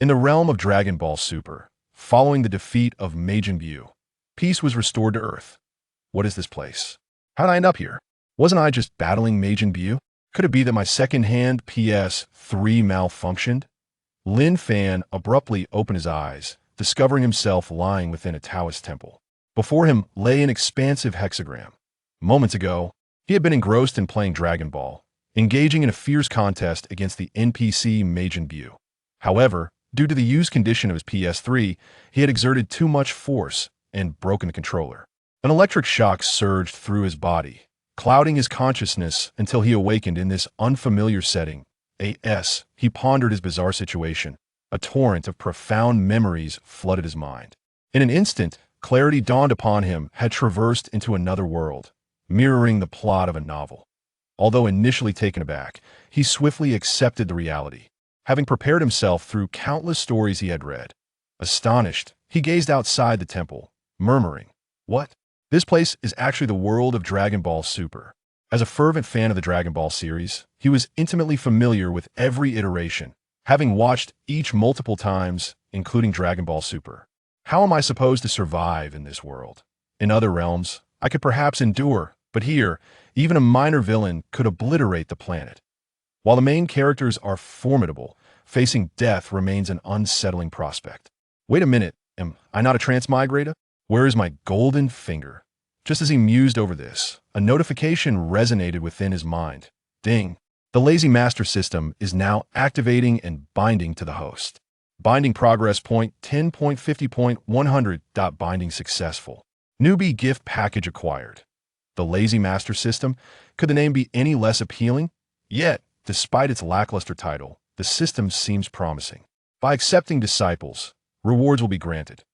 In the realm of Dragon Ball Super, following the defeat of Majin Buu, peace was restored to Earth. What is this place? How did I end up here? Wasn't I just battling Majin Buu? Could it be that my second-hand PS3 malfunctioned? Lin Fan abruptly opened his eyes, discovering himself lying within a Taoist temple. Before him lay an expansive hexagram. Moments ago, he had been engrossed in playing Dragon Ball, engaging in a fierce contest against the NPC Majin Buu. However, due to the used condition of his PS3, he had exerted too much force and broken the controller. An electric shock surged through his body, clouding his consciousness until he awakened in this unfamiliar setting. He pondered his bizarre situation. A torrent of profound memories flooded his mind. In an instant, clarity dawned upon him, had traversed into another world, mirroring the plot of a novel. Although initially taken aback, he swiftly accepted the reality, having prepared himself through countless stories he had read. Astonished, he gazed outside the temple, murmuring, "What? This place is actually the world of Dragon Ball Super." As a fervent fan of the Dragon Ball series, he was intimately familiar with every iteration, having watched each multiple times, including Dragon Ball Super. How am I supposed to survive in this world? In other realms, I could perhaps endure, but here, even a minor villain could obliterate the planet. While the main characters are formidable, facing death remains an unsettling prospect. Wait a minute, am I not a transmigrator? Where is my golden finger? Just as he mused over this, a notification resonated within his mind. Ding! The Lazy Master system is now activating and binding to the host. Binding progress point 10.50.100. Binding successful. Newbie gift package acquired. The Lazy Master system? Could the name be any less appealing? Yet, despite its lackluster title, the system seems promising. By accepting disciples, rewards will be granted.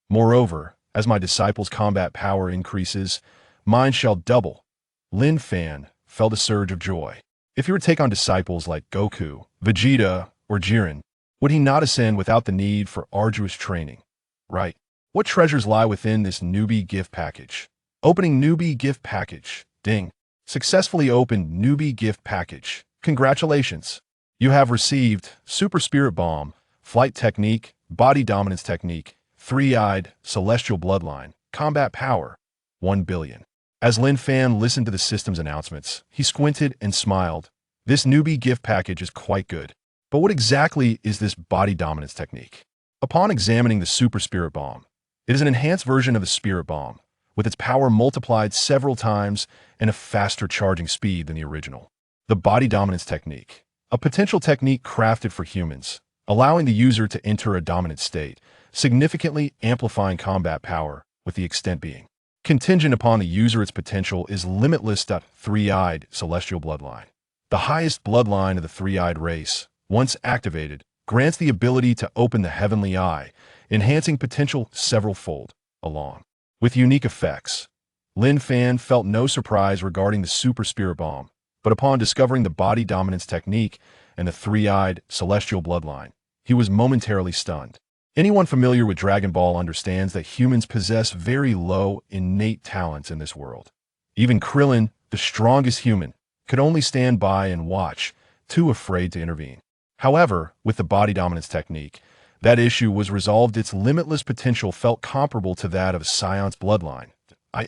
Moreover, as my disciples' combat power increases, mine shall double. Lin Fan felt a surge of joy. If he were to take on disciples like Goku, Vegeta, or Jiren, would he not ascend without the need for arduous training? Right. What treasures lie within this newbie gift package? Opening newbie gift package. Ding. Successfully opened newbie gift package. Congratulations. You have received Super Spirit Bomb, Flight Technique, Body Dominance Technique, Three-Eyed, Celestial Bloodline, Combat Power, 1 billion. As Lin Fan listened to the system's announcements, he squinted and smiled. This newbie gift package is quite good. But what exactly is this Body Dominance Technique? Upon examining the Super Spirit Bomb, it is an enhanced version of the Spirit Bomb, with its power multiplied several times and a faster charging speed than the original. The Body Dominance Technique, a potential technique crafted for humans, allowing the user to enter a dominant state, significantly amplifying combat power, with the extent being contingent upon the user. Its potential is limitless. Three-Eyed Celestial Bloodline. The highest bloodline of the Three-Eyed race, once activated, grants the ability to open the heavenly eye, enhancing potential several-fold, along with unique effects. Lin Fan felt no surprise regarding the Super Spirit Bomb, but upon discovering the Body Dominance Technique and the Three-Eyed Celestial Bloodline, he was momentarily stunned. Anyone familiar with Dragon Ball understands that humans possess very low innate talents in this world. Even Krillin, the strongest human, could only stand by and watch, too afraid to intervene. However, with the Body Dominance Technique, that issue was resolved. Its limitless potential felt comparable to that of Sion's bloodline.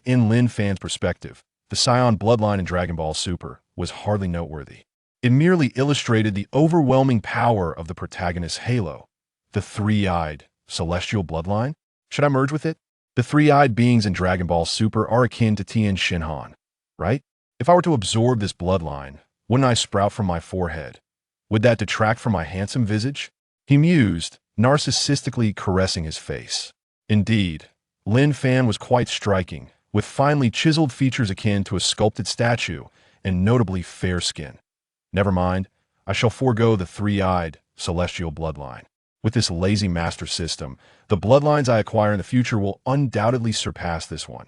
In Lin Fan's perspective, the Sion bloodline in Dragon Ball Super was hardly noteworthy. It merely illustrated the overwhelming power of the protagonist's halo. The Three-Eyed Celestial Bloodline? Should I merge with it? The three-eyed beings in Dragon Ball Super are akin to Tien Shinhan, right? If I were to absorb this bloodline, wouldn't I sprout from my forehead? Would that detract from my handsome visage? He mused, narcissistically caressing his face. Indeed, Lin Fan was quite striking, with finely chiseled features akin to a sculpted statue and notably fair skin. Never mind, I shall forego the three-eyed celestial bloodline. With this lazy master system, the bloodlines I acquire in the future will undoubtedly surpass this one.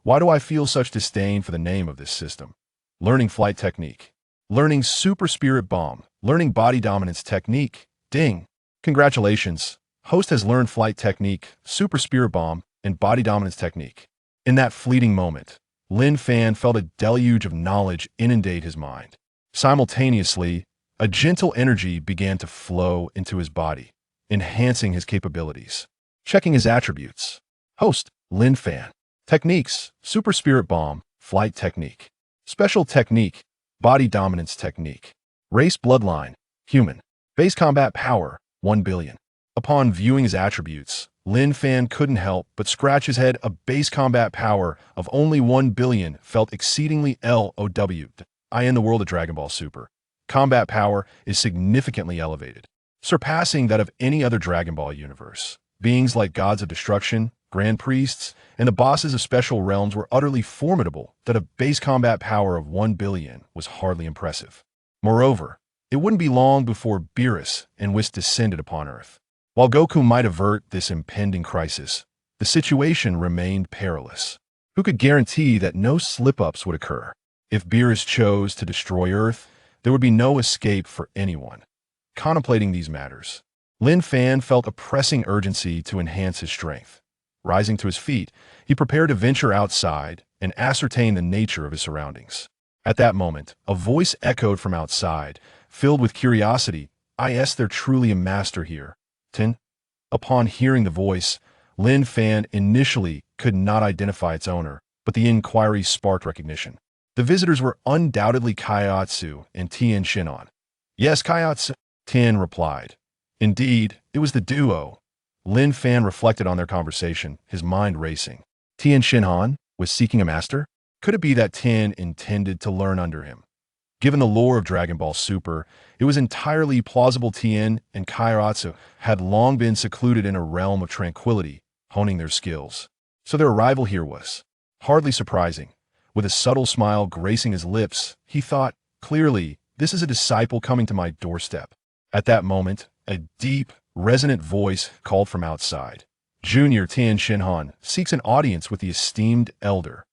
Why do I feel such disdain for the name of this system? Learning Flight Technique. Learning Super Spirit Bomb. Learning Body Dominance Technique. Ding! Congratulations! Host has learned Flight Technique, Super Spirit Bomb, and Body Dominance Technique. In that fleeting moment, Lin Fan felt a deluge of knowledge inundate his mind. Simultaneously, a gentle energy began to flow into his body. enhancing his capabilities. Checking his attributes. Host, Lin Fan. Techniques, Super Spirit Bomb, Flight Technique. Special Technique, Body Dominance Technique. Race Bloodline, Human. Base Combat Power, 1 billion. Upon viewing his attributes, Lin Fan couldn't help but scratch his head. A base combat power of only 1 billion felt exceedingly low. In the world of Dragon Ball Super, combat power is significantly elevated, surpassing that of any other Dragon Ball universe. Beings like gods of destruction, grand priests, and the bosses of special realms were utterly formidable. That a base combat power of 1 billion was hardly impressive. Moreover, it wouldn't be long before Beerus and Whis descended upon Earth. While Goku might avert this impending crisis, the situation remained perilous. Who could guarantee that no slip-ups would occur? If Beerus chose to destroy Earth, there would be no escape for anyone. Contemplating these matters, Lin Fan felt a pressing urgency to enhance his strength. Rising to his feet, he prepared to venture outside and ascertain the nature of his surroundings. At that moment, a voice echoed from outside, filled with curiosity. Is there truly a master here? Upon hearing the voice, Lin Fan initially could not identify its owner, but the inquiry sparked recognition. The visitors were undoubtedly Kaiotsu and Tien Shinhan. Yes, Kaiotsu, Tien replied. Indeed, it was the duo. Lin Fan reflected on their conversation, his mind racing. Tien Shinhan was seeking a master? Could it be that Tien intended to learn under him? Given the lore of Dragon Ball Super, it was entirely plausible Tien and Kaiotsu had long been secluded in a realm of tranquility, honing their skills. So their arrival here was hardly surprising. With a subtle smile gracing his lips, he thought, clearly, this is a disciple coming to my doorstep. At that moment, a deep, resonant voice called from outside. Junior Tien Shinhan seeks an audience with the esteemed elder.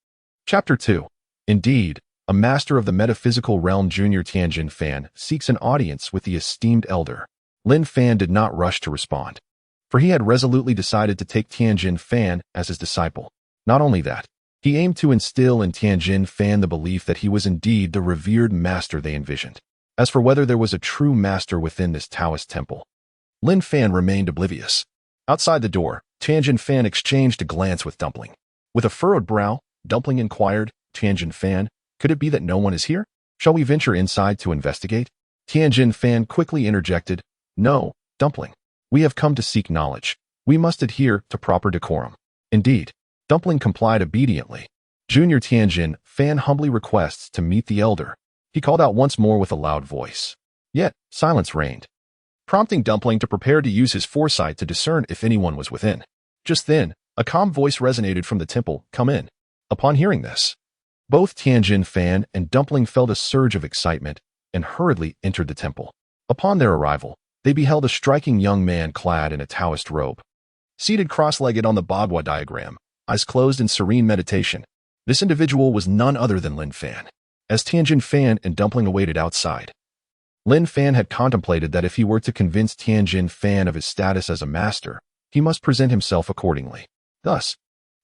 Chapter 2. Indeed, a master of the metaphysical realm, Junior Tianjin Fan, seeks an audience with the esteemed elder. Lin Fan did not rush to respond, for he had resolutely decided to take Tianjin Fan as his disciple. Not only that, he aimed to instill in Tianjin Fan the belief that he was indeed the revered master they envisioned. As for whether there was a true master within this Taoist temple, Lin Fan remained oblivious. Outside the door, Tianjin Fan exchanged a glance with Dumpling. With a furrowed brow, Dumpling inquired, Tianjin Fan, could it be that no one is here? Shall we venture inside to investigate? Tianjin Fan quickly interjected, no, Dumpling. We have come to seek knowledge. We must adhere to proper decorum. Indeed, Dumpling complied obediently. Junior Tianjin Fan humbly requests to meet the elder. He called out once more with a loud voice. Yet, silence reigned, prompting Dumpling to prepare to use his foresight to discern if anyone was within. Just then, a calm voice resonated from the temple, come in. Upon hearing this, both Tianjin Fan and Dumpling felt a surge of excitement and hurriedly entered the temple. Upon their arrival, they beheld a striking young man clad in a Taoist robe. Seated cross-legged on the Bagua diagram, eyes closed in serene meditation, this individual was none other than Lin Fan. As Tianjin Fan and Dumpling awaited outside, Lin Fan had contemplated that if he were to convince Tianjin Fan of his status as a master, he must present himself accordingly. Thus,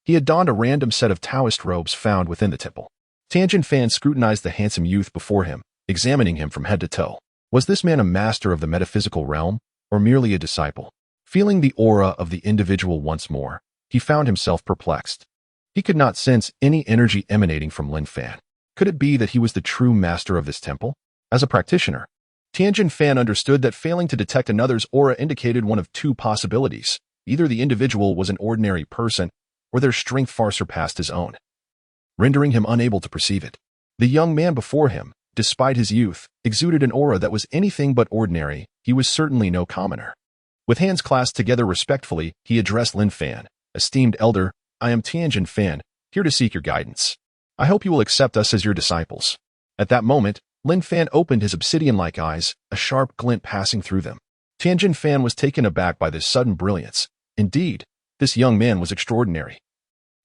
he had donned a random set of Taoist robes found within the temple. Tianjin Fan scrutinized the handsome youth before him, examining him from head to toe. Was this man a master of the metaphysical realm, or merely a disciple? Feeling the aura of the individual once more, he found himself perplexed. He could not sense any energy emanating from Lin Fan. Could it be that he was the true master of this temple? As a practitioner, Tianjin Fan understood that failing to detect another's aura indicated one of two possibilities. Either the individual was an ordinary person, or their strength far surpassed his own, rendering him unable to perceive it. The young man before him, despite his youth, exuded an aura that was anything but ordinary. He was certainly no commoner. With hands clasped together respectfully, he addressed Lin Fan. Esteemed elder, I am Tianjin Fan, here to seek your guidance. I hope you will accept us as your disciples. At that moment, Lin Fan opened his obsidian-like eyes, a sharp glint passing through them. Tianjin Fan was taken aback by this sudden brilliance. Indeed, this young man was extraordinary.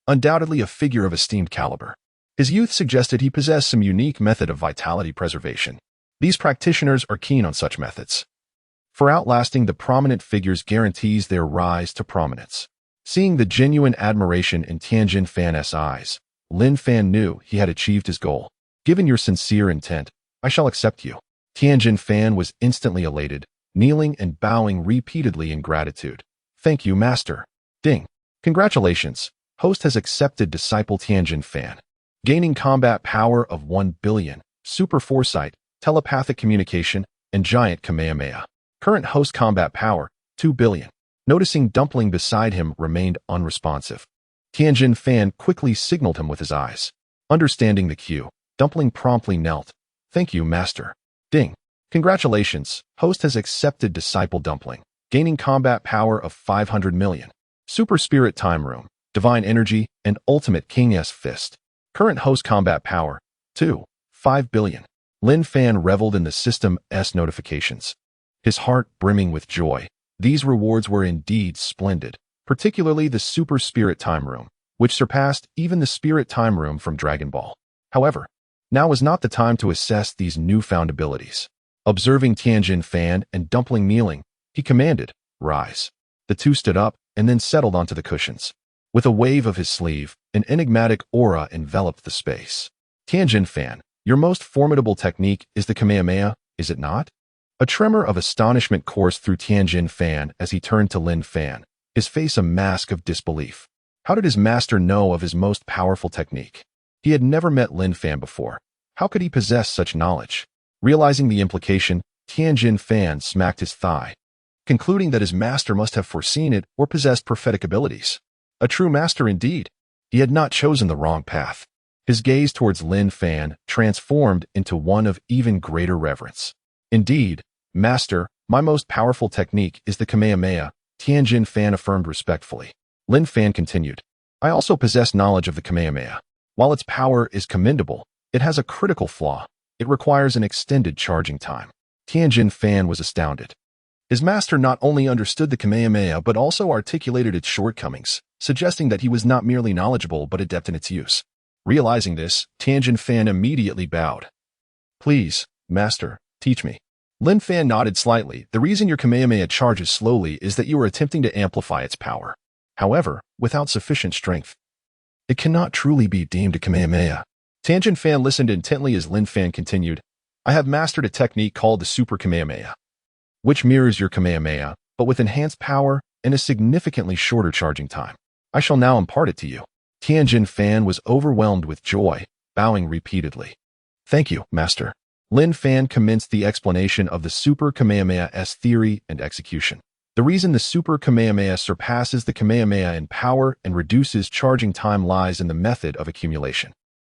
Undoubtedly a figure of esteemed caliber. His youth suggested he possessed some unique method of vitality preservation. These practitioners are keen on such methods, for outlasting the prominent figures guarantees their rise to prominence. Seeing the genuine admiration in Tianjin Fan's eyes, Lin Fan knew he had achieved his goal. Given your sincere intent, I shall accept you. Tianjin Fan was instantly elated, kneeling and bowing repeatedly in gratitude. Thank you, Master. Ding. Congratulations. Host has accepted disciple Tianjin Fan. Gaining combat power of 1 billion, super foresight, telepathic communication, and giant Kamehameha. Current host combat power, 2 billion. Noticing Dumpling beside him remained unresponsive. Tianjin Fan quickly signaled him with his eyes. Understanding the cue, Dumpling promptly knelt. Thank you, Master. Ding. Congratulations. Host has accepted disciple Dumpling. Gaining combat power of 500 million. Super Spirit Time Room, Divine Energy, and Ultimate King's Fist. Current host combat power, 5 billion. Lin Fan reveled in the system's notifications. His heart brimming with joy. These rewards were indeed splendid, particularly the Super Spirit Time Room, which surpassed even the Spirit Time Room from Dragon Ball. However, now was not the time to assess these newfound abilities. Observing Tianjin Fan and Dumpling kneeling, he commanded, "Rise." The two stood up and then settled onto the cushions. With a wave of his sleeve, an enigmatic aura enveloped the space. Tianjin Fan, your most formidable technique is the Kamehameha, is it not? A tremor of astonishment coursed through Tianjin Fan as he turned to Lin Fan, his face a mask of disbelief. How did his master know of his most powerful technique? He had never met Lin Fan before. How could he possess such knowledge? Realizing the implication, Tianjin Fan smacked his thigh, concluding that his master must have foreseen it or possessed prophetic abilities. A true master indeed. He had not chosen the wrong path. His gaze towards Lin Fan transformed into one of even greater reverence. Indeed, Master, my most powerful technique is the Kamehameha, Tianjin Fan affirmed respectfully. Lin Fan continued, I also possess knowledge of the Kamehameha. While its power is commendable, it has a critical flaw. It requires an extended charging time. Tianjin Fan was astounded. His master not only understood the Kamehameha but also articulated its shortcomings, suggesting that he was not merely knowledgeable but adept in its use. Realizing this, Tianjin Fan immediately bowed. Please, Master, teach me. Lin Fan nodded slightly. The reason your Kamehameha charges slowly is that you are attempting to amplify its power. However, without sufficient strength, it cannot truly be deemed a Kamehameha. Tianjin Fan listened intently as Lin Fan continued, I have mastered a technique called the Super Kamehameha, which mirrors your Kamehameha, but with enhanced power and a significantly shorter charging time. I shall now impart it to you. Tianjin Fan was overwhelmed with joy, bowing repeatedly. Thank you, Master. Lin Fan commenced the explanation of the Super Kamehameha's theory and execution. The reason the Super Kamehameha surpasses the Kamehameha in power and reduces charging time lies in the method of accumulation.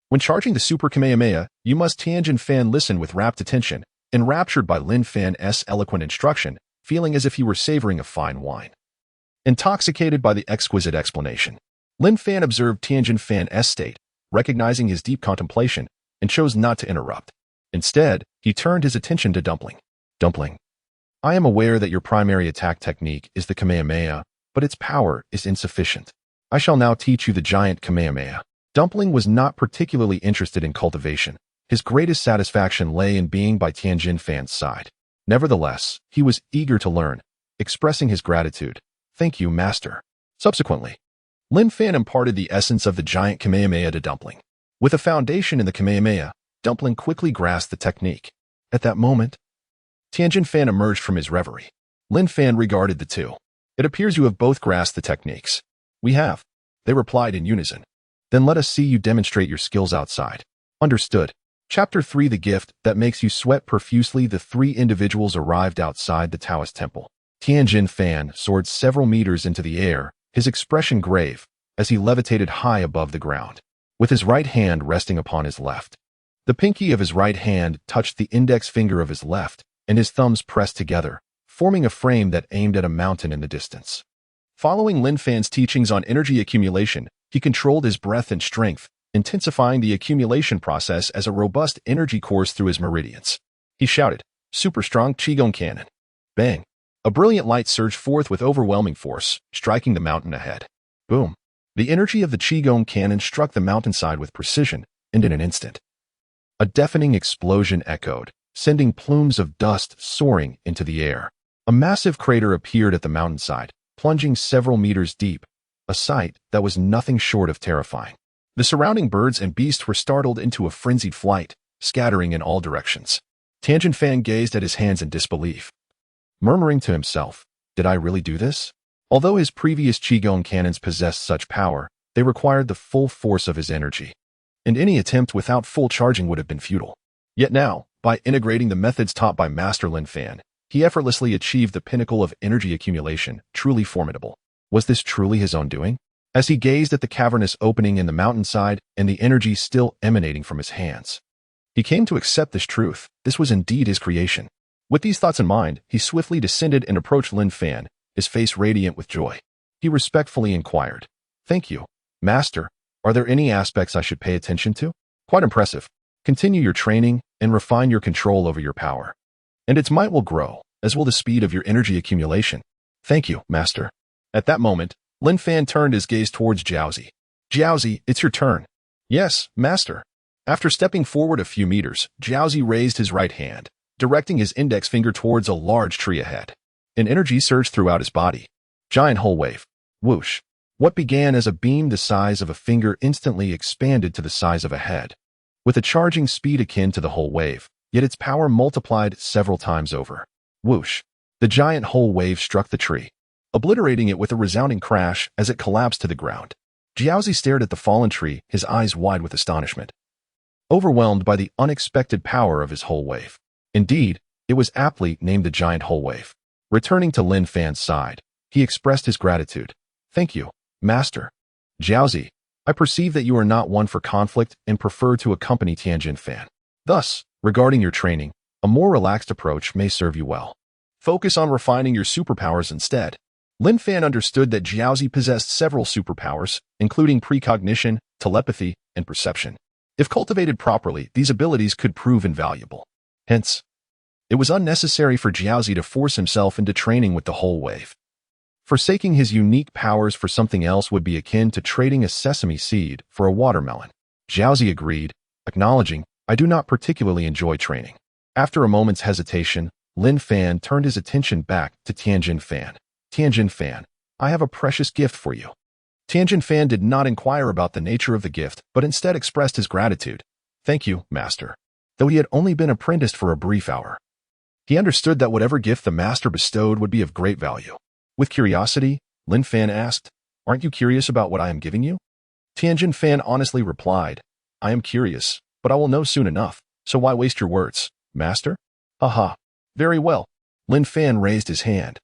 When charging the Super Kamehameha, you must Tianjin Fan listen with rapt attention, enraptured by Lin Fan's eloquent instruction, feeling as if he were savoring a fine wine. Intoxicated by the exquisite explanation, Lin Fan observed Tianjin Fan's state, recognizing his deep contemplation, and chose not to interrupt. Instead, he turned his attention to Dumpling. Dumpling, I am aware that your primary attack technique is the Kamehameha, but its power is insufficient. I shall now teach you the giant Kamehameha. Dumpling was not particularly interested in cultivation. His greatest satisfaction lay in being by Tianjin Fan's side. Nevertheless, he was eager to learn, expressing his gratitude. Thank you, Master. Subsequently, Lin Fan imparted the essence of the giant Kamehameha to Dumpling. With a foundation in the Kamehameha, Dumpling quickly grasped the technique. At that moment, Tianjin Fan emerged from his reverie. Lin Fan regarded the two. It appears you have both grasped the techniques. We have, they replied in unison. Then let us see you demonstrate your skills outside. Understood. Chapter 3 The Gift That Makes You Sweat Profusely. The three individuals arrived outside the Taoist temple. Tianjin Fan soared several meters into the air, his expression grave, as he levitated high above the ground, with his right hand resting upon his left. The pinky of his right hand touched the index finger of his left, and his thumbs pressed together, forming a frame that aimed at a mountain in the distance. Following Lin Fan's teachings on energy accumulation, he controlled his breath and strength, intensifying the accumulation process as a robust energy coursed through his meridians. He shouted, Super strong Qigong cannon. Bang! A brilliant light surged forth with overwhelming force, striking the mountain ahead. Boom! The energy of the Qigong cannon struck the mountainside with precision, and in an instant, a deafening explosion echoed, sending plumes of dust soaring into the air. A massive crater appeared at the mountainside, plunging several meters deep, a sight that was nothing short of terrifying. The surrounding birds and beasts were startled into a frenzied flight, scattering in all directions. Tianjin Fan gazed at his hands in disbelief. murmuring to himself, "Did I really do this?" Although his previous Qigong cannons possessed such power, they required the full force of his energy, and any attempt without full charging would have been futile. Yet now, by integrating the methods taught by Master Lin Fan, he effortlessly achieved the pinnacle of energy accumulation, truly formidable. Was this truly his own doing? As he gazed at the cavernous opening in the mountainside and the energy still emanating from his hands, he came to accept this truth. This was indeed his creation. With these thoughts in mind, he swiftly descended and approached Lin Fan, his face radiant with joy. He respectfully inquired, "Thank you, Master. Are there any aspects I should pay attention to?" "Quite impressive. Continue your training and refine your control over your power, and its might will grow, as will the speed of your energy accumulation." "Thank you, Master." At that moment, Lin Fan turned his gaze towards Jiaozi. "Jiaozi, it's your turn." "Yes, Master." After stepping forward a few meters, Jiaozi raised his right hand, directing his index finger towards a large tree ahead. An energy surged throughout his body. Giant whole wave. Whoosh. What began as a beam the size of a finger instantly expanded to the size of a head, with a charging speed akin to the whole wave, yet its power multiplied several times over. Whoosh. The giant whole wave struck the tree, obliterating it with a resounding crash as it collapsed to the ground. Jiaozi stared at the fallen tree, his eyes wide with astonishment, overwhelmed by the unexpected power of his whole wave. Indeed, it was aptly named the giant whole wave. Returning to Lin Fan's side, he expressed his gratitude. "Thank you, Master." "Jiaozi, I perceive that you are not one for conflict and prefer to accompany Tianjin Fan. Thus, regarding your training, a more relaxed approach may serve you well. Focus on refining your superpowers instead." Lin Fan understood that Jiaozi possessed several superpowers, including precognition, telepathy, and perception. If cultivated properly, these abilities could prove invaluable. Hence, it was unnecessary for Jiaozi to force himself into training with the whole wave. Forsaking his unique powers for something else would be akin to trading a sesame seed for a watermelon. Jiaozi agreed, acknowledging, "I do not particularly enjoy training." After a moment's hesitation, Lin Fan turned his attention back to Tianjin Fan. "Tianjin Fan, I have a precious gift for you." Tianjin Fan did not inquire about the nature of the gift, but instead expressed his gratitude. "Thank you, Master." Though he had only been apprenticed for a brief hour, he understood that whatever gift the Master bestowed would be of great value. With curiosity, Lin Fan asked, "Aren't you curious about what I am giving you?" Tianjin Fan honestly replied, "I am curious, but I will know soon enough, so why waste your words, Master?" "Haha. Very well." Lin Fan raised his hand,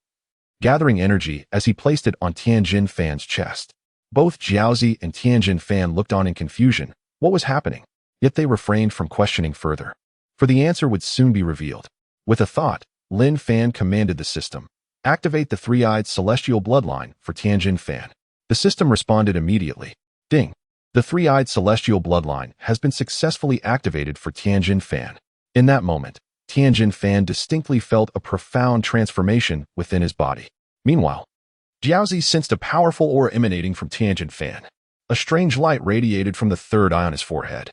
gathering energy as he placed it on Tianjin Fan's chest. Both Jiaozi and Tianjin Fan looked on in confusion. What was happening? Yet they refrained from questioning further, for the answer would soon be revealed. With a thought, Lin Fan commanded the system, "Activate the three-eyed celestial bloodline for Tianjin Fan." The system responded immediately. Ding! The three-eyed celestial bloodline has been successfully activated for Tianjin Fan. In that moment, Tianjin Fan distinctly felt a profound transformation within his body. Meanwhile, Jiaozi sensed a powerful aura emanating from Tianjin Fan. A strange light radiated from the third eye on his forehead,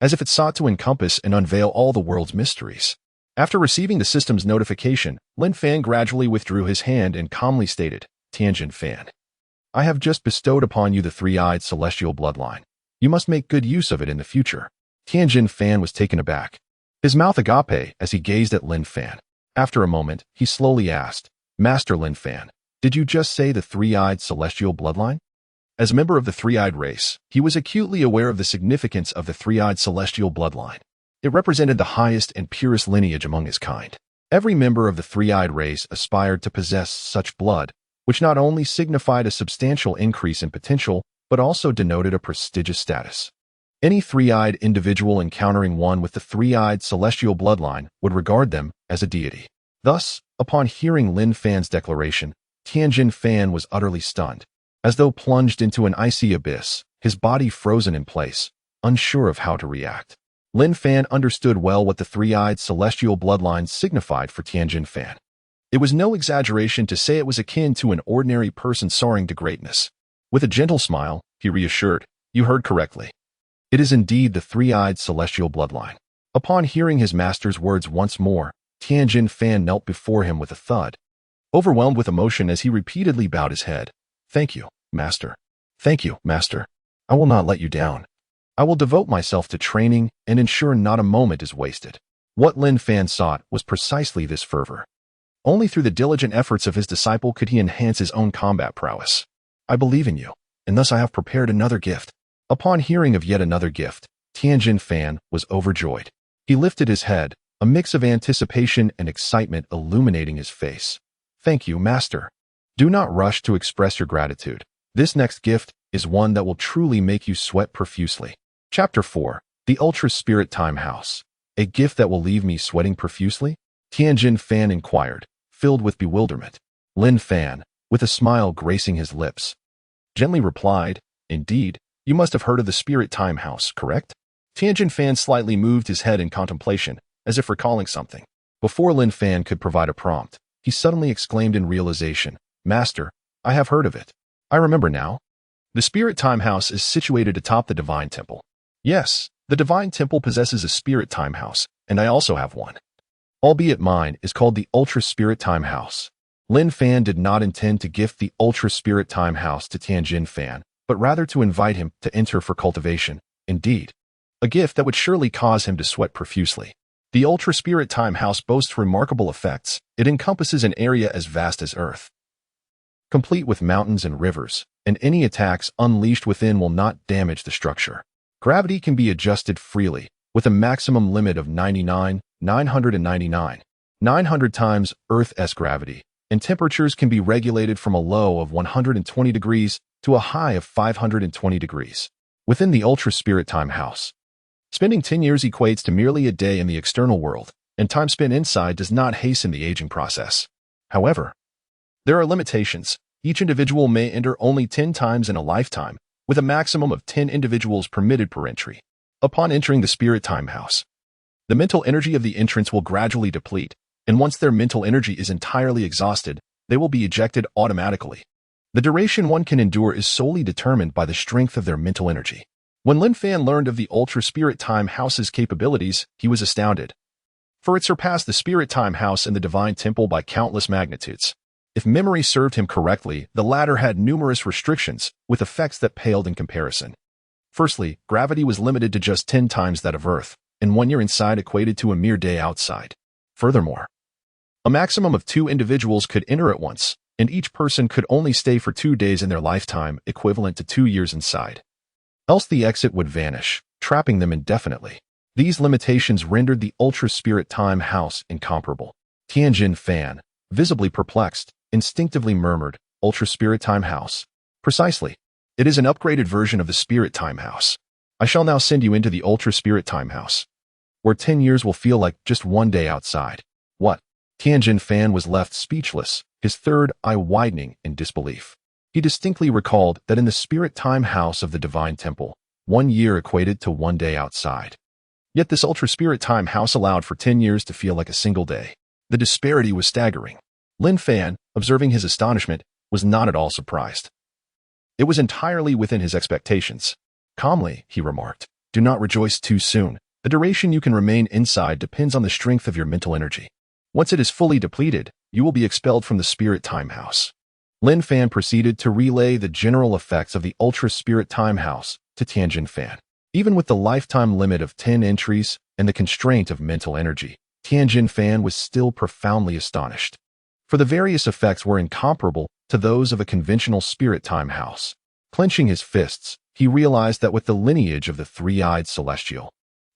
as if it sought to encompass and unveil all the world's mysteries. After receiving the system's notification, Lin Fan gradually withdrew his hand and calmly stated, "Tianjin Fan, I have just bestowed upon you the three-eyed celestial bloodline. You must make good use of it in the future." Tianjin Fan was taken aback, his mouth agape as he gazed at Lin Fan. After a moment, he slowly asked, "Master Lin Fan, did you just say the three-eyed celestial bloodline?" As a member of the three-eyed race, he was acutely aware of the significance of the three-eyed celestial bloodline. It represented the highest and purest lineage among his kind. Every member of the three-eyed race aspired to possess such blood, which not only signified a substantial increase in potential, but also denoted a prestigious status. Any three-eyed individual encountering one with the three-eyed celestial bloodline would regard them as a deity. Thus, upon hearing Lin Fan's declaration, Tianjin Fan was utterly stunned. As though plunged into an icy abyss, his body frozen in place, unsure of how to react. Lin Fan understood well what the three-eyed celestial bloodline signified for Tianjin Fan. It was no exaggeration to say it was akin to an ordinary person soaring to greatness. With a gentle smile, he reassured, "You heard correctly. It is indeed the three-eyed celestial bloodline." Upon hearing his master's words once more, Tianjin Fan knelt before him with a thud, overwhelmed with emotion as he repeatedly bowed his head. "Thank you, Master. Thank you, Master. I will not let you down. I will devote myself to training and ensure not a moment is wasted." What Lin Fan sought was precisely this fervor. Only through the diligent efforts of his disciple could he enhance his own combat prowess. I believe in you, and thus I have prepared another gift. Upon hearing of yet another gift, Lin Fan was overjoyed. He lifted his head, a mix of anticipation and excitement illuminating his face. Thank you, Master. Do not rush to express your gratitude. This next gift is one that will truly make you sweat profusely. Chapter 4. The Ultra Spirit Time House. A gift that will leave me sweating profusely? Lin Fan inquired, filled with bewilderment. Lin Fan, with a smile gracing his lips, gently replied, Indeed, you must have heard of the Spirit Time House, correct? Lin Fan slightly moved his head in contemplation, as if recalling something. Before Lin Fan could provide a prompt, he suddenly exclaimed in realization, Master, I have heard of it. I remember now. The Spirit Time House is situated atop the Divine Temple. Yes, the Divine Temple possesses a Spirit Time House, and I also have one. Albeit mine is called the Ultra Spirit Time House. Lin Fan did not intend to gift the Ultra Spirit Time House to Lin Fan, but rather to invite him to enter for cultivation. Indeed, a gift that would surely cause him to sweat profusely. The Ultra Spirit Time House boasts remarkable effects. It encompasses an area as vast as Earth, complete with mountains and rivers, and any attacks unleashed within will not damage the structure. Gravity can be adjusted freely, with a maximum limit of 900 times Earth's gravity, and temperatures can be regulated from a low of 120 degrees to a high of 520 degrees. Within the Ultra Spirit Time House, spending 10 years equates to merely a day in the external world, and time spent inside does not hasten the aging process. However, there are limitations. Each individual may enter only 10 times in a lifetime, with a maximum of 10 individuals permitted per entry. Upon entering the Spirit Time House, the mental energy of the entrants will gradually deplete, and once their mental energy is entirely exhausted, they will be ejected automatically. The duration one can endure is solely determined by the strength of their mental energy. When Lin Fan learned of the Ultra Spirit Time House's capabilities, he was astounded, for it surpassed the Spirit Time House and the Divine Temple by countless magnitudes. If memory served him correctly, the latter had numerous restrictions, with effects that paled in comparison. Firstly, gravity was limited to just 10 times that of Earth, and 1 year inside equated to a mere day outside. Furthermore, a maximum of 2 individuals could enter at once, and each person could only stay for 2 days in their lifetime, equivalent to 2 years inside. Else the exit would vanish, trapping them indefinitely. These limitations rendered the Ultra Spirit Time House incomparable. Lin Fan, visibly perplexed, instinctively murmured, Ultra Spirit Time House. Precisely. It is an upgraded version of the Spirit Time House. I shall now send you into the Ultra Spirit Time House, where 10 years will feel like just 1 day outside. What? Lin Fan was left speechless, his third eye widening in disbelief. He distinctly recalled that in the Spirit Time House of the Divine Temple, 1 year equated to 1 day outside. Yet this Ultra Spirit Time House allowed for 10 years to feel like a single day. The disparity was staggering. Lin Fan, observing his astonishment, was not at all surprised. It was entirely within his expectations. Calmly, he remarked, do not rejoice too soon. The duration you can remain inside depends on the strength of your mental energy. Once it is fully depleted, you will be expelled from the Spirit Time House. Lin Fan proceeded to relay the general effects of the Ultra Spirit Time House to Lin Fan. Even with the lifetime limit of 10 entries and the constraint of mental energy, Lin Fan was still profoundly astonished. For the various effects were incomparable to those of a conventional Spirit Time House. Clenching his fists, he realized that with the lineage of the three-eyed celestial,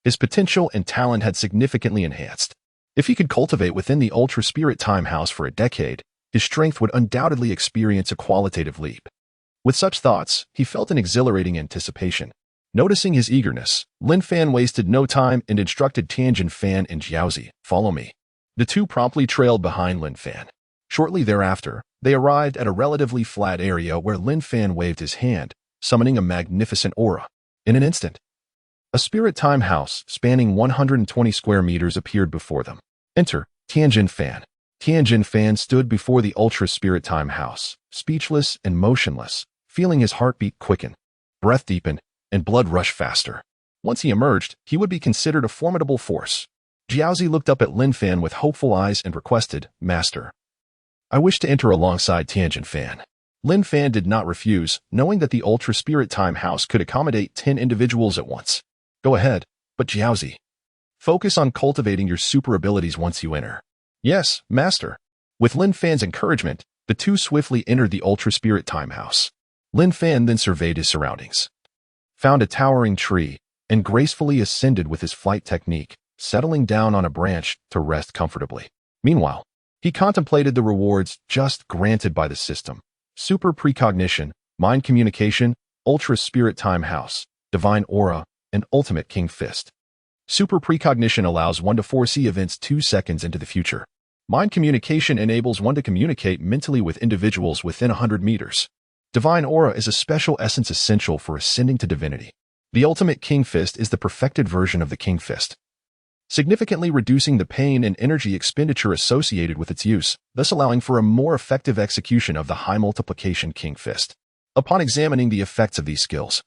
his potential and talent had significantly enhanced. If he could cultivate within the Ultra Spirit Time House for a decade, his strength would undoubtedly experience a qualitative leap. With such thoughts, he felt an exhilarating anticipation. Noticing his eagerness, Lin Fan wasted no time and instructed Lin Fan and Jiaozi, follow me. The two promptly trailed behind Lin Fan. Shortly thereafter, they arrived at a relatively flat area where Lin Fan waved his hand, summoning a magnificent aura. In an instant, a Spirit Time House spanning 120 square meters appeared before them. Enter, Lin Fan. Lin Fan stood before the Ultra Spirit Time House, speechless and motionless, feeling his heartbeat quicken, breath deepen, and blood rush faster. Once he emerged, he would be considered a formidable force. Jiaozi looked up at Lin Fan with hopeful eyes and requested, Master, I wish to enter alongside Lin Fan. Lin Fan did not refuse, knowing that the Ultra Spirit Time House could accommodate 10 individuals at once. Go ahead, but Jiaozi, focus on cultivating your super abilities once you enter. Yes, Master. With Lin Fan's encouragement, the two swiftly entered the Ultra Spirit Time House. Lin Fan then surveyed his surroundings, found a towering tree, and gracefully ascended with his flight technique, settling down on a branch to rest comfortably. Meanwhile, he contemplated the rewards just granted by the system: super precognition, mind communication, Ultra Spirit Time House, divine aura, and ultimate King Fist. Super precognition allows one to foresee events 2 seconds into the future. Mind communication enables one to communicate mentally with individuals within 100 meters. Divine aura is a special essence essential for ascending to divinity. The ultimate King Fist is the perfected version of the King Fist, significantly reducing the pain and energy expenditure associated with its use, thus allowing for a more effective execution of the high multiplication King Fist. Upon examining the effects of these skills,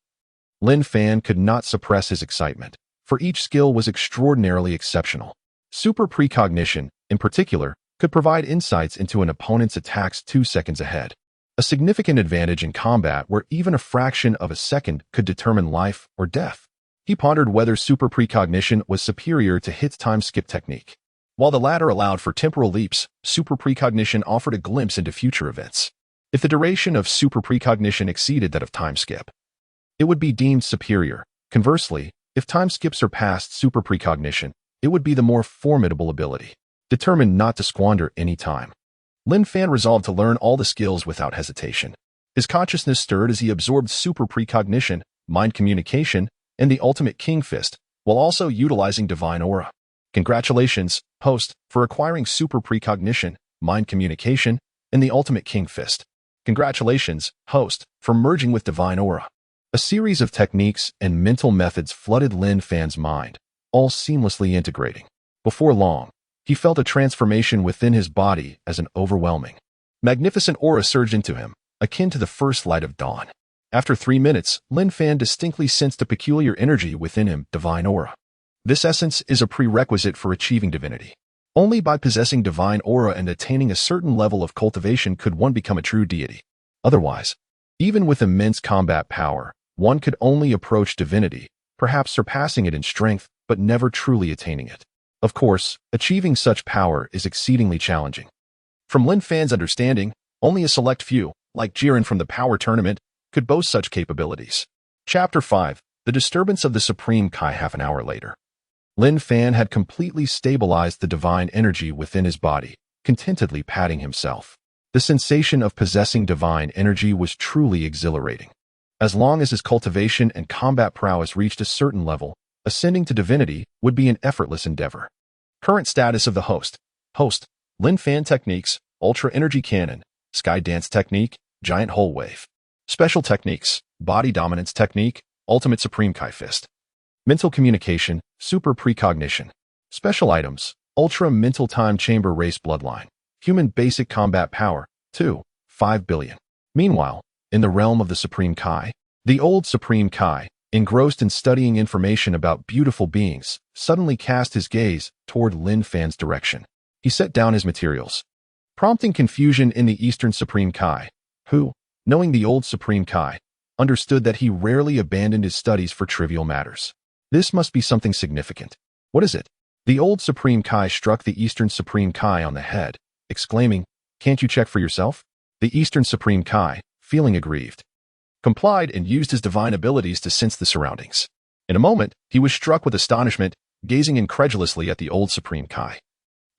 Lin Fan could not suppress his excitement, for each skill was extraordinarily exceptional. Super precognition, in particular, could provide insights into an opponent's attacks 2 seconds ahead, a significant advantage in combat where even a fraction of a second could determine life or death. He pondered whether super precognition was superior to Hit's time skip technique. While the latter allowed for temporal leaps, super precognition offered a glimpse into future events. If the duration of super precognition exceeded that of time skip, it would be deemed superior. Conversely, if time skip surpassed super precognition, it would be the more formidable ability. Determined not to squander any time, Lin Fan resolved to learn all the skills without hesitation. His consciousness stirred as he absorbed super precognition, mind communication, and the ultimate King Fist, while also utilizing divine aura. Congratulations, host, for acquiring super precognition, mind communication, and the ultimate King Fist. Congratulations, host, for merging with divine aura. A series of techniques and mental methods flooded Lin Fan's mind, all seamlessly integrating. Before long, he felt a transformation within his body as an overwhelming, magnificent aura surged into him, akin to the first light of dawn. After 3 minutes, Lin Fan distinctly sensed a peculiar energy within him, divine aura. This essence is a prerequisite for achieving divinity. Only by possessing divine aura and attaining a certain level of cultivation could one become a true deity. Otherwise, even with immense combat power, one could only approach divinity, perhaps surpassing it in strength, but never truly attaining it. Of course, achieving such power is exceedingly challenging. From Lin Fan's understanding, only a select few, like Jiren from the Power Tournament, could boast such capabilities. Chapter 5. The Disturbance of the Supreme Kai. Half an hour later, Lin Fan had completely stabilized the divine energy within his body, contentedly patting himself. The sensation of possessing divine energy was truly exhilarating. As long as his cultivation and combat prowess reached a certain level, ascending to divinity would be an effortless endeavor. Current status of the host. Host, Lin Fan techniques, Ultra Energy Cannon, Sky Dance Technique, Giant Hole Wave. Special techniques, Body Dominance Technique, Ultimate Supreme Kai Fist. Mental Communication, Super Precognition. Special items, Ultra Mental Time Chamber Race Bloodline. Human Basic Combat Power, 5 billion. Meanwhile, in the realm of the Supreme Kai, the old Supreme Kai, engrossed in studying information about beautiful beings, suddenly cast his gaze toward Lin Fan's direction. He set down his materials, prompting confusion in the Eastern Supreme Kai, who, knowing the old Supreme Kai, understood that he rarely abandoned his studies for trivial matters. This must be something significant. What is it? The old Supreme Kai struck the Eastern Supreme Kai on the head, exclaiming, "Can't you check for yourself?" The Eastern Supreme Kai, feeling aggrieved, complied and used his divine abilities to sense the surroundings. In a moment, he was struck with astonishment, gazing incredulously at the old Supreme Kai.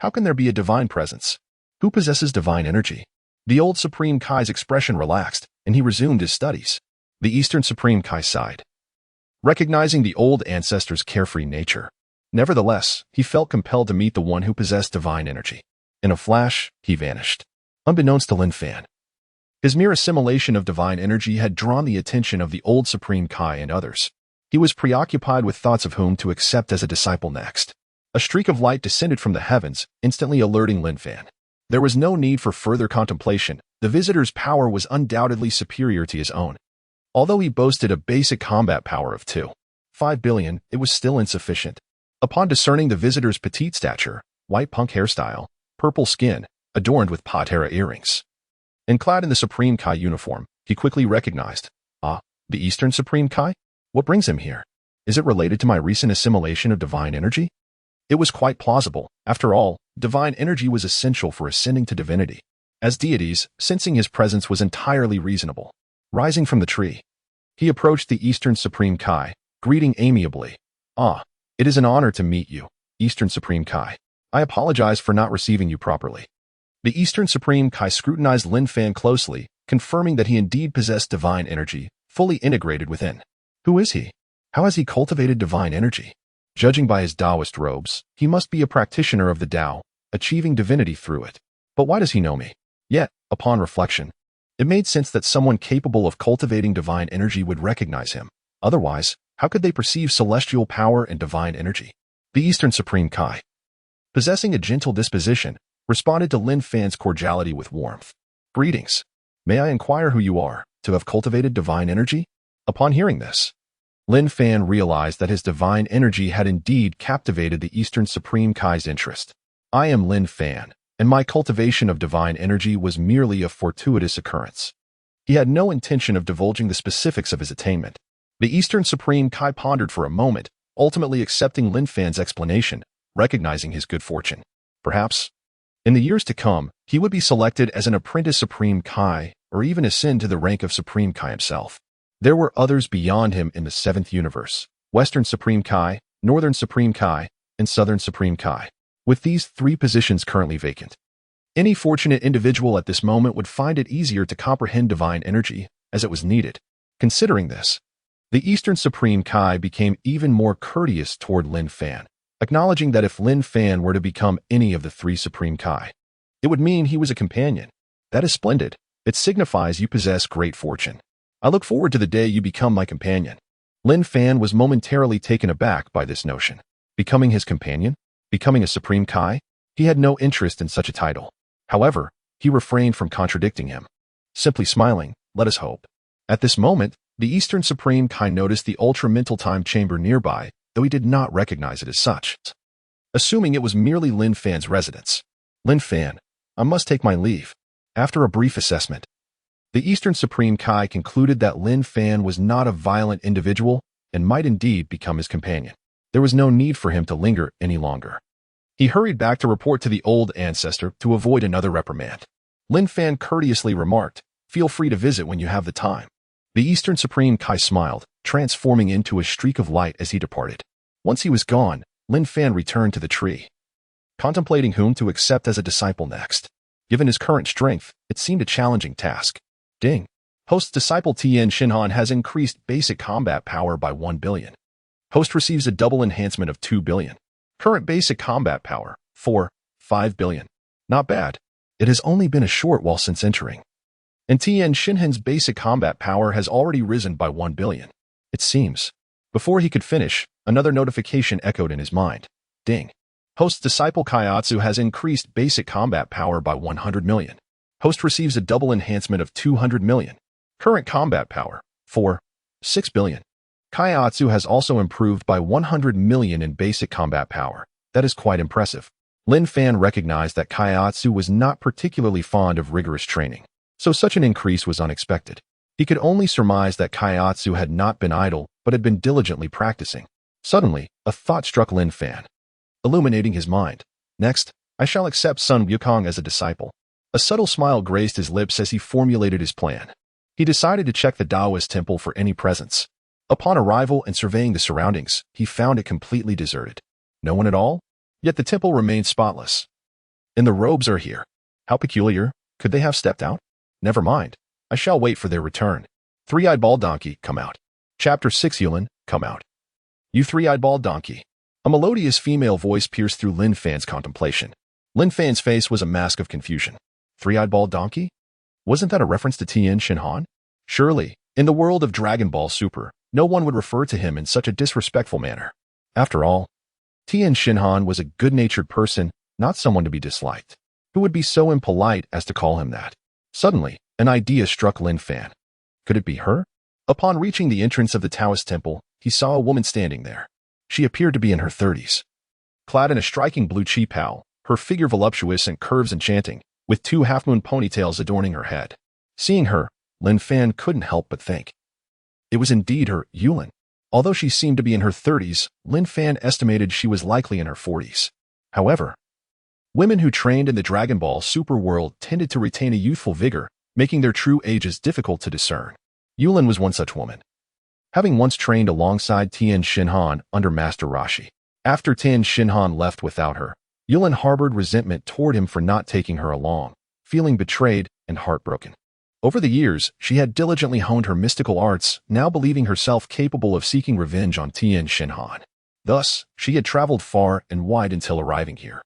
How can there be a divine presence? Who possesses divine energy? The old Supreme Kai's expression relaxed, and he resumed his studies. The Eastern Supreme Kai sighed, recognizing the old ancestor's carefree nature. Nevertheless, he felt compelled to meet the one who possessed divine energy. In a flash, he vanished. Unbeknownst to Lin Fan, his mere assimilation of divine energy had drawn the attention of the old Supreme Kai and others. He was preoccupied with thoughts of whom to accept as a disciple next. A streak of light descended from the heavens, instantly alerting Lin Fan. There was no need for further contemplation. The visitor's power was undoubtedly superior to his own. Although he boasted a basic combat power of 5 billion, it was still insufficient. Upon discerning the visitor's petite stature, white punk hairstyle, purple skin, adorned with patera earrings, and clad in the Supreme Kai uniform, he quickly recognized, the Eastern Supreme Kai? What brings him here? Is it related to my recent assimilation of divine energy? It was quite plausible. After all, divine energy was essential for ascending to divinity. As deities, sensing his presence was entirely reasonable. Rising from the tree, he approached the Eastern Supreme Kai, greeting amiably. "Ah, it is an honor to meet you, Eastern Supreme Kai. I apologize for not receiving you properly." The Eastern Supreme Kai scrutinized Lin Fan closely, confirming that he indeed possessed divine energy, fully integrated within. Who is he? How has he cultivated divine energy? Judging by his Taoist robes, he must be a practitioner of the Tao, achieving divinity through it. But why does he know me? Yet, upon reflection, it made sense that someone capable of cultivating divine energy would recognize him. Otherwise, how could they perceive celestial power and divine energy? The Eastern Supreme Kai, possessing a gentle disposition, responded to Lin Fan's cordiality with warmth. "Greetings. May I inquire who you are, to have cultivated divine energy?" Upon hearing this, Lin Fan realized that his divine energy had indeed captivated the Eastern Supreme Kai's interest. "I am Lin Fan, and my cultivation of divine energy was merely a fortuitous occurrence." He had no intention of divulging the specifics of his attainment. The Eastern Supreme Kai pondered for a moment, ultimately accepting Lin Fan's explanation, recognizing his good fortune. Perhaps, in the years to come, he would be selected as an apprentice Supreme Kai, or even ascend to the rank of Supreme Kai himself. There were others beyond him in the seventh universe: Western Supreme Kai, Northern Supreme Kai, and Southern Supreme Kai, with these three positions currently vacant. Any fortunate individual at this moment would find it easier to comprehend divine energy, as it was needed. Considering this, the Eastern Supreme Kai became even more courteous toward Lin Fan, acknowledging that if Lin Fan were to become any of the three Supreme Kai, it would mean he was a companion. "That is splendid. It signifies you possess great fortune. I look forward to the day you become my companion." Lin Fan was momentarily taken aback by this notion. Becoming his companion? Becoming a Supreme Kai? He had no interest in such a title. However, he refrained from contradicting him. Simply smiling, "Let us hope." At this moment, the Eastern Supreme Kai noticed the ultra-mental time chamber nearby, though he did not recognize it as such. Assuming it was merely Lin Fan's residence. "Lin Fan, I must take my leave." After a brief assessment, the Eastern Supreme Kai concluded that Lin Fan was not a violent individual and might indeed become his companion. There was no need for him to linger any longer. He hurried back to report to the old ancestor to avoid another reprimand. Lin Fan courteously remarked, "Feel free to visit when you have the time." The Eastern Supreme Kai smiled, transforming into a streak of light as he departed. Once he was gone, Lin Fan returned to the tree, contemplating whom to accept as a disciple next. Given his current strength, it seemed a challenging task. Ding. Host's disciple Tian Xinhan has increased basic combat power by 1 billion. Host receives a double enhancement of 2 billion. Current basic combat power, 5 billion. Not bad. It has only been a short while since entering. And Tian Xinhan's basic combat power has already risen by 1 billion. It seems. Before he could finish, another notification echoed in his mind. Ding. Host's disciple Kaiatsu has increased basic combat power by 100 million. Host receives a double enhancement of 200 million. Current combat power, 6 billion. Kaiatsu has also improved by 100 million in basic combat power. That is quite impressive. Lin Fan recognized that Kaiatsu was not particularly fond of rigorous training, so such an increase was unexpected. He could only surmise that Kaiatsu had not been idle, but had been diligently practicing. Suddenly, a thought struck Lin Fan, illuminating his mind. "Next, I shall accept Sun Wukong as a disciple." A subtle smile graced his lips as he formulated his plan. He decided to check the Taoist temple for any presence. Upon arrival and surveying the surroundings, he found it completely deserted. No one at all? Yet the temple remained spotless. "And the robes are here. How peculiar. Could they have stepped out? Never mind. I shall wait for their return." Three-eyed bald donkey, come out. Chapter 6. Yulin, come out. "You three-eyed bald donkey." A melodious female voice pierced through Lin Fan's contemplation. Lin Fan's face was a mask of confusion. Three-eyed bald donkey? Wasn't that a reference to Tian Xinhan? Surely, in the world of Dragon Ball Super, no one would refer to him in such a disrespectful manner. After all, Tian Xinhan was a good-natured person, not someone to be disliked. Who would be so impolite as to call him that? Suddenly, an idea struck Lin Fan. Could it be her? Upon reaching the entrance of the Taoist temple, he saw a woman standing there. She appeared to be in her 30s. Clad in a striking blue qipao, her figure voluptuous and curves enchanting, with 2 half-moon ponytails adorning her head. Seeing her, Lin Fan couldn't help but think. It was indeed her, Yulin. Although she seemed to be in her 30s, Lin Fan estimated she was likely in her 40s. However, Women who trained in the Dragon Ball Super world tended to retain a youthful vigor, making their true ages difficult to discern. Yulin was one such woman, having once trained alongside Tien Shinhan under Master Rashi. After Tien Shinhan left without her, Yulin harbored resentment toward him for not taking her along, feeling betrayed and heartbroken. Over the years, she had diligently honed her mystical arts, now believing herself capable of seeking revenge on Tien Shinhan. Thus, she had traveled far and wide until arriving here.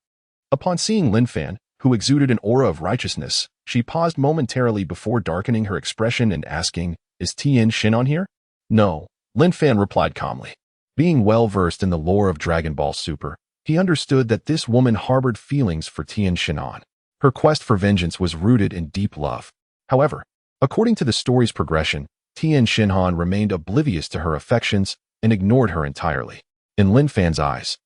Upon seeing Lin Fan, who exuded an aura of righteousness, she paused momentarily before darkening her expression and asking, "Is Tien Shinhan here?" "No," Lin Fan replied calmly. Being well-versed in the lore of Dragon Ball Super, he understood that this woman harbored feelings for Tien Shinhan. Her quest for vengeance was rooted in deep love. However, according to the story's progression, Tien Shinhan remained oblivious to her affections and ignored her entirely. In Lin Fan's eyes,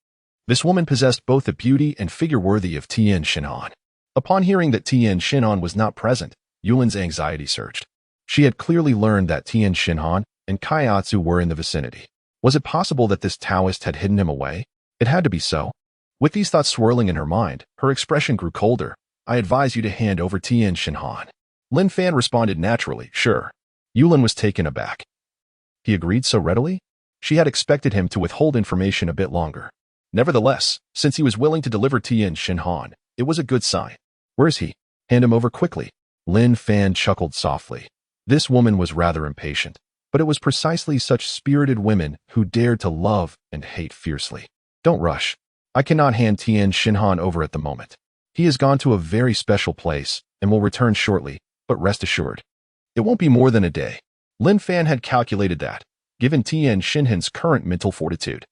this woman possessed both the beauty and figure worthy of Tien Shinhan. Upon hearing that Tien Shinhan was not present, Yulin's anxiety surged. She had clearly learned that Tien Shinhan and Kaiatsu were in the vicinity. Was it possible that this Taoist had hidden him away? It had to be so. With these thoughts swirling in her mind, her expression grew colder. "I advise you to hand over Tien Shinhan." Lin Fan responded naturally, "Sure." Yulin was taken aback. He agreed so readily? She had expected him to withhold information a bit longer. Nevertheless, since he was willing to deliver Tien Shinhan, it was a good sign. "Where is he? Hand him over quickly." Lin Fan chuckled softly. This woman was rather impatient, but it was precisely such spirited women who dared to love and hate fiercely. "Don't rush. I cannot hand Tien Shinhan over at the moment. He has gone to a very special place and will return shortly, but rest assured, it won't be more than a day." Lin Fan had calculated that, given Tien Shinhan's current mental fortitude,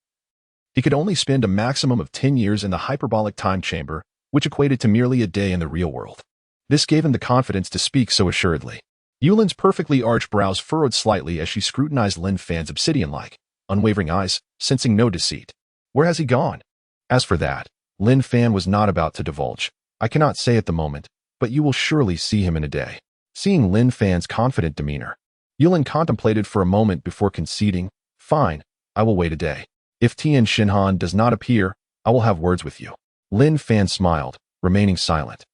he could only spend a maximum of 10 years in the hyperbolic time chamber, which equated to merely a day in the real world. This gave him the confidence to speak so assuredly. Yulin's perfectly arched brows furrowed slightly as she scrutinized Lin Fan's obsidian-like, unwavering eyes, sensing no deceit. "Where has he gone?" As for that, Lin Fan was not about to divulge. "I cannot say at the moment, but you will surely see him in a day." Seeing Lin Fan's confident demeanor, Yulin contemplated for a moment before conceding, "Fine, I will wait a day. If Tien Shinhan does not appear, I will have words with you." Lin Fan smiled, remaining silent.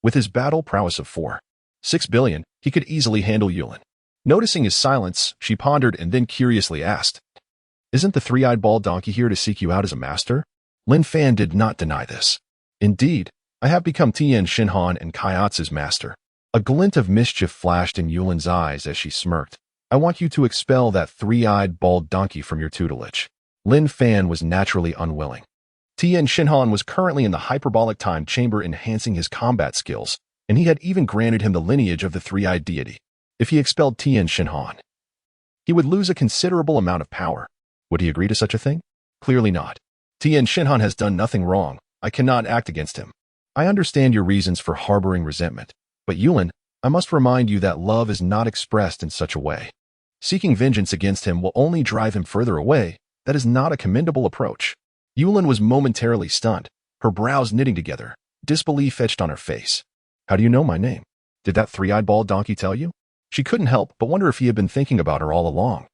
With his battle prowess of 4.6 billion, he could easily handle Yulin. Noticing his silence, she pondered and then curiously asked, "Isn't the three-eyed bald donkey here to seek you out as a master?" Lin Fan did not deny this. "Indeed, I have become Tien Shinhan and Kaiatsu's master." A glint of mischief flashed in Yulin's eyes as she smirked. "I want you to expel that three-eyed bald donkey from your tutelage." Lin Fan was naturally unwilling. Tien Shinhan was currently in the hyperbolic time chamber enhancing his combat skills, and he had even granted him the lineage of the three-eyed deity. If he expelled Tien Shinhan, he would lose a considerable amount of power. Would he agree to such a thing? Clearly not. "Tien Shinhan has done nothing wrong. I cannot act against him. I understand your reasons for harboring resentment. But Yulin, I must remind you that love is not expressed in such a way. Seeking vengeance against him will only drive him further away. That is not a commendable approach." Yulin was momentarily stunned, her brows knitting together, disbelief etched on her face. "How do you know my name? Did that three-eyed bald donkey tell you?" She couldn't help but wonder if he had been thinking about her all along,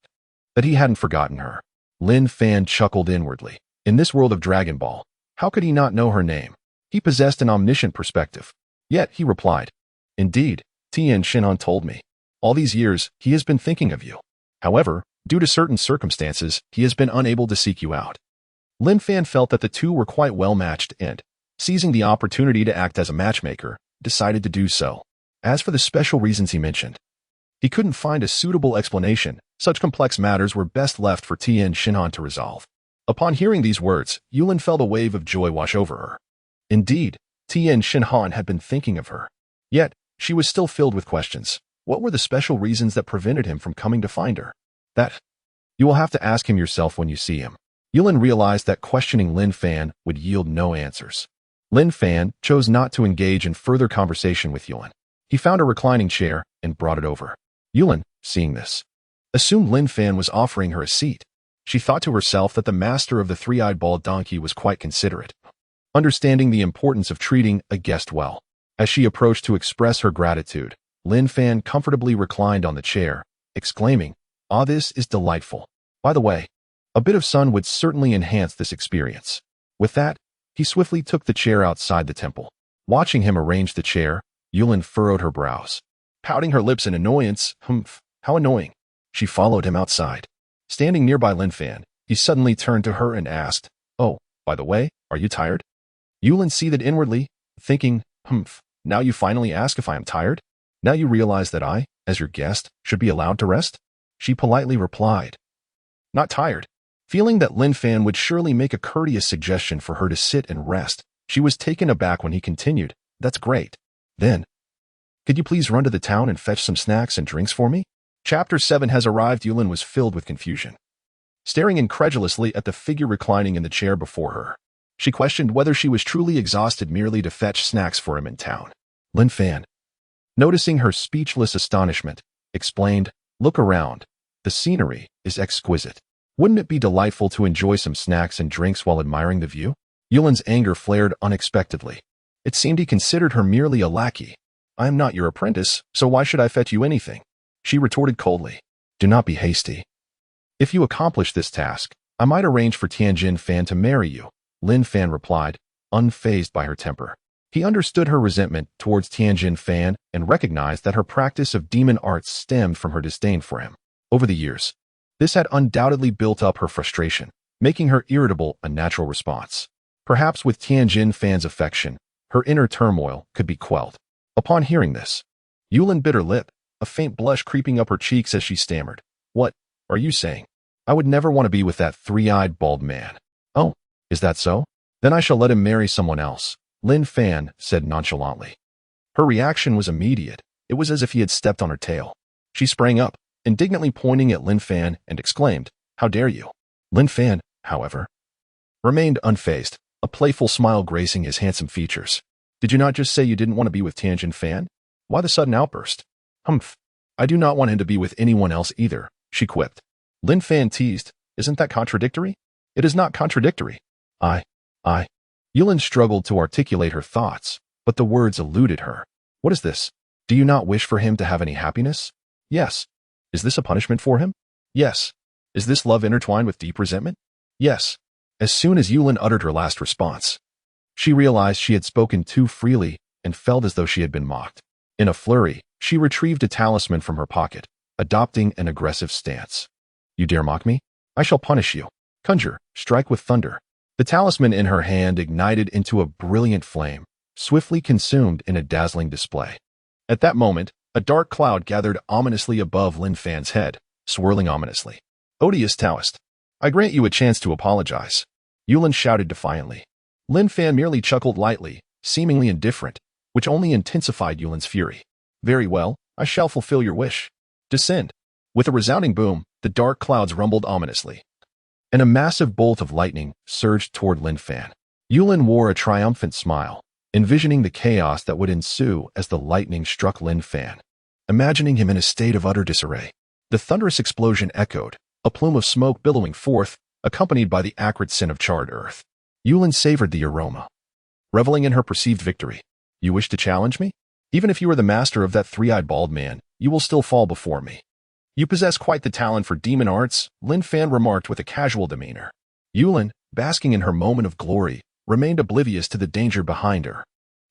that he hadn't forgotten her. Lin Fan chuckled inwardly. In this world of Dragon Ball, how could he not know her name? He possessed an omniscient perspective. Yet, he replied, "Indeed, Tien Shinhan told me. All these years, he has been thinking of you. However, due to certain circumstances, he has been unable to seek you out." Lin Fan felt that the two were quite well matched and, seizing the opportunity to act as a matchmaker, decided to do so. As for the special reasons he mentioned, he couldn't find a suitable explanation. Such complex matters were best left for Tien Shinhan to resolve. Upon hearing these words, Yulin felt a wave of joy wash over her. Indeed, Tien Shinhan had been thinking of her. Yet, she was still filled with questions. What were the special reasons that prevented him from coming to find her? That you will have to ask him yourself when you see him. Yulin realized that questioning Lin Fan would yield no answers. Lin Fan chose not to engage in further conversation with Yulin. He found a reclining chair and brought it over. Yulin, seeing this, assumed Lin Fan was offering her a seat. She thought to herself that the master of the three-eyed bald donkey was quite considerate, understanding the importance of treating a guest well. As she approached to express her gratitude, Lin Fan comfortably reclined on the chair, exclaiming, "Ah, this is delightful. By the way, a bit of sun would certainly enhance this experience." With that, he swiftly took the chair outside the temple. Watching him arrange the chair, Yulin furrowed her brows, pouting her lips in annoyance. Humph, how annoying. She followed him outside. Standing nearby Lin Fan, he suddenly turned to her and asked, "Oh, by the way, are you tired?" Yulin seethed inwardly, thinking, "Humph, now you finally ask if I am tired? Now you realize that I, as your guest, should be allowed to rest?" She politely replied, "Not tired." Feeling that Lin Fan would surely make a courteous suggestion for her to sit and rest, she was taken aback when he continued, "That's great. Then, could you please run to the town and fetch some snacks and drinks for me?" Chapter 7 has arrived. Yulin was filled with confusion. Staring incredulously at the figure reclining in the chair before her, she questioned whether she was truly exhausted merely to fetch snacks for him in town. Lin Fan, noticing her speechless astonishment, explained, "Look around. The scenery is exquisite. Wouldn't it be delightful to enjoy some snacks and drinks while admiring the view?" Yulin's anger flared unexpectedly. It seemed he considered her merely a lackey. "I am not your apprentice, so why should I fetch you anything?" She retorted coldly. "Do not be hasty. If you accomplish this task, I might arrange for Tianjin Fan to marry you," Lin Fan replied, unfazed by her temper. He understood her resentment towards Tianjin Fan and recognized that her practice of demon arts stemmed from her disdain for him. Over the years, this had undoubtedly built up her frustration, making her irritable a natural response. Perhaps with Tianjin Fan's affection, her inner turmoil could be quelled. Upon hearing this, Yulin bit her lip, a faint blush creeping up her cheeks as she stammered, "What are you saying? I would never want to be with that three-eyed bald man." "Oh, is that so? Then I shall let him marry someone else," Lin Fan said nonchalantly. Her reaction was immediate. It was as if he had stepped on her tail. She sprang up, indignantly pointing at Lin Fan, and exclaimed, "How dare you?" Lin Fan, however, remained unfazed, a playful smile gracing his handsome features. "Did you not just say you didn't want to be with Tianjin Fan? Why the sudden outburst?" "Humph, I do not want him to be with anyone else either," she quipped. Lin Fan teased, "Isn't that contradictory?" "It is not contradictory. I. Yulin struggled to articulate her thoughts, but the words eluded her. "What is this? Do you not wish for him to have any happiness?" "Yes." "Is this a punishment for him?" "Yes." "Is this love intertwined with deep resentment?" "Yes." As soon as Yulin uttered her last response, she realized she had spoken too freely and felt as though she had been mocked. In a flurry, she retrieved a talisman from her pocket, adopting an aggressive stance. "You dare mock me? I shall punish you. Conjure, strike with thunder." The talisman in her hand ignited into a brilliant flame, swiftly consumed in a dazzling display. At that moment, a dark cloud gathered ominously above Lin Fan's head, swirling ominously. "Odious Taoist, I grant you a chance to apologize," Yulin shouted defiantly. Lin Fan merely chuckled lightly, seemingly indifferent, which only intensified Yulin's fury. "Very well, I shall fulfill your wish. Descend." With a resounding boom, the dark clouds rumbled ominously, and a massive bolt of lightning surged toward Lin Fan. Yulin wore a triumphant smile, envisioning the chaos that would ensue as the lightning struck Lin Fan, imagining him in a state of utter disarray. The thunderous explosion echoed, a plume of smoke billowing forth, accompanied by the acrid scent of charred earth. Yulin savored the aroma, reveling in her perceived victory. "You wish to challenge me? Even if you are the master of that three-eyed bald man, you will still fall before me." "You possess quite the talent for demon arts," Lin Fan remarked with a casual demeanor. Yulin, basking in her moment of glory, remained oblivious to the danger behind her.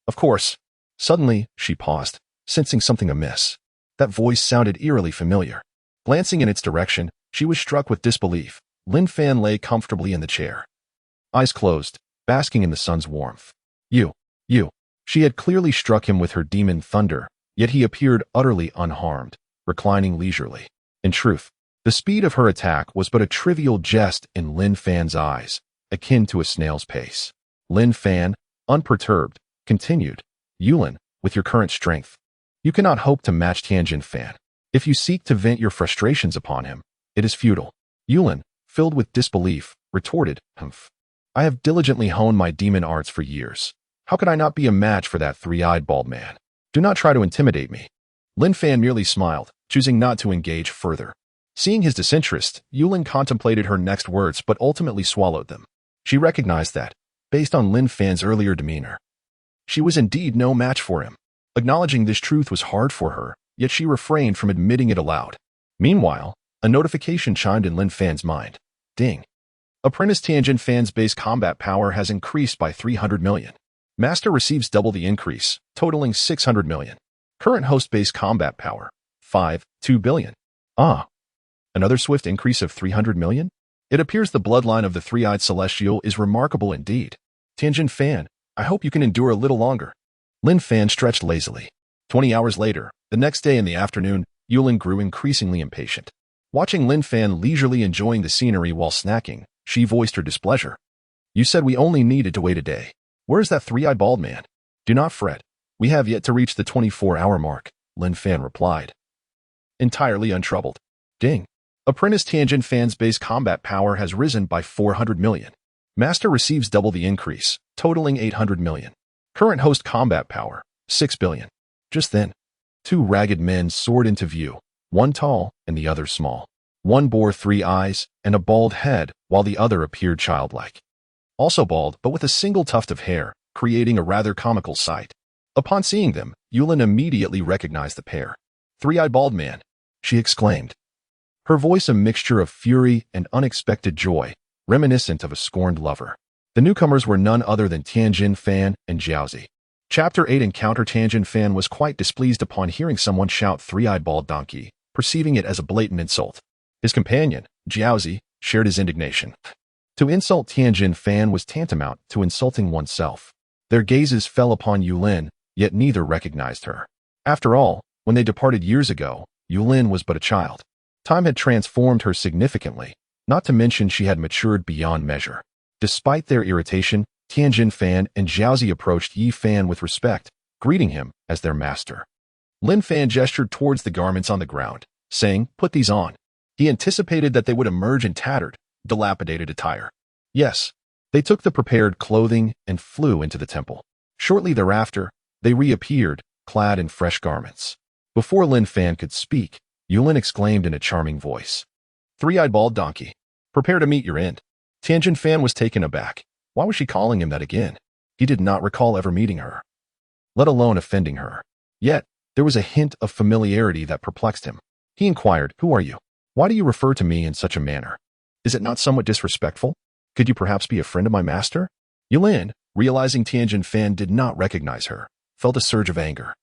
"Of course." Suddenly, she paused, sensing something amiss. That voice sounded eerily familiar. Glancing in its direction, she was struck with disbelief. Lin Fan lay comfortably in the chair, eyes closed, basking in the sun's warmth. You. She had clearly struck him with her demon thunder, yet he appeared utterly unharmed, reclining leisurely. In truth, the speed of her attack was but a trivial jest in Lin Fan's eyes, akin to a snail's pace. Lin Fan, unperturbed, continued, "Yulin, with your current strength, you cannot hope to match Tianjin Fan. If you seek to vent your frustrations upon him, it is futile." Yulin, filled with disbelief, retorted, "Humph. I have diligently honed my demon arts for years. How could I not be a match for that three-eyed bald man? Do not try to intimidate me." Lin Fan merely smiled, choosing not to engage further. Seeing his disinterest, Yulin contemplated her next words but ultimately swallowed them. She recognized that, based on Lin Fan's earlier demeanor, she was indeed no match for him. Acknowledging this truth was hard for her, yet she refrained from admitting it aloud. Meanwhile, a notification chimed in Lin Fan's mind. Ding. Apprentice Tianjin Fan's base combat power has increased by 300 million. Master receives double the increase, totaling 600 million. Current host base combat power, 2 billion. Ah, another swift increase of 300 million? It appears the bloodline of the three-eyed celestial is remarkable indeed. Tianjin Fan, I hope you can endure a little longer. Lin Fan stretched lazily. 20 hours later, the next day in the afternoon, Yulin grew increasingly impatient. Watching Lin Fan leisurely enjoying the scenery while snacking, she voiced her displeasure. You said we only needed to wait a day. Where is that three-eyed bald man? Do not fret. We have yet to reach the 24-hour mark, Lin Fan replied. Entirely untroubled. Ding. Apprentice Tianjin Fan's base combat power has risen by 400 million. Master receives double the increase, totaling 800 million. Current host combat power, 6 billion. Just then, two ragged men soared into view, one tall and the other small. One bore 3 eyes and a bald head, while the other appeared childlike. Also bald, but with a single tuft of hair, creating a rather comical sight. Upon seeing them, Yulin immediately recognized the pair. Three-eyed bald man, she exclaimed. Her voice a mixture of fury and unexpected joy, reminiscent of a scorned lover. The newcomers were none other than Tianjin Fan and Lam-Z. Chapter 8 Encounter. Tianjin Fan was quite displeased upon hearing someone shout three-eyed bald donkey, perceiving it as a blatant insult. His companion, Lam-Z, shared his indignation. To insult Tianjin Fan was tantamount to insulting oneself. Their gazes fell upon Yulin, yet neither recognized her. After all, when they departed years ago, Yulin was but a child. Time had transformed her significantly, not to mention she had matured beyond measure. Despite their irritation, Tianjin Fan and Lam-Z approached Yi Fan with respect, greeting him as their master. Lin Fan gestured towards the garments on the ground, saying, "Put these on." He anticipated that they would emerge in tattered, dilapidated attire. Yes, they took the prepared clothing and flew into the temple. Shortly thereafter, they reappeared, clad in fresh garments. Before Lin Fan could speak, Yulin exclaimed in a charming voice, "Three-eyed bald donkey, prepare to meet your end." Tianjin Fan was taken aback. Why was she calling him that again? He did not recall ever meeting her, let alone offending her. Yet, there was a hint of familiarity that perplexed him. He inquired, "Who are you? Why do you refer to me in such a manner? Is it not somewhat disrespectful? Could you perhaps be a friend of my master?" Yulin, realizing Tianjin Fan did not recognize her, felt a surge of anger.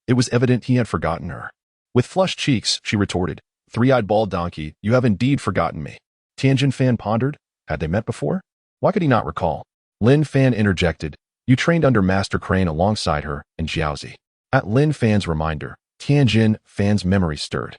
It was evident he had forgotten her. With flushed cheeks, she retorted, "Three-eyed bald donkey, you have indeed forgotten me." Tianjin Fan pondered. Had they met before? Why could he not recall? Lin Fan interjected, "You trained under Master Crane alongside her and Lam-Z." At Lin Fan's reminder, Tianjin Fan's memory stirred.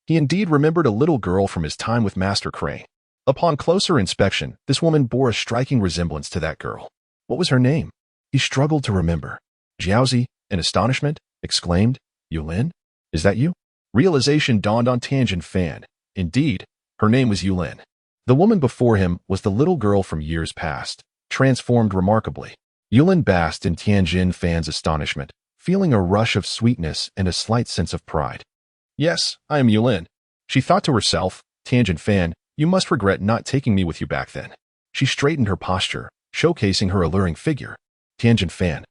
He indeed remembered a little girl from his time with Master Crane. Upon closer inspection, this woman bore a striking resemblance to that girl. What was her name? He struggled to remember. Lam-Z, in astonishment, exclaimed, "Yulin? Is that you?" Realization dawned on Tianjin Fan. Indeed, her name was Yulin. The woman before him was the little girl from years past, transformed remarkably. Yulin basked in Tianjin Fan's astonishment, feeling a rush of sweetness and a slight sense of pride. "Yes, I am Yulin." She thought to herself, "Tianjin Fan, you must regret not taking me with you back then." She straightened her posture, showcasing her alluring figure. Tianjin Fan,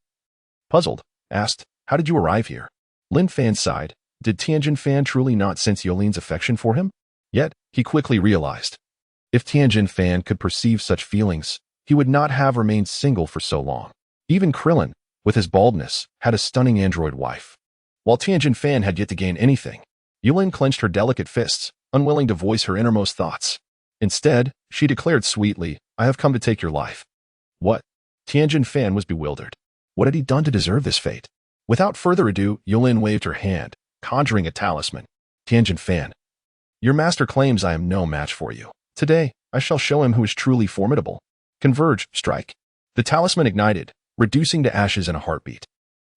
puzzled, asked, "How did you arrive here?" Lin Fan sighed. Did Tianjin Fan truly not sense Yulin's affection for him? Yet, he quickly realized. If Tianjin Fan could perceive such feelings, he would not have remained single for so long. Even Krillin, with his baldness, had a stunning android wife. While Tianjin Fan had yet to gain anything, Yulin clenched her delicate fists, unwilling to voice her innermost thoughts. Instead, she declared sweetly, "I have come to take your life." What? Tianjin Fan was bewildered. What had he done to deserve this fate? Without further ado, Yulin waved her hand, conjuring a talisman. "Tianjin Fan, your master claims I am no match for you. Today, I shall show him who is truly formidable. Converge, strike." The talisman ignited, reducing to ashes in a heartbeat.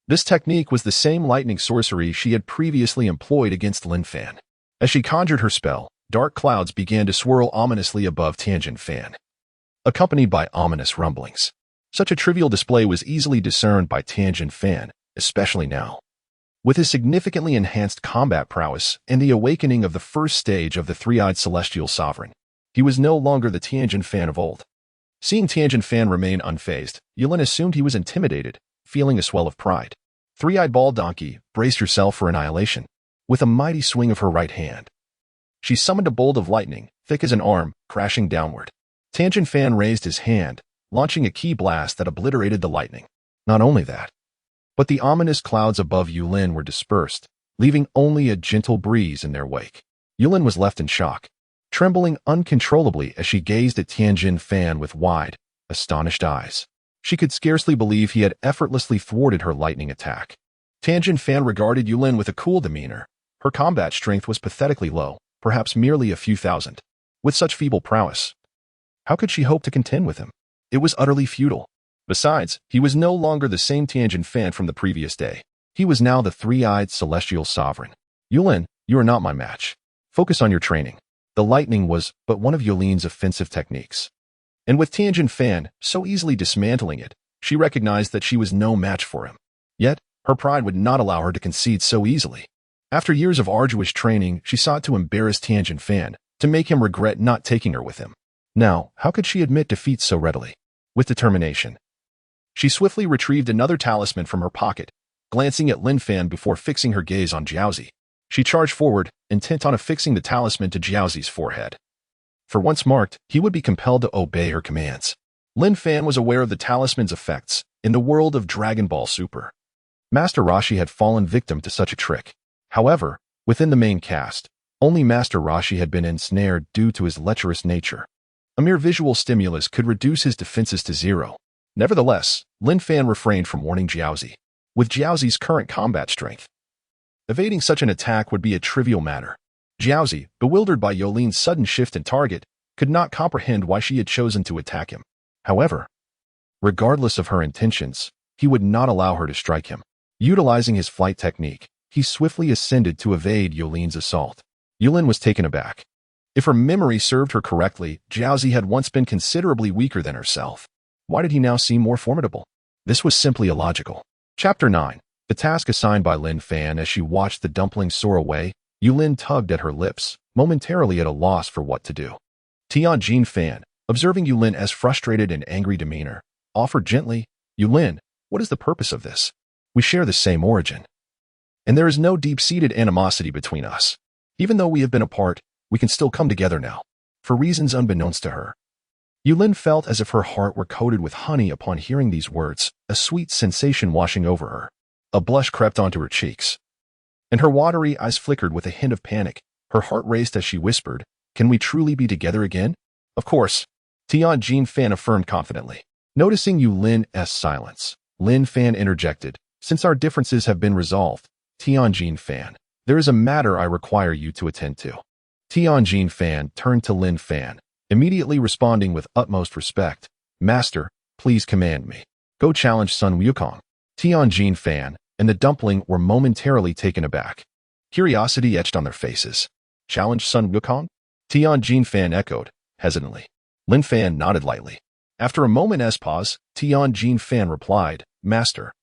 This technique was the same lightning sorcery she had previously employed against Lin Fan. As she conjured her spell, dark clouds began to swirl ominously above Tianjin Fan, accompanied by ominous rumblings. Such a trivial display was easily discerned by Tianjin Fan, especially now. With his significantly enhanced combat prowess and the awakening of the first stage of the three-eyed celestial sovereign, he was no longer the Tianjin Fan of old. Seeing Tianjin Fan remain unfazed, Yulin assumed he was intimidated, feeling a swell of pride. "Three-eyed bald donkey, brace yourself for annihilation." With a mighty swing of her right hand, she summoned a bolt of lightning, thick as an arm, crashing downward. Tianjin Fan raised his hand, launching a ki blast that obliterated the lightning. Not only that, but the ominous clouds above Yulin were dispersed, leaving only a gentle breeze in their wake. Yulin was left in shock, trembling uncontrollably as she gazed at Lin Fan with wide, astonished eyes. She could scarcely believe he had effortlessly thwarted her lightning attack. Lin Fan regarded Yulin with a cool demeanor. Her combat strength was pathetically low, perhaps merely a few thousand. With such feeble prowess, how could she hope to contend with him? It was utterly futile. Besides, he was no longer the same Lin Fan from the previous day. He was now the three-eyed celestial sovereign. Yulin, you are not my match. Focus on your training. The lightning was but one of Yulin's offensive techniques. And with Lin Fan so easily dismantling it, she recognized that she was no match for him. Yet, her pride would not allow her to concede so easily. After years of arduous training, she sought to embarrass Lin Fan, to make him regret not taking her with him. Now, how could she admit defeat so readily? With determination, she swiftly retrieved another talisman from her pocket, glancing at Lin Fan before fixing her gaze on Jiaozi. She charged forward, intent on affixing the talisman to Jiaozi's forehead. For once marked, he would be compelled to obey her commands. Lin Fan was aware of the talisman's effects in the world of Dragon Ball Super. Master Roshi had fallen victim to such a trick. However, within the main cast, only Master Roshi had been ensnared due to his lecherous nature. A mere visual stimulus could reduce his defenses to zero. Nevertheless, Lin Fan refrained from warning Jiaozi. With Jiaozi's current combat strength, evading such an attack would be a trivial matter. Jiaozi, bewildered by Yulin's sudden shift in target, could not comprehend why she had chosen to attack him. However, regardless of her intentions, he would not allow her to strike him. Utilizing his flight technique, he swiftly ascended to evade Yulin's assault. Yulin was taken aback. If her memory served her correctly, Jiaozi had once been considerably weaker than herself. Why did he now seem more formidable? This was simply illogical. Chapter 9. The task assigned by Lin Fan. As she watched the dumpling soar away, Yulin tugged at her lips, momentarily at a loss for what to do. Lin Fan, observing Yulin's frustrated and angry demeanor, offered gently, "Yulin, what is the purpose of this? We share the same origin, and there is no deep-seated animosity between us. Even though we have been apart, we can still come together now." For reasons unbeknownst to her, Yulin felt as if her heart were coated with honey upon hearing these words, a sweet sensation washing over her. A blush crept onto her cheeks, and her watery eyes flickered with a hint of panic. Her heart raced as she whispered, "Can we truly be together again?" "Of course," Lin Fan affirmed confidently. Noticing Yulin's silence, Lin Fan interjected, "Since our differences have been resolved, Lin Fan, there is a matter I require you to attend to." Lin Fan turned to Lin Fan, immediately responding with utmost respect, "Master, please command me. Go challenge Sun Wukong." Lin Fan and the dumpling were momentarily taken aback. Curiosity etched on their faces. "Challenge Sun Wukong?" Lin Fan echoed, hesitantly. Lin Fan nodded lightly. After a moment's pause, Lin Fan replied, "Master,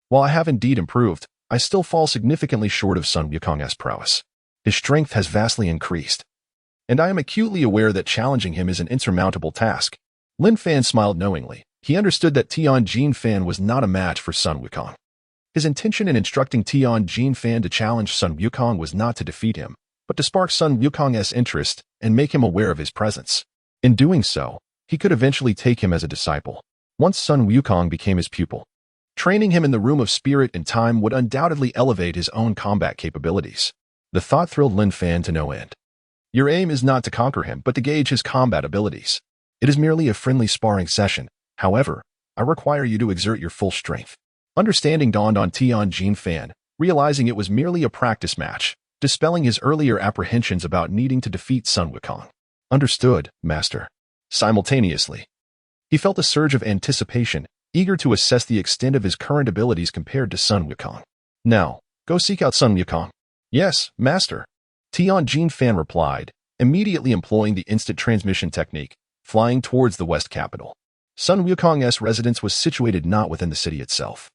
while I have indeed improved, I still fall significantly short of Sun Wukong's prowess. His strength has vastly increased, and I am acutely aware that challenging him is an insurmountable task." Lin Fan smiled knowingly. He understood that Lin Fan was not a match for Sun Wukong. His intention in instructing Lin Fan to challenge Sun Wukong was not to defeat him, but to spark Sun Wukong's interest and make him aware of his presence. In doing so, he could eventually take him as a disciple. Once Sun Wukong became his pupil, training him in the Room of Spirit and Time would undoubtedly elevate his own combat capabilities. The thought thrilled Lin Fan to no end. Your aim is not to conquer him, but to gauge his combat abilities. It is merely a friendly sparring session. However, I require you to exert your full strength. Understanding dawned on Lin Fan, realizing it was merely a practice match, dispelling his earlier apprehensions about needing to defeat Sun Wukong. Understood, Master. Simultaneously, he felt a surge of anticipation, eager to assess the extent of his current abilities compared to Sun Wukong. "Now, go seek out Sun Wukong." "Yes, Master," Lin Fan replied, immediately employing the instant transmission technique, flying towards the West capital. Sun Wukong's residence was situated not within the city itself,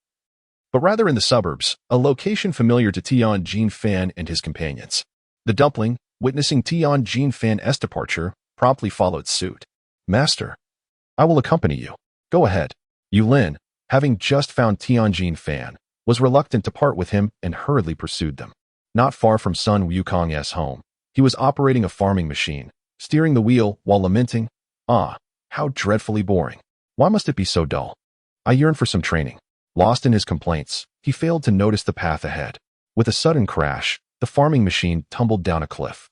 but rather in the suburbs, a location familiar to Lin Fan and his companions. The dumpling, witnessing Lin Fan's departure, promptly followed suit. "Master, I will accompany you." "Go ahead." Yulin, having just found Lin Fan, was reluctant to part with him and hurriedly pursued them. Not far from Sun Wukong's home, he was operating a farming machine, steering the wheel while lamenting, "Ah, how dreadfully boring. Why must it be so dull? I yearn for some training." Lost in his complaints, he failed to notice the path ahead. With a sudden crash, the farming machine tumbled down a cliff.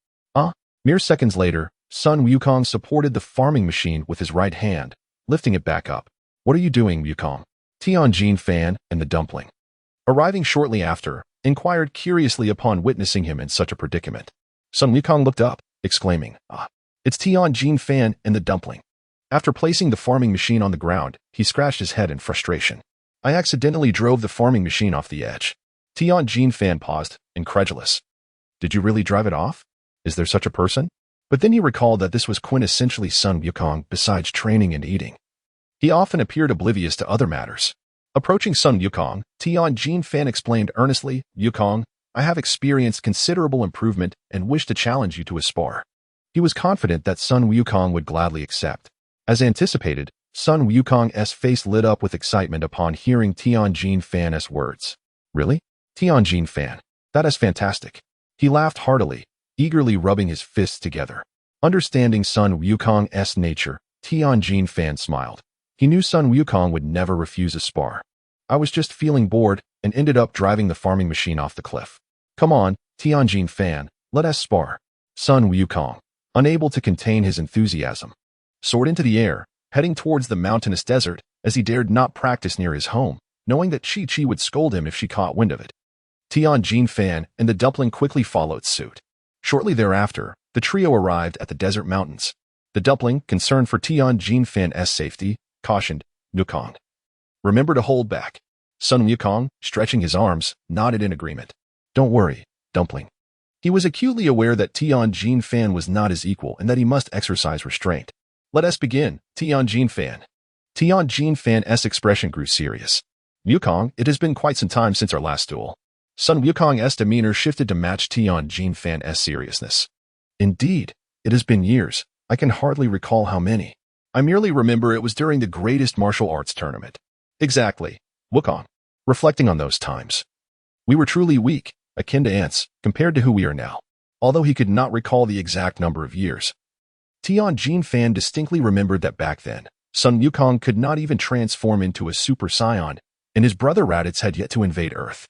Mere seconds later, Sun Wukong supported the farming machine with his right hand, lifting it back up. "What are you doing, Wukong?" Tianjin Fan and the dumpling, arriving shortly after, inquired curiously upon witnessing him in such a predicament. Sun Wukong looked up, exclaiming, It's Tianjin Fan and the dumpling." After placing the farming machine on the ground, he scratched his head in frustration. "I accidentally drove the farming machine off the edge." Tianjin Fan paused, incredulous. "Did you really drive it off? Is there such a person?" But then he recalled that this was quintessentially Sun Wukong besides training and eating. He often appeared oblivious to other matters. Approaching Sun Wukong, Tianjin Fan explained earnestly, "Wukong, I have experienced considerable improvement and wish to challenge you to a spar." He was confident that Sun Wukong would gladly accept. As anticipated, Sun Wukong's face lit up with excitement upon hearing Tianjin Fan's words. "Really? Tianjin Fan, that is fantastic." He laughed heartily, eagerly rubbing his fists together. Understanding Sun Wukong's nature, Tianjin Fan smiled. He knew Sun Wukong would never refuse a spar. "I was just feeling bored and ended up driving the farming machine off the cliff." "Come on, Tianjin Fan, let us spar." Sun Wukong, unable to contain his enthusiasm, soared into the air, heading towards the mountainous desert, as he dared not practice near his home, knowing that Chi-Chi would scold him if she caught wind of it. Tianjin Fan and the dumpling quickly followed suit. Shortly thereafter, the trio arrived at the desert mountains. The dumpling, concerned for Tianjin Fan's safety, cautioned, "Wukong, remember to hold back." Sun Wukong, stretching his arms, nodded in agreement. "Don't worry, dumpling." He was acutely aware that Tianjin Fan was not his equal and that he must exercise restraint. "Let us begin, Tianjin Fan." Tianjin Fan's expression grew serious. "Wukong, it has been quite some time since our last duel." Sun Wukong's demeanor shifted to match Tianjin Fan's seriousness. "Indeed, it has been years. I can hardly recall how many. I merely remember it was during the greatest martial arts tournament." "Exactly, Wukong. Reflecting on those times, we were truly weak, akin to ants, compared to who we are now." Although he could not recall the exact number of years, Tianjin Fan distinctly remembered that back then, Sun Wukong could not even transform into a Super Saiyan, and his brother Raditz had yet to invade Earth.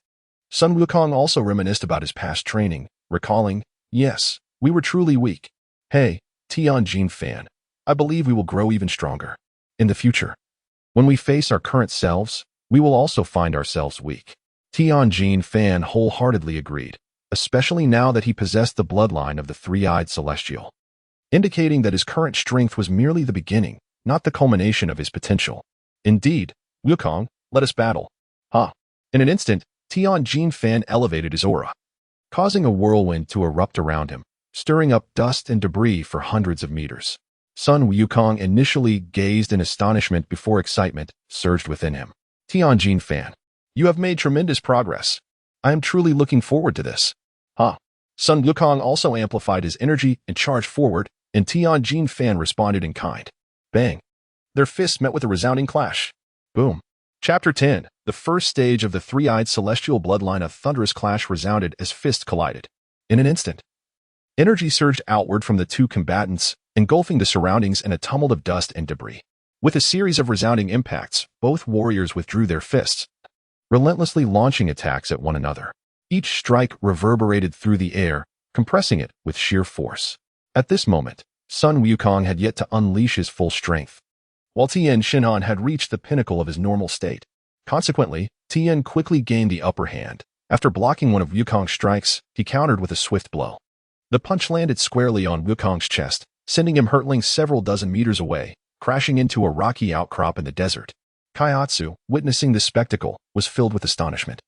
Sun Wukong also reminisced about his past training, recalling, "Yes, we were truly weak. Hey, Tianjin Fan, I believe we will grow even stronger. In the future, when we face our current selves, we will also find ourselves weak." Tianjin Fan wholeheartedly agreed, especially now that he possessed the bloodline of the three-eyed celestial, indicating that his current strength was merely the beginning, not the culmination of his potential. "Indeed, Wukong, let us battle." In an instant, Tianjin Fan elevated his aura, causing a whirlwind to erupt around him, stirring up dust and debris for hundreds of meters. Sun Wukong initially gazed in astonishment before excitement surged within him. "Tianjin Fan, you have made tremendous progress. I am truly looking forward to this." Sun Wukong also amplified his energy and charged forward, and Tianjin Fan responded in kind. Bang! Their fists met with a resounding clash. Boom! Chapter 10, the first stage of the three-eyed celestial bloodline. A thunderous clash resounded as fists collided. In an instant, energy surged outward from the two combatants, engulfing the surroundings in a tumult of dust and debris. With a series of resounding impacts, both warriors withdrew their fists, relentlessly launching attacks at one another. Each strike reverberated through the air, compressing it with sheer force. At this moment, Sun Wukong had yet to unleash his full strength, while Tian Xinhan had reached the pinnacle of his normal state. Consequently, Tian quickly gained the upper hand. After blocking one of Wukong's strikes, he countered with a swift blow. The punch landed squarely on Wukong's chest, sending him hurtling several dozen meters away, crashing into a rocky outcrop in the desert. Kaiatsu, witnessing this spectacle, was filled with astonishment.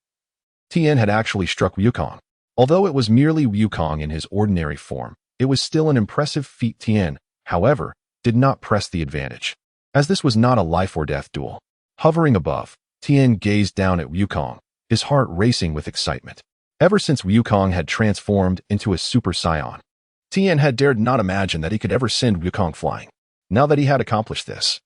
Tian had actually struck Wukong. Although it was merely Wukong in his ordinary form, it was still an impressive feat. Tian, however, did not press the advantage, as this was not a life-or-death duel. Hovering above, Tian gazed down at Wukong, his heart racing with excitement. Ever since Wukong had transformed into a Super Saiyan, Tian had dared not imagine that he could ever send Wukong flying. Now that he had accomplished this,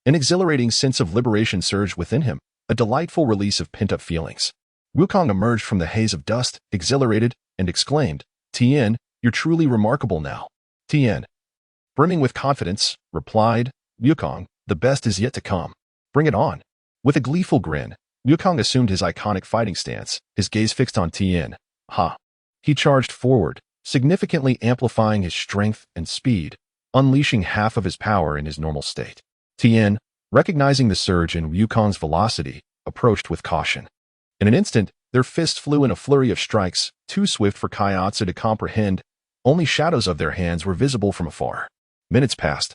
an exhilarating sense of liberation surged within him, a delightful release of pent-up feelings. Wukong emerged from the haze of dust, exhilarated, and exclaimed, "Tian, you're truly remarkable now." Tian, brimming with confidence, replied, "Wukong, the best is yet to come. Bring it on." With a gleeful grin, Wukong assumed his iconic fighting stance, his gaze fixed on Tien. Ha! He charged forward, significantly amplifying his strength and speed, unleashing half of his power in his normal state. Tien, recognizing the surge in Wukong's velocity, approached with caution. In an instant, their fists flew in a flurry of strikes, too swift for Kaiatsu to comprehend. Only shadows of their hands were visible from afar. Minutes passed,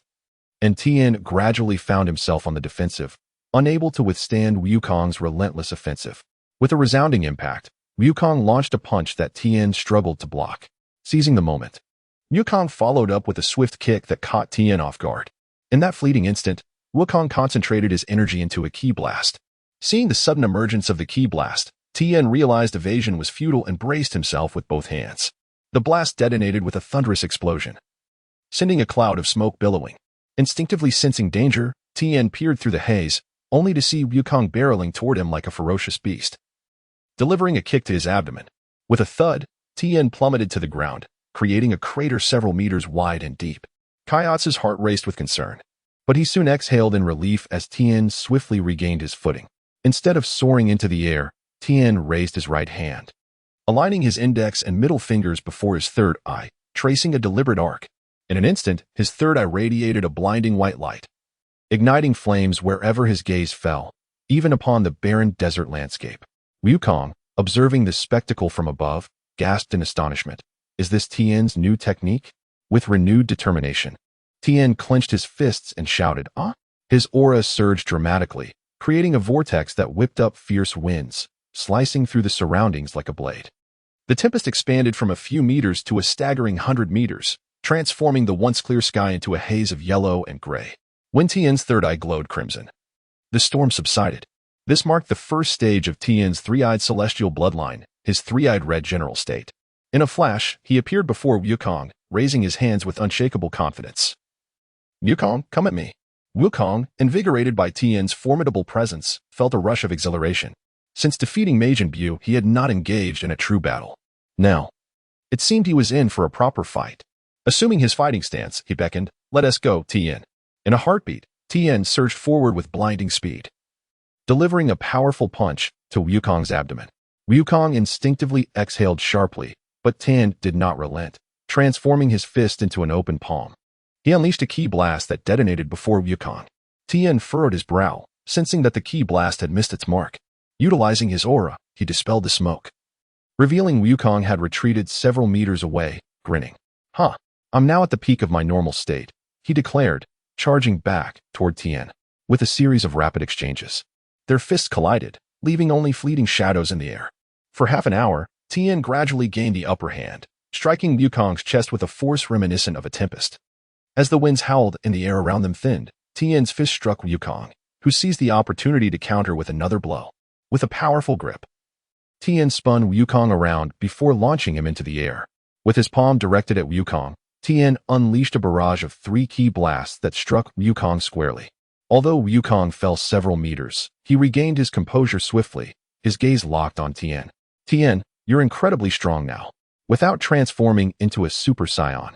and Tien gradually found himself on the defensive, unable to withstand Wukong's relentless offensive. With a resounding impact, Wukong launched a punch that Tien struggled to block. Seizing the moment, Wukong followed up with a swift kick that caught Tien off guard. In that fleeting instant, Wukong concentrated his energy into a ki blast. Seeing the sudden emergence of the ki blast, Tien realized evasion was futile and braced himself with both hands. The blast detonated with a thunderous explosion, sending a cloud of smoke billowing. Instinctively sensing danger, Tien peered through the haze, only to see Wukong barreling toward him like a ferocious beast. Delivering a kick to his abdomen. With a thud, Tien plummeted to the ground, creating a crater several meters wide and deep. Kaiatsu's heart raced with concern, but he soon exhaled in relief as Tien swiftly regained his footing. Instead of soaring into the air, Tien raised his right hand, aligning his index and middle fingers before his third eye, tracing a deliberate arc. In an instant, his third eye radiated a blinding white light, igniting flames wherever his gaze fell, even upon the barren desert landscape. Wukong, observing this spectacle from above, gasped in astonishment. Is this Tien's new technique? With renewed determination, Tien clenched his fists and shouted, "Ah!" His aura surged dramatically, creating a vortex that whipped up fierce winds, slicing through the surroundings like a blade. The tempest expanded from a few meters to a staggering 100 meters, transforming the once clear sky into a haze of yellow and gray. When Tien's third eye glowed crimson, the storm subsided. This marked the first stage of Tien's three-eyed celestial bloodline, his three-eyed red general state. In a flash, he appeared before Wukong, raising his hands with unshakable confidence. "Wukong, come at me." Wukong, invigorated by Tien's formidable presence, felt a rush of exhilaration. Since defeating Majin Buu, he had not engaged in a true battle. Now, it seemed he was in for a proper fight. Assuming his fighting stance, he beckoned, "Let us go, Tien." In a heartbeat, Tien surged forward with blinding speed, delivering a powerful punch to Wukong's abdomen. Wukong instinctively exhaled sharply, but Tien did not relent, transforming his fist into an open palm. He unleashed a ki blast that detonated before Wukong. Tien furrowed his brow, sensing that the ki blast had missed its mark. Utilizing his aura, he dispelled the smoke, revealing Wukong had retreated several meters away, grinning. "Huh, I'm now at the peak of my normal state," he declared, charging back toward Tien. With a series of rapid exchanges, their fists collided, leaving only fleeting shadows in the air. For half an hour, Tien gradually gained the upper hand, striking Wukong's chest with a force reminiscent of a tempest. As the winds howled and the air around them thinned, Tien's fist struck Wukong, who seized the opportunity to counter with another blow. With a powerful grip, Tien spun Wukong around before launching him into the air. With his palm directed at Wukong, Tien unleashed a barrage of 3 ki blasts that struck Wukong squarely. Although Wukong fell several meters, he regained his composure swiftly, his gaze locked on Tien. "Tien, you're incredibly strong now. Without transforming into a Super Saiyan,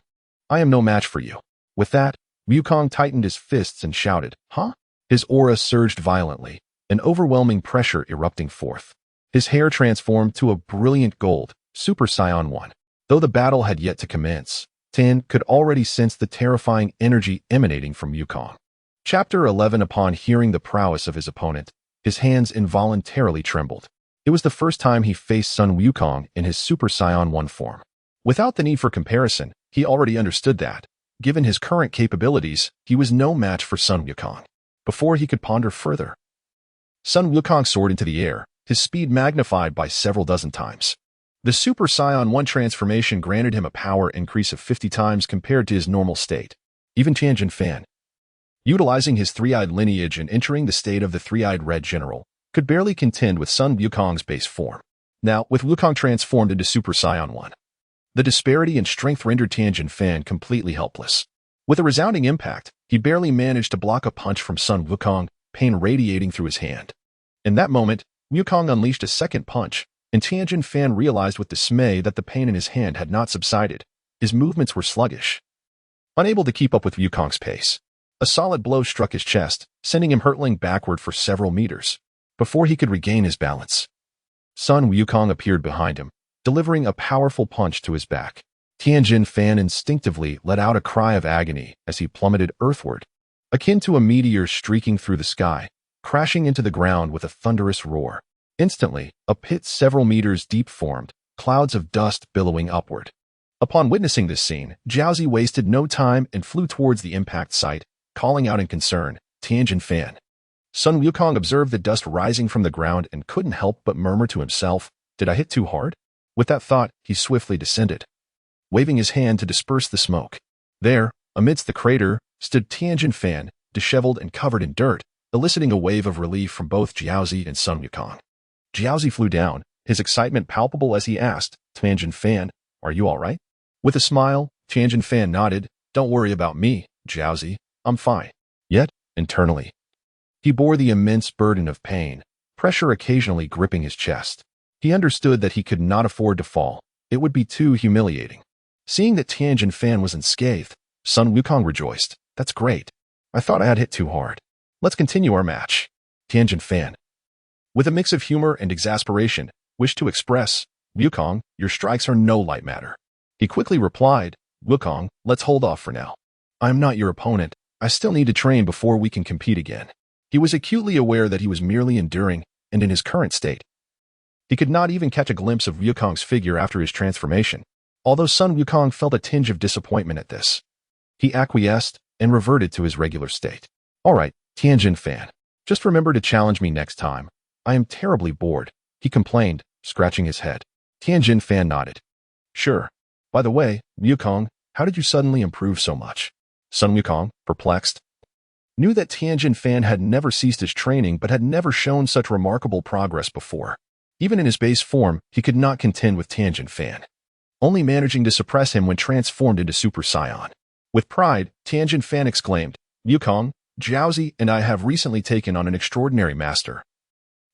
I am no match for you." With that, Wukong tightened his fists and shouted, "Huh?" His aura surged violently, an overwhelming pressure erupting forth. His hair transformed to a brilliant gold, Super Saiyan 1. Though the battle had yet to commence, Tien could already sense the terrifying energy emanating from Wukong. Chapter 11. Upon hearing the prowess of his opponent, his hands involuntarily trembled. It was the first time he faced Sun Wukong in his Super Saiyan 1 form. Without the need for comparison, he already understood that, given his current capabilities, he was no match for Sun Wukong. Before he could ponder further, Sun Wukong soared into the air, his speed magnified by several dozen times. The Super Saiyan 1 transformation granted him a power increase of 50 times compared to his normal state. Even Lin Fan, utilizing his three-eyed lineage and entering the state of the three-eyed red general, could barely contend with Sun Wukong's base form. Now, with Wukong transformed into Super Saiyan 1, the disparity in strength rendered Lin Fan completely helpless. With a resounding impact, he barely managed to block a punch from Sun Wukong, pain radiating through his hand. In that moment, Wukong unleashed a second punch, and Lin Fan realized with dismay that the pain in his hand had not subsided. His movements were sluggish, unable to keep up with Wukong's pace. A solid blow struck his chest, sending him hurtling backward for several meters. before he could regain his balance. Sun Wukong appeared behind him, delivering a powerful punch to his back. Lin Fan instinctively let out a cry of agony as he plummeted earthward, akin to a meteor streaking through the sky, crashing into the ground with a thunderous roar. Instantly, a pit several meters deep formed, clouds of dust billowing upward. Upon witnessing this scene, Lam-Z wasted no time and flew towards the impact site, calling out in concern, Lin Fan. Sun Wukong observed the dust rising from the ground and couldn't help but murmur to himself, "Did I hit too hard?" With that thought, he swiftly descended, waving his hand to disperse the smoke. There, amidst the crater, stood Lin Fan, disheveled and covered in dirt, eliciting a wave of relief from both Lam-Z and Sun Wukong. Lam-Z flew down, his excitement palpable as he asked, Lin Fan, "Are you all right?" With a smile, Lin Fan nodded, "Don't worry about me, Lam-Z, I'm fine." Yet, internally, he bore the immense burden of pain, pressure occasionally gripping his chest. He understood that he could not afford to fall. It would be too humiliating. Seeing that Lin Fan was unscathed, Sun Wukong rejoiced. "That's great. I thought I had hit too hard. Let's continue our match." Lin Fan, with a mix of humor and exasperation, wished to express, "Wukong, your strikes are no light matter." He quickly replied, "Wukong, let's hold off for now. I am not your opponent. I still need to train before we can compete again." He was acutely aware that he was merely enduring, and in his current state, he could not even catch a glimpse of Wukong's figure after his transformation. Although Sun Wukong felt a tinge of disappointment at this, he acquiesced and reverted to his regular state. "All right, Lin Fan, just remember to challenge me next time. I am terribly bored," he complained, scratching his head. Lin Fan nodded. "Sure. By the way, Wukong, how did you suddenly improve so much?" Sun Wukong, perplexed, knew that Lin Fan had never ceased his training but had never shown such remarkable progress before. Even in his base form, he could not contend with Lin Fan, only managing to suppress him when transformed into Super Saiyan. With pride, Lin Fan exclaimed, "Wukong, Lam-Z and I have recently taken on an extraordinary master,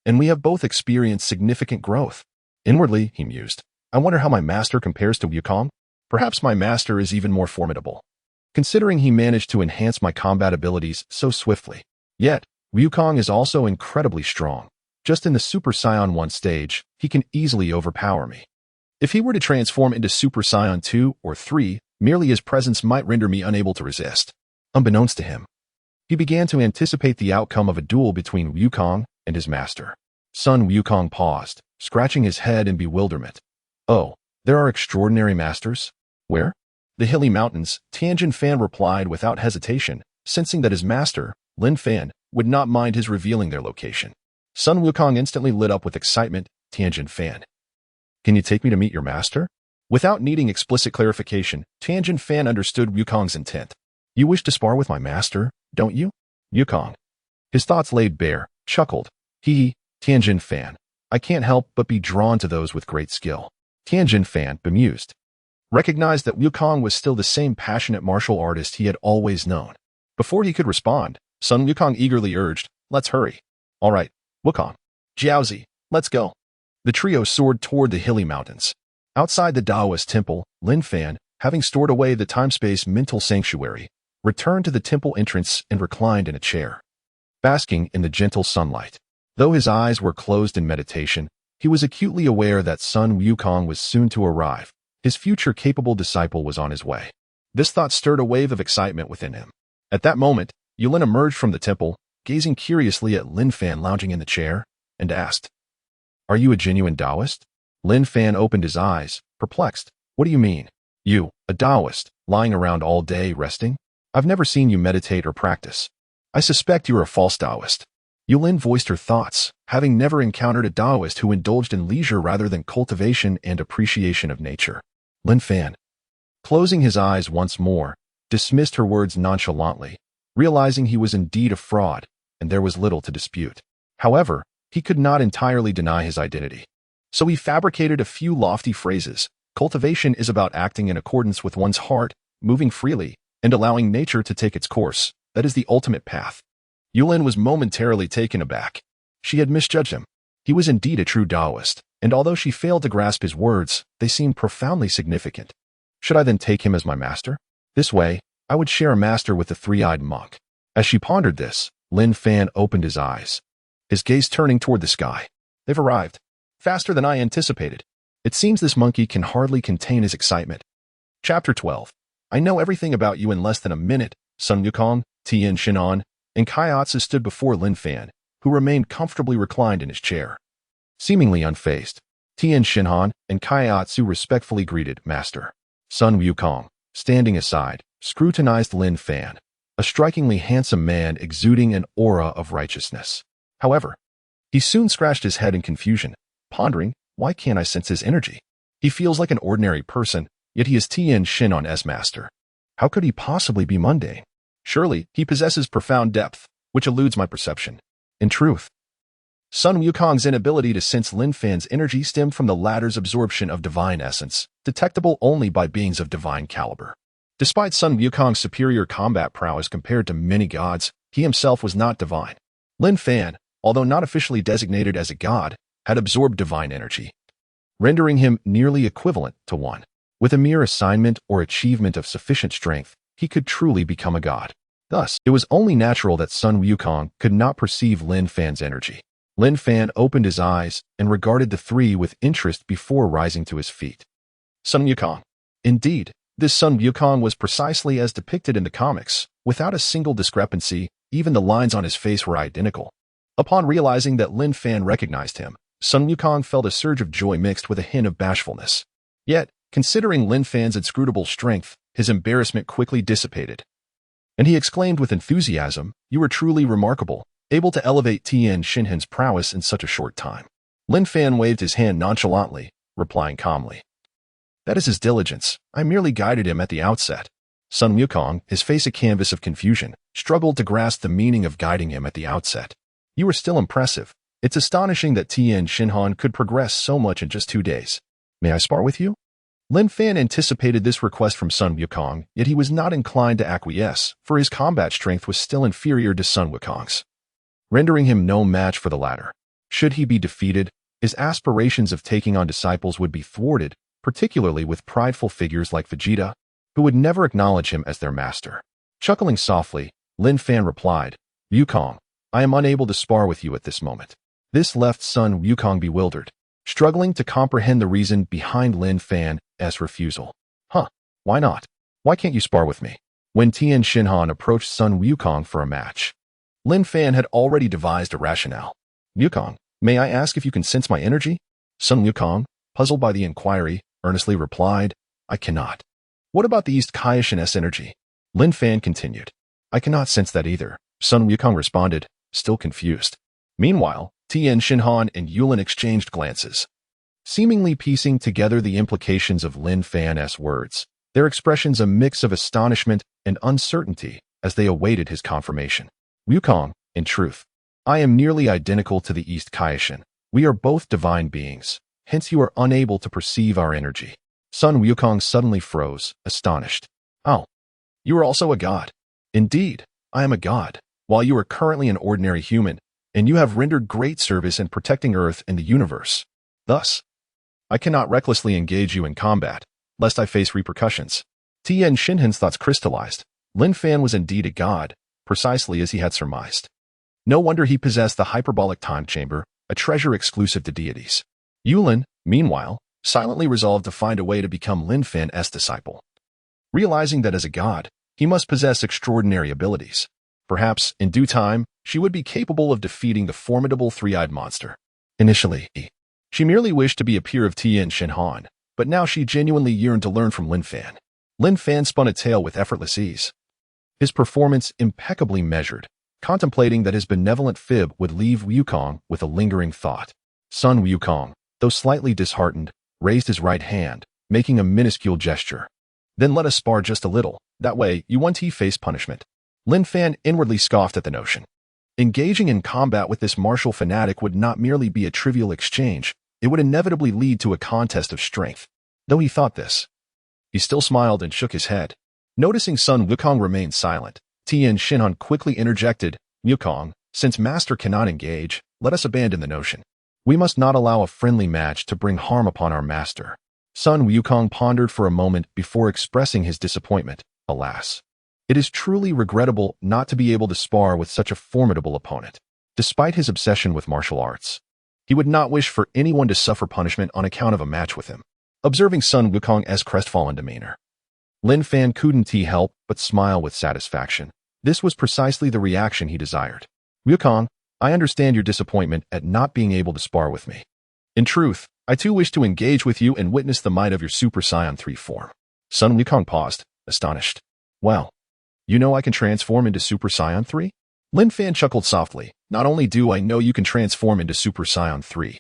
and we have both experienced significant growth." Inwardly, he mused, "I wonder how my master compares to Wukong? Perhaps my master is even more formidable, considering he managed to enhance my combat abilities so swiftly. Yet, Wukong is also incredibly strong. Just in the Super Saiyan 1 stage, he can easily overpower me. If he were to transform into Super Saiyan 2 or 3, merely his presence might render me unable to resist." Unbeknownst to him, he began to anticipate the outcome of a duel between Wukong and his master. Sun Wukong paused, scratching his head in bewilderment. "Oh, there are extraordinary masters? Where?" "The hilly mountains," Lin Fan replied without hesitation, sensing that his master, Lin Fan, would not mind his revealing their location. Sun Wukong instantly lit up with excitement. "Lin Fan, can you take me to meet your master?" Without needing explicit clarification, Lin Fan understood Wukong's intent. "You wish to spar with my master, don't you?" Wukong, his thoughts laid bare, chuckled. Lin Fan, I can't help but be drawn to those with great skill." Lin Fan, bemused, recognized that Wukong was still the same passionate martial artist he had always known. Before he could respond, Sun Wukong eagerly urged, "Let's hurry." "All right, Wukong. Lam-Z, let's go." The trio soared toward the hilly mountains. Outside the Taoist temple, Lin Fan, having stored away the time-space mental sanctuary, returned to the temple entrance and reclined in a chair, basking in the gentle sunlight. Though his eyes were closed in meditation, he was acutely aware that Sun Wukong was soon to arrive. His future capable disciple was on his way. This thought stirred a wave of excitement within him. At that moment, Yulin emerged from the temple, gazing curiously at Lin Fan lounging in the chair, and asked, "Are you a genuine Taoist?" Lin Fan opened his eyes, perplexed. "What do you mean? You, a Taoist, lying around all day resting? I've never seen you meditate or practice. I suspect you're a false Taoist." Yulin voiced her thoughts, having never encountered a Taoist who indulged in leisure rather than cultivation and appreciation of nature. Lin Fan, closing his eyes once more, dismissed her words nonchalantly, realizing he was indeed a fraud, and there was little to dispute. However, he could not entirely deny his identity. So he fabricated a few lofty phrases. Cultivation is about acting in accordance with one's heart, moving freely, and allowing nature to take its course. That is the ultimate path. Yulin was momentarily taken aback. She had misjudged him. He was indeed a true Taoist, and although she failed to grasp his words, they seemed profoundly significant. Should I then take him as my master? This way, I would share a master with the three-eyed monk. As she pondered this, Lin Fan opened his eyes. his gaze turning toward the sky. They've arrived. Faster than I anticipated. It seems this monkey can hardly contain his excitement. Chapter 12. I know everything about you in less than a minute. Sun Wukong, Tian Xin'an, and Kaiatsu stood before Lin Fan, who remained comfortably reclined in his chair. Seemingly unfazed, Tian Xin'an and Kaiatsu respectfully greeted Master. Sun Wukong, standing aside, scrutinized Lin Fan, a strikingly handsome man exuding an aura of righteousness. However, he soon scratched his head in confusion, pondering, why can't I sense his energy? He feels like an ordinary person, yet he is Tian Xin'an's master. How could he possibly be mundane? Surely, he possesses profound depth, which eludes my perception. In truth, Sun Wukong's inability to sense Lin Fan's energy stemmed from the latter's absorption of divine essence, detectable only by beings of divine caliber. Despite Sun Wukong's superior combat prowess compared to many gods, he himself was not divine. Lin Fan, although not officially designated as a god, had absorbed divine energy, rendering him nearly equivalent to one. With a mere assignment or achievement of sufficient strength, he could truly become a god. Thus, it was only natural that Sun Wukong could not perceive Lin Fan's energy. Lin Fan opened his eyes and regarded the three with interest before rising to his feet. Sun Wukong. Indeed, this Sun Wukong was precisely as depicted in the comics, without a single discrepancy. Even the lines on his face were identical. Upon realizing that Lin Fan recognized him, Sun Wukong felt a surge of joy mixed with a hint of bashfulness. Yet, considering Lin Fan's inscrutable strength, his embarrassment quickly dissipated. And he exclaimed with enthusiasm, "You are truly remarkable, able to elevate Tian Xin'an's prowess in such a short time." Lin Fan waved his hand nonchalantly, replying calmly, "That is his diligence. I merely guided him at the outset." Sun Wukong, his face a canvas of confusion, struggled to grasp the meaning of guiding him at the outset. "You are still impressive. It's astonishing that Tian Xin'an could progress so much in just 2 days. May I spar with you?" Lin Fan anticipated this request from Sun Wukong, yet he was not inclined to acquiesce, for his combat strength was still inferior to Sun Wukong's, rendering him no match for the latter. Should he be defeated, his aspirations of taking on disciples would be thwarted, particularly with prideful figures like Vegeta, who would never acknowledge him as their master. Chuckling softly, Lin Fan replied, "Wukong, I am unable to spar with you at this moment." This left Sun Wukong bewildered, struggling to comprehend the reason behind Lin Fan's refusal. Why not? Why can't you spar with me? When Tian Xin'an approached Sun Wukong for a match, Lin Fan had already devised a rationale. "Wukong, may I ask if you can sense my energy?" Sun Wukong, puzzled by the inquiry, earnestly replied, "I cannot." "What about the East Kaishin's energy?" Lin Fan continued. "I cannot sense that either," Sun Wukong responded, still confused. Meanwhile, Tian Xin'an and Yulin exchanged glances, seemingly piecing together the implications of Lin Fan's words, their expressions a mix of astonishment and uncertainty as they awaited his confirmation. "Wukong, in truth, I am nearly identical to the East Kaishin. We are both divine beings, hence you are unable to perceive our energy." Sun Wukong suddenly froze, astonished. "Oh, you are also a god." "Indeed, I am a god, while you are currently an ordinary human, and you have rendered great service in protecting Earth and the universe. Thus, I cannot recklessly engage you in combat, lest I face repercussions." Tian Xin'an's thoughts crystallized. Lin Fan was indeed a god, precisely as he had surmised. No wonder he possessed the hyperbolic time chamber, a treasure exclusive to deities. Yulin, meanwhile, silently resolved to find a way to become Lin Fan's disciple. Realizing that as a god, he must possess extraordinary abilities. Perhaps, in due time, she would be capable of defeating the formidable three-eyed monster. Initially, she merely wished to be a peer of Tian Xin'an, but now she genuinely yearned to learn from Lin Fan. Lin Fan spun a tale with effortless ease, his performance impeccably measured, contemplating that his benevolent fib would leave Wukong with a lingering thought. Sun Wukong, though slightly disheartened, raised his right hand, making a minuscule gesture. "Then let us spar just a little, that way you won't face punishment." Lin Fan inwardly scoffed at the notion. Engaging in combat with this martial fanatic would not merely be a trivial exchange, it would inevitably lead to a contest of strength. Though he thought this, he still smiled and shook his head. Noticing Sun Wukong remained silent, Tian Xin'an quickly interjected, "Wukong, since Master cannot engage, let us abandon the notion. We must not allow a friendly match to bring harm upon our Master." Sun Wukong pondered for a moment before expressing his disappointment. "Alas, it is truly regrettable not to be able to spar with such a formidable opponent." despite his obsession with martial arts. He would not wish for anyone to suffer punishment on account of a match with him. Observing Sun Wukong's crestfallen demeanor, Lin Fan couldn't help but smile with satisfaction. This was precisely the reaction he desired. Wukong, I understand your disappointment at not being able to spar with me. In truth, I too wish to engage with you and witness the might of your Super Saiyan 3 form. Sun Wukong paused, astonished. Well, you know I can transform into Super Saiyan 3? Lin Fan chuckled softly. Not only do I know you can transform into Super Saiyan 3,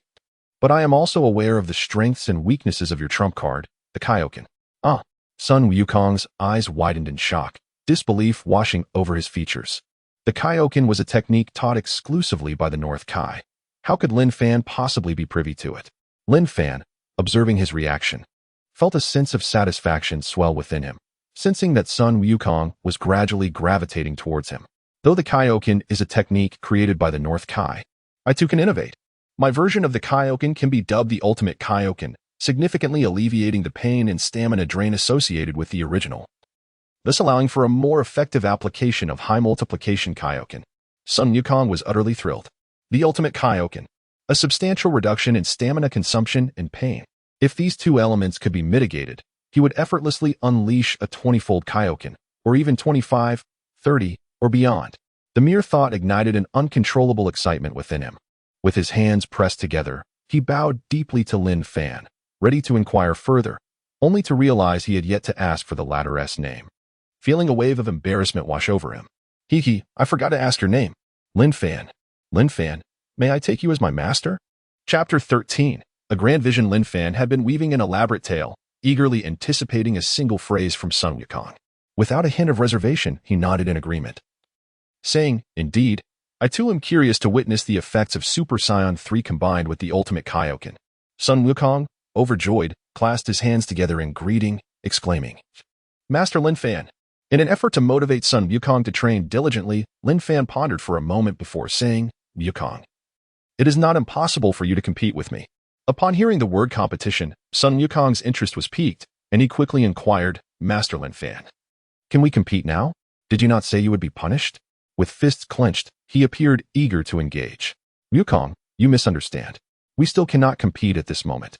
but I am also aware of the strengths and weaknesses of your trump card, the Kaioken. Ah, Sun Wukong's eyes widened in shock, disbelief washing over his features. The Kaioken was a technique taught exclusively by the North Kai. How could Lin Fan possibly be privy to it? Lin Fan, observing his reaction, felt a sense of satisfaction swell within him, sensing that Sun Wukong was gradually gravitating towards him. Though the Kaioken is a technique created by the North Kai, I too can innovate. My version of the Kaioken can be dubbed the Ultimate Kaioken, significantly alleviating the pain and stamina drain associated with the original, thus allowing for a more effective application of high multiplication Kaioken. Sun Wukong was utterly thrilled. The Ultimate Kaioken, a substantial reduction in stamina consumption and pain. If these two elements could be mitigated, he would effortlessly unleash a 20-fold Kaioken, or even 25, 30, or beyond. The mere thought ignited an uncontrollable excitement within him. With his hands pressed together, he bowed deeply to Lin Fan, ready to inquire further, only to realize he had yet to ask for the latter's name. Feeling a wave of embarrassment wash over him. I forgot to ask your name. Lin Fan. Lin Fan, may I take you as my master? Chapter 13. A grand vision. Lin Fan had been weaving an elaborate tale, eagerly anticipating a single phrase from Sun Wukong. Without a hint of reservation, he nodded in agreement, saying, Indeed, I too am curious to witness the effects of Super Saiyan 3 combined with the Ultimate Kaioken. Sun Wukong, overjoyed, clasped his hands together in greeting, exclaiming, Master Lin Fan. In an effort to motivate Sun Wukong to train diligently, Lin Fan pondered for a moment before saying, Wukong, it is not impossible for you to compete with me. Upon hearing the word competition, Sun Wukong's interest was piqued, and he quickly inquired, Master Lin Fan, can we compete now? Did you not say you would be punished? With fists clenched, he appeared eager to engage. Wukong, you misunderstand. We still cannot compete at this moment.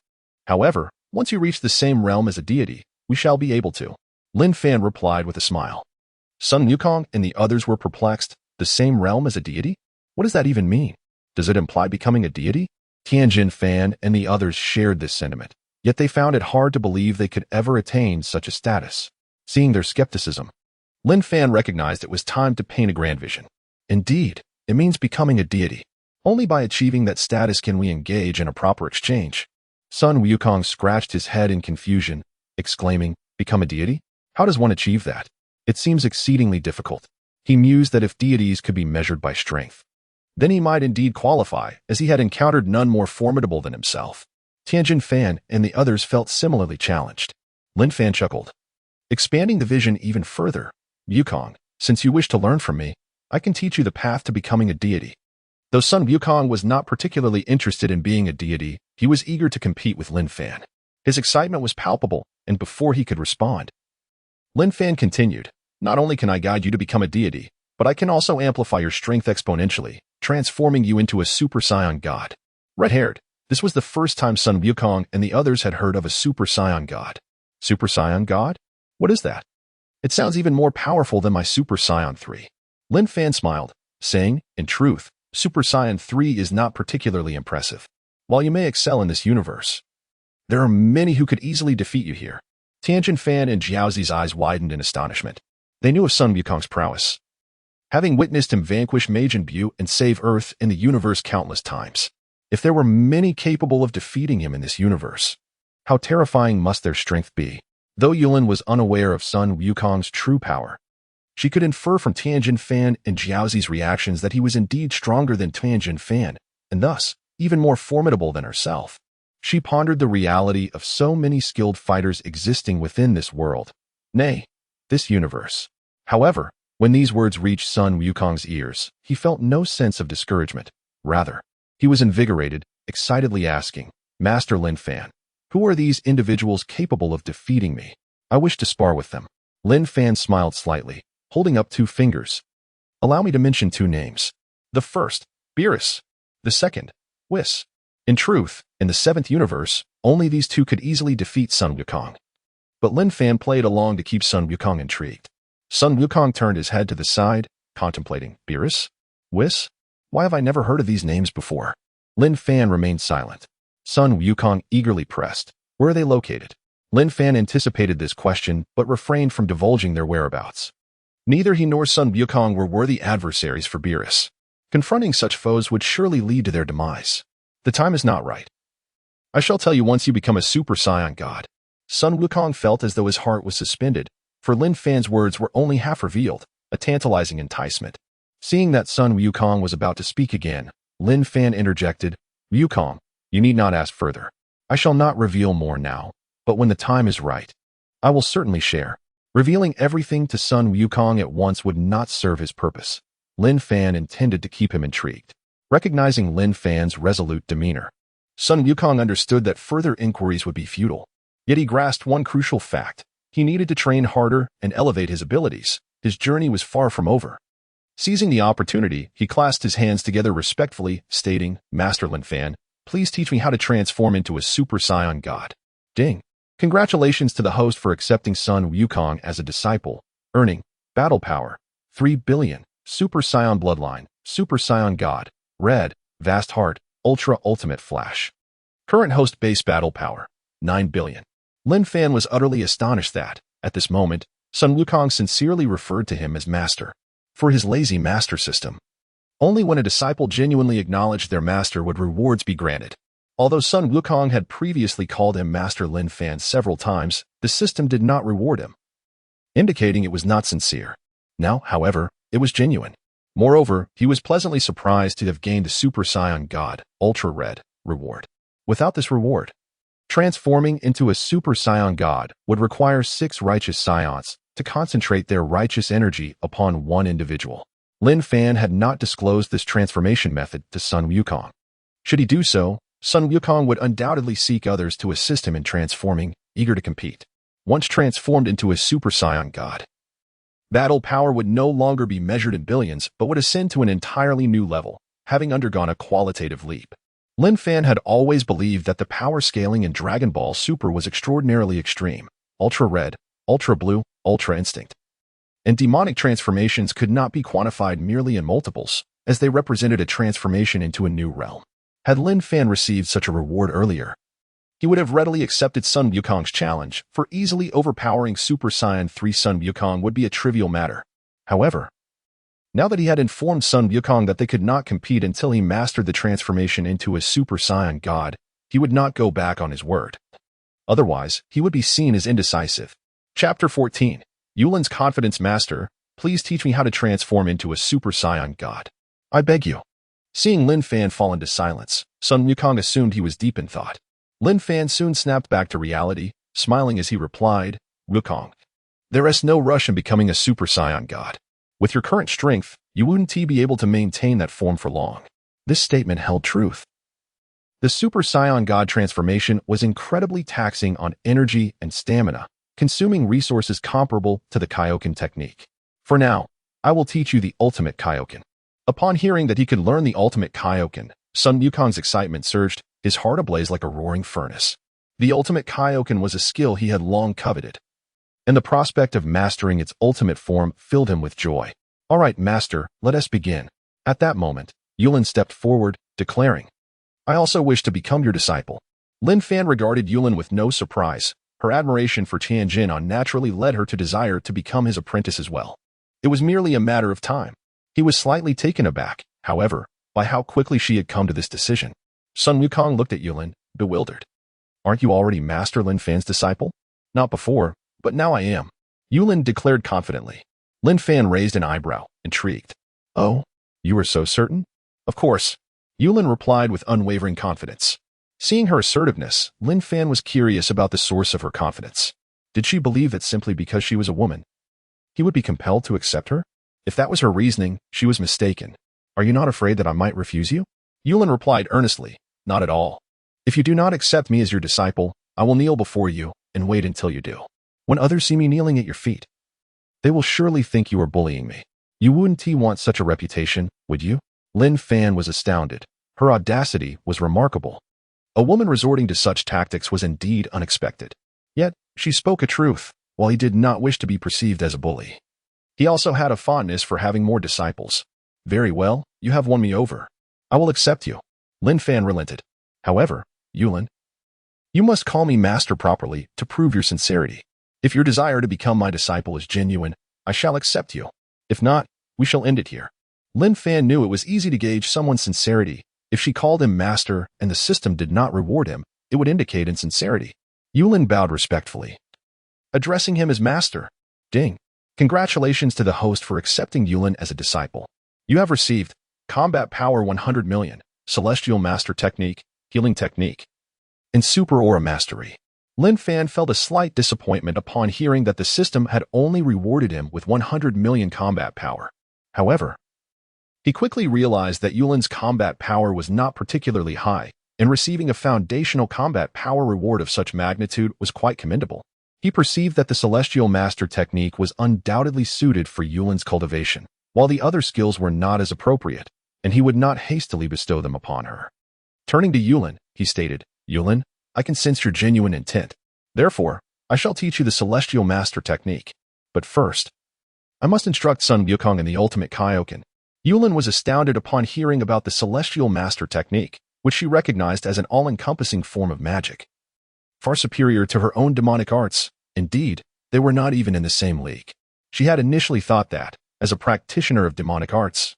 However, once you reach the same realm as a deity, we shall be able to. Lin Fan replied with a smile. Sun Wukong and the others were perplexed. The same realm as a deity? What does that even mean? Does it imply becoming a deity? Lin Fan and the others shared this sentiment, yet they found it hard to believe they could ever attain such a status. Seeing their skepticism, Lin Fan recognized it was time to paint a grand vision. Indeed, it means becoming a deity. Only by achieving that status can we engage in a proper exchange. Sun Wukong scratched his head in confusion, exclaiming, Become a deity? How does one achieve that? It seems exceedingly difficult. He mused that if deities could be measured by strength, then he might indeed qualify, as he had encountered none more formidable than himself. Lin Fan and the others felt similarly challenged. Lin Fan chuckled, expanding the vision even further. Wukong, since you wish to learn from me, I can teach you the path to becoming a deity. Though Sun Wukong was not particularly interested in being a deity, he was eager to compete with Lin Fan. His excitement was palpable, and before he could respond, Lin Fan continued, Not only can I guide you to become a deity, but I can also amplify your strength exponentially, transforming you into a Super Saiyan God. Red-haired, this was the first time Sun Wukong and the others had heard of a Super Saiyan God. Super Saiyan God? What is that? It sounds even more powerful than my Super Saiyan 3. Lin Fan smiled, saying, In truth, Super Saiyan 3 is not particularly impressive. While you may excel in this universe, there are many who could easily defeat you here. Lin Fan and Jiaozi's eyes widened in astonishment. They knew of Sun Wukong's prowess, having witnessed him vanquish Majin Buu and save Earth and the universe countless times. If there were many capable of defeating him in this universe, how terrifying must their strength be? Though Yulin was unaware of Sun Wukong's true power, she could infer from Lin Fan and Jiaozi's reactions that he was indeed stronger than Lin Fan, and thus even more formidable than herself. She pondered the reality of so many skilled fighters existing within this world, nay, this universe. However, when these words reached Sun Wukong's ears, he felt no sense of discouragement. Rather, he was invigorated, excitedly asking, Master Lin Fan, who are these individuals capable of defeating me? I wish to spar with them. Lin Fan smiled slightly, holding up 2 fingers. Allow me to mention 2 names. The first, Beerus. The second, Whis. In truth, in the 7th universe, only these two could easily defeat Sun Wukong. But Lin Fan played along to keep Sun Wukong intrigued. Sun Wukong turned his head to the side, contemplating. Beerus? Whis? Why have I never heard of these names before? Lin Fan remained silent. Sun Wukong eagerly pressed. Where are they located? Lin Fan anticipated this question, but refrained from divulging their whereabouts. Neither he nor Sun Wukong were worthy adversaries for Beerus. Confronting such foes would surely lead to their demise. The time is not right. I shall tell you once you become a Super Saiyan God. Sun Wukong felt as though his heart was suspended, for Lin Fan's words were only half revealed, a tantalizing enticement. Seeing that Sun Wukong was about to speak again, Lin Fan interjected, Wukong, you need not ask further. I shall not reveal more now, but when the time is right, I will certainly share. Revealing everything to Sun Wukong at once would not serve his purpose. Lin Fan intended to keep him intrigued. Recognizing Lin Fan's resolute demeanor, Sun Wukong understood that further inquiries would be futile. Yet he grasped one crucial fact. He needed to train harder and elevate his abilities. His journey was far from over. Seizing the opportunity, he clasped his hands together respectfully, stating, Master Lin Fan, please teach me how to transform into a Super Saiyan God. Ding. Congratulations to the host for accepting Sun Wukong as a disciple, earning Battle Power, 3 billion, Super Saiyan Bloodline, Super Saiyan God, Red, Vast Heart, Ultra Ultimate Flash. Current host base Battle Power, 9 billion. Lin Fan was utterly astonished that, at this moment, Sun Wukong sincerely referred to him as Master. For his lazy master system. Only when a disciple genuinely acknowledged their master would rewards be granted. Although Sun Wukong had previously called him Master Lin Fan several times, the system did not reward him, indicating it was not sincere. Now, however, it was genuine. Moreover, he was pleasantly surprised to have gained a Super Saiyan God, Ultra Red, reward. Without this reward, transforming into a Super Saiyan God would require 6 righteous Saiyans to concentrate their righteous energy upon one individual. Lin Fan had not disclosed this transformation method to Sun Wukong. Should he do so, Sun Wukong would undoubtedly seek others to assist him in transforming, eager to compete. Once transformed into a Super Saiyan God, battle power would no longer be measured in billions but would ascend to an entirely new level, having undergone a qualitative leap. Lin Fan had always believed that the power scaling in Dragon Ball Super was extraordinarily extreme. Ultra Red, Ultra Blue, Ultra Instinct. And demonic transformations could not be quantified merely in multiples, as they represented a transformation into a new realm. Had Lin Fan received such a reward earlier, he would have readily accepted Sun Wukong's challenge, for easily overpowering Super Saiyan 3 Sun Wukong would be a trivial matter. However, now that he had informed Sun Wukong that they could not compete until he mastered the transformation into a Super Saiyan God, he would not go back on his word. Otherwise, he would be seen as indecisive. Chapter 14. Yulin's Confidence Master, please teach me how to transform into a Super Saiyan God. I beg you. Seeing Lin Fan fall into silence, Sun Wukong assumed he was deep in thought. Lin Fan soon snapped back to reality, smiling as he replied, Wukong, there is no rush in becoming a Super Saiyan God. With your current strength, you wouldn't be able to maintain that form for long. This statement held truth. The Super Saiyan God transformation was incredibly taxing on energy and stamina, consuming resources comparable to the Kaioken technique. For now, I will teach you the ultimate Kaioken. Upon hearing that he could learn the ultimate Kaioken, Sun Wukong's excitement surged, his heart ablaze like a roaring furnace. The ultimate Kaioken was a skill he had long coveted, and the prospect of mastering its ultimate form filled him with joy. All right, Master, let us begin. At that moment, Yulin stepped forward, declaring, I also wish to become your disciple. Lin Fan regarded Yulin with no surprise. Her admiration for Tianjin naturally led her to desire to become his apprentice as well. It was merely a matter of time. He was slightly taken aback, however, by how quickly she had come to this decision. Sun Wukong looked at Yulin, bewildered. Aren't you already Master Lin Fan's disciple? Not before, but now I am. Yulin declared confidently. Lin Fan raised an eyebrow, intrigued. Oh, you are so certain? Of course. Yulin replied with unwavering confidence. Seeing her assertiveness, Lin Fan was curious about the source of her confidence. Did she believe that simply because she was a woman, he would be compelled to accept her? If that was her reasoning, she was mistaken. Are you not afraid that I might refuse you? Yulin replied earnestly, not at all. If you do not accept me as your disciple, I will kneel before you and wait until you do. When others see me kneeling at your feet, they will surely think you are bullying me. You wouldn't want such a reputation, would you? Lin Fan was astounded. Her audacity was remarkable. A woman resorting to such tactics was indeed unexpected. Yet, she spoke a truth, while he did not wish to be perceived as a bully. He also had a fondness for having more disciples. Very well, you have won me over. I will accept you. Lin Fan relented. However, Yulin, you must call me master properly to prove your sincerity. If your desire to become my disciple is genuine, I shall accept you. If not, we shall end it here. Lin Fan knew it was easy to gauge someone's sincerity. If she called him master and the system did not reward him, it would indicate insincerity. Yulin bowed respectfully, addressing him as master. Ding. Congratulations to the host for accepting Yulin as a disciple. You have received Combat Power 100 million, Celestial Master Technique, Healing Technique, and Super Aura Mastery. Lin Fan felt a slight disappointment upon hearing that the system had only rewarded him with 100 million combat power. However, he quickly realized that Yulin's combat power was not particularly high, and receiving a foundational combat power reward of such magnitude was quite commendable. He perceived that the Celestial Master Technique was undoubtedly suited for Yulin's cultivation, while the other skills were not as appropriate, and he would not hastily bestow them upon her. Turning to Yulin, he stated, Yulin, I can sense your genuine intent. Therefore, I shall teach you the Celestial Master Technique. But first, I must instruct Sun Wukong in the ultimate Kaioken. Yulin was astounded upon hearing about the Celestial Master Technique, which she recognized as an all-encompassing form of magic. Far superior to her own demonic arts. Indeed, they were not even in the same league. She had initially thought that, as a practitioner of demonic arts,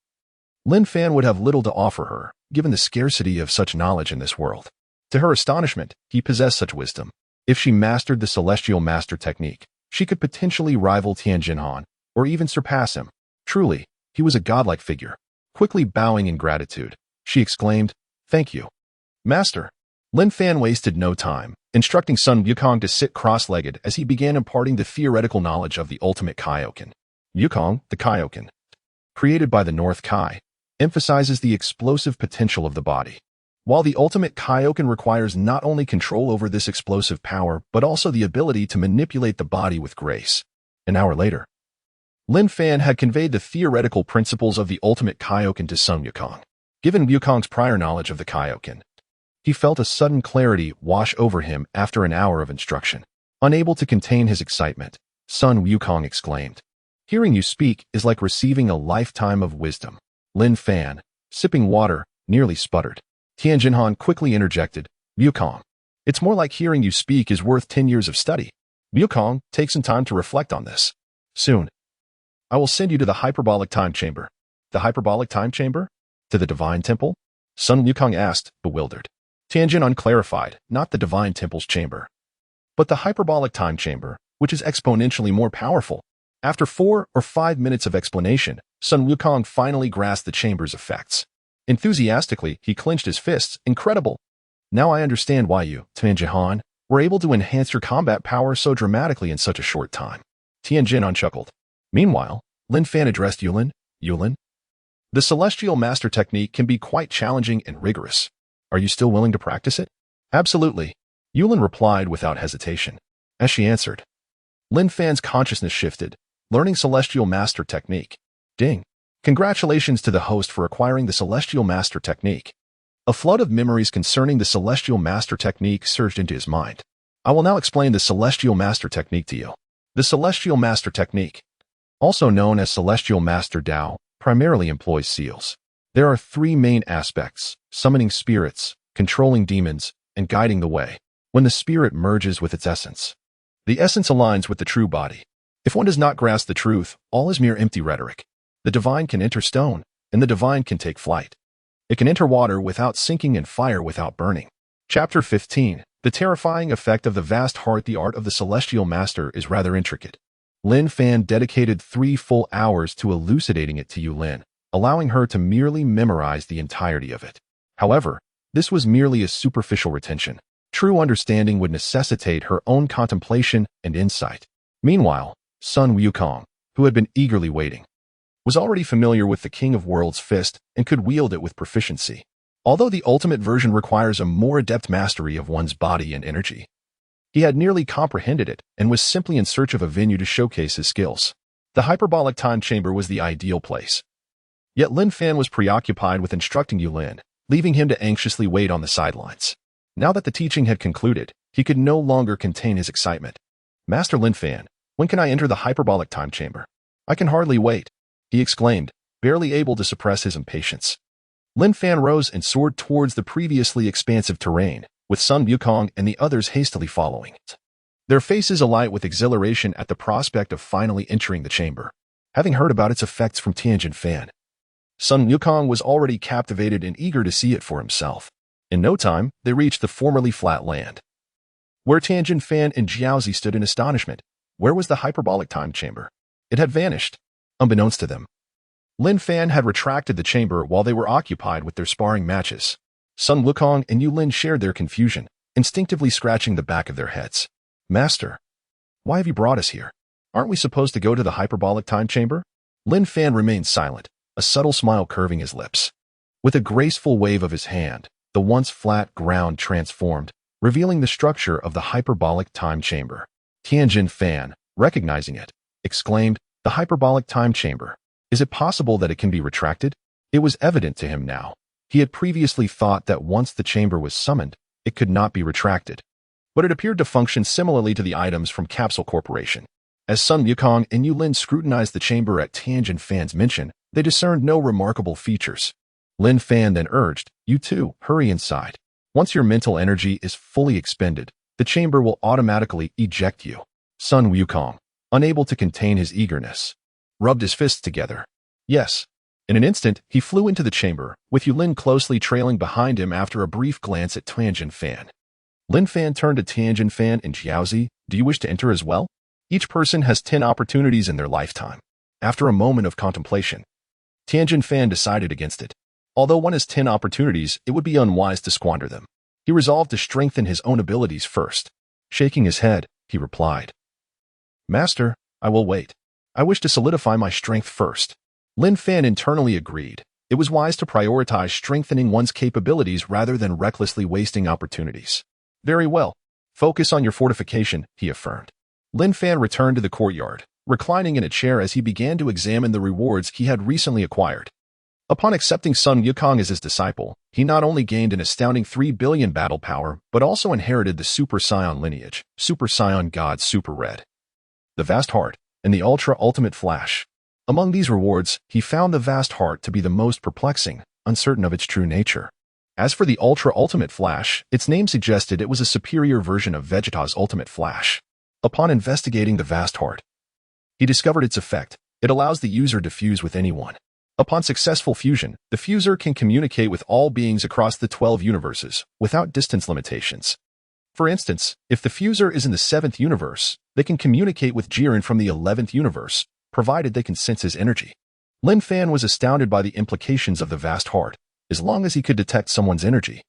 Lin Fan would have little to offer her, given the scarcity of such knowledge in this world. To her astonishment, he possessed such wisdom. If she mastered the Celestial Master Technique, she could potentially rival Tianjin, or even surpass him. Truly, he was a godlike figure. Quickly bowing in gratitude, she exclaimed, Thank you, Master. Lin Fan wasted no time, instructing Sun Wukong to sit cross-legged as he began imparting the theoretical knowledge of the ultimate Kaioken. Wukong, the Kaioken, created by the North Kai, emphasizes the explosive potential of the body. While the ultimate Kaioken requires not only control over this explosive power, but also the ability to manipulate the body with grace. An hour later, Lin Fan had conveyed the theoretical principles of the ultimate Kaioken to Sun Wukong. Given Wukong's prior knowledge of the Kaioken, he felt a sudden clarity wash over him after an hour of instruction. Unable to contain his excitement, Sun Wukong exclaimed, Hearing you speak is like receiving a lifetime of wisdom. Lin Fan, sipping water, nearly sputtered. Tianjin quickly interjected, Wukong, it's more like hearing you speak is worth 10 years of study. Wukong, take some time to reflect on this. Soon, I will send you to the hyperbolic time chamber. The hyperbolic time chamber? To the divine temple? Sun Wukong asked, bewildered. Tianjin clarified, not the divine temple's chamber, but the hyperbolic time chamber, which is exponentially more powerful. After 4 or 5 minutes of explanation, Sun Wukong finally grasped the chamber's effects. Enthusiastically, he clenched his fists. Incredible! Now I understand why you, Tianjin, were able to enhance your combat power so dramatically in such a short time. Tianjin chuckled. Meanwhile, Lin Fan addressed Yulin. Yulin, the Celestial Master Technique can be quite challenging and rigorous. Are you still willing to practice it? Absolutely, Yulin replied without hesitation. As she answered, Lin Fan's consciousness shifted, learning Celestial Master Technique. Ding. Congratulations to the host for acquiring the Celestial Master Technique. A flood of memories concerning the Celestial Master Technique surged into his mind. I will now explain the Celestial Master Technique to you. The Celestial Master Technique, also known as Celestial Master Dao, primarily employs seals. There are 3 main aspects: summoning spirits, controlling demons, and guiding the way. When the spirit merges with its essence, the essence aligns with the true body. If one does not grasp the truth, all is mere empty rhetoric. The divine can enter stone, and the divine can take flight. It can enter water without sinking and fire without burning. Chapter 15. The terrifying effect of the vast heart. The art of the Celestial Master is rather intricate. Lin Fan dedicated 3 full hours to elucidating it to Yulin, allowing her to merely memorize the entirety of it. However, this was merely a superficial retention. True understanding would necessitate her own contemplation and insight. Meanwhile, Sun Wukong, who had been eagerly waiting, was already familiar with the King of Worlds' fist and could wield it with proficiency. Although the ultimate version requires a more adept mastery of one's body and energy, he had nearly comprehended it and was simply in search of a venue to showcase his skills. The hyperbolic time chamber was the ideal place. Yet Lin Fan was preoccupied with instructing Yulin, leaving him to anxiously wait on the sidelines. Now that the teaching had concluded, he could no longer contain his excitement. "Master Lin Fan, when can I enter the hyperbolic time chamber? I can hardly wait," he exclaimed, barely able to suppress his impatience. Lin Fan rose and soared towards the previously expansive terrain, with Sun Wukong and the others hastily following. Their faces alight with exhilaration at the prospect of finally entering the chamber, having heard about its effects from Tianjin Fan. Sun Wukong was already captivated and eager to see it for himself. In no time, they reached the formerly flat land, where Tianjin Fan and Jiaozi stood in astonishment. Where was the hyperbolic time chamber? It had vanished, unbeknownst to them. Lin Fan had retracted the chamber while they were occupied with their sparring matches. Sun Wukong and Yulin shared their confusion, instinctively scratching the back of their heads. "Master, why have you brought us here? Aren't we supposed to go to the hyperbolic time chamber?" Lin Fan remained silent, a subtle smile curving his lips. With a graceful wave of his hand, the once flat ground transformed, revealing the structure of the hyperbolic time chamber. Tianjin Fan, recognizing it, exclaimed, "The hyperbolic time chamber. Is it possible that it can be retracted?" It was evident to him now. He had previously thought that once the chamber was summoned, it could not be retracted. But it appeared to function similarly to the items from Capsule Corporation. As Sun Wukong and Yulin scrutinized the chamber at Tianjin Fan's mention, they discerned no remarkable features. Lin Fan then urged, "You too, hurry inside. Once your mental energy is fully expended, the chamber will automatically eject you." Sun Wukong, unable to contain his eagerness, rubbed his fists together. Yes. In an instant, he flew into the chamber, with Yulin closely trailing behind him after a brief glance at Tianjin Fan. Lin Fan turned to Tianjin Fan and Jiaozi. "Do you wish to enter as well? Each person has 10 opportunities in their lifetime." After a moment of contemplation, Tianjin Fan decided against it. Although one has 10 opportunities, it would be unwise to squander them. He resolved to strengthen his own abilities first. Shaking his head, he replied, "Master, I will wait. I wish to solidify my strength first." Lin Fan internally agreed. It was wise to prioritize strengthening one's capabilities rather than recklessly wasting opportunities. "Very well. Focus on your fortification," he affirmed. Lin Fan returned to the courtyard, reclining in a chair as he began to examine the rewards he had recently acquired. Upon accepting Sun Wukong as his disciple, he not only gained an astounding 3 billion battle power, but also inherited the Super Saiyan lineage, Super Saiyan God Super Red, the Vast Heart, and the Ultra Ultimate Flash. Among these rewards, he found the Vast Heart to be the most perplexing, uncertain of its true nature. As for the Ultra Ultimate Flash, its name suggested it was a superior version of Vegeta's Ultimate Flash. Upon investigating the Vast Heart, he discovered its effect. It allows the user to fuse with anyone. Upon successful fusion, the fuser can communicate with all beings across the 12 universes, without distance limitations. For instance, if the fuser is in the 7th universe, they can communicate with Jiren from the 11th universe, provided they can sense his energy. Lin Fan was astounded by the implications of the Vast Heart. As long as he could detect someone's energy,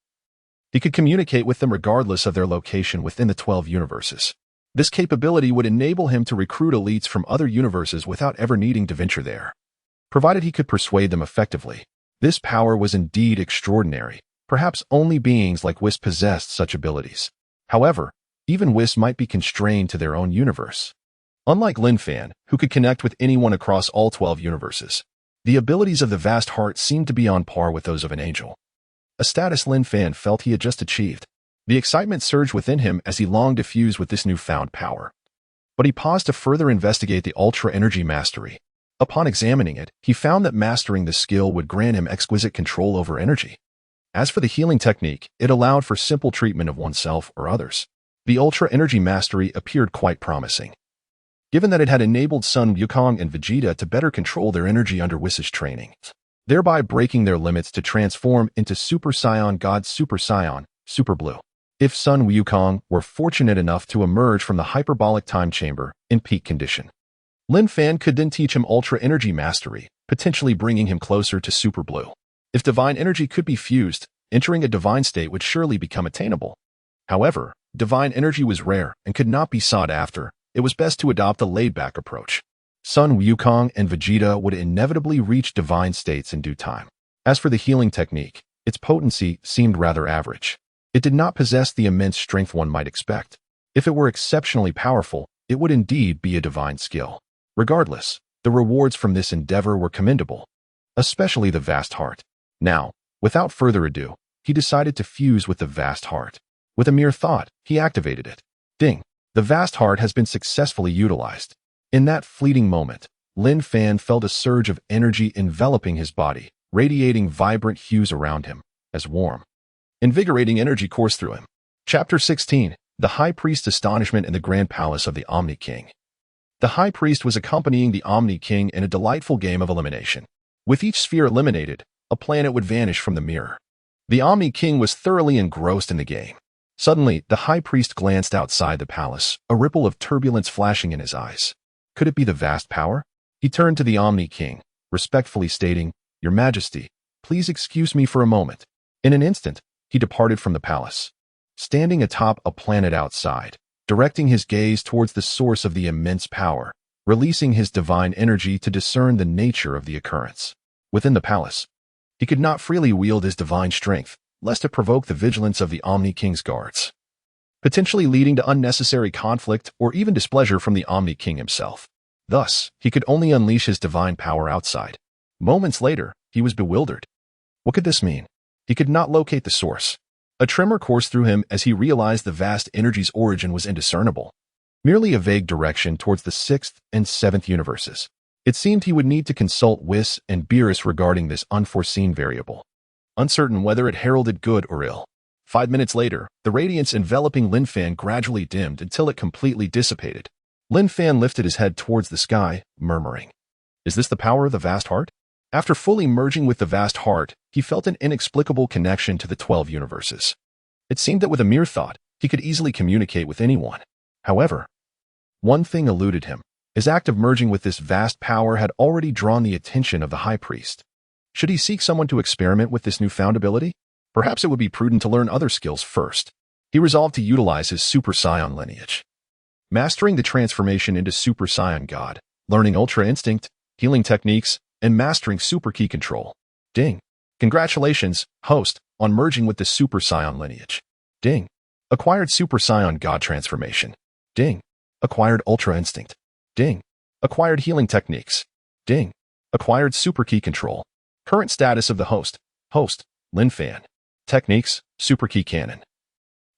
he could communicate with them regardless of their location within the 12 universes. This capability would enable him to recruit elites from other universes without ever needing to venture there, provided he could persuade them effectively. This power was indeed extraordinary. Perhaps only beings like Whis possessed such abilities. However, even Whis might be constrained to their own universe. Unlike Lin Fan, who could connect with anyone across all 12 universes, the abilities of the Vast Heart seemed to be on par with those of an angel, a status Lin Fan felt he had just achieved. The excitement surged within him as he longed to fuse with this newfound power. But he paused to further investigate the Ultra Energy Mastery. Upon examining it, he found that mastering the skill would grant him exquisite control over energy. As for the healing technique, it allowed for simple treatment of oneself or others. The Ultra Energy Mastery appeared quite promising, given that it had enabled Sun Wukong and Vegeta to better control their energy under Whis' training, thereby breaking their limits to transform into Super Saiyan God Super Saiyan, Super Blue. If Sun Wukong were fortunate enough to emerge from the hyperbolic time chamber in peak condition, Lin Fan could then teach him Ultra Energy Mastery, potentially bringing him closer to Super Blue. If divine energy could be fused, entering a divine state would surely become attainable. However, divine energy was rare and could not be sought after. It was best to adopt a laid-back approach. Sun Wukong and Vegeta would inevitably reach divine states in due time. As for the healing technique, its potency seemed rather average. It did not possess the immense strength one might expect. If it were exceptionally powerful, it would indeed be a divine skill. Regardless, the rewards from this endeavor were commendable. especially the vast heart. Now, without further ado, he decided to fuse with the vast heart. With a mere thought, he activated it. Ding! The vast heart has been successfully utilized. In that fleeting moment, Lin Fan felt a surge of energy enveloping his body, radiating vibrant hues around him, as warm, invigorating energy coursed through him. Chapter 16. The High Priest's Astonishment in the Grand Palace of the Omni King. The High Priest was accompanying the Omni King in a delightful game of elimination. With each sphere eliminated, a planet would vanish from the mirror. The Omni King was thoroughly engrossed in the game. Suddenly, the High Priest glanced outside the palace, a ripple of turbulence flashing in his eyes. Could it be the vast power? He turned to the Omni King, respectfully stating, "Your Majesty, please excuse me for a moment." In an instant, he departed from the palace. Standing atop a planet outside, directing his gaze towards the source of the immense power, releasing his divine energy to discern the nature of the occurrence. Within the palace, he could not freely wield his divine strength, lest it provoke the vigilance of the Omni King's guards, potentially leading to unnecessary conflict or even displeasure from the Omni King himself. Thus, he could only unleash his divine power outside. Moments later, he was bewildered. What could this mean? He could not locate the source. A tremor coursed through him as he realized the vast energy's origin was indiscernible, merely a vague direction towards the 6th and 7th universes. It seemed he would need to consult Whis and Beerus regarding this unforeseen variable, uncertain whether it heralded good or ill. 5 minutes later, the radiance enveloping Lin Fan gradually dimmed until it completely dissipated. Lin Fan lifted his head towards the sky, murmuring, "Is this the power of the vast heart?" After fully merging with the vast heart, he felt an inexplicable connection to the 12 universes. It seemed that with a mere thought, he could easily communicate with anyone. However, one thing eluded him. His act of merging with this vast power had already drawn the attention of the High Priest. Should he seek someone to experiment with this newfound ability? Perhaps it would be prudent to learn other skills first. He resolved to utilize his Super Saiyan lineage, mastering the transformation into Super Saiyan God, learning Ultra Instinct, healing techniques, and mastering Super Ki control. Ding. Congratulations, host, on merging with the Super Saiyan lineage. Ding. Acquired Super Saiyan God transformation. Ding. Acquired Ultra Instinct. Ding. Acquired healing techniques. Ding. Acquired Super Ki control. Current status of the host. Host, Lin Fan. Techniques, Super Ki cannon.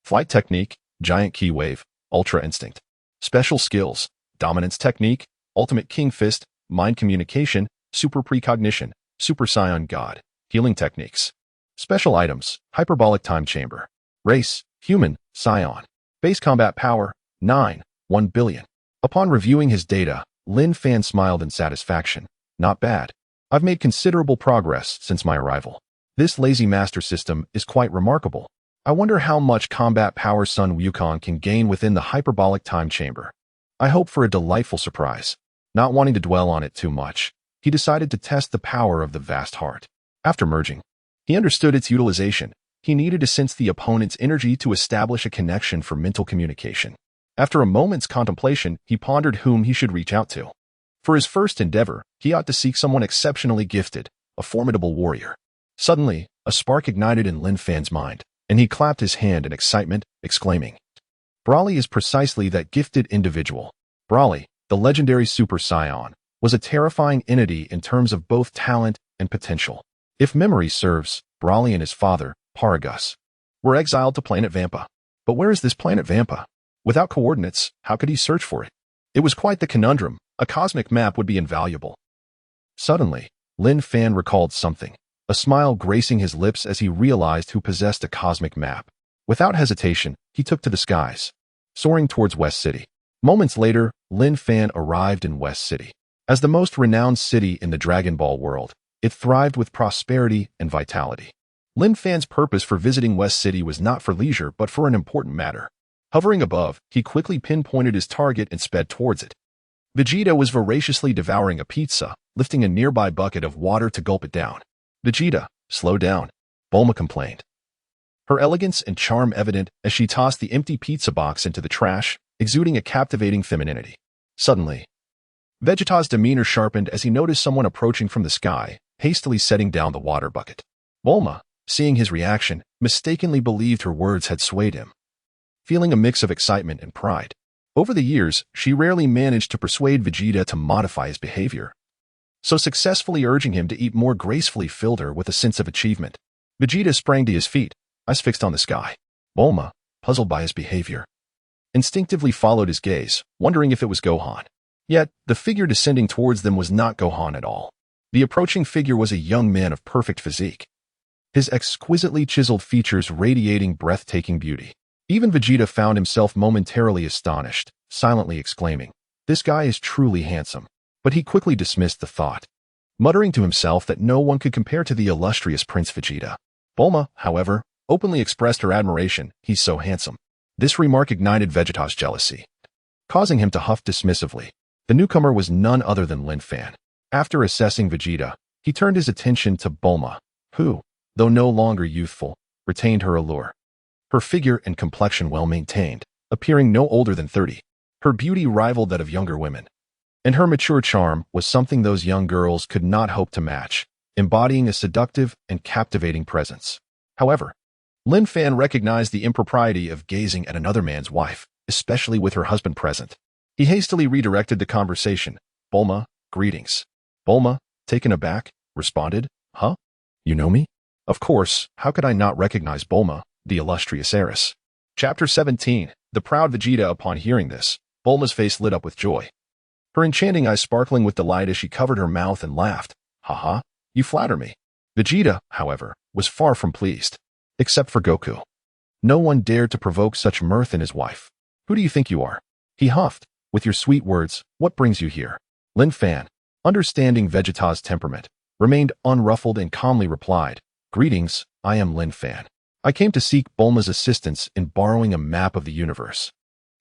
Flight technique, Giant Ki wave, Ultra Instinct. Special skills, Dominance technique, Ultimate King Fist, Mind communication, Super Precognition, Super Saiyan God, healing techniques. Special items, Hyperbolic Time Chamber. Race, Human, Scion. Base combat power, 1 billion. Upon reviewing his data, Lin Fan smiled in satisfaction. Not bad. I've made considerable progress since my arrival. This lazy master system is quite remarkable. I wonder how much combat power Sun Wukong can gain within the Hyperbolic Time Chamber. I hope for a delightful surprise. Not wanting to dwell on it too much, he decided to test the power of the vast heart. After merging, he understood its utilization. He needed to sense the opponent's energy to establish a connection for mental communication. After a moment's contemplation, he pondered whom he should reach out to. For his first endeavor, he ought to seek someone exceptionally gifted, a formidable warrior. Suddenly, a spark ignited in Lin Fan's mind, and he clapped his hand in excitement, exclaiming, "Brawly is precisely that gifted individual." Brawly, the legendary Super Saiyan, was a terrifying entity in terms of both talent and potential. If memory serves, Brawly and his father, Paragus, were exiled to planet Vampa. But where is this planet Vampa? Without coordinates, how could he search for it? It was quite the conundrum. A cosmic map would be invaluable. Suddenly, Lin Fan recalled something, a smile gracing his lips as he realized who possessed a cosmic map. Without hesitation, he took to the skies, soaring towards West City. Moments later, Lin Fan arrived in West City. As the most renowned city in the Dragon Ball world, it thrived with prosperity and vitality. Lin Fan's purpose for visiting West City was not for leisure but for an important matter. Hovering above, he quickly pinpointed his target and sped towards it. Vegeta was voraciously devouring a pizza, lifting a nearby bucket of water to gulp it down. "Vegeta, slow down," Bulma complained, her elegance and charm evident as she tossed the empty pizza box into the trash, exuding a captivating femininity. Suddenly, Vegeta's demeanor sharpened as he noticed someone approaching from the sky, hastily setting down the water bucket. Bulma, seeing his reaction, mistakenly believed her words had swayed him. Feeling a mix of excitement and pride, over the years, she rarely managed to persuade Vegeta to modify his behavior. so successfully urging him to eat more gracefully filled her with a sense of achievement. Vegeta sprang to his feet, eyes fixed on the sky. Bulma, puzzled by his behavior, instinctively followed his gaze, wondering if it was Gohan. Yet, the figure descending towards them was not Gohan at all. The approaching figure was a young man of perfect physique, his exquisitely chiseled features radiating breathtaking beauty. Even Vegeta found himself momentarily astonished, silently exclaiming, "This guy is truly handsome." But he quickly dismissed the thought, muttering to himself that no one could compare to the illustrious Prince Vegeta. Bulma, however, openly expressed her admiration. "He's so handsome." This remark ignited Vegeta's jealousy, causing him to huff dismissively. The newcomer was none other than Lin Fan. After assessing Vegeta, he turned his attention to Bulma, who, though no longer youthful, retained her allure. Her figure and complexion well maintained, appearing no older than 30. Her beauty rivaled that of younger women, and her mature charm was something those young girls could not hope to match, embodying a seductive and captivating presence. However, Lin Fan recognized the impropriety of gazing at another man's wife, especially with her husband present. He hastily redirected the conversation. "Bulma, greetings." Bulma, taken aback, responded, "Huh? You know me?" "Of course, how could I not recognize Bulma, the illustrious heiress?" Chapter 17. The proud Vegeta. Upon hearing this, Bulma's face lit up with joy, her enchanting eyes sparkling with delight as she covered her mouth and laughed. "Haha, you flatter me." Vegeta, however, was far from pleased. Except for Goku. No one dared to provoke such mirth in his wife. "Who do you think you are?" he huffed. "With your sweet words, what brings you here?" Lin Fan, understanding Vegeta's temperament, remained unruffled and calmly replied, "Greetings, I am Lin Fan. I came to seek Bulma's assistance in borrowing a map of the universe."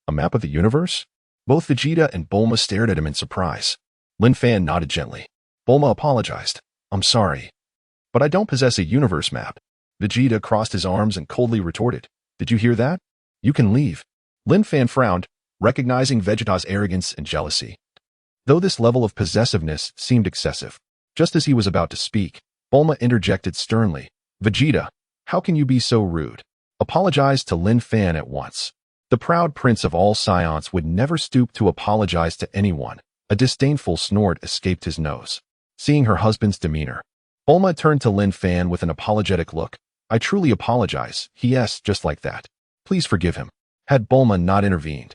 "A map of the universe?" Both Vegeta and Bulma stared at him in surprise. Lin Fan nodded gently. Bulma apologized. "I'm sorry, but I don't possess a universe map." Vegeta crossed his arms and coldly retorted, "Did you hear that? You can leave." Lin Fan frowned, recognizing Vegeta's arrogance and jealousy, though this level of possessiveness seemed excessive. Just as he was about to speak, Bulma interjected sternly, "Vegeta, how can you be so rude? Apologize to Lin Fan at once." The proud prince of all Saiyans would never stoop to apologize to anyone. A disdainful snort escaped his nose. Seeing her husband's demeanor, Bulma turned to Lin Fan with an apologetic look. "I truly apologize." Yes, just like that. "Please forgive him." Had Bulma not intervened,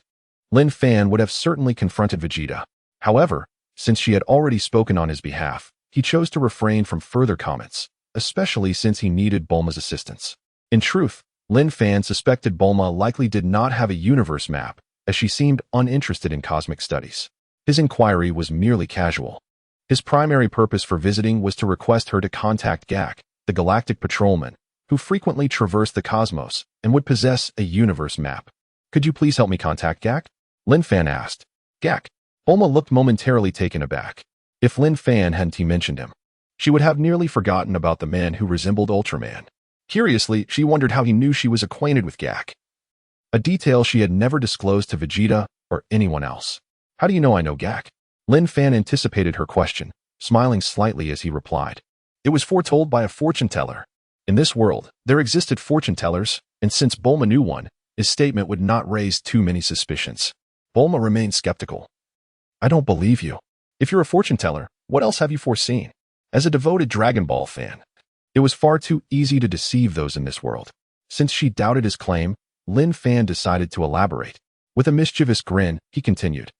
Lin Fan would have certainly confronted Vegeta. However, since she had already spoken on his behalf, he chose to refrain from further comments, especially since he needed Bulma's assistance. In truth, Lin Fan suspected Bulma likely did not have a universe map, as she seemed uninterested in cosmic studies. His inquiry was merely casual. His primary purpose for visiting was to request her to contact Gak, the galactic patrolman, who frequently traversed the cosmos and would possess a universe map. "Could you please help me contact Gak?" Lin Fan asked. "Gak?" Bulma looked momentarily taken aback. If Lin Fan hadn't mentioned him, she would have nearly forgotten about the man who resembled Ultraman. Curiously, she wondered how he knew she was acquainted with Gak, a detail she had never disclosed to Vegeta or anyone else. "How do you know I know Gak?" Lin Fan anticipated her question, smiling slightly as he replied, "It was foretold by a fortune-teller. In this world, there existed fortune-tellers, and since Bulma knew one, his statement would not raise too many suspicions." Bulma remained skeptical. "I don't believe you. If you're a fortune-teller, what else have you foreseen?" As a devoted Dragon Ball fan, it was far too easy to deceive those in this world. Since she doubted his claim, Lin Fan decided to elaborate. With a mischievous grin, he continued,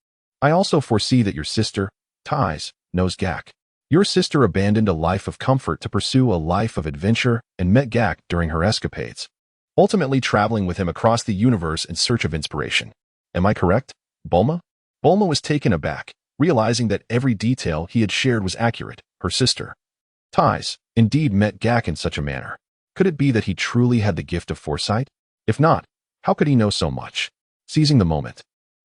"I also foresee that your sister, Tais, knows Gak. Your sister abandoned a life of comfort to pursue a life of adventure and met Gak during her escapades, ultimately traveling with him across the universe in search of inspiration. Am I correct, Bulma?" Bulma was taken aback, realizing that every detail he had shared was accurate. Her sister, Tais, indeed met Gak in such a manner. Could it be that he truly had the gift of foresight? If not, how could he know so much? Seizing the moment,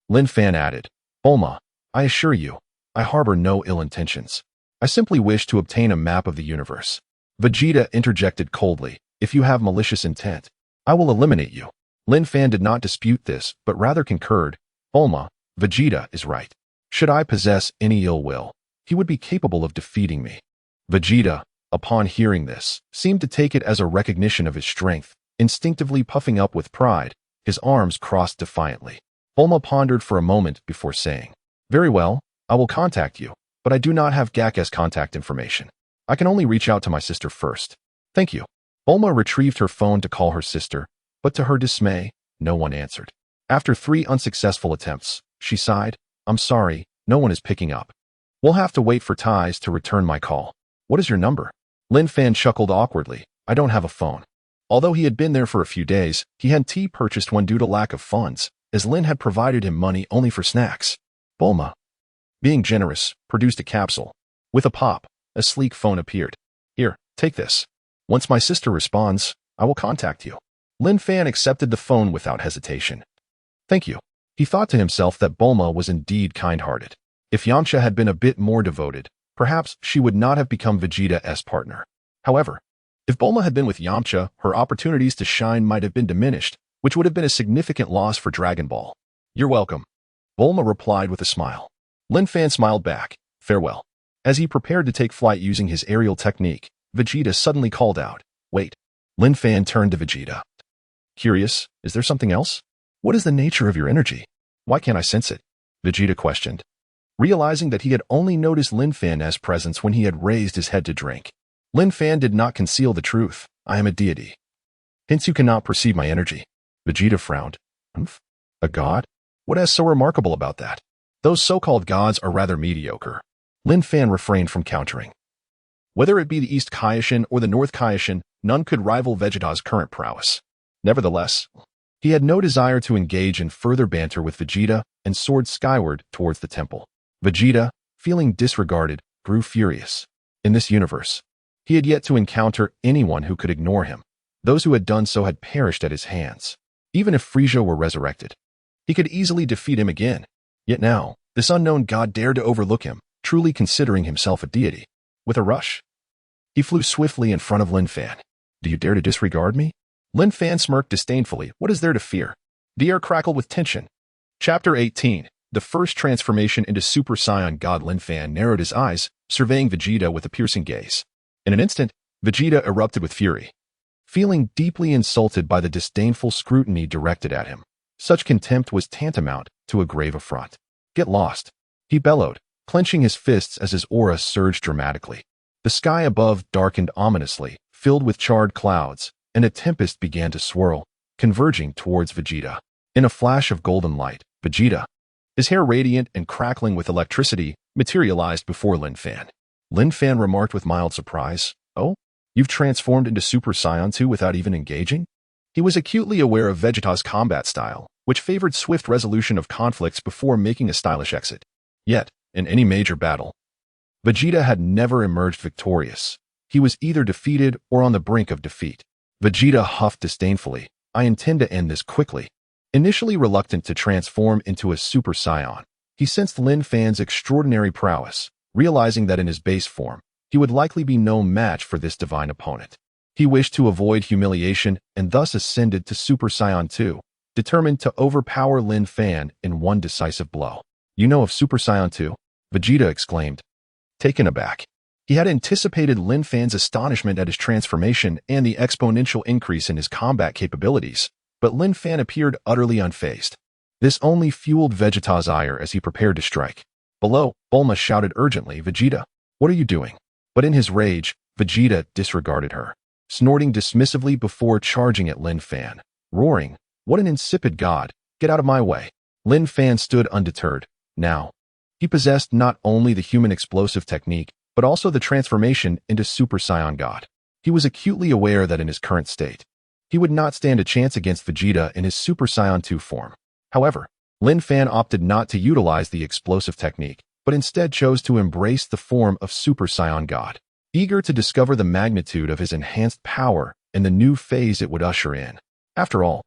Lin Fan added, "Bulma, I assure you, I harbor no ill intentions. I simply wish to obtain a map of the universe." Vegeta interjected coldly, "If you have malicious intent, I will eliminate you." Lin Fan did not dispute this, but rather concurred, "Bulma, Vegeta is right. Should I possess any ill will, he would be capable of defeating me." Vegeta, upon hearing this, seemed to take it as a recognition of his strength, instinctively puffing up with pride, his arms crossed defiantly. Bulma pondered for a moment before saying, "Very well, I will contact you. but I do not have Gak's contact information. I can only reach out to my sister first. Thank you. Bulma retrieved her phone to call her sister, but to her dismay, no one answered. After 3 unsuccessful attempts, she sighed, I'm sorry, no one is picking up. We'll have to wait for Ties to return my call. What is your number? Lin Fan chuckled awkwardly. I don't have a phone. Although he had been there for a few days, he hadn't purchased one due to lack of funds, as Lin had provided him money only for snacks. Bulma, being generous, produced a capsule. With a pop, a sleek phone appeared. Here, take this. Once my sister responds, I will contact you. Lin Fan accepted the phone without hesitation. Thank you. He thought to himself that Bulma was indeed kind-hearted. If Yamcha had been a bit more devoted, perhaps she would not have become Vegeta's partner. However, if Bulma had been with Yamcha, her opportunities to shine might have been diminished, which would have been a significant loss for Dragon Ball. You're welcome. Bulma replied with a smile. Lin Fan smiled back. Farewell. As he prepared to take flight using his aerial technique, Vegeta suddenly called out, Wait. Lin Fan turned to Vegeta. Curious, is there something else? What is the nature of your energy? Why can't I sense it? Vegeta questioned. Realizing that he had only noticed Lin Fan's presence when he had raised his head to drink. Lin Fan did not conceal the truth. I am a deity. Hence you cannot perceive my energy. Vegeta frowned. A god? What is so remarkable about that? Those so-called gods are rather mediocre. Lin Fan refrained from countering. Whether it be the East Kaioshin or the North Kaioshin, none could rival Vegeta's current prowess. Nevertheless, he had no desire to engage in further banter with Vegeta and soared skyward towards the temple. Vegeta, feeling disregarded, grew furious. In this universe, he had yet to encounter anyone who could ignore him. Those who had done so had perished at his hands. Even if Frieza were resurrected, he could easily defeat him again. Yet now, this unknown god dared to overlook him, truly considering himself a deity. With a rush, he flew swiftly in front of Lin Fan. Do you dare to disregard me? Lin Fan smirked disdainfully. What is there to fear? The air crackled with tension. Chapter 18. The first transformation into Super Saiyan God. Lin Fan narrowed his eyes, surveying Vegeta with a piercing gaze. In an instant, Vegeta erupted with fury. Feeling deeply insulted by the disdainful scrutiny directed at him, such contempt was tantamount to a grave affront. Get lost, he bellowed, clenching his fists as his aura surged dramatically. The sky above darkened ominously, filled with charred clouds, and a tempest began to swirl, converging towards Vegeta. In a flash of golden light, Vegeta, his hair radiant and crackling with electricity, materialized before Lin Fan. Lin Fan remarked with mild surprise, Oh? You've transformed into Super Saiyan 2 without even engaging? He was acutely aware of Vegeta's combat style, which favored swift resolution of conflicts before making a stylish exit. Yet, in any major battle, Vegeta had never emerged victorious. He was either defeated or on the brink of defeat. Vegeta huffed disdainfully. I intend to end this quickly. Initially reluctant to transform into a Super Saiyan, he sensed Lin Fan's extraordinary prowess, realizing that in his base form, he would likely be no match for this divine opponent. He wished to avoid humiliation and thus ascended to Super Saiyan 2, determined to overpower Lin Fan in one decisive blow. You know of Super Saiyan 2? Vegeta exclaimed, taken aback. He had anticipated Lin Fan's astonishment at his transformation and the exponential increase in his combat capabilities, but Lin Fan appeared utterly unfazed. This only fueled Vegeta's ire as he prepared to strike. Below, Bulma shouted urgently, Vegeta, what are you doing? But in his rage, Vegeta disregarded her, snorting dismissively before charging at Lin Fan, roaring, what an insipid god, get out of my way. Lin Fan stood undeterred. Now, he possessed not only the human explosive technique, but also the transformation into Super Saiyan God. He was acutely aware that in his current state, he would not stand a chance against Vegeta in his Super Saiyan 2 form. However, Lin Fan opted not to utilize the explosive technique, but instead chose to embrace the form of Super Saiyan God, eager to discover the magnitude of his enhanced power and the new phase it would usher in. After all,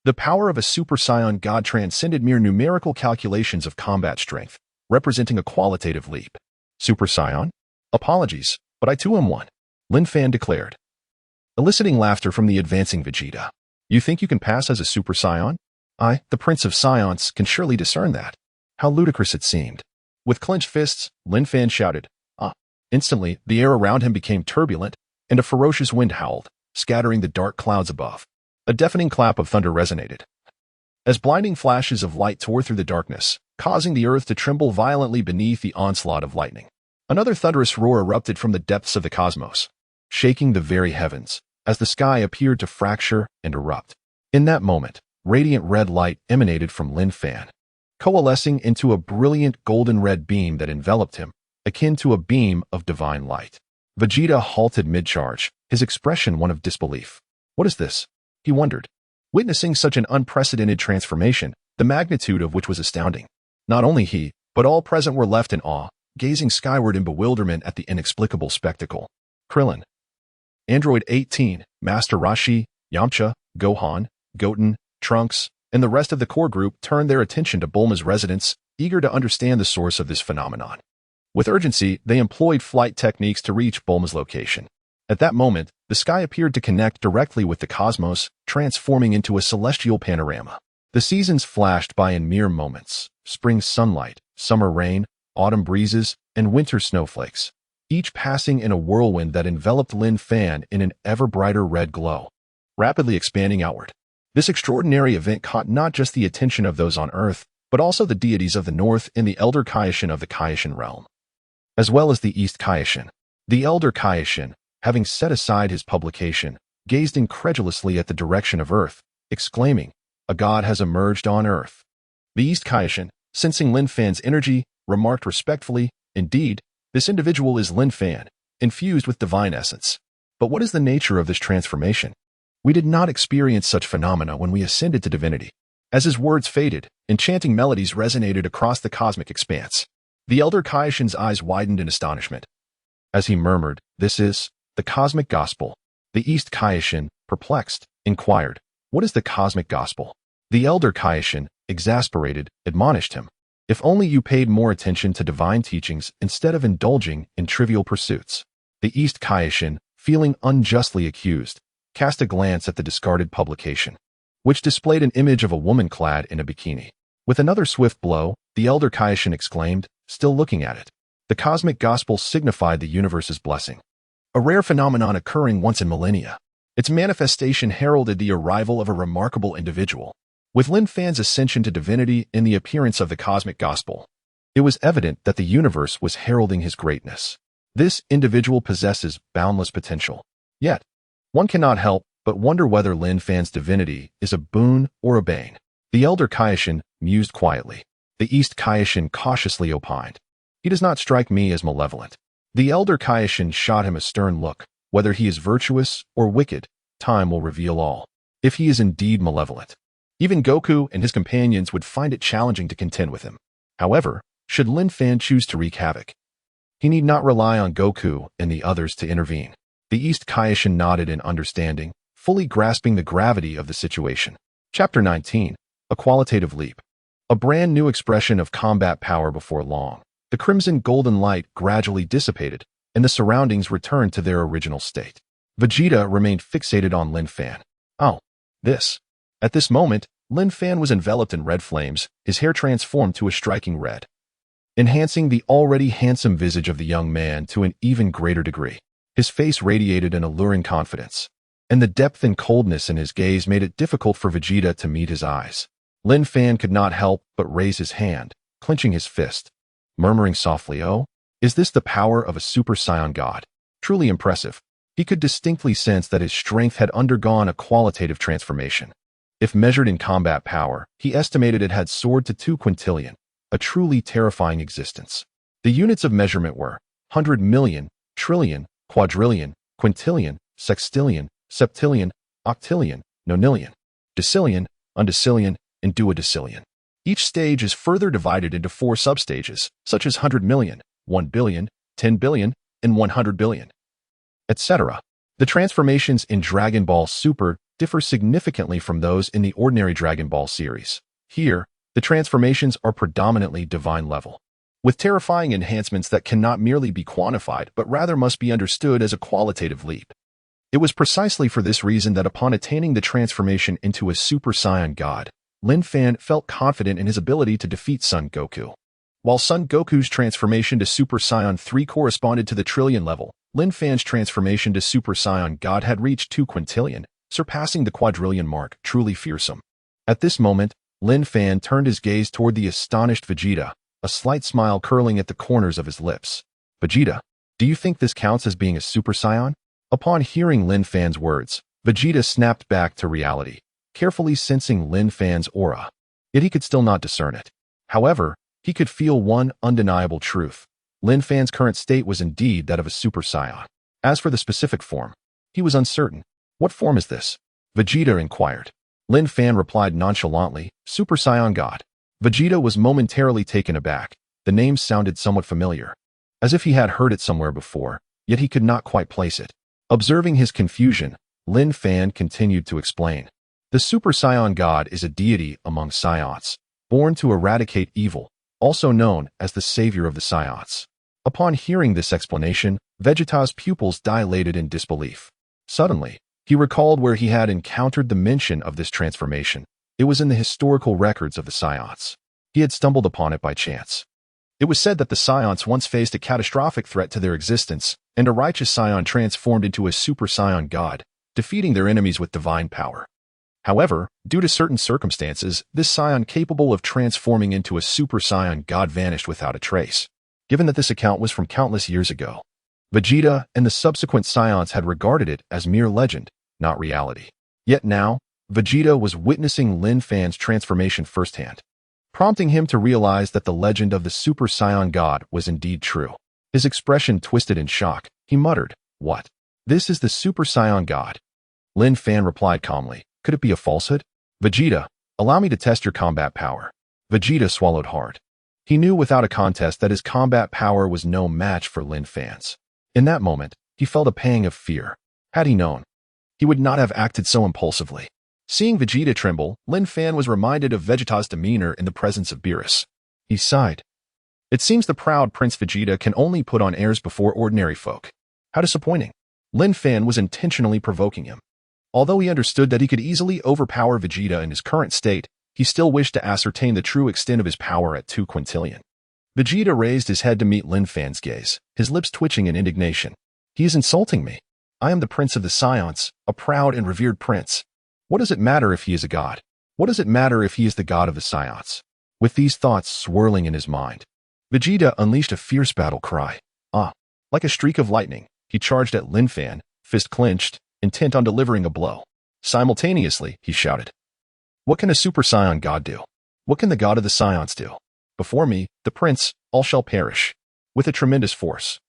the power of a Super Saiyan God transcended mere numerical calculations of combat strength, representing a qualitative leap. Super Saiyan? Apologies, but I too am one, Lin Fan declared, eliciting laughter from the advancing Vegeta. You think you can pass as a Super Saiyan? I, the Prince of Science, can surely discern that. How ludicrous it seemed. With clenched fists, Lin Fan shouted, Ah! Instantly, the air around him became turbulent, and a ferocious wind howled, scattering the dark clouds above. A deafening clap of thunder resonated, as blinding flashes of light tore through the darkness, causing the earth to tremble violently beneath the onslaught of lightning. Another thunderous roar erupted from the depths of the cosmos, shaking the very heavens, as the sky appeared to fracture and erupt. In that moment, radiant red light emanated from Lin Fan, coalescing into a brilliant golden-red beam that enveloped him, akin to a beam of divine light. Vegeta halted mid-charge, his expression one of disbelief. What is this? He wondered. Witnessing such an unprecedented transformation, the magnitude of which was astounding. Not only he, but all present were left in awe, gazing skyward in bewilderment at the inexplicable spectacle. Krillin, Android 18, Master Roshi, Yamcha, Gohan, Goten, Trunks, and the rest of the core group turned their attention to Bulma's residence, eager to understand the source of this phenomenon. With urgency, they employed flight techniques to reach Bulma's location. At that moment, the sky appeared to connect directly with the cosmos, transforming into a celestial panorama. The seasons flashed by in mere moments: spring sunlight, summer rain, autumn breezes, and winter snowflakes, each passing in a whirlwind that enveloped Lin Fan in an ever-brighter red glow, rapidly expanding outward. This extraordinary event caught not just the attention of those on Earth, but also the deities of the North and the Elder Kaioshin of the Kaioshin realm, as well as the East Kaioshin. The Elder Kaioshin, having set aside his publication, gazed incredulously at the direction of Earth, exclaiming, "A god has emerged on Earth." The East Kaioshin, sensing Lin Fan's energy, remarked respectfully, "Indeed, this individual is Lin Fan, infused with divine essence. But what is the nature of this transformation? We did not experience such phenomena when we ascended to divinity." As his words faded, enchanting melodies resonated across the cosmic expanse. The Elder Kaioshin's eyes widened in astonishment. As he murmured, "This is the cosmic gospel." The East Kaioshin, perplexed, inquired, "What is the cosmic gospel?" The Elder Kaioshin, exasperated, admonished him, "If only you paid more attention to divine teachings instead of indulging in trivial pursuits." The East Kaioshin, feeling unjustly accused, cast a glance at the discarded publication, which displayed an image of a woman clad in a bikini. With another swift blow, the Elder Kaioshin exclaimed, still looking at it, "The cosmic gospel signified the universe's blessing, a rare phenomenon occurring once in millennia. Its manifestation heralded the arrival of a remarkable individual. With Lin Fan's ascension to divinity and the appearance of the cosmic gospel, it was evident that the universe was heralding his greatness. This individual possesses boundless potential. Yet, one cannot help but wonder whether Lin Fan's divinity is a boon or a bane." The Elder Kaioshin mused quietly. The East Kaioshin cautiously opined, "He does not strike me as malevolent." The Elder Kaioshin shot him a stern look. "Whether he is virtuous or wicked, time will reveal all. If he is indeed malevolent, even Goku and his companions would find it challenging to contend with him. However, should Lin Fan choose to wreak havoc, he need not rely on Goku and the others to intervene." The East Kaioshin nodded in understanding, fully grasping the gravity of the situation. Chapter 19, A Qualitative Leap. A brand new expression of combat power before long. The crimson golden light gradually dissipated, and the surroundings returned to their original state. Vegeta remained fixated on Lin Fan. "Oh, this." At this moment, Lin Fan was enveloped in red flames, his hair transformed to a striking red, enhancing the already handsome visage of the young man to an even greater degree. His face radiated an alluring confidence, and the depth and coldness in his gaze made it difficult for Vegeta to meet his eyes. Lin Fan could not help but raise his hand, clenching his fist, murmuring softly, "Oh, is this the power of a Super Saiyan god? Truly impressive." He could distinctly sense that his strength had undergone a qualitative transformation. If measured in combat power, he estimated it had soared to 2 quintillion, a truly terrifying existence. The units of measurement were 100 million, trillion, quadrillion, quintillion, sextillion, septillion, octillion, nonillion, decillion, undecillion, and duodecillion. Each stage is further divided into 4 substages, such as 100 million, 1 billion, 10 billion, and 100 billion, etc. The transformations in Dragon Ball Super differ significantly from those in the ordinary Dragon Ball series. Here, the transformations are predominantly divine level, with terrifying enhancements that cannot merely be quantified but rather must be understood as a qualitative leap. It was precisely for this reason that upon attaining the transformation into a Super Saiyan God, Lin Fan felt confident in his ability to defeat Son Goku. While Son Goku's transformation to Super Saiyan 3 corresponded to the trillion level, Lin Fan's transformation to Super Saiyan God had reached 2 quintillion, surpassing the quadrillion mark, truly fearsome. At this moment, Lin Fan turned his gaze toward the astonished Vegeta, a slight smile curling at the corners of his lips. Vegeta, do you think this counts as being a Super Saiyan? Upon hearing Lin Fan's words, Vegeta snapped back to reality, carefully sensing Lin Fan's aura. Yet he could still not discern it. However, he could feel one undeniable truth. Lin Fan's current state was indeed that of a Super Saiyan. As for the specific form, he was uncertain. What form is this? Vegeta inquired. Lin Fan replied nonchalantly, Super Saiyan God. Vegeta was momentarily taken aback. The name sounded somewhat familiar, as if he had heard it somewhere before, yet he could not quite place it. Observing his confusion, Lin Fan continued to explain. The Super Saiyan God is a deity among Saiyans, born to eradicate evil, also known as the savior of the Saiyans. Upon hearing this explanation, Vegeta's pupils dilated in disbelief. Suddenly, he recalled where he had encountered the mention of this transformation. It was in the historical records of the Saiyans. He had stumbled upon it by chance. It was said that the Saiyans once faced a catastrophic threat to their existence, and a righteous Saiyan transformed into a Super Saiyan God, defeating their enemies with divine power. However, due to certain circumstances, this Saiyan capable of transforming into a Super Saiyan God vanished without a trace. Given that this account was from countless years ago, Vegeta and the subsequent Saiyans had regarded it as mere legend, not reality. Yet now, Vegeta was witnessing Lin Fan's transformation firsthand, prompting him to realize that the legend of the Super Saiyan God was indeed true. His expression twisted in shock. He muttered, "What? This is the Super Saiyan God?" Lin Fan replied calmly, "Could it be a falsehood? Vegeta, allow me to test your combat power." Vegeta swallowed hard. He knew without a contest that his combat power was no match for Lin Fan's. In that moment, he felt a pang of fear. Had he known, he would not have acted so impulsively. Seeing Vegeta tremble, Lin Fan was reminded of Vegeta's demeanor in the presence of Beerus. He sighed. It seems the proud Prince Vegeta can only put on airs before ordinary folk. How disappointing. Lin Fan was intentionally provoking him. Although he understood that he could easily overpower Vegeta in his current state, he still wished to ascertain the true extent of his power at 2 quintillion. Vegeta raised his head to meet Lin Fan's gaze, his lips twitching in indignation. He is insulting me. I am the Prince of the Saiyans, a proud and revered prince. What does it matter if he is a god? What does it matter if he is the god of the Saiyans? With these thoughts swirling in his mind, Vegeta unleashed a fierce battle cry. Like a streak of lightning, he charged at Lin Fan, fist clenched, intent on delivering a blow. Simultaneously, he shouted, "What can a Super Saiyan God do? What can the god of the Saiyans do? Before me, the prince, all shall perish." With a tremendous force,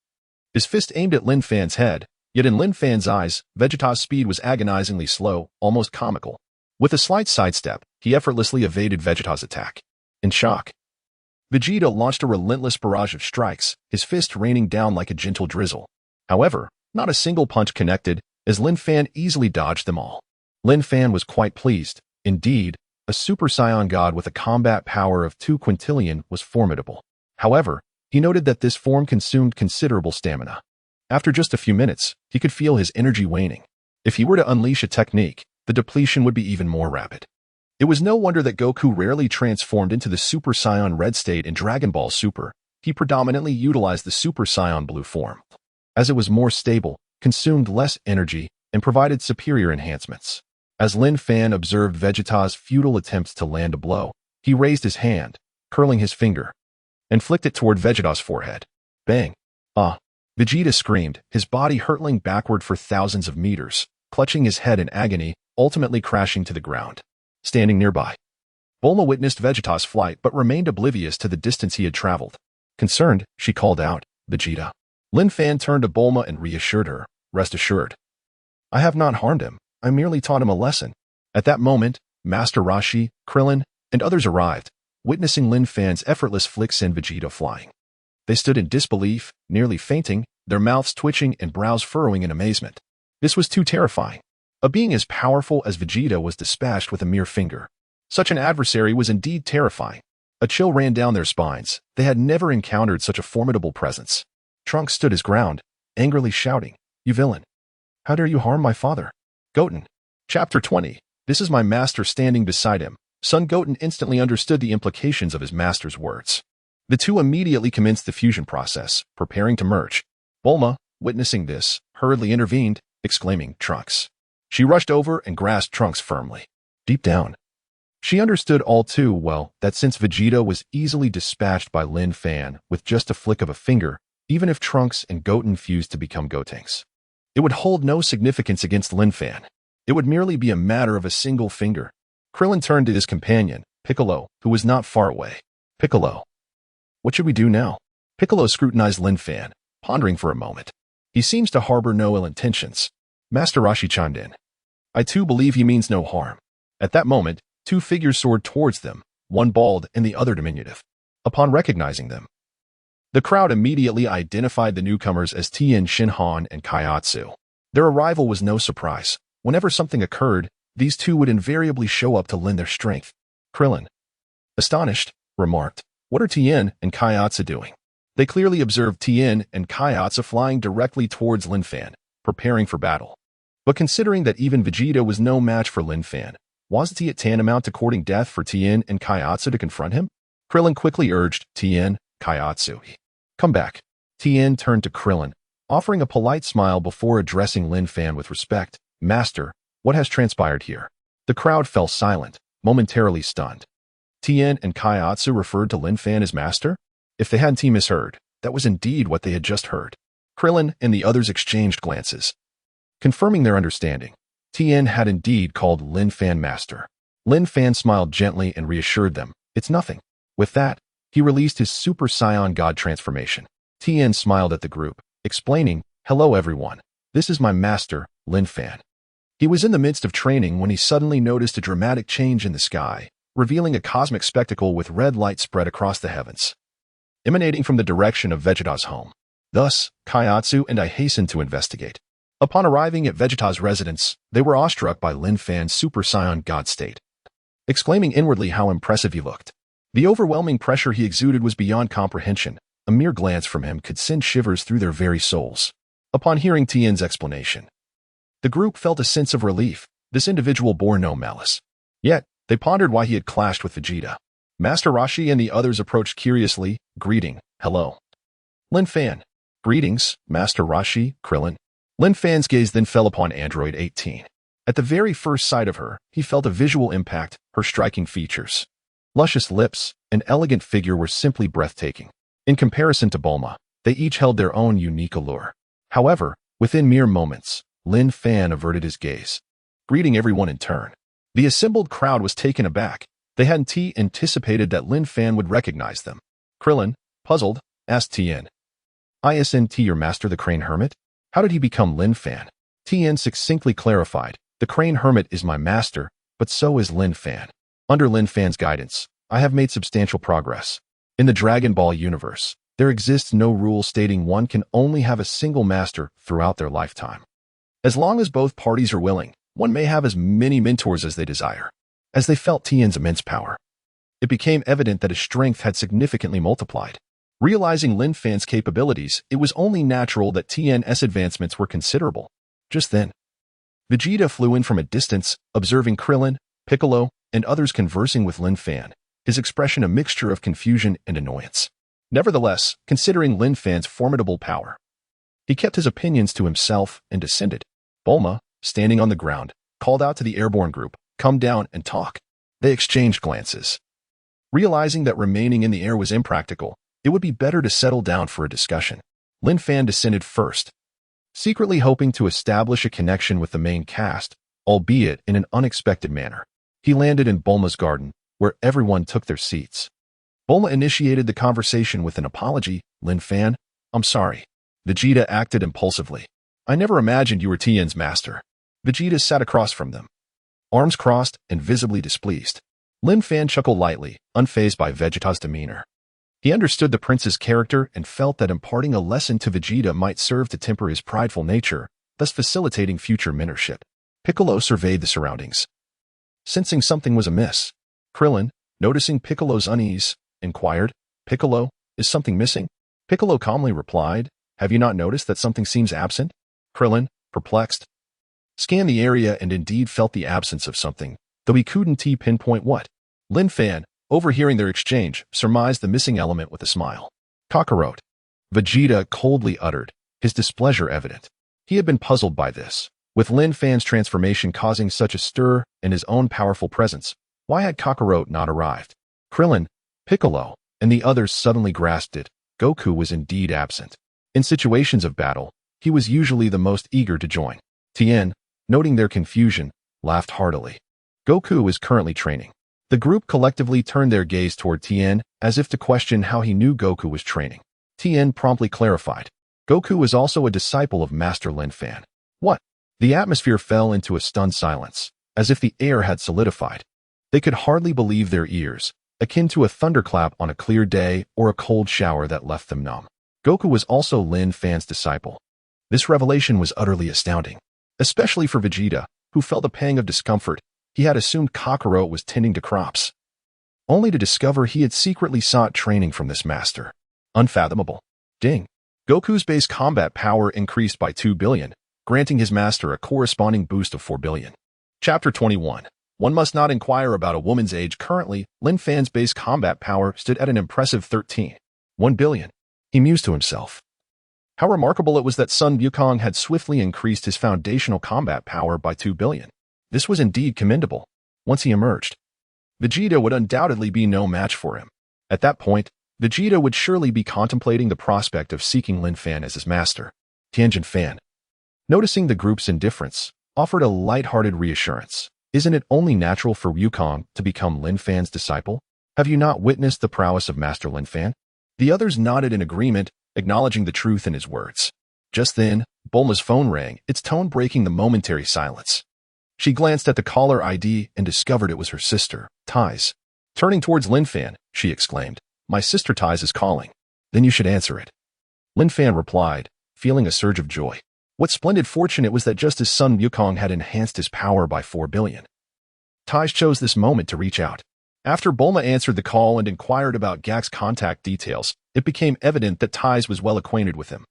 his fist aimed at Lin Fan's head, yet in Lin Fan's eyes, Vegeta's speed was agonizingly slow, almost comical. With a slight sidestep, he effortlessly evaded Vegeta's attack. In shock, Vegeta launched a relentless barrage of strikes, his fist raining down like a gentle drizzle. However, not a single punch connected, as Lin Fan easily dodged them all. Lin Fan was quite pleased. Indeed, a Super Saiyan God with a combat power of 2 quintillion was formidable. However, he noted that this form consumed considerable stamina. After just a few minutes, he could feel his energy waning. If he were to unleash a technique, the depletion would be even more rapid. It was no wonder that Goku rarely transformed into the Super Saiyan Red state in Dragon Ball Super. He predominantly utilized the Super Saiyan Blue form, as it was more stable, consumed less energy, and provided superior enhancements. As Lin Fan observed Vegeta's futile attempts to land a blow, he raised his hand, curling his finger, and flicked it toward Vegeta's forehead. Bang! Vegeta screamed, his body hurtling backward for thousands of meters, clutching his head in agony, ultimately crashing to the ground. Standing nearby, Bulma witnessed Vegeta's flight but remained oblivious to the distance he had traveled. Concerned, she called out, "Vegeta." Lin Fan turned to Bulma and reassured her, "Rest assured. I have not harmed him. I merely taught him a lesson." At that moment, Master Roshi, Krillin, and others arrived, witnessing Lin Fan's effortless flick send Vegeta flying. They stood in disbelief, nearly fainting, their mouths twitching and brows furrowing in amazement. This was too terrifying. A being as powerful as Vegeta was dispatched with a mere finger. Such an adversary was indeed terrifying. A chill ran down their spines. They had never encountered such a formidable presence. Trunks stood his ground, angrily shouting, "You villain! How dare you harm my father?" Goten. Chapter 20. This is my master standing beside him. Son Goten instantly understood the implications of his master's words. The two immediately commenced the fusion process, preparing to merge. Bulma, witnessing this, hurriedly intervened, exclaiming, "Trunks." She rushed over and grasped Trunks firmly. Deep down, she understood all too well that since Vegeta was easily dispatched by Lin Fan with just a flick of a finger, even if Trunks and Goten fused to become Gotenks. It would hold no significance against Lin Fan. It would merely be a matter of a single finger. Krillin turned to his companion, Piccolo, who was not far away. Piccolo. What should we do now? Piccolo scrutinized Lin Fan, pondering for a moment. He seems to harbor no ill intentions. Master Roshi chimed in. I too believe he means no harm. At that moment, two figures soared towards them, one bald and the other diminutive. Upon recognizing them, the crowd immediately identified the newcomers as Tien Shinhan and Kaiatsu. Their arrival was no surprise. Whenever something occurred, these two would invariably show up to lend their strength. Krillin, astonished, remarked, what are Tien and Kaiatsu doing? They clearly observed Tien and Kaiatsu flying directly towards Lin Fan, preparing for battle. But considering that even Vegeta was no match for Lin Fan, wasn't it tantamount to courting death for Tien and Kaiatsu to confront him? Krillin quickly urged Tien, Kaiatsu. Come back. Tien turned to Krillin, offering a polite smile before addressing Lin Fan with respect. Master, what has transpired here? The crowd fell silent, momentarily stunned. Tien and Kaiatsu referred to Lin Fan as master? If they hadn't misheard, that was indeed what they had just heard. Krillin and the others exchanged glances. Confirming their understanding, Tien had indeed called Lin Fan master. Lin Fan smiled gently and reassured them, it's nothing. With that, he released his Super Saiyan God transformation. Tien smiled at the group, explaining, hello everyone, this is my master, Lin Fan. He was in the midst of training when he suddenly noticed a dramatic change in the sky, revealing a cosmic spectacle with red light spread across the heavens, emanating from the direction of Vegeta's home. Thus, Kaiatsu and I hastened to investigate. Upon arriving at Vegeta's residence, they were awestruck by Lin Fan's Super Saiyan God state, exclaiming inwardly how impressive he looked. The overwhelming pressure he exuded was beyond comprehension. A mere glance from him could send shivers through their very souls. Upon hearing Tien's explanation, the group felt a sense of relief. This individual bore no malice. Yet, they pondered why he had clashed with Vegeta. Master Roshi and the others approached curiously, greeting, hello. Lin Fan. Greetings, Master Roshi, Krillin. Lin Fan's gaze then fell upon Android 18. At the very first sight of her, he felt a visual impact. Her striking features, luscious lips, and elegant figure were simply breathtaking. In comparison to Bulma, they each held their own unique allure. However, within mere moments, Lin Fan averted his gaze, greeting everyone in turn. The assembled crowd was taken aback. They hadn't anticipated that Lin Fan would recognize them. Krillin, puzzled, asked Tien. Isn't your master the Crane Hermit? How did he become Lin Fan? Tien succinctly clarified, the Crane Hermit is my master, but so is Lin Fan. Under Lin Fan's guidance, I have made substantial progress. In the Dragon Ball universe, there exists no rule stating one can only have a single master throughout their lifetime. As long as both parties are willing, one may have as many mentors as they desire. As they felt Tien's immense power, it became evident that his strength had significantly multiplied. Realizing Lin Fan's capabilities, it was only natural that Tien's advancements were considerable. Just then, Vegeta flew in from a distance, observing Krillin, Piccolo, and others conversing with Lin Fan, his expression a mixture of confusion and annoyance. Nevertheless, considering Lin Fan's formidable power, he kept his opinions to himself and descended. Bulma, standing on the ground, called out to the airborne group, come down and talk. They exchanged glances. Realizing that remaining in the air was impractical, it would be better to settle down for a discussion. Lin Fan descended first, secretly hoping to establish a connection with the main cast, albeit in an unexpected manner. He landed in Bulma's garden, where everyone took their seats. Bulma initiated the conversation with an apology. Lin Fan, I'm sorry. Vegeta acted impulsively. I never imagined you were Tien's master. Vegeta sat across from them, arms crossed and visibly displeased. Lin Fan chuckled lightly, unfazed by Vegeta's demeanor. He understood the prince's character and felt that imparting a lesson to Vegeta might serve to temper his prideful nature, thus facilitating future mentorship. Piccolo surveyed the surroundings, sensing something was amiss. Krillin, noticing Piccolo's unease, inquired, Piccolo, is something missing? Piccolo calmly replied, have you not noticed that something seems absent? Krillin, perplexed, scanned the area and indeed felt the absence of something, though he couldn't pinpoint what. Lin Fan, overhearing their exchange, surmised the missing element with a smile. Kakarot. Vegeta coldly uttered, his displeasure evident. He had been puzzled by this. With Lin Fan's transformation causing such a stir and his own powerful presence, why had Kakarot not arrived? Krillin, Piccolo, and the others suddenly grasped it. Goku was indeed absent. In situations of battle, he was usually the most eager to join. Tien, noting their confusion, laughed heartily. Goku is currently training. The group collectively turned their gaze toward Tien, as if to question how he knew Goku was training. Tien promptly clarified. Goku was also a disciple of Master Lin Fan. What? The atmosphere fell into a stunned silence, as if the air had solidified. They could hardly believe their ears, akin to a thunderclap on a clear day or a cold shower that left them numb. Goku was also Lin Fan's disciple. This revelation was utterly astounding, especially for Vegeta, who felt a pang of discomfort. He had assumed Kakarot was tending to crops, only to discover he had secretly sought training from this master. Unfathomable. Ding. Goku's base combat power increased by 2 billion, granting his master a corresponding boost of 4 billion. Chapter 21. One must not inquire about a woman's age. Currently, Lin Fan's base combat power stood at an impressive 1 billion. He mused to himself. How remarkable it was that Sun Wukong had swiftly increased his foundational combat power by 2 billion. This was indeed commendable. Once he emerged, Vegeta would undoubtedly be no match for him. At that point, Vegeta would surely be contemplating the prospect of seeking Lin Fan as his master. Tianjin Fan, noticing the group's indifference, offered a light-hearted reassurance. Isn't it only natural for Wukong to become Lin Fan's disciple? Have you not witnessed the prowess of Master Lin Fan? The others nodded in agreement, acknowledging the truth in his words. Just then, Bulma's phone rang, its tone breaking the momentary silence. She glanced at the caller ID and discovered it was her sister, Tais. Turning towards Lin Fan, she exclaimed, "My sister Tais is calling." "Then you should answer it." Lin Fan replied, feeling a surge of joy. What splendid fortune it was that just as Sun Wukong had enhanced his power by 4 billion. Tais chose this moment to reach out. After Bulma answered the call and inquired about Gak's contact details, it became evident that Tais was well acquainted with him.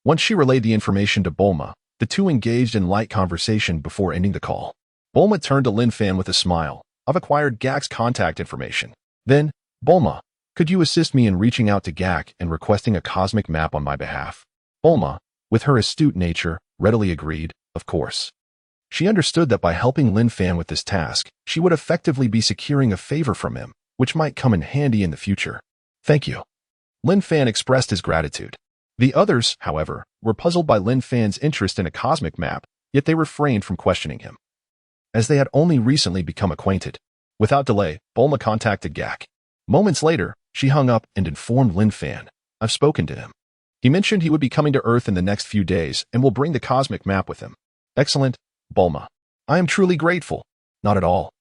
Once she relayed the information to Bulma, the two engaged in light conversation before ending the call. Bulma turned to Lin Fan with a smile. "I've acquired Gak's contact information. Then, Bulma, could you assist me in reaching out to Gak and requesting a cosmic map on my behalf?" Bulma, with her astute nature, readily agreed, of course. She understood that by helping Lin Fan with this task, she would effectively be securing a favor from him, which might come in handy in the future. "Thank you." Lin Fan expressed his gratitude. The others, however, were puzzled by Lin Fan's interest in a cosmic map, yet they refrained from questioning him, as they had only recently become acquainted. Without delay, Bulma contacted Gak. Moments later, she hung up and informed Lin Fan, "I've spoken to him. He mentioned he would be coming to Earth in the next few days and will bring the cosmic map with him." "Excellent, Bulma. I am truly grateful." "Not at all.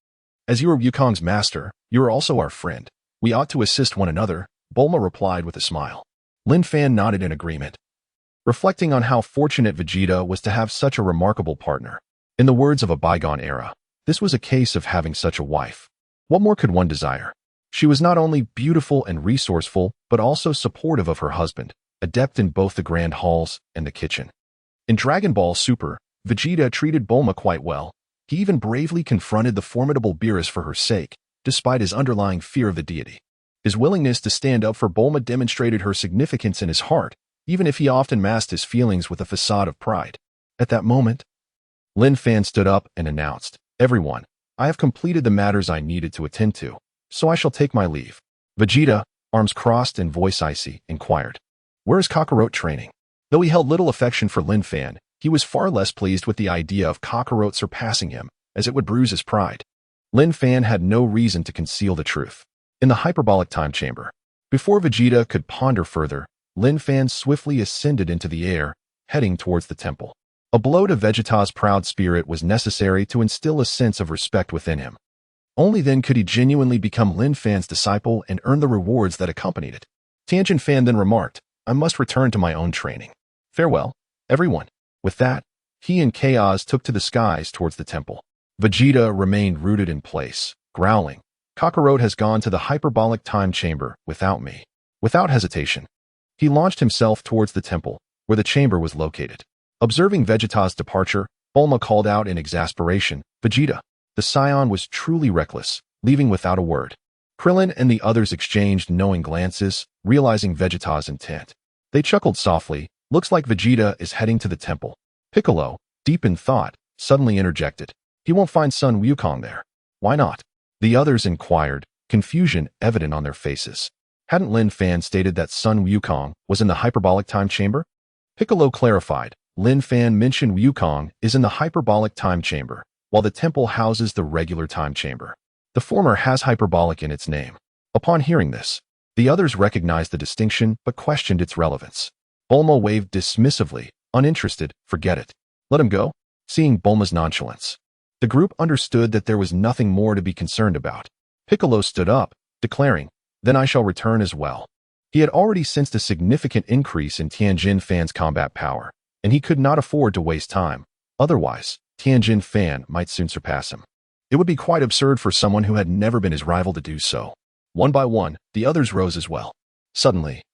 As you are Wukong's master, you are also our friend. We ought to assist one another," Bulma replied with a smile. Lin Fan nodded in agreement, reflecting on how fortunate Vegeta was to have such a remarkable partner. In the words of a bygone era, this was a case of having such a wife. What more could one desire? She was not only beautiful and resourceful, but also supportive of her husband, adept in both the grand halls and the kitchen. In Dragon Ball Super, Vegeta treated Bulma quite well. He even bravely confronted the formidable Beerus for her sake, despite his underlying fear of the deity. His willingness to stand up for Bulma demonstrated her significance in his heart, even if he often masked his feelings with a facade of pride. At that moment, Lin Fan stood up and announced, "Everyone, I have completed the matters I needed to attend to, so I shall take my leave." Vegeta, arms crossed and voice icy, inquired, "Where is Kakarot training?" Though he held little affection for Lin Fan, he was far less pleased with the idea of Kakarot surpassing him, as it would bruise his pride. Lin Fan had no reason to conceal the truth. In the hyperbolic time chamber, before Vegeta could ponder further, Lin Fan swiftly ascended into the air, heading towards the temple. A blow to Vegeta's proud spirit was necessary to instill a sense of respect within him. Only then could he genuinely become Lin Fan's disciple and earn the rewards that accompanied it. Tianjin Fan then remarked, "I must return to my own training. Farewell, everyone." With that, he and Chaos took to the skies towards the temple. Vegeta remained rooted in place, growling, "Kakarot has gone to the hyperbolic time chamber without me." Without hesitation, he launched himself towards the temple, where the chamber was located. Observing Vegeta's departure, Bulma called out in exasperation, "Vegeta!" The scion was truly reckless, leaving without a word. Krillin and the others exchanged knowing glances, realizing Vegeta's intent. They chuckled softly. "Looks like Vegeta is heading to the temple." Piccolo, deep in thought, suddenly interjected, "He won't find Sun Wukong there." "Why not?" the others inquired, confusion evident on their faces. Hadn't Lin Fan stated that Sun Wukong was in the hyperbolic time chamber? Piccolo clarified. Lin Fan mentioned Wukong is in the hyperbolic time chamber, while the temple houses the regular time chamber. The former has hyperbolic in its name. Upon hearing this, the others recognized the distinction but questioned its relevance. Bulma waved dismissively, uninterested. Forget it. Let him go. Seeing Bulma's nonchalance, the group understood that there was nothing more to be concerned about. Piccolo stood up, declaring, then I shall return as well. He had already sensed a significant increase in Tianjin Fan's combat power, and he could not afford to waste time. Otherwise, Tianjin Fan might soon surpass him. It would be quite absurd for someone who had never been his rival to do so. One by one, the others rose as well. Suddenly,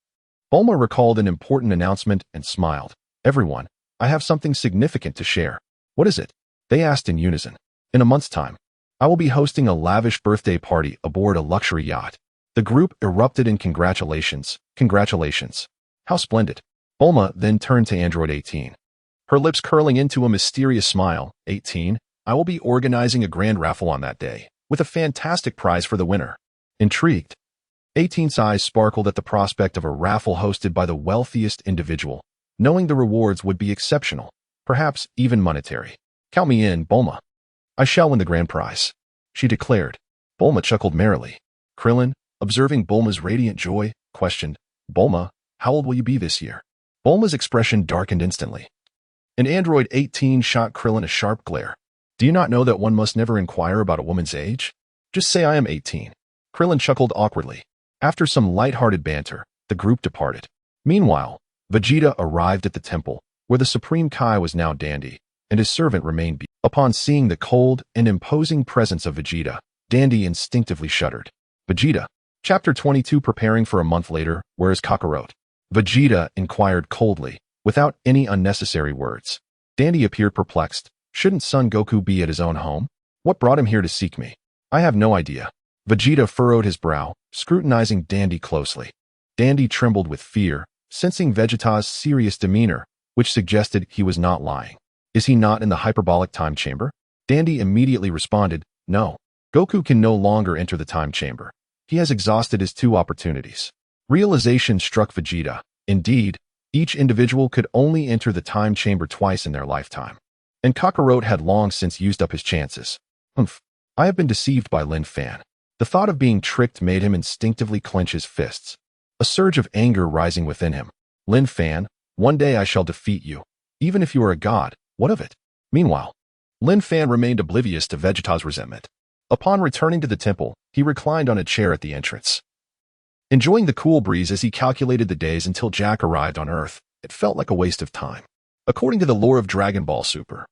Bulma recalled an important announcement and smiled. Everyone, I have something significant to share. What is it? They asked in unison. In a month's time, I will be hosting a lavish birthday party aboard a luxury yacht. The group erupted in congratulations. Congratulations. How splendid. Bulma then turned to Android 18. Her lips curling into a mysterious smile. 18, I will be organizing a grand raffle on that day, with a fantastic prize for the winner. Intrigued, 18's eyes sparkled at the prospect of a raffle hosted by the wealthiest individual, knowing the rewards would be exceptional, perhaps even monetary. Count me in, Bulma. I shall win the grand prize, she declared. Bulma chuckled merrily. Krillin, observing Bulma's radiant joy, questioned, Bulma, how old will you be this year? Bulma's expression darkened instantly. An Android 18 shot Krillin a sharp glare. Do you not know that one must never inquire about a woman's age? Just say I am 18. Krillin chuckled awkwardly. After some light-hearted banter, the group departed. Meanwhile, Vegeta arrived at the temple, where the Supreme Kai was now Dandy, and his servant remained behind. Upon seeing the cold and imposing presence of Vegeta, Dandy instinctively shuddered. Vegeta. Chapter 22. Preparing for a month later, where is Kakarot? Vegeta inquired coldly, without any unnecessary words. Dandy appeared perplexed. Shouldn't Son Goku be at his own home? What brought him here to seek me? I have no idea. Vegeta furrowed his brow, scrutinizing Dandy closely. Dandy trembled with fear, sensing Vegeta's serious demeanor, which suggested he was not lying. Is he not in the hyperbolic time chamber? Dandy immediately responded, no. Goku can no longer enter the time chamber. He has exhausted his 2 opportunities. Realization struck Vegeta. Indeed, each individual could only enter the time chamber twice in their lifetime. And Kakarot had long since used up his chances. I have been deceived by Lin Fan. The thought of being tricked made him instinctively clench his fists, a surge of anger rising within him. Lin Fan, one day I shall defeat you. Even if you are a god, what of it? Meanwhile, Lin Fan remained oblivious to Vegeta's resentment. Upon returning to the temple, he reclined on a chair at the entrance. Enjoying the cool breeze as he calculated the days until Jack arrived on Earth, it felt like a waste of time. According to the lore of Dragon Ball Super,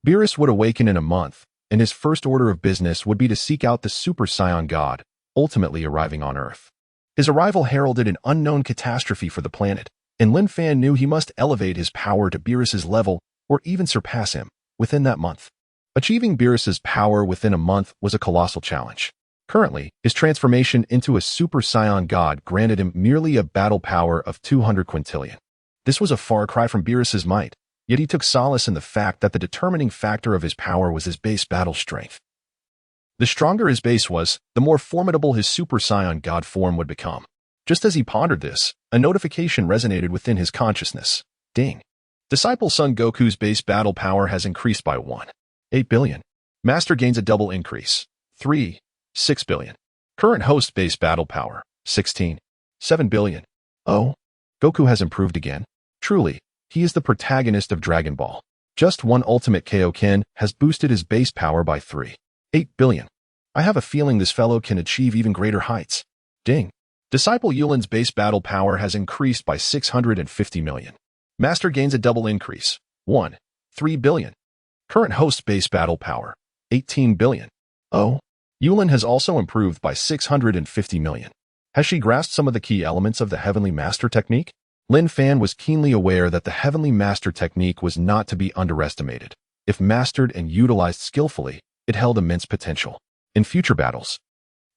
Beerus would awaken in a month, and his first order of business would be to seek out the Super Saiyan God, ultimately arriving on Earth. His arrival heralded an unknown catastrophe for the planet, and Lin Fan knew he must elevate his power to Beerus's level or even surpass him within that month. Achieving Beerus's power within a month was a colossal challenge. Currently, his transformation into a Super Saiyan God granted him merely a battle power of 200 quintillion. This was a far cry from Beerus's might, yet he took solace in the fact that the determining factor of his power was his base battle strength. The stronger his base was, the more formidable his Super Saiyan God form would become. Just as he pondered this, a notification resonated within his consciousness. Ding. Disciple Son Goku's base battle power has increased by 1.8 billion. Master gains a double increase. 3.6 billion. Current host base battle power. 16.7 billion. Oh, Goku has improved again. Truly, he is the protagonist of Dragon Ball. Just one ultimate Kaioken has boosted his base power by 3.8 billion. I have a feeling this fellow can achieve even greater heights. Ding. Disciple Yulin's base battle power has increased by 650 million. Master gains a double increase. 1.3 billion. Current host base battle power. 18 billion. Oh, Yulin has also improved by 650 million. Has she grasped some of the key elements of the Heavenly Master technique? Lin Fan was keenly aware that the Heavenly Master technique was not to be underestimated. If mastered and utilized skillfully, it held immense potential. In future battles,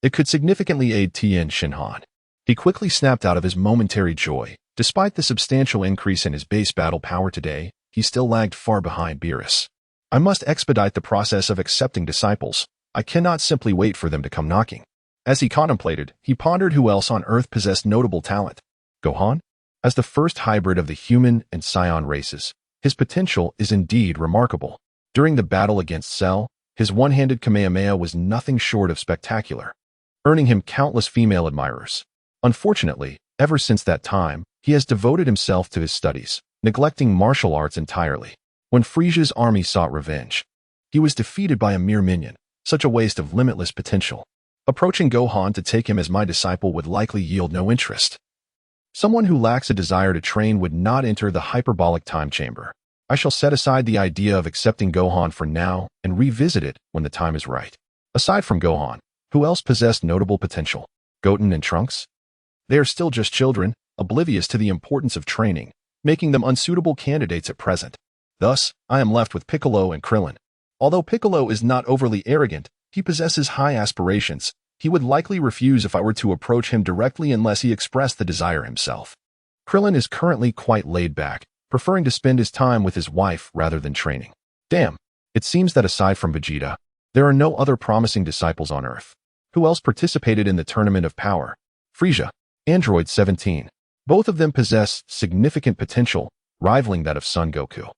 it could significantly aid Tien Shinhan. He quickly snapped out of his momentary joy. Despite the substantial increase in his base battle power today, he still lagged far behind Beerus. I must expedite the process of accepting disciples. I cannot simply wait for them to come knocking. As he contemplated, he pondered who else on Earth possessed notable talent. Gohan? As the first hybrid of the human and scion races, his potential is indeed remarkable. During the battle against Cell, his one-handed Kamehameha was nothing short of spectacular, earning him countless female admirers. Unfortunately, ever since that time, he has devoted himself to his studies, neglecting martial arts entirely. When Frisia's army sought revenge, he was defeated by a mere minion, such a waste of limitless potential. Approaching Gohan to take him as my disciple would likely yield no interest. Someone who lacks a desire to train would not enter the hyperbolic time chamber. I shall set aside the idea of accepting Gohan for now and revisit it when the time is right. Aside from Gohan, who else possessed notable potential? Goten and Trunks? They are still just children, oblivious to the importance of training, making them unsuitable candidates at present. Thus, I am left with Piccolo and Krillin. Although Piccolo is not overly arrogant, he possesses high aspirations. He would likely refuse if I were to approach him directly unless he expressed the desire himself. Krillin is currently quite laid back, preferring to spend his time with his wife rather than training. Damn, it seems that aside from Vegeta, there are no other promising disciples on Earth. Who else participated in the Tournament of Power? Frieza, Android 17. Both of them possess significant potential, rivaling that of Son Goku.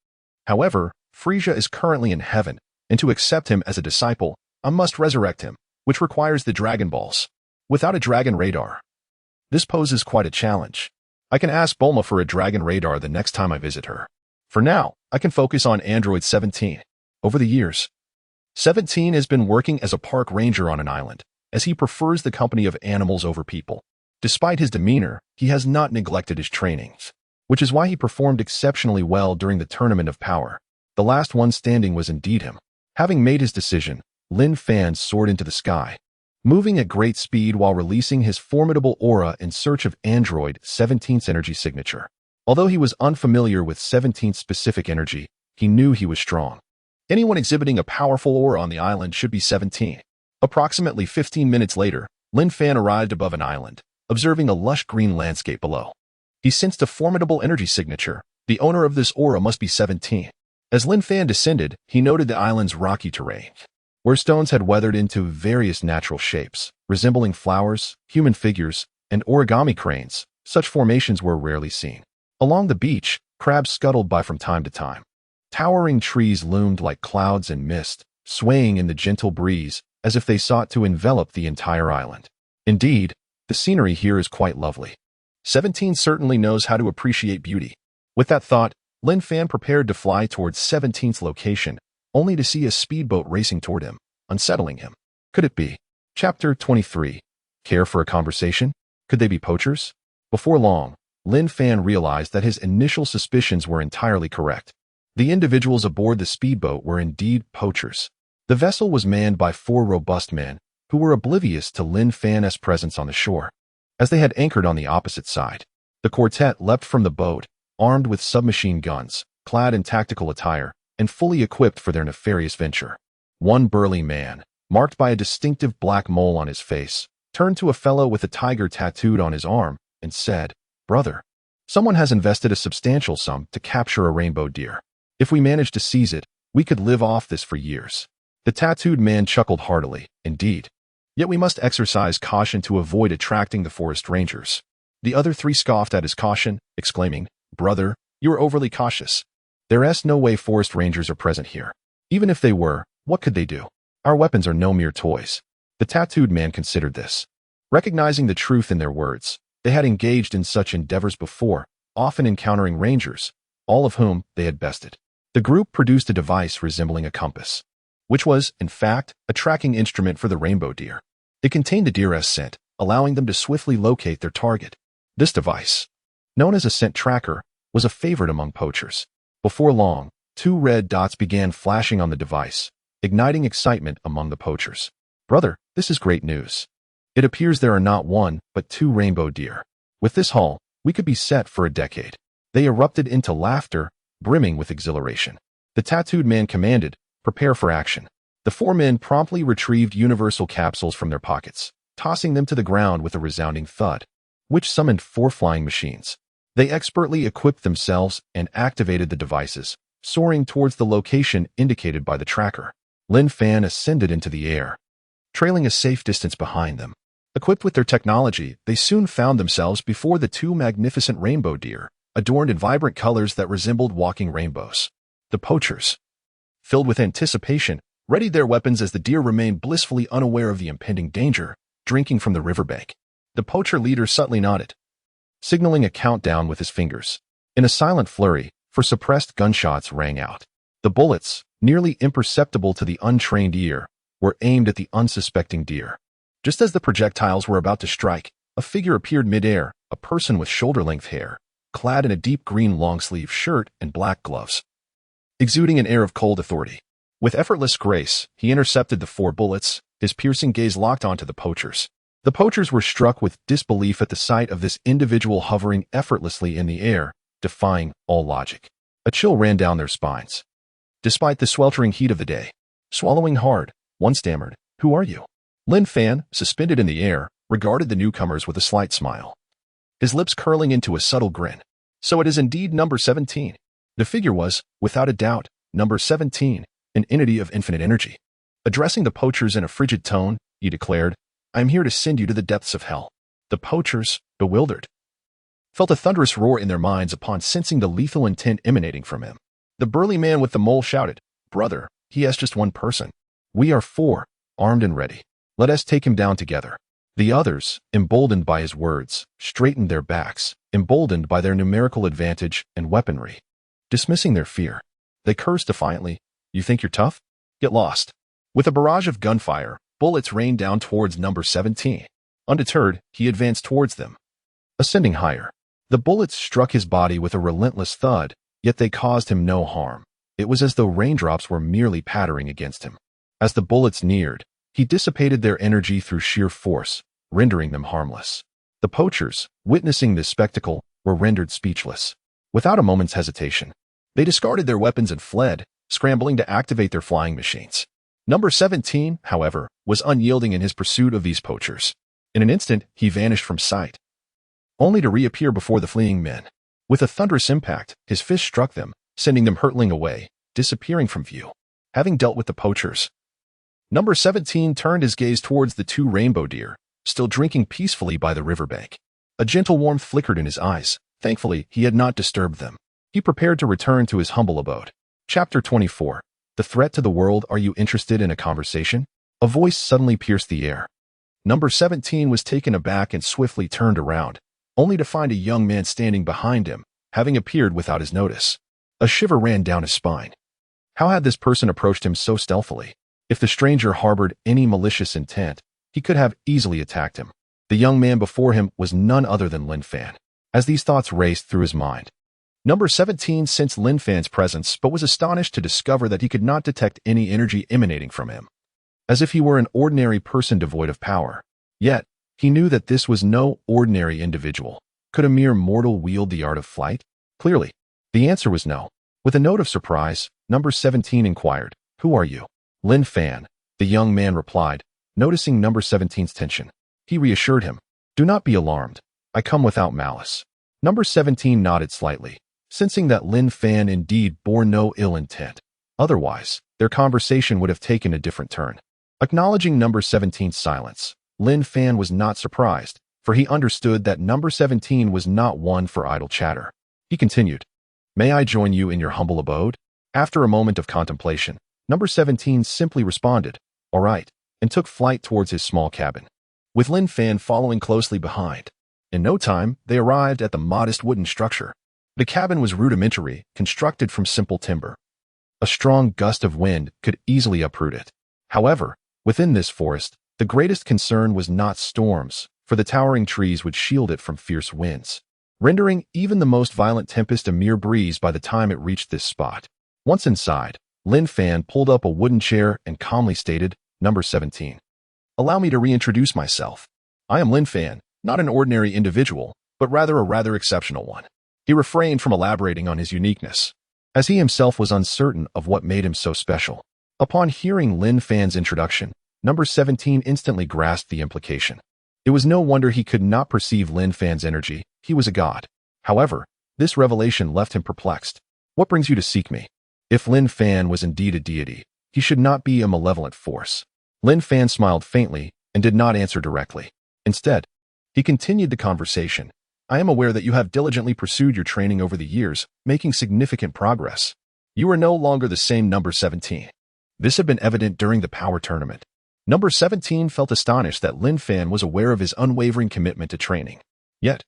However, Frieza is currently in heaven, and to accept him as a disciple, I must resurrect him, which requires the Dragon Balls. Without a Dragon Radar, this poses quite a challenge. I can ask Bulma for a Dragon Radar the next time I visit her. For now, I can focus on Android 17. Over the years, 17 has been working as a park ranger on an island, as he prefers the company of animals over people. Despite his demeanor, he has not neglected his trainings, which is why he performed exceptionally well during the Tournament of Power. The last one standing was indeed him. Having made his decision, Lin Fan soared into the sky, moving at great speed while releasing his formidable aura in search of Android 17's energy signature. Although he was unfamiliar with 17's specific energy, he knew he was strong. Anyone exhibiting a powerful aura on the island should be 17. Approximately 15 minutes later, Lin Fan arrived above an island, observing a lush green landscape below. He sensed a formidable energy signature. The owner of this aura must be 17. As Lin Fan descended, he noted the island's rocky terrain, where stones had weathered into various natural shapes, resembling flowers, human figures, and origami cranes. Such formations were rarely seen. Along the beach, crabs scuttled by from time to time. Towering trees loomed like clouds and mist, swaying in the gentle breeze as if they sought to envelop the entire island. Indeed, the scenery here is quite lovely. 17 certainly knows how to appreciate beauty. With that thought, Lin Fan prepared to fly towards 17's location, only to see a speedboat racing toward him, unsettling him. Could it be? Chapter 23. Care for a conversation? Could they be poachers? Before long, Lin Fan realized that his initial suspicions were entirely correct. The individuals aboard the speedboat were indeed poachers. The vessel was manned by 4 robust men, who were oblivious to Lin Fan's presence on the shore. As they had anchored on the opposite side, the quartet leapt from the boat, armed with submachine guns, clad in tactical attire, and fully equipped for their nefarious venture. One burly man, marked by a distinctive black mole on his face, turned to a fellow with a tiger tattooed on his arm and said, "Brother, someone has invested a substantial sum to capture a rainbow deer. If we manage to seize it, we could live off this for years." The tattooed man chuckled heartily. Indeed. Yet we must exercise caution to avoid attracting the forest rangers. The other 3 scoffed at his caution, exclaiming, "Brother, you are overly cautious. There's no way forest rangers are present here. Even if they were, what could they do? Our weapons are no mere toys." The tattooed man considered this. Recognizing the truth in their words, they had engaged in such endeavors before, often encountering rangers, all of whom they had bested. The group produced a device resembling a compass, which was, in fact, a tracking instrument for the rainbow deer. It contained the deer's scent, allowing them to swiftly locate their target. This device, known as a scent tracker, was a favorite among poachers. Before long, 2 red dots began flashing on the device, igniting excitement among the poachers. "Brother, this is great news. It appears there are not 1, but 2 rainbow deer. With this haul, we could be set for a decade." They erupted into laughter, brimming with exhilaration. The tattooed man commanded, "Prepare for action." The 4 men promptly retrieved universal capsules from their pockets, tossing them to the ground with a resounding thud, which summoned 4 flying machines. They expertly equipped themselves and activated the devices, soaring towards the location indicated by the tracker. Lin Fan ascended into the air, trailing a safe distance behind them. Equipped with their technology, they soon found themselves before the two magnificent rainbow deer, adorned in vibrant colors that resembled walking rainbows. The poachers, filled with anticipation, readied their weapons as the deer remained blissfully unaware of the impending danger, drinking from the riverbank. The poacher leader subtly nodded, signaling a countdown with his fingers. In a silent flurry, for suppressed gunshots rang out. The bullets, nearly imperceptible to the untrained ear, were aimed at the unsuspecting deer. Just as the projectiles were about to strike, a figure appeared midair, a person with shoulder-length hair, clad in a deep green long-sleeve shirt and black gloves, exuding an air of cold authority. With effortless grace, he intercepted the 4 bullets, his piercing gaze locked onto the poachers. The poachers were struck with disbelief at the sight of this individual hovering effortlessly in the air, defying all logic. A chill ran down their spines. Despite the sweltering heat of the day, swallowing hard, one stammered, "Who are you?" Lin Fan, suspended in the air, regarded the newcomers with a slight smile, his lips curling into a subtle grin. "So it is indeed number 17. The figure was, without a doubt, number 17, an entity of infinite energy. Addressing the poachers in a frigid tone, he declared, "I am here to send you to the depths of hell." The poachers, bewildered, felt a thunderous roar in their minds upon sensing the lethal intent emanating from him. The burly man with the mole shouted, "Brother, he has just one person. We are 4, armed and ready. Let us take him down together." The others, emboldened by his words, straightened their backs, emboldened by their numerical advantage and weaponry. Dismissing their fear, they cursed defiantly, "You think you're tough? Get lost." With a barrage of gunfire, bullets rained down towards number 17. Undeterred, he advanced towards them, ascending higher. The bullets struck his body with a relentless thud, yet they caused him no harm. It was as though raindrops were merely pattering against him. As the bullets neared, he dissipated their energy through sheer force, rendering them harmless. The poachers, witnessing this spectacle, were rendered speechless. Without a moment's hesitation, they discarded their weapons and fled, scrambling to activate their flying machines. Number 17, however, was unyielding in his pursuit of these poachers. In an instant, he vanished from sight, only to reappear before the fleeing men. With a thunderous impact, his fist struck them, sending them hurtling away, disappearing from view. Having dealt with the poachers, number 17 turned his gaze towards the 2 rainbow deer, still drinking peacefully by the riverbank. A gentle warmth flickered in his eyes. Thankfully, he had not disturbed them. He prepared to return to his humble abode. Chapter 24. The threat to the world. Are you interested in a conversation? A voice suddenly pierced the air. Number 17 was taken aback and swiftly turned around, only to find a young man standing behind him, having appeared without his notice. A shiver ran down his spine. How had this person approached him so stealthily? If the stranger harbored any malicious intent, he could have easily attacked him. The young man before him was none other than Lin Fan. As these thoughts raced through his mind, number 17 sensed Lin Fan's presence but was astonished to discover that he could not detect any energy emanating from him, as if he were an ordinary person devoid of power. Yet, he knew that this was no ordinary individual. Could a mere mortal wield the art of flight? Clearly, the answer was no. With a note of surprise, number 17 inquired, "Who are you?" "Lin Fan," the young man replied, noticing number 17's tension. He reassured him, "Do not be alarmed. I come without malice." Number 17 nodded slightly, sensing that Lin Fan indeed bore no ill intent. Otherwise, their conversation would have taken a different turn. Acknowledging number 17's silence, Lin Fan was not surprised, for he understood that number 17 was not one for idle chatter. He continued, "May I join you in your humble abode?" After a moment of contemplation, number 17 simply responded, "All right," and took flight towards his small cabin, with Lin Fan following closely behind. In no time, they arrived at the modest wooden structure. The cabin was rudimentary, constructed from simple timber. A strong gust of wind could easily uproot it. However, within this forest, the greatest concern was not storms, for the towering trees would shield it from fierce winds, rendering even the most violent tempest a mere breeze by the time it reached this spot. Once inside, Lin Fan pulled up a wooden chair and calmly stated, "Number 17. Allow me to reintroduce myself. I am Lin Fan, not an ordinary individual, but rather a rather exceptional one." He refrained from elaborating on his uniqueness, as he himself was uncertain of what made him so special. Upon hearing Lin Fan's introduction, number 17 instantly grasped the implication. It was no wonder he could not perceive Lin Fan's energy. He was a god. However, this revelation left him perplexed. "What brings you to seek me?" If Lin Fan was indeed a deity, he should not be a malevolent force. Lin Fan smiled faintly and did not answer directly. Instead, he continued the conversation. I am aware that you have diligently pursued your training over the years, making significant progress. You are no longer the same number 17. This had been evident during the power tournament. Number 17 felt astonished that Lin Fan was aware of his unwavering commitment to training. Yet,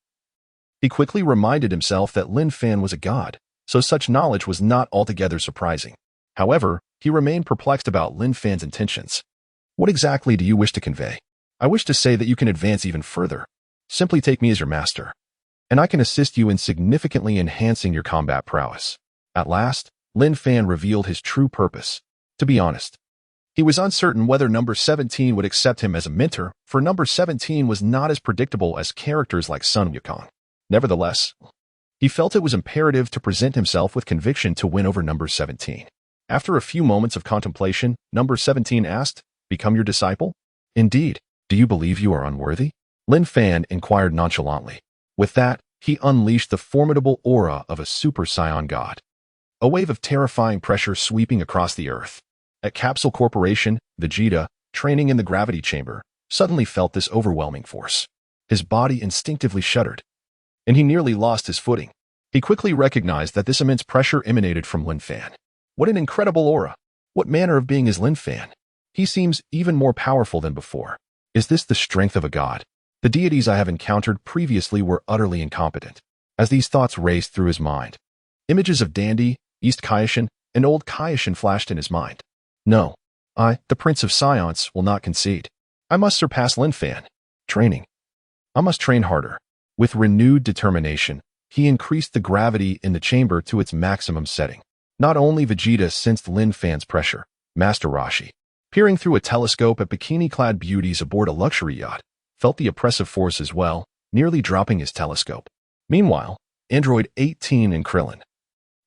he quickly reminded himself that Lin Fan was a god, so such knowledge was not altogether surprising. However, he remained perplexed about Lin Fan's intentions. What exactly do you wish to convey? I wish to say that you can advance even further. Simply take me as your master, and I can assist you in significantly enhancing your combat prowess. At last, Lin Fan revealed his true purpose. To be honest, he was uncertain whether number 17 would accept him as a mentor, for number 17 was not as predictable as characters like Sun Wukong. Nevertheless, he felt it was imperative to present himself with conviction to win over number 17. After a few moments of contemplation, number 17 asked, "Become your disciple?" "Indeed. Do you believe you are unworthy?" Lin Fan inquired nonchalantly. With that, he unleashed the formidable aura of a Super Saiyan god. A wave of terrifying pressure sweeping across the earth. At Capsule Corporation, Vegeta, training in the gravity chamber, suddenly felt this overwhelming force. His body instinctively shuddered, and he nearly lost his footing. He quickly recognized that this immense pressure emanated from Lin Fan. What an incredible aura! What manner of being is Lin Fan? He seems even more powerful than before. Is this the strength of a god? The deities I have encountered previously were utterly incompetent. As these thoughts raced through his mind, images of Dandy, East Kaishin, and Old Kaishin flashed in his mind. No, I, the Prince of Science, will not concede. I must surpass Lin Fan. Training. I must train harder. With renewed determination, he increased the gravity in the chamber to its maximum setting. Not only Vegeta sensed Lin Fan's pressure, Master Roshi, peering through a telescope at bikini-clad beauties aboard a luxury yacht, felt the oppressive force as well, nearly dropping his telescope. Meanwhile, Android 18 and Krillin,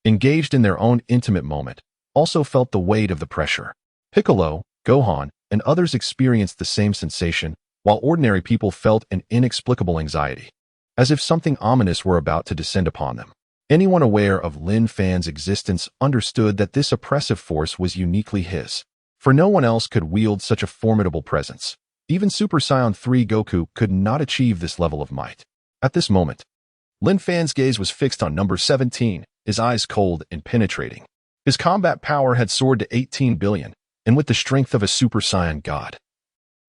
engaged in their own intimate moment, also felt the weight of the pressure. Piccolo, Gohan, and others experienced the same sensation, while ordinary people felt an inexplicable anxiety, as if something ominous were about to descend upon them. Anyone aware of Lin Fan's existence understood that this oppressive force was uniquely his, for no one else could wield such a formidable presence. Even Super Saiyan 3 Goku could not achieve this level of might. At this moment, Lin Fan's gaze was fixed on number 17, his eyes cold and penetrating. His combat power had soared to 18 billion, and with the strength of a Super Saiyan god.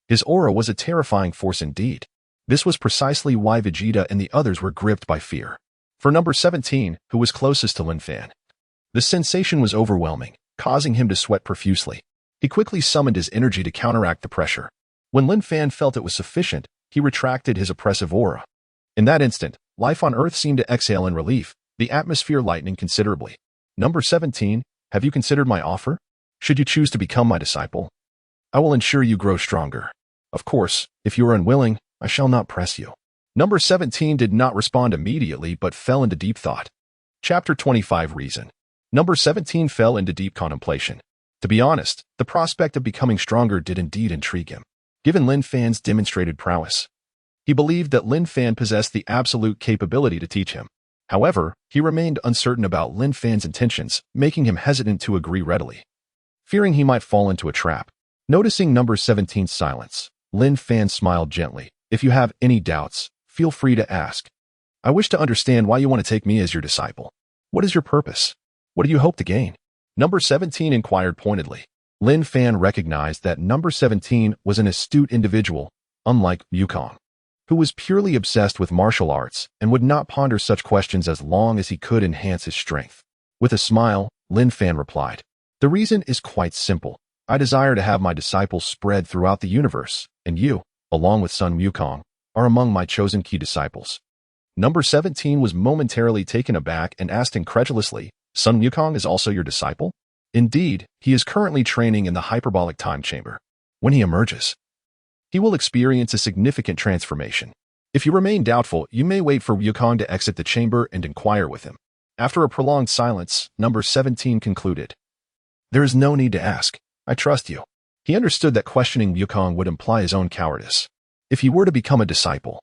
His aura was a terrifying force indeed. This was precisely why Vegeta and the others were gripped by fear. For number 17, who was closest to Lin Fan, the sensation was overwhelming, causing him to sweat profusely. He quickly summoned his energy to counteract the pressure. When Lin Fan felt it was sufficient, he retracted his oppressive aura. In that instant, life on Earth seemed to exhale in relief, the atmosphere lightening considerably. Number 17, have you considered my offer? Should you choose to become my disciple, I will ensure you grow stronger. Of course, if you are unwilling, I shall not press you. Number 17 did not respond immediately but fell into deep thought. Chapter 25 Reason. Number 17 fell into deep contemplation. To be honest, the prospect of becoming stronger did indeed intrigue him. Given Lin Fan's demonstrated prowess, he believed that Lin Fan possessed the absolute capability to teach him. However, he remained uncertain about Lin Fan's intentions, making him hesitant to agree readily. Fearing he might fall into a trap. Noticing number 17's silence, Lin Fan smiled gently. If you have any doubts, feel free to ask. I wish to understand why you want to take me as your disciple. What is your purpose? What do you hope to gain? Number 17 inquired pointedly. Lin Fan recognized that number 17 was an astute individual, unlike Wukong, who was purely obsessed with martial arts and would not ponder such questions as long as he could enhance his strength. With a smile, Lin Fan replied, "The reason is quite simple. I desire to have my disciples spread throughout the universe, and you, along with Sun Wukong, are among my chosen key disciples." Number 17 was momentarily taken aback and asked incredulously, "Sun Wukong is also your disciple?" Indeed, he is currently training in the hyperbolic time chamber. When he emerges, he will experience a significant transformation. If you remain doubtful, you may wait for Wukong to exit the chamber and inquire with him. After a prolonged silence, number 17 concluded, "There is no need to ask. I trust you." He understood that questioning Wukong would imply his own cowardice. If he were to become a disciple,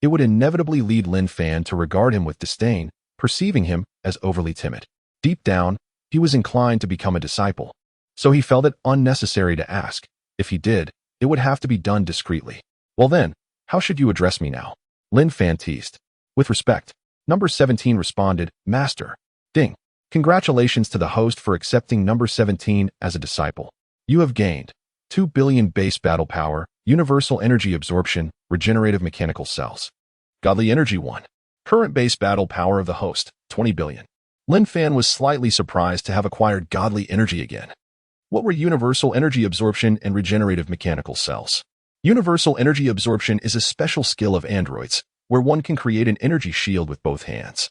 it would inevitably lead Lin Fan to regard him with disdain, perceiving him as overly timid. Deep down, he was inclined to become a disciple, so he felt it unnecessary to ask. If he did, it would have to be done discreetly. Well then, How should you address me now? Lin Fan teased. With respect. Number 17 responded, Master. Ding. Congratulations to the host for accepting number 17 as a disciple. You have gained 2 billion base battle power, universal energy absorption, regenerative mechanical cells. Godly energy 1. Current base battle power of the host, 20 billion. Lin Fan was slightly surprised to have acquired godly energy again. What were universal energy absorption and regenerative mechanical cells? Universal energy absorption is a special skill of androids, where one can create an energy shield with both hands,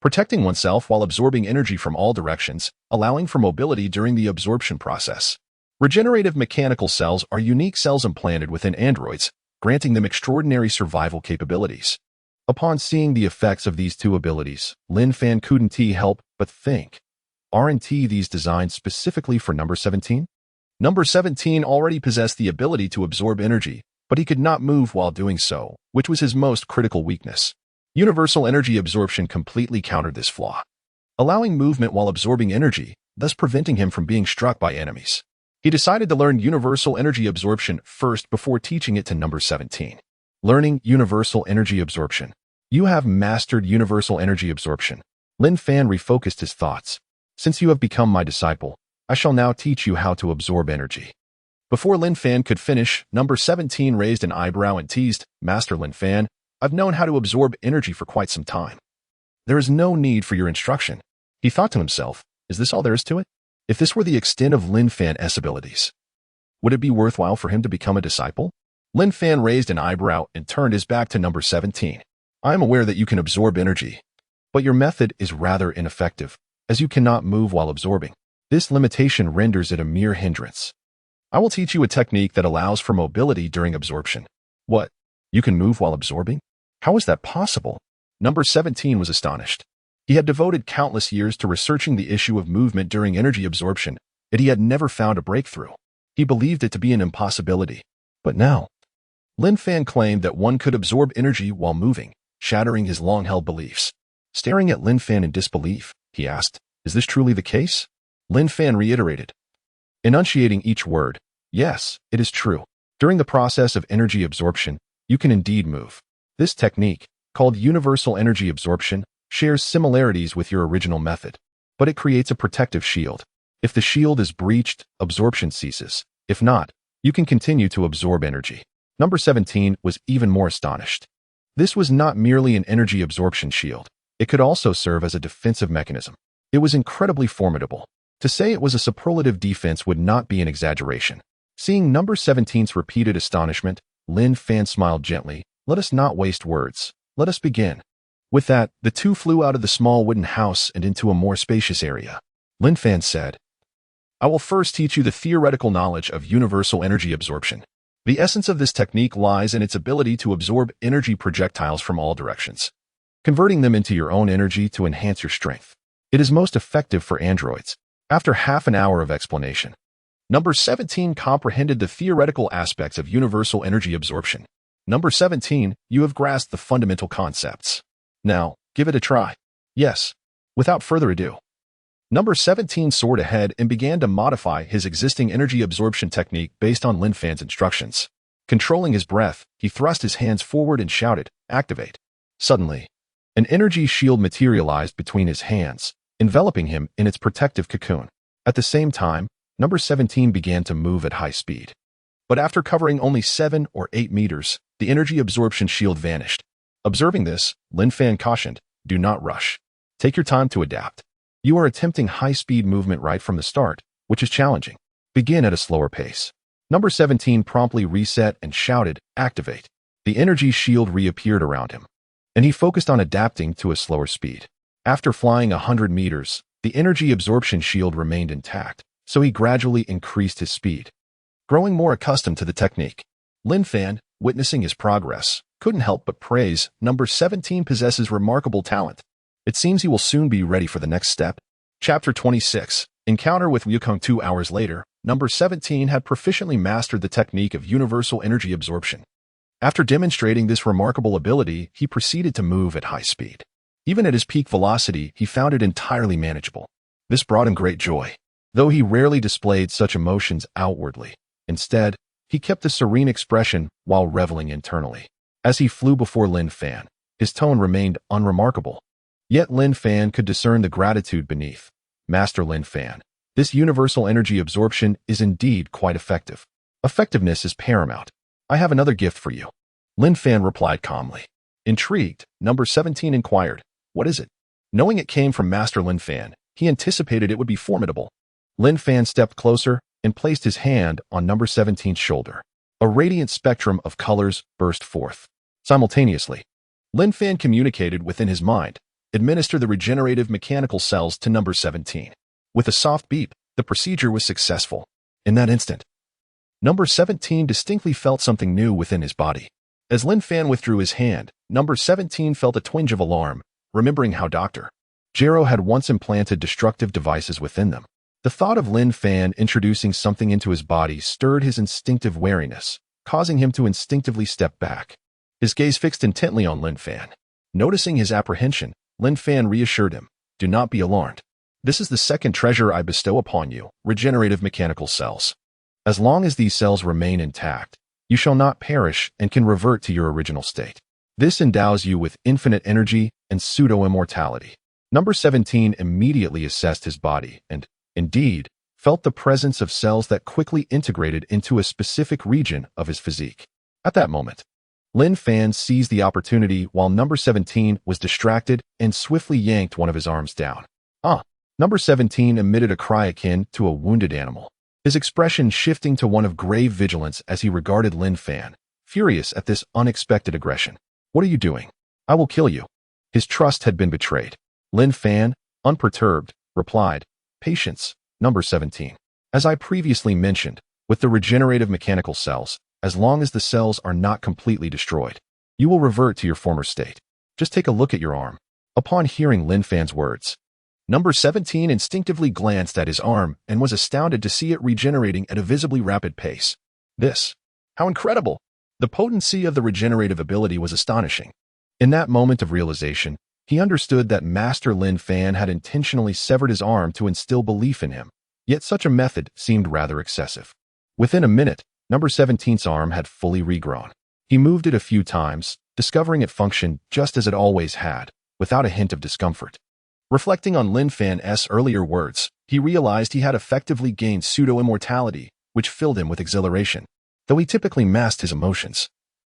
protecting oneself while absorbing energy from all directions, allowing for mobility during the absorption process. Regenerative mechanical cells are unique cells implanted within androids, granting them extraordinary survival capabilities. Upon seeing the effects of these two abilities, Lin Fan couldn't help but think, aren't these designed specifically for number 17? Number 17 already possessed the ability to absorb energy, but he could not move while doing so, which was his most critical weakness. Universal energy absorption completely countered this flaw, allowing movement while absorbing energy, thus preventing him from being struck by enemies. He decided to learn universal energy absorption first before teaching it to number 17. Learning universal energy absorption. You have mastered universal energy absorption. Lin Fan refocused his thoughts. Since you have become my disciple, I shall now teach you how to absorb energy. Before Lin Fan could finish, number 17 raised an eyebrow and teased, Master Lin Fan, I've known how to absorb energy for quite some time. There is no need for your instruction. He thought to himself, is this all there is to it? If this were the extent of Lin Fan's abilities, would it be worthwhile for him to become a disciple? Lin Fan raised an eyebrow and turned his back to number 17. I am aware that you can absorb energy, but your method is rather ineffective, as you cannot move while absorbing. This limitation renders it a mere hindrance. I will teach you a technique that allows for mobility during absorption. What? You can move while absorbing? How is that possible? Number 17 was astonished. He had devoted countless years to researching the issue of movement during energy absorption, yet he had never found a breakthrough. He believed it to be an impossibility. But now, Lin Fan claimed that one could absorb energy while moving, shattering his long-held beliefs. Staring at Lin Fan in disbelief, he asked, is this truly the case? Lin Fan reiterated, enunciating each word, yes, it is true. During the process of energy absorption, you can indeed move. This technique, called universal energy absorption, shares similarities with your original method, but it creates a protective shield. If the shield is breached, absorption ceases. If not, you can continue to absorb energy. Number 17 was even more astonished. This was not merely an energy absorption shield. It could also serve as a defensive mechanism. It was incredibly formidable. To say it was a superlative defense would not be an exaggeration. Seeing number 17's repeated astonishment, Lin Fan smiled gently. Let us not waste words. Let us begin. With that, the two flew out of the small wooden house and into a more spacious area. Lin Fan said, I will first teach you the theoretical knowledge of universal energy absorption. The essence of this technique lies in its ability to absorb energy projectiles from all directions, converting them into your own energy to enhance your strength. It is most effective for androids. After half an hour of explanation, number 17 comprehended the theoretical aspects of universal energy absorption. Number 17, you have grasped the fundamental concepts. Now, give it a try. Yes. Without further ado, number 17 soared ahead and began to modify his existing energy absorption technique based on Lin Fan's instructions. Controlling his breath, he thrust his hands forward and shouted, activate. Suddenly, an energy shield materialized between his hands, enveloping him in its protective cocoon. At the same time, number 17 began to move at high speed. But after covering only 7 or 8 meters, the energy absorption shield vanished. Observing this, Lin Fan cautioned, do not rush. Take your time to adapt. You are attempting high-speed movement right from the start, which is challenging. Begin at a slower pace. Number 17 promptly reset and shouted, activate. The energy shield reappeared around him, and he focused on adapting to a slower speed. After flying 100 meters, the energy absorption shield remained intact, so he gradually increased his speed, growing more accustomed to the technique. Lin Fan, witnessing his progress, couldn't help but praise number 17 possesses remarkable talent. It seems he will soon be ready for the next step. Chapter 26. Encounter with Wukong. 2 hours later, number 17 had proficiently mastered the technique of universal energy absorption. After demonstrating this remarkable ability, he proceeded to move at high speed. Even at his peak velocity, he found it entirely manageable. This brought him great joy, though he rarely displayed such emotions outwardly. Instead, he kept a serene expression while reveling internally. As he flew before Lin Fan, his tone remained unremarkable. Yet Lin Fan could discern the gratitude beneath. Master Lin Fan, this universal energy absorption is indeed quite effective. Effectiveness is paramount. I have another gift for you. Lin Fan replied calmly. Intrigued, number 17 inquired, what is it? Knowing it came from Master Lin Fan, he anticipated it would be formidable. Lin Fan stepped closer and placed his hand on number 17's shoulder. A radiant spectrum of colors burst forth. Simultaneously, Lin Fan communicated within his mind, administer the regenerative mechanical cells to number 17. With a soft beep, the procedure was successful. In that instant, number 17 distinctly felt something new within his body. As Lin Fan withdrew his hand, number 17 felt a twinge of alarm, remembering how Dr. Jero had once implanted destructive devices within them. The thought of Lin Fan introducing something into his body stirred his instinctive wariness, causing him to instinctively step back. His gaze fixed intently on Lin Fan. Noticing his apprehension, Lin Fan reassured him, do not be alarmed. This is the second treasure I bestow upon you, regenerative mechanical cells. As long as these cells remain intact, you shall not perish and can revert to your original state. This endows you with infinite energy and pseudo-immortality. Number 17 immediately assessed his body and, indeed, felt the presence of cells that quickly integrated into a specific region of his physique. At that moment, Lin Fan seized the opportunity while number 17 was distracted and swiftly yanked one of his arms down. Number 17 emitted a cry akin to a wounded animal, his expression shifting to one of grave vigilance as he regarded Lin Fan, furious at this unexpected aggression. What are you doing? I will kill you. His trust had been betrayed. Lin Fan, unperturbed, replied, patience, number 17. As I previously mentioned, with the regenerative mechanical cells, as long as the cells are not completely destroyed, you will revert to your former state. Just take a look at your arm. Upon hearing Lin Fan's words, number 17 instinctively glanced at his arm and was astounded to see it regenerating at a visibly rapid pace. How incredible! The potency of the regenerative ability was astonishing. In that moment of realization, he understood that Master Lin Fan had intentionally severed his arm to instill belief in him, yet such a method seemed rather excessive. Within a minute, number 17's arm had fully regrown. He moved it a few times, discovering it functioned just as it always had, without a hint of discomfort. Reflecting on Lin Fan's earlier words, he realized he had effectively gained pseudo-immortality, which filled him with exhilaration. Though he typically masked his emotions,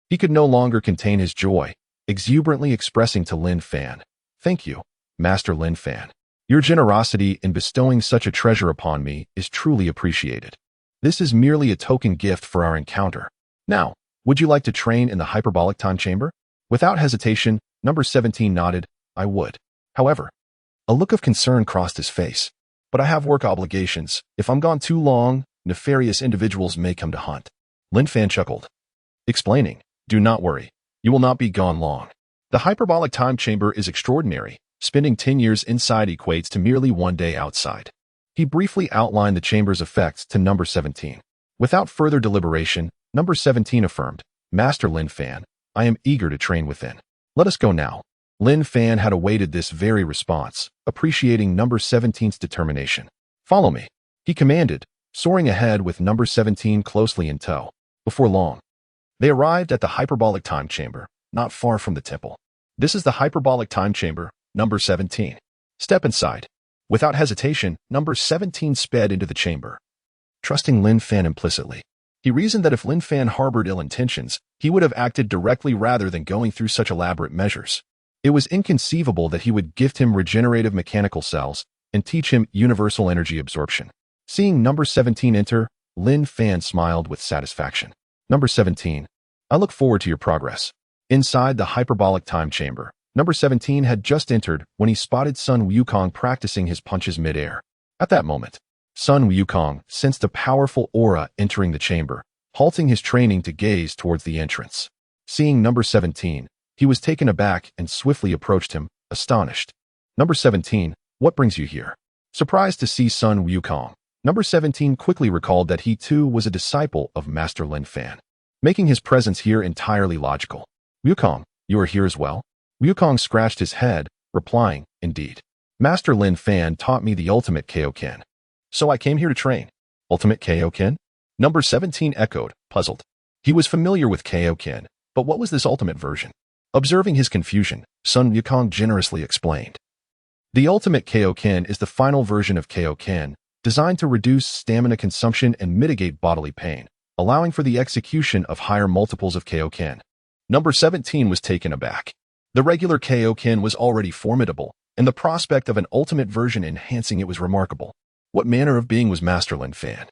he could no longer contain his joy, exuberantly expressing to Lin Fan, "Thank you, Master Lin Fan. Your generosity in bestowing such a treasure upon me is truly appreciated. This is merely a token gift for our encounter. Now, would you like to train in the hyperbolic time chamber?" Without hesitation, number 17 nodded, "I would." However, a look of concern crossed his face. "But I have work obligations. If I'm gone too long, nefarious individuals may come to hunt." Lin Fan chuckled, explaining, "Do not worry. You will not be gone long. The hyperbolic time chamber is extraordinary. Spending 10 years inside equates to merely 1 day outside." He briefly outlined the chamber's effects to number 17. Without further deliberation, number 17 affirmed, "Master Lin Fan, I am eager to train within. Let us go now." Lin Fan had awaited this very response, appreciating number 17's determination. "Follow me," he commanded, soaring ahead with number 17 closely in tow. Before long, they arrived at the hyperbolic time chamber, not far from the temple. "This is the hyperbolic time chamber, number 17. Step inside." Without hesitation, number 17 sped into the chamber. Trusting Lin Fan implicitly, he reasoned that if Lin Fan harbored ill intentions, he would have acted directly rather than going through such elaborate measures. It was inconceivable that he would gift him regenerative mechanical cells and teach him universal energy absorption. Seeing number 17 enter, Lin Fan smiled with satisfaction. "Number 17, I look forward to your progress." Inside the hyperbolic time chamber, number 17 had just entered when he spotted Sun Wukong practicing his punches mid-air. At that moment, Sun Wukong sensed a powerful aura entering the chamber, halting his training to gaze towards the entrance. Seeing number 17, he was taken aback and swiftly approached him, astonished. "Number 17, what brings you here?" Surprised to see Sun Wukong, number 17 quickly recalled that he too was a disciple of Master Lin Fan, making his presence here entirely logical. "Wukong, you are here as well?" Wukong scratched his head, replying, "Indeed. Master Lin Fan taught me the ultimate Kaioken. So I came here to train." "Ultimate Kaioken?" Number 17 echoed, puzzled. He was familiar with Kaioken, But what was this ultimate version? Observing his confusion, Sun Wukong generously explained. The ultimate Kaioken is the final version of Kaioken, designed to reduce stamina consumption and mitigate bodily pain, allowing for the execution of higher multiples of Kaioken. Number 17 was taken aback. The regular Kaioken was already formidable, and the prospect of an ultimate version enhancing it was remarkable. What manner of being was Master Lin Fan?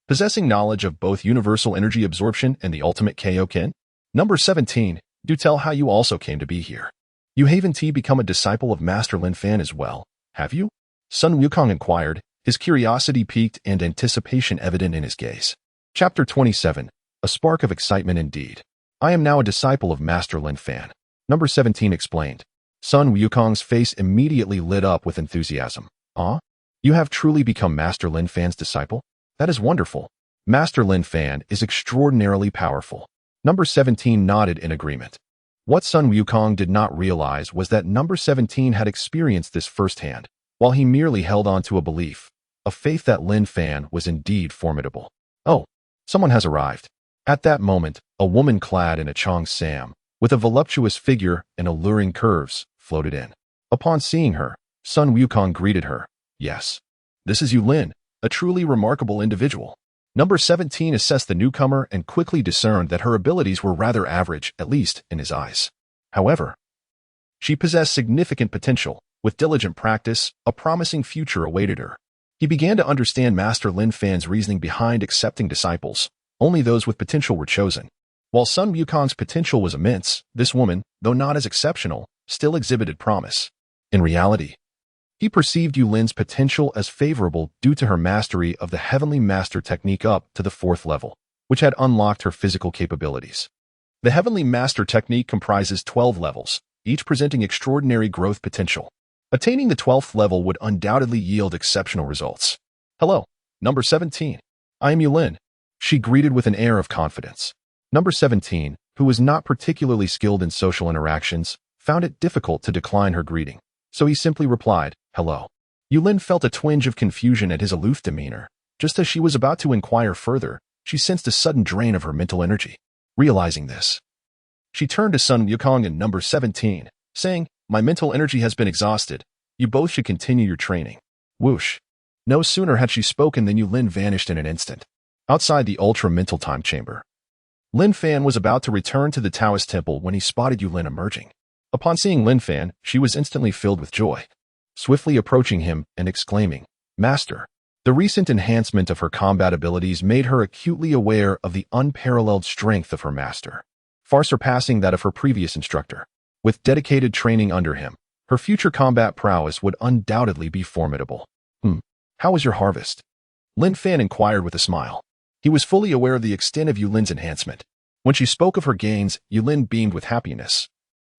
Possessing knowledge of both universal energy absorption and the ultimate Kaioken? Number 17, do tell how you also came to be here. You haven't become a disciple of Master Lin Fan as well, have you? Sun Wukong inquired, his curiosity piqued and anticipation evident in his gaze. Chapter 27, a spark of excitement indeed. I am now a disciple of Master Lin Fan. Number 17 explained. Sun Wukong's face immediately lit up with enthusiasm. Ah? You have truly become Master Lin Fan's disciple? That is wonderful. Master Lin Fan is extraordinarily powerful. Number 17 nodded in agreement. What Sun Wukong did not realize was that number 17 had experienced this firsthand, while he merely held on to a belief, a faith that Lin Fan was indeed formidable. Oh, someone has arrived. At that moment, a woman clad in a cheongsam, with a voluptuous figure and alluring curves, floated in. Upon seeing her, Sun Wukong greeted her. Yes. This is Lin, a truly remarkable individual. Number 17 assessed the newcomer and quickly discerned that her abilities were rather average, at least in his eyes. However, she possessed significant potential. With diligent practice, a promising future awaited her. He began to understand Master Lin Fan's reasoning behind accepting disciples. Only those with potential were chosen. While Sun Wukong's potential was immense, this woman, though not as exceptional, still exhibited promise. In reality, he perceived Lin's potential as favorable due to her mastery of the Heavenly Master technique up to the 4th level, which had unlocked her physical capabilities. The Heavenly Master technique comprises 12 levels, each presenting extraordinary growth potential. Attaining the 12th level would undoubtedly yield exceptional results. Hello, number 17. I am Lin. She greeted with an air of confidence. Number 17, who was not particularly skilled in social interactions, found it difficult to decline her greeting, so he simply replied, hello. Lin felt a twinge of confusion at his aloof demeanor. Just as she was about to inquire further, she sensed a sudden drain of her mental energy. Realizing this, she turned to Sun Wukong and number 17, saying, my mental energy has been exhausted. You both should continue your training. Whoosh. No sooner had she spoken than Lin vanished in an instant. Outside the ultra-mental time chamber, Lin Fan was about to return to the Taoist temple when he spotted Lin emerging. Upon seeing Lin Fan, she was instantly filled with joy, swiftly approaching him and exclaiming, Master. The recent enhancement of her combat abilities made her acutely aware of the unparalleled strength of her master, far surpassing that of her previous instructor. With dedicated training under him, her future combat prowess would undoubtedly be formidable. How was your harvest? Lin Fan inquired with a smile. He was fully aware of the extent of Lin's enhancement. When she spoke of her gains, Lin beamed with happiness.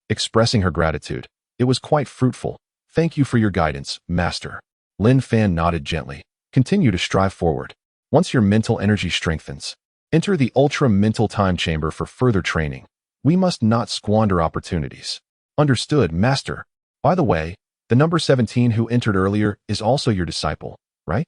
Expressing her gratitude, it was quite fruitful. Thank you for your guidance, Master. Lin Fan nodded gently. Continue to strive forward. Once your mental energy strengthens, enter the ultra-mental time chamber for further training. We must not squander opportunities. Understood, Master. By the way, the number 17 who entered earlier is also your disciple, right?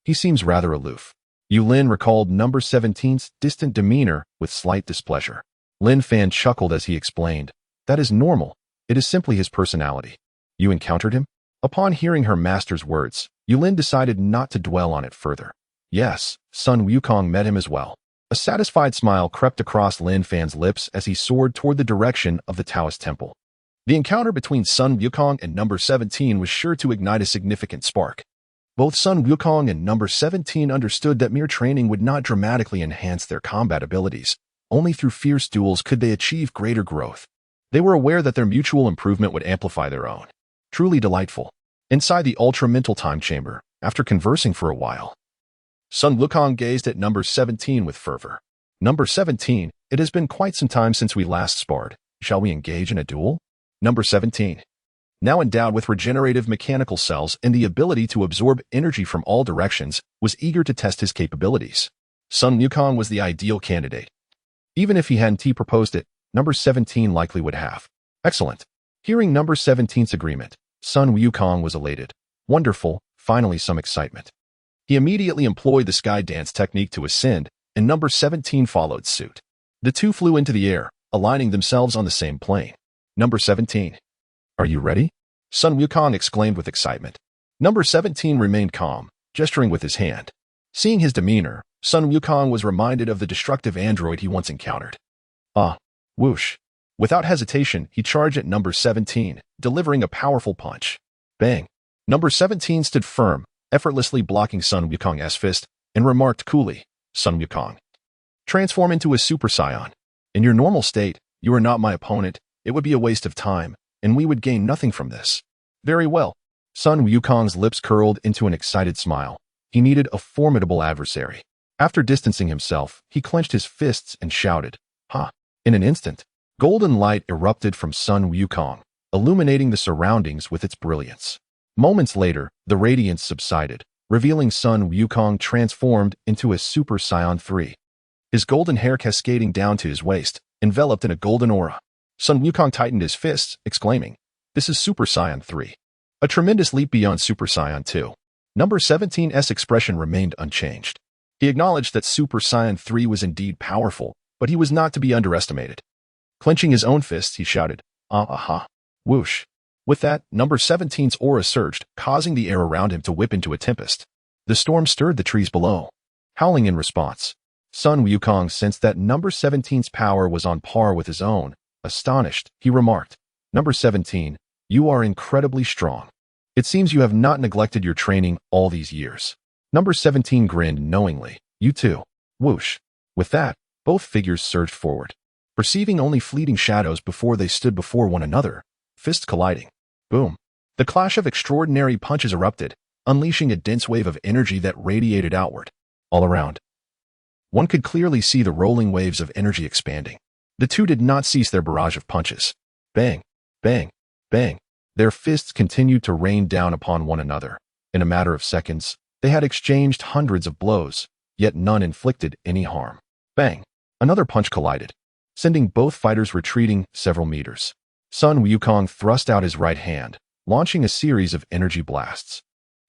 He seems rather aloof. Lin recalled number 17's distant demeanor with slight displeasure. Lin Fan chuckled as he explained, that is normal. It is simply his personality. You encountered him? Upon hearing her master's words, Lin decided not to dwell on it further. Yes, Sun Wukong met him as well. A satisfied smile crept across Lin Fan's lips as he soared toward the direction of the Taoist temple. The encounter between Sun Wukong and number 17 was sure to ignite a significant spark. Both Sun Wukong and number 17 understood that mere training would not dramatically enhance their combat abilities. Only through fierce duels could they achieve greater growth. They were aware that their mutual improvement would amplify their own. Truly delightful. Inside the ultra-mental time chamber, after conversing for a while, Sun Wukong gazed at number 17 with fervor. Number 17, it has been quite some time since we last sparred. Shall we engage in a duel? Number 17. Now endowed with regenerative mechanical cells and the ability to absorb energy from all directions, was eager to test his capabilities. Sun Wukong was the ideal candidate. Even if he hadn't proposed it, number 17 likely would have. Excellent. Hearing number 17's agreement, Sun Wukong was elated. Wonderful, finally some excitement. He immediately employed the sky dance technique to ascend, and number 17 followed suit. The two flew into the air, aligning themselves on the same plane. Number 17. Are you ready? Sun Wukong exclaimed with excitement. Number 17 remained calm, gesturing with his hand. Seeing his demeanor, Sun Wukong was reminded of the destructive android he once encountered. Whoosh. Without hesitation, he charged at number 17, delivering a powerful punch. Bang. Number 17 stood firm, effortlessly blocking Sun Wukong's fist, and remarked coolly, Sun Wukong, transform into a Super Saiyan. In your normal state, you are not my opponent. It would be a waste of time, and we would gain nothing from this. Very well. Sun Wukong's lips curled into an excited smile. He needed a formidable adversary. After distancing himself, he clenched his fists and shouted, Ha! In an instant, golden light erupted from Sun Wukong, illuminating the surroundings with its brilliance. Moments later, the radiance subsided, revealing Sun Wukong transformed into a Super Saiyan 3. His golden hair cascading down to his waist, enveloped in a golden aura. Sun Wukong tightened his fists, exclaiming, This is Super Saiyan 3. A tremendous leap beyond Super Saiyan 2. Number 17's expression remained unchanged. He acknowledged that Super Saiyan 3 was indeed powerful, but he was not to be underestimated. Clenching his own fists, he shouted, Whoosh. With that, number 17's aura surged, causing the air around him to whip into a tempest. The storm stirred the trees below. Howling in response, Sun Wukong sensed that number 17's power was on par with his own. Astonished, he remarked, Number 17, you are incredibly strong. It seems you have not neglected your training all these years. Number 17 grinned knowingly. You too. Whoosh. With that, both figures surged forward. Perceiving only fleeting shadows before they stood before one another, fists colliding. Boom. The clash of extraordinary punches erupted, unleashing a dense wave of energy that radiated outward. All around, one could clearly see the rolling waves of energy expanding. The two did not cease their barrage of punches. Bang, bang, bang. Their fists continued to rain down upon one another. In a matter of seconds, they had exchanged hundreds of blows, yet none inflicted any harm. Bang. Another punch collided, sending both fighters retreating several meters. Sun Wukong thrust out his right hand, launching a series of energy blasts.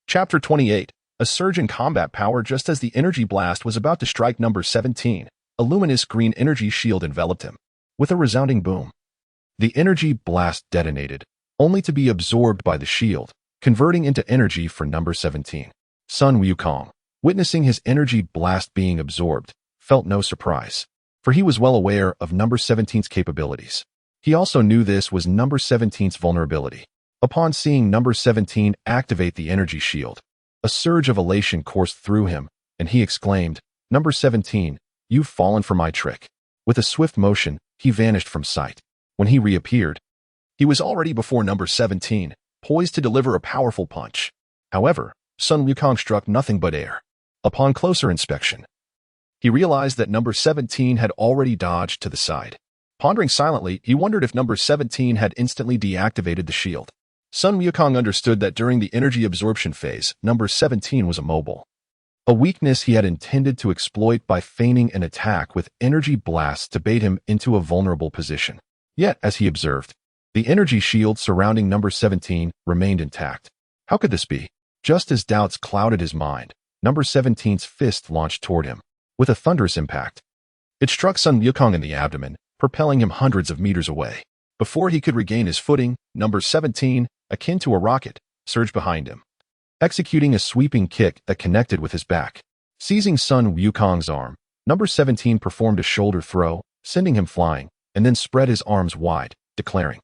Chapter 28. A surge in combat power. Just as the energy blast was about to strike number 17, a luminous green energy shield enveloped him. With a resounding boom, the energy blast detonated, only to be absorbed by the shield, converting into energy for number 17. Sun Wukong, witnessing his energy blast being absorbed, felt no surprise, for he was well aware of number 17's capabilities. He also knew this was number 17's vulnerability. Upon seeing number 17 activate the energy shield, a surge of elation coursed through him, and he exclaimed, Number 17, you've fallen for my trick. With a swift motion, he vanished from sight. When he reappeared, he was already before number 17, poised to deliver a powerful punch. However, Sun Wukong struck nothing but air. Upon closer inspection, he realized that number 17 had already dodged to the side. Pondering silently, he wondered if number 17 had instantly deactivated the shield. Sun Wukong understood that during the energy absorption phase, number 17 was immobile. A weakness he had intended to exploit by feigning an attack with energy blasts to bait him into a vulnerable position. Yet, as he observed, the energy shield surrounding number 17 remained intact. How could this be? Just as doubts clouded his mind, number 17's fist launched toward him. With a thunderous impact, it struck Sun Wukong in the abdomen, propelling him hundreds of meters away. Before he could regain his footing, number 17, akin to a rocket, surged behind him, executing a sweeping kick that connected with his back. Seizing Sun Wukong's arm, number 17 performed a shoulder throw, sending him flying, and then spread his arms wide, declaring,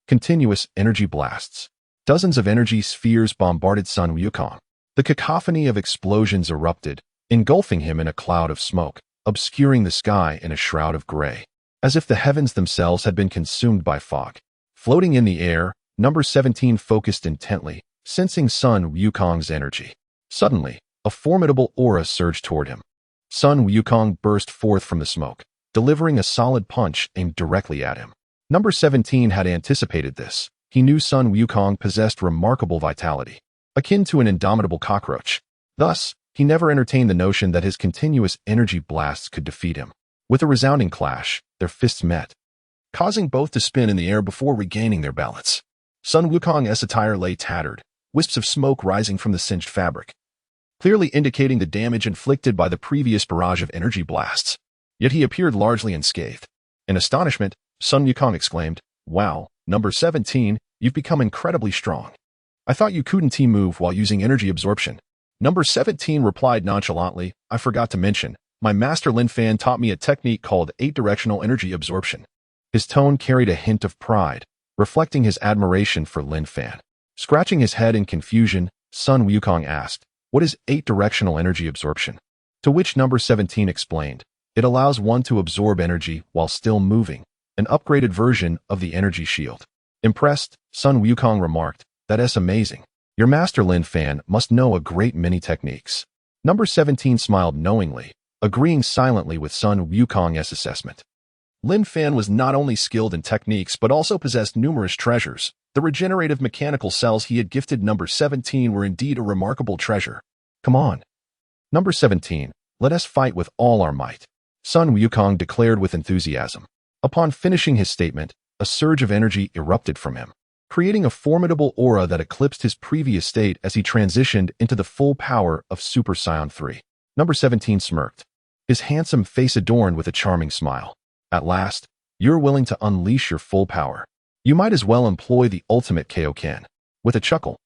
Continuous energy blasts. Dozens of energy spheres bombarded Sun Wukong. The cacophony of explosions erupted, engulfing him in a cloud of smoke, obscuring the sky in a shroud of gray, as if the heavens themselves had been consumed by fog. Floating in the air, number 17 focused intently, sensing Sun Wukong's energy. Suddenly, a formidable aura surged toward him. Sun Wukong burst forth from the smoke, delivering a solid punch aimed directly at him. Number 17 had anticipated this. He knew Sun Wukong possessed remarkable vitality, akin to an indomitable cockroach. Thus, he never entertained the notion that his continuous energy blasts could defeat him. With a resounding clash, their fists met, causing both to spin in the air before regaining their balance. Sun Wukong's attire lay tattered, wisps of smoke rising from the singed fabric, clearly indicating the damage inflicted by the previous barrage of energy blasts. Yet he appeared largely unscathed. In astonishment, Sun Wukong exclaimed. Wow, number 17, you've become incredibly strong. I thought you couldn't T-move while using energy absorption. Number 17 replied nonchalantly, I forgot to mention, my master Lin Fan taught me a technique called 8-directional energy absorption. His tone carried a hint of pride, reflecting his admiration for Lin Fan. Scratching his head in confusion, Sun Wukong asked, what is 8-directional energy absorption? To which number 17 explained, it allows one to absorb energy while still moving, an upgraded version of the energy shield. Impressed, Sun Wukong remarked, that's amazing. Your master Lin Fan must know a great many techniques. Number 17 smiled knowingly, agreeing silently with Sun Wukong's assessment. Lin Fan was not only skilled in techniques but also possessed numerous treasures. The regenerative mechanical cells he had gifted number 17 were indeed a remarkable treasure. Come on. Number 17, let us fight with all our might, Sun Wukong declared with enthusiasm. Upon finishing his statement, a surge of energy erupted from him, creating a formidable aura that eclipsed his previous state as he transitioned into the full power of Super Saiyan 3. Number 17 smirked, his handsome face adorned with a charming smile. At last, you're willing to unleash your full power. You might as well employ the ultimate Kaioken. With a chuckle,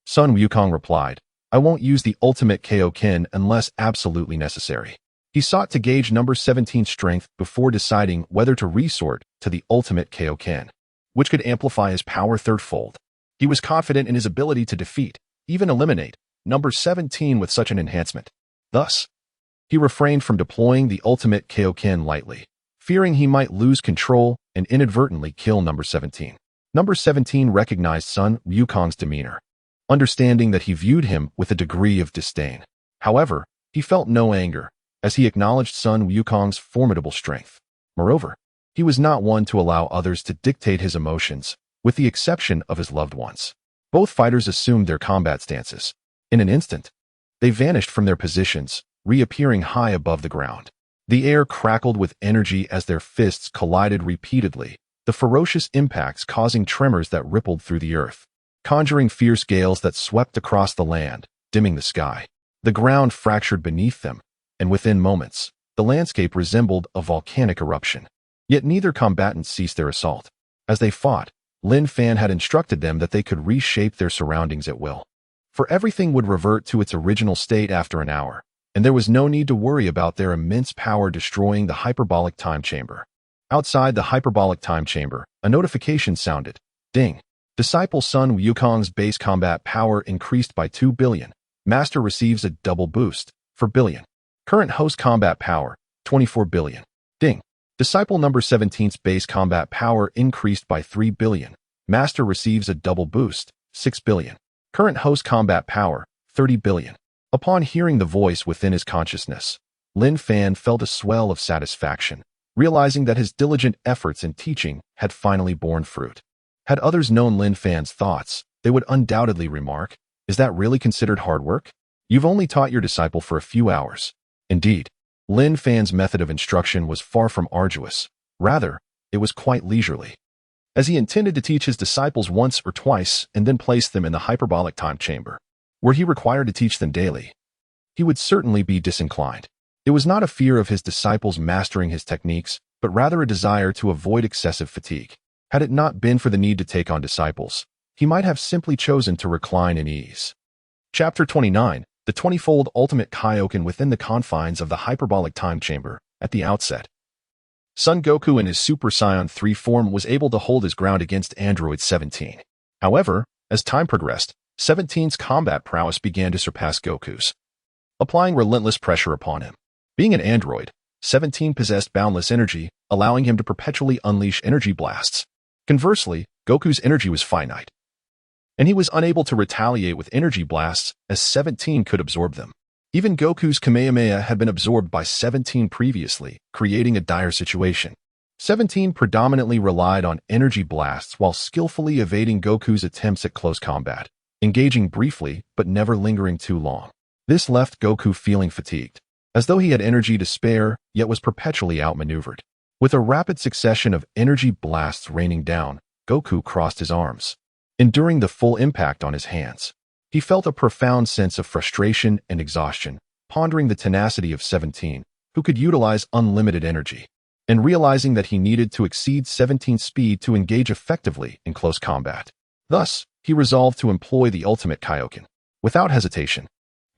Sun Wukong replied, I won't use the ultimate Kaioken unless absolutely necessary. He sought to gauge number 17's strength before deciding whether to resort to the ultimate Kaioken, which could amplify his power third-fold. He was confident in his ability to defeat, even eliminate, number 17 with such an enhancement. Thus, he refrained from deploying the ultimate Kaioken lightly, fearing he might lose control and inadvertently kill number 17. Number 17 recognized Sun Wukong's demeanor, understanding that he viewed him with a degree of disdain. However, he felt no anger, as he acknowledged Sun Wukong's formidable strength. Moreover, he was not one to allow others to dictate his emotions, with the exception of his loved ones. Both fighters assumed their combat stances. In an instant, they vanished from their positions, reappearing high above the ground. The air crackled with energy as their fists collided repeatedly, the ferocious impacts causing tremors that rippled through the earth, conjuring fierce gales that swept across the land, dimming the sky. The ground fractured beneath them, and within moments, the landscape resembled a volcanic eruption. Yet neither combatant ceased their assault. As they fought, Lin Fan had instructed them that they could reshape their surroundings at will. For everything would revert to its original state after an hour, and there was no need to worry about their immense power destroying the hyperbolic time chamber. Outside the hyperbolic time chamber, a notification sounded. Ding. Disciple Sun Wukong's base combat power increased by 2 billion. Master receives a double boost, for billion. Current host combat power, 24 billion. Ding. Disciple number 17's base combat power increased by 3 billion. Master receives a double boost, 6 billion. Current host combat power, 30 billion. Upon hearing the voice within his consciousness, Lin Fan felt a swell of satisfaction, realizing that his diligent efforts in teaching had finally borne fruit. Had others known Lin Fan's thoughts, they would undoubtedly remark, is that really considered hard work? You've only taught your disciple for a few hours. Indeed, Lin Fan's method of instruction was far from arduous. Rather, it was quite leisurely, as he intended to teach his disciples once or twice and then place them in the hyperbolic time chamber. Were he required to teach them daily, he would certainly be disinclined. It was not a fear of his disciples mastering his techniques, but rather a desire to avoid excessive fatigue. Had it not been for the need to take on disciples, he might have simply chosen to recline in ease. Chapter 29, the 20-fold ultimate Kaioken within the confines of the hyperbolic time chamber. At the outset, Son Goku in his Super Saiyan 3 form was able to hold his ground against Android 17. However, as time progressed, 17's combat prowess began to surpass Goku's, applying relentless pressure upon him. Being an android, 17 possessed boundless energy, allowing him to perpetually unleash energy blasts. Conversely, Goku's energy was finite, and he was unable to retaliate with energy blasts as 17 could absorb them. Even Goku's Kamehameha had been absorbed by 17 previously, creating a dire situation. 17 predominantly relied on energy blasts while skillfully evading Goku's attempts at close combat, engaging briefly but never lingering too long. This left Goku feeling fatigued, as though he had energy to spare, yet was perpetually outmaneuvered. With a rapid succession of energy blasts raining down, Goku crossed his arms, enduring the full impact on his hands. He felt a profound sense of frustration and exhaustion, pondering the tenacity of 17, who could utilize unlimited energy. and realizing that he needed to exceed 17's speed to engage effectively in close combat. Thus, he resolved to employ the ultimate Kaioken. Without hesitation,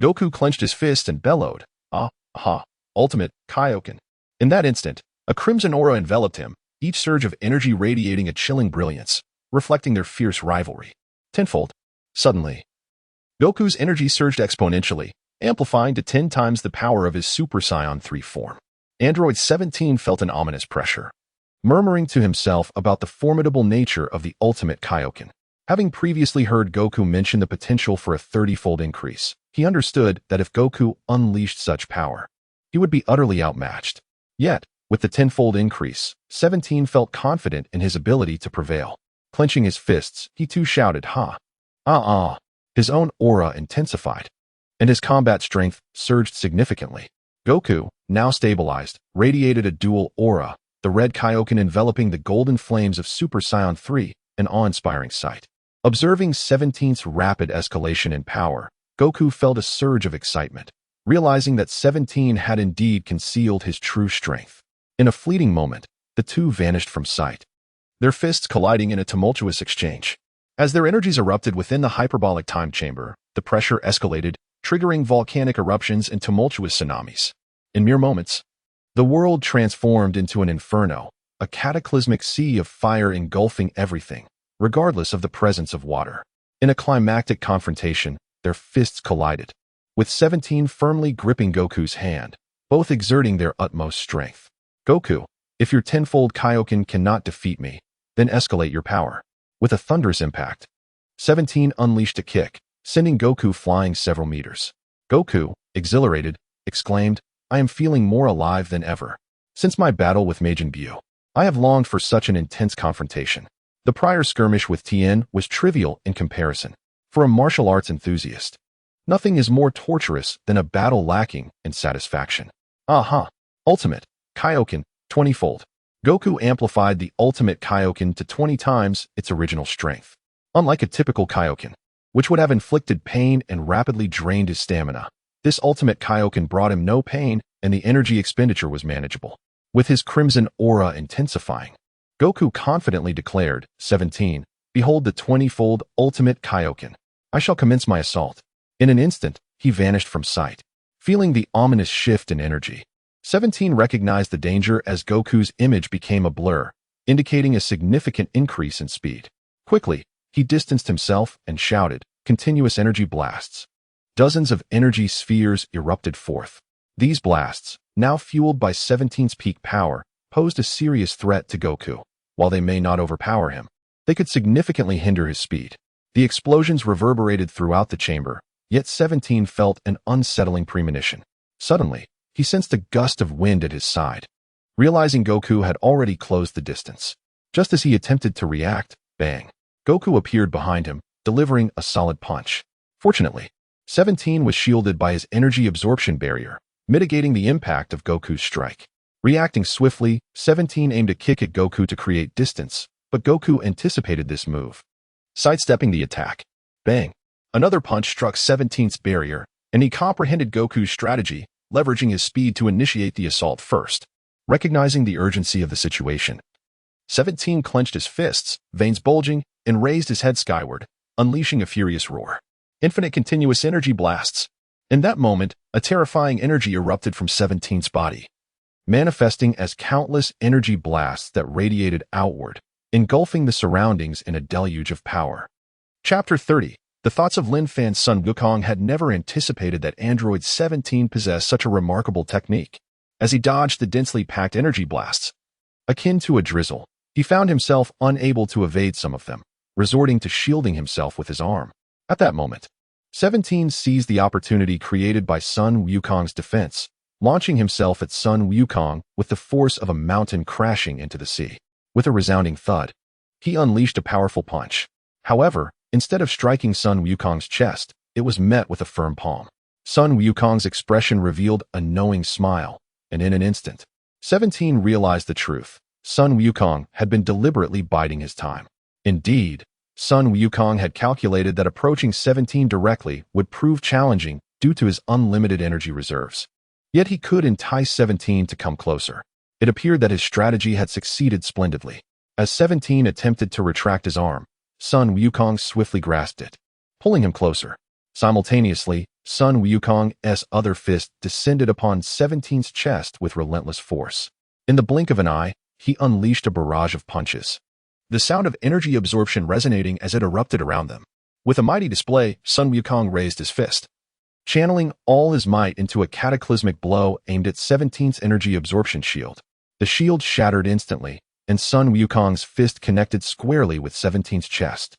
Goku clenched his fist and bellowed, "Ah, ultimate Kaioken." In that instant, a crimson aura enveloped him, each surge of energy radiating a chilling brilliance, reflecting their fierce rivalry. Tenfold. Suddenly, Goku's energy surged exponentially, amplifying to 10 times the power of his Super Saiyan 3 form. Android 17 felt an ominous pressure, murmuring to himself about the formidable nature of the ultimate Kaioken. Having previously heard Goku mention the potential for a 30-fold increase, he understood that if Goku unleashed such power, he would be utterly outmatched. Yet, with the 10-fold increase, 17 felt confident in his ability to prevail. Clenching his fists, he too shouted, "Ha! Ah!" His own aura intensified, and his combat strength surged significantly. Goku, now stabilized, radiated a dual aura, the red Kaioken enveloping the golden flames of Super Saiyan 3, an awe-inspiring sight. Observing 17's rapid escalation in power, Goku felt a surge of excitement, realizing that 17 had indeed concealed his true strength. In a fleeting moment, the two vanished from sight, their fists colliding in a tumultuous exchange. As their energies erupted within the hyperbolic time chamber, the pressure escalated, triggering volcanic eruptions and tumultuous tsunamis. In mere moments, the world transformed into an inferno, a cataclysmic sea of fire engulfing everything, regardless of the presence of water. In a climactic confrontation, their fists collided, with 17 firmly gripping Goku's hand, both exerting their utmost strength. "Goku, if your 10-fold Kaioken cannot defeat me, then escalate your power." With a thunderous impact, 17 unleashed a kick, sending Goku flying several meters. Goku, exhilarated, exclaimed, "I am feeling more alive than ever. Since my battle with Majin Buu, I have longed for such an intense confrontation." The prior skirmish with Tien was trivial in comparison. For a martial arts enthusiast, nothing is more torturous than a battle lacking in satisfaction. Ultimate Kaioken, 20-fold. Goku amplified the ultimate Kaioken to 20 times its original strength. Unlike a typical Kaioken, which would have inflicted pain and rapidly drained his stamina, this ultimate Kaioken brought him no pain and the energy expenditure was manageable. With his crimson aura intensifying, Goku confidently declared, 17, "Behold the 20-fold ultimate Kaioken. I shall commence my assault." In an instant, he vanished from sight. Feeling the ominous shift in energy, 17 recognized the danger as Goku's image became a blur, indicating a significant increase in speed. Quickly, he distanced himself and shouted, "Continuous energy blasts." Dozens of energy spheres erupted forth. These blasts, now fueled by 17's peak power, posed a serious threat to Goku. While they may not overpower him, they could significantly hinder his speed. The explosions reverberated throughout the chamber, yet 17 felt an unsettling premonition. Suddenly, he sensed a gust of wind at his side. Realizing Goku had already closed the distance, just as he attempted to react, bang! Goku appeared behind him, delivering a solid punch. Fortunately, 17 was shielded by his energy absorption barrier, mitigating the impact of Goku's strike. Reacting swiftly, 17 aimed a kick at Goku to create distance, but Goku anticipated this move. Sidestepping the attack, bang! Another punch struck 17's barrier, and he comprehended Goku's strategy, leveraging his speed to initiate the assault first. Recognizing the urgency of the situation, 17 clenched his fists, veins bulging, and raised his head skyward, unleashing a furious roar. Infinite continuous energy blasts. In that moment, a terrifying energy erupted from 17's body, manifesting as countless energy blasts that radiated outward, engulfing the surroundings in a deluge of power. Chapter 30. The thoughts of Lin Fan's son Wukong had never anticipated that Android 17 possessed such a remarkable technique. As he dodged the densely packed energy blasts, akin to a drizzle, he found himself unable to evade some of them, resorting to shielding himself with his arm. At that moment, 17 seized the opportunity created by Sun Wukong's defense, launching himself at Sun Wukong with the force of a mountain crashing into the sea. With a resounding thud, he unleashed a powerful punch. However, instead of striking Sun Wukong's chest, it was met with a firm palm. Sun Wukong's expression revealed a knowing smile, and in an instant, 17 realized the truth. Sun Wukong had been deliberately biding his time. Indeed, Sun Wukong had calculated that approaching 17 directly would prove challenging due to his unlimited energy reserves. Yet he could entice 17 to come closer. It It appeared that his strategy had succeeded splendidly. As 17 attempted to retract his arm, Sun Wukong's swiftly grasped it, pulling him closer. Simultaneously, Sun Wukong's other fist descended upon 17's chest with relentless force. In the blink of an eye, he unleashed a barrage of punches, the sound of energy absorption resonating as it erupted around them. With a mighty display, Sun Wukong raised his fist, channeling all his might into a cataclysmic blow aimed at 17's energy absorption shield. The shield shattered instantly, and Sun Wukong's fist connected squarely with 17's chest.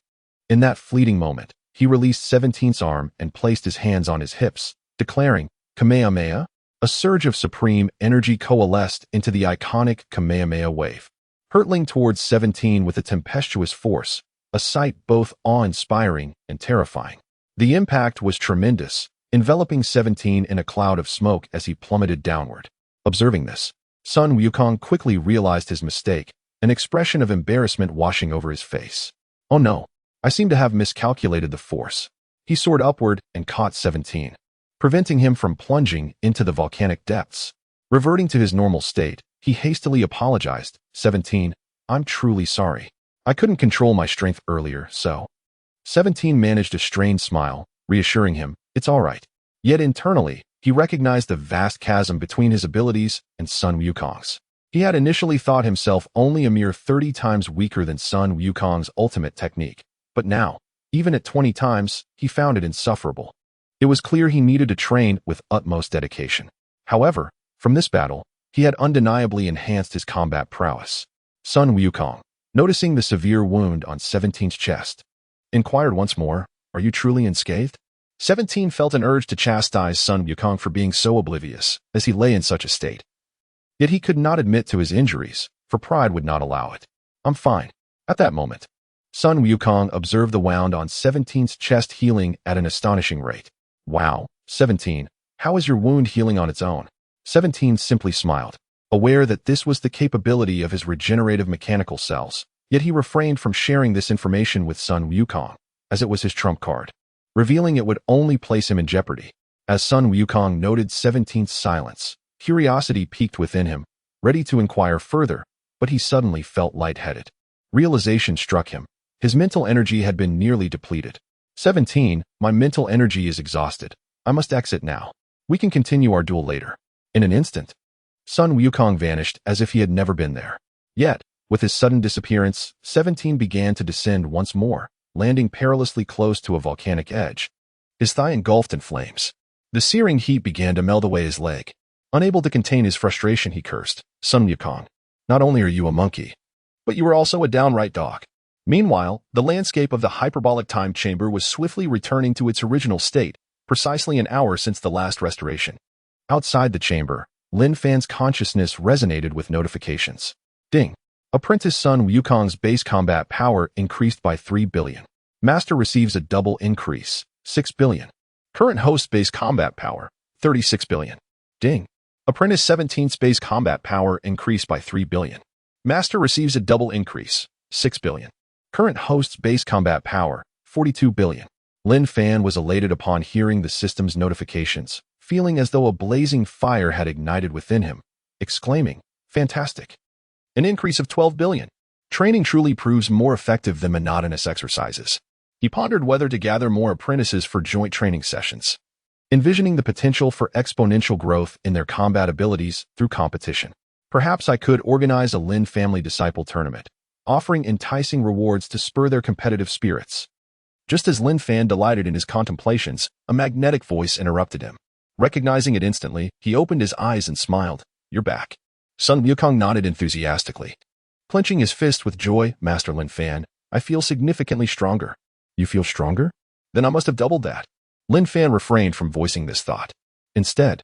In that fleeting moment, he released 17's arm and placed his hands on his hips, declaring, Kamehameha? A surge of supreme energy coalesced into the iconic Kamehameha wave, hurtling towards 17 with a tempestuous force, a sight both awe-inspiring and terrifying. The impact was tremendous, enveloping 17 in a cloud of smoke as he plummeted downward. Observing this, Sun Wukong quickly realized his mistake, an expression of embarrassment washing over his face. Oh no, I seem to have miscalculated the force. He soared upward and caught 17, preventing him from plunging into the volcanic depths. Reverting to his normal state, he hastily apologized. 17, I'm truly sorry. I couldn't control my strength earlier, so. 17 managed a strained smile, reassuring him, it's all right. Yet internally, he recognized the vast chasm between his abilities and Sun Wukong's. He had initially thought himself only a mere 30 times weaker than Sun Wukong's ultimate technique, but now, even at 20 times, he found it insufferable. It was clear he needed to train with utmost dedication. However, from this battle, he had undeniably enhanced his combat prowess. Sun Wukong, noticing the severe wound on 17's chest, inquired once more, are you truly unscathed? 17 felt an urge to chastise Sun Wukong for being so oblivious, as he lay in such a state. Yet he could not admit to his injuries, for pride would not allow it. I'm fine. At that moment, Sun Wukong observed the wound on 17's chest healing at an astonishing rate. Wow, 17, how is your wound healing on its own? 17 simply smiled, aware that this was the capability of his regenerative mechanical cells, yet he refrained from sharing this information with Sun Wukong, as it was his trump card, revealing it would only place him in jeopardy. As Sun Wukong noted 17's silence, curiosity peaked within him, ready to inquire further, but he suddenly felt lightheaded. Realization struck him. His mental energy had been nearly depleted. 17, my mental energy is exhausted. I must exit now. We can continue our duel later. In an instant, Sun Wukong vanished as if he had never been there. Yet, with his sudden disappearance, 17 began to descend once more, landing perilously close to a volcanic edge, his thigh engulfed in flames. The searing heat began to melt away his leg. Unable to contain his frustration, he cursed, Sun Wukong, not only are you a monkey, but you are also a downright dog. Meanwhile, the landscape of the hyperbolic time chamber was swiftly returning to its original state, precisely an hour since the last restoration. Outside the chamber, Lin Fan's consciousness resonated with notifications. Ding. Apprentice Sun Wukong's base combat power increased by 3 billion. Master receives a double increase, 6 billion. Current host base combat power, 36 billion. Ding. Apprentice 17's base combat power increased by 3 billion. Master receives a double increase, 6 billion. Current host's base combat power, 42 billion. Lin Fan was elated upon hearing the system's notifications, feeling as though a blazing fire had ignited within him, exclaiming, fantastic. An increase of 12 billion. Training truly proves more effective than monotonous exercises. He pondered whether to gather more apprentices for joint training sessions, envisioning the potential for exponential growth in their combat abilities through competition. Perhaps I could organize a Lin family disciple tournament, offering enticing rewards to spur their competitive spirits. Just as Lin Fan delighted in his contemplations, a magnetic voice interrupted him. Recognizing it instantly, he opened his eyes and smiled. You're back. Sun Wukong nodded enthusiastically. Clenching his fist with joy, Master Lin Fan, I feel significantly stronger. You feel stronger? Then I must have doubled that. Lin Fan refrained from voicing this thought. Instead,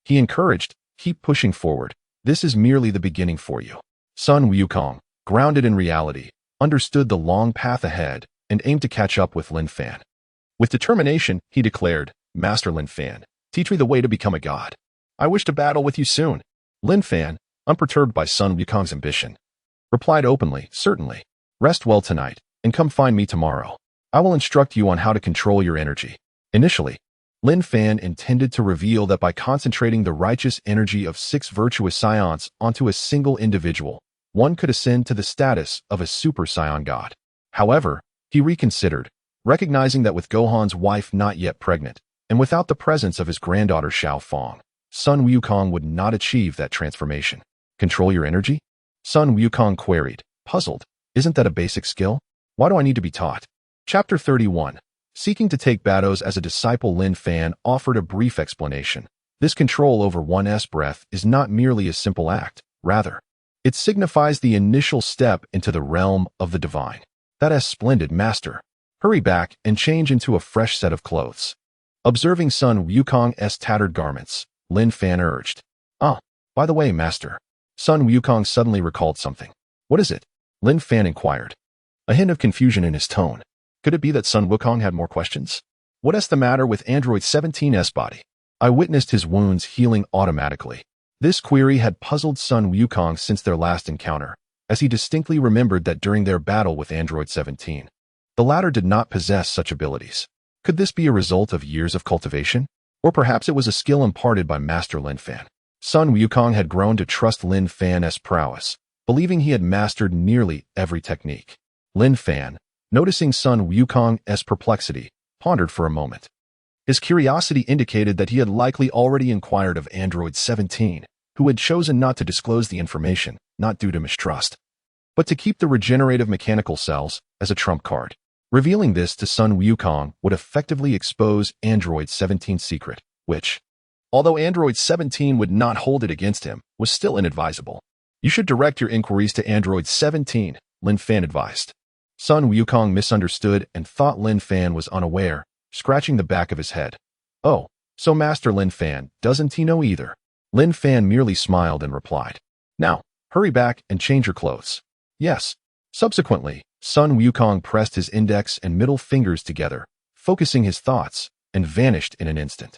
he encouraged, keep pushing forward. This is merely the beginning for you. Sun Wukong, grounded in reality, understood the long path ahead and aimed to catch up with Lin Fan. With determination, he declared, Master Lin Fan, teach me the way to become a god. I wish to battle with you soon. Lin Fan, unperturbed by Sun Wukong's ambition, replied openly, certainly. Rest well tonight, and come find me tomorrow. I will instruct you on how to control your energy. Initially, Lin Fan intended to reveal that by concentrating the righteous energy of 6 virtuous scions onto a single individual, one could ascend to the status of a super scion god. However, he reconsidered, recognizing that with Gohan's wife not yet pregnant, and without the presence of his granddaughter Xiao Fang, Sun Wukong would not achieve that transformation. Control your energy? Sun Wukong queried, puzzled. Isn't that a basic skill? Why do I need to be taught? Chapter 31. Seeking to take Battles as a disciple, Lin Fan offered a brief explanation. This control over one's breath is not merely a simple act. Rather, it signifies the initial step into the realm of the divine. That is splendid, master. Hurry back and change into a fresh set of clothes. Observing Sun Wukong's tattered garments, Lin Fan urged. By the way, master. Sun Wukong suddenly recalled something. What is it? Lin Fan inquired, a hint of confusion in his tone. Could it be that Sun Wukong had more questions? What is the matter with Android 17's body? I witnessed his wounds healing automatically. This query had puzzled Sun Wukong since their last encounter, as he distinctly remembered that during their battle with Android 17, the latter did not possess such abilities. Could this be a result of years of cultivation? Or perhaps it was a skill imparted by Master Lin Fan. Sun Wukong had grown to trust Lin Fan's prowess, believing he had mastered nearly every technique. Lin Fan, noticing Sun Wukong's perplexity, pondered for a moment. His curiosity indicated that he had likely already inquired of Android 17, who had chosen not to disclose the information, not due to mistrust, but to keep the regenerative mechanical cells as a trump card. Revealing this to Sun Wukong would effectively expose Android 17's secret, which, although Android 17 would not hold it against him, was still inadvisable. You should direct your inquiries to Android 17, Lin Fan advised. Sun Wukong misunderstood and thought Lin Fan was unaware, scratching the back of his head. Oh, so Master Lin Fan, doesn't he know either? Lin Fan merely smiled and replied. Now, hurry back and change your clothes. Yes. Subsequently, Sun Wukong pressed his index and middle fingers together, focusing his thoughts, and vanished in an instant.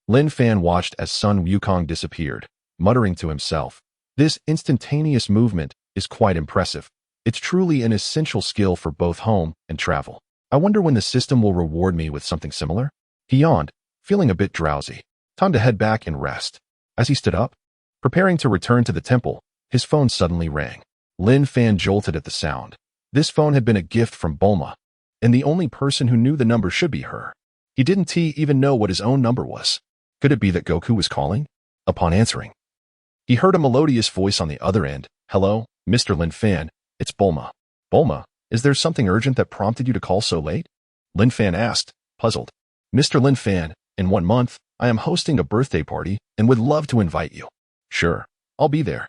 Lin Fan watched as Sun Wukong disappeared, muttering to himself, this instantaneous movement is quite impressive. It's truly an essential skill for both home and travel. I wonder when the system will reward me with something similar? He yawned, feeling a bit drowsy. Time to head back and rest. As he stood up, preparing to return to the temple, his phone suddenly rang. Lin Fan jolted at the sound. This phone had been a gift from Bulma, and the only person who knew the number should be her. He didn't even know what his own number was. Could it be that Goku was calling? Upon answering, he heard a melodious voice on the other end. Hello, Mr. Lin Fan, it's Bulma. Bulma, is there something urgent that prompted you to call so late? Lin Fan asked, puzzled. Mr. Lin Fan, in 1 month, I am hosting a birthday party and would love to invite you. Sure, I'll be there.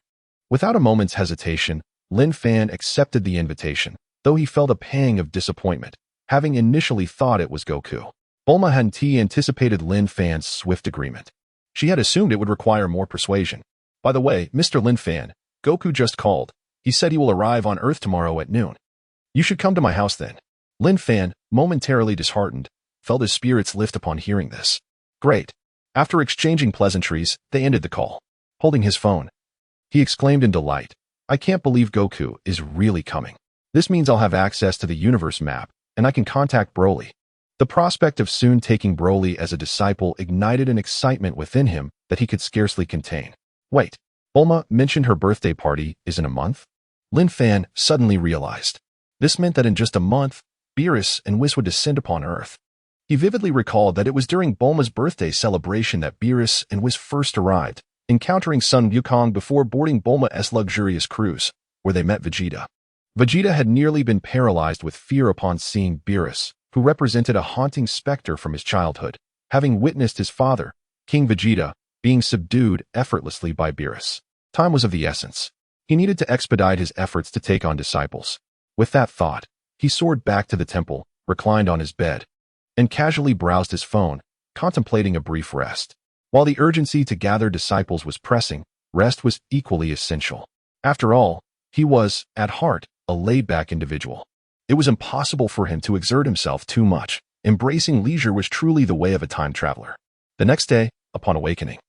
Without a moment's hesitation, Lin Fan accepted the invitation, though he felt a pang of disappointment, having initially thought it was Goku. Bulma hadn't anticipated Lin Fan's swift agreement. She had assumed it would require more persuasion. By the way, Mr. Lin Fan, Goku just called. He said he will arrive on Earth tomorrow at noon. You should come to my house then. Lin Fan, momentarily disheartened, felt his spirits lift upon hearing this. Great. After exchanging pleasantries, they ended the call. Holding his phone, he exclaimed in delight, I can't believe Goku is really coming. This means I'll have access to the universe map, and I can contact Broly. The prospect of soon taking Broly as a disciple ignited an excitement within him that he could scarcely contain. Wait, Bulma mentioned her birthday party is in a month? Lin Fan suddenly realized. This meant that in just a month, Beerus and Whis would descend upon Earth. He vividly recalled that it was during Bulma's birthday celebration that Beerus and Whis first arrived, encountering Sun Wukong before boarding Bulma's luxurious cruise, where they met Vegeta. Vegeta had nearly been paralyzed with fear upon seeing Beerus, who represented a haunting specter from his childhood, having witnessed his father, King Vegeta, being subdued effortlessly by Beerus. Time was of the essence. He needed to expedite his efforts to take on disciples. With that thought, he soared back to the temple, reclined on his bed, and casually browsed his phone, contemplating a brief rest. While the urgency to gather disciples was pressing, rest was equally essential. After all, he was, at heart, a laid-back individual. It was impossible for him to exert himself too much. Embracing leisure was truly the way of a time traveler. The next day, upon awakening,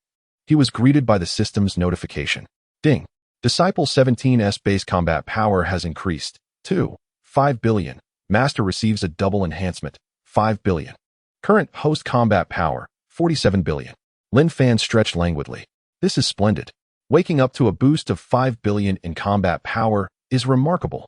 he was greeted by the system's notification. Ding! Disciple 17's base combat power has increased to 5 billion. Master receives a double enhancement, 5 billion. Current host combat power, 47 billion. Lin Fan stretched languidly. This is splendid. Waking up to a boost of 5 billion in combat power is remarkable.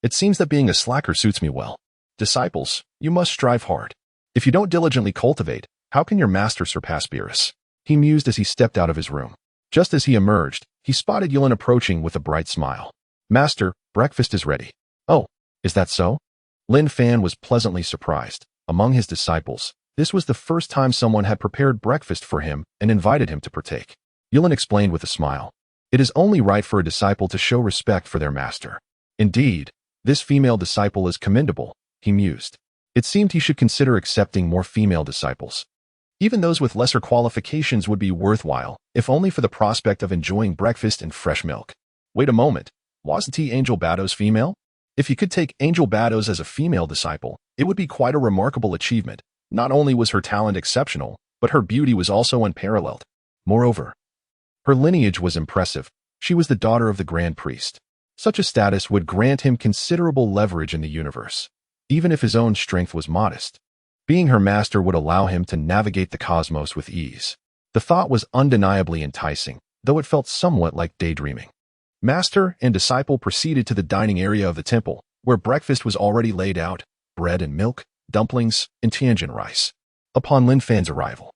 It seems that being a slacker suits me well. Disciples, you must strive hard. If you don't diligently cultivate, how can your master surpass Beerus? He mused as he stepped out of his room. Just as he emerged, he spotted Yulin approaching with a bright smile. Master, breakfast is ready. Oh, is that so? Lin Fan was pleasantly surprised. Among his disciples, this was the first time someone had prepared breakfast for him and invited him to partake. Yulin explained with a smile. It is only right for a disciple to show respect for their master. Indeed, this female disciple is commendable, he mused. It seemed he should consider accepting more female disciples. Even those with lesser qualifications would be worthwhile, if only for the prospect of enjoying breakfast and fresh milk. Wait a moment, wasn't he Angel Bado's female? If he could take Angel Bado's as a female disciple, it would be quite a remarkable achievement. Not only was her talent exceptional, but her beauty was also unparalleled. Moreover, her lineage was impressive. She was the daughter of the Grand Priest. Such a status would grant him considerable leverage in the universe, even if his own strength was modest. Being her master would allow him to navigate the cosmos with ease. The thought was undeniably enticing, though it felt somewhat like daydreaming. Master and disciple proceeded to the dining area of the temple, where breakfast was already laid out, bread and milk, dumplings, and Tianjin rice. Upon Lin Fan's arrival,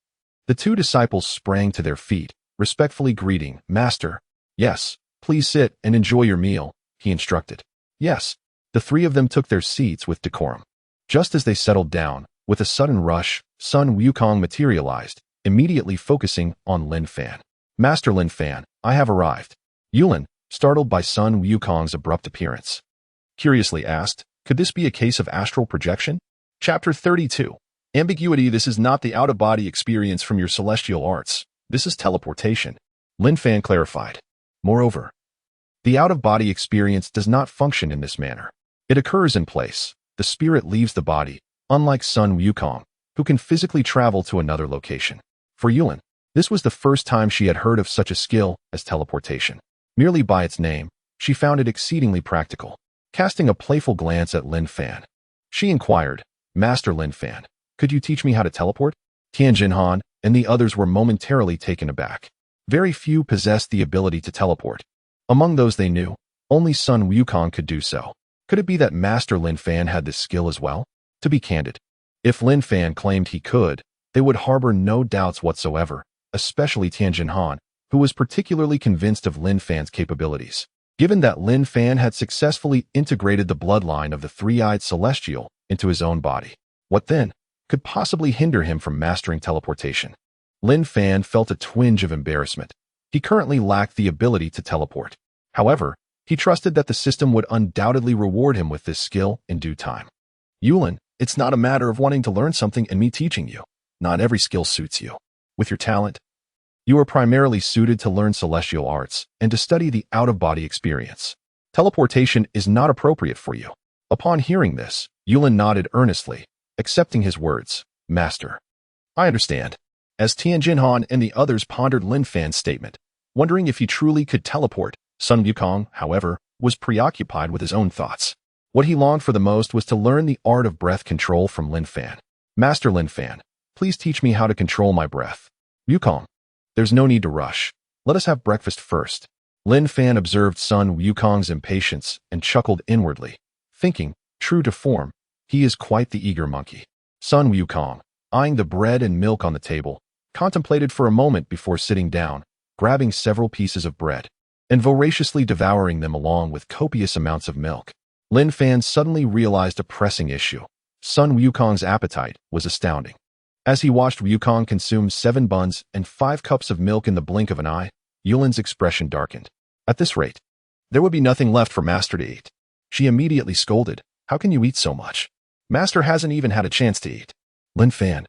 the two disciples sprang to their feet, respectfully greeting, Master. Yes, please sit and enjoy your meal, he instructed. Yes, the three of them took their seats with decorum. Just as they settled down, with a sudden rush, Sun Wukong materialized, immediately focusing on Lin Fan. Master Lin Fan, I have arrived. Yulin, startled by Sun Wukong's abrupt appearance, curiously asked, could this be a case of astral projection? Chapter 32. Ambiguity. This is not the out-of-body experience from your celestial arts. This is teleportation. Lin Fan clarified. Moreover, the out-of-body experience does not function in this manner. It occurs in place. The spirit leaves the body, unlike Sun Wukong, who can physically travel to another location. For Yulin, this was the first time she had heard of such a skill as teleportation. Merely by its name, she found it exceedingly practical. Casting a playful glance at Lin Fan, she inquired, Master Lin Fan, could you teach me how to teleport? Tianjin Han and the others were momentarily taken aback. Very few possessed the ability to teleport. Among those they knew, only Sun Wukong could do so. Could it be that Master Lin Fan had this skill as well? To be candid, if Lin Fan claimed he could, they would harbor no doubts whatsoever, especially Tianjin Han, who was particularly convinced of Lin Fan's capabilities. Given that Lin Fan had successfully integrated the bloodline of the three-eyed celestial into his own body, what then could possibly hinder him from mastering teleportation? Lin Fan felt a twinge of embarrassment. He currently lacked the ability to teleport. However, he trusted that the system would undoubtedly reward him with this skill in due time. Yulin, it's not a matter of wanting to learn something and me teaching you. Not every skill suits you. With your talent, you are primarily suited to learn celestial arts and to study the out-of-body experience. Teleportation is not appropriate for you. Upon hearing this, Yulin nodded earnestly, accepting his words. Master, I understand. As Tianjin Han and the others pondered Lin Fan's statement, wondering if he truly could teleport, Sun Wukong, however, was preoccupied with his own thoughts. What he longed for the most was to learn the art of breath control from Lin Fan. Master Lin Fan, please teach me how to control my breath. Wukong, there's no need to rush. Let us have breakfast first. Lin Fan observed Sun Wukong's impatience and chuckled inwardly, thinking, true to form, he is quite the eager monkey. Sun Wukong, eyeing the bread and milk on the table, contemplated for a moment before sitting down, grabbing several pieces of bread, and voraciously devouring them along with copious amounts of milk. Lin Fan suddenly realized a pressing issue. Sun Wukong's appetite was astounding. As he watched Wukong consume 7 buns and 5 cups of milk in the blink of an eye, Yulin's expression darkened. At this rate, there would be nothing left for Master to eat. She immediately scolded, how can you eat so much? Master hasn't even had a chance to eat. Lin Fan,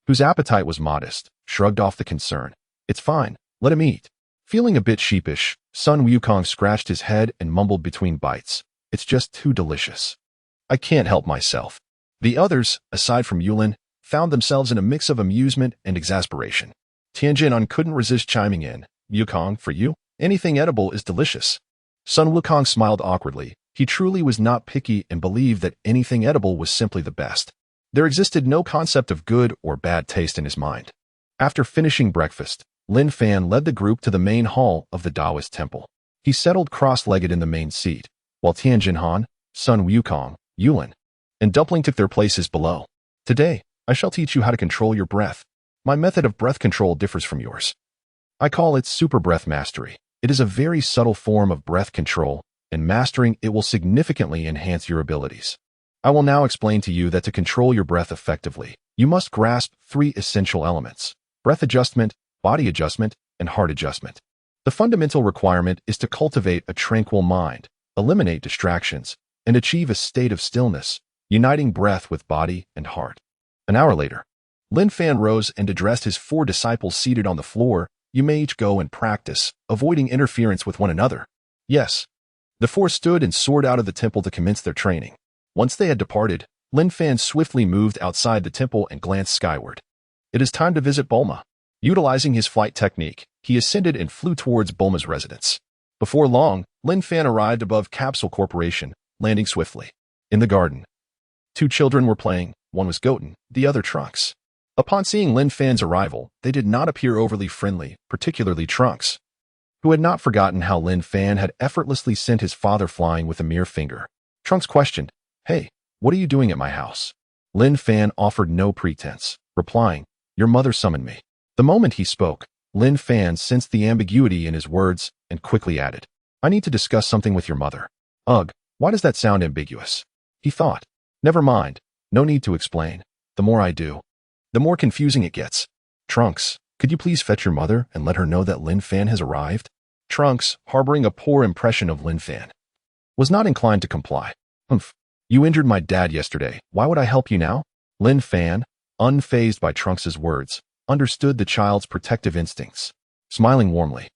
whose appetite was modest, shrugged off the concern. It's fine, let him eat. Feeling a bit sheepish, Sun Wukong scratched his head and mumbled between bites. It's just too delicious. I can't help myself. The others, aside from Yulin, found themselves in a mix of amusement and exasperation. Tianjin Han couldn't resist chiming in. Wukong, for you, anything edible is delicious. Sun Wukong smiled awkwardly. He truly was not picky and believed that anything edible was simply the best. There existed no concept of good or bad taste in his mind. After finishing breakfast, Lin Fan led the group to the main hall of the Taoist temple. He settled cross-legged in the main seat, while Tianjinhan, Sun Wukong, Yulin, and Dumpling took their places below. Today, I shall teach you how to control your breath. My method of breath control differs from yours. I call it super breath mastery. It is a very subtle form of breath control, and mastering it will significantly enhance your abilities. I will now explain to you that to control your breath effectively, you must grasp 3 essential elements: breath adjustment, body adjustment, and heart adjustment. The fundamental requirement is to cultivate a tranquil mind, eliminate distractions, and achieve a state of stillness, uniting breath with body and heart. An hour later, Lin Fan rose and addressed his 4 disciples seated on the floor. You may each go and practice, avoiding interference with one another. Yes. The 4 stood and soared out of the temple to commence their training. Once they had departed, Lin Fan swiftly moved outside the temple and glanced skyward. It is time to visit Bulma. Utilizing his flight technique, he ascended and flew towards Bulma's residence. Before long, Lin Fan arrived above Capsule Corporation, landing swiftly. In the garden, 2 children were playing. One was Goten, the other Trunks. Upon seeing Lin Fan's arrival, they did not appear overly friendly, particularly Trunks, who had not forgotten how Lin Fan had effortlessly sent his father flying with a mere finger. Trunks questioned, "Hey, what are you doing at my house?" Lin Fan offered no pretense, replying, "Your mother summoned me." The moment he spoke, Lin Fan sensed the ambiguity in his words and quickly added, "I need to discuss something with your mother." Ugh, why does that sound ambiguous? He thought. Never mind, no need to explain. The more I do, the more confusing it gets. Trunks, could you please fetch your mother and let her know that Lin Fan has arrived? Trunks, harboring a poor impression of Lin Fan, was not inclined to comply. Humph, you injured my dad yesterday. Why would I help you now? Lin Fan, unfazed by Trunks's words, understood the child's protective instincts. Smiling warmly,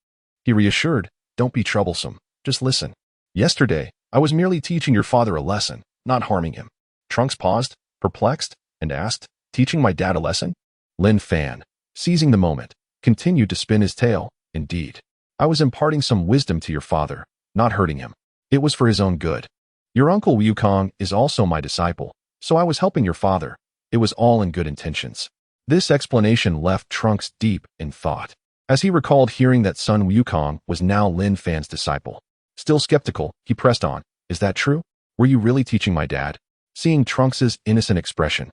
he reassured, "Don't be troublesome, just listen. Yesterday, I was merely teaching your father a lesson, not harming him." Trunks paused, perplexed, and asked, "Teaching my dad a lesson?" Lin Fan, seizing the moment, continued to spin his tail. "Indeed, I was imparting some wisdom to your father, not hurting him. It was for his own good. Your uncle Wukong is also my disciple, so I was helping your father. It was all in good intentions." This explanation left Trunks deep in thought, as he recalled hearing that Sun Wukong was now Lin Fan's disciple. Still skeptical, he pressed on, "Is that true? Were you really teaching my dad?" Seeing Trunks's innocent expression,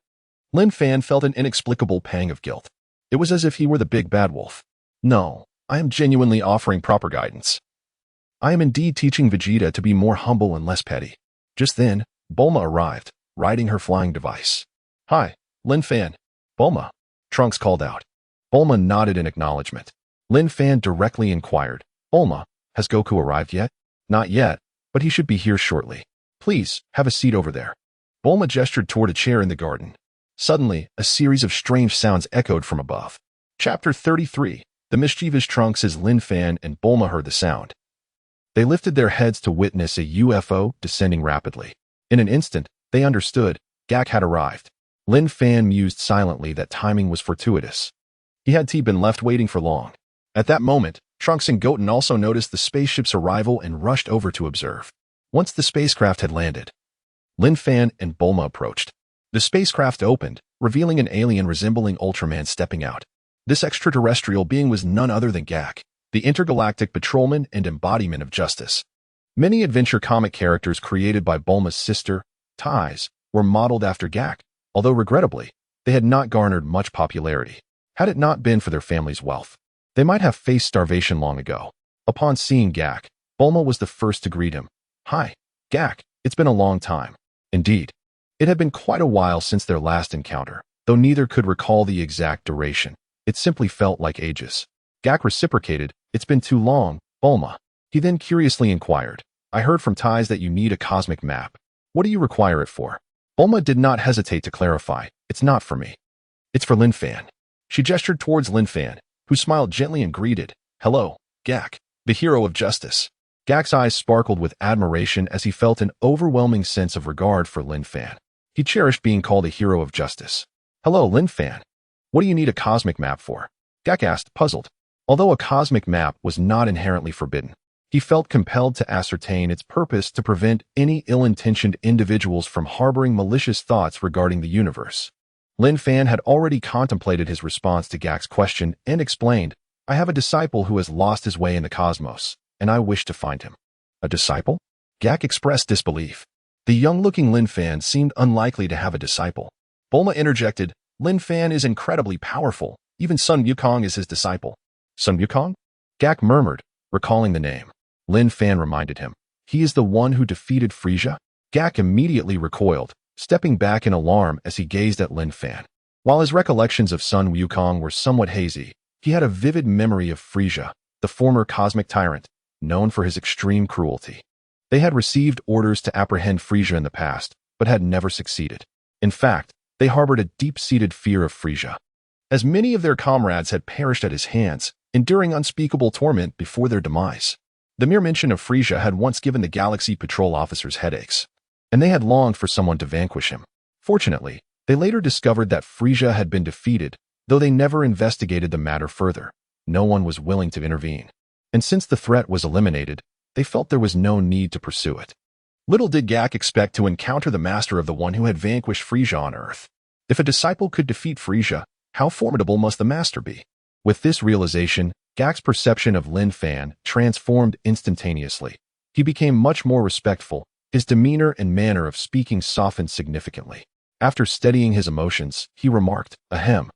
Lin Fan felt an inexplicable pang of guilt. It was as if he were the big bad wolf. "No, I am genuinely offering proper guidance. I am indeed teaching Vegeta to be more humble and less petty." Just then, Bulma arrived, riding her flying device. "Hi, Lin Fan." "Bulma," Trunks called out. Bulma nodded in acknowledgement. Lin Fan directly inquired, "Bulma, has Goku arrived yet?" "Not yet, but he should be here shortly. Please, have a seat over there." Bulma gestured toward a chair in the garden. Suddenly, a series of strange sounds echoed from above. Chapter 33. The mischievous Trunks. As Lin Fan and Bulma heard the sound, they lifted their heads to witness a UFO descending rapidly. In an instant, they understood. Gak had arrived. Lin Fan mused silently that timing was fortuitous. He had been left waiting for long. At that moment, Trunks and Goten also noticed the spaceship's arrival and rushed over to observe. Once the spacecraft had landed, Lin Fan and Bulma approached. The spacecraft opened, revealing an alien resembling Ultraman stepping out. This extraterrestrial being was none other than Gak, the intergalactic patrolman and embodiment of justice. Many adventure comic characters created by Bulma's sister, Tais, were modeled after Gak, although regrettably, they had not garnered much popularity. Had it not been for their family's wealth, they might have faced starvation long ago. Upon seeing Gak, Bulma was the first to greet him. "Hi, Gak, it's been a long time." Indeed, it had been quite a while since their last encounter, though neither could recall the exact duration. It simply felt like ages. Gak reciprocated, "It's been too long, Bulma." He then curiously inquired, "I heard from Tais that you need a cosmic map. What do you require it for?" Bulma did not hesitate to clarify, "It's not for me. It's for Lin Fan." She gestured towards Lin Fan, who smiled gently and greeted, "Hello, Gak, the hero of justice." Gak's eyes sparkled with admiration as he felt an overwhelming sense of regard for Lin Fan. He cherished being called a hero of justice. "Hello, Lin Fan. What do you need a cosmic map for?" Gak asked, puzzled. Although a cosmic map was not inherently forbidden, he felt compelled to ascertain its purpose to prevent any ill-intentioned individuals from harboring malicious thoughts regarding the universe. Lin Fan had already contemplated his response to Gak's question and explained, I have a disciple who has lost his way in the cosmos, and I wish to find him. A disciple? Gak expressed disbelief. The young-looking Lin Fan seemed unlikely to have a disciple. Bulma interjected, Lin Fan is incredibly powerful. Even Sun Wukong is his disciple. Sun Wukong? Gak murmured, recalling the name. Lin Fan reminded him. He is the one who defeated Frisia? Gak immediately recoiled, stepping back in alarm as he gazed at Lin Fan. While his recollections of Sun Wukong were somewhat hazy, he had a vivid memory of Frisia, the former cosmic tyrant, known for his extreme cruelty. They had received orders to apprehend Frisia in the past, but had never succeeded. In fact, they harbored a deep-seated fear of Frisia. As many of their comrades had perished at his hands, enduring unspeakable torment before their demise. The mere mention of Frisia had once given the Galaxy Patrol officers headaches, and they had longed for someone to vanquish him. Fortunately, they later discovered that Frisia had been defeated, though they never investigated the matter further. No one was willing to intervene. And since the threat was eliminated, they felt there was no need to pursue it. Little did Gak expect to encounter the master of the one who had vanquished Frisia on Earth. If a disciple could defeat Frisia, how formidable must the master be? With this realization, Gak's perception of Lin Fan transformed instantaneously. He became much more respectful. His demeanor and manner of speaking softened significantly. After steadying his emotions, he remarked, Ahem.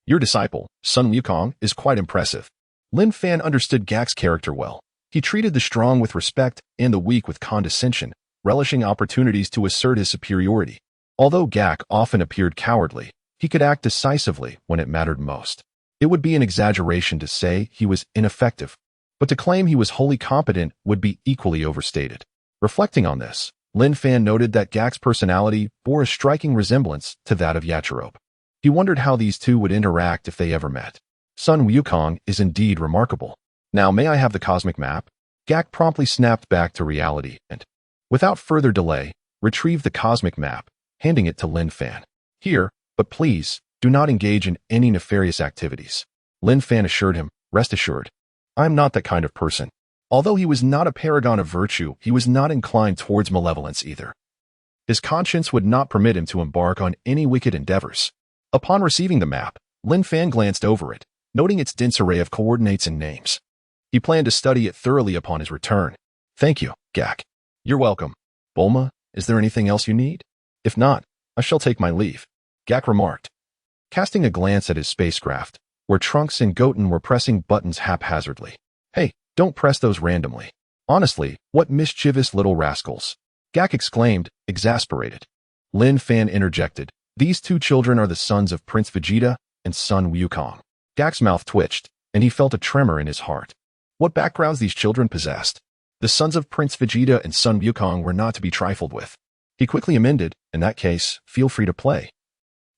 Your disciple, Sun Wukong, is quite impressive. Lin Fan understood Gak's character well. He treated the strong with respect and the weak with condescension, relishing opportunities to assert his superiority. Although Gak often appeared cowardly, he could act decisively when it mattered most. It would be an exaggeration to say he was ineffective, but to claim he was wholly competent would be equally overstated. Reflecting on this, Lin Fan noted that Gak's personality bore a striking resemblance to that of Yachirobe. He wondered how these two would interact if they ever met. Sun Wukong is indeed remarkable. Now may I have the cosmic map? Gak promptly snapped back to reality and, without further delay, retrieved the cosmic map, handing it to Lin Fan. Here, but please, do not engage in any nefarious activities. Lin Fan assured him, rest assured. I am not that kind of person. Although he was not a paragon of virtue, he was not inclined towards malevolence either. His conscience would not permit him to embark on any wicked endeavors. Upon receiving the map, Lin Fan glanced over it, noting its dense array of coordinates and names. He planned to study it thoroughly upon his return. Thank you, Gak. You're welcome. Bulma, is there anything else you need? If not, I shall take my leave, Gak remarked. Casting a glance at his spacecraft, where Trunks and Goten were pressing buttons haphazardly. Hey, don't press those randomly. Honestly, what mischievous little rascals, Gak exclaimed, exasperated. Lin Fan interjected. These two children are the sons of Prince Vegeta and Sun Wukong. Gak's mouth twitched, and he felt a tremor in his heart. What backgrounds these children possessed. The sons of Prince Vegeta and Sun Wukong were not to be trifled with. He quickly amended, in that case, feel free to play.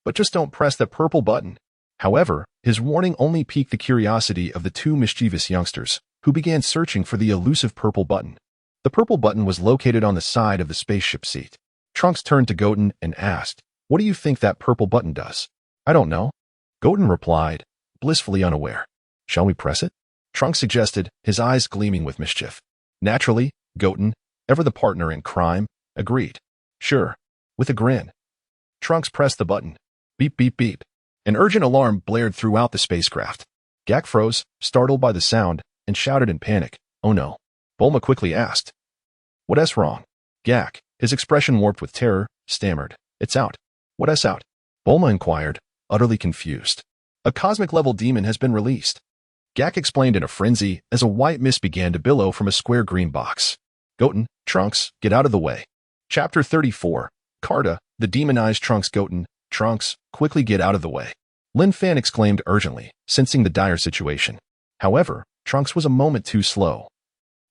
But just don't press that purple button. However, his warning only piqued the curiosity of the two mischievous youngsters, who began searching for the elusive purple button. The purple button was located on the side of the spaceship seat. Trunks turned to Goten and asked, what do you think that purple button does? I don't know. Goten replied, blissfully unaware. Shall we press it? Trunks suggested, his eyes gleaming with mischief. Naturally, Goten, ever the partner in crime, agreed. Sure. With a grin. Trunks pressed the button. Beep, beep, beep. An urgent alarm blared throughout the spacecraft. Gak froze, startled by the sound, and shouted in panic, oh no. Bulma quickly asked, what's wrong? Gak, his expression warped with terror, stammered, it's out. What's out? Bulma inquired, utterly confused. A cosmic-level demon has been released. Gak explained in a frenzy as a white mist began to billow from a square green box. Goten, Trunks, get out of the way. Chapter 34. Carta, the demonized Trunks. Goten, Trunks, quickly get out of the way. Lin Fan exclaimed urgently, sensing the dire situation. However, Trunks was a moment too slow.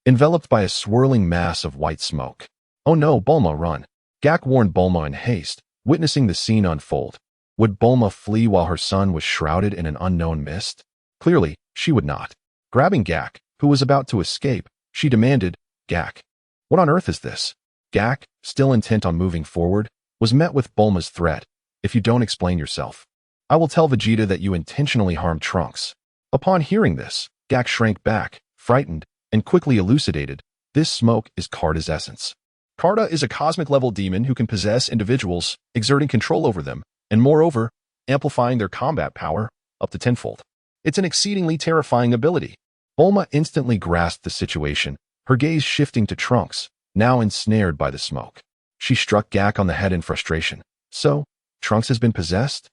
Enveloped by a swirling mass of white smoke. Oh no, Bulma, run. Gak warned Bulma in haste, witnessing the scene unfold. Would Bulma flee while her son was shrouded in an unknown mist? Clearly, she would not. Grabbing Gak, who was about to escape, she demanded, Gak, what on earth is this? Gak, still intent on moving forward, was met with Bulma's threat. If you don't explain yourself, I will tell Vegeta that you intentionally harmed Trunks. Upon hearing this, Gak shrank back, frightened, and quickly elucidated, this smoke is Carta's essence. Carta is a cosmic-level demon who can possess individuals, exerting control over them, and moreover, amplifying their combat power up to tenfold. It's an exceedingly terrifying ability. Bulma instantly grasped the situation, her gaze shifting to Trunks, now ensnared by the smoke. She struck Gak on the head in frustration. So, Trunks has been possessed?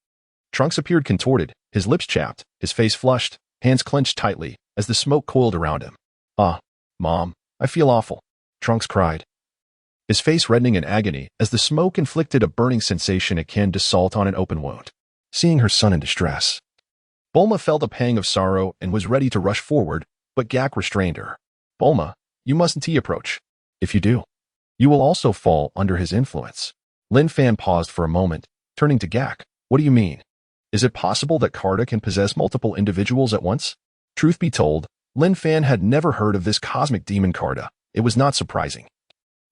Trunks appeared contorted, his lips chapped, his face flushed, hands clenched tightly as the smoke coiled around him. Mom, I feel awful, Trunks cried, his face reddening in agony as the smoke inflicted a burning sensation akin to salt on an open wound. Seeing her son in distress, Bulma felt a pang of sorrow and was ready to rush forward, but Gak restrained her. Bulma, you mustn't approach. If you do, you will also fall under his influence. Lin Fan paused for a moment, turning to Gak. What do you mean? Is it possible that Carta can possess multiple individuals at once? Truth be told, Lin Fan had never heard of this cosmic demon Carta. It was not surprising,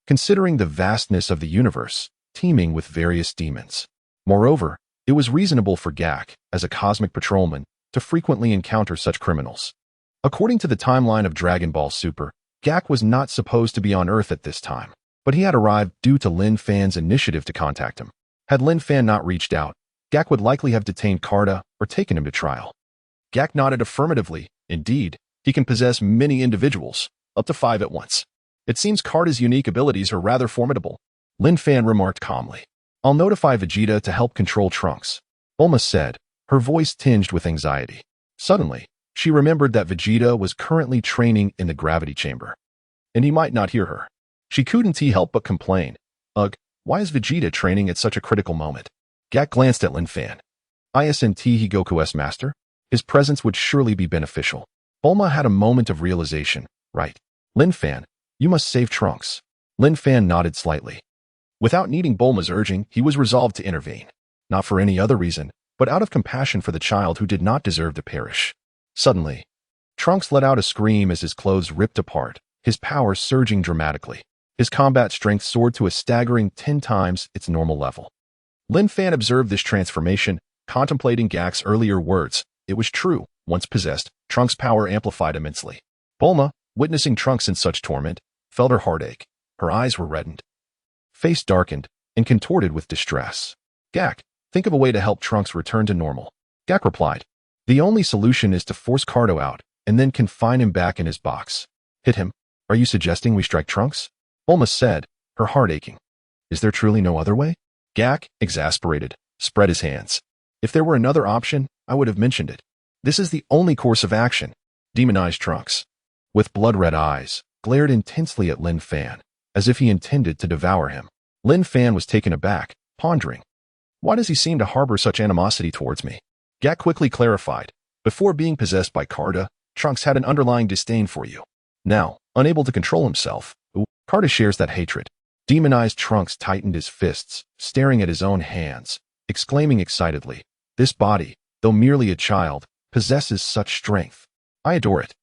considering the vastness of the universe, teeming with various demons. Moreover, it was reasonable for Gak, as a cosmic patrolman, to frequently encounter such criminals. According to the timeline of Dragon Ball Super, Gak was not supposed to be on Earth at this time, but he had arrived due to Lin Fan's initiative to contact him. Had Lin Fan not reached out, Gak would likely have detained Carta or taken him to trial. Gak nodded affirmatively. Indeed, he can possess many individuals, up to 5 at once. It seems Carta's unique abilities are rather formidable, Lin Fan remarked calmly. I'll notify Vegeta to help control Trunks, Bulma said, her voice tinged with anxiety. Suddenly, she remembered that Vegeta was currently training in the gravity chamber, and he might not hear her. She couldn't help but complain. Ugh, why is Vegeta training at such a critical moment? Gak glanced at Lin Fan. Isn't he Goku's master? His presence would surely be beneficial. Bulma had a moment of realization. Right. Lin Fan, you must save Trunks. Lin Fan nodded slightly. Without needing Bulma's urging, he was resolved to intervene. Not for any other reason, but out of compassion for the child who did not deserve to perish. Suddenly, Trunks let out a scream as his clothes ripped apart, his power surging dramatically. His combat strength soared to a staggering 10 times its normal level. Lin Fan observed this transformation, contemplating Gak's earlier words. It was true. Once possessed, Trunks' power amplified immensely. Bulma, witnessing Trunks in such torment, felt her heart ache. Her eyes were reddened, face darkened, and contorted with distress. Gak, think of a way to help Trunks return to normal. Gak replied. The only solution is to force Carto out, and then confine him back in his box. Hit him. Are you suggesting we strike Trunks? Bulma said, her heart aching. Is there truly no other way? Gak, exasperated, spread his hands. If there were another option, I would have mentioned it. This is the only course of action. Demonized Trunks, with blood-red eyes, glared intensely at Lin Fan, as if he intended to devour him. Lin Fan was taken aback, pondering. Why does he seem to harbor such animosity towards me? Gak quickly clarified. Before being possessed by Carta, Trunks had an underlying disdain for you. Now, unable to control himself, Carta shares that hatred. Demonized Trunks tightened his fists, staring at his own hands, exclaiming excitedly, this body, though merely a child, possesses such strength. I adore it.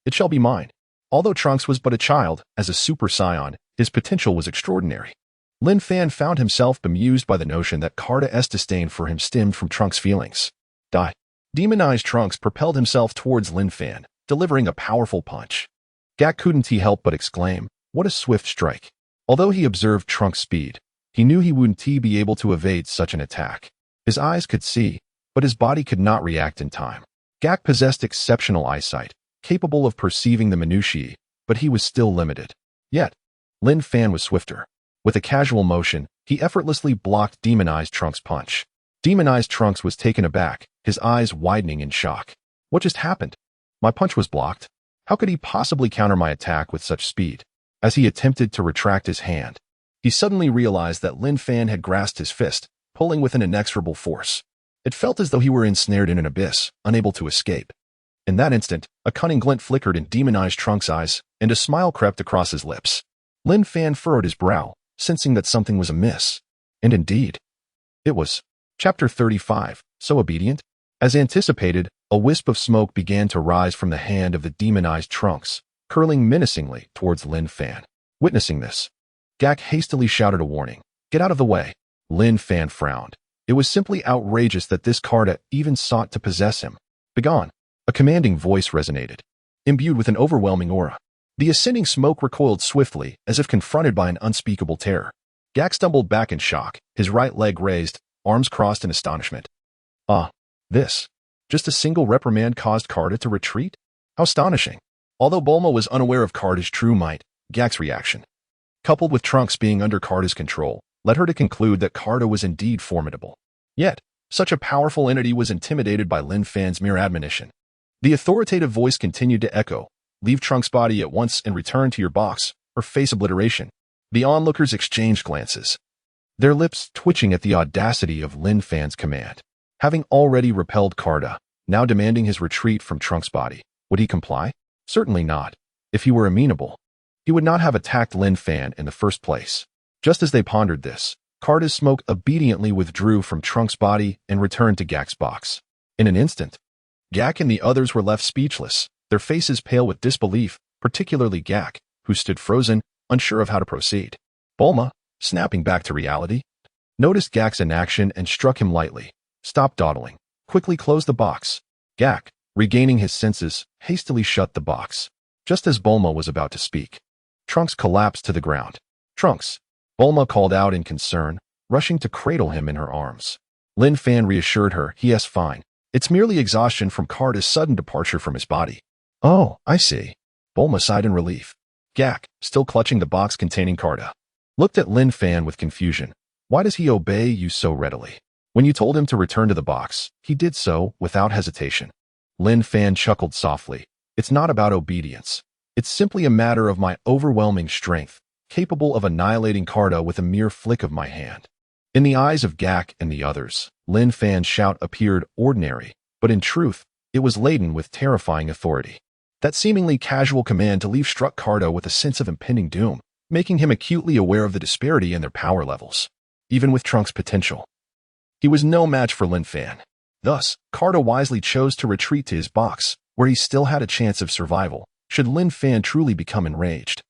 It shall be mine. Although Trunks was but a child, as a Super Saiyan, his potential was extraordinary. Lin Fan found himself bemused by the notion that Carta's disdain for him stemmed from Trunks' feelings. Demonized Trunks propelled himself towards Lin Fan, delivering a powerful punch. Gak couldn't help but exclaim, what a swift strike. Although he observed Trunks' speed, he knew he wouldn't be able to evade such an attack. His eyes could see, but his body could not react in time. Gak possessed exceptional eyesight, capable of perceiving the minutiae, but he was still limited. Yet, Lin Fan was swifter. With a casual motion, he effortlessly blocked Demonized Trunks' punch. Demonized Trunks was taken aback, his eyes widening in shock. What just happened? My punch was blocked. How could he possibly counter my attack with such speed? As he attempted to retract his hand, he suddenly realized that Lin Fan had grasped his fist, pulling with an inexorable force. It felt as though he were ensnared in an abyss, unable to escape. In that instant, a cunning glint flickered in Demonized Trunks' eyes, and a smile crept across his lips. Lin Fan furrowed his brow, sensing that something was amiss. And indeed, it was. Chapter 35, So Obedient? As anticipated, a wisp of smoke began to rise from the hand of the Demonized Trunks, curling menacingly towards Lin Fan. Witnessing this, Gak hastily shouted a warning. Get out of the way. Lin Fan frowned. It was simply outrageous that this Carta even sought to possess him. Begone. A commanding voice resonated, imbued with an overwhelming aura. The ascending smoke recoiled swiftly, as if confronted by an unspeakable terror. Gak stumbled back in shock, his right leg raised, arms crossed in astonishment. Ah, this. Just a single reprimand caused Carta to retreat? How astonishing. Although Bulma was unaware of Carta's true might, Gak's reaction, coupled with Trunks being under Carta's control, led her to conclude that Carta was indeed formidable. Yet, such a powerful entity was intimidated by Lin Fan's mere admonition. The authoritative voice continued to echo, "Leave Trunks' body at once and return to your box," or face obliteration. The onlookers exchanged glances, their lips twitching at the audacity of Lin Fan's command. Having already repelled Carta, now demanding his retreat from Trunks' body, would he comply? Certainly not. If he were amenable, he would not have attacked Lin Fan in the first place. Just as they pondered this, Carta's smoke obediently withdrew from Trunks' body and returned to Gak's box. In an instant, Gak and the others were left speechless, their faces pale with disbelief, particularly Gak, who stood frozen, unsure of how to proceed. Bulma, snapping back to reality, noticed Gak's inaction and struck him lightly. "Stop dawdling. Quickly close the box." Gak, regaining his senses, hastily shut the box. Just as Bulma was about to speak, Trunks collapsed to the ground. "Trunks!" Bulma called out in concern, rushing to cradle him in her arms. Lin Fan reassured her, "Yes, fine. It's merely exhaustion from Carta's sudden departure from his body." "Oh, I see." Bulma sighed in relief. Gak, still clutching the box containing Carta, looked at Lin Fan with confusion. "Why does he obey you so readily? When you told him to return to the box, he did so without hesitation." Lin Fan chuckled softly. "It's not about obedience. It's simply a matter of my overwhelming strength, capable of annihilating Carta with a mere flick of my hand." In the eyes of Gak and the others, Lin Fan's shout appeared ordinary, but in truth, it was laden with terrifying authority. That seemingly casual command to leave struck Carta with a sense of impending doom, making him acutely aware of the disparity in their power levels. Even with Trunks' potential, he was no match for Lin Fan. Thus, Carta wisely chose to retreat to his box, where he still had a chance of survival, should Lin Fan truly become enraged.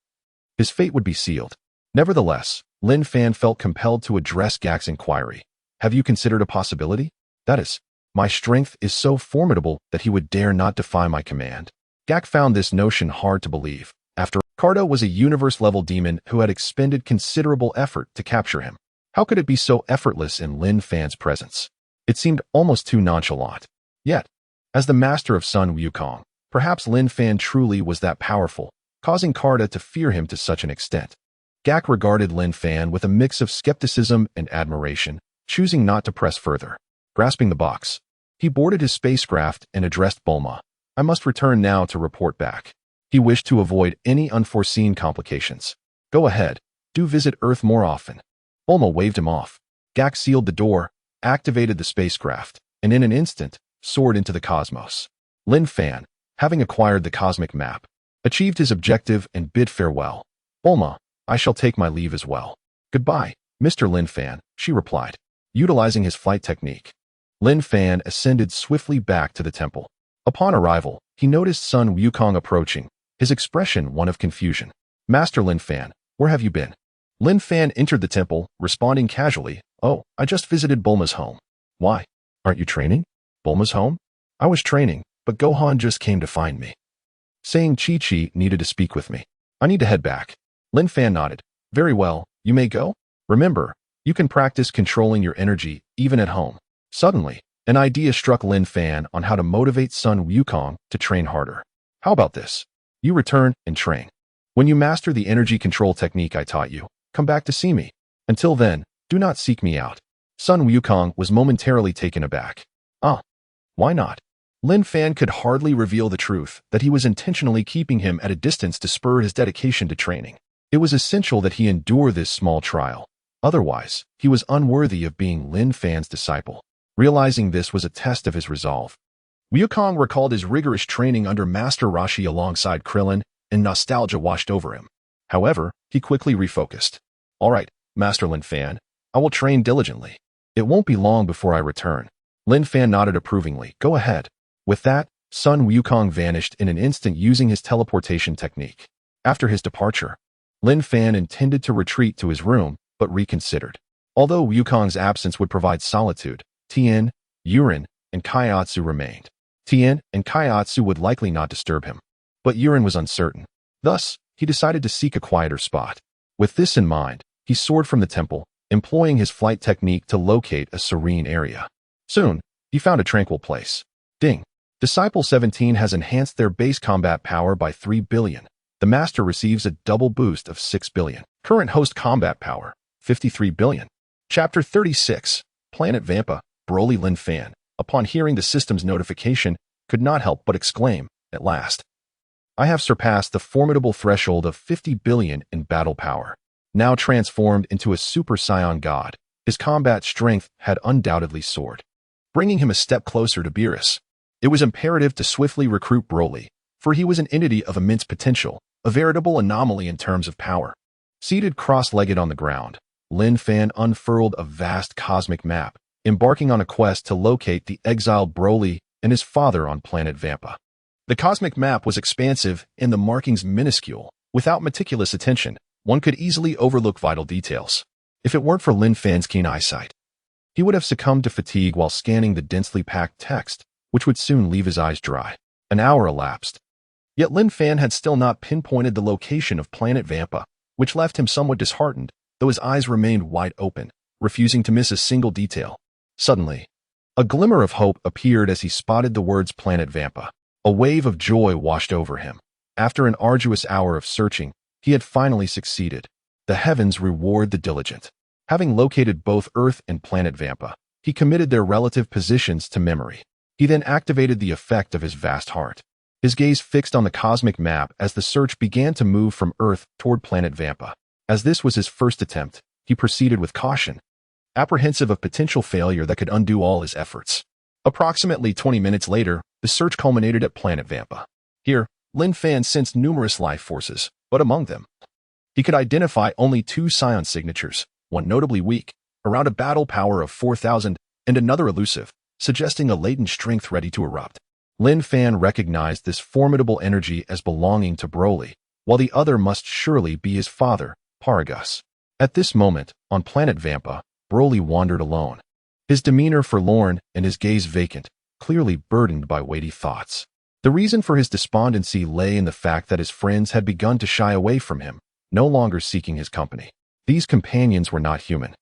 His fate would be sealed. Nevertheless, Lin Fan felt compelled to address Gak's inquiry. "Have you considered a possibility? That is, my strength is so formidable that he would dare not defy my command." Gak found this notion hard to believe. After all, Carta was a universe-level demon who had expended considerable effort to capture him. How could it be so effortless in Lin Fan's presence? It seemed almost too nonchalant. Yet, as the master of Sun Wukong, perhaps Lin Fan truly was that powerful, causing Carta to fear him to such an extent. Gak regarded Lin Fan with a mix of skepticism and admiration, choosing not to press further. Grasping the box, he boarded his spacecraft and addressed Bulma. "I must return now to report back." He wished to avoid any unforeseen complications. "Go ahead, do visit Earth more often." Bulma waved him off. Gak sealed the door, activated the spacecraft, and in an instant, soared into the cosmos. Lin Fan, having acquired the cosmic map, achieved his objective and bid farewell. "Bulma, I shall take my leave as well." "Goodbye, Mr. Lin Fan," she replied, utilizing his flight technique. Lin Fan ascended swiftly back to the temple. Upon arrival, he noticed Sun Wukong approaching, his expression one of confusion. "Master Lin Fan, where have you been?" Lin Fan entered the temple, responding casually, "Oh, I just visited Bulma's home." "Why? Aren't you training?" "Bulma's home? I was training, but Gohan just came to find me, saying Chi-Chi needed to speak with me. I need to head back." Lin Fan nodded. "Very well, you may go. Remember, you can practice controlling your energy even at home." Suddenly, an idea struck Lin Fan on how to motivate Sun Wukong to train harder. "How about this? You return and train. When you master the energy control technique I taught you, come back to see me. Until then, do not seek me out." Sun Wukong was momentarily taken aback. Why not? Lin Fan could hardly reveal the truth that he was intentionally keeping him at a distance to spur his dedication to training. It was essential that he endure this small trial. Otherwise, he was unworthy of being Lin Fan's disciple. Realizing this was a test of his resolve, Wukong recalled his rigorous training under Master Roshi alongside Krillin, and nostalgia washed over him. However, he quickly refocused. "All right, Master Lin Fan, I will train diligently. It won't be long before I return." Lin Fan nodded approvingly. "Go ahead." With that, Sun Wukong vanished in an instant using his teleportation technique. After his departure, Lin Fan intended to retreat to his room, but reconsidered. Although Wukong's absence would provide solitude, Tien, Yurin, and Kaiatsu remained. Tien and Kaiatsu would likely not disturb him, but Yurin was uncertain. Thus, he decided to seek a quieter spot. With this in mind, he soared from the temple, employing his flight technique to locate a serene area. Soon, He found a tranquil place. Ding. Disciple 17 has enhanced their base combat power by 3 billion. The Master receives a double boost of 6 billion. Current host combat power, 53 billion. Chapter 36. Planet Vampa. Broly Lin Fan, upon hearing the system's notification, could not help but exclaim, at last. I have surpassed the formidable threshold of 50 billion in battle power. Now transformed into a Super Saiyan God, his combat strength had undoubtedly soared, bringing him a step closer to Beerus. It was imperative to swiftly recruit Broly, for he was an entity of immense potential, a veritable anomaly in terms of power. Seated cross-legged on the ground, Lin Fan unfurled a vast cosmic map, embarking on a quest to locate the exiled Broly and his father on planet Vampa. The cosmic map was expansive and the markings minuscule. Without meticulous attention, one could easily overlook vital details. If it weren't for Lin Fan's keen eyesight, he would have succumbed to fatigue while scanning the densely packed text, which would soon leave his eyes dry. An hour elapsed. Yet Lin Fan had still not pinpointed the location of planet Vampa, which left him somewhat disheartened, though his eyes remained wide open, refusing to miss a single detail. Suddenly, a glimmer of hope appeared as he spotted the words Planet Vampa. A wave of joy washed over him. After an arduous hour of searching, he had finally succeeded. The heavens reward the diligent. Having located both Earth and Planet Vampa, he committed their relative positions to memory. He then activated the effect of his vast heart. His gaze fixed on the cosmic map as the search began to move from Earth toward Planet Vampa. As this was his first attempt, he proceeded with caution, apprehensive of potential failure that could undo all his efforts. Approximately 20 minutes later, the search culminated at Planet Vampa. Here, Lin Fan sensed numerous life forces, but among them, he could identify only 2 Scion signatures, one notably weak, around a battle power of 4,000, and another elusive, suggesting a latent strength ready to erupt. Lin Fan recognized this formidable energy as belonging to Broly, while the other must surely be his father, Paragus. At this moment, on Planet Vampa, Broly wandered alone, his demeanor forlorn and his gaze vacant, clearly burdened by weighty thoughts. The reason for his despondency lay in the fact that his friends had begun to shy away from him, no longer seeking his company. These companions were not human.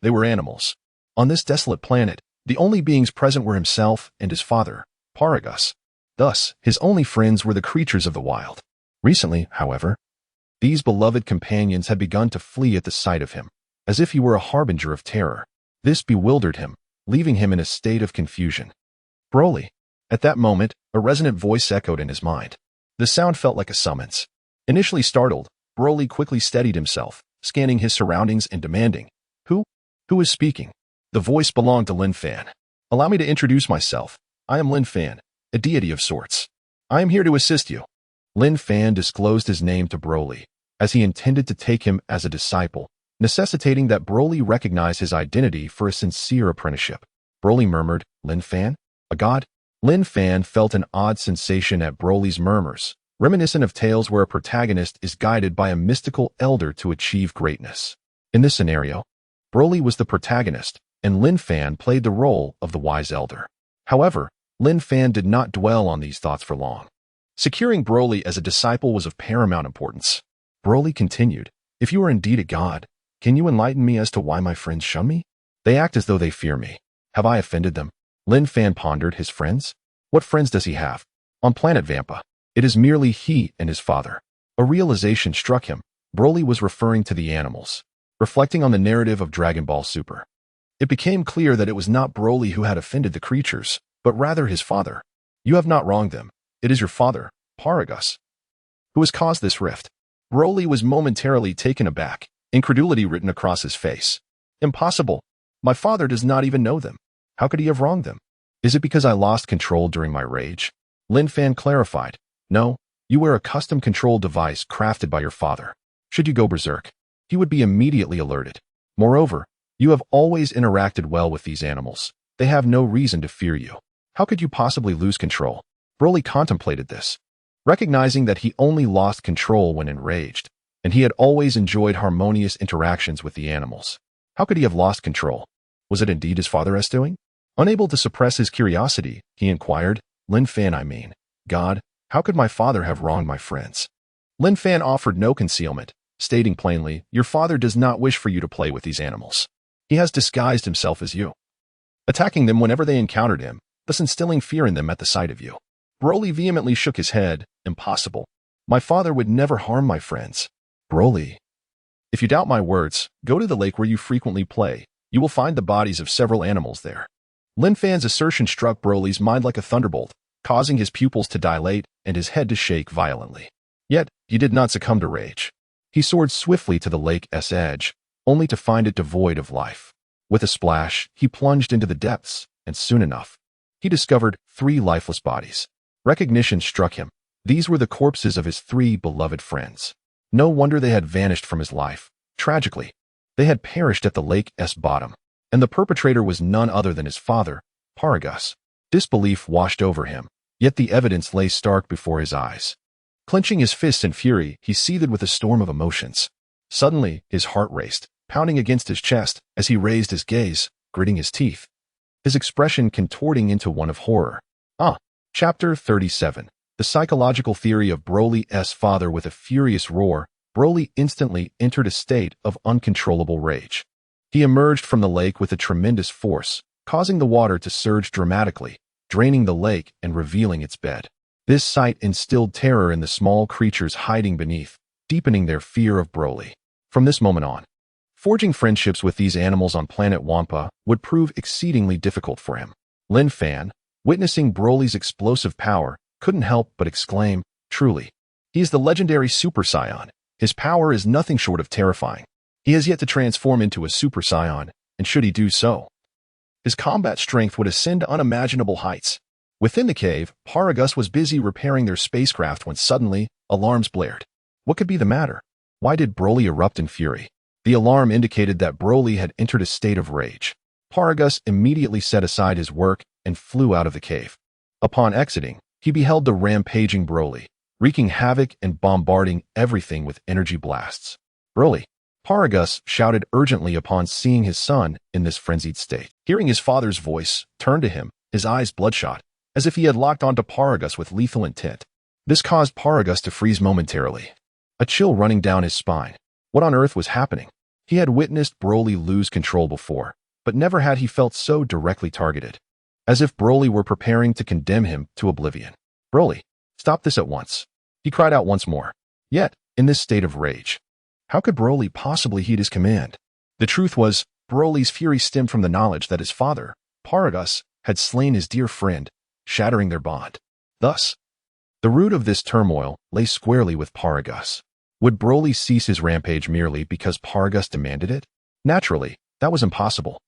They were animals. On this desolate planet, the only beings present were himself and his father, Paragus. Thus, his only friends were the creatures of the wild. Recently, however, these beloved companions had begun to flee at the sight of him, as if he were a harbinger of terror. This bewildered him, leaving him in a state of confusion. Broly. At that moment, a resonant voice echoed in his mind. The sound felt like a summons. Initially startled, Broly quickly steadied himself, scanning his surroundings and demanding, Who is speaking? The voice belonged to Lin Fan. Allow me to introduce myself. I am Lin Fan, a deity of sorts. I am here to assist you. Lin Fan disclosed his name to Broly, as he intended to take him as a disciple, necessitating that Broly recognize his identity for a sincere apprenticeship. Broly murmured, Lin Fan? A god? Lin Fan felt an odd sensation at Broly's murmurs, reminiscent of tales where a protagonist is guided by a mystical elder to achieve greatness. In this scenario, Broly was the protagonist, and Lin Fan played the role of the wise elder. However, Lin Fan did not dwell on these thoughts for long. Securing Broly as a disciple was of paramount importance. Broly continued, If you are indeed a god, can you enlighten me as to why my friends shun me? They act as though they fear me. Have I offended them? Lin Fan pondered. His friends? What friends does he have? On planet Vampa, it is merely he and his father. A realization struck him. Broly was referring to the animals, reflecting on the narrative of Dragon Ball Super. It became clear that it was not Broly who had offended the creatures, but rather his father. You have not wronged them. It is your father, Paragus, who has caused this rift. Broly was momentarily taken aback, incredulity written across his face. Impossible. My father does not even know them. How could he have wronged them? Is it because I lost control during my rage? Lin Fan clarified. No, you wear a custom control device crafted by your father. Should you go berserk, he would be immediately alerted. Moreover, you have always interacted well with these animals. They have no reason to fear you. How could you possibly lose control? Broly contemplated this, recognizing that he only lost control when enraged, and he had always enjoyed harmonious interactions with the animals. How could he have lost control? Was it indeed his father's doing? Unable to suppress his curiosity, he inquired, Lin Fan, I mean, God, how could my father have wronged my friends? Lin Fan offered no concealment, stating plainly, Your father does not wish for you to play with these animals. He has disguised himself as you. attacking them whenever they encountered him, thus instilling fear in them at the sight of you. Broly vehemently shook his head. Impossible. My father would never harm my friends. Broly. If you doubt my words, go to the lake where you frequently play. You will find the bodies of several animals there. Lin Fan's assertion struck Broly's mind like a thunderbolt, causing his pupils to dilate and his head to shake violently. Yet, he did not succumb to rage. He soared swiftly to the lake's edge, only to find it devoid of life. With a splash, he plunged into the depths, and soon enough, he discovered 3 lifeless bodies. Recognition struck him. These were the corpses of his 3 beloved friends. No wonder they had vanished from his life. Tragically, they had perished at the lake's bottom, and the perpetrator was none other than his father, Paragus. Disbelief washed over him, yet the evidence lay stark before his eyes. Clenching his fists in fury, he seethed with a storm of emotions. Suddenly, his heart raced, pounding against his chest as he raised his gaze, gritting his teeth, his expression contorting into one of horror. Chapter 37. The psychological theory of Broly's father. With a furious roar, Broly instantly entered a state of uncontrollable rage. He emerged from the lake with a tremendous force, causing the water to surge dramatically, draining the lake and revealing its bed. This sight instilled terror in the small creatures hiding beneath, deepening their fear of Broly. From this moment on, forging friendships with these animals on planet Wampa would prove exceedingly difficult for him. Lin Fan, witnessing Broly's explosive power, couldn't help but exclaim, truly, he is the legendary Super Saiyan. His power is nothing short of terrifying. He has yet to transform into a Super Saiyan, and should he do so, his combat strength would ascend to unimaginable heights. Within the cave, Paragus was busy repairing their spacecraft when suddenly, alarms blared. What could be the matter? Why did Broly erupt in fury? The alarm indicated that Broly had entered a state of rage. Paragus immediately set aside his work and flew out of the cave. Upon exiting, he beheld the rampaging Broly, wreaking havoc and bombarding everything with energy blasts. Broly! Paragus shouted urgently upon seeing his son in this frenzied state. Hearing his father's voice, turned to him, his eyes bloodshot, as if he had locked onto Paragus with lethal intent. This caused Paragus to freeze momentarily, a chill running down his spine. What on earth was happening? He had witnessed Broly lose control before, but never had he felt so directly targeted. As if Broly were preparing to condemn him to oblivion. Broly, stop this at once. He cried out once more. Yet, in this state of rage, how could Broly possibly heed his command? The truth was, Broly's fury stemmed from the knowledge that his father, Paragus, had slain his dear friend, shattering their bond. Thus, the root of this turmoil lay squarely with Paragus. Would Broly cease his rampage merely because Paragus demanded it? Naturally, that was impossible.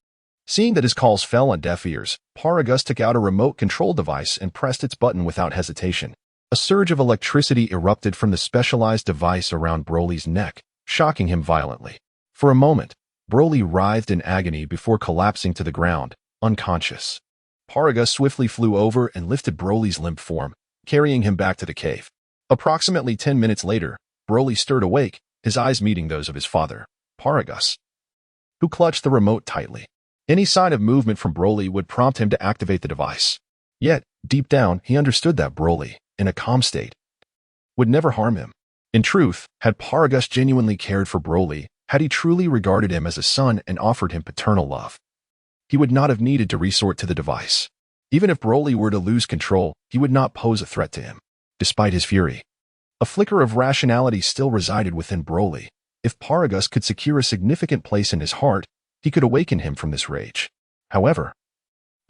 Seeing that his calls fell on deaf ears, Paragus took out a remote control device and pressed its button without hesitation. A surge of electricity erupted from the specialized device around Broly's neck, shocking him violently. For a moment, Broly writhed in agony before collapsing to the ground, unconscious. Paragus swiftly flew over and lifted Broly's limp form, carrying him back to the cave. Approximately 10 minutes later, Broly stirred awake, his eyes meeting those of his father, Paragus, who clutched the remote tightly. Any sign of movement from Broly would prompt him to activate the device. Yet, deep down, he understood that Broly, in a calm state, would never harm him. In truth, had Paragus genuinely cared for Broly, had he truly regarded him as a son and offered him paternal love, he would not have needed to resort to the device. Even if Broly were to lose control, he would not pose a threat to him. Despite his fury, a flicker of rationality still resided within Broly. If Paragus could secure a significant place in his heart, he could awaken him from this rage. However,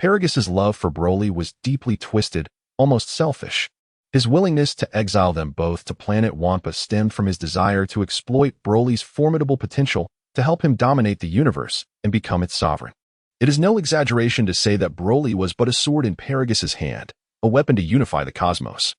Paragus's love for Broly was deeply twisted, almost selfish. His willingness to exile them both to planet Wampa stemmed from his desire to exploit Broly's formidable potential to help him dominate the universe and become its sovereign. It is no exaggeration to say that Broly was but a sword in Paragus's hand, a weapon to unify the cosmos.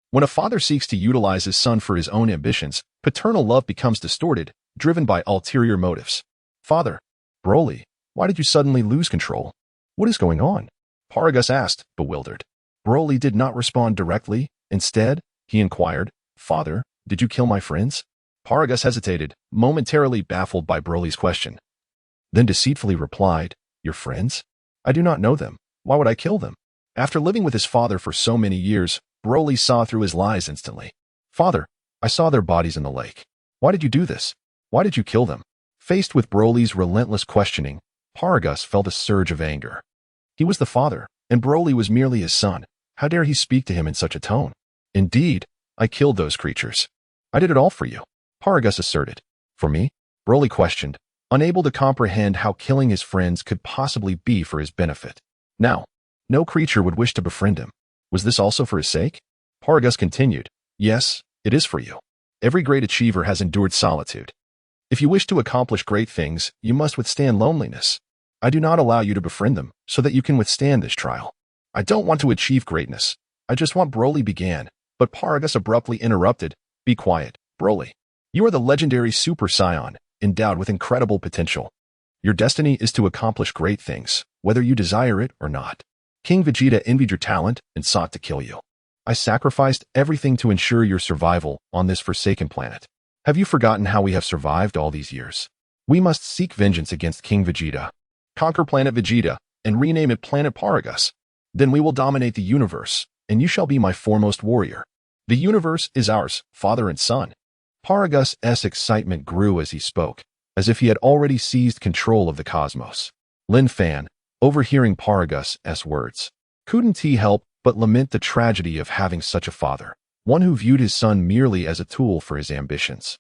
When a father seeks to utilize his son for his own ambitions, paternal love becomes distorted, driven by ulterior motives. Father, Broly, why did you suddenly lose control? What is going on? Paragus asked, bewildered. Broly did not respond directly. Instead, he inquired, Father, did you kill my friends? Paragus hesitated, momentarily baffled by Broly's question. Then deceitfully replied, Your friends? I do not know them. Why would I kill them? After living with his father for so many years, Broly saw through his lies instantly. Father, I saw their bodies in the lake. Why did you do this? Why did you kill them? Faced with Broly's relentless questioning, Paragus felt a surge of anger. He was the father, and Broly was merely his son. How dare he speak to him in such a tone? Indeed, I killed those creatures. I did it all for you, Paragus asserted. For me? Broly questioned, unable to comprehend how killing his friends could possibly be for his benefit. Now, no creature would wish to befriend him. Was this also for his sake? Paragus continued, yes, it is for you. Every great achiever has endured solitude. If you wish to accomplish great things, you must withstand loneliness. I do not allow you to befriend them so that you can withstand this trial. I don't want to achieve greatness. I just want Broly began, but Paragus abruptly interrupted. Be quiet, Broly. You are the legendary Super Saiyan, endowed with incredible potential. Your destiny is to accomplish great things, whether you desire it or not. King Vegeta envied your talent and sought to kill you. I sacrificed everything to ensure your survival on this forsaken planet. Have you forgotten how we have survived all these years? We must seek vengeance against King Vegeta. Conquer planet Vegeta and rename it Planet Paragus. Then we will dominate the universe, and you shall be my foremost warrior. The universe is ours, father and son. Paragus' excitement grew as he spoke, as if he had already seized control of the cosmos. Lin Fan, overhearing Paragus' words, couldn't he help but lament the tragedy of having such a father, one who viewed his son merely as a tool for his ambitions.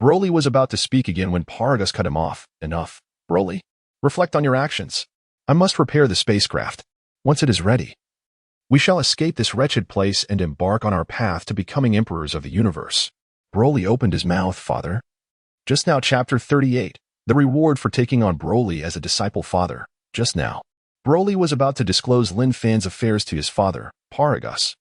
Broly was about to speak again when Paragus cut him off. Enough, Broly. Reflect on your actions. I must repair the spacecraft. Once it is ready, we shall escape this wretched place and embark on our path to becoming emperors of the universe. Broly opened his mouth, father. Just now, chapter 38, the reward for taking on Broly as a disciple father. Just now, Broly was about to disclose Lin Fan's affairs to his father, Paragus.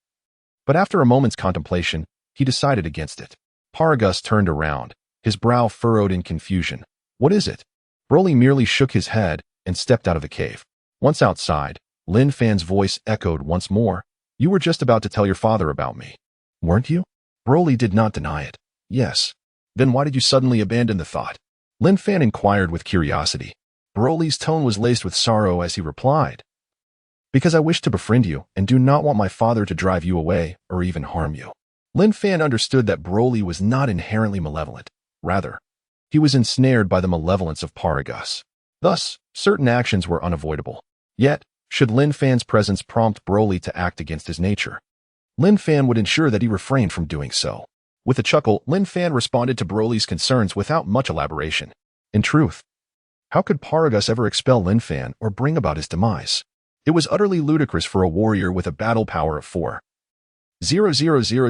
But after a moment's contemplation, he decided against it. Paragus turned around, his brow furrowed in confusion. What is it? Broly merely shook his head and stepped out of the cave. Once outside, Lin Fan's voice echoed once more. You were just about to tell your father about me, weren't you? Broly did not deny it. Yes. Then why did you suddenly abandon the thought? Lin Fan inquired with curiosity. Broly's tone was laced with sorrow as he replied. Because I wish to befriend you and do not want my father to drive you away or even harm you. Lin Fan understood that Broly was not inherently malevolent. Rather, he was ensnared by the malevolence of Paragus. Thus, certain actions were unavoidable. Yet, should Lin Fan's presence prompt Broly to act against his nature, Lin Fan would ensure that he refrained from doing so. With a chuckle, Lin Fan responded to Broly's concerns without much elaboration. In truth, how could Paragus ever expel Lin Fan or bring about his demise? It was utterly ludicrous for a warrior with a battle power of 4,000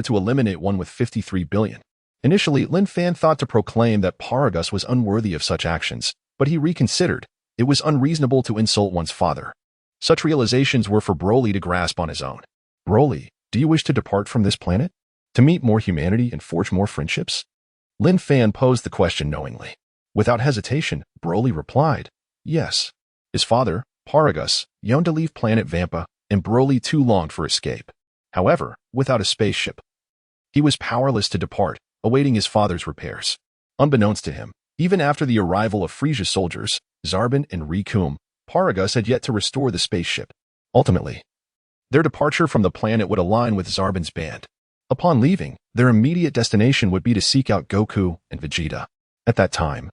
to eliminate one with 53 billion. Initially, Lin Fan thought to proclaim that Paragus was unworthy of such actions, but he reconsidered. It was unreasonable to insult one's father. Such realizations were for Broly to grasp on his own. Broly, do you wish to depart from this planet? To meet more humanity and forge more friendships? Lin Fan posed the question knowingly. Without hesitation, Broly replied, yes. His father, Paragus, yearned to leave planet Vampa, and Broly too longed for escape. However, without a spaceship, he was powerless to depart, awaiting his father's repairs. Unbeknownst to him, even after the arrival of Frisia's soldiers, Zarbon and Rikum, Paragus had yet to restore the spaceship. Ultimately, their departure from the planet would align with Zarbon's band. Upon leaving, their immediate destination would be to seek out Goku and Vegeta. At that time,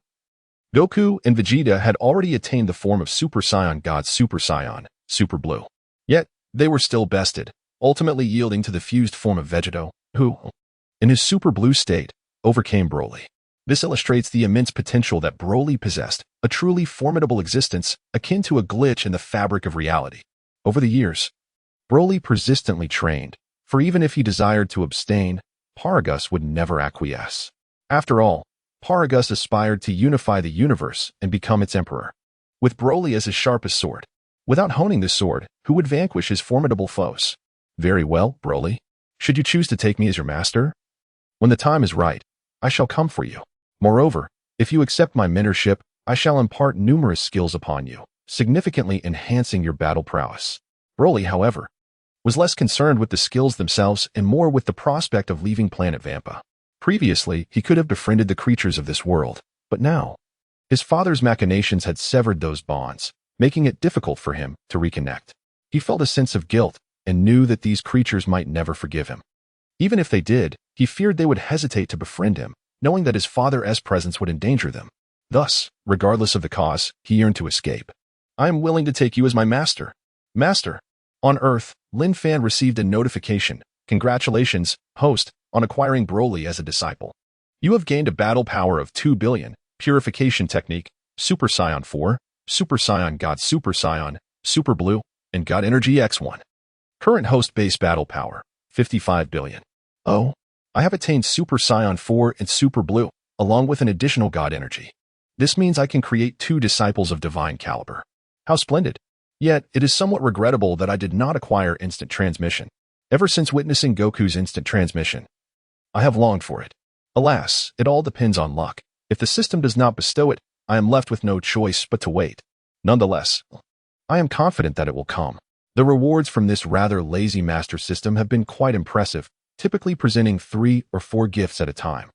Goku and Vegeta had already attained the form of Super Saiyan God Super Saiyan, Super Blue. Yet, they were still bested, ultimately yielding to the fused form of Vegeto, who, in his Super Blue state, overcame Broly. This illustrates the immense potential that Broly possessed, a truly formidable existence akin to a glitch in the fabric of reality. Over the years, Broly persistently trained, for even if he desired to abstain, Paragus would never acquiesce. After all, Paragus aspired to unify the universe and become its emperor. With Broly as his sharpest sword, without honing this sword, who would vanquish his formidable foes? Very well, Broly. Should you choose to take me as your master? When the time is right, I shall come for you. Moreover, if you accept my mentorship, I shall impart numerous skills upon you, significantly enhancing your battle prowess. Broly, however, was less concerned with the skills themselves and more with the prospect of leaving planet Vampa. Previously, he could have befriended the creatures of this world, but now, his father's machinations had severed those bonds, making it difficult for him to reconnect. He felt a sense of guilt and knew that these creatures might never forgive him. Even if they did, he feared they would hesitate to befriend him, knowing that his father's presence would endanger them. Thus, regardless of the cause, he yearned to escape. I am willing to take you as my master. Master. On Earth, Lin Fan received a notification. Congratulations, host, on acquiring Broly as a disciple. You have gained a battle power of 2 billion, purification technique, Super Saiyan 4, Super Saiyan God Super Saiyan, Super Blue, and God Energy X1. Current host base battle power, 55 billion. Oh, I have attained Super Saiyan 4 and Super Blue, along with an additional God Energy. This means I can create 2 disciples of divine caliber. How splendid! Yet, it is somewhat regrettable that I did not acquire instant transmission. Ever since witnessing Goku's instant transmission, I have longed for it. Alas, it all depends on luck. If the system does not bestow it, I am left with no choice but to wait. Nonetheless, I am confident that it will come. The rewards from this rather lazy master system have been quite impressive, typically presenting 3 or 4 gifts at a time,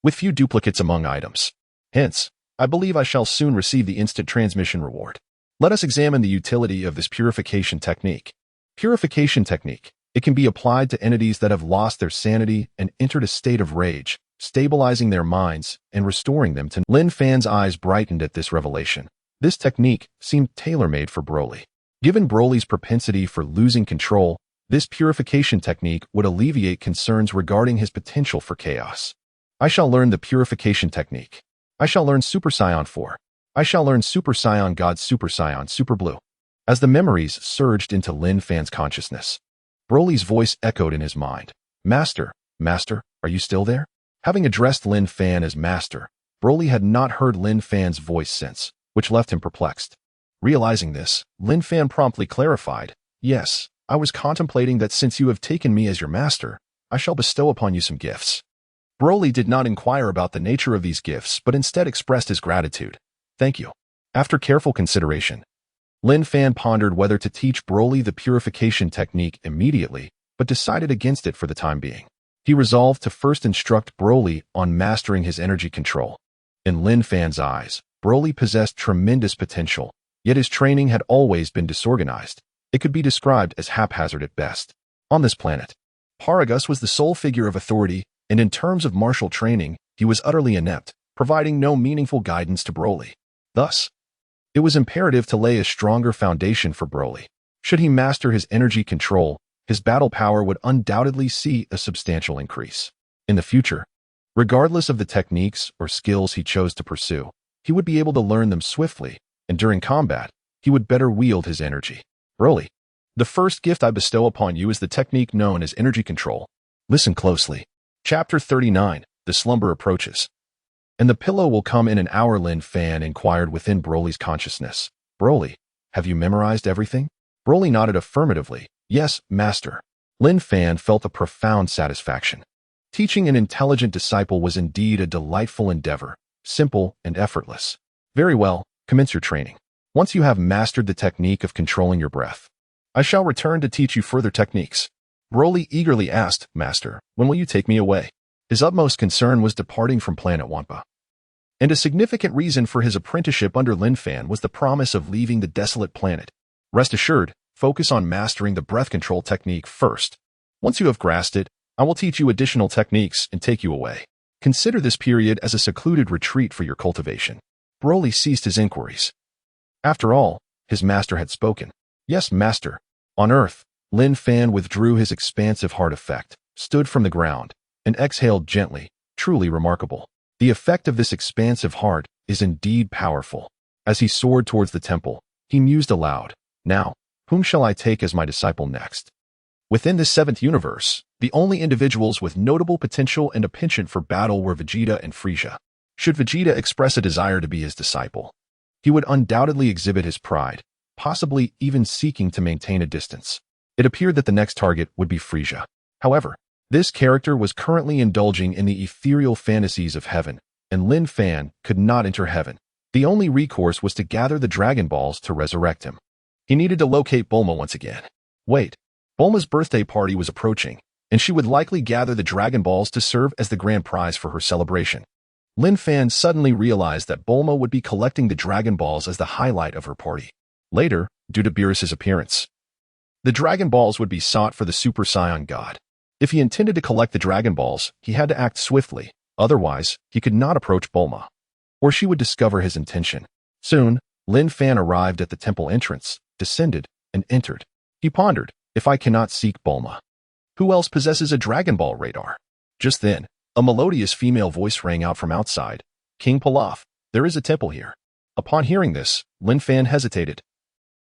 with few duplicates among items. Hence, I believe I shall soon receive the instant transmission reward. Let us examine the utility of this purification technique. Purification technique. It can be applied to entities that have lost their sanity and entered a state of rage, stabilizing their minds and restoring them to. Lin Fan's eyes brightened at this revelation. This technique seemed tailor-made for Broly. Given Broly's propensity for losing control, this purification technique would alleviate concerns regarding his potential for chaos. I shall learn the purification technique. I shall learn Super Saiyan 4. I shall learn Super Saiyan God Super Saiyan Super Blue. As the memories surged into Lin Fan's consciousness, Broly's voice echoed in his mind. Master, Master, are you still there? Having addressed Lin Fan as Master, Broly had not heard Lin Fan's voice since, which left him perplexed. Realizing this, Lin Fan promptly clarified, Yes, I was contemplating that since you have taken me as your master, I shall bestow upon you some gifts. Broly did not inquire about the nature of these gifts, but instead expressed his gratitude. Thank you. After careful consideration, Lin Fan pondered whether to teach Broly the purification technique immediately, but decided against it for the time being. He resolved to first instruct Broly on mastering his energy control. In Lin Fan's eyes, Broly possessed tremendous potential, yet his training had always been disorganized. It could be described as haphazard at best. On this planet, Paragus was the sole figure of authority, and in terms of martial training, he was utterly inept, providing no meaningful guidance to Broly. Thus, it was imperative to lay a stronger foundation for Broly. Should he master his energy control, his battle power would undoubtedly see a substantial increase. In the future, regardless of the techniques or skills he chose to pursue, he would be able to learn them swiftly, and during combat, he would better wield his energy. Broly, the first gift I bestow upon you is the technique known as energy control. Listen closely. Chapter 39, The Slumber Approaches. And the pillow will come in an hour, Lin Fan inquired within Broly's consciousness. Broly, have you memorized everything? Broly nodded affirmatively. Yes, master. Lin Fan felt a profound satisfaction. Teaching an intelligent disciple was indeed a delightful endeavor, simple and effortless. Very well, commence your training. Once you have mastered the technique of controlling your breath, I shall return to teach you further techniques. Broly eagerly asked, Master, when will you take me away? His utmost concern was departing from planet Wampa. And a significant reason for his apprenticeship under Lin Fan was the promise of leaving the desolate planet. Rest assured, focus on mastering the breath control technique first. Once you have grasped it, I will teach you additional techniques and take you away. Consider this period as a secluded retreat for your cultivation. Broly ceased his inquiries. After all, his master had spoken. Yes, master. On Earth, Lin Fan withdrew his expansive heart effect, stood from the ground, and exhaled gently, truly remarkable. The effect of this expansive heart is indeed powerful. As he soared towards the temple, he mused aloud, Now, whom shall I take as my disciple next? Within this 7th universe, the only individuals with notable potential and a penchant for battle were Vegeta and Frieza. Should Vegeta express a desire to be his disciple, he would undoubtedly exhibit his pride, possibly even seeking to maintain a distance. It appeared that the next target would be Frieza. However, this character was currently indulging in the ethereal fantasies of heaven, and Lin Fan could not enter heaven. The only recourse was to gather the Dragon Balls to resurrect him. He needed to locate Bulma once again. Wait, Bulma's birthday party was approaching, and she would likely gather the Dragon Balls to serve as the grand prize for her celebration. Lin Fan suddenly realized that Bulma would be collecting the Dragon Balls as the highlight of her party. Later, due to Beerus's appearance, the Dragon Balls would be sought for the Super Saiyan God. If he intended to collect the Dragon Balls, he had to act swiftly, otherwise, he could not approach Bulma, or she would discover his intention. Soon, Lin Fan arrived at the temple entrance, descended, and entered. He pondered, if I cannot seek Bulma, who else possesses a Dragon Ball radar? Just then, a melodious female voice rang out from outside. King Pilaf, there is a temple here. Upon hearing this, Lin Fan hesitated.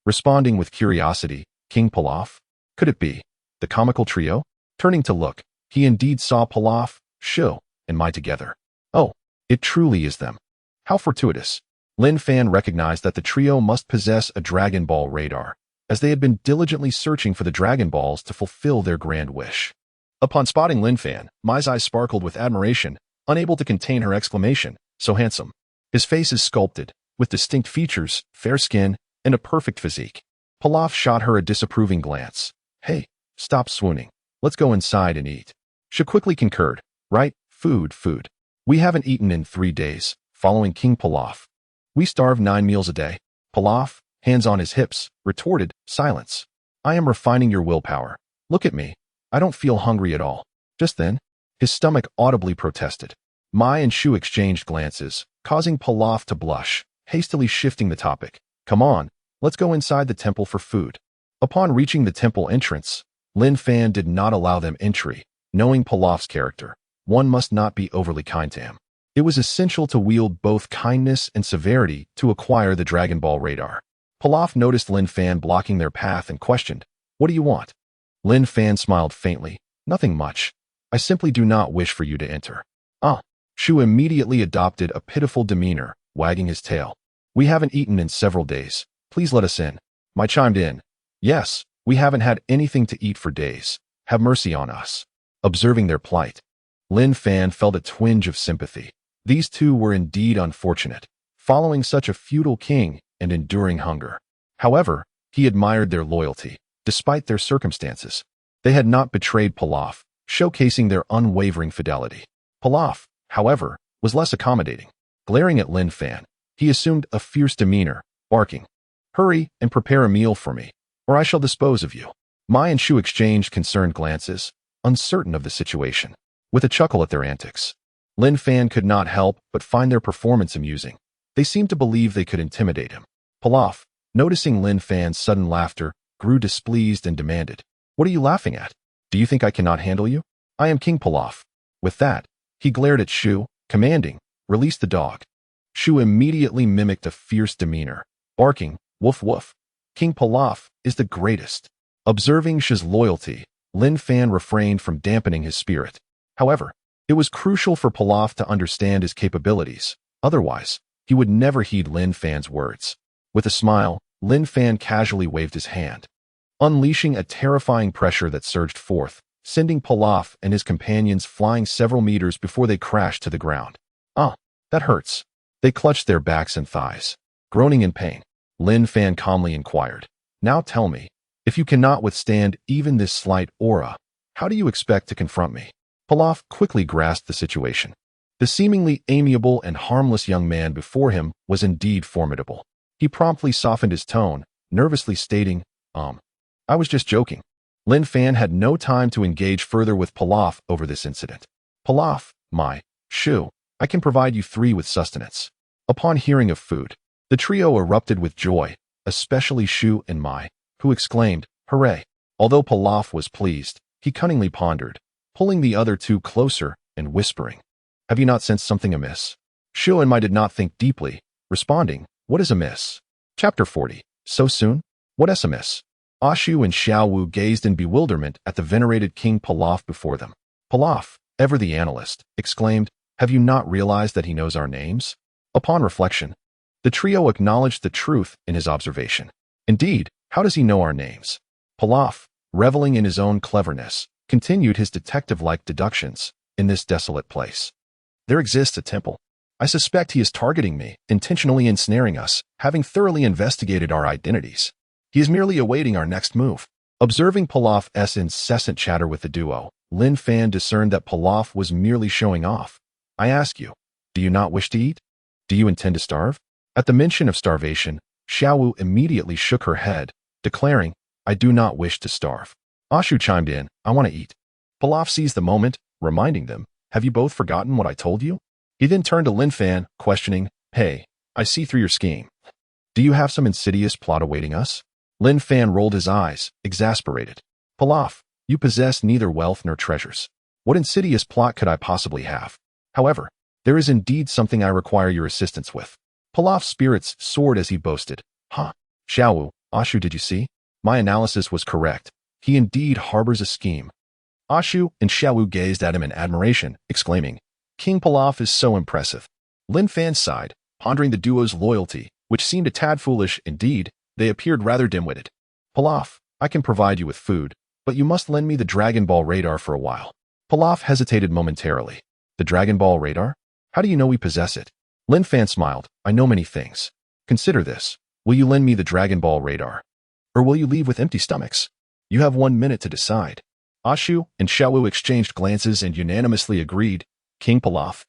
Responding with curiosity, King Pilaf? Could it be the comical trio? Turning to look, he indeed saw Pilaf, Shu, and Mai together. Oh, it truly is them. How fortuitous. Lin Fan recognized that the trio must possess a Dragon Ball radar, as they had been diligently searching for the Dragon Balls to fulfill their grand wish. Upon spotting Lin Fan, Mai's eyes sparkled with admiration, unable to contain her exclamation, so handsome. His face is sculpted, with distinct features, fair skin, and a perfect physique. Pilaf shot her a disapproving glance. Hey, stop swooning. Let's go inside and eat. She quickly concurred. Right, food. We haven't eaten in 3 days, following King Pilaf. We starve 9 meals a day. Pilaf, hands on his hips, retorted, silence. I am refining your willpower. Look at me. I don't feel hungry at all. Just then, his stomach audibly protested. Mai and Shu exchanged glances, causing Pilaf to blush, hastily shifting the topic. Come on, let's go inside the temple for food. Upon reaching the temple entrance, Lin Fan did not allow them entry, knowing Pilaf's character. One must not be overly kind to him. It was essential to wield both kindness and severity to acquire the Dragon Ball radar. Pilaf noticed Lin Fan blocking their path and questioned, What do you want? Lin Fan smiled faintly. Nothing much. I simply do not wish for you to enter. Ah. Shu immediately adopted a pitiful demeanor, wagging his tail. We haven't eaten in several days. Please let us in. Mai chimed in. Yes, we haven't had anything to eat for days. Have mercy on us. Observing their plight, Lin Fan felt a twinge of sympathy. These two were indeed unfortunate, following such a feudal king and enduring hunger. However, he admired their loyalty, despite their circumstances. They had not betrayed Pilaf, showcasing their unwavering fidelity. Pilaf, however, was less accommodating. Glaring at Lin Fan, he assumed a fierce demeanor, barking, Hurry and prepare a meal for me, or I shall dispose of you. Mai and Shu exchanged concerned glances, uncertain of the situation. With a chuckle at their antics, Lin Fan could not help but find their performance amusing. They seemed to believe they could intimidate him. Pilaf, noticing Lin Fan's sudden laughter, grew displeased and demanded, What are you laughing at? Do you think I cannot handle you? I am King Pilaf. With that, he glared at Shu, commanding, Release the dog. Shu immediately mimicked a fierce demeanor, barking, Woof woof. King Pilaf is the greatest. Observing Shu's loyalty, Lin Fan refrained from dampening his spirit. However, it was crucial for Pilaf to understand his capabilities. Otherwise, he would never heed Lin Fan's words. With a smile, Lin Fan casually waved his hand, unleashing a terrifying pressure that surged forth, sending Pilaf and his companions flying several meters before they crashed to the ground. Ah, that hurts. They clutched their backs and thighs. Groaning in pain, Lin Fan calmly inquired, Now tell me, if you cannot withstand even this slight aura, how do you expect to confront me? Pilaf quickly grasped the situation. The seemingly amiable and harmless young man before him was indeed formidable. He promptly softened his tone, nervously stating, I was just joking. Lin Fan had no time to engage further with Pilaf over this incident. Pilaf, Mai, Shu, I can provide you 3 with sustenance. Upon hearing of food, the trio erupted with joy, especially Shu and Mai, who exclaimed, Hooray! Although Pilaf was pleased, he cunningly pondered, pulling the other 2 closer and whispering, Have you not sensed something amiss? Shu and Mai did not think deeply, responding, What is amiss? Chapter 40. So soon? What is amiss? Ashu and Xiaowu gazed in bewilderment at the venerated King Pilaf before them. Pilaf, ever the analyst, exclaimed, Have you not realized that he knows our names? Upon reflection, the trio acknowledged the truth in his observation. Indeed, how does he know our names? Pilaf, reveling in his own cleverness, continued his detective-like deductions in this desolate place. There exists a temple. I suspect he is targeting me, intentionally ensnaring us, having thoroughly investigated our identities. He is merely awaiting our next move. Observing Pilaf's incessant chatter with the duo, Lin Fan discerned that Pilaf was merely showing off. I ask you, do you not wish to eat? Do you intend to starve? At the mention of starvation, Xiaowu immediately shook her head, declaring, I do not wish to starve. Ashu chimed in, I want to eat. Pilaf seized the moment, reminding them, Have you both forgotten what I told you? He then turned to Lin Fan, questioning, Hey, I see through your scheme. Do you have some insidious plot awaiting us? Lin Fan rolled his eyes, exasperated. Pilaf, you possess neither wealth nor treasures. What insidious plot could I possibly have? However, there is indeed something I require your assistance with. Pilaf's spirits soared as he boasted. Huh? Xiaowu, Ashu, did you see? My analysis was correct. He indeed harbors a scheme. Ashu and Xiaowu gazed at him in admiration, exclaiming, King Pilaf is so impressive. Lin Fan sighed, pondering the duo's loyalty, which seemed a tad foolish. Indeed, they appeared rather dim-witted. Pilaf, I can provide you with food, but you must lend me the Dragon Ball radar for a while. Pilaf hesitated momentarily. The Dragon Ball radar? How do you know we possess it? Lin Fan smiled. I know many things. Consider this. Will you lend me the Dragon Ball radar? Or will you leave with empty stomachs? You have 1 minute to decide. Ashu and Xiaowu exchanged glances and unanimously agreed. King Pilaf,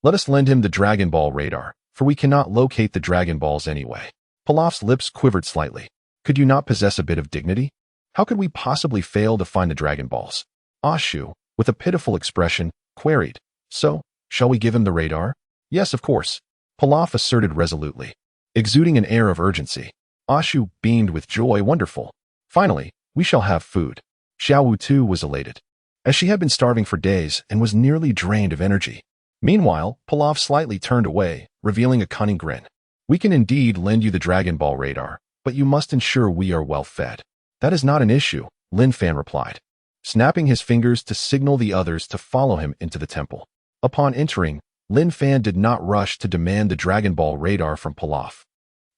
let us lend him the Dragon Ball radar, for we cannot locate the Dragon Balls anyway. Pilaf's lips quivered slightly. Could you not possess a bit of dignity? How could we possibly fail to find the Dragon Balls? Ashu, with a pitiful expression, queried. So, shall we give him the radar? Yes, of course. Pilaf asserted resolutely, exuding an air of urgency. Ashu beamed with joy. Wonderful. Finally, we shall have food. Xiaowu too was elated, as she had been starving for days and was nearly drained of energy. Meanwhile, Pilaf slightly turned away, revealing a cunning grin. We can indeed lend you the Dragon Ball radar, but you must ensure we are well fed. That is not an issue, Lin Fan replied, snapping his fingers to signal the others to follow him into the temple. Upon entering, Lin Fan did not rush to demand the Dragon Ball radar from Pilaf,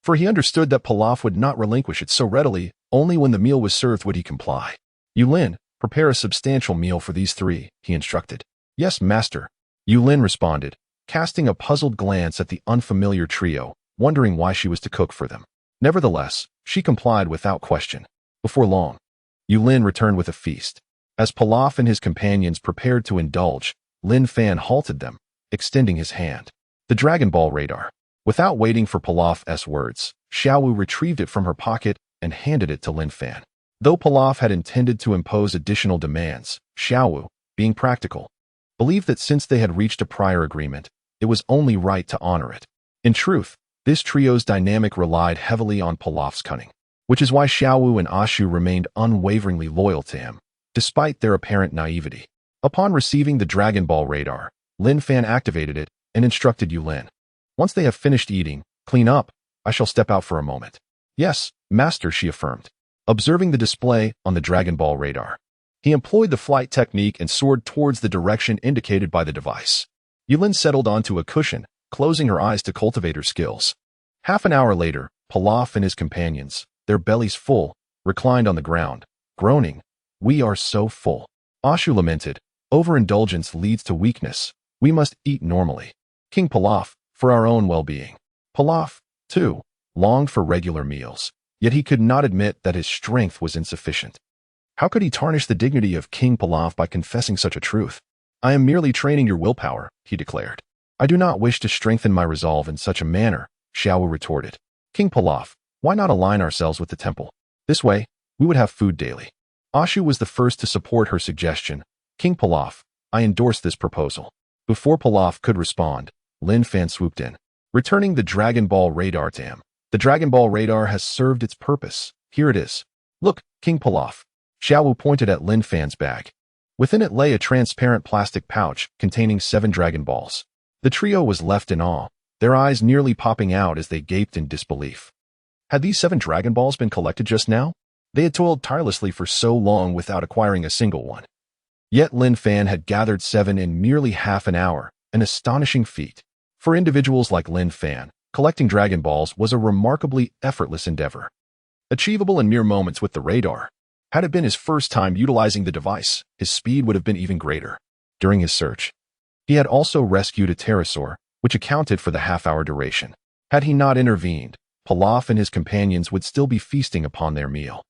for he understood that Pilaf would not relinquish it so readily. Only when the meal was served would he comply. Yulin, prepare a substantial meal for these three, he instructed. Yes, master. Yulin responded, casting a puzzled glance at the unfamiliar trio, wondering why she was to cook for them. Nevertheless, she complied without question. Before long, Yulin returned with a feast. As Pilaf and his companions prepared to indulge, Lin Fan halted them, extending his hand. The Dragon Ball radar. Without waiting for Pilaf's words, Xiaowu retrieved it from her pocket and handed it to Lin Fan. Though Pilaf had intended to impose additional demands, Xiaowu, being practical, believed that since they had reached a prior agreement, it was only right to honor it. In truth, this trio's dynamic relied heavily on Pilaf's cunning, which is why Xiaowu and Ashu remained unwaveringly loyal to him, despite their apparent naivety. Upon receiving the Dragon Ball radar, Lin Fan activated it and instructed Yulin. Once they have finished eating, clean up. I shall step out for a moment. Yes, master, she affirmed, observing the display on the Dragon Ball radar. He employed the flight technique and soared towards the direction indicated by the device. Yulin settled onto a cushion, closing her eyes to cultivate her skills. Half an hour later, Pilaf and his companions, their bellies full, reclined on the ground, groaning. We are so full. Ashu lamented. Overindulgence leads to weakness. We must eat normally. King Pilaf, for our own well-being. Pilaf, too, longed for regular meals, yet he could not admit that his strength was insufficient. How could he tarnish the dignity of King Pilaf by confessing such a truth? I am merely training your willpower, he declared. I do not wish to strengthen my resolve in such a manner, Xiaowu retorted. King Pilaf, why not align ourselves with the temple? This way, we would have food daily. Ashu was the first to support her suggestion. King Pilaf, I endorse this proposal. Before Pilaf could respond, Lin Fan swooped in, returning the Dragon Ball radar to him. The Dragon Ball radar has served its purpose. Here it is. Look, King Pilaf. Xiaowu pointed at Lin Fan's bag. Within it lay a transparent plastic pouch containing 7 Dragon Balls. The trio was left in awe, their eyes nearly popping out as they gaped in disbelief. Had these 7 Dragon Balls been collected just now? They had toiled tirelessly for so long without acquiring a single one. Yet Lin Fan had gathered 7 in merely half an hour, an astonishing feat. For individuals like Lin Fan, collecting Dragon Balls was a remarkably effortless endeavor, achievable in mere moments with the radar. Had it been his first time utilizing the device, his speed would have been even greater. During his search, he had also rescued a pterosaur, which accounted for the half-hour duration. Had he not intervened, Pilaf and his companions would still be feasting upon their meal.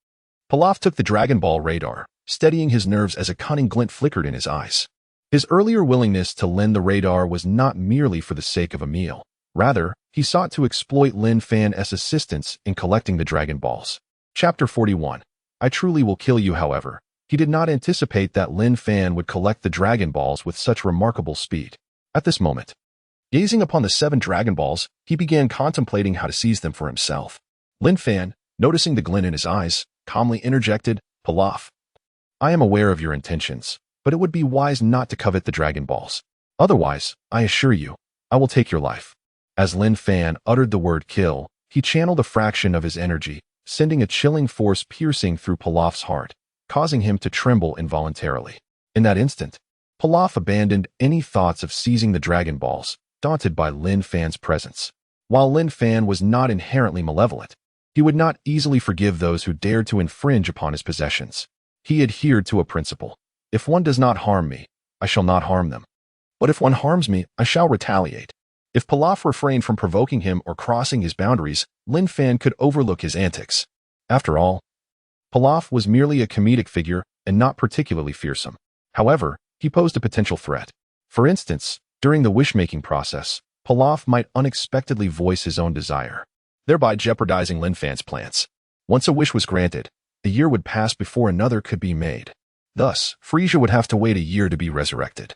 Pilaf took the Dragon Ball radar, steadying his nerves as a cunning glint flickered in his eyes. His earlier willingness to lend the radar was not merely for the sake of a meal. Rather, he sought to exploit Lin Fan's assistance in collecting the Dragon Balls. Chapter 41. I truly will kill you, however. He did not anticipate that Lin Fan would collect the Dragon Balls with such remarkable speed. At this moment, gazing upon the 7 Dragon Balls, he began contemplating how to seize them for himself. Lin Fan, Noticing the glint in his eyes, calmly interjected, Pilaf. I am aware of your intentions, but it would be wise not to covet the Dragon Balls. Otherwise, I assure you, I will take your life. As Lin Fan uttered the word kill, he channeled a fraction of his energy, sending a chilling force piercing through Pilaf's heart, causing him to tremble involuntarily. In that instant, Pilaf abandoned any thoughts of seizing the Dragon Balls, daunted by Lin Fan's presence. While Lin Fan was not inherently malevolent, he would not easily forgive those who dared to infringe upon his possessions. He adhered to a principle. If one does not harm me, I shall not harm them. But if one harms me, I shall retaliate. If Pilaf refrained from provoking him or crossing his boundaries, Lin Fan could overlook his antics. After all, Pilaf was merely a comedic figure and not particularly fearsome. However, he posed a potential threat. For instance, during the wish-making process, Pilaf might unexpectedly voice his own desire, thereby jeopardizing Lin Fan's plans. Once a wish was granted, a year would pass before another could be made. Thus, Frisia would have to wait a year to be resurrected,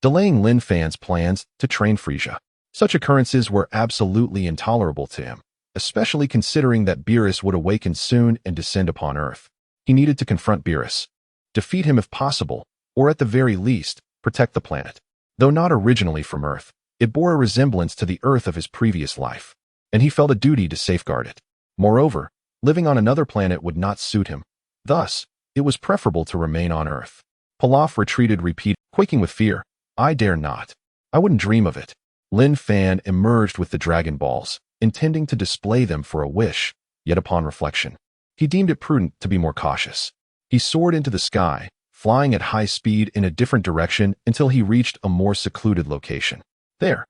delaying Lin Fan's plans to train Frisia. Such occurrences were absolutely intolerable to him, especially considering that Beerus would awaken soon and descend upon Earth. He needed to confront Beerus, defeat him if possible, or at the very least, protect the planet. Though not originally from Earth, it bore a resemblance to the Earth of his previous life, and he felt a duty to safeguard it. Moreover, living on another planet would not suit him. Thus, it was preferable to remain on Earth. Pilaf retreated, quaking with fear. I dare not. I wouldn't dream of it. Lin Fan emerged with the Dragon Balls, intending to display them for a wish, yet upon reflection, he deemed it prudent to be more cautious. He soared into the sky, flying at high speed in a different direction until he reached a more secluded location. There,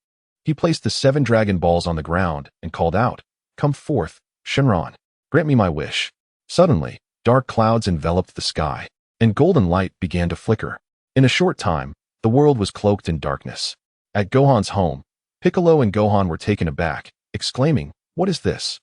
he placed the 7 Dragon Balls on the ground and called out, Come forth, Shenron. Grant me my wish. Suddenly, dark clouds enveloped the sky, and golden light began to flicker. In a short time, the world was cloaked in darkness. At Gohan's home, Piccolo and Gohan were taken aback, exclaiming, What is this?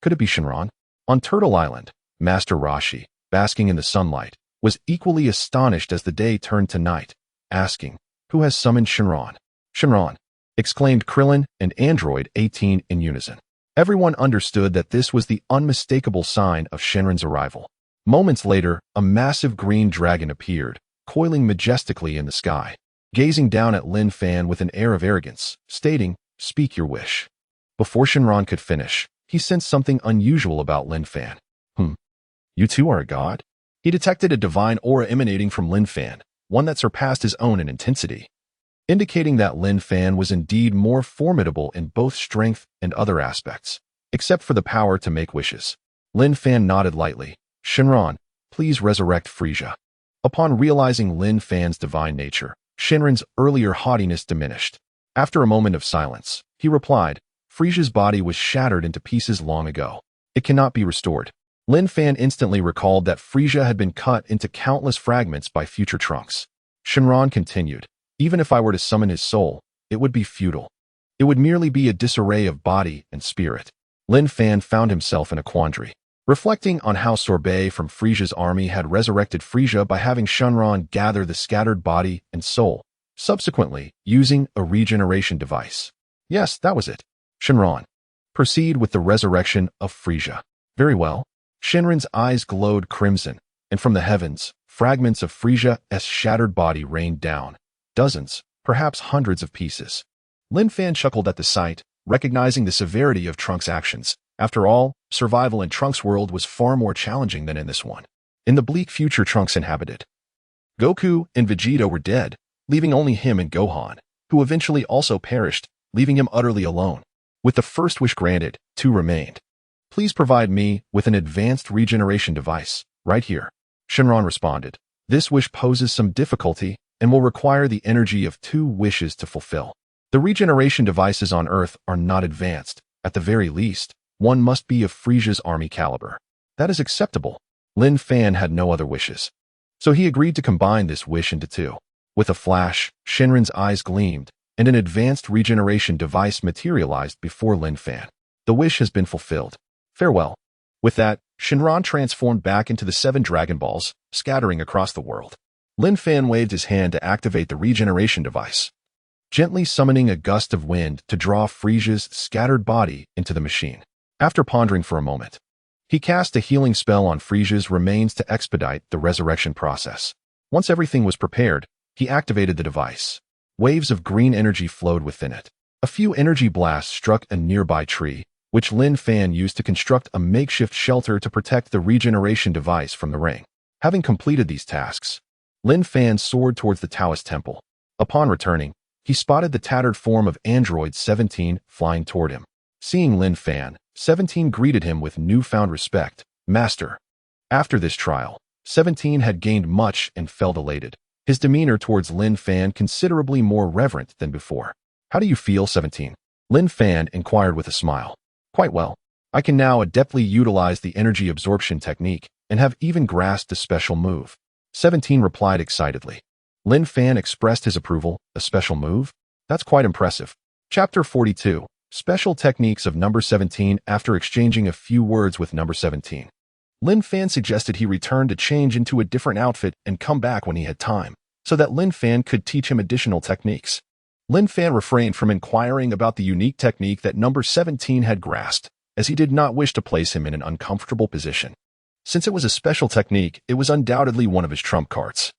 Could it be Shenron? On Turtle Island, Master Roshi, basking in the sunlight, was equally astonished as the day turned to night, asking, Who has summoned Shenron? Shenron, exclaimed Krillin and Android 18 in unison. Everyone understood that this was the unmistakable sign of Shenron's arrival. Moments later, a massive green dragon appeared, coiling majestically in the sky, gazing down at Lin Fan with an air of arrogance, stating, Speak your wish. Before Shenron could finish, he sensed something unusual about Lin Fan. You too are a god? He detected a divine aura emanating from Lin Fan, one that surpassed his own in intensity, indicating that Lin Fan was indeed more formidable in both strength and other aspects, except for the power to make wishes. Lin Fan nodded lightly. Shenron, please resurrect Frisia. Upon realizing Lin Fan's divine nature, Shenron's earlier haughtiness diminished. After a moment of silence, he replied, Frisia's body was shattered into pieces long ago. It cannot be restored. Lin Fan instantly recalled that Frisia had been cut into countless fragments by future Trunks. Shenron continued, Even if I were to summon his soul, it would be futile. It would merely be a disarray of body and spirit. Lin Fan found himself in a quandary, reflecting on how Sorbet from Frisia's army had resurrected Frisia by having Shenron gather the scattered body and soul, subsequently using a regeneration device. Yes, that was it. Shenron, proceed with the resurrection of Frisia. Very well. Shenron's eyes glowed crimson, and from the heavens, fragments of Frisia's shattered body rained down, dozens, perhaps hundreds of pieces. Lin Fan chuckled at the sight, recognizing the severity of Trunks' actions. After all, survival in Trunks' world was far more challenging than in this one. In the bleak future Trunks inhabited, Goku and Vegeta were dead, leaving only him and Gohan, who eventually also perished, leaving him utterly alone. With the first wish granted, 2 remained. Please provide me with an advanced regeneration device, right here. Shenron responded. This wish poses some difficulty and will require the energy of 2 wishes to fulfill. The regeneration devices on Earth are not advanced. At the very least, one must be of Frisia's army caliber. That is acceptable. Lin Fan had no other wishes, so he agreed to combine this wish into 2. With a flash, Shenron's eyes gleamed, and an advanced regeneration device materialized before Lin Fan. The wish has been fulfilled. Farewell. With that, Shenron transformed back into the 7 Dragon Balls, scattering across the world. Lin Fan waved his hand to activate the regeneration device, gently summoning a gust of wind to draw Frisia's scattered body into the machine. After pondering for a moment, He cast a healing spell on Frisia's remains to expedite the resurrection process. Once everything was prepared, he activated the device. Waves of green energy flowed within it. A few energy blasts struck a nearby tree, which Lin Fan used to construct a makeshift shelter to protect the regeneration device from the ring. Having completed these tasks, Lin Fan soared towards the Taoist temple. Upon returning, he spotted the tattered form of Android 17 flying toward him. Seeing Lin Fan, 17 greeted him with newfound respect. "Master." After this trial, 17 had gained much and felt elated. His demeanor towards Lin Fan considerably more reverent than before. "How do you feel, 17? Lin Fan inquired with a smile. "Quite well. I can now adeptly utilize the energy absorption technique and have even grasped a special move." 17 replied excitedly. Lin Fan expressed his approval. "A special move? That's quite impressive." Chapter 42. Special techniques of number 17. After exchanging a few words with number 17, Lin Fan suggested he return to change into a different outfit and come back when he had time, so that Lin Fan could teach him additional techniques. Lin Fan refrained from inquiring about the unique technique that number 17 had grasped, as he did not wish to place him in an uncomfortable position. Since it was a special technique, it was undoubtedly one of his trump cards.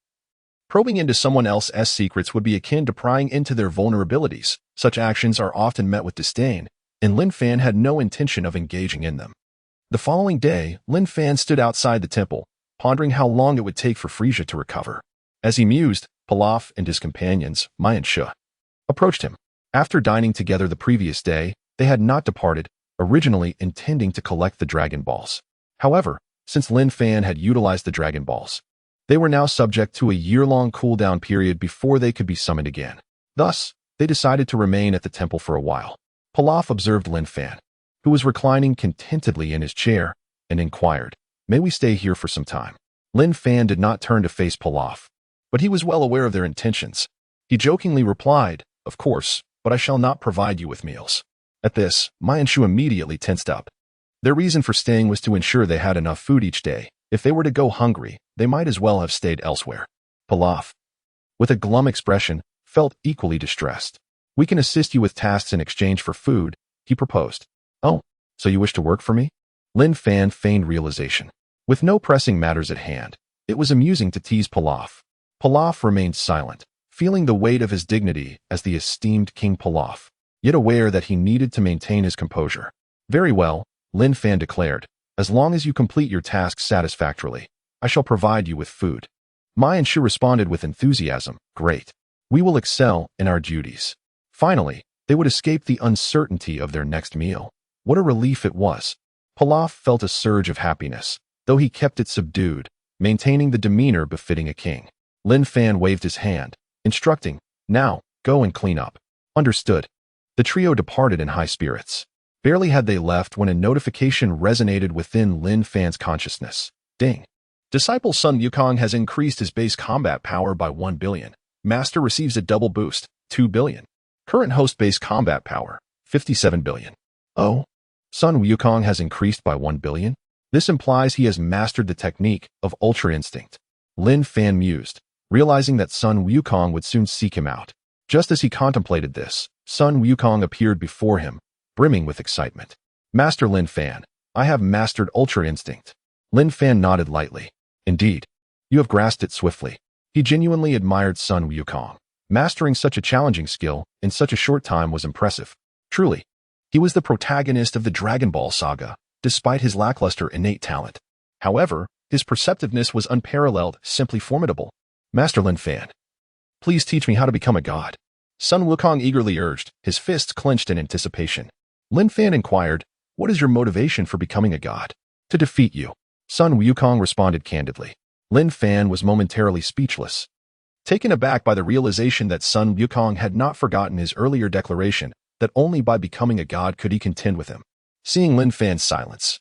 Probing into someone else's secrets would be akin to prying into their vulnerabilities. Such actions are often met with disdain, and Lin Fan had no intention of engaging in them. The following day, Lin Fan stood outside the temple, pondering how long it would take for Frisia to recover. As he mused, Pilaf and his companions, Mai and Shu, approached him. After dining together the previous day, they had not departed, originally intending to collect the Dragon Balls. However, since Lin Fan had utilized the Dragon Balls, they were now subject to a year-long cooldown period before they could be summoned again. Thus, they decided to remain at the temple for a while. Pilaf observed Lin Fan, who was reclining contentedly in his chair, and inquired, "May we stay here for some time?" Lin Fan did not turn to face Pilaf, but he was well aware of their intentions. He jokingly replied, "Of course, but I shall not provide you with meals." At this, Mai and Shu immediately tensed up. Their reason for staying was to ensure they had enough food each day. If they were to go hungry, they might as well have stayed elsewhere. Pilaf, with a glum expression, felt equally distressed. "We can assist you with tasks in exchange for food," he proposed. "Oh, so you wish to work for me?" Lin Fan feigned realization. With no pressing matters at hand, it was amusing to tease Pilaf. Pilaf remained silent, feeling the weight of his dignity as the esteemed King Pilaf, yet aware that he needed to maintain his composure. "Very well," Lin Fan declared. "As long as you complete your tasks satisfactorily, I shall provide you with food." Mai and Shu responded with enthusiasm. "Great. We will excel in our duties." Finally, they would escape the uncertainty of their next meal. What a relief it was. Pilaf felt a surge of happiness, though he kept it subdued, maintaining the demeanor befitting a king. Lin Fan waved his hand, instructing, "Now, go and clean up." Understood. The trio departed in high spirits. Barely had they left when a notification resonated within Lin Fan's consciousness. Ding. Disciple Sun Wukong has increased his base combat power by 1 billion. Master receives a double boost, 2 billion. Current host base combat power, 57 billion. Oh, Sun Wukong has increased by 1 billion? This implies he has mastered the technique of Ultra Instinct. Lin Fan mused, realizing that Sun Wukong would soon seek him out. Just as he contemplated this, Sun Wukong appeared before him, brimming with excitement. "Master Lin Fan, I have mastered Ultra Instinct." Lin Fan nodded lightly. "Indeed, you have grasped it swiftly." He genuinely admired Sun Wukong. Mastering such a challenging skill in such a short time was impressive. Truly, he was the protagonist of the Dragon Ball saga, despite his lackluster innate talent. However, his perceptiveness was unparalleled, simply formidable. "Master Lin Fan, please teach me how to become a god." Sun Wukong eagerly urged, his fists clenched in anticipation. Lin Fan inquired, "What is your motivation for becoming a god?" "To defeat you," Sun Wukong responded candidly. Lin Fan was momentarily speechless, taken aback by the realization that Sun Wukong had not forgotten his earlier declaration that only by becoming a god could he contend with him. Seeing Lin Fan's silence,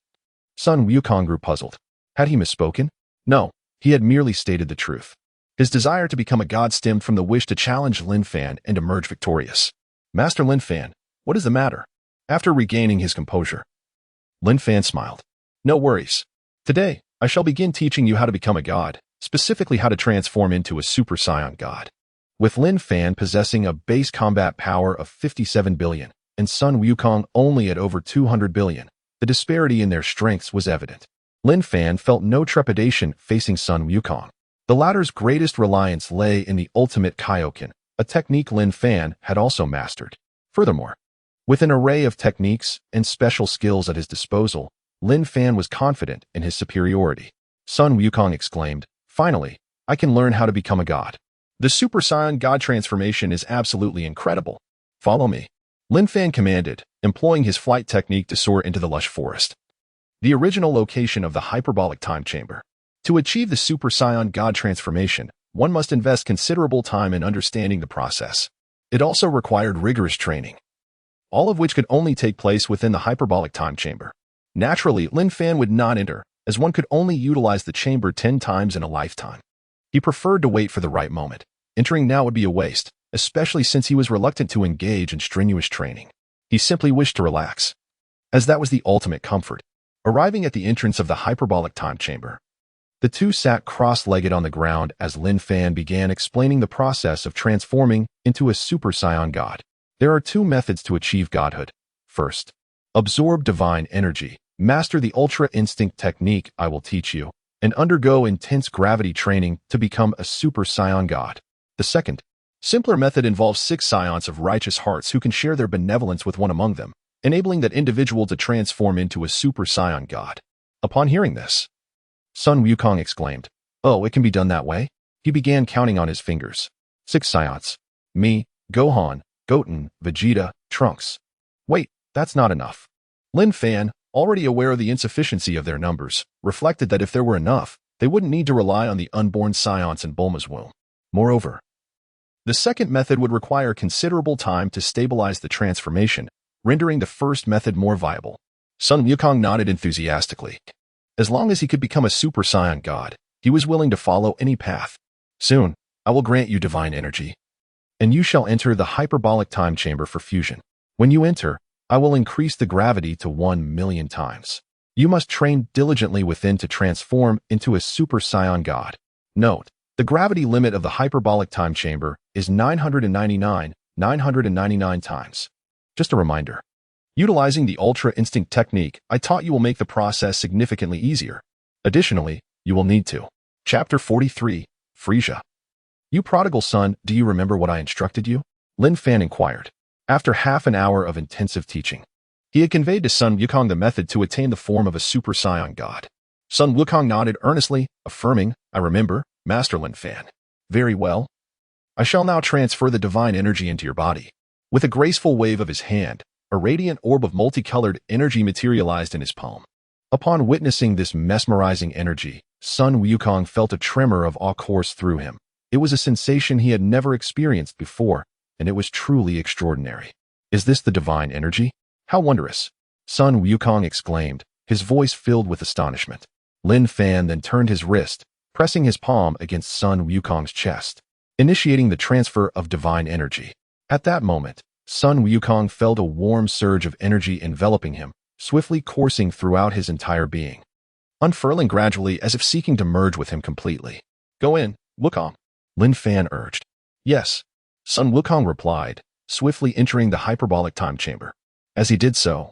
Sun Wukong grew puzzled. Had he misspoken? No, he had merely stated the truth. His desire to become a god stemmed from the wish to challenge Lin Fan and emerge victorious. "Master Lin Fan, what is the matter?" After regaining his composure, Lin Fan smiled. "No worries. Today, I shall begin teaching you how to become a god, specifically how to transform into a Super Saiyan god." With Lin Fan possessing a base combat power of 57 billion and Sun Wukong only at over 200 billion, The disparity in their strengths was evident. Lin Fan felt no trepidation facing Sun Wukong. The latter's greatest reliance lay in the ultimate Kaioken, a technique Lin Fan had also mastered. Furthermore, with an array of techniques and special skills at his disposal, Lin Fan was confident in his superiority. Sun Wukong exclaimed, "Finally, I can learn how to become a god. The Super Saiyan God transformation is absolutely incredible. Follow me." Lin Fan commanded, employing his flight technique to soar into the lush forest, the original location of the hyperbolic time chamber. To achieve the Super Saiyan God transformation, one must invest considerable time in understanding the process. It also required rigorous training, all of which could only take place within the hyperbolic time chamber. Naturally, Lin Fan would not enter, as one could only utilize the chamber 10 times in a lifetime. He preferred to wait for the right moment. Entering now would be a waste, especially since he was reluctant to engage in strenuous training. He simply wished to relax, as that was the ultimate comfort. Arriving at the entrance of the hyperbolic time chamber, the two sat cross-legged on the ground as Lin Fan began explaining the process of transforming into a Super Saiyan God. There are two methods to achieve godhood. First, absorb divine energy, master the Ultra Instinct technique I will teach you, and undergo intense gravity training to become a Super Saiyan God. The second, simpler method involves 6 Scions of righteous hearts who can share their benevolence with one among them, enabling that individual to transform into a Super Saiyan God. Upon hearing this, Sun Wukong exclaimed, "Oh, it can be done that way?" He began counting on his fingers. 6 Scions. Me, Gohan, Goten, Vegeta, Trunks. Wait, that's not enough. Lin Fan, already aware of the insufficiency of their numbers, reflected that if there were enough, they wouldn't need to rely on the unborn Scions in Bulma's womb. Moreover, the second method would require considerable time to stabilize the transformation, rendering the first method more viable. Sun Wukong nodded enthusiastically. As long as he could become a Super Saiyan God, he was willing to follow any path. "Soon, I will grant you divine energy, and you shall enter the hyperbolic time chamber for fusion. When you enter, I will increase the gravity to 1,000,000 times. You must train diligently within to transform into a Super Saiyan God." Note, the gravity limit of the hyperbolic time chamber is 999 times. Just a reminder. Utilizing the Ultra Instinct technique I taught you will make the process significantly easier. Additionally, you will need to. Chapter 43, Frieza. "You prodigal son, do you remember what I instructed you?" Lin Fan inquired. After half an hour of intensive teaching, he had conveyed to Sun Wukong the method to attain the form of a Super Saiyan God. Sun Wukong nodded earnestly, affirming, "I remember, Master Lin Fan." "Very well. I shall now transfer the divine energy into your body." With a graceful wave of his hand, a radiant orb of multicolored energy materialized in his palm. Upon witnessing this mesmerizing energy, Sun Wukong felt a tremor of awe course through him. It was a sensation he had never experienced before, and it was truly extraordinary. "Is this the divine energy? How wondrous!" Sun Wukong exclaimed, his voice filled with astonishment. Lin Fan then turned his wrist, pressing his palm against Sun Wukong's chest, initiating the transfer of divine energy. At that moment, Sun Wukong felt a warm surge of energy enveloping him, swiftly coursing throughout his entire being, unfurling gradually as if seeking to merge with him completely. "Go in, Wukong," Lin Fan urged. "Yes," Sun Wukong replied, swiftly entering the hyperbolic time chamber. As he did so,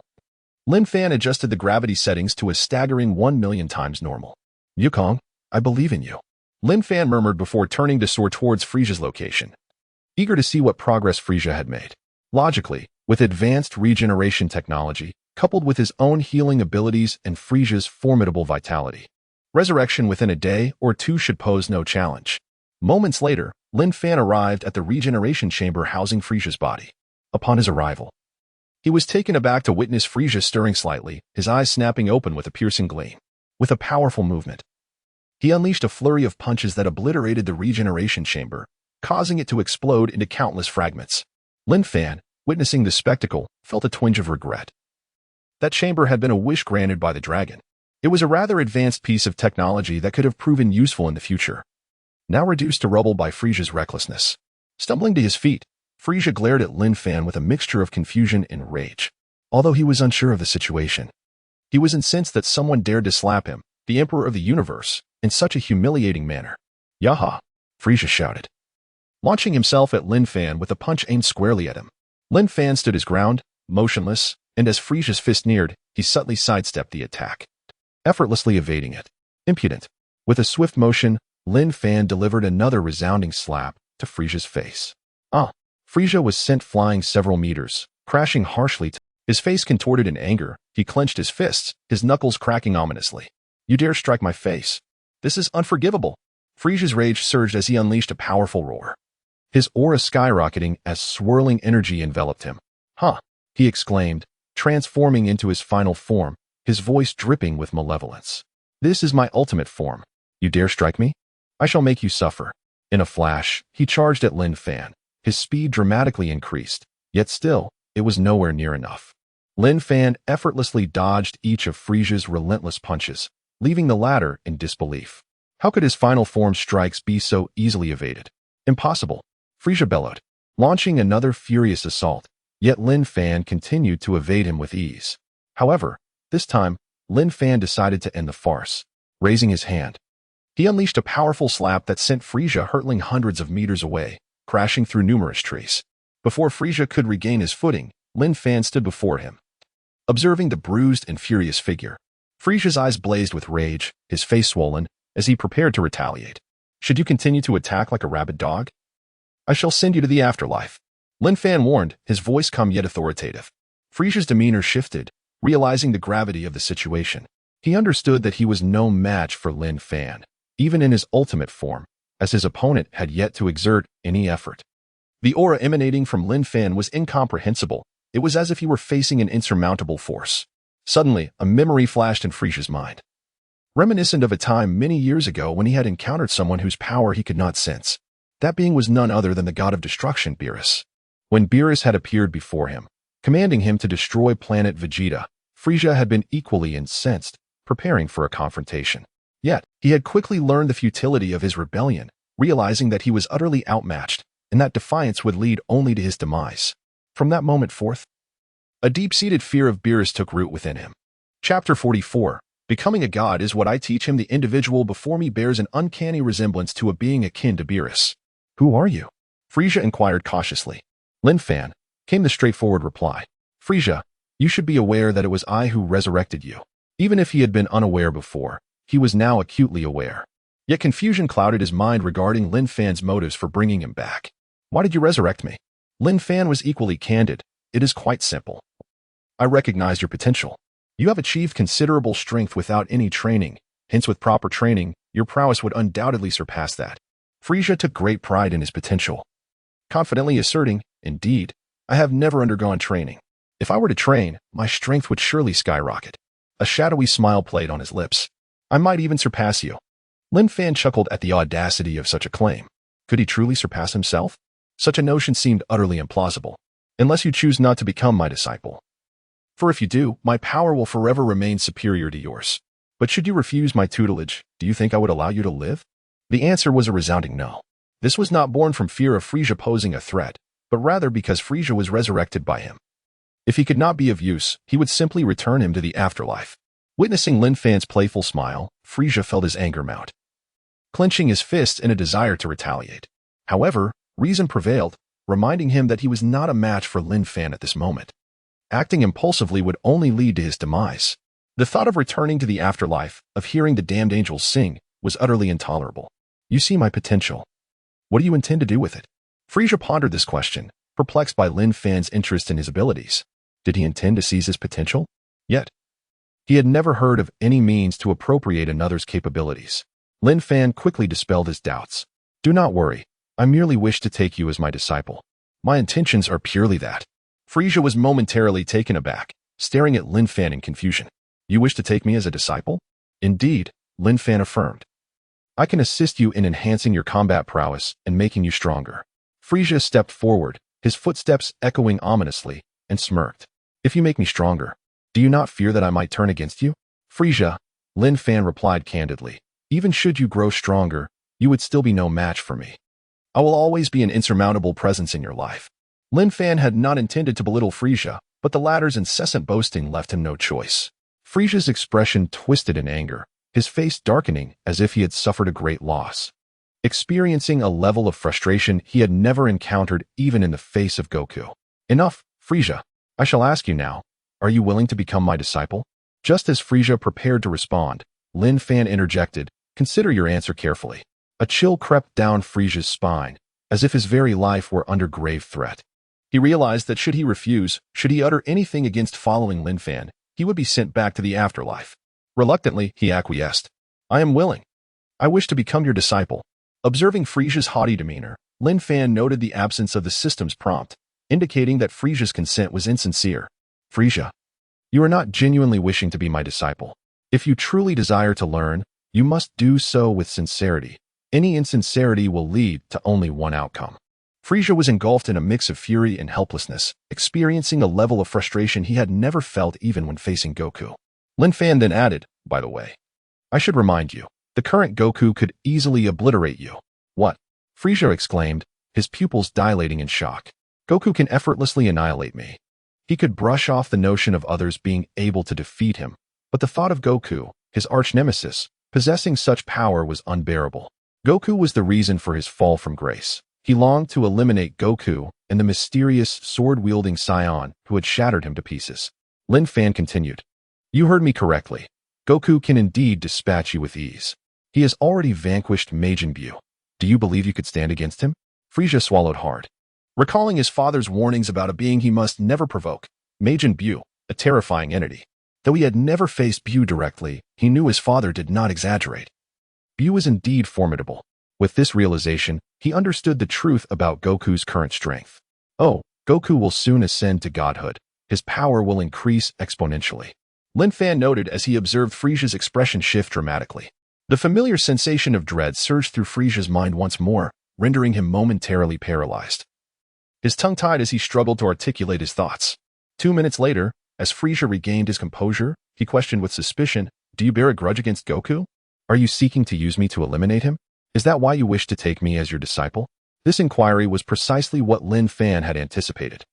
Lin Fan adjusted the gravity settings to a staggering 1,000,000 times normal. "Wukong, I believe in you," Lin Fan murmured before turning to soar towards Frieza's location, eager to see what progress Frieza had made. Logically, with advanced regeneration technology, coupled with his own healing abilities and Frieza's formidable vitality, resurrection within a day or two should pose no challenge. Moments later, Lin Fan arrived at the regeneration chamber housing Frieza's body. Upon his arrival, he was taken aback to witness Frieza stirring slightly, his eyes snapping open with a piercing gleam. With a powerful movement, he unleashed a flurry of punches that obliterated the regeneration chamber, causing it to explode into countless fragments. Lin Fan, witnessing the spectacle, felt a twinge of regret. That chamber had been a wish granted by the dragon. It was a rather advanced piece of technology that could have proven useful in the future, now reduced to rubble by Frieza's recklessness. Stumbling to his feet, Frieza glared at Lin Fan with a mixture of confusion and rage. Although he was unsure of the situation, he was incensed that someone dared to slap him, the Emperor of the Universe, in such a humiliating manner. "Yaha!" Frieza shouted, launching himself at Lin Fan with a punch aimed squarely at him. Lin Fan stood his ground, motionless, and as Frisia's fist neared, he subtly sidestepped the attack, effortlessly evading it. Impudent. With a swift motion, Lin Fan delivered another resounding slap to Frisia's face. Frisia was sent flying several meters, crashing harshly. His face contorted in anger, he clenched his fists, his knuckles cracking ominously. You dare strike my face? This is unforgivable. Frisia's rage surged as he unleashed a powerful roar, his aura skyrocketing as swirling energy enveloped him. He exclaimed, transforming into his final form, his voice dripping with malevolence. This is my ultimate form. You dare strike me? I shall make you suffer. In a flash, he charged at Lin Fan. His speed dramatically increased, yet still, it was nowhere near enough. Lin Fan effortlessly dodged each of Frisia's relentless punches, leaving the latter in disbelief. How could his final form strikes be so easily evaded? Impossible, Frisia bellowed, launching another furious assault, yet Lin Fan continued to evade him with ease. However, this time, Lin Fan decided to end the farce. Raising his hand, he unleashed a powerful slap that sent Frisia hurtling hundreds of meters away, crashing through numerous trees. Before Frisia could regain his footing, Lin Fan stood before him, observing the bruised and furious figure. Frisia's eyes blazed with rage, his face swollen, as he prepared to retaliate. Should you continue to attack like a rabid dog? I shall send you to the afterlife. Lin Fan warned, his voice calm yet authoritative. Frisia's demeanor shifted, realizing the gravity of the situation. He understood that he was no match for Lin Fan, even in his ultimate form, as his opponent had yet to exert any effort. The aura emanating from Lin Fan was incomprehensible. It was as if he were facing an insurmountable force. Suddenly, a memory flashed in Frisia's mind, reminiscent of a time many years ago when he had encountered someone whose power he could not sense. That being was none other than the god of destruction, Beerus. When Beerus had appeared before him, commanding him to destroy planet Vegeta, Frisia had been equally incensed, preparing for a confrontation. Yet, he had quickly learned the futility of his rebellion, realizing that he was utterly outmatched, and that defiance would lead only to his demise. From that moment forth, a deep-seated fear of Beerus took root within him. Chapter 44. Becoming a god is what I teach him. The individual before me bears an uncanny resemblance to a being akin to Beerus. Who are you? Frisia inquired cautiously. Lin Fan, came the straightforward reply. Frisia, you should be aware that it was I who resurrected you. Even if he had been unaware before, he was now acutely aware. Yet confusion clouded his mind regarding Lin Fan's motives for bringing him back. Why did you resurrect me? Lin Fan was equally candid. It is quite simple. I recognized your potential. You have achieved considerable strength without any training, hence with proper training, your prowess would undoubtedly surpass that. Frisia took great pride in his potential, confidently asserting, indeed, I have never undergone training. If I were to train, my strength would surely skyrocket. A shadowy smile played on his lips. I might even surpass you. Lin Fan chuckled at the audacity of such a claim. Could he truly surpass himself? Such a notion seemed utterly implausible, unless you choose not to become my disciple. For if you do, my power will forever remain superior to yours. But should you refuse my tutelage, do you think I would allow you to live? The answer was a resounding no. This was not born from fear of Frisia posing a threat, but rather because Frisia was resurrected by him. If he could not be of use, he would simply return him to the afterlife. Witnessing Lin Fan's playful smile, Frisia felt his anger mount, clenching his fists in a desire to retaliate. However, reason prevailed, reminding him that he was not a match for Lin Fan at this moment. Acting impulsively would only lead to his demise. The thought of returning to the afterlife, of hearing the damned angels sing, was utterly intolerable. You see my potential. What do you intend to do with it? Frisia pondered this question, perplexed by Lin Fan's interest in his abilities. Did he intend to seize his potential? Yet, he had never heard of any means to appropriate another's capabilities. Lin Fan quickly dispelled his doubts. Do not worry. I merely wish to take you as my disciple. My intentions are purely that. Frisia was momentarily taken aback, staring at Lin Fan in confusion. You wish to take me as a disciple? Indeed, Lin Fan affirmed. I can assist you in enhancing your combat prowess and making you stronger. Frisia stepped forward, his footsteps echoing ominously, and smirked. If you make me stronger, do you not fear that I might turn against you? Frisia, Lin Fan replied candidly. Even should you grow stronger, you would still be no match for me. I will always be an insurmountable presence in your life. Lin Fan had not intended to belittle Frisia, but the latter's incessant boasting left him no choice. Frisia's expression twisted in anger, his face darkening as if he had suffered a great loss, experiencing a level of frustration he had never encountered even in the face of Goku. Enough, Frisia. I shall ask you now, Are you willing to become my disciple? Just as Frisia prepared to respond, Lin Fan interjected, consider your answer carefully. A chill crept down Frisia's spine, as if his very life were under grave threat. He realized that should he refuse, should he utter anything against following Lin Fan, he would be sent back to the afterlife. Reluctantly, he acquiesced. I am willing. I wish to become your disciple. Observing Frisia's haughty demeanor, Lin Fan noted the absence of the system's prompt, indicating that Frisia's consent was insincere. Frisia, you are not genuinely wishing to be my disciple. If you truly desire to learn, you must do so with sincerity. Any insincerity will lead to only one outcome. Frisia was engulfed in a mix of fury and helplessness, experiencing a level of frustration he had never felt even when facing Goku. Lin Fan then added, by the way, I should remind you, the current Goku could easily obliterate you. What? Frisia exclaimed, his pupils dilating in shock. Goku can effortlessly annihilate me. He could brush off the notion of others being able to defeat him, but the thought of Goku, his arch-nemesis, possessing such power was unbearable. Goku was the reason for his fall from grace. He longed to eliminate Goku and the mysterious sword-wielding scion who had shattered him to pieces. Lin Fan continued, you heard me correctly. Goku can indeed dispatch you with ease. He has already vanquished Majin Buu. Do you believe you could stand against him? Frisia swallowed hard. Recalling his father's warnings about a being he must never provoke, Majin Buu, a terrifying entity. Though he had never faced Buu directly, he knew his father did not exaggerate. Buu was indeed formidable. With this realization, he understood the truth about Goku's current strength. Oh, Goku will soon ascend to godhood. His power will increase exponentially. Lin Fan noted as he observed Frisia's expression shift dramatically. The familiar sensation of dread surged through Frisia's mind once more, rendering him momentarily paralyzed. His tongue tied as he struggled to articulate his thoughts. 2 minutes later, as Frisia regained his composure, he questioned with suspicion, do you bear a grudge against Goku? Are you seeking to use me to eliminate him? Is that why you wish to take me as your disciple? This inquiry was precisely what Lin Fan had anticipated.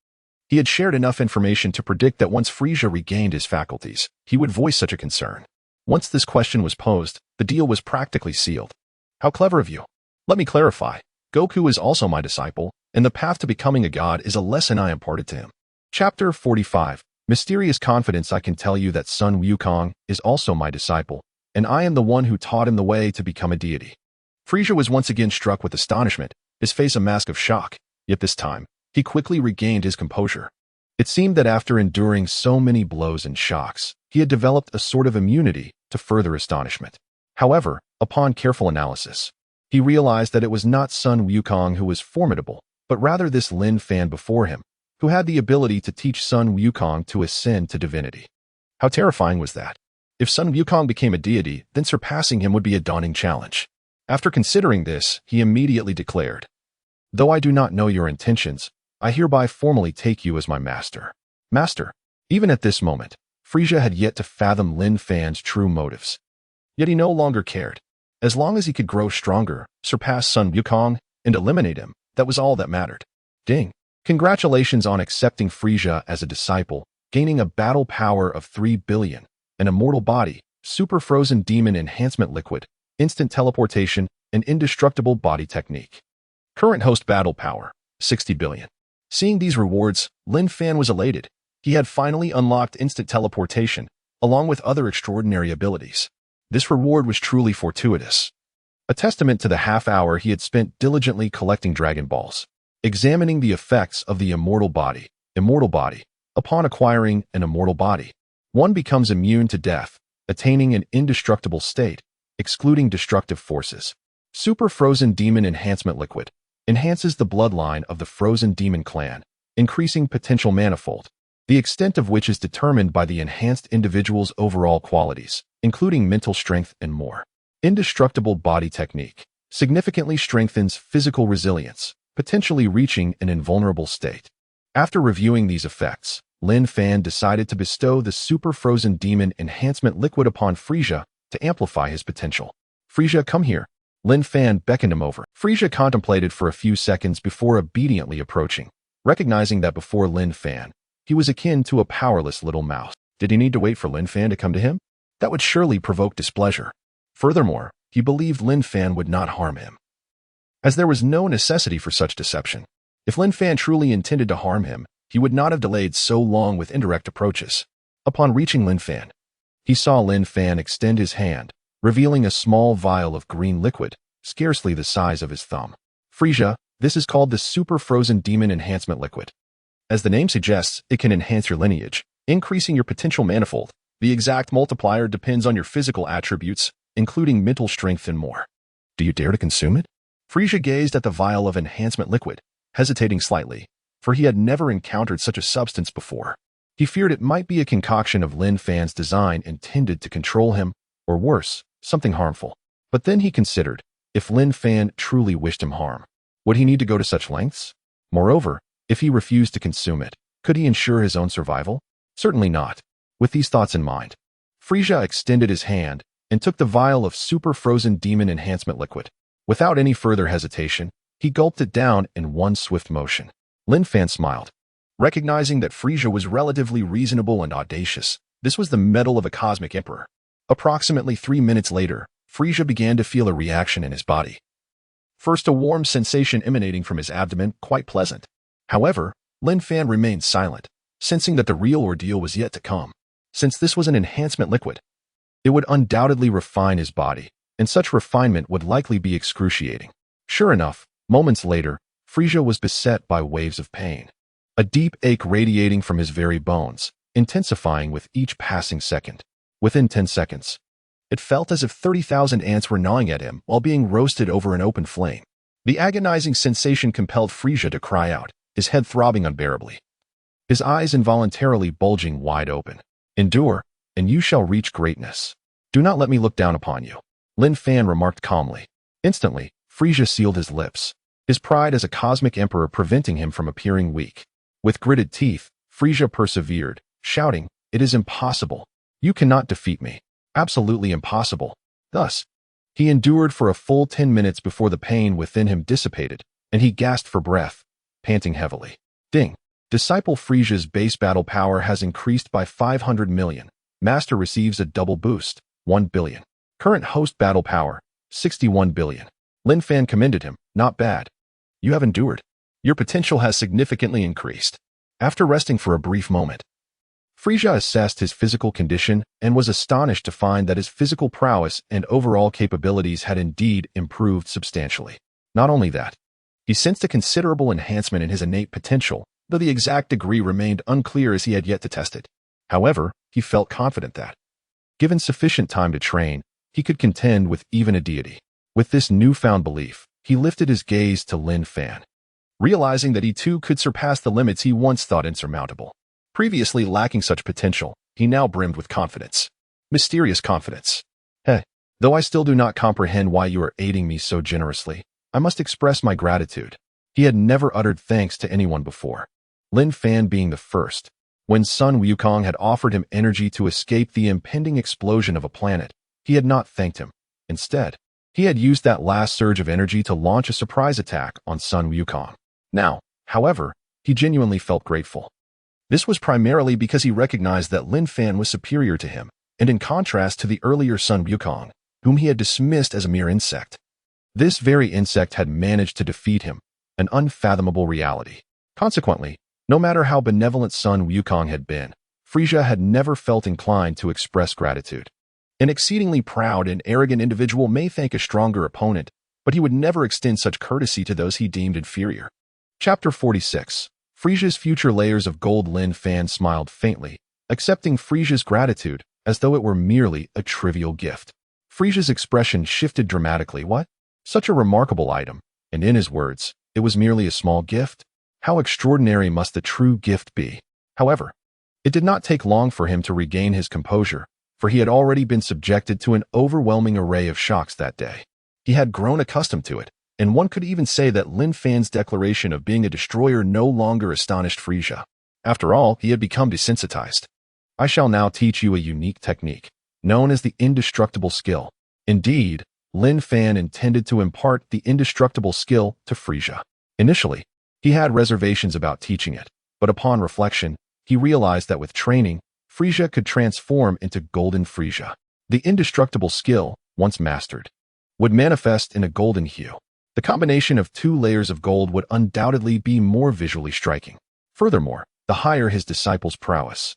He had shared enough information to predict that once Frisia regained his faculties, he would voice such a concern. Once this question was posed, the deal was practically sealed. How clever of you. Let me clarify. Goku is also my disciple, and the path to becoming a god is a lesson I imparted to him. Chapter 45. Mysterious confidence. I can tell you that Sun Wukong is also my disciple, and I am the one who taught him the way to become a deity. Frisia was once again struck with astonishment, his face a mask of shock, yet this time, he quickly regained his composure. It seemed that after enduring so many blows and shocks, he had developed a sort of immunity to further astonishment. However, upon careful analysis, he realized that it was not Sun Wukong who was formidable, but rather this Lin Fan before him, who had the ability to teach Sun Wukong to ascend to divinity. How terrifying was that? If Sun Wukong became a deity, then surpassing him would be a daunting challenge. After considering this, he immediately declared, though I do not know your intentions, I hereby formally take you as my master. Master. Even at this moment, Frisia had yet to fathom Lin Fan's true motives. Yet he no longer cared. As long as he could grow stronger, surpass Sun Wukong, and eliminate him, that was all that mattered. Ding. Congratulations on accepting Frisia as a disciple, gaining a battle power of 3 billion, an immortal body, super frozen demon enhancement liquid, instant teleportation, and indestructible body technique. Current host battle power, 60 billion. Seeing these rewards, Lin Fan was elated. He had finally unlocked instant teleportation, along with other extraordinary abilities. This reward was truly fortuitous. A testament to the half hour he had spent diligently collecting Dragon Balls, examining the effects of the immortal body. Upon acquiring an immortal body, one becomes immune to death, attaining an indestructible state, excluding destructive forces. Super Frozen Demon Enhancement Liquid enhances the bloodline of the Frozen Demon clan, increasing potential manifold, the extent of which is determined by the enhanced individual's overall qualities, including mental strength and more. Indestructible Body Technique significantly strengthens physical resilience, potentially reaching an invulnerable state. After reviewing these effects, Lin Fan decided to bestow the Super Frozen Demon Enhancement Liquid upon Frisia to amplify his potential. Frisia, come here. Lin Fan beckoned him over. Frisia contemplated for a few seconds before obediently approaching, recognizing that before Lin Fan, he was akin to a powerless little mouse. Did he need to wait for Lin Fan to come to him? That would surely provoke displeasure. Furthermore, he believed Lin Fan would not harm him, as there was no necessity for such deception. If Lin Fan truly intended to harm him, he would not have delayed so long with indirect approaches. Upon reaching Lin Fan, he saw Lin Fan extend his hand, revealing a small vial of green liquid, scarcely the size of his thumb. Frisia, this is called the Super Frozen Demon Enhancement Liquid. As the name suggests, it can enhance your lineage, increasing your potential manifold. The exact multiplier depends on your physical attributes, including mental strength and more. Do you dare to consume it? Frisia gazed at the vial of enhancement liquid, hesitating slightly, for he had never encountered such a substance before. He feared it might be a concoction of Lin Fan's design intended to control him, or worse, something harmful. But then he considered, if Lin Fan truly wished him harm, would he need to go to such lengths? Moreover, if he refused to consume it, could he ensure his own survival? Certainly not. With these thoughts in mind, Frisia extended his hand and took the vial of Super Frozen Demon Enhancement Liquid. Without any further hesitation, he gulped it down in one swift motion. Lin Fan smiled. Recognizing that Frisia was relatively reasonable and audacious, this was the mettle of a cosmic emperor. Approximately 3 minutes later, Frisia began to feel a reaction in his body. First, a warm sensation emanating from his abdomen, quite pleasant. However, Lin Fan remained silent, sensing that the real ordeal was yet to come. Since this was an enhancement liquid, it would undoubtedly refine his body, and such refinement would likely be excruciating. Sure enough, moments later, Frisia was beset by waves of pain. A deep ache radiating from his very bones, intensifying with each passing second. Within 10 seconds, it felt as if 30,000 ants were gnawing at him while being roasted over an open flame. The agonizing sensation compelled Frisia to cry out, his head throbbing unbearably, his eyes involuntarily bulging wide open. Endure, and you shall reach greatness. Do not let me look down upon you, Lin Fan remarked calmly. Instantly, Frisia sealed his lips, his pride as a cosmic emperor preventing him from appearing weak. With gritted teeth, Frisia persevered, shouting, "It is impossible. You cannot defeat me. Absolutely impossible." Thus, he endured for a full 10 minutes before the pain within him dissipated, and he gasped for breath, panting heavily. Ding! Disciple Frisia's base battle power has increased by 500 million. Master receives a double boost, 1 billion. Current host battle power, 61 billion. Lin Fan commended him. Not bad. You have endured. Your potential has significantly increased. After resting for a brief moment, Frisia assessed his physical condition and was astonished to find that his physical prowess and overall capabilities had indeed improved substantially. Not only that, he sensed a considerable enhancement in his innate potential, though the exact degree remained unclear as he had yet to test it. However, he felt confident that, given sufficient time to train, he could contend with even a deity. With this newfound belief, he lifted his gaze to Lin Fan, realizing that he too could surpass the limits he once thought insurmountable. Previously lacking such potential, he now brimmed with confidence. Mysterious confidence. Though I still do not comprehend why you are aiding me so generously, I must express my gratitude. He had never uttered thanks to anyone before, Lin Fan being the first. When Sun Wukong had offered him energy to escape the impending explosion of a planet, he had not thanked him. Instead, he had used that last surge of energy to launch a surprise attack on Sun Wukong. Now, however, he genuinely felt grateful. This was primarily because he recognized that Lin Fan was superior to him, and in contrast to the earlier Sun Wukong, whom he had dismissed as a mere insect. This very insect had managed to defeat him, an unfathomable reality. Consequently, no matter how benevolent Sun Wukong had been, Frisia had never felt inclined to express gratitude. An exceedingly proud and arrogant individual may thank a stronger opponent, but he would never extend such courtesy to those he deemed inferior. Chapter 46. Frisia's future layers of gold. Lin Fan smiled faintly, accepting Frisia's gratitude as though it were merely a trivial gift. Frisia's expression shifted dramatically. What? Such a remarkable item, and in his words, it was merely a small gift? How extraordinary must the true gift be? However, it did not take long for him to regain his composure, for he had already been subjected to an overwhelming array of shocks that day. He had grown accustomed to it, and one could even say that Lin Fan's declaration of being a destroyer no longer astonished Frisia. After all, he had become desensitized. I shall now teach you a unique technique, known as the indestructible skill. Indeed, Lin Fan intended to impart the indestructible skill to Frisia. Initially, he had reservations about teaching it, but upon reflection, he realized that with training, Frisia could transform into golden Frisia. The indestructible skill, once mastered, would manifest in a golden hue. The combination of 2 layers of gold would undoubtedly be more visually striking. Furthermore, the higher his disciple's prowess,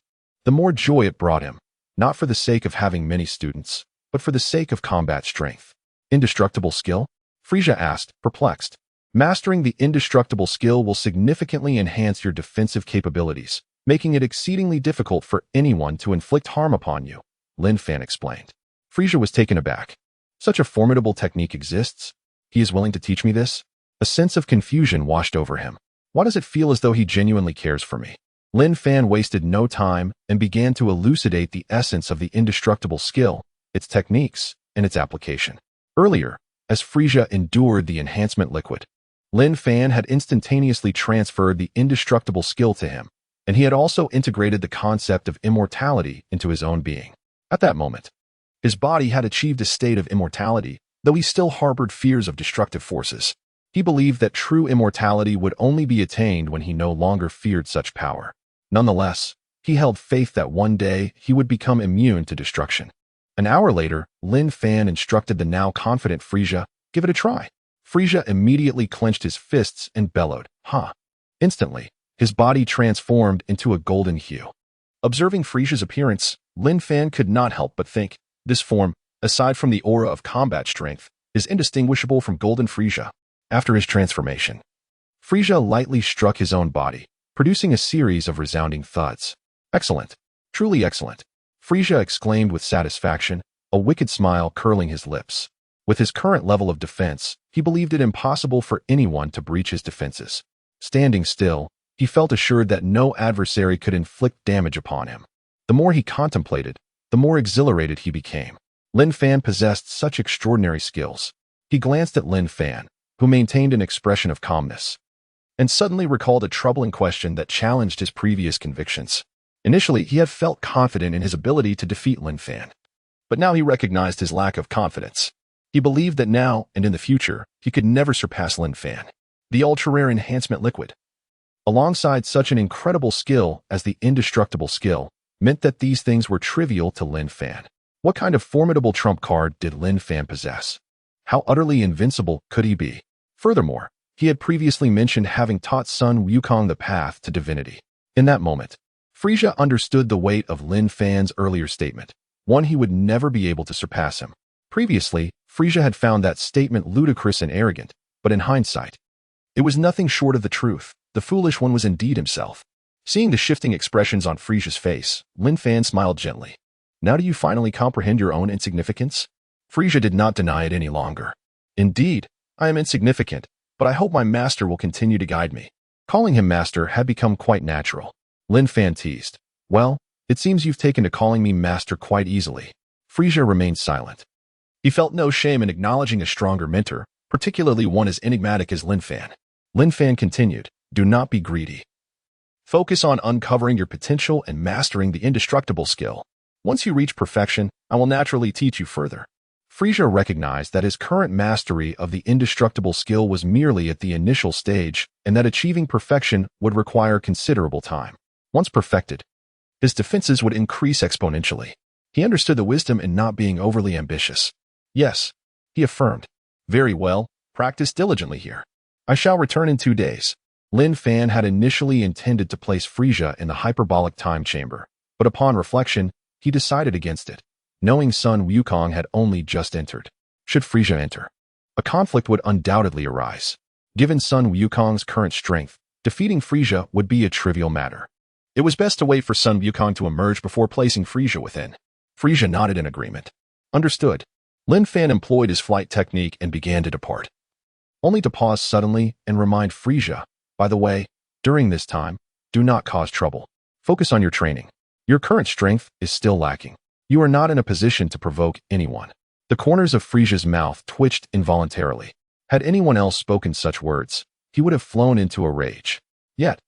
the more joy it brought him, not for the sake of having many students, but for the sake of combat strength. Indestructible skill? Frisia asked, perplexed. Mastering the indestructible skill will significantly enhance your defensive capabilities, making it exceedingly difficult for anyone to inflict harm upon you, Lin Fan explained. Frisia was taken aback. Such a formidable technique exists? He is willing to teach me this? A sense of confusion washed over him. Why does it feel as though he genuinely cares for me? Lin Fan wasted no time and began to elucidate the essence of the indestructible skill, its techniques, and its application. Earlier, as Frisia endured the enhancement liquid, Lin Fan had instantaneously transferred the indestructible skill to him, and he had also integrated the concept of immortality into his own being. At that moment, his body had achieved a state of immortality, though he still harbored fears of destructive forces. He believed that true immortality would only be attained when he no longer feared such power. Nonetheless, he held faith that one day he would become immune to destruction. An hour later, Lin Fan instructed the now confident Frisia, "Give it a try." Frisia immediately clenched his fists and bellowed, "Huh!" Instantly, his body transformed into a golden hue. Observing Frisia's appearance, Lin Fan could not help but think, this form, aside from the aura of combat strength, is indistinguishable from golden Frisia. After his transformation, Frisia lightly struck his own body, producing a series of resounding thuds. "Excellent. Truly excellent," Frisia exclaimed with satisfaction, a wicked smile curling his lips. With his current level of defense, he believed it impossible for anyone to breach his defenses. Standing still, he felt assured that no adversary could inflict damage upon him. The more he contemplated, the more exhilarated he became. Lin Fan possessed such extraordinary skills. He glanced at Lin Fan, who maintained an expression of calmness, and suddenly recalled a troubling question that challenged his previous convictions. Initially, he had felt confident in his ability to defeat Lin Fan, but now he recognized his lack of confidence. He believed that now and in the future, he could never surpass Lin Fan. The ultra-rare enhancement liquid, alongside such an incredible skill as the indestructible skill, meant that these things were trivial to Lin Fan. What kind of formidable trump card did Lin Fan possess? How utterly invincible could he be? Furthermore, he had previously mentioned having taught Sun Wukong the path to divinity. In that moment, Frisia understood the weight of Lin Fan's earlier statement, one he would never be able to surpass him. Previously, Frisia had found that statement ludicrous and arrogant, but in hindsight, it was nothing short of the truth. The foolish one was indeed himself. Seeing the shifting expressions on Frisia's face, Lin Fan smiled gently. "Now do you finally comprehend your own insignificance?" Frisia did not deny it any longer. "Indeed, I am insignificant, but I hope my master will continue to guide me." Calling him master had become quite natural. Lin Fan teased, "Well, it seems you've taken to calling me master quite easily." Frisia remained silent. He felt no shame in acknowledging a stronger mentor, particularly one as enigmatic as Lin Fan. Lin Fan continued, "Do not be greedy. Focus on uncovering your potential and mastering the indestructible skill. Once you reach perfection, I will naturally teach you further." Frisia recognized that his current mastery of the indestructible skill was merely at the initial stage and that achieving perfection would require considerable time. Once perfected, his defenses would increase exponentially. He understood the wisdom in not being overly ambitious. "Yes," he affirmed. "Very well, practice diligently here. I shall return in 2 days." Lin Fan had initially intended to place Frisia in the hyperbolic time chamber, but upon reflection, he decided against it, knowing Sun Wukong had only just entered. Should Frisia enter, a conflict would undoubtedly arise. Given Sun Wukong's current strength, defeating Frisia would be a trivial matter. It was best to wait for Sun Wukong to emerge before placing Frisia within. Frisia nodded in agreement. Understood. Lin Fan employed his flight technique and began to depart, only to pause suddenly and remind Frisia, "By the way, during this time, do not cause trouble. Focus on your training. Your current strength is still lacking. You are not in a position to provoke anyone." The corners of Frisia's mouth twitched involuntarily. Had anyone else spoken such words, he would have flown into a rage. Yet,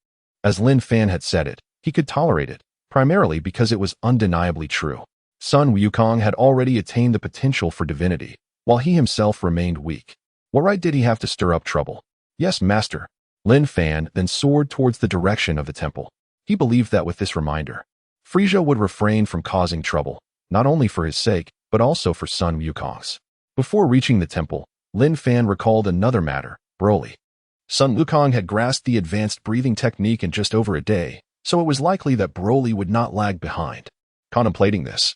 as Lin Fan had said it, he could tolerate it, primarily because it was undeniably true. Sun Wukong had already attained the potential for divinity, while he himself remained weak. What right did he have to stir up trouble? "Yes, master." Lin Fan then soared towards the direction of the temple. He believed that with this reminder, Frisia would refrain from causing trouble, not only for his sake, but also for Sun Wukong's. Before reaching the temple, Lin Fan recalled another matter, Broly. Sun Wukong had grasped the advanced breathing technique in just over a day, so it was likely that Broly would not lag behind. Contemplating this,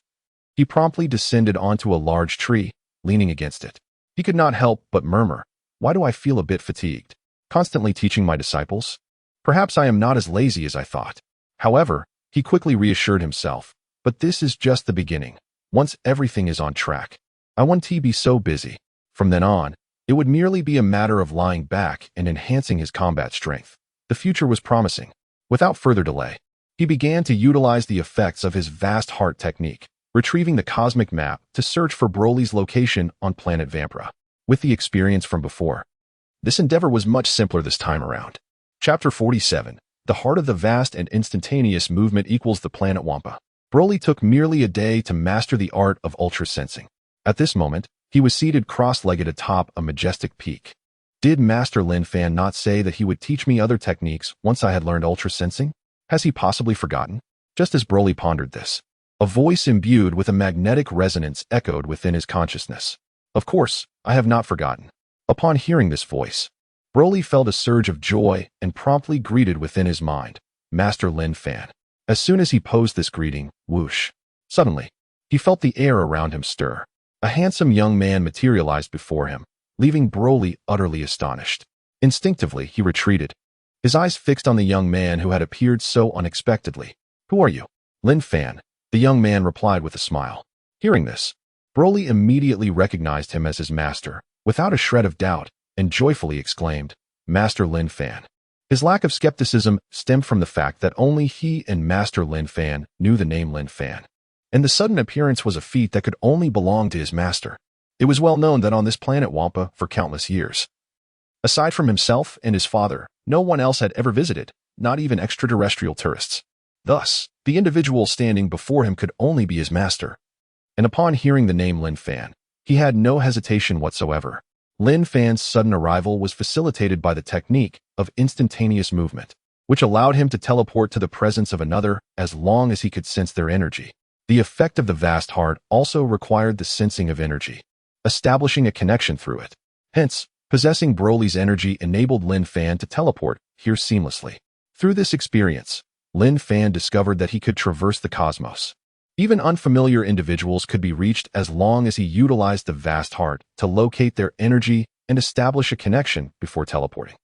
he promptly descended onto a large tree, leaning against it. He could not help but murmur, "Why do I feel a bit fatigued? Constantly teaching my disciples? Perhaps I am not as lazy as I thought." However, he quickly reassured himself, "But this is just the beginning. Once everything is on track, I won't be so busy." From then on, it would merely be a matter of lying back and enhancing his combat strength. The future was promising. Without further delay, he began to utilize the effects of his vast heart technique, retrieving the cosmic map to search for Broly's location on planet Vampira. With the experience from before, this endeavor was much simpler this time around. Chapter 47. The heart of the vast and instantaneous movement equals the planet Wampa. Broly took merely a day to master the art of ultra-sensing. At this moment, he was seated cross-legged atop a majestic peak. Did Master Lin Fan not say that he would teach me other techniques once I had learned ultra-sensing? Has he possibly forgotten? Just as Broly pondered this, a voice imbued with a magnetic resonance echoed within his consciousness. "Of course, I have not forgotten." Upon hearing this voice, Broly felt a surge of joy and promptly greeted within his mind, "Master Lin Fan." As soon as he posed this greeting, whoosh! Suddenly, he felt the air around him stir. A handsome young man materialized before him, leaving Broly utterly astonished. Instinctively, he retreated, his eyes fixed on the young man who had appeared so unexpectedly. "Who are you?" "Lin Fan," the young man replied with a smile. Hearing this, Broly immediately recognized him as his master, without a shred of doubt, and joyfully exclaimed, "Master Lin Fan." His lack of skepticism stemmed from the fact that only he and Master Lin Fan knew the name Lin Fan, and the sudden appearance was a feat that could only belong to his master. It was well known that on this planet Wampa for countless years, aside from himself and his father, no one else had ever visited, not even extraterrestrial tourists. Thus, the individual standing before him could only be his master. And upon hearing the name Lin Fan, he had no hesitation whatsoever. Lin Fan's sudden arrival was facilitated by the technique of instantaneous movement, which allowed him to teleport to the presence of another as long as he could sense their energy. The effect of the vast heart also required the sensing of energy, establishing a connection through it. Hence, possessing Broly's energy enabled Lin Fan to teleport here seamlessly. Through this experience, Lin Fan discovered that he could traverse the cosmos. Even unfamiliar individuals could be reached as long as he utilized the vast heart to locate their energy and establish a connection before teleporting.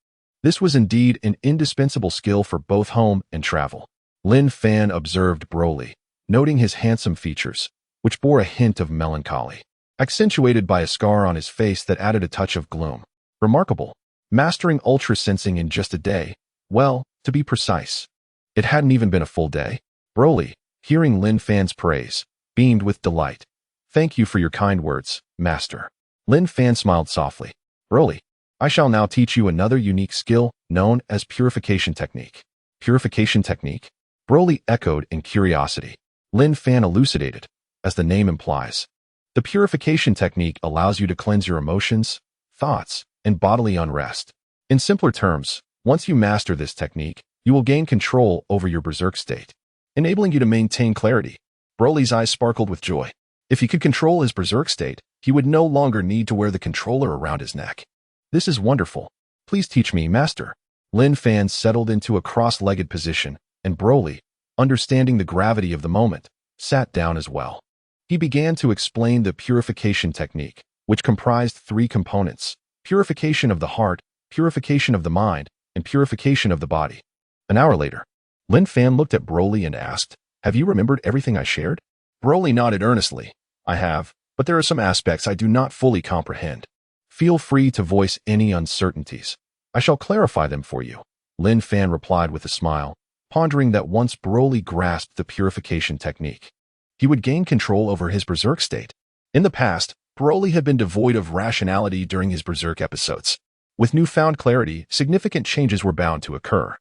This was indeed an indispensable skill for both home and travel. Lin Fan observed Broly, noting his handsome features, which bore a hint of melancholy, accentuated by a scar on his face that added a touch of gloom. Remarkable. Mastering ultra-sensing in just a day. Well, to be precise, it hadn't even been a full day. Broly, hearing Lin Fan's praise, beamed with delight. "Thank you for your kind words, master." Lin Fan smiled softly. "Broly, I shall now teach you another unique skill known as purification technique." Purification technique? Broly echoed in curiosity. Lin Fan elucidated, as the name implies. The purification technique allows you to cleanse your emotions, thoughts, and bodily unrest. In simpler terms, once you master this technique, you will gain control over your berserk state, enabling you to maintain clarity. Broly's eyes sparkled with joy. If he could control his berserk state, he would no longer need to wear the controller around his neck. "This is wonderful. Please teach me, master." Lin Fan settled into a cross-legged position, and Broly, understanding the gravity of the moment, sat down as well. He began to explain the purification technique, which comprised 3 components: purification of the heart, purification of the mind, and purification of the body. An hour later, Lin Fan looked at Broly and asked, "Have you remembered everything I shared?" Broly nodded earnestly. "I have, but there are some aspects I do not fully comprehend. Feel free to voice any uncertainties. I shall clarify them for you," Lin Fan replied with a smile, pondering that once Broly grasped the purification technique, he would gain control over his berserk state. In the past, Broly had been devoid of rationality during his berserk episodes. With newfound clarity, significant changes were bound to occur.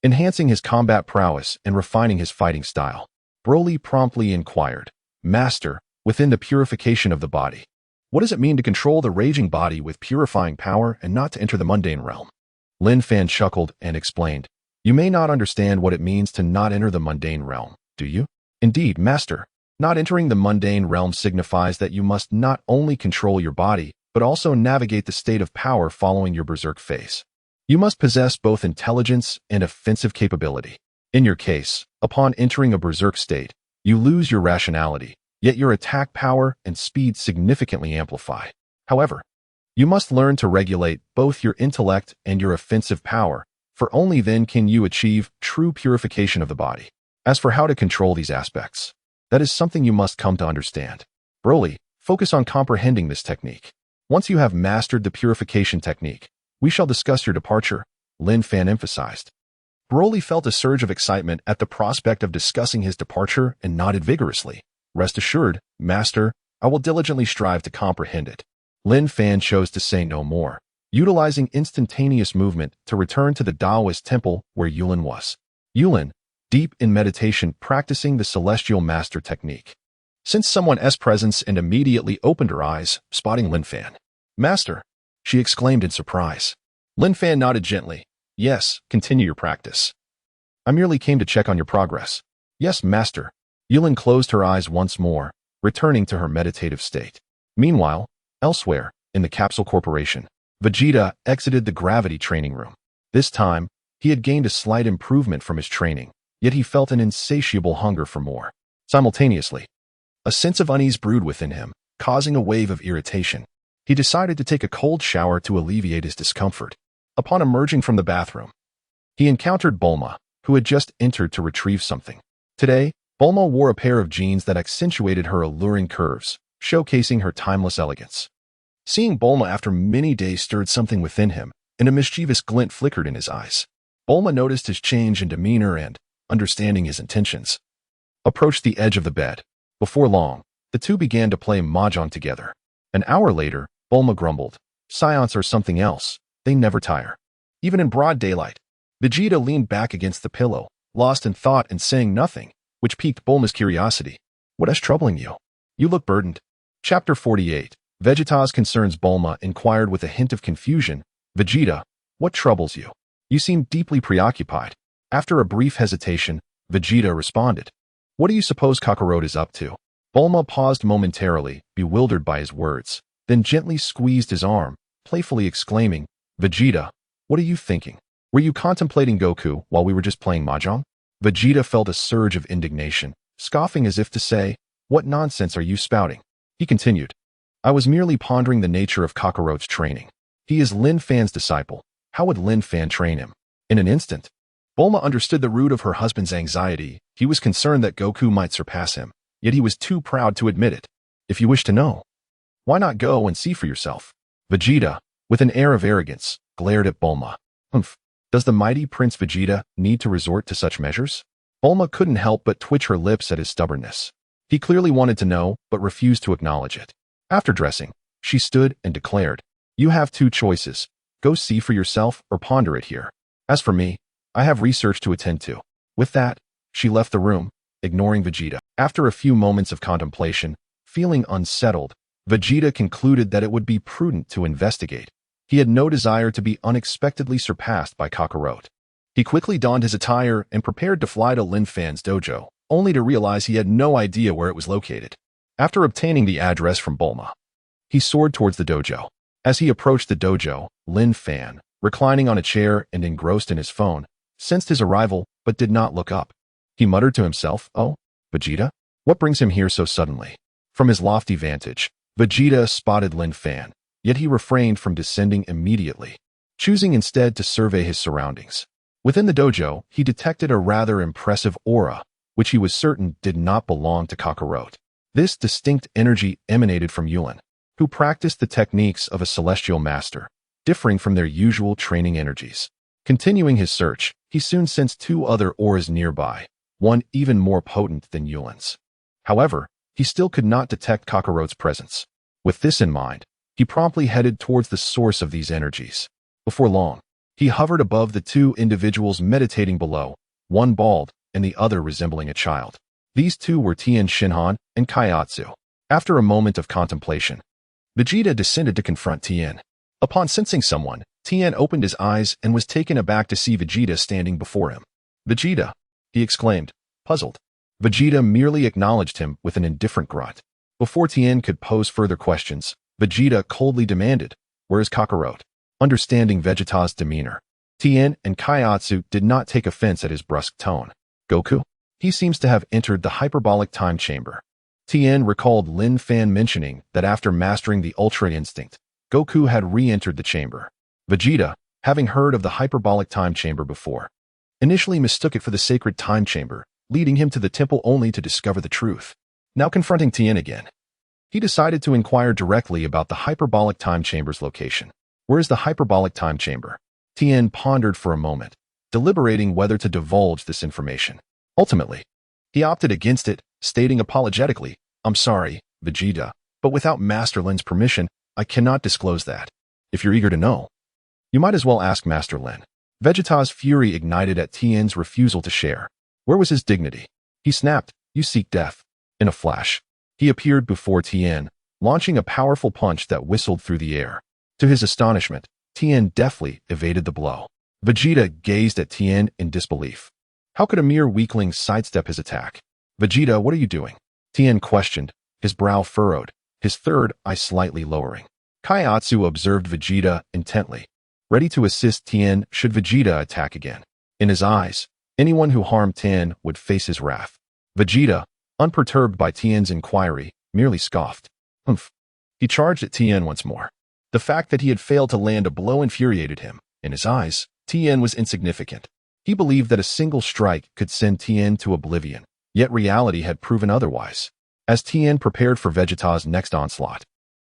Enhancing his combat prowess and refining his fighting style, Broly promptly inquired, "Master, within the purification of the body, what does it mean to control the raging body with purifying power and not to enter the mundane realm?" Lin Fan chuckled and explained, "You may not understand what it means to not enter the mundane realm, do you?" "Indeed, master. Not entering the mundane realm signifies that you must not only control your body, but also navigate the state of power following your berserk phase. You must possess both intelligence and offensive capability. In your case, upon entering a berserk state, you lose your rationality, yet your attack power and speed significantly amplify. However, you must learn to regulate both your intellect and your offensive power, for only then can you achieve true purification of the body. As for how to control these aspects, that is something you must come to understand. Broly, focus on comprehending this technique. Once you have mastered the purification technique, we shall discuss your departure, Lin Fan emphasized. Broly felt a surge of excitement at the prospect of discussing his departure and nodded vigorously. Rest assured, Master, I will diligently strive to comprehend it. Lin Fan chose to say no more, utilizing instantaneous movement to return to the Taoist temple where Yulin was. Yulin, deep in meditation, practicing the celestial master technique. Sensed someone's presence and immediately opened her eyes, spotting Lin Fan. Master, she exclaimed in surprise. Lin Fan nodded gently. Yes, continue your practice. I merely came to check on your progress. Yes, Master. Yulin closed her eyes once more, returning to her meditative state. Meanwhile, elsewhere, in the Capsule Corporation, Vegeta exited the gravity training room. This time, he had gained a slight improvement from his training, yet he felt an insatiable hunger for more. Simultaneously, a sense of unease brewed within him, causing a wave of irritation. He decided to take a cold shower to alleviate his discomfort. Upon emerging from the bathroom, he encountered Bulma, who had just entered to retrieve something. Today, Bulma wore a pair of jeans that accentuated her alluring curves, showcasing her timeless elegance. Seeing Bulma after many days stirred something within him, and a mischievous glint flickered in his eyes. Bulma noticed his change in demeanor and, understanding his intentions, approached the edge of the bed. Before long, the two began to play mahjong together. An hour later, Bulma grumbled, "Scions are something else. They never tire." Even in broad daylight, Vegeta leaned back against the pillow, lost in thought and saying nothing, which piqued Bulma's curiosity. "What is troubling you? You look burdened." Chapter 48. Vegeta's concerns. Bulma inquired with a hint of confusion. "Vegeta, what troubles you? You seem deeply preoccupied." After a brief hesitation, Vegeta responded, "What do you suppose Kakarot is up to?" Bulma paused momentarily, bewildered by his words, then gently squeezed his arm, playfully exclaiming, "Vegeta, what are you thinking? Were you contemplating Goku while we were just playing mahjong?" Vegeta felt a surge of indignation, scoffing as if to say, "What nonsense are you spouting?" He continued, "I was merely pondering the nature of Kakarot's training. He is Lin Fan's disciple. How would Lin Fan train him?" In an instant, Bulma understood the root of her husband's anxiety. He was concerned that Goku might surpass him, yet he was too proud to admit it. "If you wish to know, why not go and see for yourself?" Vegeta, with an air of arrogance, glared at Bulma. "Humph, does the mighty Prince Vegeta need to resort to such measures?" Bulma couldn't help but twitch her lips at his stubbornness. He clearly wanted to know, but refused to acknowledge it. After dressing, she stood and declared, "You have two choices. Go see for yourself or ponder it here. As for me, I have research to attend to." With that, she left the room, ignoring Vegeta. After a few moments of contemplation, feeling unsettled, Vegeta concluded that it would be prudent to investigate. He had no desire to be unexpectedly surpassed by Kakarot. He quickly donned his attire and prepared to fly to Lin Fan's dojo, only to realize he had no idea where it was located. After obtaining the address from Bulma, he soared towards the dojo. As he approached the dojo, Lin Fan, reclining on a chair and engrossed in his phone, sensed his arrival but did not look up. He muttered to himself, "Oh, Vegeta? What brings him here so suddenly?" From his lofty vantage, Vegeta spotted Lin Fan, yet he refrained from descending immediately, choosing instead to survey his surroundings. Within the dojo, he detected a rather impressive aura, which he was certain did not belong to Kakarot. This distinct energy emanated from Yulin, who practiced the techniques of a celestial master, differing from their usual training energies. Continuing his search, he soon sensed two other auras nearby, one even more potent than Yulin's. However, he still could not detect Kakarot's presence. With this in mind, he promptly headed towards the source of these energies. Before long, he hovered above the two individuals meditating below, one bald and the other resembling a child. These two were Tien Shinhan and Kaiatsu. After a moment of contemplation, Vegeta descended to confront Tien. Upon sensing someone, Tien opened his eyes and was taken aback to see Vegeta standing before him. "Vegeta," he exclaimed, puzzled. Vegeta merely acknowledged him with an indifferent grunt. Before Tien could pose further questions, Vegeta coldly demanded, "Where is Kakarot?" Understanding Vegeta's demeanor, Tien and Kaiatsu did not take offense at his brusque tone. Goku? He seems to have entered the hyperbolic time chamber. Tien recalled Lin Fan mentioning that after mastering the Ultra Instinct, Goku had re-entered the chamber. Vegeta, having heard of the hyperbolic time chamber before, initially mistook it for the sacred time chamber, leading him to the temple only to discover the truth. Now confronting Tien again, he decided to inquire directly about the hyperbolic time chamber's location. Where is the hyperbolic time chamber? Tien pondered for a moment, deliberating whether to divulge this information. Ultimately, he opted against it, stating apologetically, "I'm sorry, Vegeta, but without Master Lin's permission, I cannot disclose that. If you're eager to know, you might as well ask Master Lin." Vegeta's fury ignited at Tien's refusal to share. Where was his dignity? He snapped, "You seek death." In a flash, he appeared before Tien, launching a powerful punch that whistled through the air. To his astonishment, Tien deftly evaded the blow. Vegeta gazed at Tien in disbelief. How could a mere weakling sidestep his attack? "Vegeta, what are you doing?" Tien questioned, his brow furrowed, his third eye slightly lowering. Kaiatsu observed Vegeta intently, ready to assist Tien should Vegeta attack again. In his eyes, anyone who harmed Tien would face his wrath. Vegeta, unperturbed by Tien's inquiry, merely scoffed. Humph. He charged at Tien once more. The fact that he had failed to land a blow infuriated him. In his eyes, Tien was insignificant. He believed that a single strike could send Tien to oblivion, yet reality had proven otherwise. As Tien prepared for Vegeta's next onslaught,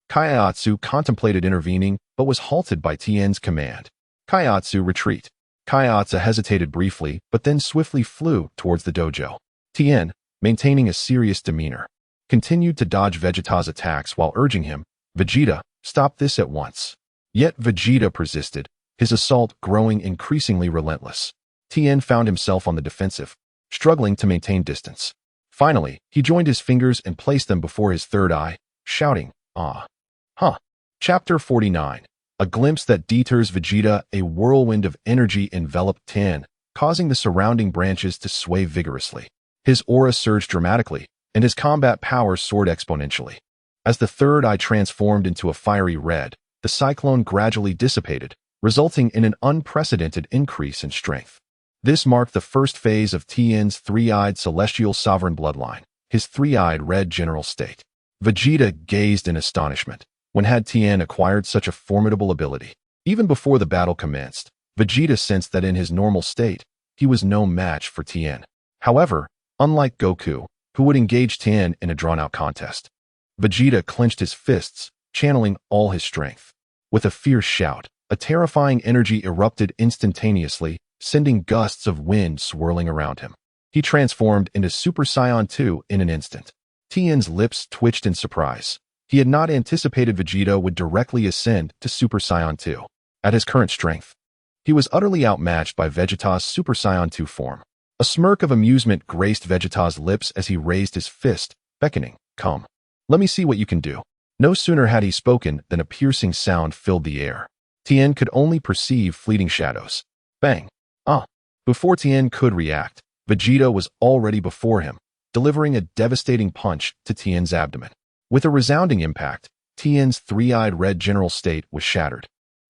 Kaiatsu contemplated intervening but was halted by Tien's command. "Kaiatsu, retreat." Kaiatsu hesitated briefly but then swiftly flew towards the dojo. Tien, maintaining a serious demeanor, continued to dodge Vegeta's attacks while urging him, "Vegeta, stop this at once." Yet Vegeta persisted, his assault growing increasingly relentless. Tien found himself on the defensive, struggling to maintain distance. Finally, he joined his fingers and placed them before his third eye, shouting, "Ah! Huh." Chapter 49. A glimpse that deters Vegeta. A whirlwind of energy enveloped Tien, causing the surrounding branches to sway vigorously. His aura surged dramatically, and his combat power soared exponentially. As the third eye transformed into a fiery red, the cyclone gradually dissipated, resulting in an unprecedented increase in strength. This marked the first phase of Tien's three-eyed celestial sovereign bloodline, his three-eyed red general state. Vegeta gazed in astonishment. When had Tien acquired such a formidable ability? Even before the battle commenced, Vegeta sensed that in his normal state, he was no match for Tien. However, unlike Goku, who would engage Tien in a drawn-out contest, Vegeta clenched his fists, channeling all his strength. With a fierce shout, a terrifying energy erupted instantaneously, sending gusts of wind swirling around him. He transformed into Super Saiyan 2 in an instant. Tien's lips twitched in surprise. He had not anticipated Vegeta would directly ascend to Super Saiyan 2. At his current strength, he was utterly outmatched by Vegeta's Super Saiyan 2 form. A smirk of amusement graced Vegeta's lips as he raised his fist, beckoning, "Come. Let me see what you can do." No sooner had he spoken than a piercing sound filled the air. Tien could only perceive fleeting shadows. Bang! Ah! Before Tien could react, Vegeta was already before him, delivering a devastating punch to Tien's abdomen. With a resounding impact, Tien's three-eyed red general state was shattered,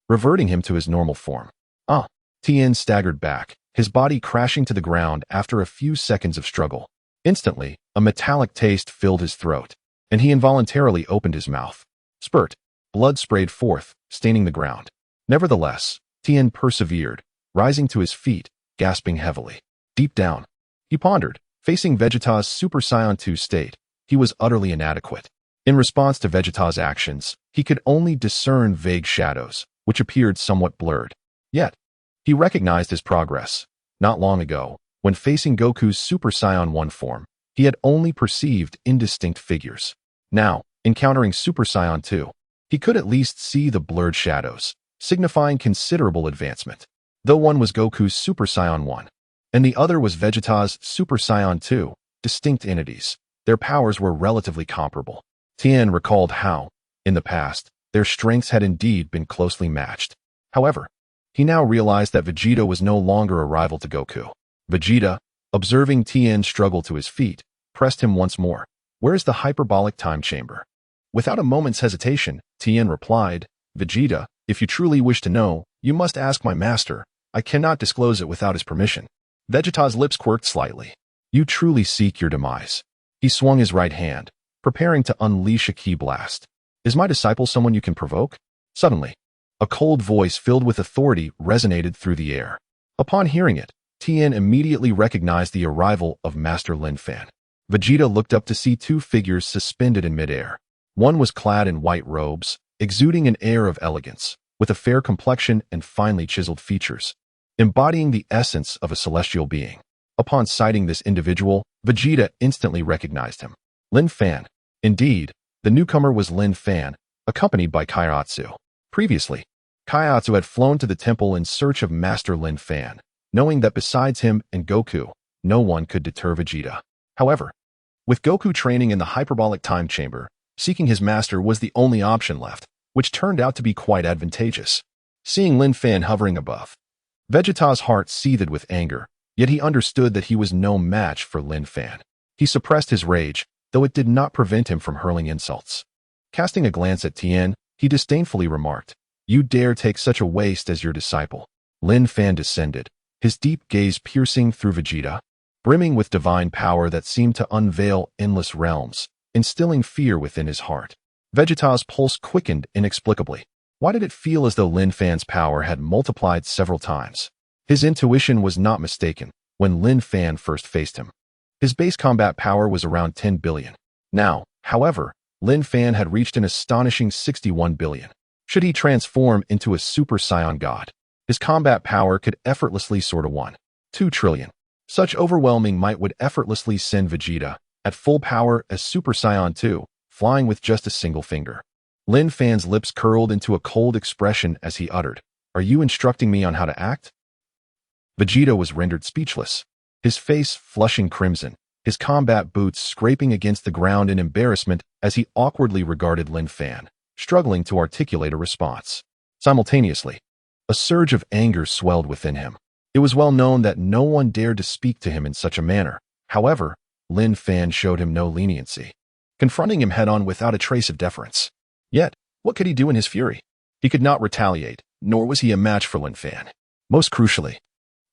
reverting him to his normal form. Ah! Tien staggered back, his body crashing to the ground after a few seconds of struggle. Instantly, a metallic taste filled his throat, and he involuntarily opened his mouth. Spurt! Blood sprayed forth, staining the ground. Nevertheless, Tien persevered, rising to his feet, gasping heavily. Deep down, he pondered, facing Vegeta's Super Saiyan 2 state, he was utterly inadequate. In response to Vegeta's actions, he could only discern vague shadows, which appeared somewhat blurred. Yet, he recognized his progress. Not long ago, when facing Goku's Super Saiyan 1 form, he had only perceived indistinct figures. Now, encountering Super Saiyan 2, he could at least see the blurred shadows, signifying considerable advancement. Though one was Goku's Super Saiyan 1, and the other was Vegeta's Super Saiyan 2, distinct entities, their powers were relatively comparable. Tien recalled how, in the past, their strengths had indeed been closely matched. However, he now realized that Vegeta was no longer a rival to Goku. Vegeta, observing Tien struggle to his feet, pressed him once more. "Where is the hyperbolic time chamber?" Without a moment's hesitation, Tien replied, "Vegeta, if you truly wish to know, you must ask my master. I cannot disclose it without his permission." Vegeta's lips quirked slightly. You truly seek your demise. He swung his right hand, preparing to unleash a ki blast. Is my disciple someone you can provoke? Suddenly, a cold voice filled with authority resonated through the air. Upon hearing it, Tien immediately recognized the arrival of Master Lin Fan. Vegeta looked up to see two figures suspended in midair. One was clad in white robes, exuding an air of elegance, with a fair complexion and finely chiseled features, embodying the essence of a celestial being. Upon sighting this individual, Vegeta instantly recognized him. Lin Fan. Indeed, the newcomer was Lin Fan, accompanied by Kaiatsu. Previously, Kaiatsu had flown to the temple in search of Master Lin Fan, knowing that besides him and Goku, no one could deter Vegeta. However, with Goku training in the hyperbolic time chamber, seeking his master was the only option left, which turned out to be quite advantageous. Seeing Lin Fan hovering above, Vegeta's heart seethed with anger, yet he understood that he was no match for Lin Fan. He suppressed his rage, though it did not prevent him from hurling insults. Casting a glance at Tien, he disdainfully remarked, "You dare take such a waste as your disciple." Lin Fan descended, his deep gaze piercing through Vegeta, brimming with divine power that seemed to unveil endless realms, instilling fear within his heart. Vegeta's pulse quickened inexplicably. Why did it feel as though Lin Fan's power had multiplied several times? His intuition was not mistaken when Lin Fan first faced him. His base combat power was around 10 billion. Now, however, Lin Fan had reached an astonishing 61 billion. Should he transform into a Super Saiyan God, his combat power could effortlessly soar to 1.2 trillion. Such overwhelming might would effortlessly send Vegeta, at full power as Super Saiyan 2, flying with just a single finger. Lin Fan's lips curled into a cold expression as he uttered, "Are you instructing me on how to act?" Vegeta was rendered speechless, his face flushing crimson, his combat boots scraping against the ground in embarrassment as he awkwardly regarded Lin Fan, struggling to articulate a response. Simultaneously, a surge of anger swelled within him. It was well known that no one dared to speak to him in such a manner. However, Lin Fan showed him no leniency, confronting him head-on without a trace of deference. Yet, what could he do in his fury? He could not retaliate, nor was he a match for Lin Fan. Most crucially,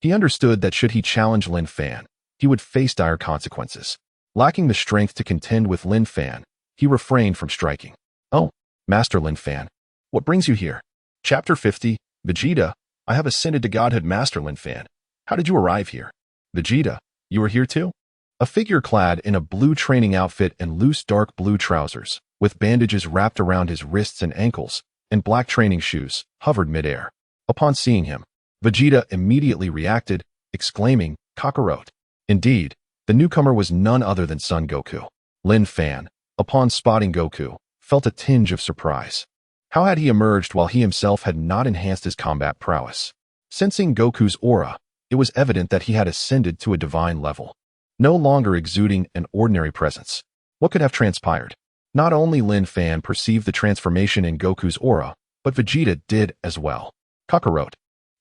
he understood that should he challenge Lin Fan, he would face dire consequences. Lacking the strength to contend with Lin Fan, he refrained from striking. "Oh, Master Lin Fan, what brings you here?" Chapter 50, Vegeta, I have ascended to godhood. Master Lin Fan, how did you arrive here? Vegeta, you are here too? A figure clad in a blue training outfit and loose dark blue trousers, with bandages wrapped around his wrists and ankles, and black training shoes, hovered midair. Upon seeing him, Vegeta immediately reacted, exclaiming, "Kakarot." Indeed, the newcomer was none other than Son Goku. Lin Fan, upon spotting Goku, felt a tinge of surprise. How had he emerged while he himself had not enhanced his combat prowess? Sensing Goku's aura, it was evident that he had ascended to a divine level, no longer exuding an ordinary presence. What could have transpired? Not only Lin Fan perceived the transformation in Goku's aura, but Vegeta did as well. "Kakarot,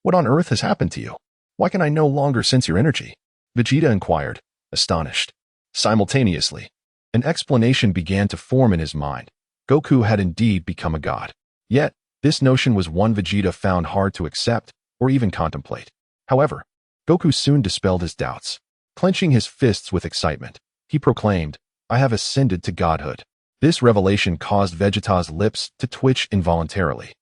what on earth has happened to you? Why can I no longer sense your energy?" Vegeta inquired, astonished. Simultaneously, an explanation began to form in his mind. Goku had indeed become a god. Yet, this notion was one Vegeta found hard to accept or even contemplate. However, Goku soon dispelled his doubts. Clenching his fists with excitement, he proclaimed, "I have ascended to godhood." This revelation caused Vegeta's lips to twitch involuntarily.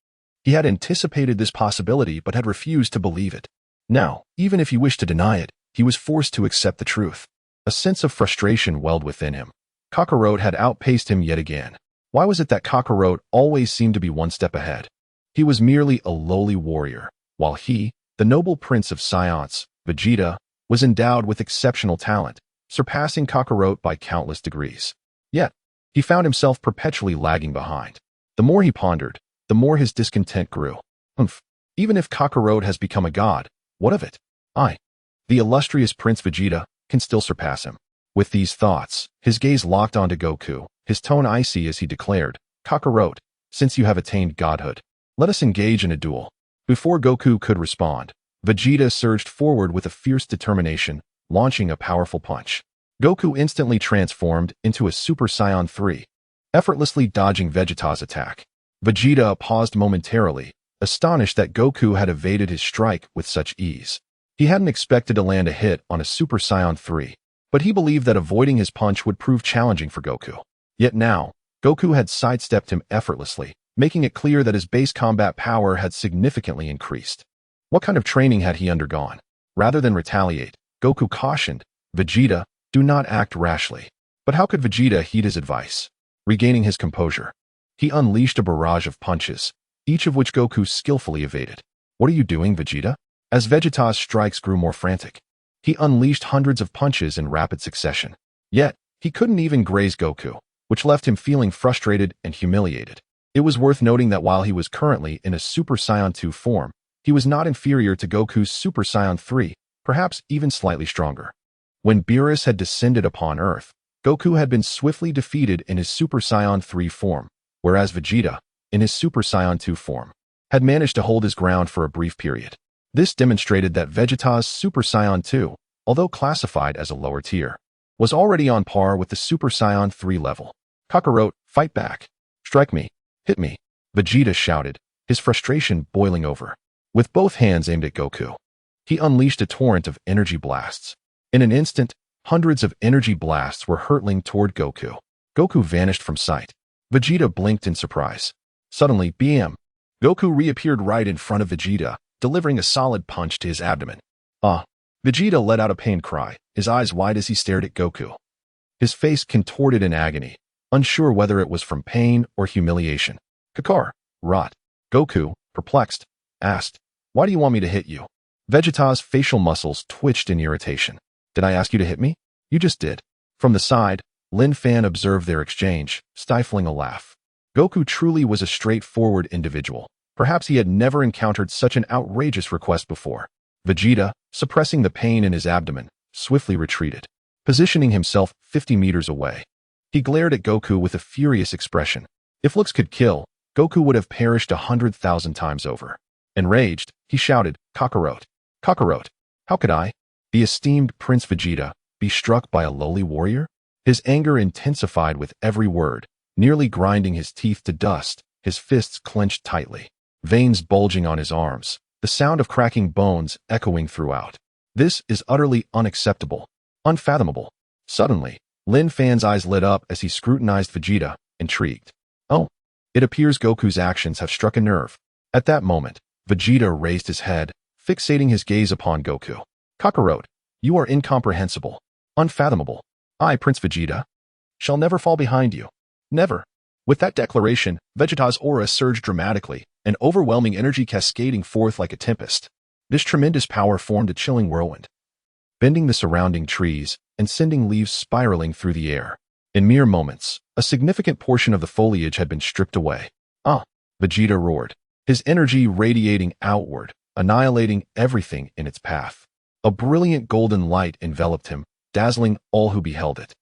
He had anticipated this possibility but had refused to believe it. Now, even if he wished to deny it, he was forced to accept the truth. A sense of frustration welled within him. Kakarot had outpaced him yet again. Why was it that Kakarot always seemed to be one step ahead? He was merely a lowly warrior, while he, the noble prince of Science, Vegeta, was endowed with exceptional talent, surpassing Kakarot by countless degrees. Yet, he found himself perpetually lagging behind. The more he pondered, the more his discontent grew. Even if Kakarot has become a god, what of it? I, the illustrious Prince Vegeta, can still surpass him. With these thoughts, his gaze locked onto Goku, his tone icy as he declared, "Kakarot, since you have attained godhood, let us engage in a duel." Before Goku could respond, Vegeta surged forward with a fierce determination, launching a powerful punch. Goku instantly transformed into a Super Saiyan 3, effortlessly dodging Vegeta's attack. Vegeta paused momentarily, astonished that Goku had evaded his strike with such ease. He hadn't expected to land a hit on a Super Saiyan 3, but he believed that avoiding his punch would prove challenging for Goku. Yet now, Goku had sidestepped him effortlessly, making it clear that his base combat power had significantly increased. What kind of training had he undergone? Rather than retaliate, Goku cautioned, "Vegeta, do not act rashly." But how could Vegeta heed his advice? Regaining his composure, he unleashed a barrage of punches, each of which Goku skillfully evaded. "What are you doing, Vegeta?" As Vegeta's strikes grew more frantic, he unleashed hundreds of punches in rapid succession. Yet, he couldn't even graze Goku, which left him feeling frustrated and humiliated. It was worth noting that while he was currently in a Super Saiyan 2 form, he was not inferior to Goku's Super Saiyan 3, perhaps even slightly stronger. When Beerus had descended upon Earth, Goku had been swiftly defeated in his Super Saiyan 3 form, whereas Vegeta, in his Super Saiyan 2 form, had managed to hold his ground for a brief period. This demonstrated that Vegeta's Super Saiyan 2, although classified as a lower tier, was already on par with the Super Saiyan 3 level. "Kakarot, fight back. Strike me. Hit me," Vegeta shouted, his frustration boiling over. With both hands aimed at Goku, he unleashed a torrent of energy blasts. In an instant, hundreds of energy blasts were hurtling toward Goku. Goku vanished from sight. Vegeta blinked in surprise. Suddenly, Goku reappeared right in front of Vegeta, delivering a solid punch to his abdomen. "Ah!" Vegeta let out a pained cry, his eyes wide as he stared at Goku. His face contorted in agony, unsure whether it was from pain or humiliation. "Rot." Goku, perplexed, asked, "Why do you want me to hit you?" Vegeta's facial muscles twitched in irritation. "Did I ask you to hit me? You just did." From the side, Lin Fan observed their exchange, stifling a laugh. Goku truly was a straightforward individual. Perhaps he had never encountered such an outrageous request before. Vegeta, suppressing the pain in his abdomen, swiftly retreated, positioning himself 50 meters away. He glared at Goku with a furious expression. If looks could kill, Goku would have perished 100,000 times over. Enraged, he shouted, "Kakarot! Kakarot! How could I, the esteemed Prince Vegeta, be struck by a lowly warrior?" His anger intensified with every word, nearly grinding his teeth to dust, his fists clenched tightly, veins bulging on his arms, the sound of cracking bones echoing throughout. "This is utterly unacceptable, unfathomable." Suddenly, Lin Fan's eyes lit up as he scrutinized Vegeta, intrigued. "Oh, it appears Goku's actions have struck a nerve." At that moment, Vegeta raised his head, fixating his gaze upon Goku. "Kakarot, you are incomprehensible, unfathomable. I, Prince Vegeta, shall never fall behind you. Never." With that declaration, Vegeta's aura surged dramatically, an overwhelming energy cascading forth like a tempest. This tremendous power formed a chilling whirlwind, bending the surrounding trees and sending leaves spiraling through the air. In mere moments, a significant portion of the foliage had been stripped away. "Ah!" Vegeta roared, his energy radiating outward, annihilating everything in its path. A brilliant golden light enveloped him, dazzling all who beheld it.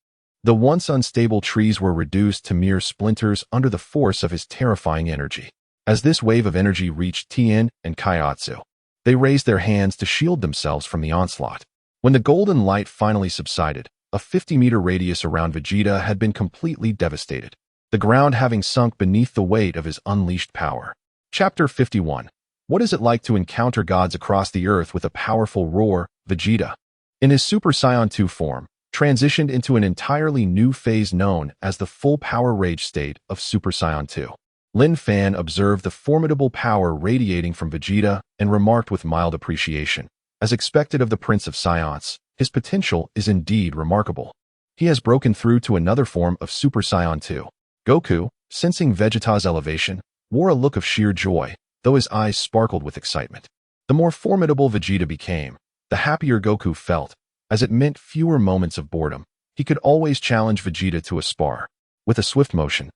The once unstable trees were reduced to mere splinters under the force of his terrifying energy. As this wave of energy reached Tien and Kaiatsu, they raised their hands to shield themselves from the onslaught. When the golden light finally subsided, a 50-meter radius around Vegeta had been completely devastated, the ground having sunk beneath the weight of his unleashed power. Chapter 51. What is it like to encounter gods across the earth with a powerful roar? Vegeta, in his Super Saiyan 2 form, transitioned into an entirely new phase known as the full power rage state of Super Saiyan 2. Lin Fan observed the formidable power radiating from Vegeta and remarked with mild appreciation, "As expected of the Prince of Saiyans, his potential is indeed remarkable. He has broken through to another form of Super Saiyan 2. Goku, sensing Vegeta's elevation, wore a look of sheer joy, though his eyes sparkled with excitement. The more formidable Vegeta became, the happier Goku felt, as it meant fewer moments of boredom. He could always challenge Vegeta to a spar. With a swift motion,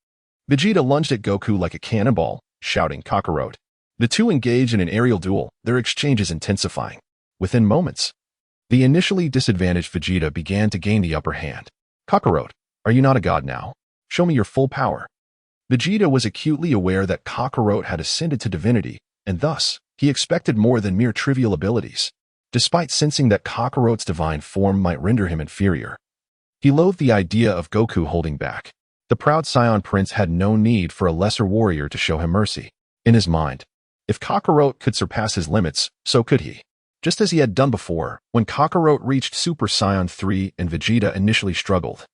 Vegeta lunged at Goku like a cannonball, shouting, "Kakarot!" The two engaged in an aerial duel, their exchanges intensifying. Within moments, the initially disadvantaged Vegeta began to gain the upper hand. "Kakarot, are you not a god now? Show me your full power." Vegeta was acutely aware that Kakarot had ascended to divinity, and thus, he expected more than mere trivial abilities. Despite sensing that Kakarot's divine form might render him inferior, he loathed the idea of Goku holding back. The proud Saiyan Prince had no need for a lesser warrior to show him mercy. In his mind, if Kakarot could surpass his limits, so could he. just as he had done before when Kakarot reached Super Saiyan 3 and Vegeta initially struggled.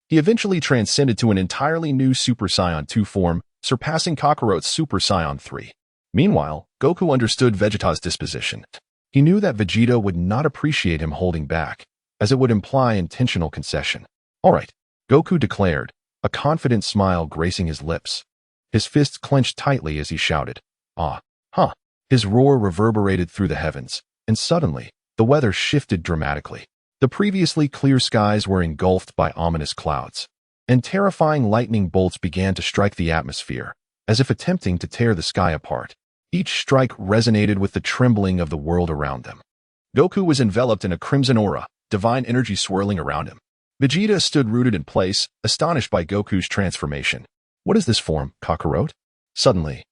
He eventually transcended to an entirely new Super Saiyan 2 form, surpassing Kakarot's Super Saiyan 3. Meanwhile, Goku understood Vegeta's disposition. He knew that Vegeta would not appreciate him holding back, as it would imply intentional concession. "All right," Goku declared, a confident smile gracing his lips. His fists clenched tightly as he shouted, "Ah, huh." His roar reverberated through the heavens, and suddenly, the weather shifted dramatically. The previously clear skies were engulfed by ominous clouds, and terrifying lightning bolts began to strike the atmosphere, as if attempting to tear the sky apart. Each strike resonated with the trembling of the world around them. Goku was enveloped in a crimson aura, divine energy swirling around him. Vegeta stood rooted in place, astonished by Goku's transformation. "What is this form, Kakarot?" Suddenly,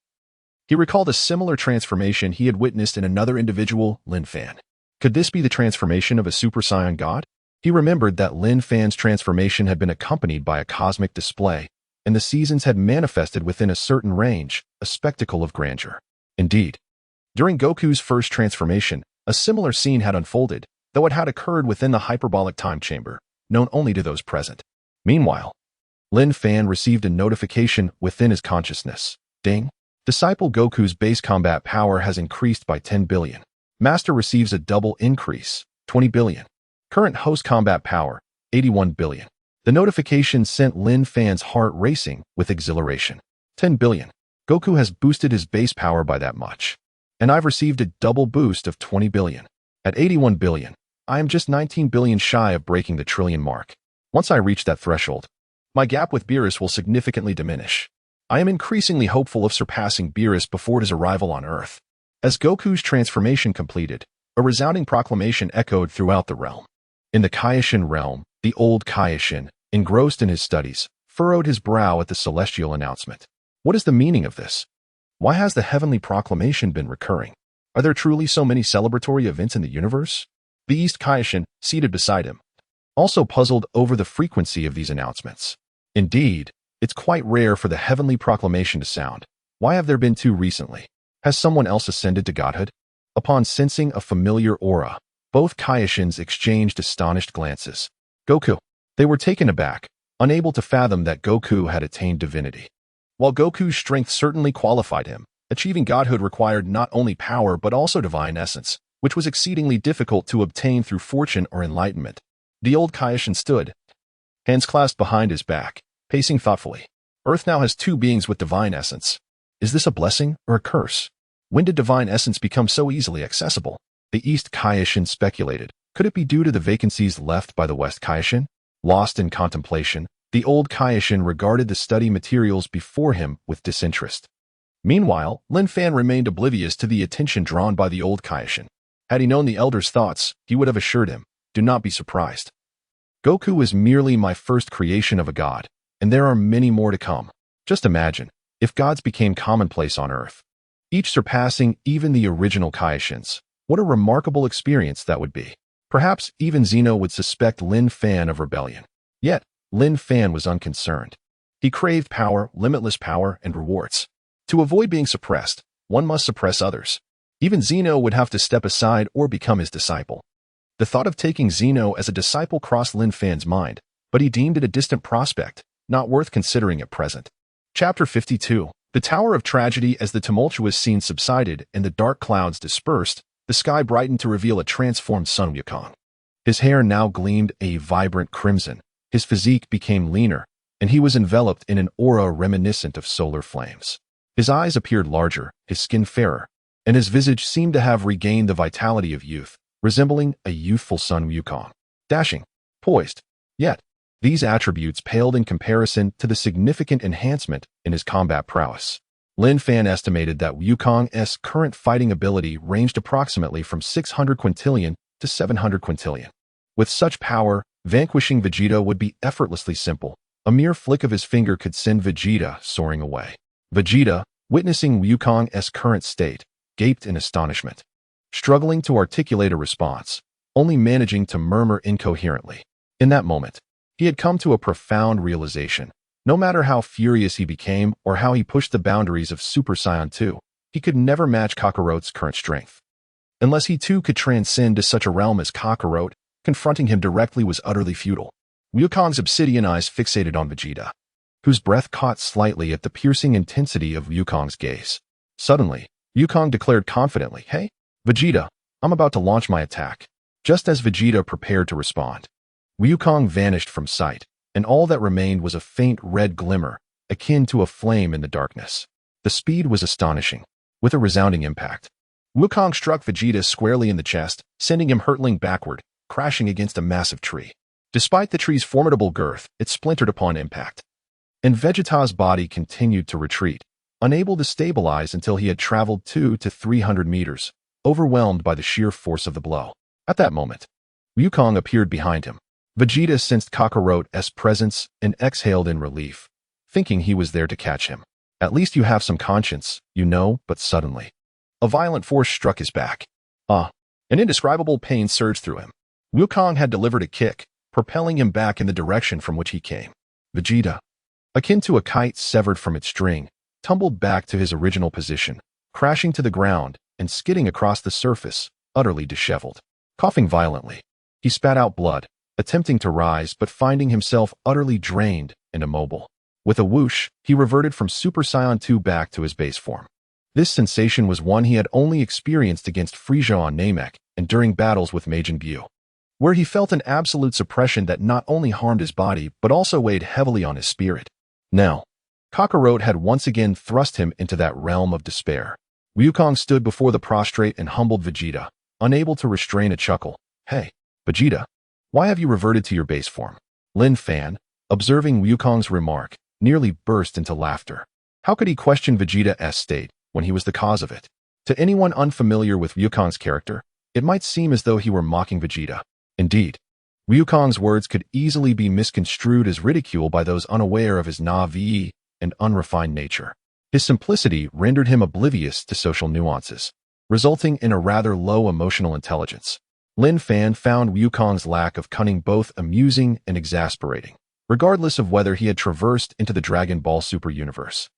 he recalled a similar transformation he had witnessed in another individual, Lin Fan. Could this be the transformation of a Super Saiyan god? He remembered that Lin Fan's transformation had been accompanied by a cosmic display, and the seasons had manifested within a certain range, a spectacle of grandeur. Indeed, during Goku's first transformation, a similar scene had unfolded, though it had occurred within the hyperbolic time chamber, known only to those present. Meanwhile, Lin Fan received a notification within his consciousness. Ding! Disciple Goku's base combat power has increased by 10 billion. Master receives a double increase, 20 billion. Current host combat power, 81 billion. The notification sent Lin Fan's heart racing with exhilaration. 10 billion. Goku has boosted his base power by that much. And I've received a double boost of 20 billion. At 81 billion, I am just 19 billion shy of breaking the trillion mark. Once I reach that threshold, my gap with Beerus will significantly diminish. I am increasingly hopeful of surpassing Beerus before his arrival on Earth. As Goku's transformation completed, a resounding proclamation echoed throughout the realm. In the Kaioshin realm, the old Kaioshin, engrossed in his studies, furrowed his brow at the celestial announcement. What is the meaning of this? Why has the heavenly proclamation been recurring? Are there truly so many celebratory events in the universe? The East Kaioshin, seated beside him, also puzzled over the frequency of these announcements. Indeed, it's quite rare for the heavenly proclamation to sound. Why have there been two recently? Has someone else ascended to godhood? Upon sensing a familiar aura, both Kaioshins exchanged astonished glances. Goku. They were taken aback, unable to fathom that Goku had attained divinity. While Goku's strength certainly qualified him, achieving godhood required not only power but also divine essence, which was exceedingly difficult to obtain through fortune or enlightenment. The old Kaioshin stood, hands clasped behind his back, pacing thoughtfully. Earth now has two beings with divine essence. Is this a blessing or a curse? When did divine essence become so easily accessible? The East Kaioshin speculated. Could it be due to the vacancies left by the West Kaioshin? Lost in contemplation, the old Kaioshin regarded the study materials before him with disinterest. Meanwhile, Lin Fan remained oblivious to the attention drawn by the old Kaioshin. Had he known the elder's thoughts, he would have assured him, "Do not be surprised. Goku is merely my first creation of a god, and there are many more to come. Just imagine, if gods became commonplace on Earth, each surpassing even the original Kaioshins, what a remarkable experience that would be." Perhaps even Zeno would suspect Lin Fan of rebellion. Yet, Lin Fan was unconcerned. He craved power, limitless power, and rewards. To avoid being suppressed, one must suppress others. Even Zeno would have to step aside or become his disciple. The thought of taking Zeno as a disciple crossed Lin Fan's mind, but he deemed it a distant prospect, not worth considering at present. Chapter 52. The Tower of Tragedy. As the tumultuous scene subsided and the dark clouds dispersed, the sky brightened to reveal a transformed Sun Wukong. His hair now gleamed a vibrant crimson, his physique became leaner, and he was enveloped in an aura reminiscent of solar flames. His eyes appeared larger, his skin fairer, and his visage seemed to have regained the vitality of youth, resembling a youthful Sun Wukong. Dashing, poised. Yet, these attributes paled in comparison to the significant enhancement in his combat prowess. Lin Fan estimated that Wukong's current fighting ability ranged approximately from 600 quintillion to 700 quintillion. With such power, vanquishing Vegeta would be effortlessly simple. A mere flick of his finger could send Vegeta soaring away. Vegeta, witnessing Wukong's current state, gaped in astonishment, struggling to articulate a response, only managing to murmur incoherently. In that moment, he had come to a profound realization. No matter how furious he became or how he pushed the boundaries of Super Saiyan 2, he could never match Kakarot's current strength. Unless he too could transcend to such a realm as Kakarot, confronting him directly was utterly futile. Wukong's obsidian eyes fixated on Vegeta, whose breath caught slightly at the piercing intensity of Wukong's gaze. Suddenly, Wukong declared confidently, "Hey, Vegeta, I'm about to launch my attack." Just as Vegeta prepared to respond, Wukong vanished from sight, and all that remained was a faint red glimmer, akin to a flame in the darkness. The speed was astonishing. With a resounding impact, Wukong struck Vegeta squarely in the chest, sending him hurtling backward, crashing against a massive tree. Despite the tree's formidable girth, it splintered upon impact, and Vegeta's body continued to retreat, unable to stabilize until he had traveled 200 to 300 meters, overwhelmed by the sheer force of the blow. At that moment, Wukong appeared behind him. Vegeta sensed Kakarot's presence and exhaled in relief, thinking he was there to catch him. "At least you have some conscience, you know," but suddenly, a violent force struck his back. An indescribable pain surged through him. Wukong had delivered a kick, propelling him back in the direction from which he came. Vegeta, akin to a kite severed from its string, tumbled back to his original position, crashing to the ground and skidding across the surface, utterly disheveled. Coughing violently, he spat out blood, attempting to rise but finding himself utterly drained and immobile. With a whoosh, he reverted from Super Saiyan 2 back to his base form. This sensation was one he had only experienced against Frieza on Namek and during battles with Majin Buu, where he felt an absolute suppression that not only harmed his body but also weighed heavily on his spirit. Now, Kakarot had once again thrust him into that realm of despair. Wukong stood before the prostrate and humbled Vegeta, unable to restrain a chuckle. "Hey, Vegeta, why have you reverted to your base form?" Lin Fan, observing Wukong's remark, nearly burst into laughter. How could he question Vegeta's state when he was the cause of it? To anyone unfamiliar with Wukong's character, it might seem as though he were mocking Vegeta. Indeed, Wukong's words could easily be misconstrued as ridicule by those unaware of his naive and unrefined nature. His simplicity rendered him oblivious to social nuances, resulting in a rather low emotional intelligence. Lin Fan found Wukong's lack of cunning both amusing and exasperating, regardless of whether he had traversed into the Dragon Ball Super universe.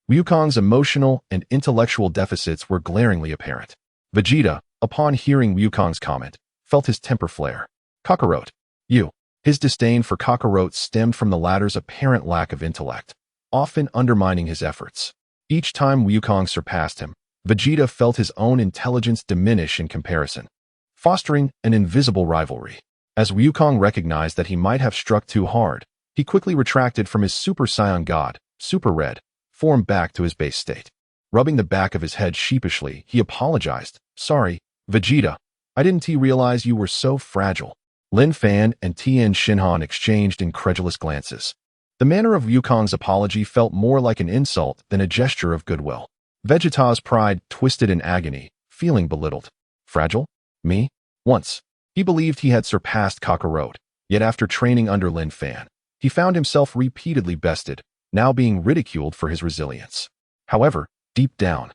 Wukong's emotional and intellectual deficits were glaringly apparent. Vegeta, upon hearing Wukong's comment, felt his temper flare. "Kakarot, you." His disdain for Kakarot stemmed from the latter's apparent lack of intellect, often undermining his efforts. Each time Wukong surpassed him, Vegeta felt his own intelligence diminish in comparison, fostering an invisible rivalry. As Wukong recognized that he might have struck too hard, he quickly retracted from his Super Saiyan God, Super Red, form back to his base state. Rubbing the back of his head sheepishly, he apologized. "Sorry, Vegeta, I didn't realize you were so fragile." Lin Fan and Tien Shinhan exchanged incredulous glances. The manner of Wukong's apology felt more like an insult than a gesture of goodwill. Vegeta's pride twisted in agony, feeling belittled. Fragile? Me? Once, he believed he had surpassed Kakarot, yet after training under Lin Fan, he found himself repeatedly bested, now being ridiculed for his resilience. However, deep down,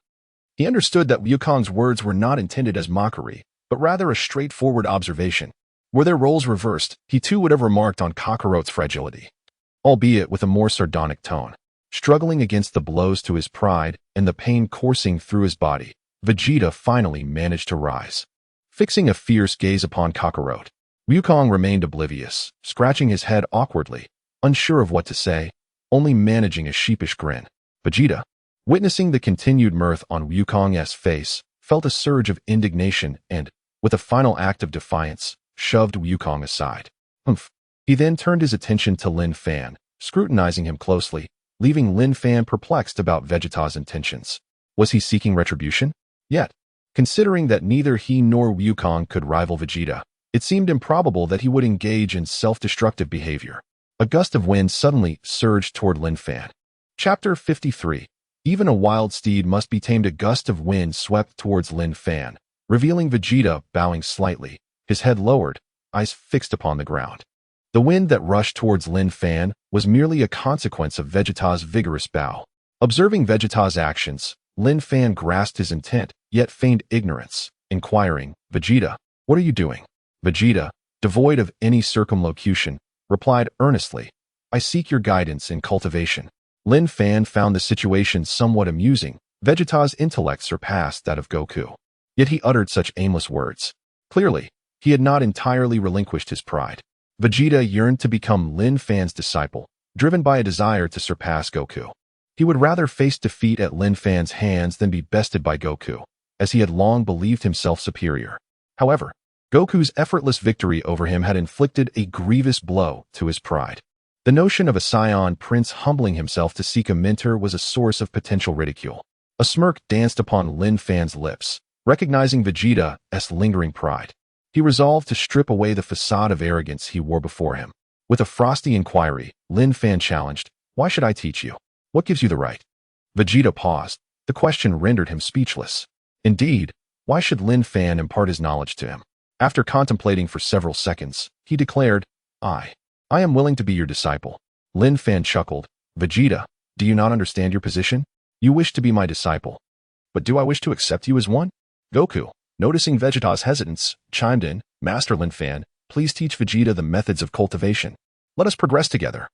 he understood that Wukong's words were not intended as mockery, but rather a straightforward observation. Were their roles reversed, he too would have remarked on Kakarot's fragility, albeit with a more sardonic tone. Struggling against the blows to his pride and the pain coursing through his body, Vegeta finally managed to rise. Fixing a fierce gaze upon Kakarot, Wukong remained oblivious, scratching his head awkwardly, unsure of what to say, only managing a sheepish grin. Vegeta, witnessing the continued mirth on Wukong's face, felt a surge of indignation and, with a final act of defiance, shoved Wukong aside. Humph. He then turned his attention to Lin Fan, scrutinizing him closely, leaving Lin Fan perplexed about Vegeta's intentions. Was he seeking retribution? Yet, considering that neither he nor Wukong could rival Vegeta, it seemed improbable that he would engage in self-destructive behavior. A gust of wind suddenly surged toward Lin Fan. Chapter 53. Even a wild steed must be tamed. A gust of wind swept towards Lin Fan, revealing Vegeta bowing slightly, his head lowered, eyes fixed upon the ground. The wind that rushed towards Lin Fan was merely a consequence of Vegeta's vigorous bow. Observing Vegeta's actions, Lin Fan grasped his intent, yet feigned ignorance, inquiring, "Vegeta, what are you doing?" Vegeta, devoid of any circumlocution, replied earnestly, "I seek your guidance in cultivation." Lin Fan found the situation somewhat amusing. Vegeta's intellect surpassed that of Goku. Yet he uttered such aimless words. Clearly, he had not entirely relinquished his pride. Vegeta yearned to become Lin Fan's disciple, driven by a desire to surpass Goku. He would rather face defeat at Lin Fan's hands than be bested by Goku, as he had long believed himself superior. However, Goku's effortless victory over him had inflicted a grievous blow to his pride. The notion of a Scion prince humbling himself to seek a mentor was a source of potential ridicule. A smirk danced upon Lin Fan's lips, recognizing Vegeta's lingering pride. He resolved to strip away the facade of arrogance he wore before him. With a frosty inquiry, Lin Fan challenged, "Why should I teach you? What gives you the right?" Vegeta paused. The question rendered him speechless. Indeed, why should Lin Fan impart his knowledge to him? After contemplating for several seconds, he declared, I am willing to be your disciple." Lin Fan chuckled. "Vegeta, do you not understand your position? You wish to be my disciple. But do I wish to accept you as one?" Goku, noticing Vegeta's hesitance, chimed in, "Master Lin Fan, please teach Vegeta the methods of cultivation. Let us progress together."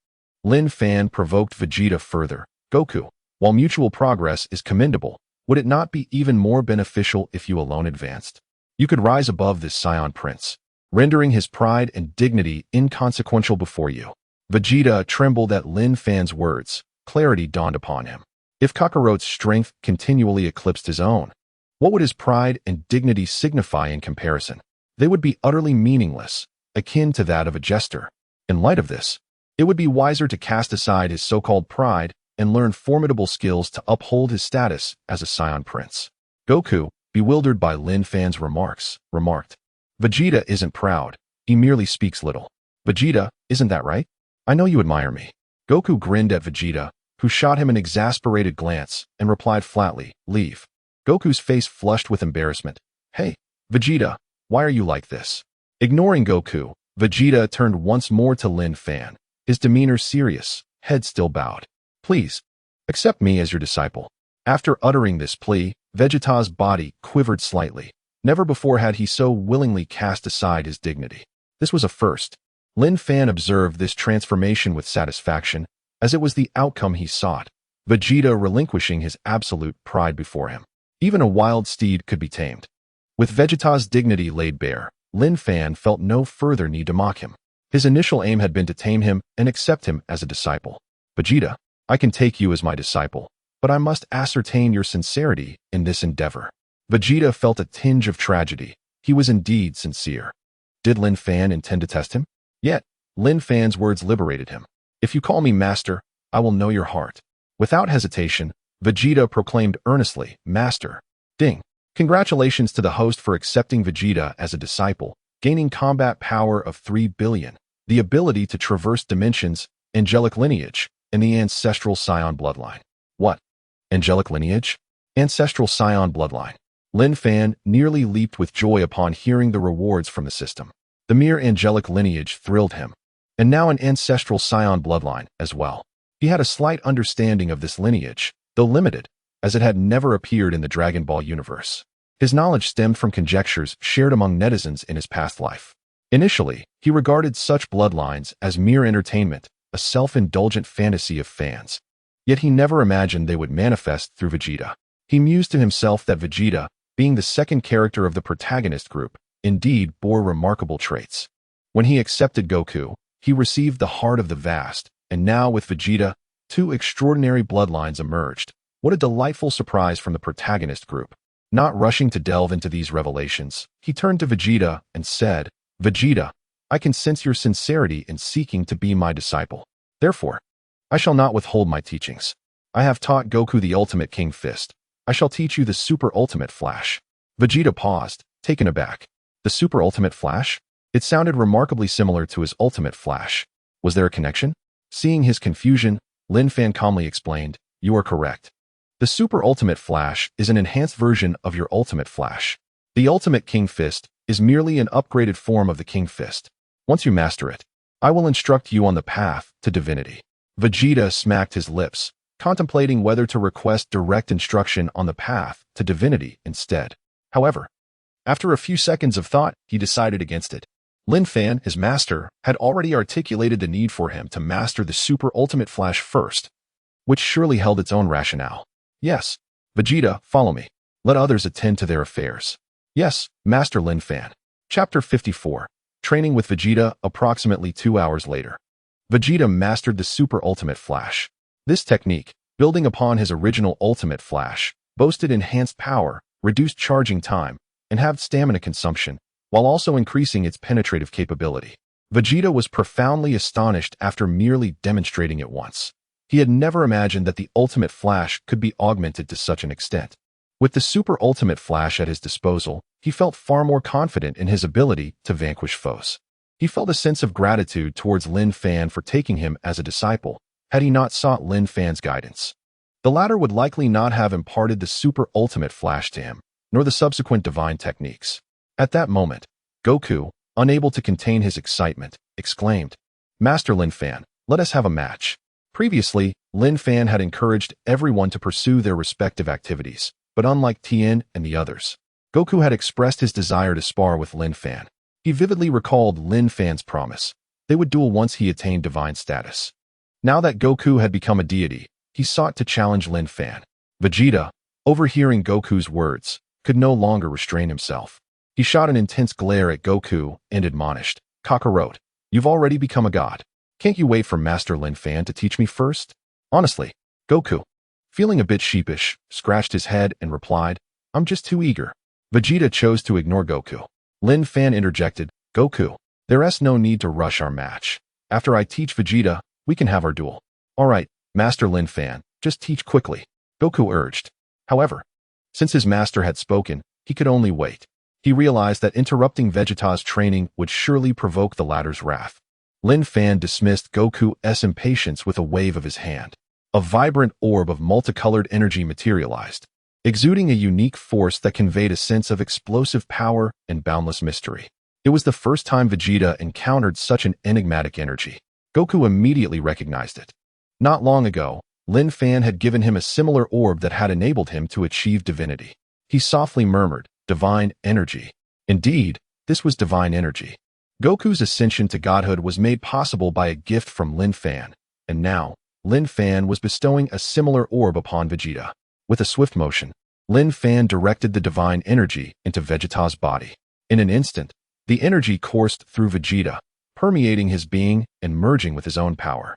Lin Fan provoked Vegeta further. "Goku, while mutual progress is commendable, would it not be even more beneficial if you alone advanced? You could rise above this Scion prince, rendering his pride and dignity inconsequential before you." Vegeta trembled at Lin Fan's words. Clarity dawned upon him. If Kakarot's strength continually eclipsed his own, what would his pride and dignity signify in comparison? They would be utterly meaningless, akin to that of a jester. In light of this, it would be wiser to cast aside his so-called pride and learn formidable skills to uphold his status as a Scion prince. Goku, bewildered by Lin Fan's remarks, remarked, "Vegeta isn't proud, he merely speaks little." "Vegeta, isn't that right? I know you admire me." Goku grinned at Vegeta, who shot him an exasperated glance and replied flatly, "Leave." Goku's face flushed with embarrassment. "Hey, Vegeta, why are you like this?" Ignoring Goku, Vegeta turned once more to Lin Fan, his demeanor serious, head still bowed. "Please, accept me as your disciple." After uttering this plea, Vegeta's body quivered slightly. Never before had he so willingly cast aside his dignity. This was a first. Lin Fan observed this transformation with satisfaction, as it was the outcome he sought, Vegeta relinquishing his absolute pride before him. Even a wild steed could be tamed. With Vegeta's dignity laid bare, Lin Fan felt no further need to mock him. His initial aim had been to tame him and accept him as a disciple. "Vegeta, I can take you as my disciple, but I must ascertain your sincerity in this endeavor." Vegeta felt a tinge of tragedy. He was indeed sincere. Did Lin Fan intend to test him? Yet, Lin Fan's words liberated him. "If you call me master, I will know your heart." Without hesitation, Vegeta proclaimed earnestly, "Master." Ding. Congratulations to the host for accepting Vegeta as a disciple, gaining combat power of 3 billion, the ability to traverse dimensions, angelic lineage, and the ancestral Scion bloodline. What? Angelic lineage? Ancestral Scion bloodline. Lin Fan nearly leaped with joy upon hearing the rewards from the system. The mere angelic lineage thrilled him. And now an ancestral Scion bloodline as well. He had a slight understanding of this lineage, though limited, as it had never appeared in the Dragon Ball universe. His knowledge stemmed from conjectures shared among netizens in his past life. Initially, he regarded such bloodlines as mere entertainment, a self-indulgent fantasy of fans. Yet he never imagined they would manifest through Vegeta. He mused to himself that Vegeta, being the second character of the protagonist group, indeed bore remarkable traits. When he accepted Goku, he received the heart of the vast, and now with Vegeta, two extraordinary bloodlines emerged. What a delightful surprise from the protagonist group. Not rushing to delve into these revelations, he turned to Vegeta and said, "Vegeta, I can sense your sincerity in seeking to be my disciple. Therefore, I shall not withhold my teachings. I have taught Goku the ultimate King Fist. I shall teach you the super ultimate Flash." Vegeta paused, taken aback. The super ultimate Flash? It sounded remarkably similar to his ultimate Flash. Was there a connection? Seeing his confusion, Lin Fan calmly explained, "You are correct. The super ultimate Flash is an enhanced version of your ultimate Flash. The ultimate King Fist is merely an upgraded form of the King Fist. Once you master it, I will instruct you on the path to divinity." Vegeta smacked his lips, contemplating whether to request direct instruction on the path to divinity instead. However, after a few seconds of thought, he decided against it. Lin Fan, his master, had already articulated the need for him to master the super ultimate Flash first, which surely held its own rationale. "Yes, Vegeta, follow me. Let others attend to their affairs." Yes, Master Lin Fan. Chapter 54. Training with Vegeta approximately 2 hours later. Vegeta mastered the Super Ultimate Flash. This technique, building upon his original Ultimate Flash, boasted enhanced power, reduced charging time, and halved stamina consumption, while also increasing its penetrative capability. Vegeta was profoundly astonished after merely demonstrating it once. He had never imagined that the Ultimate Flash could be augmented to such an extent. With the Super Ultimate Flash at his disposal, he felt far more confident in his ability to vanquish foes. He felt a sense of gratitude towards Lin Fan for taking him as a disciple, had he not sought Lin Fan's guidance. The latter would likely not have imparted the Super Ultimate Flash to him, nor the subsequent divine techniques. At that moment, Goku, unable to contain his excitement, exclaimed, "Master Lin Fan, let us have a match." Previously, Lin Fan had encouraged everyone to pursue their respective activities, but unlike Tien and the others, Goku had expressed his desire to spar with Lin Fan. He vividly recalled Lin Fan's promise. They would duel once he attained divine status. Now that Goku had become a deity, he sought to challenge Lin Fan. Vegeta, overhearing Goku's words, could no longer restrain himself. He shot an intense glare at Goku and admonished, "Kakarot, you've already become a god. Can't you wait for Master Lin Fan to teach me first?" Honestly, Goku, feeling a bit sheepish, scratched his head and replied, "I'm just too eager." Vegeta chose to ignore Goku. Lin Fan interjected, "Goku, there's no need to rush our match. After I teach Vegeta, we can have our duel." "All right, Master Lin Fan, just teach quickly," Goku urged. However, since his master had spoken, he could only wait. He realized that interrupting Vegeta's training would surely provoke the latter's wrath. Lin Fan dismissed Goku's impatience with a wave of his hand. A vibrant orb of multicolored energy materialized, exuding a unique force that conveyed a sense of explosive power and boundless mystery. It was the first time Vegeta encountered such an enigmatic energy. Goku immediately recognized it. Not long ago, Lin Fan had given him a similar orb that had enabled him to achieve divinity. He softly murmured, "Divine energy." Indeed, this was divine energy. Goku's ascension to godhood was made possible by a gift from Lin Fan, and now, Lin Fan was bestowing a similar orb upon Vegeta. With a swift motion, Lin Fan directed the divine energy into Vegeta's body. In an instant, the energy coursed through Vegeta, permeating his being and merging with his own power.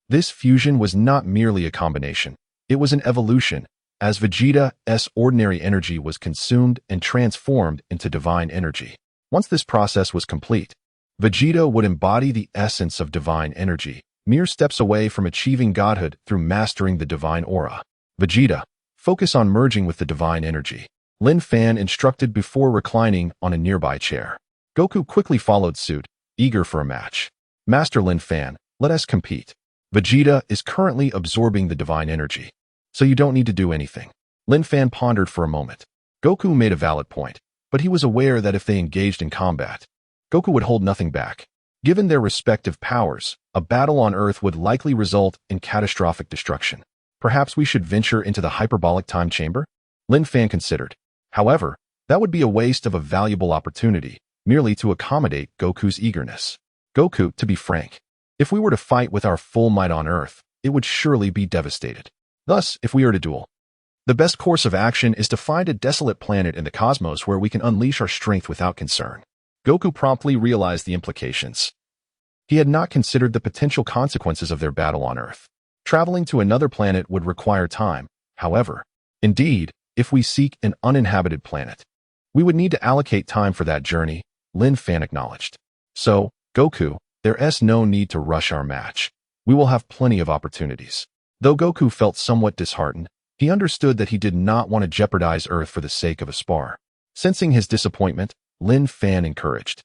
This fusion was not merely a combination, it was an evolution, as Vegeta's ordinary energy was consumed and transformed into divine energy. Once this process was complete, Vegeta would embody the essence of divine energy, mere steps away from achieving godhood through mastering the divine aura. "Vegeta, focus on merging with the divine energy," Lin Fan instructed before reclining on a nearby chair. Goku quickly followed suit, eager for a match. "Master Lin Fan, let us compete. Vegeta is currently absorbing the divine energy, so you don't need to do anything." Lin Fan pondered for a moment. Goku made a valid point, but he was aware that if they engaged in combat, Goku would hold nothing back. Given their respective powers, a battle on Earth would likely result in catastrophic destruction. Perhaps we should venture into the hyperbolic time chamber? Lin Fan considered. However, that would be a waste of a valuable opportunity, merely to accommodate Goku's eagerness. "Goku, to be frank, if we were to fight with our full might on Earth, it would surely be devastated. Thus, if we are to duel, the best course of action is to find a desolate planet in the cosmos where we can unleash our strength without concern." Goku promptly realized the implications. He had not considered the potential consequences of their battle on Earth. Traveling to another planet would require time, however. Indeed, if we seek an uninhabited planet, we would need to allocate time for that journey, Lin Fan acknowledged. "So, Goku, there's no need to rush our match. We will have plenty of opportunities." Though Goku felt somewhat disheartened, he understood that he did not want to jeopardize Earth for the sake of a spar. Sensing his disappointment, Lin Fan encouraged,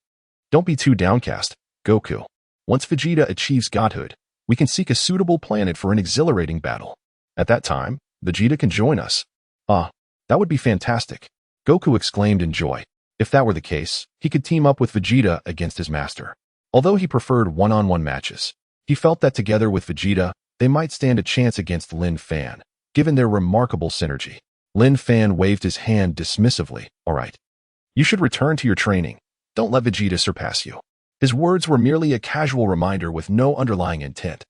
"Don't be too downcast, Goku. Once Vegeta achieves godhood, we can seek a suitable planet for an exhilarating battle. At that time, Vegeta can join us." "Ah, that would be fantastic," Goku exclaimed in joy. If that were the case, he could team up with Vegeta against his master. Although he preferred one-on-one matches, he felt that together with Vegeta, they might stand a chance against Lin Fan, given their remarkable synergy. Lin Fan waved his hand dismissively. "All right. You should return to your training. Don't let Vegeta surpass you." His words were merely a casual reminder with no underlying intent.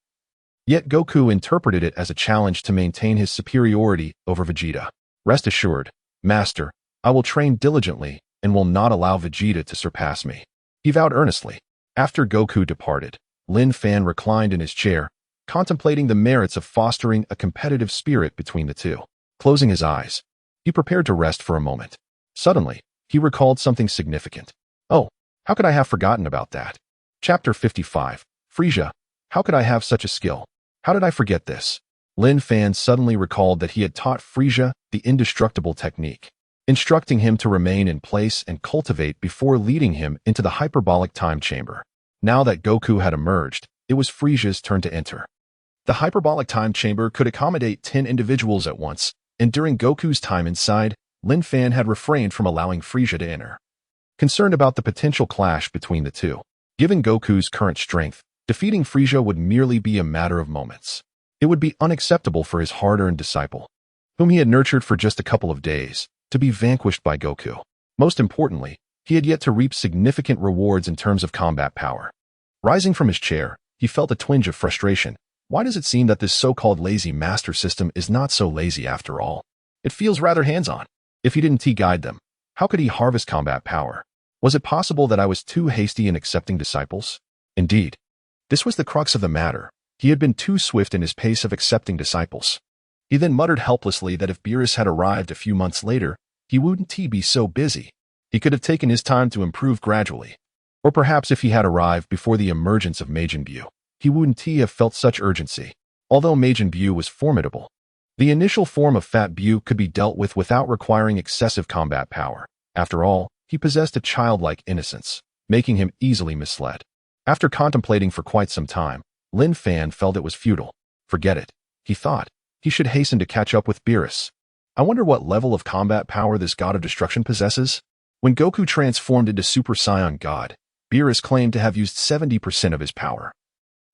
Yet Goku interpreted it as a challenge to maintain his superiority over Vegeta. "Rest assured, Master, I will train diligently and will not allow Vegeta to surpass me," he vowed earnestly. After Goku departed, Lin Fan reclined in his chair, contemplating the merits of fostering a competitive spirit between the two. Closing his eyes, he prepared to rest for a moment. Suddenly, he recalled something significant. "Oh, how could I have forgotten about that?" Chapter 55. Frieza. How could I have such a skill? How did I forget this? Lin Fan suddenly recalled that he had taught Frieza the indestructible technique, instructing him to remain in place and cultivate before leading him into the hyperbolic time chamber. Now that Goku had emerged, it was Frieza's turn to enter. The hyperbolic time chamber could accommodate 10 individuals at once, and during Goku's time inside, Lin Fan had refrained from allowing Frieza to enter, concerned about the potential clash between the two. Given Goku's current strength, defeating Frieza would merely be a matter of moments. It would be unacceptable for his hard-earned disciple, whom he had nurtured for just a couple of days, to be vanquished by Goku. Most importantly, he had yet to reap significant rewards in terms of combat power. Rising from his chair, he felt a twinge of frustration. Why does it seem that this so-called lazy master system is not so lazy after all? It feels rather hands-on. If he didn't guide them, how could he harvest combat power? Was it possible that I was too hasty in accepting disciples? Indeed, this was the crux of the matter. He had been too swift in his pace of accepting disciples. He then muttered helplessly that if Beerus had arrived a few months later, he wouldn't be so busy. He could have taken his time to improve gradually. Or perhaps if he had arrived before the emergence of Majin Buu, he wouldn't have felt such urgency. Although Majin Buu was formidable, the initial form of Fat Buu could be dealt with without requiring excessive combat power. After all, he possessed a childlike innocence, making him easily misled. After contemplating for quite some time, Lin Fan felt it was futile. Forget it, he thought. He should hasten to catch up with Beerus. I wonder what level of combat power this god of destruction possesses? When Goku transformed into Super Saiyan God, Beerus claimed to have used 70% of his power.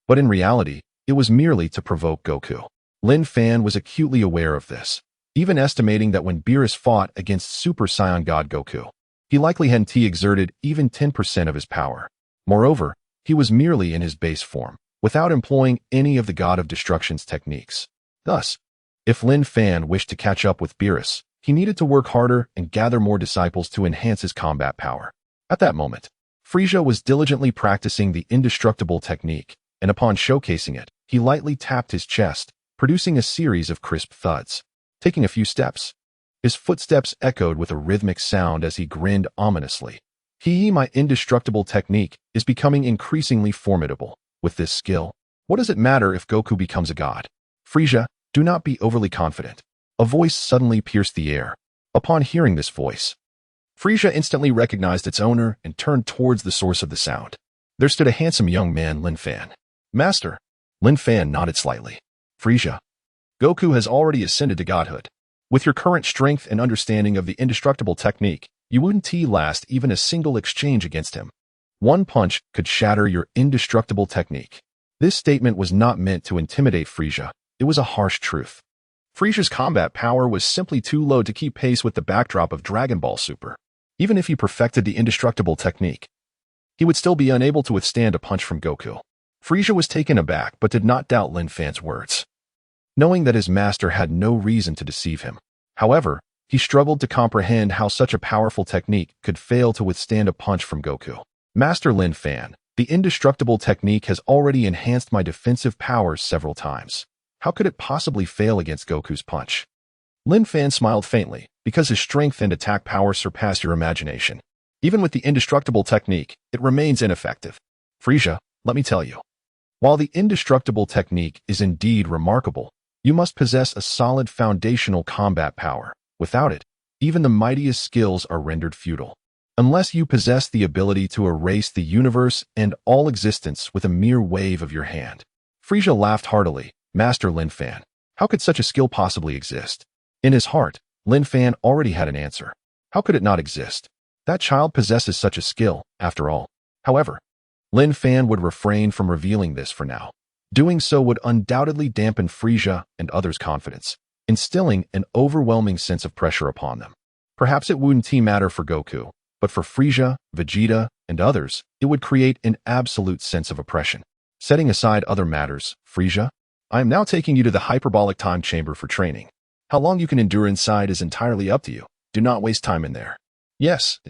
But in reality, it was merely to provoke Goku. Lin Fan was acutely aware of this, even estimating that when Beerus fought against Super Saiyan God Goku, he likely hadn't exerted even 10% of his power. Moreover, he was merely in his base form, without employing any of the God of Destruction's techniques. Thus, if Lin Fan wished to catch up with Beerus, he needed to work harder and gather more disciples to enhance his combat power. At that moment, Frieza was diligently practicing the indestructible technique, and upon showcasing it, he lightly tapped his chest, producing a series of crisp thuds. Taking a few steps, his footsteps echoed with a rhythmic sound as he grinned ominously. My indestructible technique is becoming increasingly formidable. With this skill, what does it matter if Goku becomes a god? Frieza, do not be overly confident. A voice suddenly pierced the air. Upon hearing this voice, Frieza instantly recognized its owner and turned towards the source of the sound. There stood a handsome young man, Lin Fan. Master. Lin Fan nodded slightly. Frieza, Goku has already ascended to godhood. With your current strength and understanding of the indestructible technique, you wouldn't last even a single exchange against him. One punch could shatter your indestructible technique. This statement was not meant to intimidate Frieza. It was a harsh truth. Frieza's combat power was simply too low to keep pace with the backdrop of Dragon Ball Super. Even if he perfected the indestructible technique, he would still be unable to withstand a punch from Goku. Frieza was taken aback but did not doubt Lin Fan's words, knowing that his master had no reason to deceive him. However, he struggled to comprehend how such a powerful technique could fail to withstand a punch from Goku. Master Lin Fan, the indestructible technique has already enhanced my defensive powers several times. How could it possibly fail against Goku's punch? Lin Fan smiled faintly, because his strength and attack power surpass your imagination. Even with the indestructible technique, it remains ineffective. Frieza, let me tell you. While the indestructible technique is indeed remarkable, you must possess a solid foundational combat power. Without it, even the mightiest skills are rendered futile. Unless you possess the ability to erase the universe and all existence with a mere wave of your hand. Frieza laughed heartily. Master Lin Fan, how could such a skill possibly exist? In his heart, Lin Fan already had an answer. How could it not exist? That child possesses such a skill, after all. However, Lin Fan would refrain from revealing this for now. Doing so would undoubtedly dampen Frieza and others' confidence, instilling an overwhelming sense of pressure upon them. Perhaps it wouldn't matter for Goku, but for Frieza, Vegeta, and others, it would create an absolute sense of oppression. Setting aside other matters, Frieza, I am now taking you to the hyperbolic time chamber for training. How long you can endure inside is entirely up to you. Do not waste time in there. Yes,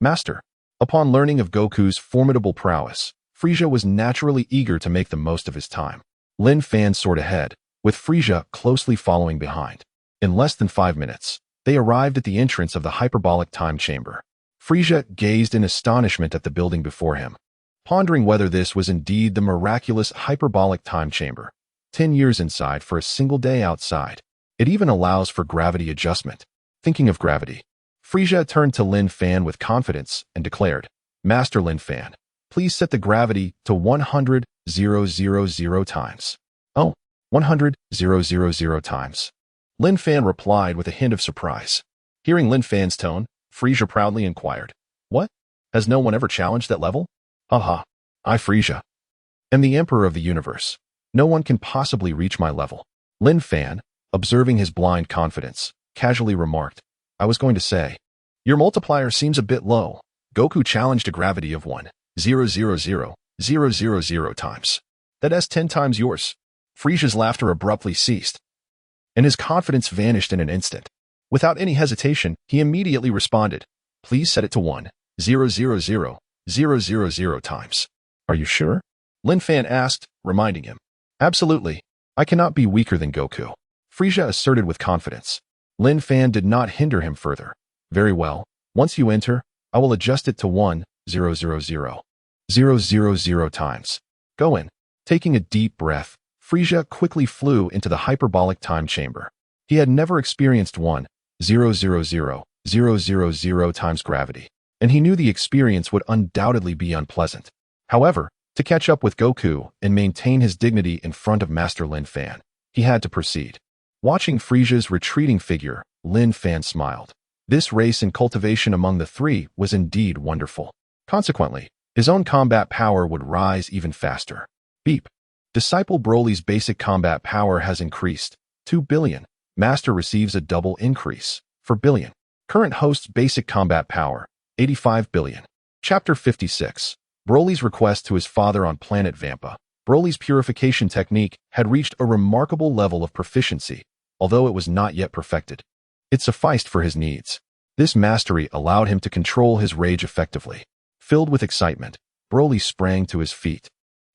Master. Upon learning of Goku's formidable prowess, Frieza was naturally eager to make the most of his time. Lin Fan soared ahead, with Frieza closely following behind. In less than 5 minutes, they arrived at the entrance of the hyperbolic time chamber. Frieza gazed in astonishment at the building before him, pondering whether this was indeed the miraculous hyperbolic time chamber. 10 years inside for a single day outside. It even allows for gravity adjustment. Thinking of gravity, Frieza turned to Lin Fan with confidence and declared, Master Lin Fan, please set the gravity to 100,000 times. Oh, 100,000 times. Lin Fan replied with a hint of surprise. Hearing Lin Fan's tone, Frieza proudly inquired, What? Has no one ever challenged that level? Haha, I Frieza am the Emperor of the universe. No one can possibly reach my level. Lin Fan, observing his blind confidence, casually remarked, I was going to say, your multiplier seems a bit low. Goku challenged a gravity of 1,000,000 times. That's 10 times yours. Frieza's laughter abruptly ceased, and his confidence vanished in an instant. Without any hesitation, he immediately responded, Please set it to 1,000,000 times. Are you sure? Lin Fan asked, reminding him. Absolutely. I cannot be weaker than Goku. Frieza asserted with confidence. Lin Fan did not hinder him further. Very well. Once you enter, I will adjust it to 1,000,000 times. Go in. Taking a deep breath, Frieza quickly flew into the hyperbolic time chamber. He had never experienced 1,000,000 times gravity, and he knew the experience would undoubtedly be unpleasant. However, to catch up with Goku and maintain his dignity in front of Master Lin Fan, he had to proceed. Watching Frieza's retreating figure, Lin Fan smiled. This race and cultivation among the three was indeed wonderful. Consequently, his own combat power would rise even faster. Beep. Disciple Broly's basic combat power has increased. 2 billion. Master receives a double increase. 4 billion. Current host's basic combat power, 85 billion. Chapter 56. Broly's request to his father on planet Vampa. Broly's purification technique had reached a remarkable level of proficiency, although it was not yet perfected. It sufficed for his needs. This mastery allowed him to control his rage effectively. Filled with excitement, Broly sprang to his feet,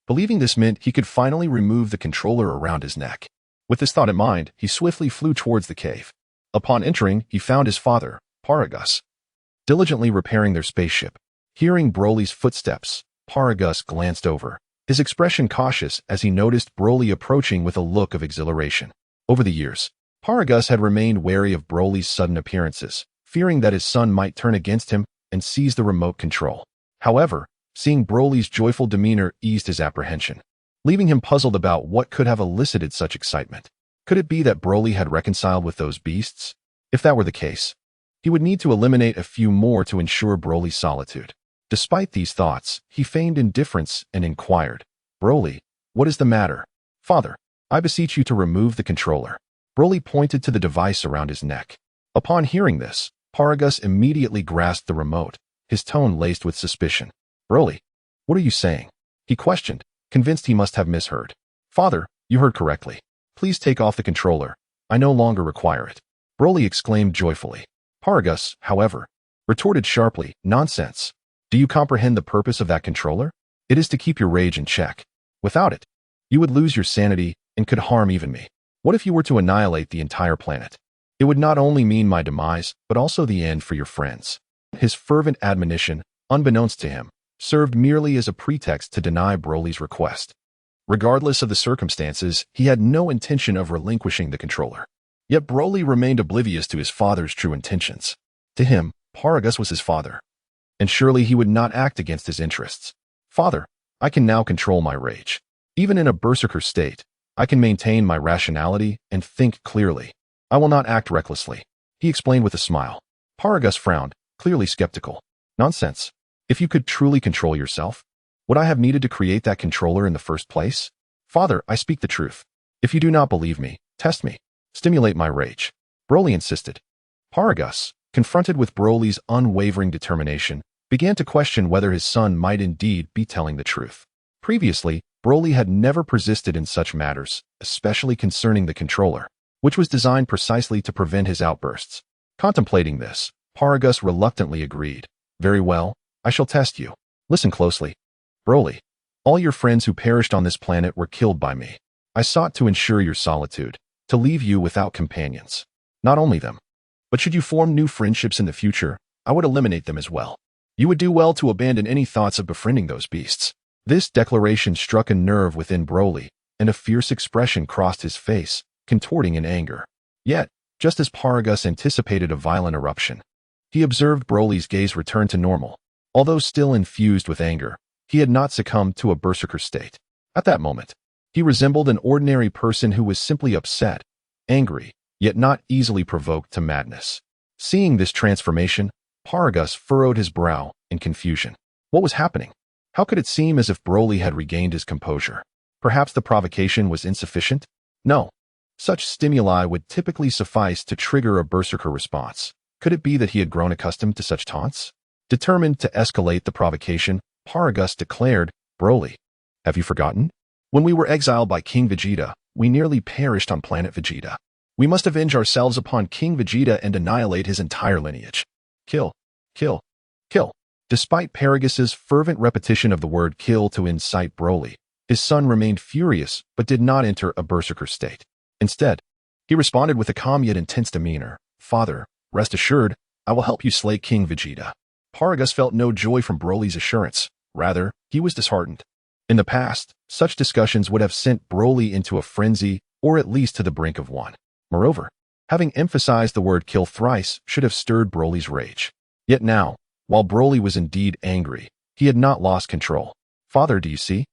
believing this meant he could finally remove the controller around his neck. With this thought in mind, he swiftly flew towards the cave. Upon entering, he found his father, Paragus, diligently repairing their spaceship. Hearing Broly's footsteps, Paragus glanced over, his expression cautious as he noticed Broly approaching with a look of exhilaration. Over the years, Paragus had remained wary of Broly's sudden appearances, fearing that his son might turn against him and seize the remote control. However, seeing Broly's joyful demeanor eased his apprehension, leaving him puzzled about what could have elicited such excitement. Could it be that Broly had reconciled with those beasts? If that were the case, he would need to eliminate a few more to ensure Broly's solitude. Despite these thoughts, he feigned indifference and inquired, Broly, what is the matter? Father, I beseech you to remove the controller. Broly pointed to the device around his neck. Upon hearing this, Paragus immediately grasped the remote, his tone laced with suspicion. Broly, what are you saying? He questioned, convinced he must have misheard. Father, you heard correctly. Please take off the controller. I no longer require it. Broly exclaimed joyfully. Paragus, however, retorted sharply, Nonsense. Do you comprehend the purpose of that controller? It is to keep your rage in check. Without it, you would lose your sanity and could harm even me. What if you were to annihilate the entire planet? It would not only mean my demise, but also the end for your friends. His fervent admonition, unbeknownst to him, served merely as a pretext to deny Broly's request. Regardless of the circumstances, he had no intention of relinquishing the controller. Yet Broly remained oblivious to his father's true intentions. To him, Paragus was his father, and surely he would not act against his interests. Father, I can now control my rage. Even in a berserker state, I can maintain my rationality and think clearly. I will not act recklessly, he explained with a smile. Paragus frowned, clearly skeptical. Nonsense. If you could truly control yourself, would I have needed to create that controller in the first place? Father, I speak the truth. If you do not believe me, test me. Stimulate my rage. Broly insisted. Paragus, confronted with Broly's unwavering determination, began to question whether his son might indeed be telling the truth. Previously, Broly had never persisted in such matters, especially concerning the controller, which was designed precisely to prevent his outbursts. Contemplating this, Paragus reluctantly agreed. Very well, I shall test you. Listen closely. Broly, all your friends who perished on this planet were killed by me. I sought to ensure your solitude, to leave you without companions. Not only them, but should you form new friendships in the future, I would eliminate them as well. You would do well to abandon any thoughts of befriending those beasts. This declaration struck a nerve within Broly, and a fierce expression crossed his face, contorting in anger. Yet, just as Paragus anticipated a violent eruption, he observed Broly's gaze return to normal. Although still infused with anger, he had not succumbed to a berserker state. At that moment, he resembled an ordinary person who was simply upset, angry, yet not easily provoked to madness. Seeing this transformation, Paragus furrowed his brow in confusion. What was happening? How could it seem as if Broly had regained his composure? Perhaps the provocation was insufficient? No. Such stimuli would typically suffice to trigger a berserker response. Could it be that he had grown accustomed to such taunts? Determined to escalate the provocation, Paragus declared, Broly, have you forgotten? When we were exiled by King Vegeta, we nearly perished on planet Vegeta. We must avenge ourselves upon King Vegeta and annihilate his entire lineage. Kill, kill, kill. Despite Paragus's fervent repetition of the word kill to incite Broly, his son remained furious but did not enter a berserker state. Instead, he responded with a calm yet intense demeanor. Father, rest assured, I will help you slay King Vegeta. Paragus felt no joy from Broly's assurance. Rather, he was disheartened. In the past, such discussions would have sent Broly into a frenzy or at least to the brink of one. Moreover, having emphasized the word kill thrice should have stirred Broly's rage. Yet now, while Broly was indeed angry, he had not lost control. Father, do you see?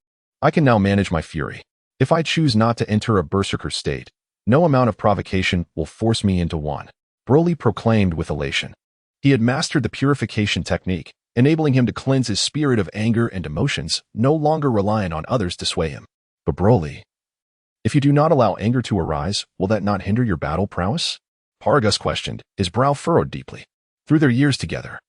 I can now manage my fury. If I choose not to enter a berserker state, no amount of provocation will force me into one. Broly proclaimed with elation. He had mastered the purification technique, enabling him to cleanse his spirit of anger and emotions, no longer reliant on others to sway him. But Broly, if you do not allow anger to arise, will that not hinder your battle prowess? Paragus questioned, his brow furrowed deeply. Through their years together,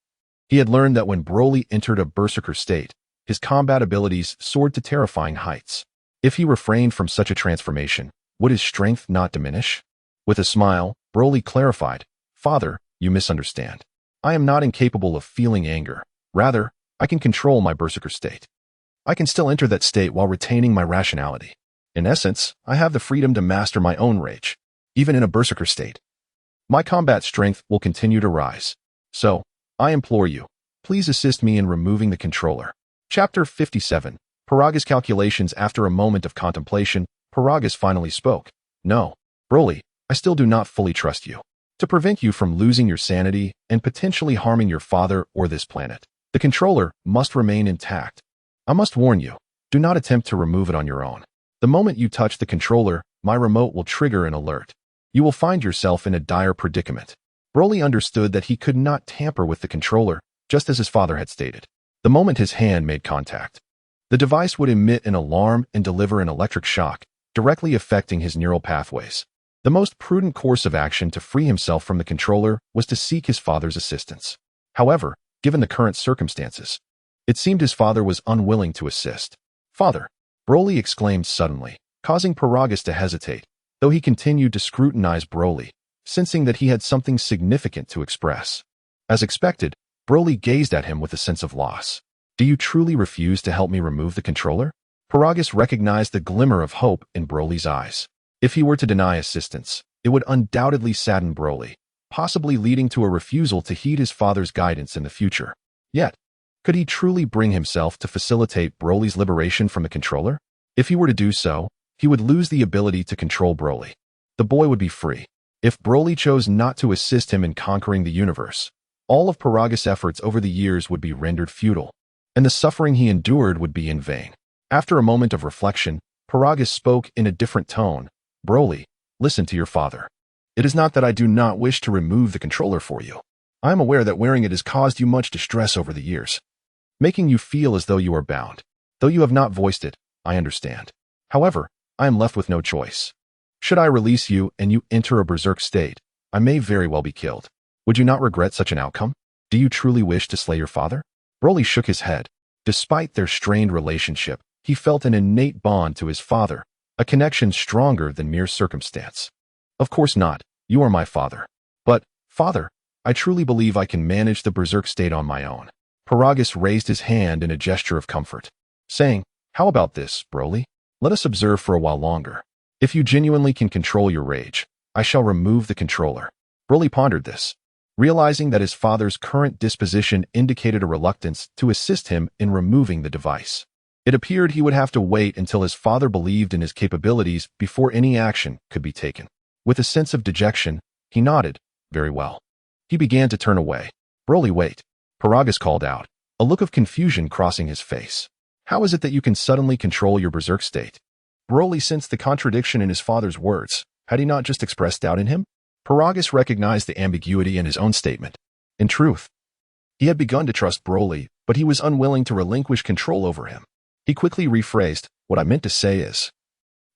he had learned that when Broly entered a berserker state, his combat abilities soared to terrifying heights. If he refrained from such a transformation, would his strength not diminish? With a smile, Broly clarified, Father, you misunderstand. I am not incapable of feeling anger. Rather, I can control my berserker state. I can still enter that state while retaining my rationality. In essence, I have the freedom to master my own rage, even in a berserker state. My combat strength will continue to rise. So, I implore you, please assist me in removing the controller. Chapter 57. Paragus calculations. After a moment of contemplation, Paragus finally spoke. No, Broly, I still do not fully trust you. To prevent you from losing your sanity and potentially harming your father or this planet, the controller must remain intact. I must warn you, do not attempt to remove it on your own. The moment you touch the controller, my remote will trigger an alert. You will find yourself in a dire predicament. Broly understood that he could not tamper with the controller, just as his father had stated. The moment his hand made contact, the device would emit an alarm and deliver an electric shock, directly affecting his neural pathways. The most prudent course of action to free himself from the controller was to seek his father's assistance. However, given the current circumstances, it seemed his father was unwilling to assist. Father, Broly exclaimed suddenly, causing Paragus to hesitate, though he continued to scrutinize Broly, sensing that he had something significant to express. As expected, Broly gazed at him with a sense of loss. Do you truly refuse to help me remove the controller? Paragus recognized the glimmer of hope in Broly's eyes. If he were to deny assistance, it would undoubtedly sadden Broly, possibly leading to a refusal to heed his father's guidance in the future. Yet, could he truly bring himself to facilitate Broly's liberation from the controller? If he were to do so, he would lose the ability to control Broly. The boy would be free. If Broly chose not to assist him in conquering the universe, all of Paragus' efforts over the years would be rendered futile, and the suffering he endured would be in vain. After a moment of reflection, Paragus spoke in a different tone. Broly, listen to your father. It is not that I do not wish to remove the controller for you. I am aware that wearing it has caused you much distress over the years, making you feel as though you are bound. Though you have not voiced it, I understand. However, I am left with no choice. Should I release you and you enter a berserk state, I may very well be killed. Would you not regret such an outcome? Do you truly wish to slay your father? Broly shook his head. Despite their strained relationship, he felt an innate bond to his father, a connection stronger than mere circumstance. Of course not, you are my father. But, father, I truly believe I can manage the berserk state on my own. Paragus raised his hand in a gesture of comfort, saying, "How about this, Broly? Let us observe for a while longer. If you genuinely can control your rage, I shall remove the controller." Broly pondered this, realizing that his father's current disposition indicated a reluctance to assist him in removing the device. It appeared he would have to wait until his father believed in his capabilities before any action could be taken. With a sense of dejection, he nodded, "Very well." He began to turn away. "Broly, wait." Paragus called out, a look of confusion crossing his face. "How is it that you can suddenly control your berserk state?" Broly sensed the contradiction in his father's words. Had he not just expressed doubt in him? Paragus recognized the ambiguity in his own statement. In truth, he had begun to trust Broly, but he was unwilling to relinquish control over him. He quickly rephrased, "What I meant to say is,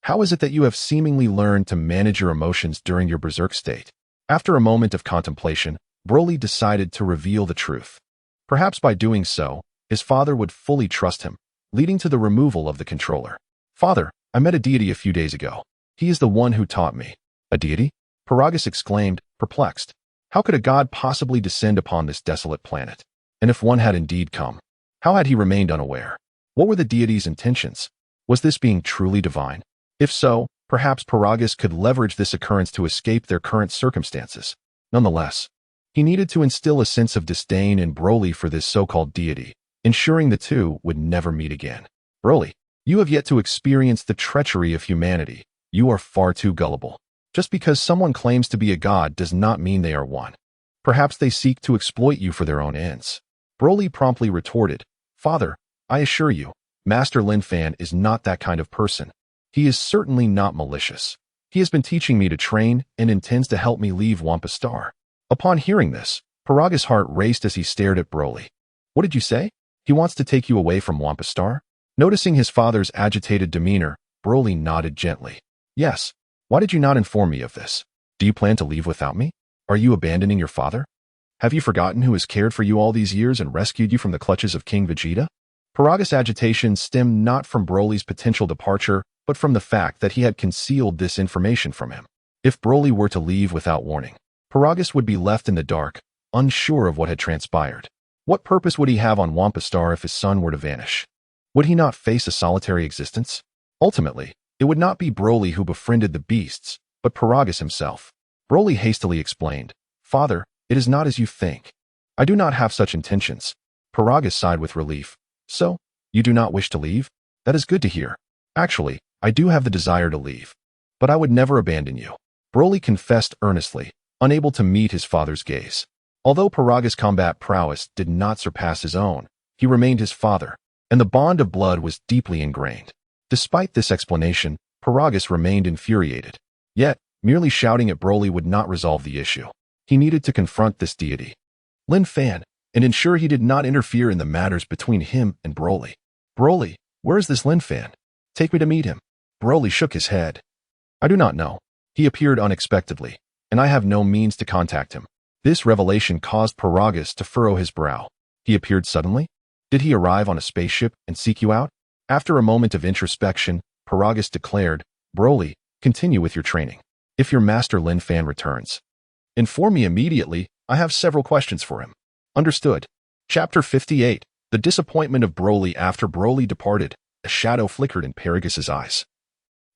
how is it that you have seemingly learned to manage your emotions during your berserk state?" After a moment of contemplation, Broly decided to reveal the truth. Perhaps by doing so, his father would fully trust him, leading to the removal of the controller. "Father, I met a deity a few days ago. He is the one who taught me." "A deity?" Paragus exclaimed, perplexed. How could a god possibly descend upon this desolate planet? And if one had indeed come, how had he remained unaware? What were the deity's intentions? Was this being truly divine? If so, perhaps Paragus could leverage this occurrence to escape their current circumstances. Nonetheless, he needed to instill a sense of disdain in Broly for this so-called deity, ensuring the two would never meet again. "Broly, you have yet to experience the treachery of humanity. You are far too gullible. Just because someone claims to be a god does not mean they are one. Perhaps they seek to exploit you for their own ends." Broly promptly retorted, "Father, I assure you, Master Lin Fan is not that kind of person. He is certainly not malicious. He has been teaching me to train and intends to help me leave Wampa Star." Upon hearing this, Paragus' heart raced as he stared at Broly. "What did you say? He wants to take you away from Wampa Star?" Noticing his father's agitated demeanor, Broly nodded gently. "Yes. Why did you not inform me of this? Do you plan to leave without me? Are you abandoning your father? Have you forgotten who has cared for you all these years and rescued you from the clutches of King Vegeta?" Paragus' agitation stemmed not from Broly's potential departure, but from the fact that he had concealed this information from him. If Broly were to leave without warning, Paragus would be left in the dark, unsure of what had transpired. What purpose would he have on Wampa Star if his son were to vanish? Would he not face a solitary existence? Ultimately, it would not be Broly who befriended the beasts, but Paragus himself. Broly hastily explained, "Father, it is not as you think. I do not have such intentions." Paragus sighed with relief. "So, you do not wish to leave? That is good to hear. Actually, I do have the desire to leave. But I would never abandon you." Broly confessed earnestly, unable to meet his father's gaze. Although Paragus' combat prowess did not surpass his own, he remained his father, and the bond of blood was deeply ingrained. Despite this explanation, Paragus remained infuriated. Yet, merely shouting at Broly would not resolve the issue. He needed to confront this deity, Lin Fan, and ensure he did not interfere in the matters between him and Broly. "Broly, where is this Lin Fan? Take me to meet him." Broly shook his head. "I do not know. He appeared unexpectedly, and I have no means to contact him." This revelation caused Paragus to furrow his brow. "He appeared suddenly? Did he arrive on a spaceship and seek you out?" After a moment of introspection, Paragus declared, "Broly, continue with your training. If your master Lin Fan returns, inform me immediately. I have several questions for him." "Understood." Chapter 58. The disappointment of Broly. After Broly departed, a shadow flickered in Paragus' eyes.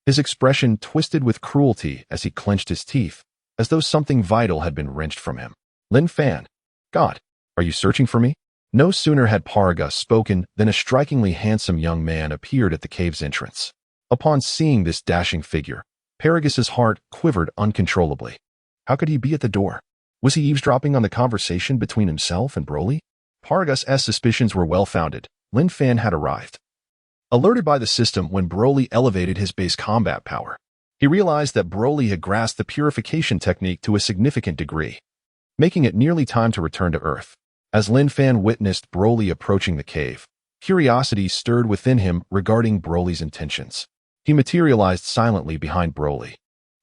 His expression twisted with cruelty as he clenched his teeth, as though something vital had been wrenched from him. "Lin Fan, God, are you searching for me?" No sooner had Paragus spoken than a strikingly handsome young man appeared at the cave's entrance. Upon seeing this dashing figure, Paragus' heart quivered uncontrollably. How could he be at the door? Was he eavesdropping on the conversation between himself and Broly? Paragus' suspicions were well-founded. Lin Fan had arrived. Alerted by the system when Broly elevated his base combat power, he realized that Broly had grasped the purification technique to a significant degree, making it nearly time to return to Earth. As Lin Fan witnessed Broly approaching the cave, curiosity stirred within him regarding Broly's intentions. He materialized silently behind Broly,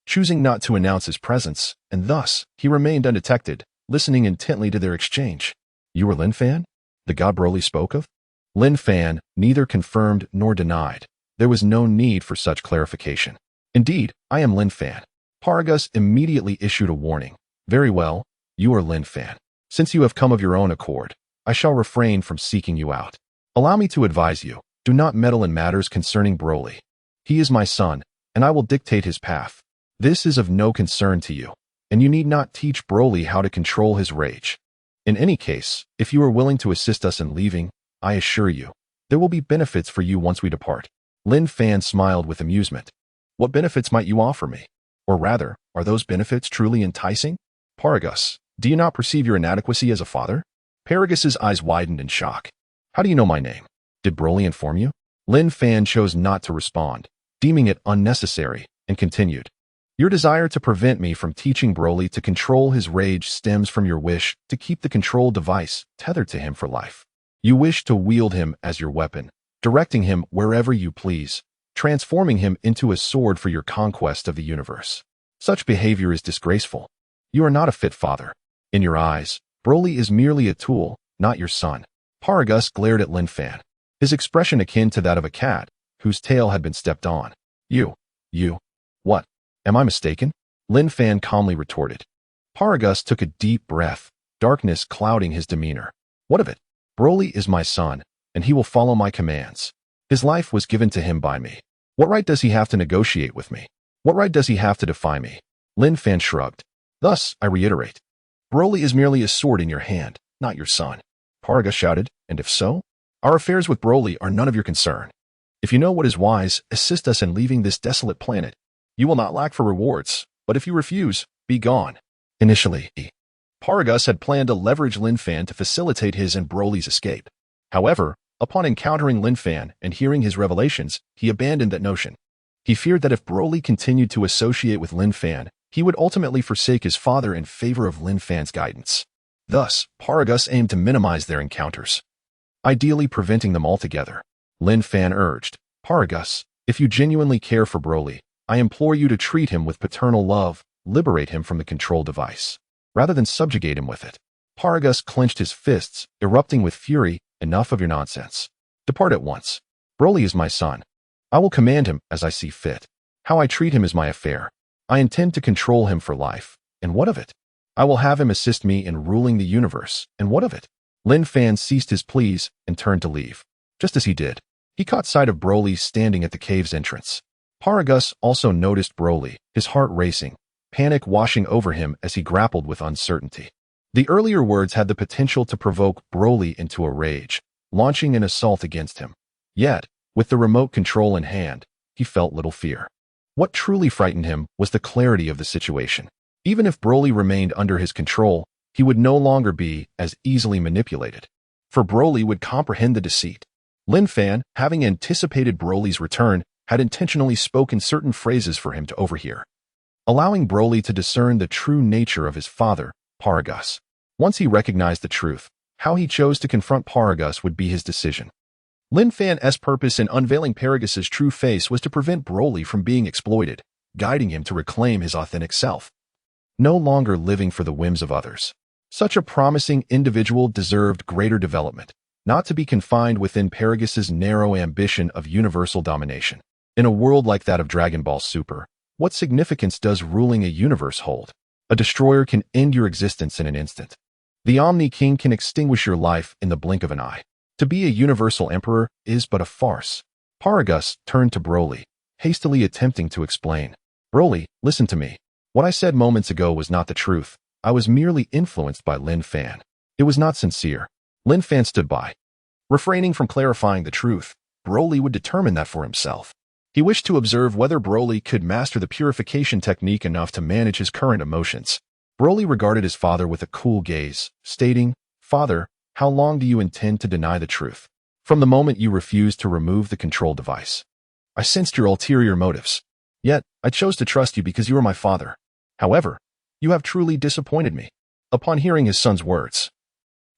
choosing not to announce his presence, and thus, he remained undetected, listening intently to their exchange. "You are Lin Fan? The god Broly spoke of?" Lin Fan neither confirmed nor denied. There was no need for such clarification. "Indeed, I am Lin Fan." Paragus immediately issued a warning. "Very well, you are Lin Fan. Since you have come of your own accord, I shall refrain from seeking you out. Allow me to advise you, do not meddle in matters concerning Broly. He is my son, and I will dictate his path. This is of no concern to you, and you need not teach Broly how to control his rage. In any case, if you are willing to assist us in leaving, I assure you, there will be benefits for you once we depart. Lin Fan smiled with amusement. What benefits might you offer me? Or rather, are those benefits truly enticing? Paragus, do you not perceive your inadequacy as a father? Paragus' eyes widened in shock. How do you know my name? Did Broly inform you? Lin Fan chose not to respond, deeming it unnecessary, and continued. Your desire to prevent me from teaching Broly to control his rage stems from your wish to keep the control device tethered to him for life. You wish to wield him as your weapon, directing him wherever you please, transforming him into a sword for your conquest of the universe. Such behavior is disgraceful. You are not a fit father. In your eyes, Broly is merely a tool, not your son. Paragus glared at Lin Fan, his expression akin to that of a cat whose tail had been stepped on. You. What? Am I mistaken? Lin Fan calmly retorted. Paragus took a deep breath, darkness clouding his demeanor. What of it? Broly is my son, and he will follow my commands. His life was given to him by me. What right does he have to negotiate with me? What right does he have to defy me? Lin Fan shrugged. Thus, I reiterate, Broly is merely a sword in your hand, not your son. Paragus shouted, and if so, our affairs with Broly are none of your concern. If you know what is wise, assist us in leaving this desolate planet. You will not lack for rewards, but if you refuse, be gone. Initially, Paragus had planned to leverage Lin Fan to facilitate his and Broly's escape. However, upon encountering Lin Fan and hearing his revelations, he abandoned that notion. He feared that if Broly continued to associate with Lin Fan, he would ultimately forsake his father in favor of Lin Fan's guidance. Thus, Paragus aimed to minimize their encounters, ideally preventing them altogether. Lin Fan urged, Paragus, if you genuinely care for Broly, I implore you to treat him with paternal love, liberate him from the control device, rather than subjugate him with it. Paragus clenched his fists, erupting with fury. Enough of your nonsense. Depart at once. Broly is my son. I will command him as I see fit. How I treat him is my affair. I intend to control him for life. And what of it? I will have him assist me in ruling the universe. And what of it? Lin Fan ceased his pleas and turned to leave. Just as he did, he caught sight of Broly standing at the cave's entrance. Paragus also noticed Broly, his heart racing, panic washing over him as he grappled with uncertainty. The earlier words had the potential to provoke Broly into a rage, launching an assault against him. Yet, with the remote control in hand, he felt little fear. What truly frightened him was the clarity of the situation. Even if Broly remained under his control, he would no longer be as easily manipulated. For Broly would comprehend the deceit. Lin Fan, having anticipated Broly's return, had intentionally spoken certain phrases for him to overhear, allowing Broly to discern the true nature of his father, Paragus. Once he recognized the truth, how he chose to confront Paragus would be his decision. Lin Fan's purpose in unveiling Paragus's true face was to prevent Broly from being exploited, guiding him to reclaim his authentic self. No longer living for the whims of others. Such a promising individual deserved greater development, not to be confined within Paragus's narrow ambition of universal domination. In a world like that of Dragon Ball Super, what significance does ruling a universe hold? A destroyer can end your existence in an instant. The Omni King can extinguish your life in the blink of an eye. To be a universal emperor is but a farce. Paragus turned to Broly, hastily attempting to explain. Broly, listen to me. What I said moments ago was not the truth. I was merely influenced by Lin Fan. It was not sincere. Lin Fan stood by. Refraining from clarifying the truth, Broly would determine that for himself. He wished to observe whether Broly could master the purification technique enough to manage his current emotions. Broly regarded his father with a cool gaze, stating, Father, how long do you intend to deny the truth? From the moment you refused to remove the control device. I sensed your ulterior motives. Yet, I chose to trust you because you are my father. However, you have truly disappointed me. Upon hearing his son's words,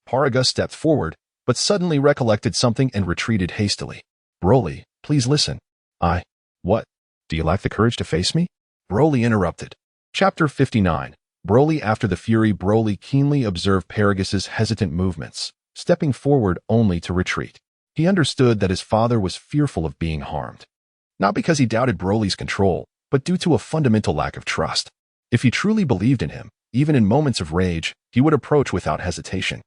Paragus stepped forward, but suddenly recollected something and retreated hastily. Broly, please listen. What? Do you lack the courage to face me? Broly interrupted. Chapter 59. Broly. After the fury, Broly keenly observed Paragus's hesitant movements, stepping forward only to retreat. He understood that his father was fearful of being harmed. Not because he doubted Broly's control, but due to a fundamental lack of trust. If he truly believed in him, even in moments of rage, he would approach without hesitation.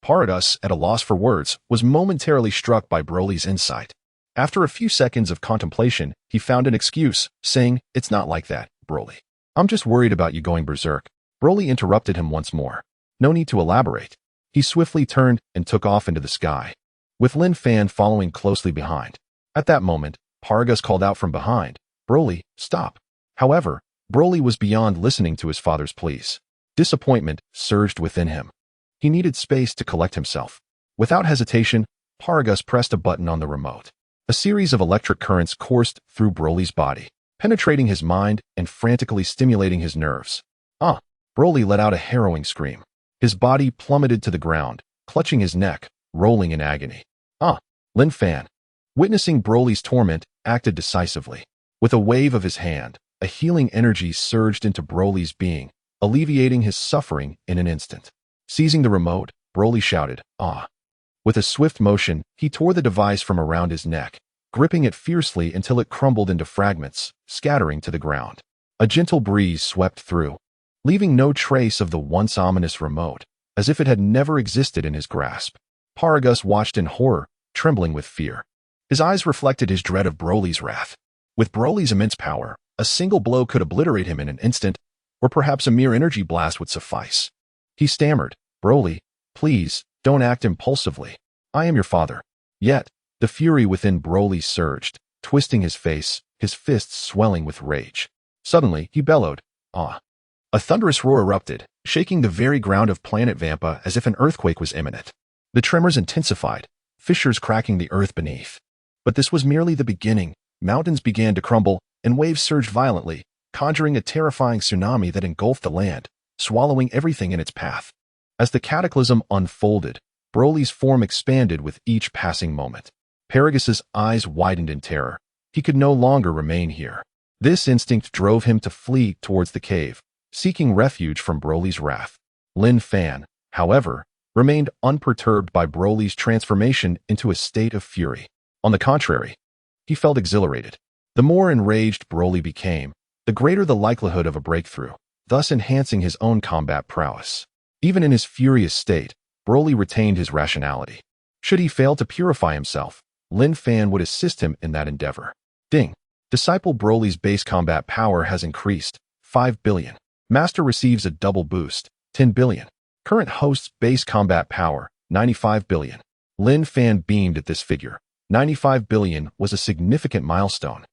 Paragus, at a loss for words, was momentarily struck by Broly's insight. After a few seconds of contemplation, he found an excuse, saying, "It's not like that, Broly. I'm just worried about you going berserk." Broly interrupted him once more. No need to elaborate. He swiftly turned and took off into the sky, with Lin Fan following closely behind. At that moment, Paragus called out from behind, "Broly, stop." However, Broly was beyond listening to his father's pleas. Disappointment surged within him. He needed space to collect himself. Without hesitation, Paragus pressed a button on the remote. A series of electric currents coursed through Broly's body, penetrating his mind and frantically stimulating his nerves. "Ah!" Broly let out a harrowing scream. His body plummeted to the ground, clutching his neck, rolling in agony. "Ah!" Lin Fan, witnessing Broly's torment, acted decisively. With a wave of his hand, a healing energy surged into Broly's being, alleviating his suffering in an instant. Seizing the remote, Broly shouted, "Ah!" With a swift motion, he tore the device from around his neck, gripping it fiercely until it crumbled into fragments, scattering to the ground. A gentle breeze swept through, leaving no trace of the once ominous remote, as if it had never existed in his grasp. Paragus watched in horror, trembling with fear. His eyes reflected his dread of Broly's wrath. With Broly's immense power, a single blow could obliterate him in an instant, or perhaps a mere energy blast would suffice. He stammered, "Broly, please, don't act impulsively. I am your father." Yet, the fury within Broly surged, twisting his face, his fists swelling with rage. Suddenly, he bellowed, "Ah!" A thunderous roar erupted, shaking the very ground of planet Vampa as if an earthquake was imminent. The tremors intensified, fissures cracking the earth beneath. But this was merely the beginning. Mountains began to crumble, and waves surged violently, conjuring a terrifying tsunami that engulfed the land, swallowing everything in its path. As the cataclysm unfolded, Broly's form expanded with each passing moment. Paragus's eyes widened in terror. He could no longer remain here. This instinct drove him to flee towards the cave, seeking refuge from Broly's wrath. Lin Fan, however, remained unperturbed by Broly's transformation into a state of fury. On the contrary, he felt exhilarated. The more enraged Broly became, the greater the likelihood of a breakthrough, thus enhancing his own combat prowess. Even in his furious state, Broly retained his rationality. Should he fail to purify himself, Lin Fan would assist him in that endeavor. Ding! Disciple Broly's base combat power has increased, 5 billion. Master receives a double boost, 10 billion. Current host's base combat power, 95 billion. Lin Fan beamed at this figure. 95 billion was a significant milestone,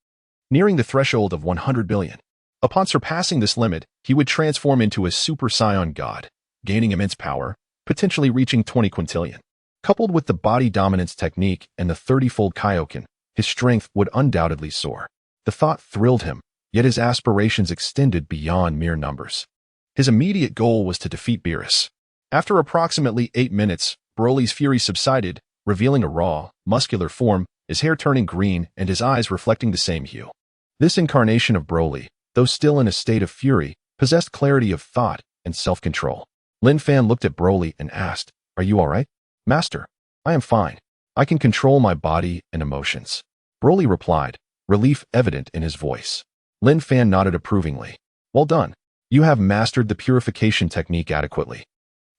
nearing the threshold of 100 billion. Upon surpassing this limit, he would transform into a Super Saiyan God, gaining immense power, potentially reaching 20 quintillion. Coupled with the body dominance technique and the 30-fold Kaioken, his strength would undoubtedly soar. The thought thrilled him, yet his aspirations extended beyond mere numbers. His immediate goal was to defeat Beerus. After approximately 8 minutes, Broly's fury subsided, revealing a raw, muscular form, his hair turning green and his eyes reflecting the same hue. This incarnation of Broly, though still in a state of fury, possessed clarity of thought and self-control. Lin Fan looked at Broly and asked, "Are you all right?" "Master, I am fine. I can control my body and emotions." Broly replied, relief evident in his voice. Lin Fan nodded approvingly. "Well done. You have mastered the purification technique adequately.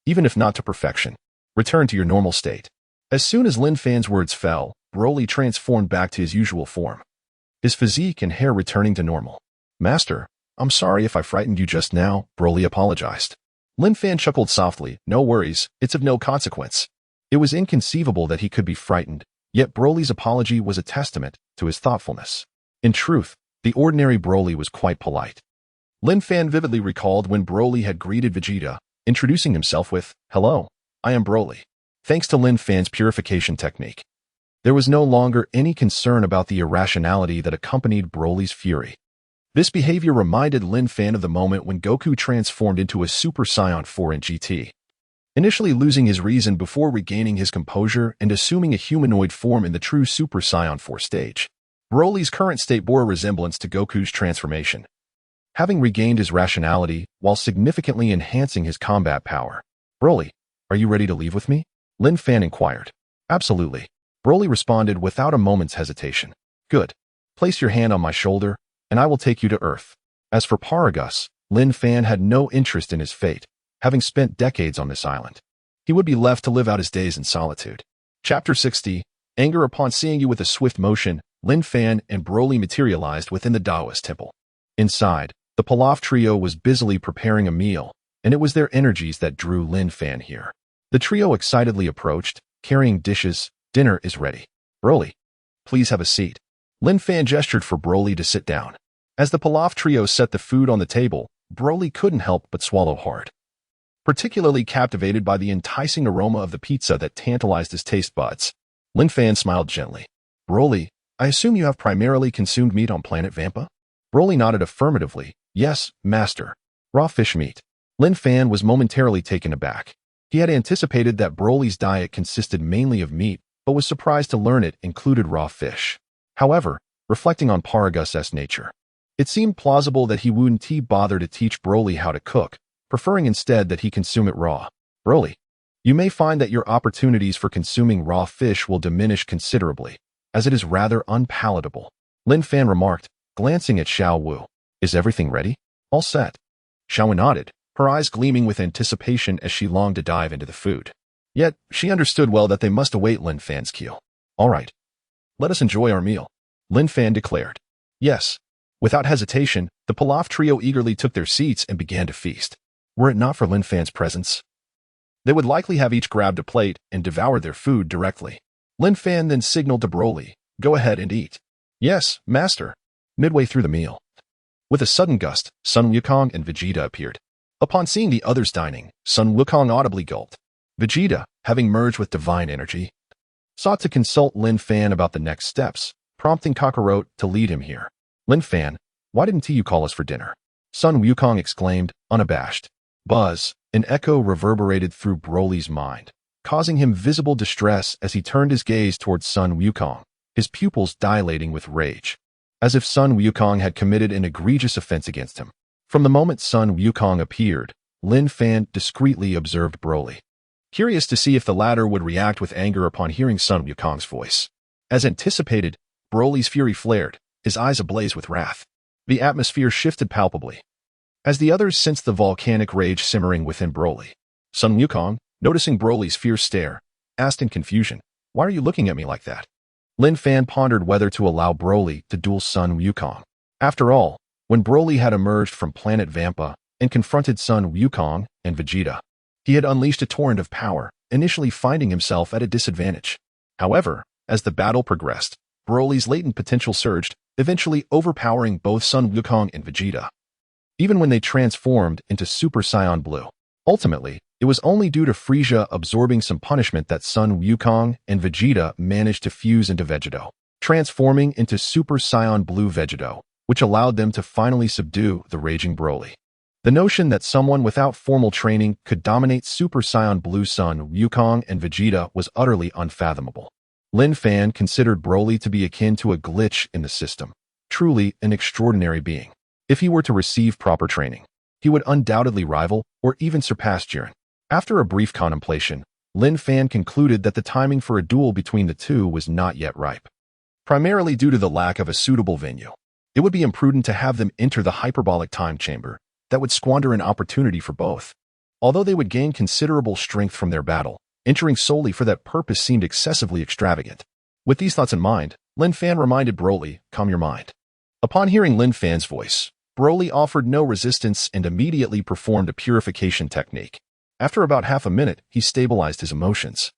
Even if not to perfection, return to your normal state." As soon as Lin Fan's words fell, Broly transformed back to his usual form, his physique and hair returning to normal. "Master, I'm sorry if I frightened you just now," Broly apologized. Lin Fan chuckled softly. "No worries, it's of no consequence." It was inconceivable that he could be frightened, yet Broly's apology was a testament to his thoughtfulness. In truth, the ordinary Broly was quite polite. Lin Fan vividly recalled when Broly had greeted Vegeta, introducing himself with, "Hello, I am Broly." Thanks to Lin Fan's purification technique, there was no longer any concern about the irrationality that accompanied Broly's fury. This behavior reminded Lin Fan of the moment when Goku transformed into a Super Saiyan 4 in GT, initially losing his reason before regaining his composure and assuming a humanoid form in the true Super Saiyan 4 stage. Broly's current state bore a resemblance to Goku's transformation, having regained his rationality while significantly enhancing his combat power. "Broly, are you ready to leave with me?" Lin Fan inquired. "Absolutely." Broly responded without a moment's hesitation. "Good. Place your hand on my shoulder, and I will take you to Earth." As for Paragus, Lin Fan had no interest in his fate, having spent decades on this island. he would be left to live out his days in solitude. Chapter 60. Anger. Upon seeing you with a swift motion, Lin Fan and Broly materialized within the Taoist temple. Inside, the Pilaf trio was busily preparing a meal, and it was their energies that drew Lin Fan here. The trio excitedly approached, carrying dishes. Dinner is ready. Broly, please have a seat. Lin Fan gestured for Broly to sit down. As the Pilaf trio set the food on the table, Broly couldn't help but swallow hard. Particularly captivated by the enticing aroma of the pizza that tantalized his taste buds, Lin Fan smiled gently. Broly, I assume you have primarily consumed meat on planet Vampa? Broly nodded affirmatively. Yes, master. Raw fish meat. Lin Fan was momentarily taken aback. He had anticipated that Broly's diet consisted mainly of meat, but was surprised to learn it included raw fish. However, reflecting on Paragus' nature, it seemed plausible that he wouldn't bother to teach Broly how to cook, preferring instead that he consume it raw. Broly, you may find that your opportunities for consuming raw fish will diminish considerably, as it is rather unpalatable, Lin Fan remarked, glancing at Xiao Wu. Is everything ready? All set. Xiao Wu nodded, her eyes gleaming with anticipation as she longed to dive into the food. Yet, she understood well that they must await Lin Fan's cue. All right. Let us enjoy our meal, Lin Fan declared. Yes. Without hesitation, the Pilaf trio eagerly took their seats and began to feast. Were it not for Lin Fan's presence, they would likely have each grabbed a plate and devoured their food directly. Lin Fan then signaled to Broly, go ahead and eat. Yes, master. Midway through the meal, with a sudden gust, Sun Wukong and Vegeta appeared. Upon seeing the others dining, Sun Wukong audibly gulped. Vegeta, having merged with divine energy, sought to consult Lin Fan about the next steps, prompting Kakarot to lead him here. Lin Fan, why didn't you call us for dinner? Sun Wukong exclaimed, unabashed. Buzz, an echo reverberated through Broly's mind, causing him visible distress as he turned his gaze towards Sun Wukong, his pupils dilating with rage, as if Sun Wukong had committed an egregious offense against him. From the moment Sun Wukong appeared, Lin Fan discreetly observed Broly, curious to see if the latter would react with anger upon hearing Sun Wukong's voice. As anticipated, Broly's fury flared, his eyes ablaze with wrath. The atmosphere shifted palpably, as the others sensed the volcanic rage simmering within Broly. Sun Wukong, noticing Broly's fierce stare, asked in confusion, why are you looking at me like that? Lin Fan pondered whether to allow Broly to duel Sun Wukong. After all, when Broly had emerged from planet Vampa and confronted Sun Wukong and Vegeta, he had unleashed a torrent of power, initially finding himself at a disadvantage. However, as the battle progressed, Broly's latent potential surged, eventually overpowering both Sun Wukong and Vegeta, even when they transformed into Super Saiyan Blue. Ultimately, it was only due to Frieza absorbing some punishment that Sun Wukong and Vegeta managed to fuse into Vegeto, transforming into Super Saiyan Blue Vegeto, which allowed them to finally subdue the raging Broly. The notion that someone without formal training could dominate Super Saiyan Blue Sun Wukong and Vegeta was utterly unfathomable. Lin Fan considered Broly to be akin to a glitch in the system, truly an extraordinary being. If he were to receive proper training, he would undoubtedly rival or even surpass Jiren. After a brief contemplation, Lin Fan concluded that the timing for a duel between the two was not yet ripe. Primarily due to the lack of a suitable venue, it would be imprudent to have them enter the hyperbolic time chamber that would squander an opportunity for both. Although they would gain considerable strength from their battle, entering solely for that purpose seemed excessively extravagant. With these thoughts in mind, Lin Fan reminded Broly, calm your mind. Upon hearing Lin Fan's voice, Broly offered no resistance and immediately performed a purification technique. After about half a minute, he stabilized his emotions,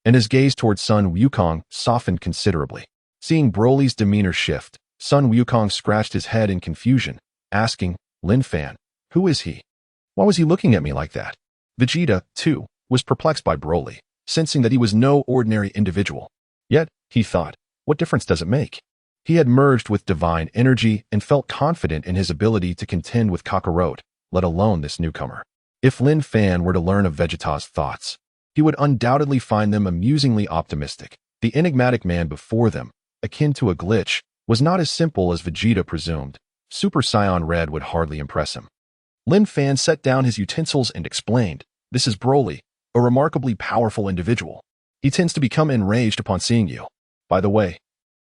and his gaze towards Sun Wukong softened considerably. Seeing Broly's demeanor shift, Sun Wukong scratched his head in confusion, asking, Lin Fan, who is he? Why was he looking at me like that? Vegeta, too, was perplexed by Broly, sensing that he was no ordinary individual. Yet, he thought, what difference does it make? He had merged with divine energy and felt confident in his ability to contend with Kakarot, let alone this newcomer. If Lin Fan were to learn of Vegeta's thoughts, he would undoubtedly find them amusingly optimistic. The enigmatic man before them, akin to a glitch, was not as simple as Vegeta presumed. Super Saiyan Red would hardly impress him. Lin Fan set down his utensils and explained, this is Broly, a remarkably powerful individual. He tends to become enraged upon seeing you. By the way,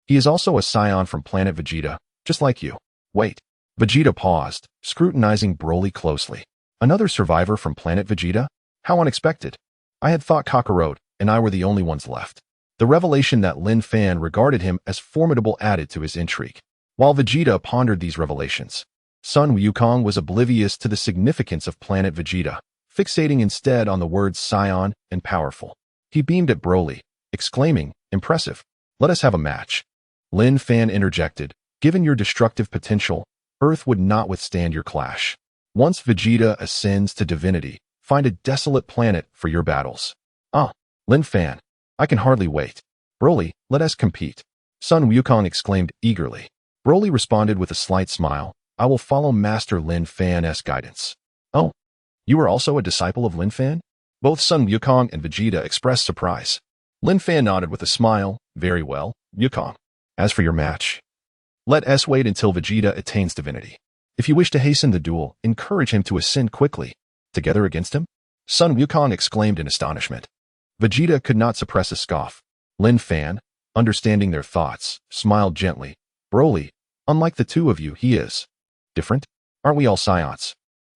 he is also a Saiyan from planet Vegeta, just like you. Wait. Vegeta paused, scrutinizing Broly closely. Another survivor from planet Vegeta? How unexpected. I had thought Kakarot and I were the only ones left. The revelation that Lin Fan regarded him as formidable added to his intrigue. While Vegeta pondered these revelations, Sun Wukong was oblivious to the significance of planet Vegeta, fixating instead on the words Scion and powerful. He beamed at Broly, exclaiming, "Impressive. Let us have a match." Lin Fan interjected, "Given your destructive potential, Earth would not withstand your clash. Once Vegeta ascends to divinity, find a desolate planet for your battles." "Ah, Lin Fan, I can hardly wait. Broly, let us compete." Sun Wukong exclaimed eagerly. Broly responded with a slight smile, "I will follow Master Lin Fan's guidance." "Oh, you are also a disciple of Lin Fan?" Both Sun Wukong and Vegeta expressed surprise. Lin Fan nodded with a smile, "Very well, Wukong. As for your match, let us wait until Vegeta attains divinity. If you wish to hasten the duel, encourage him to ascend quickly. Together against him?" Sun Wukong exclaimed in astonishment. Vegeta could not suppress a scoff. Lin Fan, understanding their thoughts, smiled gently. "Broly, unlike the two of you, he is different. Aren't we all Scions?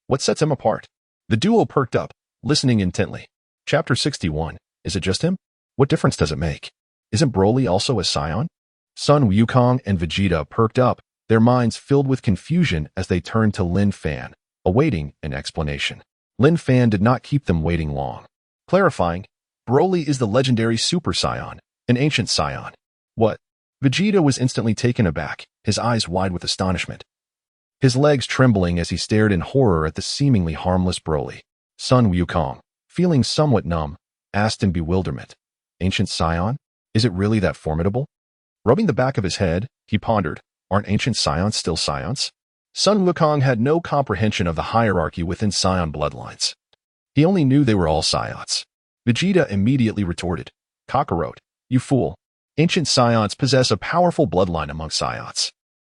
What sets him apart?" The duo perked up, listening intently. Chapter 61. Is it just him? What difference does it make? Isn't Broly also a Scion? Sun Wukong and Vegeta perked up, their minds filled with confusion as they turned to Lin Fan, awaiting an explanation. Lin Fan did not keep them waiting long. Clarifying, "Broly is the legendary Super Saiyan, an ancient Saiyan." "What?" Vegeta was instantly taken aback, his eyes wide with astonishment, his legs trembling as he stared in horror at the seemingly harmless Broly. Sun Wukong, feeling somewhat numb, asked in bewilderment, "Ancient Saiyan? Is it really that formidable?" Rubbing the back of his head, he pondered, "Aren't ancient Scions still Scions?" Sun Wukong had no comprehension of the hierarchy within Scion bloodlines. He only knew they were all Scions. Vegeta immediately retorted, "Kakarot, you fool. Ancient Scions possess a powerful bloodline among Scions.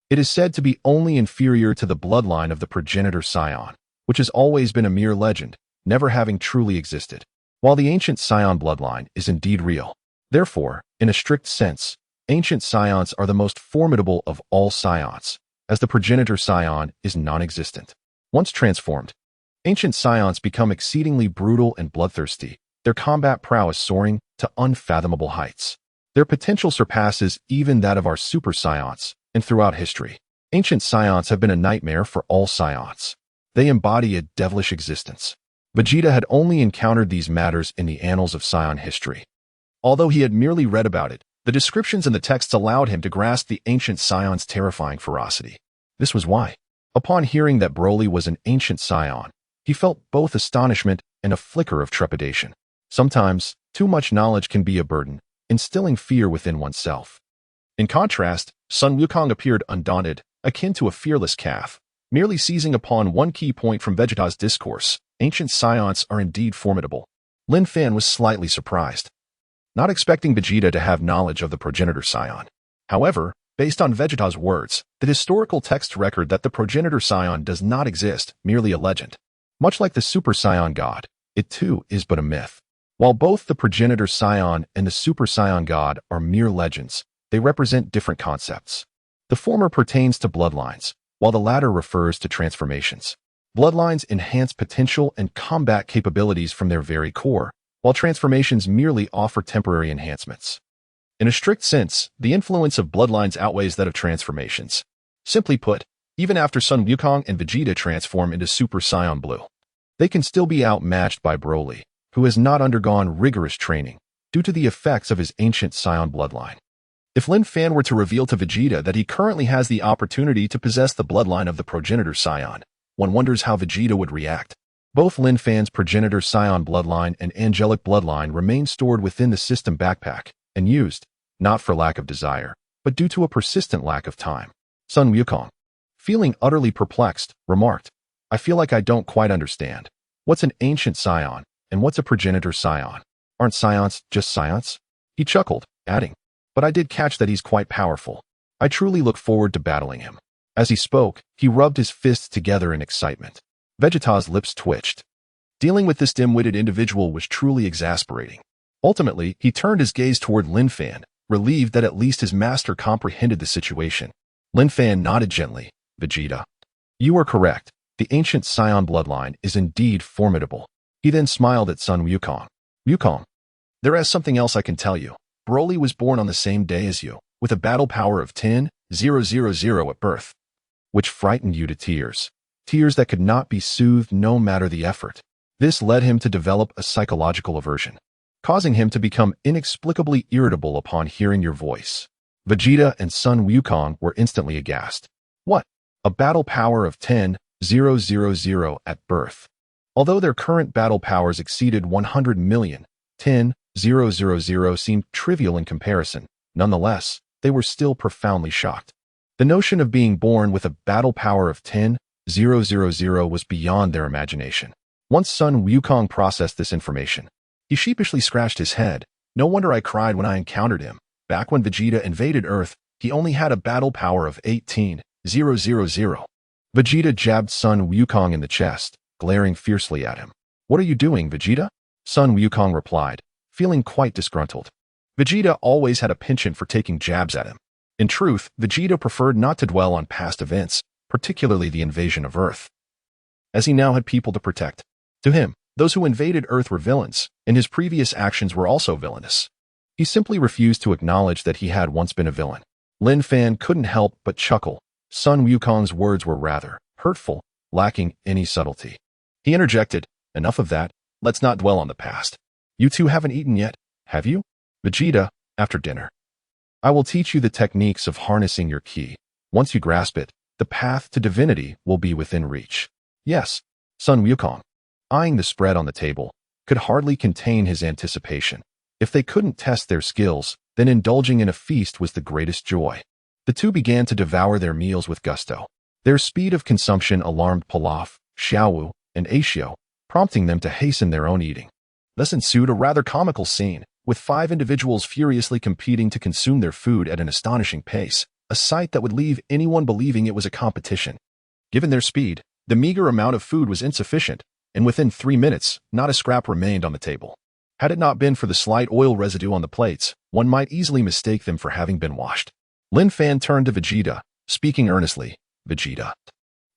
It is said to be only inferior to the bloodline of the progenitor Scion, which has always been a mere legend, never having truly existed. While the ancient Scion bloodline is indeed real, therefore, in a strict sense, ancient Scions are the most formidable of all Scions, as the progenitor Scion is non-existent. Once transformed, ancient Scions become exceedingly brutal and bloodthirsty, their combat prowess soaring to unfathomable heights. Their potential surpasses even that of our Super Scions, and throughout history, ancient Scions have been a nightmare for all Scions. They embody a devilish existence. Vegeta had only encountered these matters in the annals of Scion history. Although he had merely read about it, the descriptions in the texts allowed him to grasp the ancient Scion's terrifying ferocity. This was why, upon hearing that Broly was an ancient Scion, he felt both astonishment and a flicker of trepidation. Sometimes, too much knowledge can be a burden, instilling fear within oneself. In contrast, Sun Wukong appeared undaunted, akin to a fearless calf, merely seizing upon one key point from Vegeta's discourse. Ancient Scions are indeed formidable. Lin Fan was slightly surprised, not expecting Vegeta to have knowledge of the progenitor Scion. However, based on Vegeta's words, the historical texts record that the progenitor Scion does not exist, merely a legend. Much like the Super Saiyan God, it too is but a myth. While both the progenitor Scion and the Super Saiyan God are mere legends, they represent different concepts. The former pertains to bloodlines, while the latter refers to transformations. Bloodlines enhance potential and combat capabilities from their very core, while transformations merely offer temporary enhancements. In a strict sense, the influence of bloodlines outweighs that of transformations. Simply put, even after Sun Wukong and Vegeta transform into Super Saiyan Blue, they can still be outmatched by Broly, who has not undergone rigorous training due to the effects of his ancient Scion bloodline. If Lin Fan were to reveal to Vegeta that he currently has the opportunity to possess the bloodline of the progenitor Scion, one wonders how Vegeta would react. Both Lin Fan's progenitor Scion bloodline and angelic bloodline remain stored within the system backpack and used, not for lack of desire, but due to a persistent lack of time. Sun Wukong, feeling utterly perplexed, remarked, "I feel like I don't quite understand. What's an ancient Scion, and what's a progenitor Scion? Aren't Scions just Scions?" He chuckled, adding, "But I did catch that he's quite powerful. I truly look forward to battling him." As he spoke, he rubbed his fists together in excitement. Vegeta's lips twitched. Dealing with this dim-witted individual was truly exasperating. Ultimately, he turned his gaze toward Lin Fan, relieved that at least his master comprehended the situation. Lin Fan nodded gently. "Vegeta, you are correct. The ancient Scion bloodline is indeed formidable." He then smiled at Sun Wukong. Wukong. There is something else I can tell you. Broly was born on the same day as you, with a battle power of 10,000 at birth, which frightened you to tears. Tears that could not be soothed no matter the effort. This led him to develop a psychological aversion, causing him to become inexplicably irritable upon hearing your voice. Vegeta and Sun Wukong were instantly aghast. What? A battle power of 10,000 at birth. Although their current battle powers exceeded 100 million, 10,000 seemed trivial in comparison. Nonetheless, they were still profoundly shocked. The notion of being born with a battle power of 10,000 was beyond their imagination. Once Sun Wukong processed this information, he sheepishly scratched his head. No wonder I cried when I encountered him. Back when Vegeta invaded Earth, he only had a battle power of 18,000. Vegeta jabbed Sun Wukong in the chest, glaring fiercely at him. What are you doing, Vegeta? Sun Wukong replied, feeling quite disgruntled. Vegeta always had a penchant for taking jabs at him. In truth, Vegeta preferred not to dwell on past events, particularly the invasion of Earth, as he now had people to protect. To him, those who invaded Earth were villains, and his previous actions were also villainous. He simply refused to acknowledge that he had once been a villain. Lin Fan couldn't help but chuckle. Sun Wukong's words were rather hurtful, lacking any subtlety. He interjected, enough of that, let's not dwell on the past. You two haven't eaten yet, have you? Vegeta, after dinner. I will teach you the techniques of harnessing your ki. Once you grasp it, the path to divinity will be within reach. Yes, Sun Wukong, eyeing the spread on the table, could hardly contain his anticipation. If they couldn't test their skills, then indulging in a feast was the greatest joy. The two began to devour their meals with gusto. Their speed of consumption alarmed Pilaf, Xiaowu, and Ashio, prompting them to hasten their own eating. Thus ensued a rather comical scene, with 5 individuals furiously competing to consume their food at an astonishing pace, a sight that would leave anyone believing it was a competition. Given their speed, the meager amount of food was insufficient, and within 3 minutes, not a scrap remained on the table. Had it not been for the slight oil residue on the plates, one might easily mistake them for having been washed. Lin Fan turned to Vegeta, speaking earnestly. Vegeta,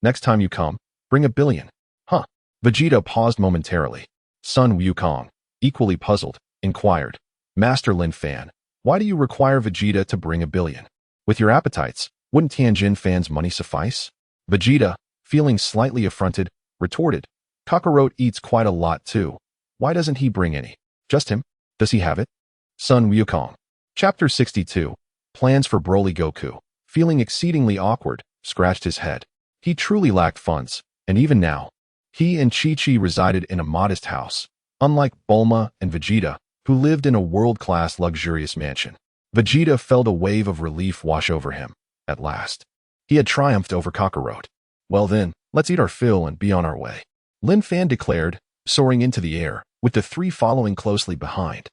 next time you come, bring 1 billion. Huh? Vegeta paused momentarily. Sun Wukong, equally puzzled, inquired, Master Lin Fan, why do you require Vegeta to bring 1 billion? With your appetites, wouldn't Tianjin Fan's money suffice? Vegeta, feeling slightly affronted, retorted, Kakarot eats quite a lot too. Why doesn't he bring any? Just him? Does he have it? Sun Wukong. Chapter 62. Plans for Broly Goku. Feeling exceedingly awkward, scratched his head. He truly lacked funds, and even now, he and Chi-Chi resided in a modest house, unlike Bulma and Vegeta, who lived in a world-class luxurious mansion. Vegeta felt a wave of relief wash over him. At last, he had triumphed over Kakarot. Well then, let's eat our fill and be on our way. Lin Fan declared, soaring into the air, with the 3 following closely behind.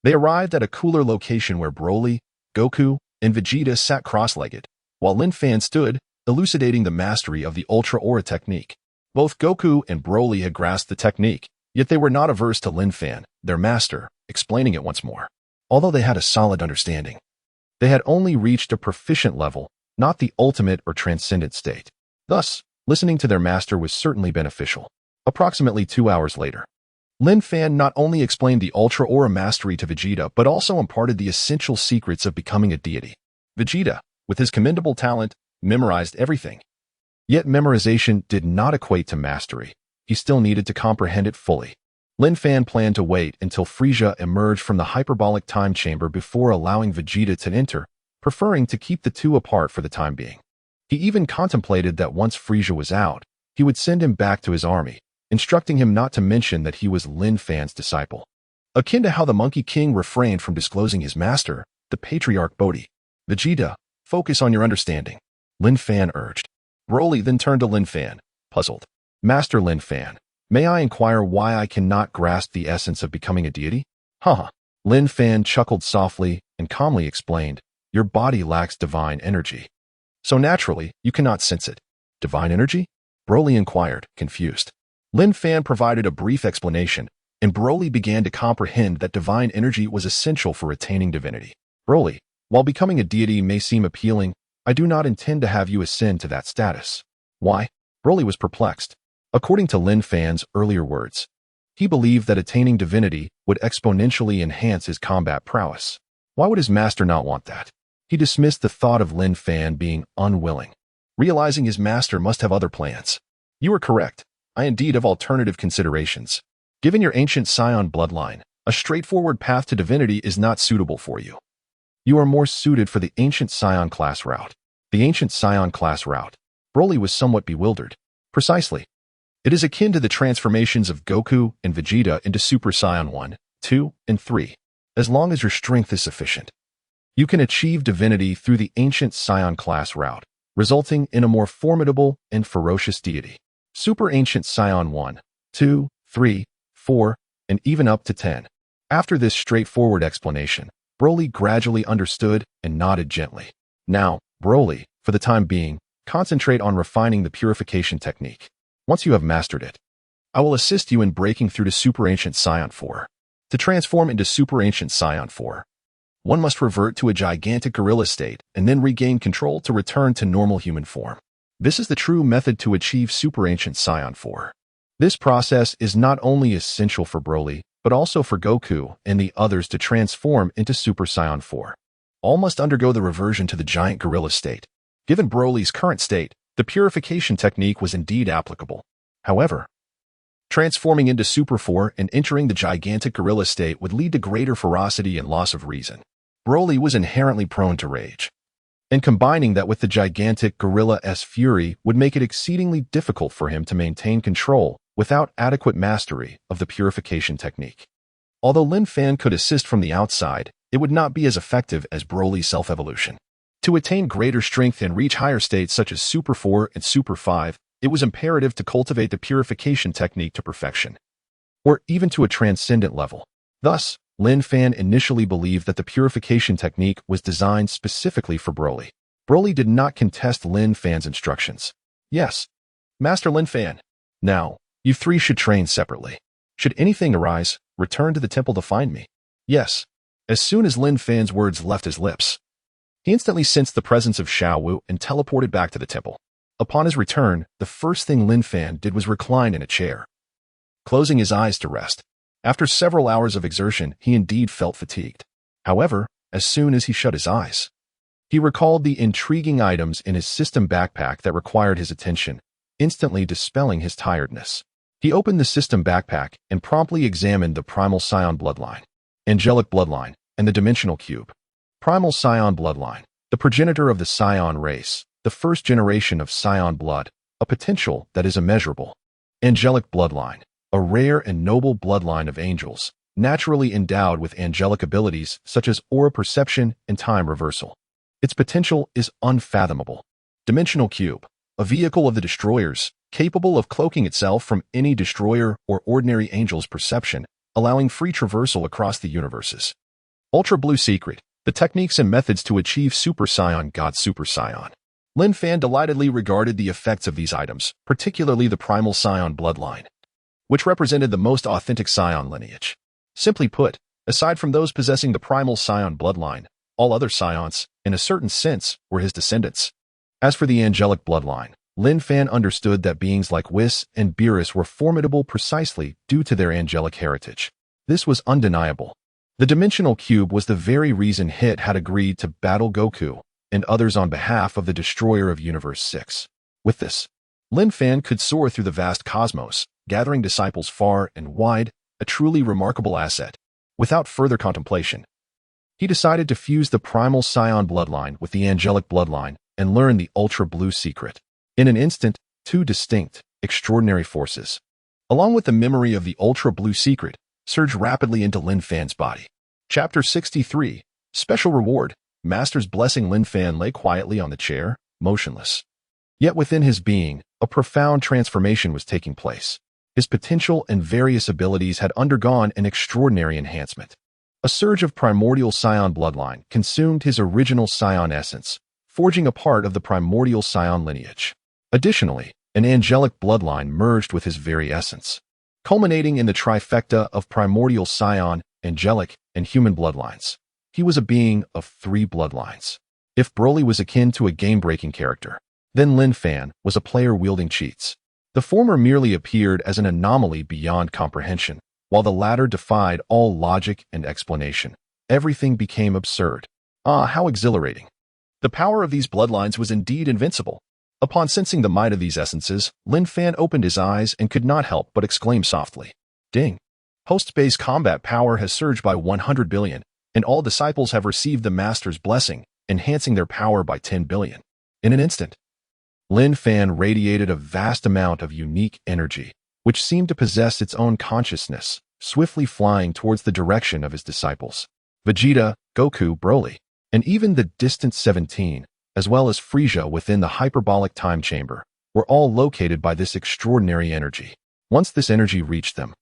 They arrived at a cooler location where Broly, Goku, and Vegeta sat cross-legged, while Lin Fan stood, elucidating the mastery of the Ultra Aura technique. Both Goku and Broly had grasped the technique, yet they were not averse to Lin Fan, their master, explaining it once more. Although they had a solid understanding, they had only reached a proficient level, not the ultimate or transcendent state. Thus, listening to their master was certainly beneficial. Approximately 2 hours later, Lin Fan not only explained the Ultra Aura mastery to Vegeta, but also imparted the essential secrets of becoming a deity. Vegeta, with his commendable talent, memorized everything. Yet memorization did not equate to mastery. He still needed to comprehend it fully. Lin Fan planned to wait until Frieza emerged from the hyperbolic time chamber before allowing Vegeta to enter, preferring to keep the two apart for the time being. He even contemplated that once Frieza was out, he would send him back to his army, instructing him not to mention that he was Lin Fan's disciple. Akin to how the Monkey King refrained from disclosing his master, the Patriarch Bodhi. Vegeta, focus on your understanding, Lin Fan urged. Broly then turned to Lin Fan, puzzled. Master Lin Fan, may I inquire why I cannot grasp the essence of becoming a deity? Haha. Lin Fan chuckled softly and calmly explained, your body lacks divine energy. So naturally, you cannot sense it. Divine energy? Broly inquired, confused. Lin Fan provided a brief explanation, and Broly began to comprehend that divine energy was essential for attaining divinity. Broly, while becoming a deity may seem appealing, I do not intend to have you ascend to that status. Why? Broly was perplexed. According to Lin Fan's earlier words, He believed that attaining divinity would exponentially enhance his combat prowess. Why would his master not want that? He dismissed the thought of Lin Fan being unwilling, realizing his master must have other plans. You are correct. I indeed have alternative considerations. Given your ancient Scion bloodline, a straightforward path to divinity is not suitable for you. You are more suited for the ancient Scion class route. The ancient Scion class route. Broly was somewhat bewildered. Precisely. It is akin to the transformations of Goku and Vegeta into Super Saiyan 1, 2, and 3. As long as your strength is sufficient, you can achieve divinity through the ancient Scion class route, resulting in a more formidable and ferocious deity. Super Ancient Scion 1, 2, 3, 4, and even up to 10. After this straightforward explanation, Broly gradually understood and nodded gently. Now, Broly, for the time being, concentrate on refining the purification technique. Once you have mastered it, I will assist you in breaking through to Super Ancient Scion 4. To transform into Super Ancient Scion 4, one must revert to a gigantic gorilla state and then regain control to return to normal human form. This is the true method to achieve Super Ancient Scion 4. This process is not only essential for Broly, but also for Goku and the others to transform into Super Saiyan 4. All must undergo the reversion to the giant gorilla state. Given Broly's current state, the purification technique was indeed applicable. However, transforming into Super 4 and entering the gigantic gorilla state would lead to greater ferocity and loss of reason. Broly was inherently prone to rage, and combining that with the gigantic gorilla's fury would make it exceedingly difficult for him to maintain control without adequate mastery of the purification technique. Although Lin Fan could assist from the outside, it would not be as effective as Broly's self-evolution. To attain greater strength and reach higher states such as Super 4 and Super 5, it was imperative to cultivate the purification technique to perfection, or even to a transcendent level. Thus, Lin Fan initially believed that the purification technique was designed specifically for Broly. Broly did not contest Lin Fan's instructions. Yes, Master Lin Fan. Now, you three should train separately. Should anything arise, return to the temple to find me. Yes. As soon as Lin Fan's words left his lips, he instantly sensed the presence of Xiao Wu and teleported back to the temple. Upon his return, the first thing Lin Fan did was recline in a chair, closing his eyes to rest. After several hours of exertion, he indeed felt fatigued. However, as soon as he shut his eyes, he recalled the intriguing items in his system backpack that required his attention, instantly dispelling his tiredness. He opened the system backpack and promptly examined the Primal Scion bloodline, Angelic bloodline, and the Dimensional Cube. Primal Scion bloodline, the progenitor of the Scion race, the first generation of Scion blood, a potential that is immeasurable. Angelic bloodline, a rare and noble bloodline of angels, naturally endowed with angelic abilities such as aura perception and time reversal. Its potential is unfathomable. Dimensional Cube, a vehicle of the destroyers, capable of cloaking itself from any destroyer or ordinary angel's perception, allowing free traversal across the universes. Ultra Blue Secret, the techniques and methods to achieve Super Saiyan God Super Saiyan. Lin Fan delightedly regarded the effects of these items, particularly the Primal Scion bloodline, which represented the most authentic Scion lineage. Simply put, aside from those possessing the Primal Scion bloodline, all other Scions, in a certain sense, were his descendants. As for the Angelic bloodline, Lin Fan understood that beings like Whis and Beerus were formidable precisely due to their angelic heritage. This was undeniable. The Dimensional Cube was the very reason Hit had agreed to battle Goku and others on behalf of the Destroyer of Universe 6. With this, Lin Fan could soar through the vast cosmos, gathering disciples far and wide, a truly remarkable asset. Without further contemplation, he decided to fuse the Primal Scion bloodline with the Angelic bloodline and learn the Ultra Blue Secret. In an instant, two distinct, extraordinary forces, along with the memory of the Ultra Blue Secret, surged rapidly into Lin Fan's body. Chapter 63, Special Reward. Master's blessing. Lin Fan lay quietly on the chair, motionless. Yet within his being, a profound transformation was taking place. His potential and various abilities had undergone an extraordinary enhancement. A surge of primordial Scion bloodline consumed his original Scion essence, forging a part of the primordial Scion lineage. Additionally, an angelic bloodline merged with his very essence, culminating in the trifecta of primordial Scion, angelic, and human bloodlines. He was a being of three bloodlines. If Broly was akin to a game-breaking character, then Lin Fan was a player wielding cheats. The former merely appeared as an anomaly beyond comprehension, while the latter defied all logic and explanation. Everything became absurd. Ah, how exhilarating. The power of these bloodlines was indeed invincible. Upon sensing the might of these essences, Lin Fan opened his eyes and could not help but exclaim softly. Ding! Host-base combat power has surged by 100 billion, and all disciples have received the Master's blessing, enhancing their power by 10 billion. In an instant, Lin Fan radiated a vast amount of unique energy, which seemed to possess its own consciousness, swiftly flying towards the direction of his disciples. Vegeta, Goku, Broly, and even the distant 17, as well as Frieza within the hyperbolic time chamber, were all located by this extraordinary energy. Once this energy reached them,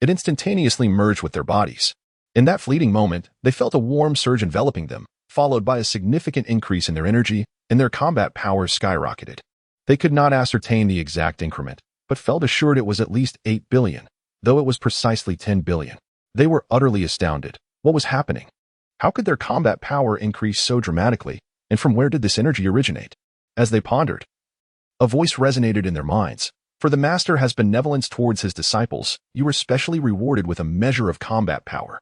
it instantaneously merged with their bodies. In that fleeting moment, they felt a warm surge enveloping them, followed by a significant increase in their energy, and their combat powers skyrocketed. They could not ascertain the exact increment, but felt assured it was at least 8 billion, though it was precisely 10 billion. They were utterly astounded. What was happening? How could their combat power increase so dramatically, and from where did this energy originate? As they pondered, a voice resonated in their minds. For the Master has benevolence towards his disciples, you are specially rewarded with a measure of combat power.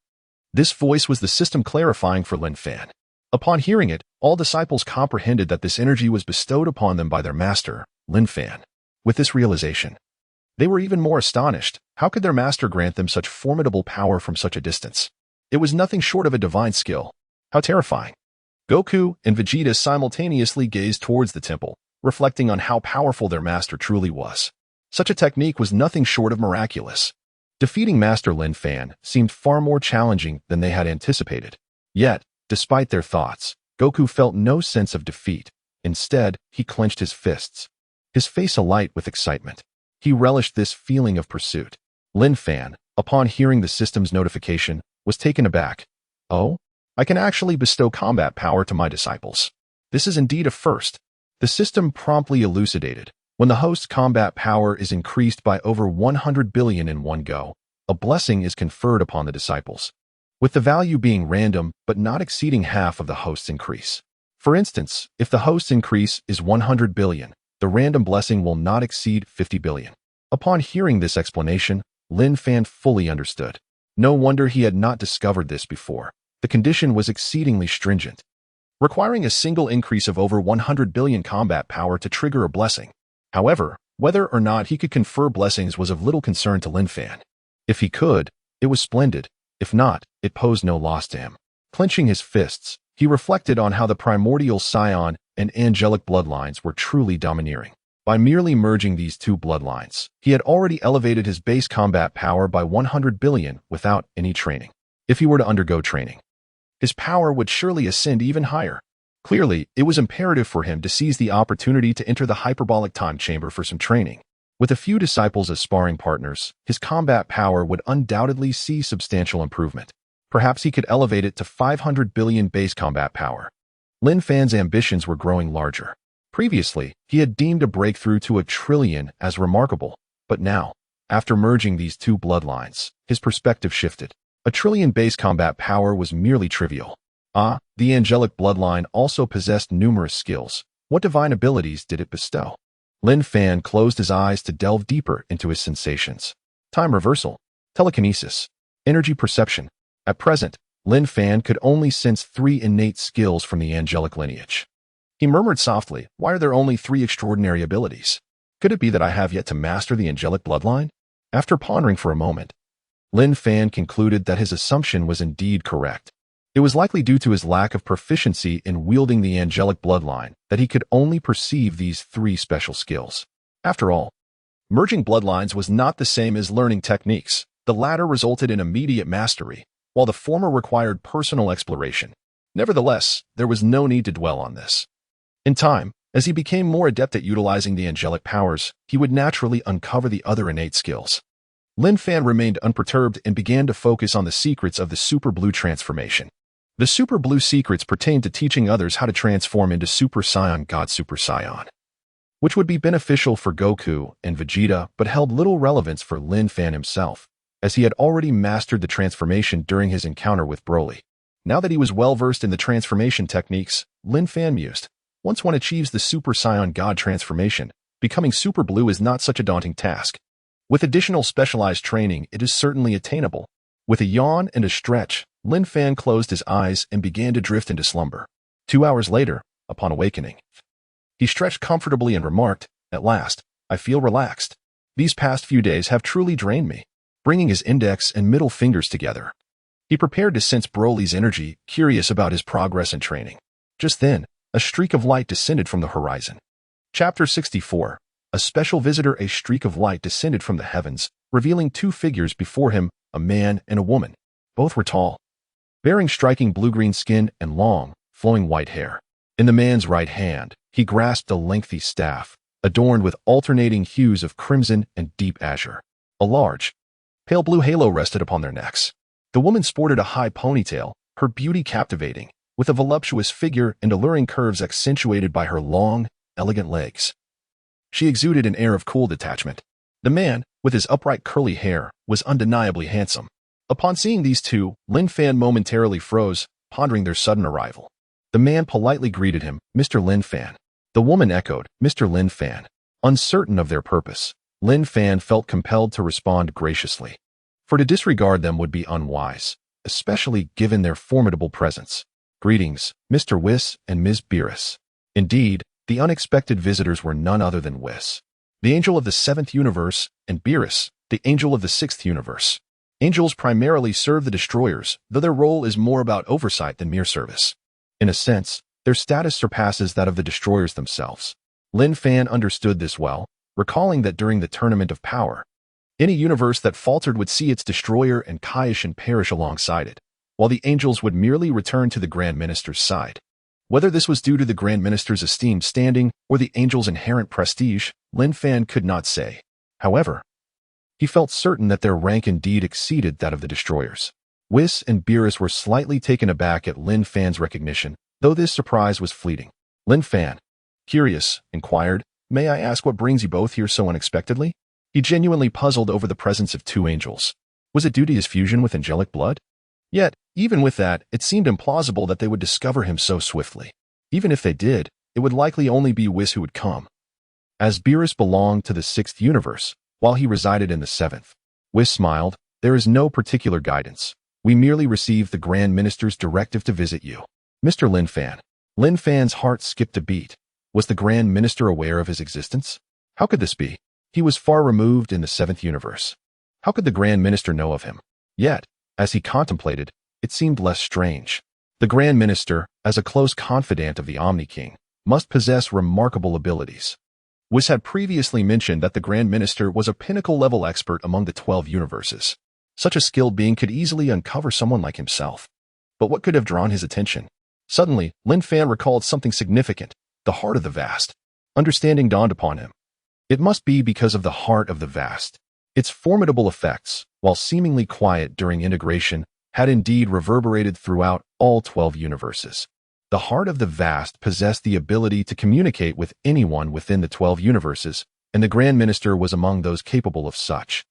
This voice was the system clarifying for Lin Fan. Upon hearing it, all disciples comprehended that this energy was bestowed upon them by their Master, Lin Fan. With this realization, they were even more astonished. How could their Master grant them such formidable power from such a distance? It was nothing short of a divine skill. How terrifying. Goku and Vegeta simultaneously gazed towards the temple, reflecting on how powerful their Master truly was. Such a technique was nothing short of miraculous. Defeating Master Lin Fan seemed far more challenging than they had anticipated. Yet, despite their thoughts, Goku felt no sense of defeat. Instead, he clenched his fists, his face alight with excitement. He relished this feeling of pursuit. Lin Fan, upon hearing the system's notification, was taken aback. Oh? I can actually bestow combat power to my disciples. This is indeed a first. The system promptly elucidated. When the host's combat power is increased by over 100 billion in one go, a blessing is conferred upon the disciples, with the value being random but not exceeding half of the host's increase. For instance, if the host's increase is 100 billion, the random blessing will not exceed 50 billion. Upon hearing this explanation, Lin Fan fully understood. No wonder he had not discovered this before. The condition was exceedingly stringent, requiring a single increase of over 100 billion combat power to trigger a blessing. However, whether or not he could confer blessings was of little concern to Lin Fan. If he could, it was splendid. If not, it posed no loss to him. Clenching his fists, he reflected on how the primordial scion and angelic bloodlines were truly domineering. By merely merging these two bloodlines, he had already elevated his base combat power by 100 billion without any training. If he were to undergo training, his power would surely ascend even higher. Clearly, it was imperative for him to seize the opportunity to enter the hyperbolic time chamber for some training. With a few disciples as sparring partners, his combat power would undoubtedly see substantial improvement. Perhaps he could elevate it to 500 billion base combat power. Lin Fan's ambitions were growing larger. Previously, he had deemed a breakthrough to 1 trillion as remarkable, but now, after merging these two bloodlines, his perspective shifted. 1 trillion base combat power was merely trivial. Ah, the angelic bloodline also possessed numerous skills. What divine abilities did it bestow? Lin Fan closed his eyes to delve deeper into his sensations. Time reversal, telekinesis, energy perception. At present, Lin Fan could only sense 3 innate skills from the angelic lineage. He murmured softly, why are there only 3 extraordinary abilities? Could it be that I have yet to master the angelic bloodline? After pondering for a moment, Lin Fan concluded that his assumption was indeed correct. It was likely due to his lack of proficiency in wielding the angelic bloodline that he could only perceive these 3 special skills. After all, merging bloodlines was not the same as learning techniques. The latter resulted in immediate mastery, while the former required personal exploration. Nevertheless, there was no need to dwell on this. In time, as he became more adept at utilizing the angelic powers, he would naturally uncover the other innate skills. Lin Fan remained unperturbed and began to focus on the secrets of the Super Blue transformation. The Super Blue secrets pertain to teaching others how to transform into Super Saiyan God Super Saiyan, which would be beneficial for Goku and Vegeta but held little relevance for Lin Fan himself, as he had already mastered the transformation during his encounter with Broly. Now that he was well-versed in the transformation techniques, Lin Fan mused, once one achieves the Super Saiyan God transformation, becoming Super Blue is not such a daunting task. With additional specialized training, it is certainly attainable. With a yawn and a stretch, Lin Fan closed his eyes and began to drift into slumber. 2 hours later, upon awakening, he stretched comfortably and remarked, "At last, I feel relaxed. These past few days have truly drained me." Bringing his index and middle fingers together, he prepared to sense Broly's energy, curious about his progress and training. Just then, a streak of light descended from the horizon. Chapter 64. A special visitor. A streak of light descended from the heavens, revealing two figures before him, a man and a woman. Both were tall, bearing striking blue-green skin and long, flowing white hair. In the man's right hand, he grasped a lengthy staff, adorned with alternating hues of crimson and deep azure. A large, pale blue halo rested upon their necks. The woman sported a high ponytail, her beauty captivating, with a voluptuous figure and alluring curves accentuated by her long, elegant legs. She exuded an air of cool detachment. The man, with his upright curly hair, was undeniably handsome. Upon seeing these two, Lin Fan momentarily froze, pondering their sudden arrival. The man politely greeted him, "Mr. Lin Fan." The woman echoed, "Mr. Lin Fan." Uncertain of their purpose, Lin Fan felt compelled to respond graciously. For to disregard them would be unwise, especially given their formidable presence. "Greetings, Mr. Whis and Ms. Beerus." Indeed, the unexpected visitors were none other than Whis, the angel of the 7th universe, and Beerus, the angel of the 6th universe. Angels primarily serve the destroyers, though their role is more about oversight than mere service. In a sense, their status surpasses that of the destroyers themselves. Lin Fan understood this well, recalling that during the Tournament of Power, any universe that faltered would see its destroyer and Kaishin perish alongside it, while the angels would merely return to the Grand Minister's side. Whether this was due to the Grand Minister's esteemed standing or the angels' inherent prestige, Lin Fan could not say. However, he felt certain that their rank indeed exceeded that of the destroyers. Whis and Beerus were slightly taken aback at Lin Fan's recognition, though this surprise was fleeting. Lin Fan, curious, inquired, "May I ask what brings you both here so unexpectedly?" He genuinely puzzled over the presence of two angels. Was it due to his fusion with angelic blood? Yet, even with that, it seemed implausible that they would discover him so swiftly. Even if they did, it would likely only be Whis who would come. As Beerus belonged to the 6th universe, while he resided in the 7th, Whis smiled, "There is no particular guidance. We merely received the Grand Minister's directive to visit you. Mr. Lin Fan." Lin Fan's heart skipped a beat. Was the Grand Minister aware of his existence? How could this be? He was far removed in the 7th universe. How could the Grand Minister know of him? Yet, as he contemplated, it seemed less strange. The Grand Minister, as a close confidant of the Omni King, must possess remarkable abilities. Whis had previously mentioned that the Grand Minister was a pinnacle-level expert among the 12 universes. Such a skilled being could easily uncover someone like himself. But what could have drawn his attention? Suddenly, Lin Fan recalled something significant, the heart of the vast. Understanding dawned upon him. It must be because of the heart of the vast. Its formidable effects, while seemingly quiet during integration, had indeed reverberated throughout all 12 universes. The heart of the vast possessed the ability to communicate with anyone within the 12 universes, and the Grand Minister was among those capable of such.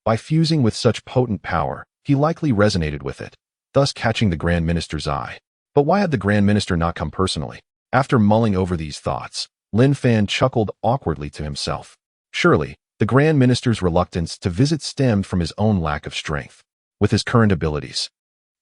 By fusing with such potent power, he likely resonated with it, thus catching the Grand Minister's eye. But why had the Grand Minister not come personally? After mulling over these thoughts, Lin Fan chuckled awkwardly to himself. Surely, the Grand Minister's reluctance to visit stemmed from his own lack of strength. With his current abilities,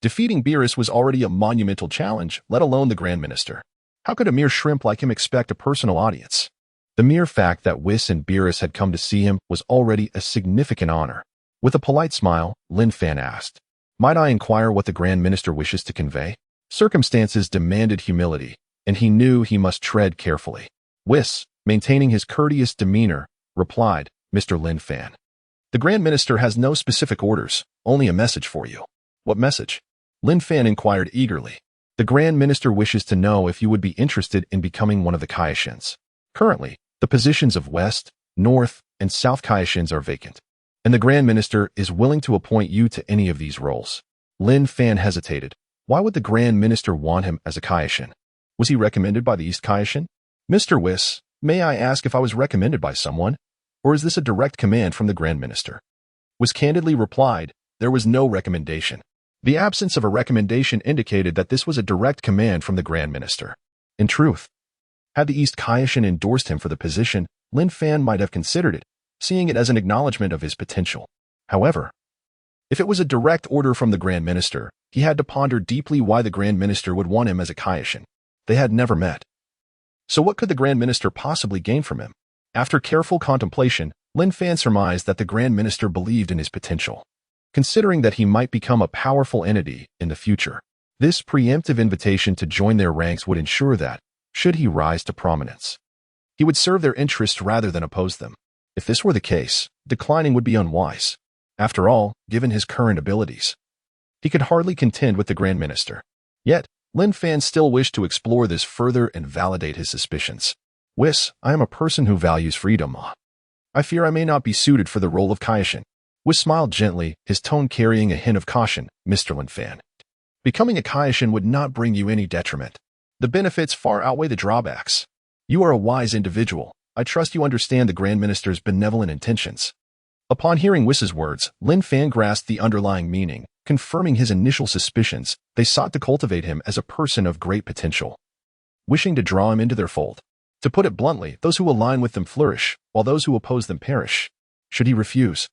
defeating Beerus was already a monumental challenge, let alone the Grand Minister. How could a mere shrimp like him expect a personal audience? The mere fact that Whis and Beerus had come to see him was already a significant honor. With a polite smile, Lin Fan asked, "Might I inquire what the Grand Minister wishes to convey?" Circumstances demanded humility, and he knew he must tread carefully. Whis, maintaining his courteous demeanor, replied, "Mr. Lin Fan, the Grand Minister has no specific orders, only a message for you." "What message?" Lin Fan inquired eagerly. "The Grand Minister wishes to know if you would be interested in becoming one of the Kaishins. Currently, the positions of West, North, and South Kaishins are vacant, and the Grand Minister is willing to appoint you to any of these roles." Lin Fan hesitated. Why would the Grand Minister want him as a Kaishin? Was he recommended by the East Kaishin? "Mr. Whis, may I ask if I was recommended by someone, or is this a direct command from the Grand Minister?" Whis candidly replied, "There was no recommendation." The absence of a recommendation indicated that this was a direct command from the Grand Minister. In truth, had the East Kaishin endorsed him for the position, Lin Fan might have considered it, seeing it as an acknowledgement of his potential. However, if it was a direct order from the Grand Minister, he had to ponder deeply why the Grand Minister would want him as a Kaishin. They had never met. So what could the Grand Minister possibly gain from him? After careful contemplation, Lin Fan surmised that the Grand Minister believed in his potential, considering that he might become a powerful entity in the future. This preemptive invitation to join their ranks would ensure that, should he rise to prominence, he would serve their interests rather than oppose them. If this were the case, declining would be unwise. After all, given his current abilities, he could hardly contend with the Grand Minister. Yet, Lin Fan still wished to explore this further and validate his suspicions. I am a person who values freedom. I fear I may not be suited for the role of Kaishin. Smiled gently, his tone carrying a hint of caution. Mr. Lin Fan, becoming a Kaishin would not bring you any detriment. The benefits far outweigh the drawbacks. You are a wise individual. I trust you understand the Grand Minister's benevolent intentions. Upon hearing Wiss's words, Lin Fan grasped the underlying meaning, confirming his initial suspicions. They sought to cultivate him as a person of great potential, wishing to draw him into their fold. To put it bluntly, those who align with them flourish, while those who oppose them perish. Should he refuse,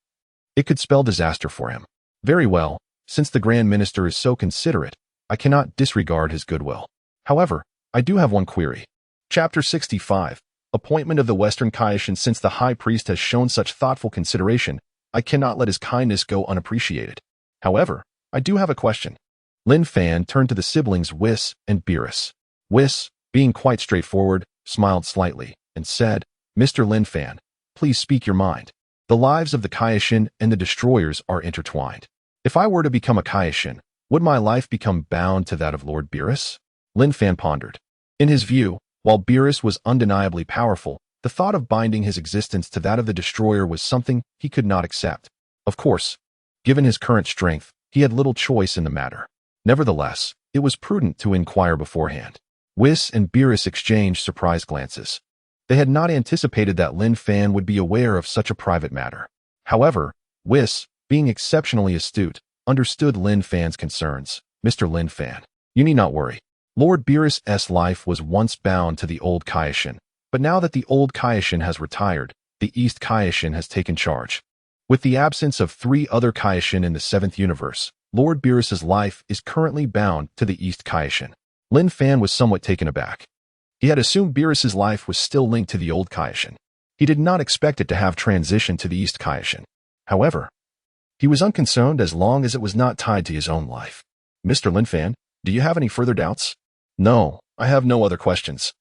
it could spell disaster for him. Very well, since the Grand Minister is so considerate, I cannot disregard his goodwill. However, I do have one query. Chapter 65. Appointment of the Western Kaishin. Since the High Priest has shown such thoughtful consideration, I cannot let his kindness go unappreciated. However, I do have a question. Lin Fan turned to the siblings Wiss and Beerus. Wiss, being quite straightforward, smiled slightly, and said, Mr. Lin Fan, please speak your mind. The lives of the Kaishin and the Destroyers are intertwined. If I were to become a Kaishin, would my life become bound to that of Lord Beerus? Lin Fan pondered. In his view, while Beerus was undeniably powerful, the thought of binding his existence to that of the Destroyer was something he could not accept. Of course, given his current strength, he had little choice in the matter. Nevertheless, it was prudent to inquire beforehand. Wiss and Beerus exchanged surprised glances. They had not anticipated that Lin Fan would be aware of such a private matter. However, Wiss, being exceptionally astute, understood Lin Fan's concerns. Mr. Lin Fan, you need not worry. Lord Beerus' life was once bound to the old Kaishin, but now that the old Kaishin has retired, the East Kaishin has taken charge. With the absence of 3 other Kaishin in the 7th universe, Lord Beerus' life is currently bound to the East Kaishin. Lin Fan was somewhat taken aback. He had assumed Beerus' life was still linked to the old Kaishin. He did not expect it to have transitioned to the East Kaishin. However, he was unconcerned as long as it was not tied to his own life. Mr. Lin Fan, do you have any further doubts? No, I have no other questions.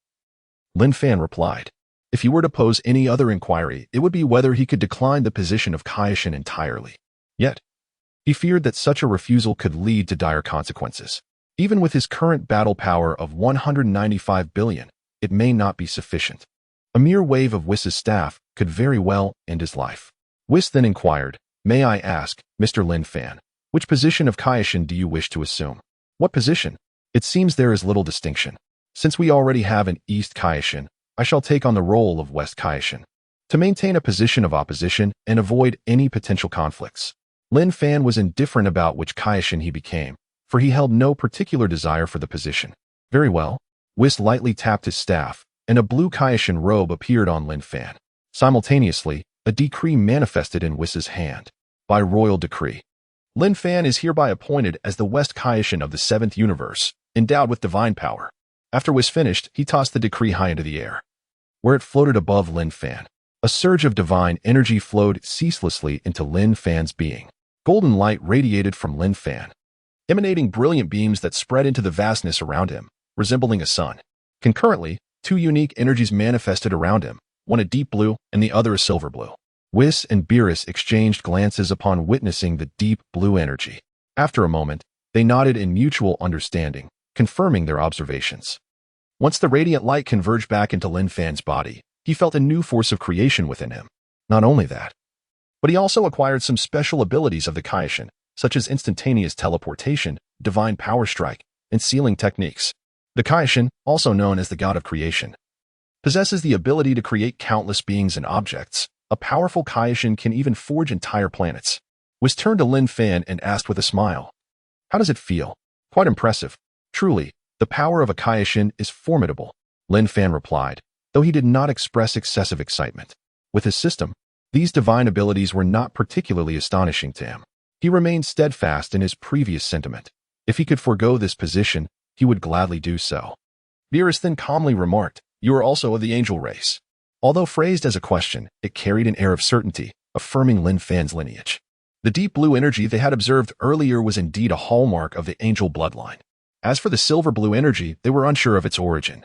Lin Fan replied. If he were to pose any other inquiry, it would be whether he could decline the position of Kaishin entirely. Yet, he feared that such a refusal could lead to dire consequences. Even with his current battle power of 195 billion, it may not be sufficient. A mere wave of Wiss's staff could very well end his life. Wiss then inquired, May I ask, Mr. Lin Fan, which position of Kaishin do you wish to assume? What position? It seems there is little distinction. Since we already have an East Kaishin, I shall take on the role of West Kaishin, to maintain a position of opposition and avoid any potential conflicts. Lin Fan was indifferent about which Kaishin he became, for he held no particular desire for the position. Very well. Wiss lightly tapped his staff, and a blue Kaishin robe appeared on Lin Fan. Simultaneously, a decree manifested in Wiss's hand. By royal decree, Lin Fan is hereby appointed as the West Kaishin of the 7th universe, endowed with divine power. After Wiss finished, he tossed the decree high into the air, where it floated above Lin Fan. A surge of divine energy flowed ceaselessly into Lin Fan's being. Golden light radiated from Lin Fan, emanating brilliant beams that spread into the vastness around him, resembling a sun. Concurrently, 2 unique energies manifested around him, one a deep blue and the other a silver blue. Wiss and Beerus exchanged glances upon witnessing the deep blue energy. After a moment, they nodded in mutual understanding, confirming their observations. Once the radiant light converged back into Lin Fan's body, he felt a new force of creation within him. Not only that, but he also acquired some special abilities of the Kaishin, such as instantaneous teleportation, divine power strike, and sealing techniques. The Kaishin, also known as the god of creation, possesses the ability to create countless beings and objects. A powerful Kaishin can even forge entire planets. Wiss turned to Lin Fan and asked with a smile, How does it feel? Quite impressive. Truly, the power of a Kaishin is formidable. Lin Fan replied, though he did not express excessive excitement. With his system, These divine abilities were not particularly astonishing to him. He remained steadfast in his previous sentiment. If he could forego this position, he would gladly do so. Beerus then calmly remarked, "You are also of the angel race." Although phrased as a question, it carried an air of certainty, affirming Lin Fan's lineage. The deep blue energy they had observed earlier was indeed a hallmark of the angel bloodline. As for the silver blue energy, they were unsure of its origin.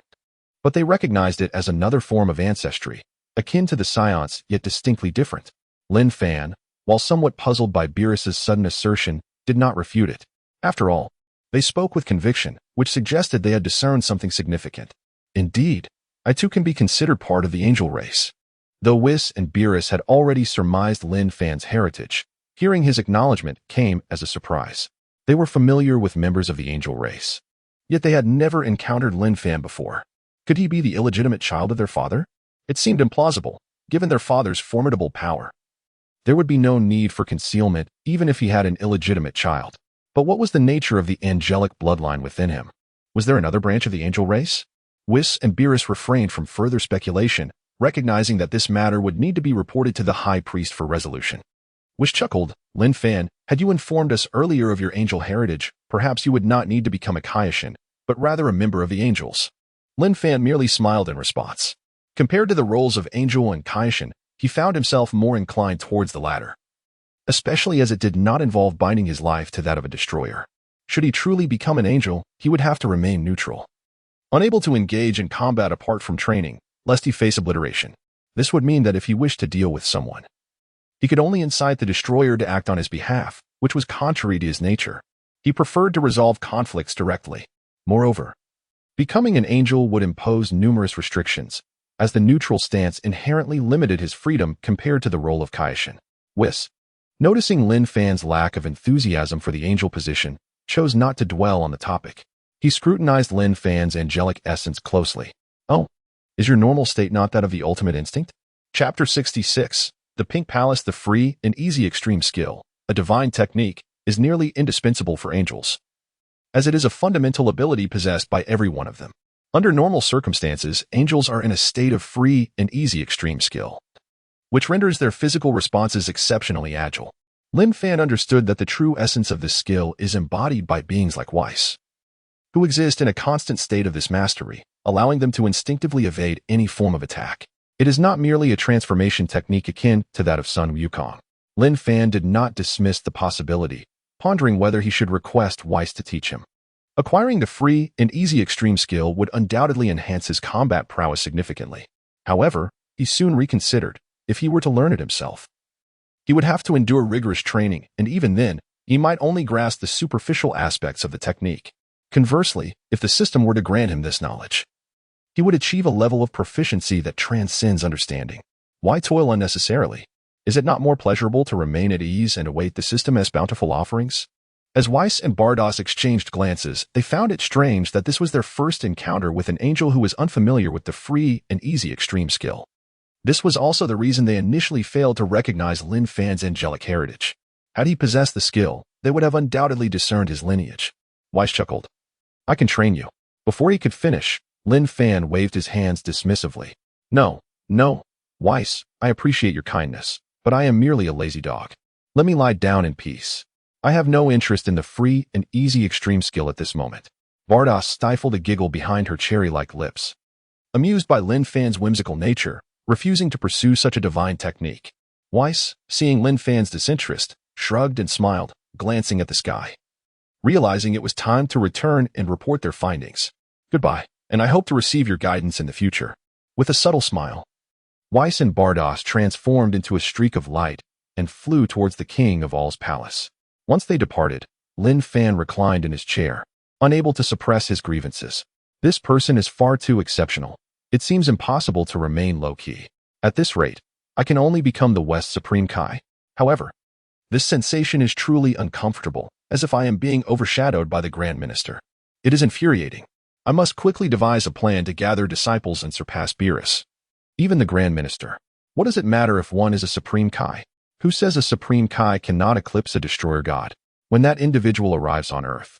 But they recognized it as another form of ancestry, akin to the science, yet distinctly different. Lin Fan, while somewhat puzzled by Beerus's sudden assertion, did not refute it. After all, they spoke with conviction, which suggested they had discerned something significant. Indeed, I too can be considered part of the angel race. Though Whis and Beerus had already surmised Lin Fan's heritage, hearing his acknowledgement came as a surprise. They were familiar with members of the angel race, yet they had never encountered Lin Fan before. Could he be the illegitimate child of their father? It seemed implausible, given their father's formidable power. There would be no need for concealment even if he had an illegitimate child. But what was the nature of the angelic bloodline within him? Was there another branch of the angel race? Whis and Beerus refrained from further speculation, recognizing that this matter would need to be reported to the high priest for resolution. Whis chuckled, "Lin Fan, had you informed us earlier of your angel heritage, perhaps you would not need to become a Kaishin, but rather a member of the angels." Lin Fan merely smiled in response. Compared to the roles of angel and Kaishin, he found himself more inclined towards the latter, especially as it did not involve binding his life to that of a destroyer. Should he truly become an angel, he would have to remain neutral, unable to engage in combat apart from training, lest he face obliteration. This would mean that if he wished to deal with someone, he could only incite the destroyer to act on his behalf, which was contrary to his nature. He preferred to resolve conflicts directly. Moreover, becoming an angel would impose numerous restrictions, as the neutral stance inherently limited his freedom compared to the role of Kaishin. Whis, noticing Lin Fan's lack of enthusiasm for the angel position, chose not to dwell on the topic. He scrutinized Lin Fan's angelic essence closely. "Oh, is your normal state not that of the ultimate instinct?" Chapter 66. The Pink Palace. The free and easy extreme skill, a divine technique, is nearly indispensable for angels, as it is a fundamental ability possessed by every one of them. Under normal circumstances, angels are in a state of free and easy extreme skill, which renders their physical responses exceptionally agile. Lin Fan understood that the true essence of this skill is embodied by beings like Whis, who exist in a constant state of this mastery, allowing them to instinctively evade any form of attack. It is not merely a transformation technique akin to that of Sun Wukong. Lin Fan did not dismiss the possibility, pondering whether he should request Whis to teach him. Acquiring the free and easy extreme skill would undoubtedly enhance his combat prowess significantly. However, he soon reconsidered. If he were to learn it himself, he would have to endure rigorous training, and even then, he might only grasp the superficial aspects of the technique. Conversely, if the system were to grant him this knowledge, he would achieve a level of proficiency that transcends understanding. Why toil unnecessarily? Is it not more pleasurable to remain at ease and await the system's bountiful offerings? As Whis and Bardos exchanged glances, they found it strange that this was their first encounter with an angel who was unfamiliar with the free and easy extreme skill. This was also the reason they initially failed to recognize Lin Fan's angelic heritage. Had he possessed the skill, they would have undoubtedly discerned his lineage. Whis chuckled. "I can train you." Before he could finish, Lin Fan waved his hands dismissively. No, Whis, I appreciate your kindness, but I am merely a lazy dog. Let me lie down in peace. I have no interest in the free and easy extreme skill at this moment." Bardos stifled a giggle behind her cherry-like lips, amused by Lin Fan's whimsical nature, refusing to pursue such a divine technique. Whis, seeing Lin Fan's disinterest, shrugged and smiled, glancing at the sky, realizing it was time to return and report their findings. "Goodbye, and I hope to receive your guidance in the future." With a subtle smile, Whis and Bardos transformed into a streak of light and flew towards the king of all's palace. Once they departed, Lin Fan reclined in his chair, unable to suppress his grievances. This person is far too exceptional. It seems impossible to remain low-key. At this rate, I can only become the West's Supreme Kai. However, this sensation is truly uncomfortable, as if I am being overshadowed by the Grand Minister. It is infuriating. I must quickly devise a plan to gather disciples and surpass Beerus. Even the Grand Minister. What does it matter if one is a Supreme Kai? Who says a Supreme Kai cannot eclipse a destroyer god? When that individual arrives on Earth,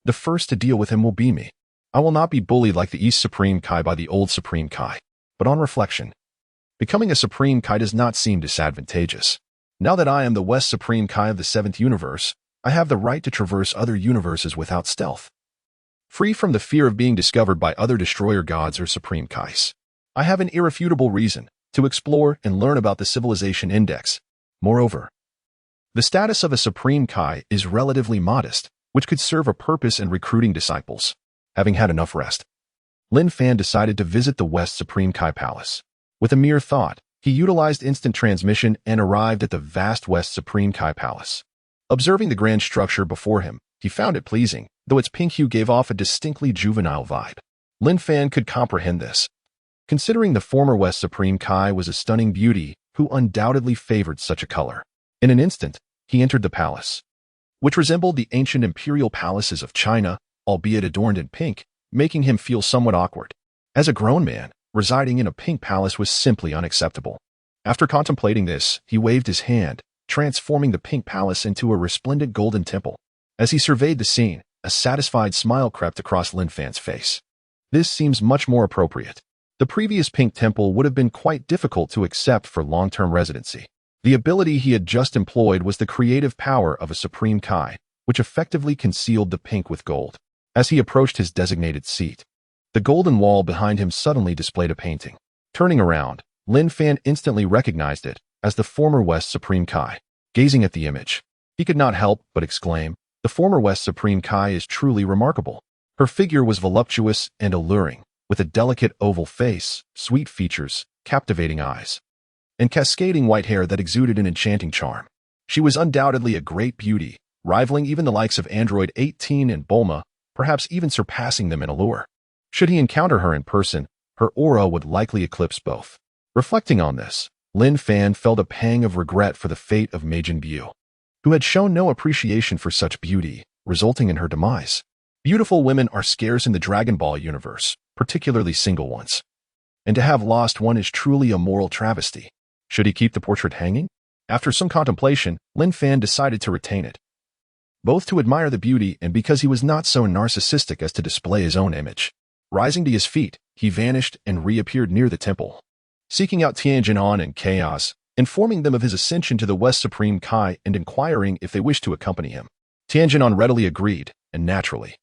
the first to deal with him will be me. I will not be bullied like the East Supreme Kai by the old Supreme Kai. But on reflection, Becoming a Supreme Kai does not seem disadvantageous. Now that I am the West Supreme Kai of the 7th universe, I have the right to traverse other universes without stealth. Free from the fear of being discovered by other destroyer gods or Supreme Kais. I have an irrefutable reason to explore and learn about the Civilization Index. Moreover, the status of a Supreme Kai is relatively modest, which could serve a purpose in recruiting disciples. Having had enough rest, Lin Fan decided to visit the West Supreme Kai Palace. With a mere thought, he utilized instant transmission and arrived at the vast West Supreme Kai Palace. Observing the grand structure before him, he found it pleasing, though its pink hue gave off a distinctly juvenile vibe. Lin Fan could comprehend this, considering the former West Supreme Kai was a stunning beauty who undoubtedly favored such a color. In an instant, he entered the palace, which resembled the ancient imperial palaces of China, albeit adorned in pink, making him feel somewhat awkward. As a grown man, residing in a pink palace was simply unacceptable. After contemplating this, he waved his hand, transforming the pink palace into a resplendent golden temple. As he surveyed the scene, a satisfied smile crept across Lin Fan's face. This seems much more appropriate. The previous pink temple would have been quite difficult to accept for long-term residency. The ability he had just employed was the creative power of a Supreme Kai, which effectively concealed the pink with gold. As he approached his designated seat, the golden wall behind him suddenly displayed a painting. Turning around, Lin Fan instantly recognized it as the former West Supreme Kai. Gazing at the image, he could not help but exclaim, "The former West Supreme Kai is truly remarkable." Her figure was voluptuous and alluring, with a delicate oval face, sweet features, captivating eyes, and cascading white hair that exuded an enchanting charm. She was undoubtedly a great beauty, rivaling even the likes of Android 18 and Bulma, perhaps even surpassing them in allure. Should he encounter her in person, her aura would likely eclipse both. Reflecting on this, Lin Fan felt a pang of regret for the fate of Majin Buu, who had shown no appreciation for such beauty, resulting in her demise. Beautiful women are scarce in the Dragon Ball universe, particularly single ones. And to have lost one is truly a moral travesty. Should he keep the portrait hanging? After some contemplation, Lin Fan decided to retain it, both to admire the beauty and because he was not so narcissistic as to display his own image. Rising to his feet, he vanished and reappeared near the temple. Seeking out Tianjin and Chaos, informing them of his ascension to the West Supreme Kai and inquiring if they wished to accompany him. Tianjin readily agreed, and naturally,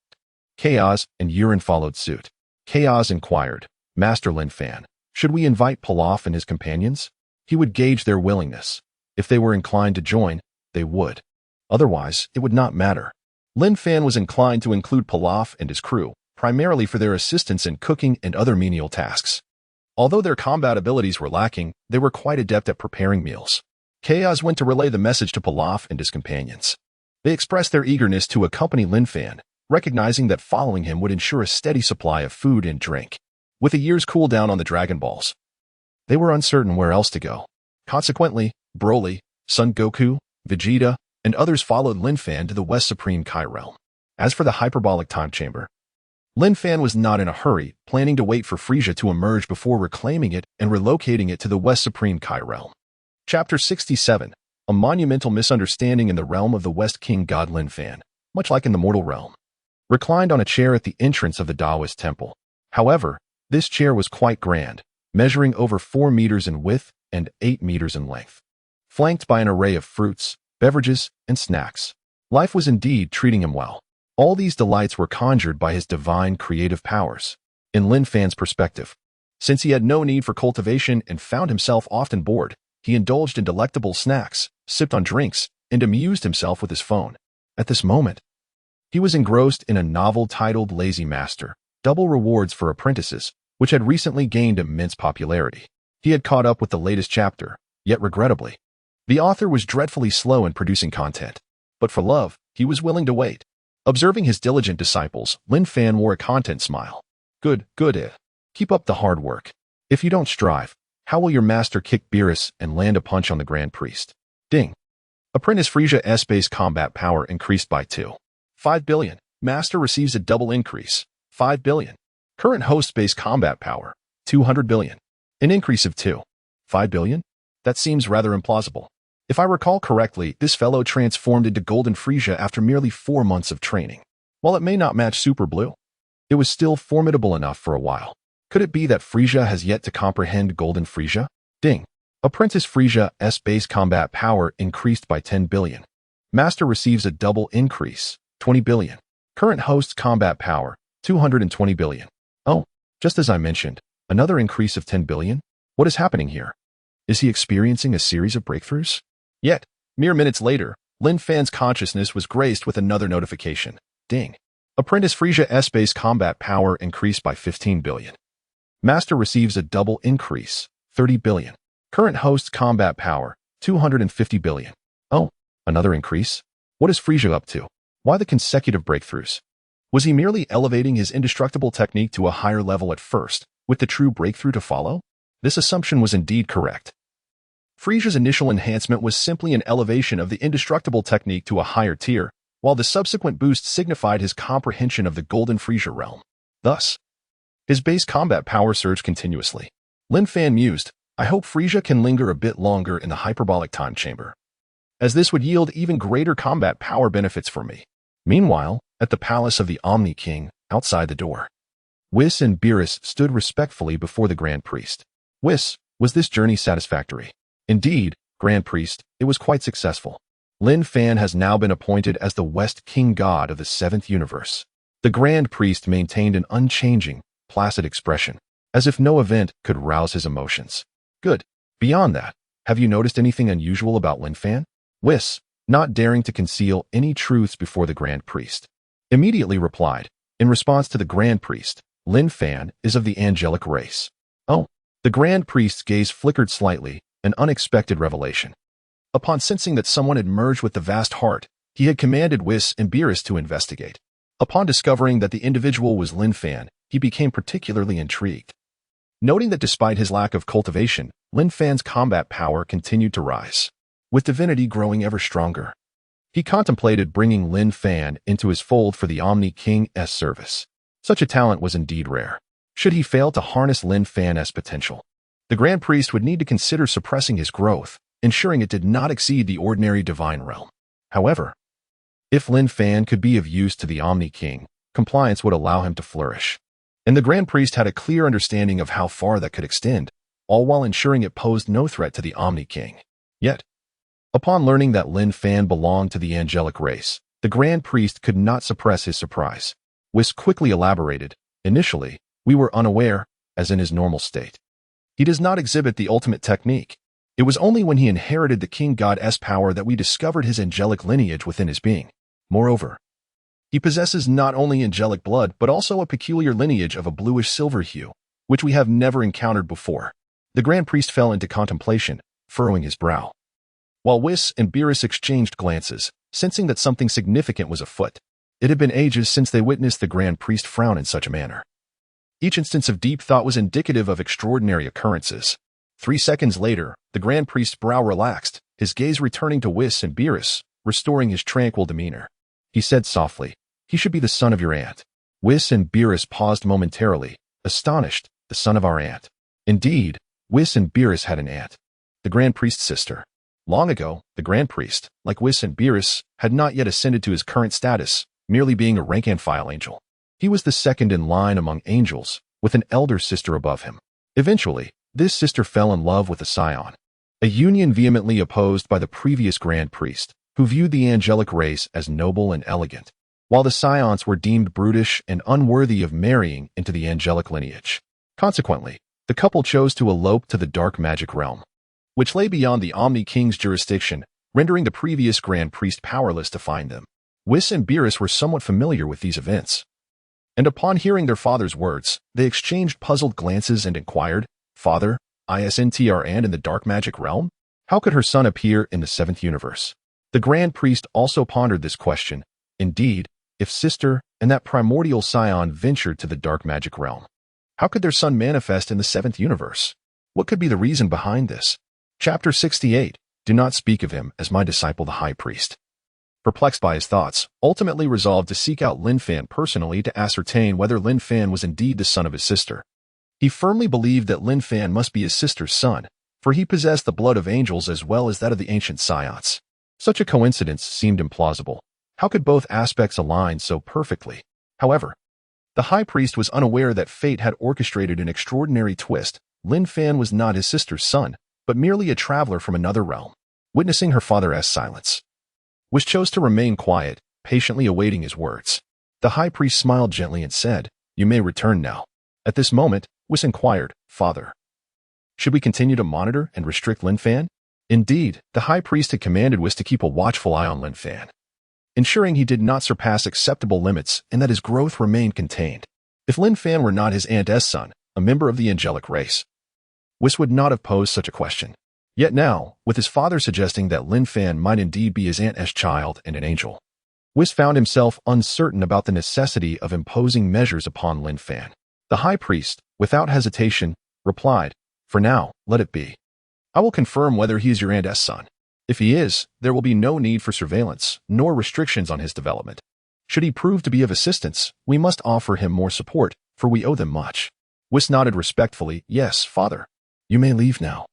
Chaos and Yuren followed suit. Chaos inquired, "Master Lin Fan, should we invite Pilaf and his companions?" He would gauge their willingness. If they were inclined to join, they would. Otherwise, it would not matter. Lin Fan was inclined to include Pilaf and his crew, primarily for their assistance in cooking and other menial tasks. Although their combat abilities were lacking, they were quite adept at preparing meals. Chaos went to relay the message to Pilaf and his companions. They expressed their eagerness to accompany Lin Fan, recognizing that following him would ensure a steady supply of food and drink. With a year's cooldown on the Dragon Balls, they were uncertain where else to go. Consequently, Broly, Son Goku, Vegeta, and others followed Lin Fan to the West Supreme Kai realm. As for the hyperbolic time chamber, Lin Fan was not in a hurry, planning to wait for Frieza to emerge before reclaiming it and relocating it to the West Supreme Kai realm. Chapter 67, a monumental misunderstanding in the realm of the West King God Lin Fan, much like in the mortal realm, reclined on a chair at the entrance of the Taoist temple. However, this chair was quite grand, measuring over 4 meters in width and 8 meters in length, flanked by an array of fruits, beverages, and snacks. Life was indeed treating him well. All these delights were conjured by his divine creative powers. In Lin Fan's perspective, since he had no need for cultivation and found himself often bored, he indulged in delectable snacks, sipped on drinks, and amused himself with his phone. At this moment, he was engrossed in a novel titled Lazy Master, Double Rewards for Apprentices, which had recently gained immense popularity. He had caught up with the latest chapter, yet regrettably, the author was dreadfully slow in producing content. But for love, he was willing to wait. Observing his diligent disciples, Lin Fan wore a content smile. Good. Keep up the hard work. If you don't strive, how will your master kick Beerus and land a punch on the Grand Priest? Ding. Apprentice Frieza's base combat power increased by 2.5 billion. Master receives a double increase, 5 billion. Current host base combat power, 200 billion. An increase of 2.5 billion? That seems rather implausible. If I recall correctly, this fellow transformed into Golden Frieza after merely 4 months of training. While it may not match Super Blue, it was still formidable enough for a while. Could it be that Frieza has yet to comprehend Golden Frieza? Ding. Apprentice Frisia's base combat power increased by 10 billion. Master receives a double increase, 20 billion. Current host's combat power, 220 billion. Oh, just as I mentioned, another increase of 10 billion? What is happening here? Is he experiencing a series of breakthroughs? Yet, mere minutes later, Lin Fan's consciousness was graced with another notification. Ding. Apprentice Frisia's base combat power increased by 15 billion. Master receives a double increase, 30 billion. Current host's combat power, 250 billion. Oh, another increase? What is Frisia up to? Why the consecutive breakthroughs? Was he merely elevating his indestructible technique to a higher level at first, with the true breakthrough to follow? This assumption was indeed correct. Frisia's initial enhancement was simply an elevation of the indestructible technique to a higher tier, while the subsequent boost signified his comprehension of the Golden Frisia realm. Thus, his base combat power surged continuously. Lin Fan mused, I hope Frisia can linger a bit longer in the hyperbolic time chamber, as this would yield even greater combat power benefits for me. Meanwhile, at the palace of the Omni King, outside the door, Whis and Beerus stood respectfully before the Grand Priest. Whis, was this journey satisfactory? Indeed, Grand Priest, it was quite successful. Lin Fan has now been appointed as the West King God of the 7th universe. The Grand Priest maintained an unchanging, placid expression, as if no event could rouse his emotions. Good. Beyond that, have you noticed anything unusual about Lin Fan? Whis, not daring to conceal any truths before the Grand Priest, immediately replied, in response to the Grand Priest, Lin Fan is of the angelic race. Oh, the Grand Priest's gaze flickered slightly, an unexpected revelation. Upon sensing that someone had merged with the vast heart, he had commanded Whis and Beerus to investigate. Upon discovering that the individual was Lin Fan, he became particularly intrigued. Noting that despite his lack of cultivation, Lin Fan's combat power continued to rise, with divinity growing ever stronger. He contemplated bringing Lin Fan into his fold for the Omni King's service. Such a talent was indeed rare. Should he fail to harness Lin Fan's potential, the Grand Priest would need to consider suppressing his growth, ensuring it did not exceed the ordinary divine realm. However, if Lin Fan could be of use to the Omni King, compliance would allow him to flourish. And the Grand Priest had a clear understanding of how far that could extend, all while ensuring it posed no threat to the Omni King. Yet, upon learning that Lin Fan belonged to the angelic race, the Grand Priest could not suppress his surprise. Whis quickly elaborated, initially, we were unaware, as in his normal state. He does not exhibit the ultimate technique. It was only when he inherited the King God's power that we discovered his angelic lineage within his being. Moreover, he possesses not only angelic blood, but also a peculiar lineage of a bluish-silver hue, which we have never encountered before. The Grand Priest fell into contemplation, furrowing his brow, while Whis and Beerus exchanged glances, sensing that something significant was afoot. It had been ages since they witnessed the Grand Priest frown in such a manner. Each instance of deep thought was indicative of extraordinary occurrences. 3 seconds later, the Grand Priest's brow relaxed, his gaze returning to Whis and Beerus, restoring his tranquil demeanor. He said softly, he should be the son of your aunt. Whis and Beerus paused momentarily, astonished, the son of our aunt. Indeed, Whis and Beerus had an aunt, the Grand Priest's sister. Long ago, the Grand Priest, like Whis and Beerus, had not yet ascended to his current status, merely being a rank-and-file angel. He was the second in line among angels, with an elder sister above him. Eventually, this sister fell in love with a scion, a union vehemently opposed by the previous Grand Priest, who viewed the angelic race as noble and elegant, while the scions were deemed brutish and unworthy of marrying into the angelic lineage. Consequently, the couple chose to elope to the dark magic realm, which lay beyond the Omni King's jurisdiction, rendering the previous Grand Priest powerless to find them. Whis and Beerus were somewhat familiar with these events, and upon hearing their father's words, they exchanged puzzled glances and inquired, Father, isn't our aunt in the dark magic realm? How could her son appear in the 7th universe? The Grand Priest also pondered this question. Indeed, if sister and that primordial scion ventured to the dark magic realm, how could their son manifest in the 7th universe? What could be the reason behind this? Chapter 68. Do not speak of him as my disciple the High Priest. Perplexed by his thoughts, ultimately resolved to seek out Lin Fan personally to ascertain whether Lin Fan was indeed the son of his sister. He firmly believed that Lin Fan must be his sister's son, for he possessed the blood of angels as well as that of the ancient scions. Such a coincidence seemed implausible. How could both aspects align so perfectly? However, the High Priest was unaware that fate had orchestrated an extraordinary twist. Lin Fan was not his sister's son, but merely a traveler from another realm. Witnessing her father's silence, Whis chose to remain quiet, patiently awaiting his words. The high priest smiled gently and said, "You may return now." At this moment, Whis inquired, "Father, should we continue to monitor and restrict Lin Fan?" Indeed, the high priest had commanded Whis to keep a watchful eye on Lin Fan, ensuring he did not surpass acceptable limits and that his growth remained contained. If Lin Fan were not his aunt's son, a member of the angelic race, Whis would not have posed such a question. Yet now, with his father suggesting that Lin Fan might indeed be his aunt's child and an angel, Whis found himself uncertain about the necessity of imposing measures upon Lin Fan. The high priest, without hesitation, replied, "For now, let it be. I will confirm whether he is your aunt's son. If he is, there will be no need for surveillance, nor restrictions on his development. Should he prove to be of assistance, we must offer him more support, for we owe them much." Whis nodded respectfully, "Yes, father. You may leave now."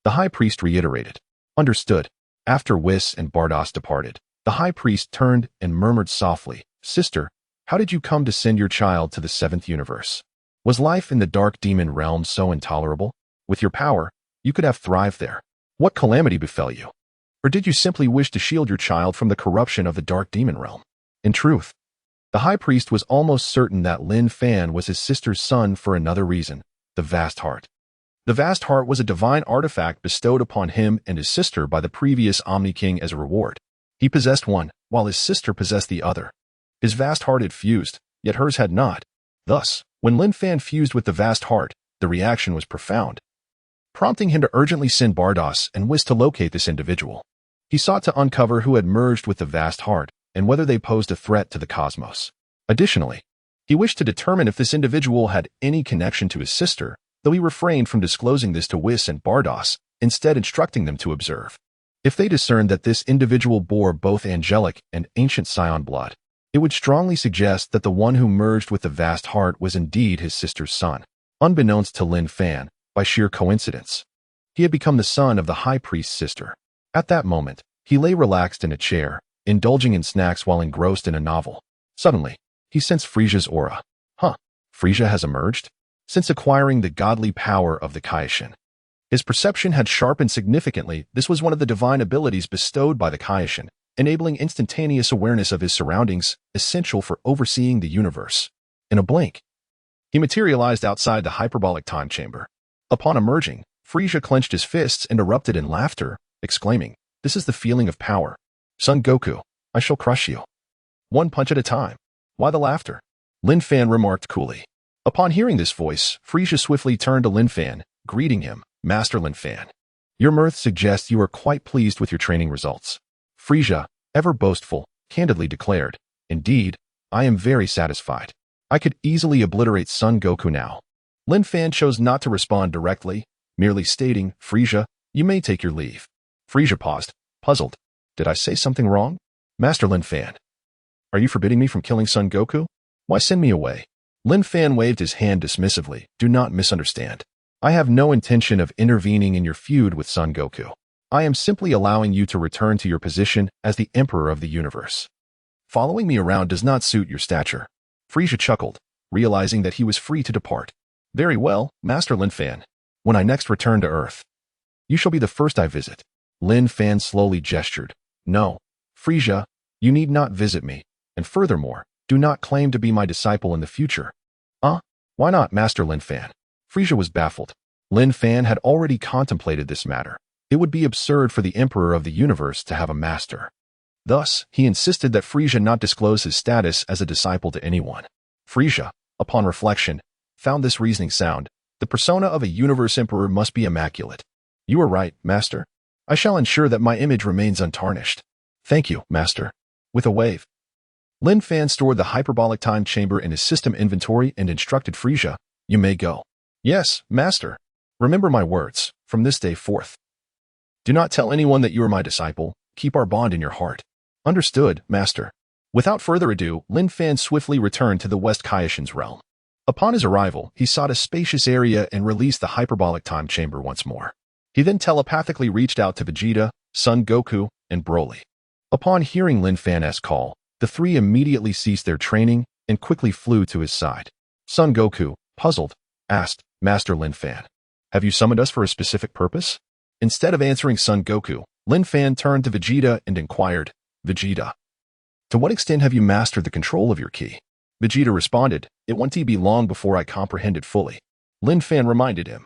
The high priest reiterated, "Understood." After Whis and Bardos departed, the high priest turned and murmured softly, "Sister, how did you come to send your child to the seventh universe? Was life in the dark demon realm so intolerable? With your power, you could have thrived there. What calamity befell you? Or did you simply wish to shield your child from the corruption of the dark demon realm?" In truth, the high priest was almost certain that Lin Fan was his sister's son for another reason: the vast heart. The vast heart was a divine artifact bestowed upon him and his sister by the previous Omni King as a reward. He possessed one, while his sister possessed the other. His vast heart had fused, yet hers had not. Thus, when Lin Fan fused with the vast heart, the reaction was profound, prompting him to urgently send Bardos and Whis to locate this individual. He sought to uncover who had merged with the vast heart and whether they posed a threat to the cosmos. Additionally, he wished to determine if this individual had any connection to his sister, though he refrained from disclosing this to Whis and Bardos, instead instructing them to observe. If they discerned that this individual bore both angelic and ancient scion blood, it would strongly suggest that the one who merged with the vast heart was indeed his sister's son. Unbeknownst to Lin Fan, by sheer coincidence, he had become the son of the high priest's sister. At that moment, he lay relaxed in a chair, indulging in snacks while engrossed in a novel. Suddenly, he sensed Frisia's aura. Frisia has emerged? Since acquiring the godly power of the Kaioshin, his perception had sharpened significantly. This was one of the divine abilities bestowed by the Kaioshin, enabling instantaneous awareness of his surroundings, essential for overseeing the universe. In a blink, he materialized outside the hyperbolic time chamber. Upon emerging, Frisia clenched his fists and erupted in laughter, exclaiming, "This is the feeling of power. Son Goku, I shall crush you. One punch at a time." "Why the laughter?" Lin Fan remarked coolly. Upon hearing this voice, Frisia swiftly turned to Lin Fan, greeting him, "Master Lin Fan, your mirth suggests you are quite pleased with your training results." Frisia, ever boastful, candidly declared, "Indeed, I am very satisfied. I could easily obliterate Son Goku now." Lin Fan chose not to respond directly, merely stating, "Frisia, you may take your leave." Frisia paused, puzzled. "Did I say something wrong? Master Lin Fan, are you forbidding me from killing Son Goku? Why send me away?" Lin Fan waved his hand dismissively. "Do not misunderstand. I have no intention of intervening in your feud with Son Goku. I am simply allowing you to return to your position as the Emperor of the universe. Following me around does not suit your stature." Frisia chuckled, realizing that he was free to depart. "Very well, Master Lin Fan. When I next return to Earth, you shall be the first I visit." Lin Fan slowly gestured. "No, Frisia, you need not visit me, and furthermore, do not claim to be my disciple in the future." Why not, Master Lin Fan?" Frisia was baffled. Lin Fan had already contemplated this matter. It would be absurd for the Emperor of the universe to have a master. Thus, he insisted that Frisia not disclose his status as a disciple to anyone. Frisia, upon reflection, found this reasoning sound. The persona of a universe emperor must be immaculate. "You are right, Master. I shall ensure that my image remains untarnished." "Thank you, Master." With a wave, Lin Fan stored the hyperbolic time chamber in his system inventory and instructed Frisia, "You may go." "Yes, Master. Remember my words, from this day forth. Do not tell anyone that you are my disciple. Keep our bond in your heart." "Understood, Master." Without further ado, Lin Fan swiftly returned to the West Kaioshin's realm. Upon his arrival, he sought a spacious area and released the hyperbolic time chamber once more. He then telepathically reached out to Vegeta, Son Goku, and Broly. Upon hearing Lin Fan's call, the three immediately ceased their training and quickly flew to his side. Son Goku, puzzled, asked, "Master Lin Fan, have you summoned us for a specific purpose?" Instead of answering Son Goku, Lin Fan turned to Vegeta and inquired, Vegeta, to what extent have you mastered the control of your ki? Vegeta responded, it won't be long before I comprehend it fully. Lin Fan reminded him,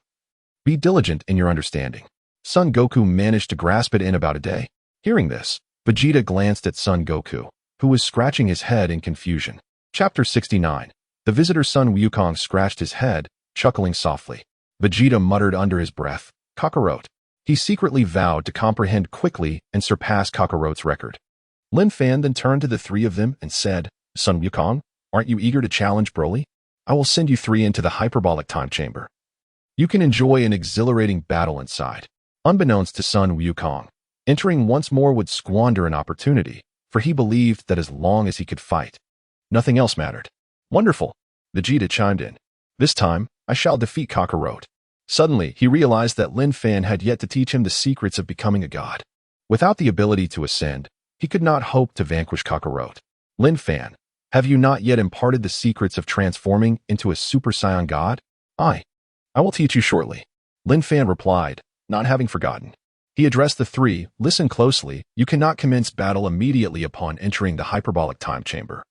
be diligent in your understanding. Son Goku managed to grasp it in about a day. Hearing this, Vegeta glanced at Son Goku, who was scratching his head in confusion. Chapter 69. The visitor Sun Wukong scratched his head, chuckling softly. Vegeta muttered under his breath, Kakarot. He secretly vowed to comprehend quickly and surpass Kakarot's record. Lin Fan then turned to the three of them and said, Sun Wukong, aren't you eager to challenge Broly? I will send you three into the hyperbolic time chamber. You can enjoy an exhilarating battle inside. Unbeknownst to Sun Wukong, entering once more would squander an opportunity, for he believed that as long as he could fight, nothing else mattered. Wonderful, Vegeta chimed in. This time, I shall defeat Kakarot. Suddenly, he realized that Lin Fan had yet to teach him the secrets of becoming a god. Without the ability to ascend, he could not hope to vanquish Kakarot. Lin Fan, have you not yet imparted the secrets of transforming into a Super Saiyan god? I will teach you shortly. Lin Fan replied, not having forgotten. He addressed the three, listen closely, you cannot commence battle immediately upon entering the hyperbolic time chamber.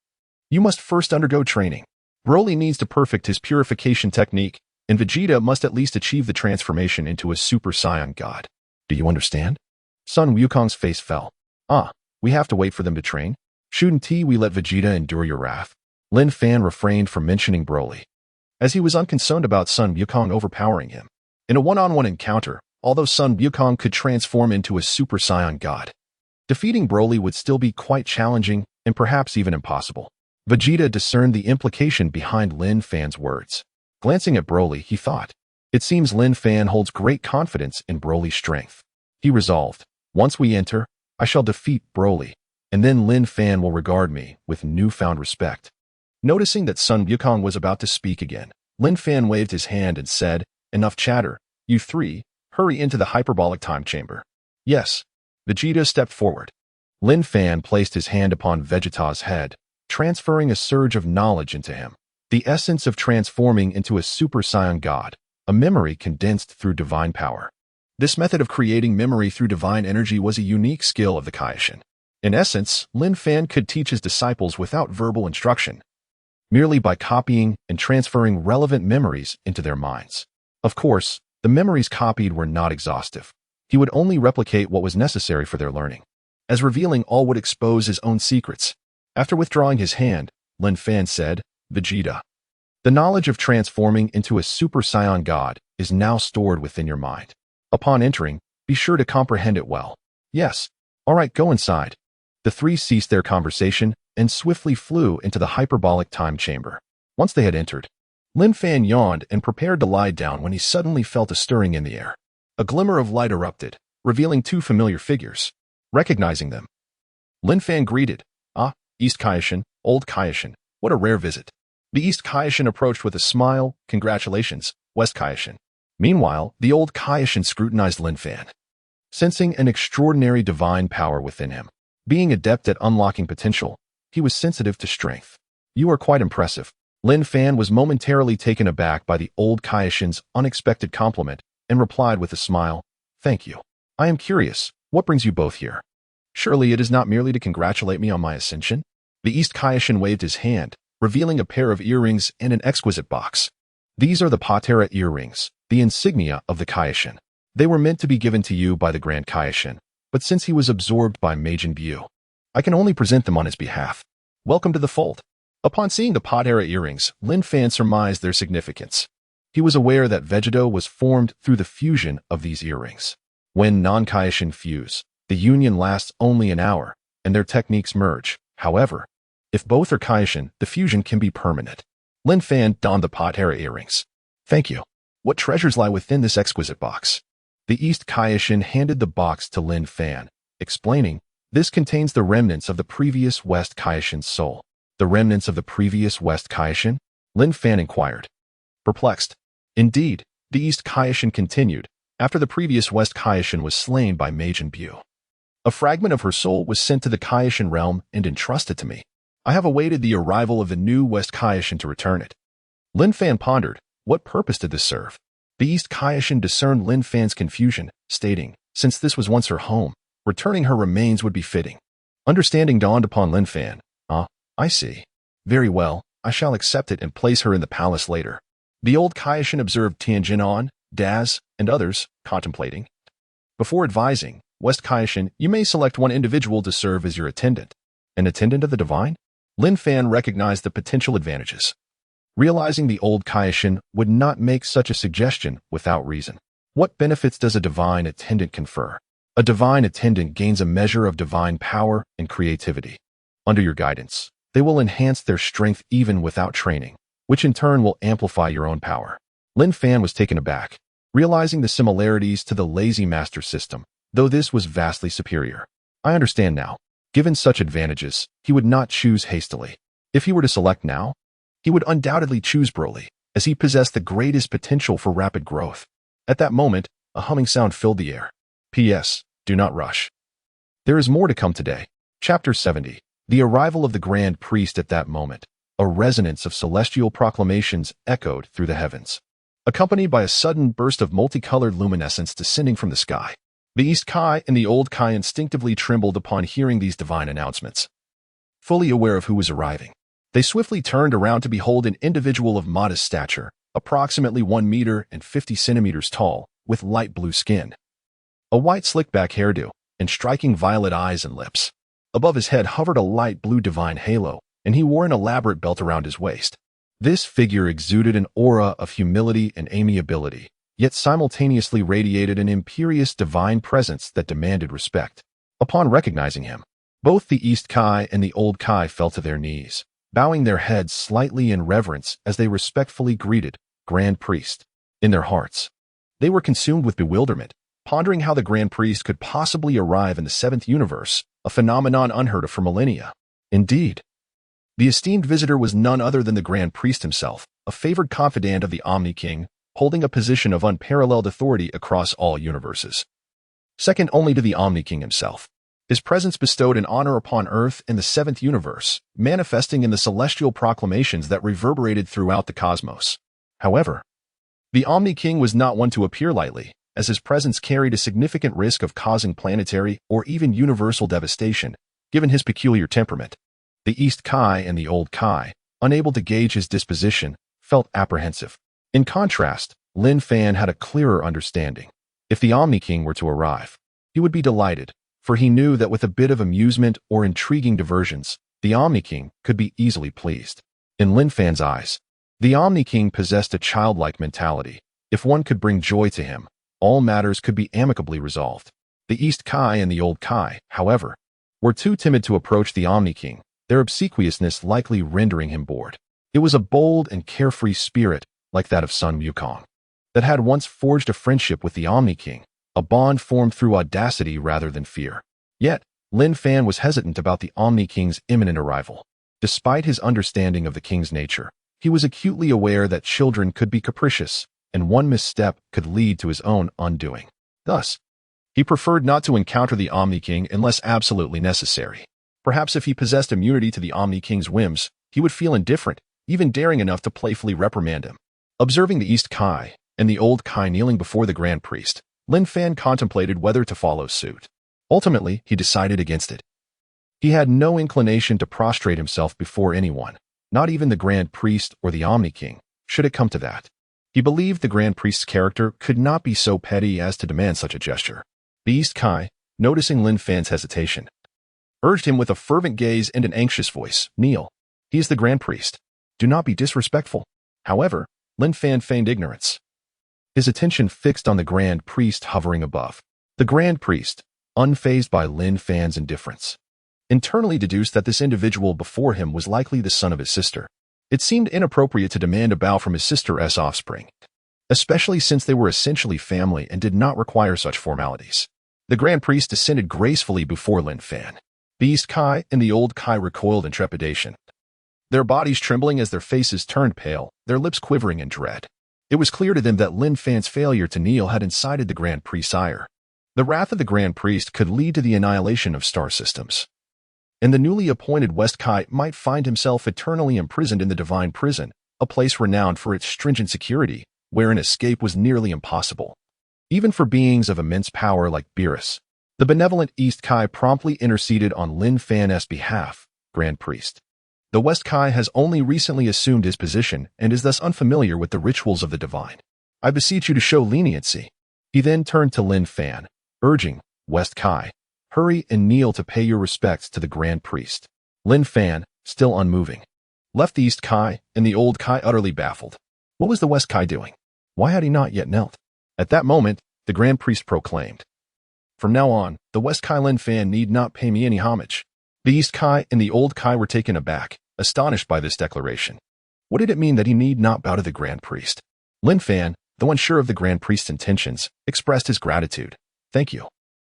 You must first undergo training. Broly needs to perfect his purification technique, and Vegeta must at least achieve the transformation into a Super Saiyan god. Do you understand? Sun Wukong's face fell. We have to wait for them to train? Shouldn't we let Vegeta endure your wrath? Lin Fan refrained from mentioning Broly, as he was unconcerned about Sun Wukong overpowering him. In a one-on-one encounter, although Sun Wukong could transform into a Super Saiyan god, defeating Broly would still be quite challenging and perhaps even impossible. Vegeta discerned the implication behind Lin Fan's words. Glancing at Broly, he thought, it seems Lin Fan holds great confidence in Broly's strength. He resolved, once we enter, I shall defeat Broly, and then Lin Fan will regard me with newfound respect. Noticing that Sun Wukong was about to speak again, Lin Fan waved his hand and said, enough chatter, you three, hurry into the hyperbolic time chamber. Yes. Vegeta stepped forward. Lin Fan placed his hand upon Vegeta's head, transferring a surge of knowledge into him. The essence of transforming into a Super Saiyan god, a memory condensed through divine power. This method of creating memory through divine energy was a unique skill of the Kaishin. In essence, Lin Fan could teach his disciples without verbal instruction, merely by copying and transferring relevant memories into their minds. Of course, the memories copied were not exhaustive. He would only replicate what was necessary for their learning, as revealing all would expose his own secrets. After withdrawing his hand, Lin Fan said, Vegeta, the knowledge of transforming into a Super Saiyan god is now stored within your mind. Upon entering, be sure to comprehend it well. Yes. All right, go inside. The three ceased their conversation and swiftly flew into the hyperbolic time chamber. Once they had entered, Lin Fan yawned and prepared to lie down when he suddenly felt a stirring in the air. A glimmer of light erupted, revealing two familiar figures. Recognizing them, Lin Fan greeted, East Kaishin, Old Kaishin, what a rare visit. The East Kaishin approached with a smile, congratulations, West Kaishin. Meanwhile, the Old Kaishin scrutinized Lin Fan, sensing an extraordinary divine power within him. Being adept at unlocking potential, he was sensitive to strength. You are quite impressive. Lin Fan was momentarily taken aback by the Old Kaishin's unexpected compliment and replied with a smile, thank you. I am curious, what brings you both here? Surely it is not merely to congratulate me on my ascension? The East Kaishin waved his hand, revealing a pair of earrings and an exquisite box. These are the Patera earrings, the insignia of the Kaishin. They were meant to be given to you by the Grand Kaishin, but since he was absorbed by Majin Buu, I can only present them on his behalf. Welcome to the fold. Upon seeing the Patera earrings, Lin Fan surmised their significance. He was aware that Vegeta was formed through the fusion of these earrings. When non-Kaishin fuse, the union lasts only an hour, and their techniques merge. However, if both are Kaishin, the fusion can be permanent. Lin Fan donned the Patera earrings. Thank you. What treasures lie within this exquisite box? The East Kaishin handed the box to Lin Fan, explaining, this contains the remnants of the previous West Kaishin's soul. The remnants of the previous West Kaishin? Lin Fan inquired. Perplexed. Indeed, the East Kaishin continued, after the previous West Kaishin was slain by Majin Buu. A fragment of her soul was sent to the Kaishin realm and entrusted to me. I have awaited the arrival of the new West Kaishin to return it. Lin Fan pondered, what purpose did this serve? The East Kaishan discerned Lin Fan's confusion, stating, since this was once her home, returning her remains would be fitting. Understanding dawned upon Lin Fan. Ah, I see. Very well, I shall accept it and place her in the palace later. The old Kaishan observed Tianjin, Daz, and others, contemplating. Before advising, West Kaishan, you may select one individual to serve as your attendant. An attendant of the divine? Lin Fan recognized the potential advantages. Realizing the old Kaishan would not make such a suggestion without reason. What benefits does a divine attendant confer? A divine attendant gains a measure of divine power and creativity. Under your guidance, they will enhance their strength even without training, which in turn will amplify your own power. Lin Fan was taken aback, realizing the similarities to the lazy master system, though this was vastly superior. I understand now. Given such advantages, he would not choose hastily. If he were to select now, he would undoubtedly choose Broly, as he possessed the greatest potential for rapid growth. At that moment, a humming sound filled the air. P.S. Do not rush. There is more to come today. Chapter 70. The arrival of the Grand Priest. At that moment, a resonance of celestial proclamations echoed through the heavens, accompanied by a sudden burst of multicolored luminescence descending from the sky. The East Kai and the Old Kai instinctively trembled upon hearing these divine announcements. Fully aware of who was arriving, they swiftly turned around to behold an individual of modest stature, approximately 1 meter and 50 centimeters tall, with light blue skin, a white slick-back hairdo, and striking violet eyes and lips. Above his head hovered a light blue divine halo, and he wore an elaborate belt around his waist. This figure exuded an aura of humility and amiability, yet simultaneously radiated an imperious divine presence that demanded respect. Upon recognizing him, both the East Kai and the Old Kai fell to their knees, bowing their heads slightly in reverence as they respectfully greeted Grand Priest. In their hearts, they were consumed with bewilderment, pondering how the Grand Priest could possibly arrive in the 7th universe, a phenomenon unheard of for millennia. Indeed, the esteemed visitor was none other than the Grand Priest himself, a favored confidant of the Omni King, holding a position of unparalleled authority across all universes. Second only to the Omni King himself, his presence bestowed an honor upon Earth in the 7th universe, manifesting in the celestial proclamations that reverberated throughout the cosmos. However, the Omni King was not one to appear lightly, as his presence carried a significant risk of causing planetary or even universal devastation, given his peculiar temperament. The East Kai and the Old Kai, unable to gauge his disposition, felt apprehensive. In contrast, Lin Fan had a clearer understanding. If the Omni King were to arrive, he would be delighted, for he knew that with a bit of amusement or intriguing diversions, the Omni King could be easily pleased. In Lin Fan's eyes, the Omni King possessed a childlike mentality. If one could bring joy to him, all matters could be amicably resolved. The East Kai and the Old Kai, however, were too timid to approach the Omni King, their obsequiousness likely rendering him bored. It was a bold and carefree spirit, like that of Sun Wukong, that had once forged a friendship with the Omni King, a bond formed through audacity rather than fear. Yet, Lin Fan was hesitant about the Omni King's imminent arrival. Despite his understanding of the king's nature, he was acutely aware that children could be capricious, and one misstep could lead to his own undoing. Thus, he preferred not to encounter the Omni King unless absolutely necessary. Perhaps if he possessed immunity to the Omni King's whims, he would feel indifferent, even daring enough to playfully reprimand him. Observing the East Kai and the Old Kai kneeling before the Grand Priest, Lin Fan contemplated whether to follow suit. Ultimately, he decided against it. He had no inclination to prostrate himself before anyone, not even the Grand Priest or the Omni King, should it come to that. He believed the Grand Priest's character could not be so petty as to demand such a gesture. The East Kai, noticing Lin Fan's hesitation, urged him with a fervent gaze and an anxious voice, "Kneel. He is the Grand Priest. Do not be disrespectful." However, Lin Fan feigned ignorance, his attention fixed on the Grand Priest hovering above. The Grand Priest, unfazed by Lin Fan's indifference, internally deduced that this individual before him was likely the son of his sister. It seemed inappropriate to demand a bow from his sister's offspring, especially since they were essentially family and did not require such formalities. The Grand Priest descended gracefully before Lin Fan. The East Kai and the Old Kai recoiled in trepidation, their bodies trembling as their faces turned pale, their lips quivering in dread. It was clear to them that Lin Fan's failure to kneel had incited the Grand Priest's ire. The wrath of the Grand Priest could lead to the annihilation of star systems, and the newly appointed West Kai might find himself eternally imprisoned in the Divine Prison, a place renowned for its stringent security, wherein escape was nearly impossible, even for beings of immense power like Beerus. The benevolent East Kai promptly interceded on Lin Fan's behalf, Grand Priest. The West Kai has only recently assumed his position and is thus unfamiliar with the rituals of the divine. I beseech you to show leniency. He then turned to Lin Fan, urging, West Kai, hurry and kneel to pay your respects to the Grand Priest. Lin Fan, still unmoving, left the East Kai and the Old Kai utterly baffled. What was the West Kai doing? Why had he not yet knelt? At that moment, the Grand Priest proclaimed, From now on, the West Kai Lin Fan need not pay me any homage. The East Kai and the Old Kai were taken aback, astonished by this declaration. What did it mean that he need not bow to the Grand Priest? Lin Fan, though unsure of the Grand Priest's intentions, expressed his gratitude. Thank you.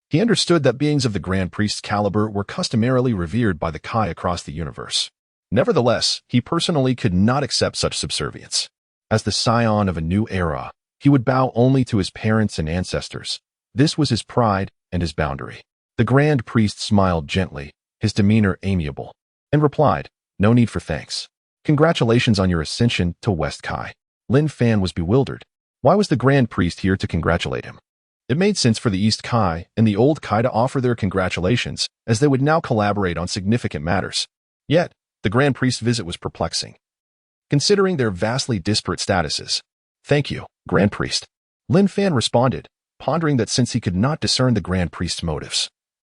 He understood that beings of the Grand Priest's caliber were customarily revered by the Kai across the universe. Nevertheless, he personally could not accept such subservience. As the scion of a new era, he would bow only to his parents and ancestors. This was his pride and his boundary. The Grand Priest smiled gently, his demeanor amiable, and replied, No need for thanks. Congratulations on your ascension to West Kai. Lin Fan was bewildered. Why was the Grand Priest here to congratulate him? It made sense for the East Kai and the Old Kai to offer their congratulations, as they would now collaborate on significant matters. Yet, the Grand Priest's visit was perplexing, considering their vastly disparate statuses. Thank you, Grand Priest. Lin Fan responded, pondering that since he could not discern the Grand Priest's motives,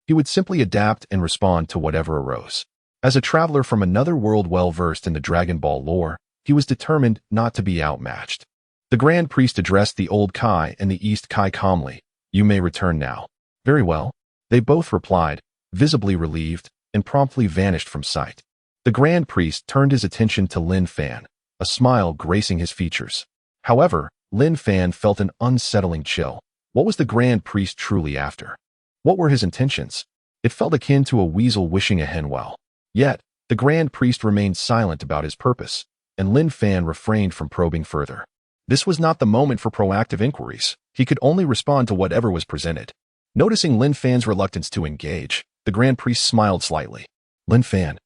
he would simply adapt and respond to whatever arose. As a traveler from another world well-versed in the Dragon Ball lore, he was determined not to be outmatched. The Grand Priest addressed the Old Kai and the East Kai calmly. You may return now. Very well. They both replied, visibly relieved, and promptly vanished from sight. The Grand Priest turned his attention to Lin Fan, a smile gracing his features. However, Lin Fan felt an unsettling chill. What was the Grand Priest truly after? What were his intentions? It felt akin to a weasel wishing a hen well. Yet, the Grand Priest remained silent about his purpose, and Lin Fan refrained from probing further. This was not the moment for proactive inquiries. He could only respond to whatever was presented. Noticing Lin Fan's reluctance to engage, the Grand Priest smiled slightly. Lin Fan,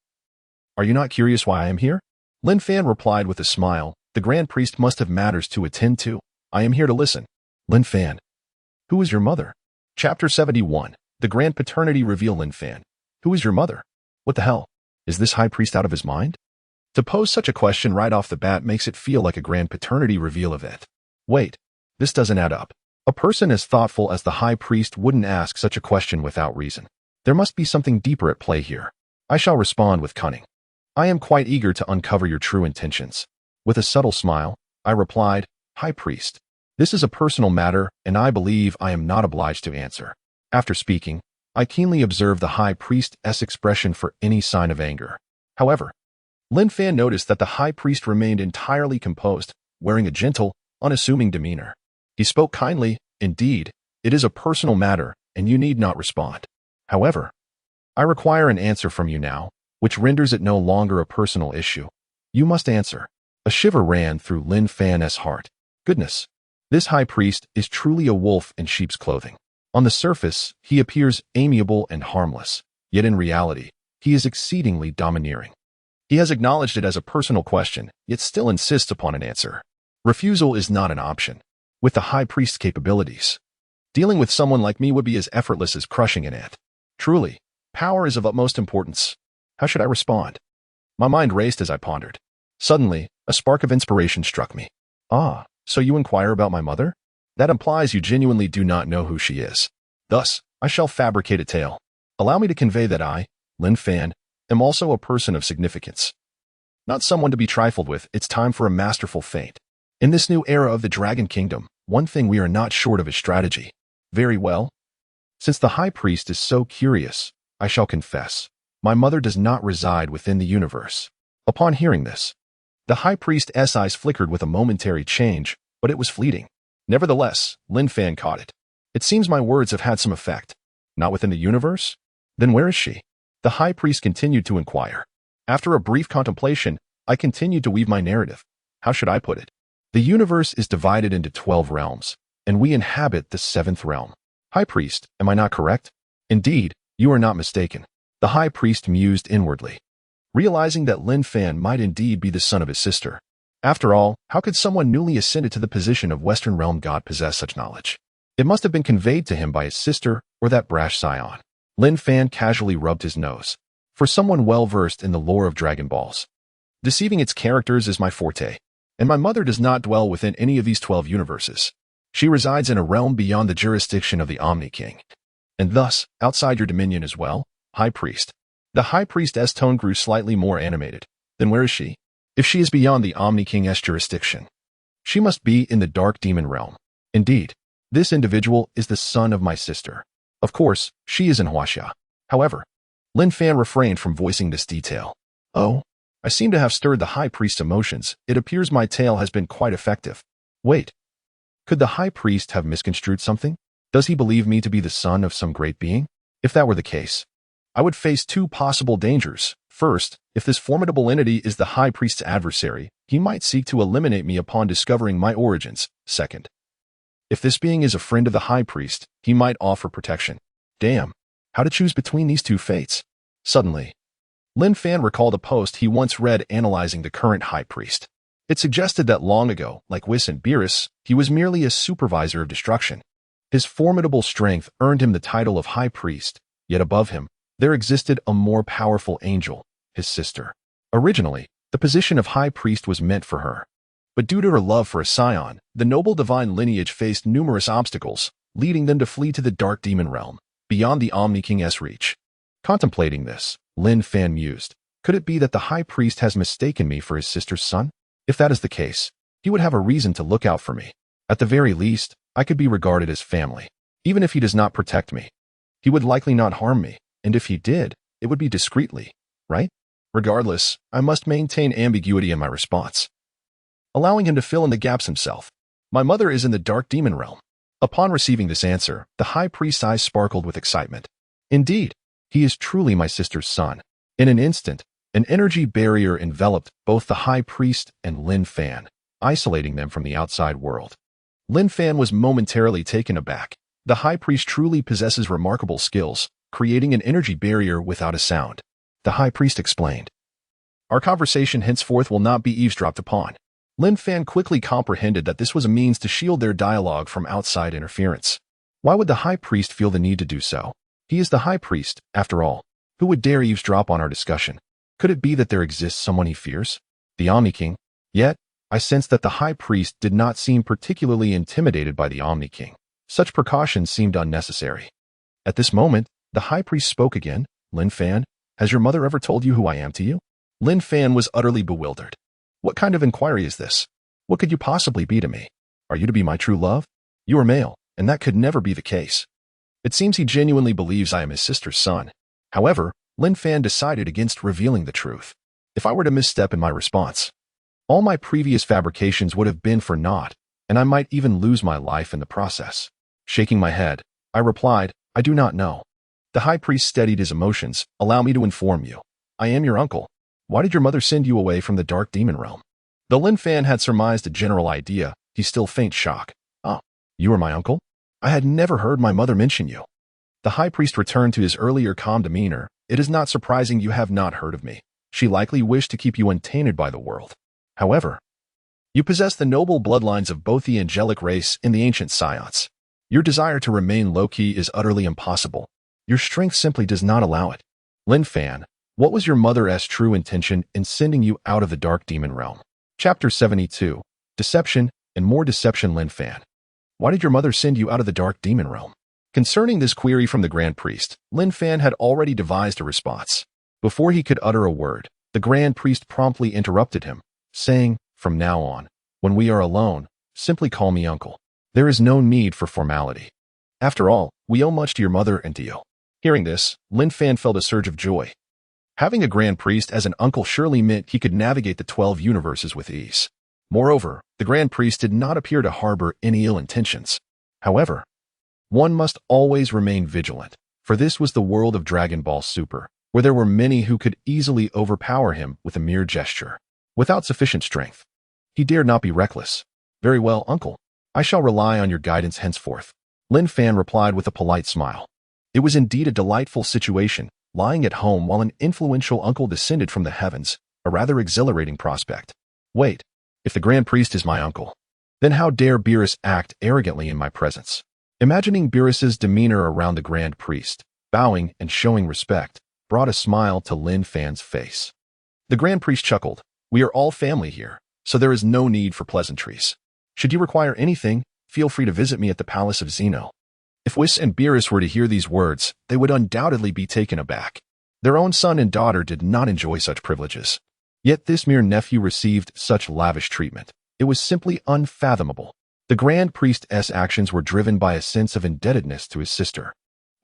are you not curious why I am here? Lin Fan replied with a smile. The Grand Priest must have matters to attend to. I am here to listen. Lin Fan, who is your mother? Chapter 71. The Grand Paternity Reveal. Lin Fan, who is your mother? What the hell? Is this High Priest out of his mind? To pose such a question right off the bat makes it feel like a Grand Paternity Reveal event. Wait, this doesn't add up. A person as thoughtful as the High Priest wouldn't ask such a question without reason. There must be something deeper at play here. I shall respond with cunning. I am quite eager to uncover your true intentions. With a subtle smile, I replied, High Priest, this is a personal matter, and I believe I am not obliged to answer. After speaking, I keenly observed the High Priest's expression for any sign of anger. However, Lin Fan noticed that the High Priest remained entirely composed, wearing a gentle, unassuming demeanor. He spoke kindly. Indeed, it is a personal matter, and you need not respond. However, I require an answer from you now, which renders it no longer a personal issue. You must answer. A shiver ran through Lin Fan's heart. Goodness, this High Priest is truly a wolf in sheep's clothing. On the surface, he appears amiable and harmless, yet in reality, he is exceedingly domineering. He has acknowledged it as a personal question, yet still insists upon an answer. Refusal is not an option. With the High Priest's capabilities, dealing with someone like me would be as effortless as crushing an ant. Truly, power is of utmost importance. How should I respond? My mind raced as I pondered. Suddenly, a spark of inspiration struck me. Ah, so you inquire about my mother? That implies you genuinely do not know who she is. Thus, I shall fabricate a tale. Allow me to convey that I, Lin Fan, am also a person of significance. Not someone to be trifled with. It's time for a masterful feint. In this new era of the Dragon Kingdom, one thing we are not short of is strategy. Very well. Since the High Priest is so curious, I shall confess. My mother does not reside within the universe. Upon hearing this, the High Priest's eyes flickered with a momentary change, but it was fleeting. Nevertheless, Lin Fan caught it. It seems my words have had some effect. Not within the universe? Then where is she? The High Priest continued to inquire. After a brief contemplation, I continued to weave my narrative. How should I put it? The universe is divided into 12 realms, and we inhabit the 7th realm. High Priest, am I not correct? Indeed, you are not mistaken. The High Priest mused inwardly, realizing that Lin Fan might indeed be the son of his sister. After all, how could someone newly ascended to the position of Western Realm God possess such knowledge? It must have been conveyed to him by his sister or that brash scion. Lin Fan casually rubbed his nose. For someone well-versed in the lore of Dragon Balls, deceiving its characters is my forte, and my mother does not dwell within any of these 12 universes. She resides in a realm beyond the jurisdiction of the Omni King, and thus, outside your dominion as well, High Priest. The High Priestess tone grew slightly more animated. Then where is she? If she is beyond the Omni King's jurisdiction, she must be in the Dark Demon realm. Indeed, this individual is the son of my sister. Of course, she is in Huaxia. However, Lin Fan refrained from voicing this detail. Oh, I seem to have stirred the High Priest's emotions. It appears my tale has been quite effective. Wait, could the High Priest have misconstrued something? Does he believe me to be the son of some great being? If that were the case, I would face two possible dangers. First, if this formidable entity is the High Priest's adversary, he might seek to eliminate me upon discovering my origins. Second, if this being is a friend of the High Priest, he might offer protection. Damn, how to choose between these two fates? Suddenly, Lin Fan recalled a post he once read analyzing the current High Priest. It suggested that long ago, like Whis and Beerus, he was merely a supervisor of destruction. His formidable strength earned him the title of High Priest, yet above him, there existed a more powerful angel, his sister. Originally, the position of High Priest was meant for her. But due to her love for a scion, the noble divine lineage faced numerous obstacles, leading them to flee to the Dark Demon realm, beyond the Omni King's reach. Contemplating this, Lin Fan mused, could it be that the High Priest has mistaken me for his sister's son? If that is the case, he would have a reason to look out for me. At the very least, I could be regarded as family. Even if he does not protect me, he would likely not harm me, and if he did, it would be discreetly, right? Regardless, I must maintain ambiguity in my response, allowing him to fill in the gaps himself. My mother is in the Dark Demon realm. Upon receiving this answer, the High Priest's eyes sparkled with excitement. Indeed, he is truly my sister's son. In an instant, an energy barrier enveloped both the High Priest and Lin Fan, isolating them from the outside world. Lin Fan was momentarily taken aback. The High Priest truly possesses remarkable skills, creating an energy barrier without a sound. The High Priest explained. Our conversation henceforth will not be eavesdropped upon. Lin Fan quickly comprehended that this was a means to shield their dialogue from outside interference. Why would the High Priest feel the need to do so? He is the High Priest, after all. Who would dare eavesdrop on our discussion? Could it be that there exists someone he fears? The Omni King? Yet, I sensed that the High Priest did not seem particularly intimidated by the Omni King. Such precautions seemed unnecessary. At this moment, the High Priest spoke again. Lin Fan, has your mother ever told you who I am to you? Lin Fan was utterly bewildered. What kind of inquiry is this? What could you possibly be to me? Are you to be my true love? You are male, and that could never be the case. It seems he genuinely believes I am his sister's son. However, Lin Fan decided against revealing the truth. If I were to misstep in my response, all my previous fabrications would have been for naught, and I might even lose my life in the process. Shaking my head, I replied, I do not know. The High Priest steadied his emotions. Allow me to inform you. I am your uncle. Why did your mother send you away from the Dark Demon realm? Though Lin Fan had surmised a general idea, he still feigned shock. Oh, you are my uncle? I had never heard my mother mention you. The High Priest returned to his earlier calm demeanor. It is not surprising you have not heard of me. She likely wished to keep you untainted by the world. However, you possess the noble bloodlines of both the angelic race and the ancient scions. Your desire to remain low-key is utterly impossible. Your strength simply does not allow it. Lin Fan, what was your mother's true intention in sending you out of the Dark Demon realm? Chapter 72. Deception and more deception. Lin Fan, why did your mother send you out of the Dark Demon realm? Concerning this query from the Grand Priest, Lin Fan had already devised a response. Before he could utter a word, the Grand Priest promptly interrupted him, saying, from now on, when we are alone, simply call me uncle. There is no need for formality. After all, we owe much to your mother and to you. Hearing this, Lin Fan felt a surge of joy. Having a Grand Priest as an uncle surely meant he could navigate the 12 universes with ease. Moreover, the Grand Priest did not appear to harbor any ill intentions. However, one must always remain vigilant, for this was the world of Dragon Ball Super, where there were many who could easily overpower him with a mere gesture. Without sufficient strength, he dared not be reckless. Very well, uncle. I shall rely on your guidance henceforth. Lin Fan replied with a polite smile. It was indeed a delightful situation, lying at home while an influential uncle descended from the heavens, a rather exhilarating prospect. Wait, If the Grand Priest is my uncle, then how dare Beerus act arrogantly in my presence? Imagining Beerus's demeanor around the Grand Priest, bowing and showing respect, brought a smile to Lin Fan's face. The Grand Priest chuckled. We are all family here, so there is no need for pleasantries. Should you require anything, feel free to visit me at the Palace of Zeno. If Whis and Beerus were to hear these words, they would undoubtedly be taken aback. Their own son and daughter did not enjoy such privileges. Yet this mere nephew received such lavish treatment. It was simply unfathomable. The Grand Priestess' actions were driven by a sense of indebtedness to his sister.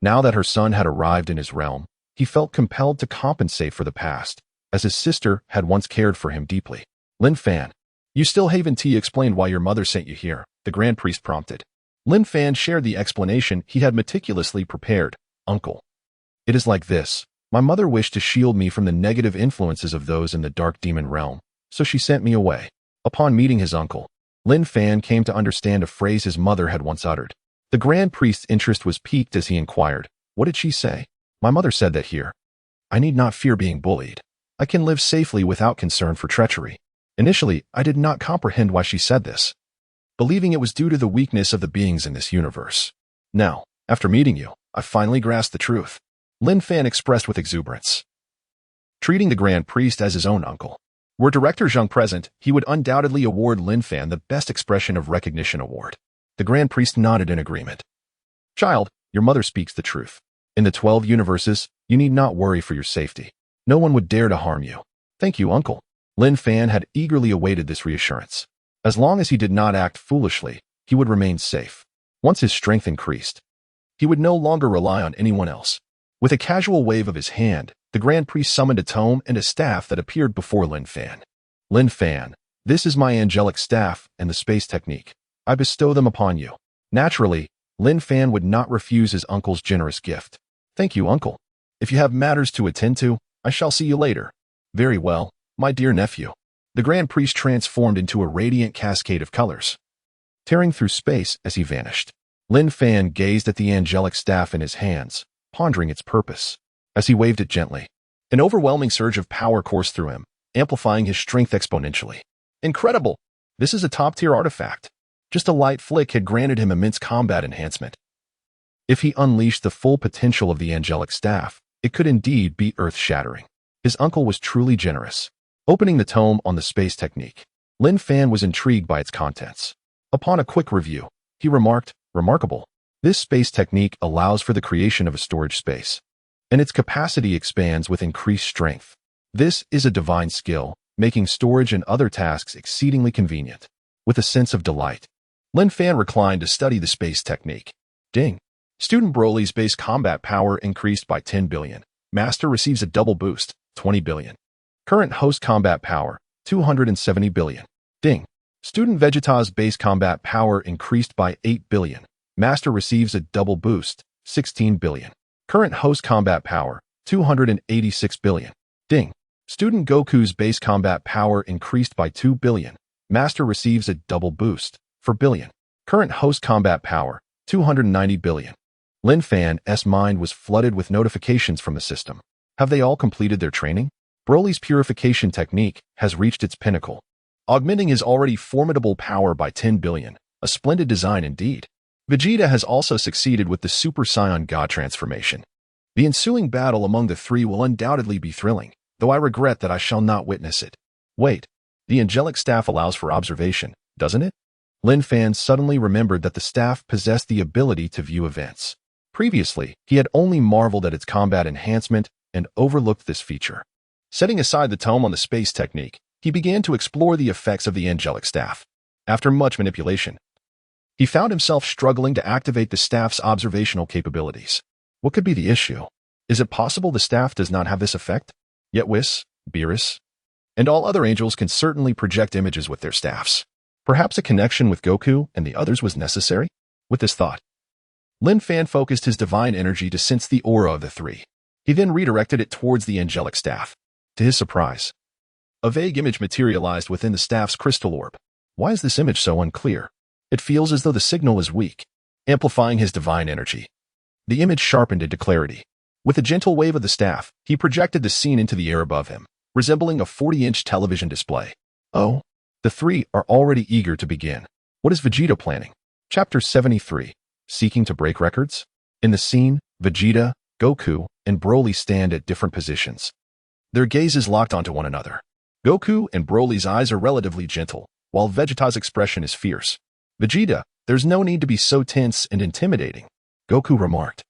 Now that her son had arrived in his realm, he felt compelled to compensate for the past, as his sister had once cared for him deeply. Lin Fan, you still haven't explained why your mother sent you here, the Grand Priest prompted. Lin Fan shared the explanation he had meticulously prepared. Uncle. It is like this. My mother wished to shield me from the negative influences of those in the dark demon realm, so she sent me away. Upon meeting his uncle, Lin Fan came to understand a phrase his mother had once uttered. The Grand Priest's interest was piqued as he inquired, what did she say? My mother said that here. I need not fear being bullied. I can live safely without concern for treachery. Initially, I did not comprehend why she said this, believing it was due to the weakness of the beings in this universe. Now, after meeting you, I finally grasped the truth. Lin Fan expressed with exuberance. Treating the Grand Priest as his own uncle. Were Director Zhang present, he would undoubtedly award Lin Fan the Best Expression of Recognition award. The Grand Priest nodded in agreement. Child, your mother speaks the truth. In the 12 universes, you need not worry for your safety. No one would dare to harm you. Thank you, uncle. Lin Fan had eagerly awaited this reassurance. As long as he did not act foolishly, he would remain safe. Once his strength increased, he would no longer rely on anyone else. With a casual wave of his hand, the Grand Priest summoned a tome and a staff that appeared before Lin Fan. Lin Fan, this is my angelic staff and the space technique. I bestow them upon you. Naturally, Lin Fan would not refuse his uncle's generous gift. Thank you, uncle. If you have matters to attend to, I shall see you later. Very well, my dear nephew. The Grand Priest transformed into a radiant cascade of colors, tearing through space as he vanished. Lin Fan gazed at the angelic staff in his hands, pondering its purpose. As he waved it gently, an overwhelming surge of power coursed through him, amplifying his strength exponentially. Incredible! This is a top-tier artifact. Just a light flick had granted him immense combat enhancement. If he unleashed the full potential of the angelic staff, it could indeed be earth-shattering. His uncle was truly generous. Opening the tome on the space technique, Lin Fan was intrigued by its contents. Upon a quick review, he remarked, remarkable. This space technique allows for the creation of a storage space, and its capacity expands with increased strength. This is a divine skill, making storage and other tasks exceedingly convenient. With a sense of delight, Lin Fan reclined to study the space technique. Ding. Student Broly's base combat power increased by 10 billion. Master receives a double boost, 20 billion. Current host combat power, 270 billion. Ding. Student Vegeta's base combat power increased by 8 billion. Master receives a double boost, 16 billion. Current host combat power, 286 billion. Ding. Student Goku's base combat power increased by 2 billion. Master receives a double boost, 4 billion. Current host combat power, 290 billion. Lin Fan's mind was flooded with notifications from the system. Have they all completed their training? Broly's purification technique has reached its pinnacle, augmenting his already formidable power by 10 billion. A splendid design indeed. Vegeta has also succeeded with the Super Saiyan God transformation. The ensuing battle among the three will undoubtedly be thrilling, though I regret that I shall not witness it. Wait, the angelic staff allows for observation, doesn't it? Lin Fan suddenly remembered that the staff possessed the ability to view events. Previously, he had only marveled at its combat enhancement and overlooked this feature. Setting aside the tome on the space technique, he began to explore the effects of the angelic staff. After much manipulation, he found himself struggling to activate the staff's observational capabilities. What could be the issue? Is it possible the staff does not have this effect? Yet Whis, Beerus, and all other angels can certainly project images with their staffs. Perhaps a connection with Goku and the others was necessary? With this thought, Lin Fan focused his divine energy to sense the aura of the three. He then redirected it towards the angelic staff. To his surprise, a vague image materialized within the staff's crystal orb. Why is this image so unclear? It feels as though the signal is weak. Amplifying his divine energy, the image sharpened into clarity. With a gentle wave of the staff, he projected the scene into the air above him, resembling a 40-inch television display. Oh, The three are already eager to begin. What is Vegeta planning? Chapter 73. Seeking to break records? In the scene, Vegeta, Goku, and Broly stand at different positions. Their gazes locked onto one another. Goku and Broly's eyes are relatively gentle, while Vegeta's expression is fierce. Vegeta, there's no need to be so tense and intimidating, Goku remarked.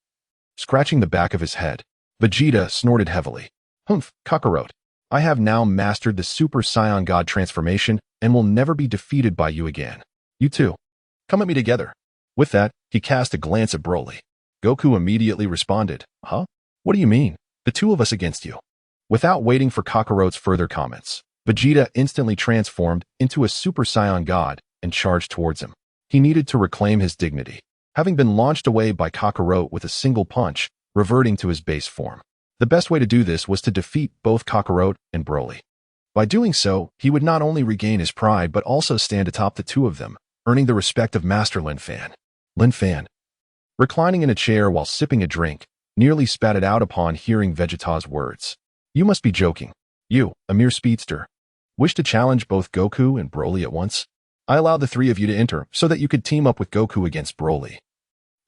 Scratching the back of his head, Vegeta snorted heavily. Humph, Kakarot. I have now mastered the Super Saiyan God transformation and will never be defeated by you again. You too. Come at me together. With that, he cast a glance at Broly. Goku immediately responded, Huh? What do you mean? The two of us against you. Without waiting for Kakarot's further comments, Vegeta instantly transformed into a Super Saiyan God and charged towards him. He needed to reclaim his dignity, having been launched away by Kakarot with a single punch, reverting to his base form. The best way to do this was to defeat both Kakarot and Broly. By doing so, he would not only regain his pride but also stand atop the two of them, earning the respect of Master Lin Fan. Lin Fan, reclining in a chair while sipping a drink, nearly spat it out upon hearing Vegeta's words. You must be joking. You, a mere speedster, wish to challenge both Goku and Broly at once? I allowed the three of you to enter so that you could team up with Goku against Broly.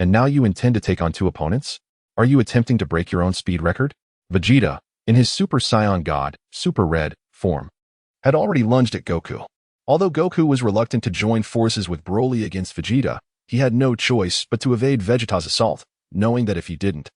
And now you intend to take on two opponents? Are you attempting to break your own speed record? Vegeta, in his Super Saiyan God, Super Red, form, had already lunged at Goku. Although Goku was reluctant to join forces with Broly against Vegeta, he had no choice but to evade Vegeta's assault, knowing that if he didn't,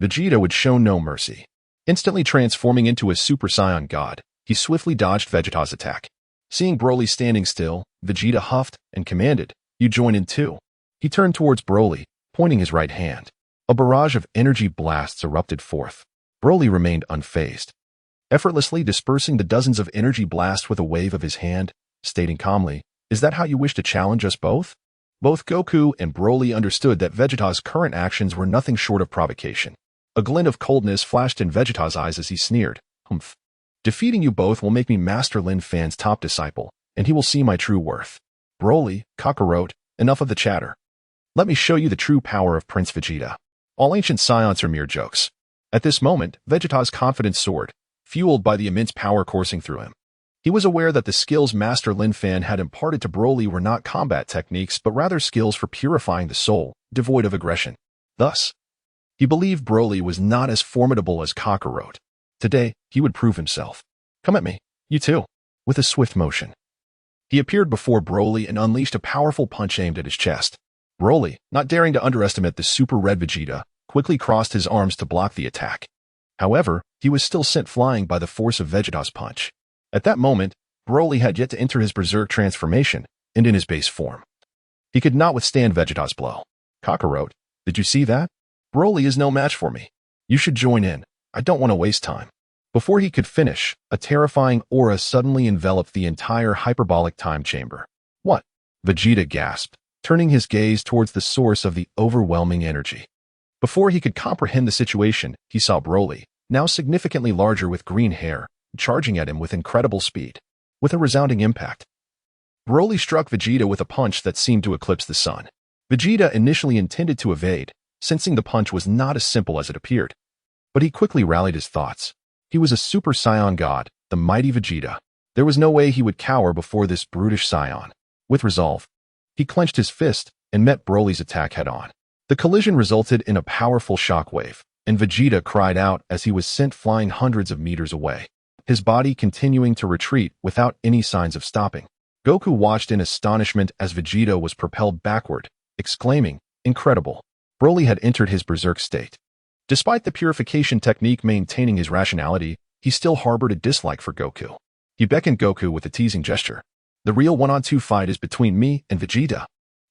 Vegeta would show no mercy. Instantly transforming into a Super Saiyan God, he swiftly dodged Vegeta's attack. Seeing Broly standing still, Vegeta huffed and commanded, You join in too. He turned towards Broly, pointing his right hand. A barrage of energy blasts erupted forth. Broly remained unfazed, effortlessly dispersing the dozens of energy blasts with a wave of his hand, stating calmly, Is that how you wish to challenge us both? Both Goku and Broly understood that Vegeta's current actions were nothing short of provocation. A glint of coldness flashed in Vegeta's eyes as he sneered, Humph. Defeating you both will make me Master Lin Fan's top disciple, and he will see my true worth. Broly, Kakarot, enough of the chatter. Let me show you the true power of Prince Vegeta. All ancient Saiyans are mere jokes. At this moment, Vegeta's confidence soared, fueled by the immense power coursing through him. He was aware that the skills Master Lin Fan had imparted to Broly were not combat techniques but rather skills for purifying the soul, devoid of aggression. Thus, he believed Broly was not as formidable as Kakarot. Today, he would prove himself. Come at me, you too. With a swift motion, he appeared before Broly and unleashed a powerful punch aimed at his chest. Broly, not daring to underestimate the Super Red Vegeta, quickly crossed his arms to block the attack. However, he was still sent flying by the force of Vegeta's punch. At that moment, Broly had yet to enter his Berserk transformation, and in his base form, he could not withstand Vegeta's blow. Kakarot, did you see that? Broly is no match for me. You should join in. I don't want to waste time. Before he could finish, a terrifying aura suddenly enveloped the entire hyperbolic time chamber. What? Vegeta gasped, turning his gaze towards the source of the overwhelming energy. Before he could comprehend the situation, he saw Broly, now significantly larger with green hair, charging at him with incredible speed. With a resounding impact, Broly struck Vegeta with a punch that seemed to eclipse the sun. Vegeta initially intended to evade, sensing the punch was not as simple as it appeared. But he quickly rallied his thoughts. He was a Super Saiyan God, the mighty Vegeta. There was no way he would cower before this brutish Saiyan. With resolve, he clenched his fist and met Broly's attack head-on. The collision resulted in a powerful shockwave, and Vegeta cried out as he was sent flying hundreds of meters away, his body continuing to retreat without any signs of stopping. Goku watched in astonishment as Vegeta was propelled backward, exclaiming, Incredible. Broly had entered his Berserk state. Despite the purification technique maintaining his rationality, he still harbored a dislike for Goku. He beckoned Goku with a teasing gesture. The real one-on-two fight is between me and Vegeta.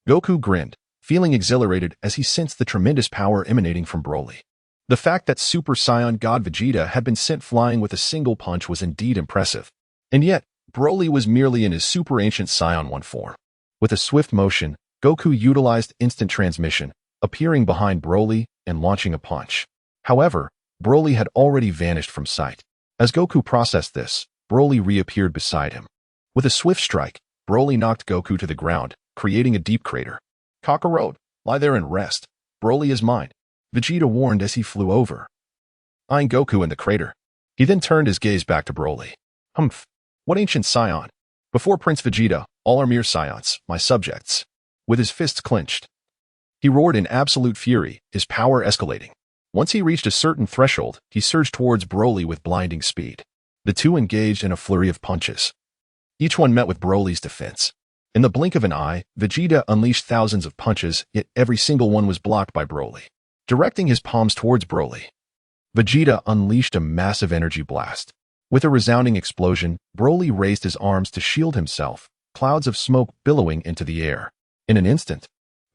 Goku grinned, feeling exhilarated as he sensed the tremendous power emanating from Broly. The fact that Super Saiyan God Vegeta had been sent flying with a single punch was indeed impressive. And yet, Broly was merely in his Super Ancient Saiyan 1 form. With a swift motion, Goku utilized instant transmission, appearing behind Broly and launching a punch. However, Broly had already vanished from sight. As Goku processed this, Broly reappeared beside him. With a swift strike, Broly knocked Goku to the ground, creating a deep crater. Kakarot, lie there and rest. Broly is mine, Vegeta warned as he flew over, eyeing Goku in the crater. He then turned his gaze back to Broly. Humph, what ancient Saiyan? Before Prince Vegeta, all are mere scions, my subjects. With his fists clenched, he roared in absolute fury, his power escalating. Once he reached a certain threshold, he surged towards Broly with blinding speed. The two engaged in a flurry of punches. Each one met with Broly's defense. In the blink of an eye, Vegeta unleashed thousands of punches, yet every single one was blocked by Broly. Directing his palms towards Broly, Vegeta unleashed a massive energy blast. With a resounding explosion, Broly raised his arms to shield himself, clouds of smoke billowing into the air. In an instant,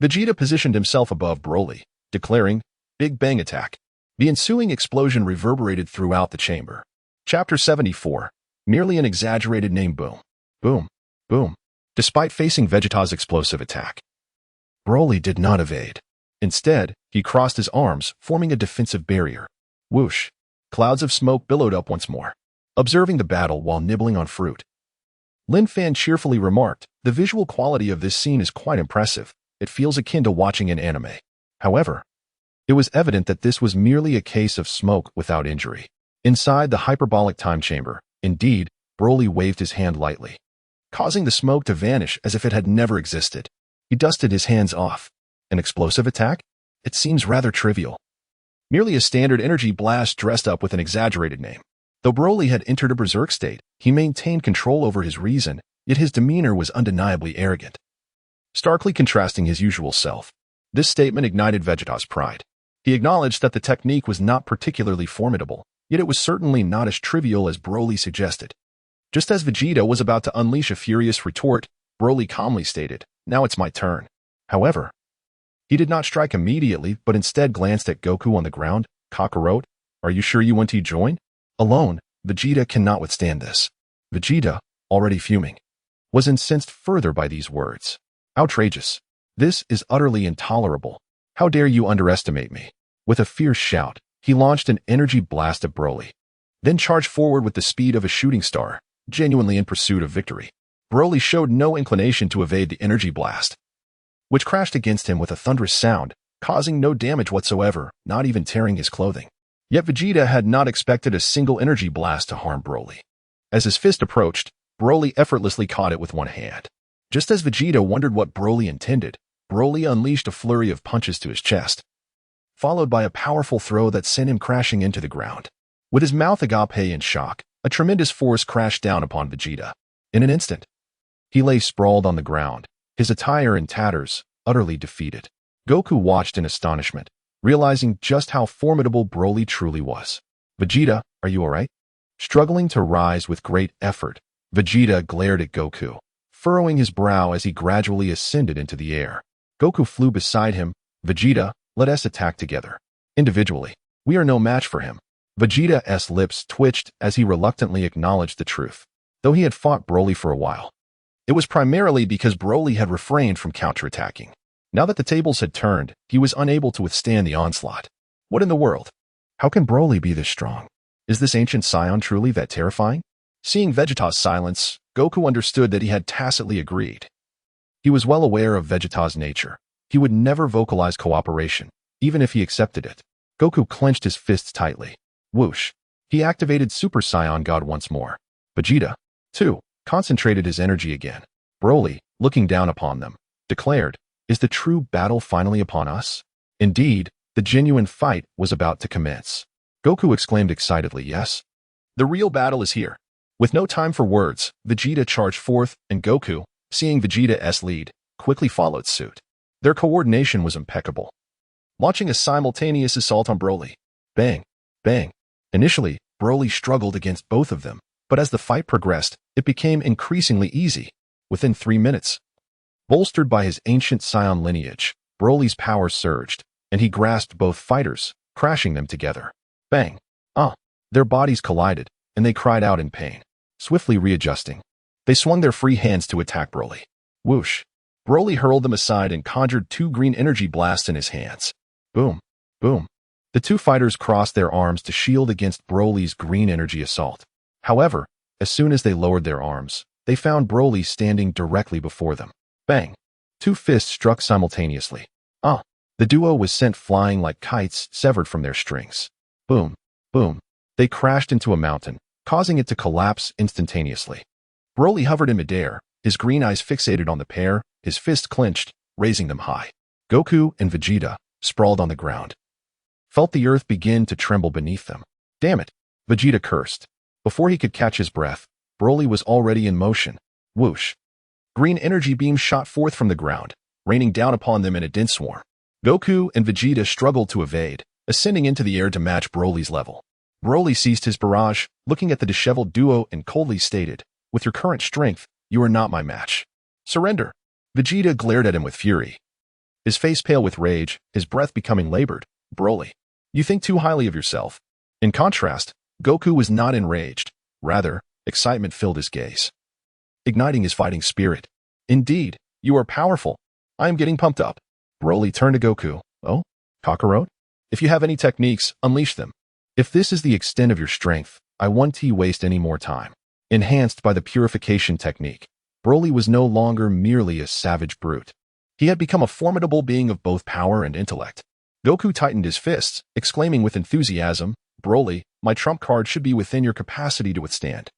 Vegeta positioned himself above Broly, declaring, "Big Bang Attack." The ensuing explosion reverberated throughout the chamber. Chapter 74. Merely an exaggerated name. Boom. Boom. Boom. Despite facing Vegeta's explosive attack, Broly did not evade. Instead, he crossed his arms, forming a defensive barrier. Whoosh. Clouds of smoke billowed up once more. Observing the battle while nibbling on fruit, Lin Fan cheerfully remarked, "The visual quality of this scene is quite impressive. It feels akin to watching an anime." However, it was evident that this was merely a case of smoke without injury. Inside the hyperbolic time chamber, indeed, Broly waved his hand lightly, causing the smoke to vanish as if it had never existed. He dusted his hands off. An explosive attack? It seems rather trivial. Merely a standard energy blast dressed up with an exaggerated name. Though Broly had entered a berserk state, he maintained control over his reason, yet his demeanor was undeniably arrogant, starkly contrasting his usual self. This statement ignited Vegeta's pride. He acknowledged that the technique was not particularly formidable, yet it was certainly not as trivial as Broly suggested. Just as Vegeta was about to unleash a furious retort, Broly calmly stated, "Now it's my turn." However, he did not strike immediately, but instead glanced at Goku on the ground. "Kakarot, are you sure you want to join?" Alone, Vegeta cannot withstand this. Vegeta, already fuming, was incensed further by these words. "Outrageous. This is utterly intolerable. How dare you underestimate me?" With a fierce shout, he launched an energy blast at Broly, then charged forward with the speed of a shooting star, genuinely in pursuit of victory. Broly showed no inclination to evade the energy blast, which crashed against him with a thunderous sound, causing no damage whatsoever, not even tearing his clothing. Yet Vegeta had not expected a single energy blast to harm Broly. As his fist approached, Broly effortlessly caught it with one hand. Just as Vegeta wondered what Broly intended, Broly unleashed a flurry of punches to his chest, followed by a powerful throw that sent him crashing into the ground. With his mouth agape in shock, a tremendous force crashed down upon Vegeta. In an instant, he lay sprawled on the ground, his attire in tatters, utterly defeated. Goku watched in astonishment, realizing just how formidable Broly truly was. "Vegeta, are you alright?" Struggling to rise with great effort, Vegeta glared at Goku, furrowing his brow as he gradually ascended into the air. Goku flew beside him. "Vegeta, let us attack together. Individually, we are no match for him." Vegeta's lips twitched as he reluctantly acknowledged the truth. Though he had fought Broly for a while, it was primarily because Broly had refrained from counterattacking. Now that the tables had turned, he was unable to withstand the onslaught. What in the world? How can Broly be this strong? Is this ancient scion truly that terrifying? Seeing Vegeta's silence, Goku understood that he had tacitly agreed. He was well aware of Vegeta's nature. He would never vocalize cooperation, even if he accepted it. Goku clenched his fists tightly. Whoosh. He activated Super Saiyan God once more. Vegeta, too, concentrated his energy again. Broly, looking down upon them, declared, "Is the true battle finally upon us?" Indeed, the genuine fight was about to commence. Goku exclaimed excitedly, "Yes. The real battle is here." With no time for words, Vegeta charged forth, and Goku, seeing Vegeta's lead, quickly followed suit. Their coordination was impeccable, launching a simultaneous assault on Broly. Bang! Bang! Initially, Broly struggled against both of them, but as the fight progressed, it became increasingly easy. Within 3 minutes, bolstered by his ancient Saiyan lineage, Broly's power surged, and he grasped both fighters, crashing them together. Bang! Ah! Their bodies collided, and they cried out in pain. Swiftly readjusting, they swung their free hands to attack Broly. Whoosh! Broly hurled them aside and conjured 2 green energy blasts in his hands. Boom! Boom! The 2 fighters crossed their arms to shield against Broly's green energy assault. However, as soon as they lowered their arms, they found Broly standing directly before them. Bang! 2 fists struck simultaneously. Ah! The duo was sent flying like kites severed from their strings. Boom! Boom! They crashed into a mountain, causing it to collapse instantaneously. Broly hovered in midair, his green eyes fixated on the pair, his fists clenched, raising them high. Goku and Vegeta, sprawled on the ground, felt the earth begin to tremble beneath them. Damn it, Vegeta cursed. Before he could catch his breath, Broly was already in motion. Whoosh. Green energy beams shot forth from the ground, raining down upon them in a dense swarm. Goku and Vegeta struggled to evade, ascending into the air to match Broly's level. Broly ceased his barrage, looking at the disheveled duo and coldly stated, "With your current strength, you are not my match. Surrender." Vegeta glared at him with fury, his face pale with rage, his breath becoming labored. "Broly, you think too highly of yourself." In contrast, Goku was not enraged. Rather, excitement filled his gaze, igniting his fighting spirit. "Indeed, you are powerful. I am getting pumped up." Broly turned to Goku. "Oh, Kakarot? If you have any techniques, unleash them. If this is the extent of your strength, I won't waste any more time." Enhanced by the purification technique, Broly was no longer merely a savage brute. He had become a formidable being of both power and intellect. Goku tightened his fists, exclaiming with enthusiasm, "Broly, my trump card should be within your capacity to withstand."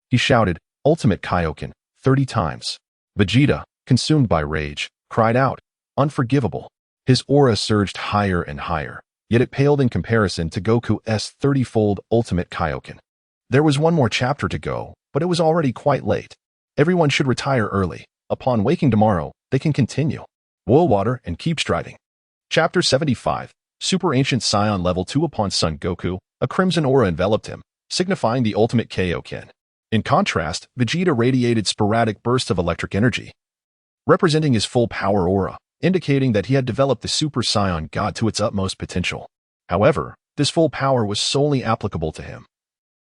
He shouted, "Ultimate Kaioken," 30 times. Vegeta, consumed by rage, cried out, "Unforgivable." His aura surged higher and higher, yet it paled in comparison to Goku's 30-fold Ultimate Kaioken. There was one more chapter to go, but it was already quite late. Everyone should retire early. Upon waking tomorrow, they can continue. Boil water and keep striving. Chapter 75, Super Ancient Scion Level 2. Upon Son Goku, a crimson aura enveloped him, signifying the ultimate Kaioken. In contrast, Vegeta radiated sporadic bursts of electric energy, representing his full power aura, indicating that he had developed the Super Saiyan God to its utmost potential. However, this full power was solely applicable to him,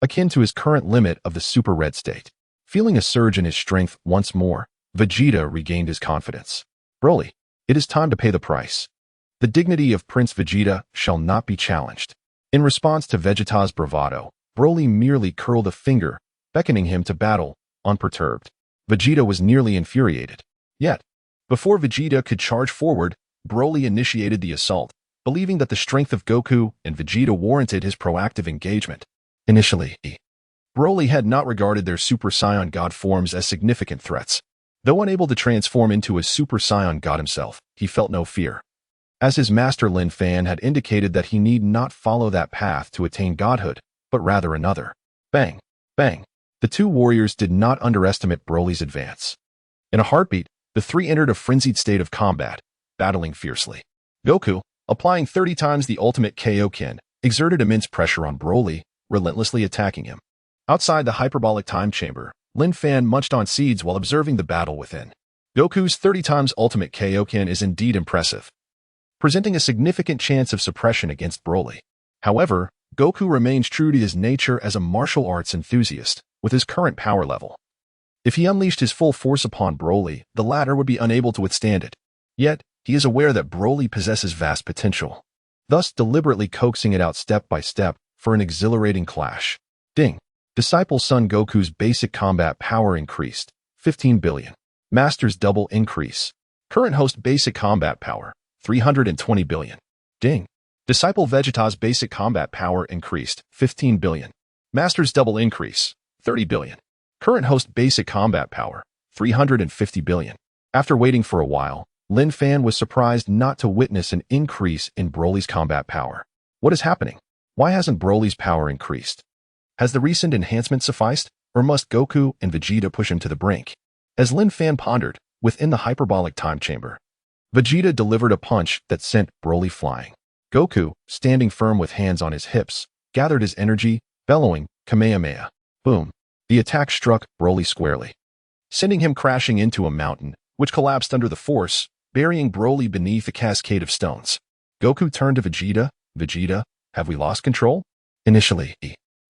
akin to his current limit of the Super Red state. Feeling a surge in his strength once more, Vegeta regained his confidence. "Broly, it is time to pay the price. The dignity of Prince Vegeta shall not be challenged." In response to Vegeta's bravado, Broly merely curled a finger, beckoning him to battle, unperturbed. Vegeta was nearly infuriated. Yet, before Vegeta could charge forward, Broly initiated the assault, believing that the strength of Goku and Vegeta warranted his proactive engagement. Initially, Broly had not regarded their Super Saiyan God forms as significant threats. Though unable to transform into a Super Saiyan God himself, he felt no fear, as his master Lin Fan had indicated that he need not follow that path to attain godhood, but rather another. Bang! Bang! The two warriors did not underestimate Broly's advance. In a heartbeat, the three entered a frenzied state of combat, battling fiercely. Goku, applying 30 times the ultimate Kaioken, exerted immense pressure on Broly, relentlessly attacking him. Outside the hyperbolic time chamber, Lin Fan munched on seeds while observing the battle within. Goku's 30 times ultimate Kaioken is indeed impressive, presenting a significant chance of suppression against Broly. However, Goku remains true to his nature as a martial arts enthusiast, with his current power level. If he unleashed his full force upon Broly, the latter would be unable to withstand it. Yet, he is aware that Broly possesses vast potential, thus deliberately coaxing it out step by step for an exhilarating clash. Ding! Disciple Son Goku's basic combat power increased, 15 billion. Master's double increase. Current host basic combat power, 320 billion. Ding! Disciple Vegeta's basic combat power increased, 15 billion. Master's double increase, 30 billion. Current host basic combat power, 350 billion. After waiting for a while, Lin Fan was surprised not to witness an increase in Broly's combat power. What is happening? Why hasn't Broly's power increased? Has the recent enhancement sufficed, or must Goku and Vegeta push him to the brink? As Lin Fan pondered, within the hyperbolic time chamber, Vegeta delivered a punch that sent Broly flying. Goku, standing firm with hands on his hips, gathered his energy, bellowing, Kamehameha. Boom! The attack struck Broly squarely, sending him crashing into a mountain, which collapsed under the force, burying Broly beneath a cascade of stones. Goku turned to Vegeta. "Vegeta, have we lost control?" Initially,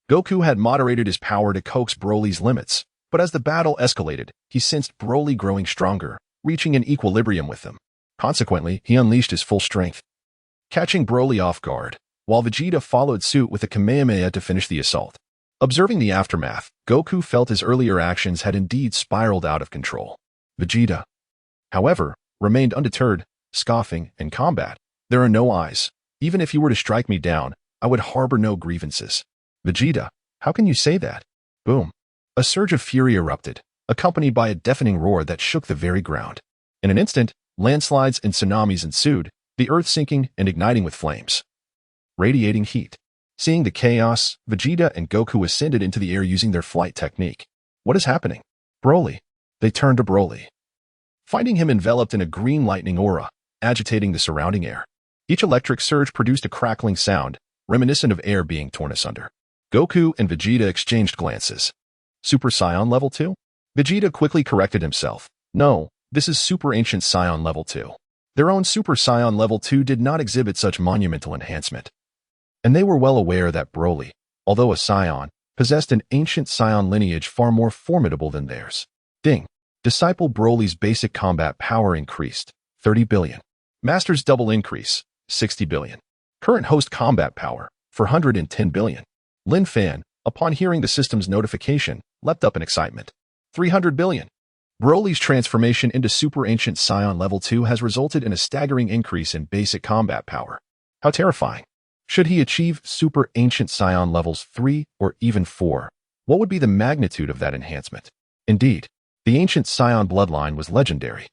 Goku had moderated his power to coax Broly's limits, but as the battle escalated, he sensed Broly growing stronger, reaching an equilibrium with him. Consequently, he unleashed his full strength, catching Broly off guard, while Vegeta followed suit with a Kamehameha to finish the assault. Observing the aftermath, Goku felt his earlier actions had indeed spiraled out of control. Vegeta, however, remained undeterred, scoffing, in combat. "There are no eyes. Even if you were to strike me down, I would harbor no grievances." "Vegeta, how can you say that?" Boom! A surge of fury erupted, accompanied by a deafening roar that shook the very ground. In an instant, landslides and tsunamis ensued, the earth sinking and igniting with flames, radiating heat. Seeing the chaos, Vegeta and Goku ascended into the air using their flight technique. What is happening? Broly. They turned to Broly, finding him enveloped in a green lightning aura, agitating the surrounding air. Each electric surge produced a crackling sound, reminiscent of air being torn asunder. Goku and Vegeta exchanged glances. Super Saiyan Level 2? Vegeta quickly corrected himself. No, this is Super Ancient Saiyan Level 2. Their own Super Saiyan Level 2 did not exhibit such monumental enhancement. And they were well aware that Broly, although a Saiyan, possessed an ancient Saiyan lineage far more formidable than theirs. Ding. Disciple Broly's basic combat power increased, 30 billion. Master's double increase, 60 billion. Current host combat power, 410 billion. Lin Fan, upon hearing the system's notification, leapt up in excitement. 300 billion. Broly's transformation into Super Ancient Saiyan Level 2 has resulted in a staggering increase in basic combat power. How terrifying. Should he achieve Super Ancient Saiyan Levels 3 or even 4, what would be the magnitude of that enhancement? Indeed, the ancient Saiyan bloodline was legendary.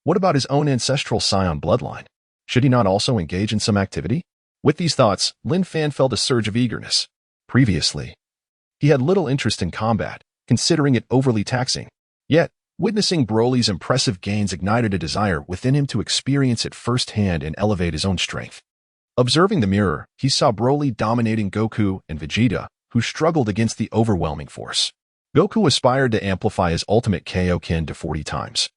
What about his own ancestral Saiyan bloodline? Should he not also engage in some activity? With these thoughts, Lin Fan felt a surge of eagerness. Previously, he had little interest in combat, considering it overly taxing. Yet, witnessing Broly's impressive gains ignited a desire within him to experience it firsthand and elevate his own strength. Observing the mirror, he saw Broly dominating Goku and Vegeta, who struggled against the overwhelming force. Goku aspired to amplify his ultimate Kaioken to 40 times.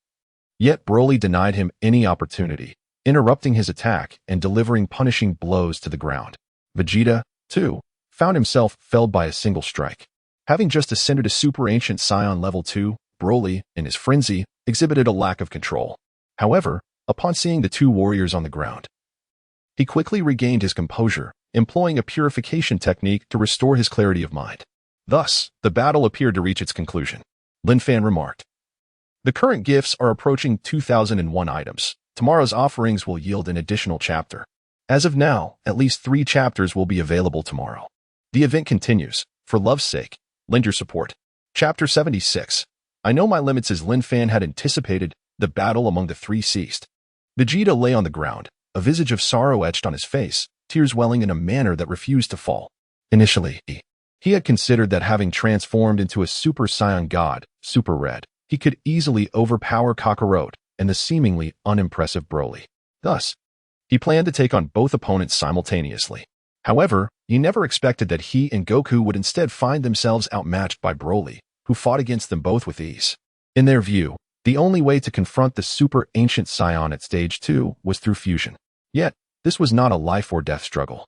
Yet Broly denied him any opportunity, interrupting his attack and delivering punishing blows to the ground. Vegeta, too, found himself felled by a single strike. Having just ascended to Super Ancient Saiyan Level 2, Broly, in his frenzy, exhibited a lack of control. However, upon seeing the two warriors on the ground, he quickly regained his composure, employing a purification technique to restore his clarity of mind. Thus, the battle appeared to reach its conclusion. Lin Fan remarked, "The current gifts are approaching 2001 items. Tomorrow's offerings will yield an additional chapter. As of now, at least 3 chapters will be available tomorrow. The event continues. For love's sake, lend your support." Chapter 76. I know my limits. As Lin Fan had anticipated, the battle among the 3 ceased. Vegeta lay on the ground, a visage of sorrow etched on his face, tears welling in a manner that refused to fall. Initially, he had considered that having transformed into a Super Saiyan God, Super Red, he could easily overpower Kakarot and the seemingly unimpressive Broly. Thus, he planned to take on both opponents simultaneously. However, he never expected that he and Goku would instead find themselves outmatched by Broly, who fought against them both with ease. In their view, the only way to confront the Super Ancient Saiyan at Stage 2 was through fusion. Yet, this was not a life-or-death struggle.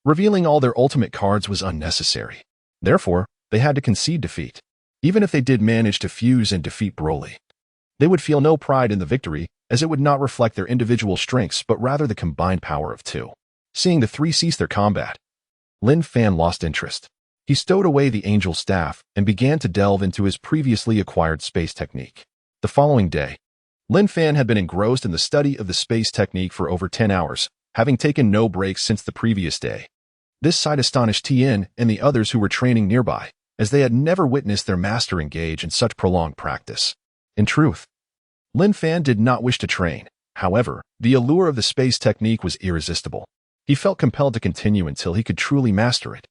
Revealing all their ultimate cards was unnecessary. Therefore, they had to concede defeat. Even if they did manage to fuse and defeat Broly, they would feel no pride in the victory, as it would not reflect their individual strengths but rather the combined power of 2. Seeing the 3 cease their combat, Lin Fan lost interest. He stowed away the angel staff and began to delve into his previously acquired space technique. The following day, Lin Fan had been engrossed in the study of the space technique for over 10 hours, having taken no breaks since the previous day. This sight astonished Tien and the others who were training nearby, as they had never witnessed their master engage in such prolonged practice. In truth, Lin Fan did not wish to train. However, the allure of the space technique was irresistible. He felt compelled to continue until he could truly master it.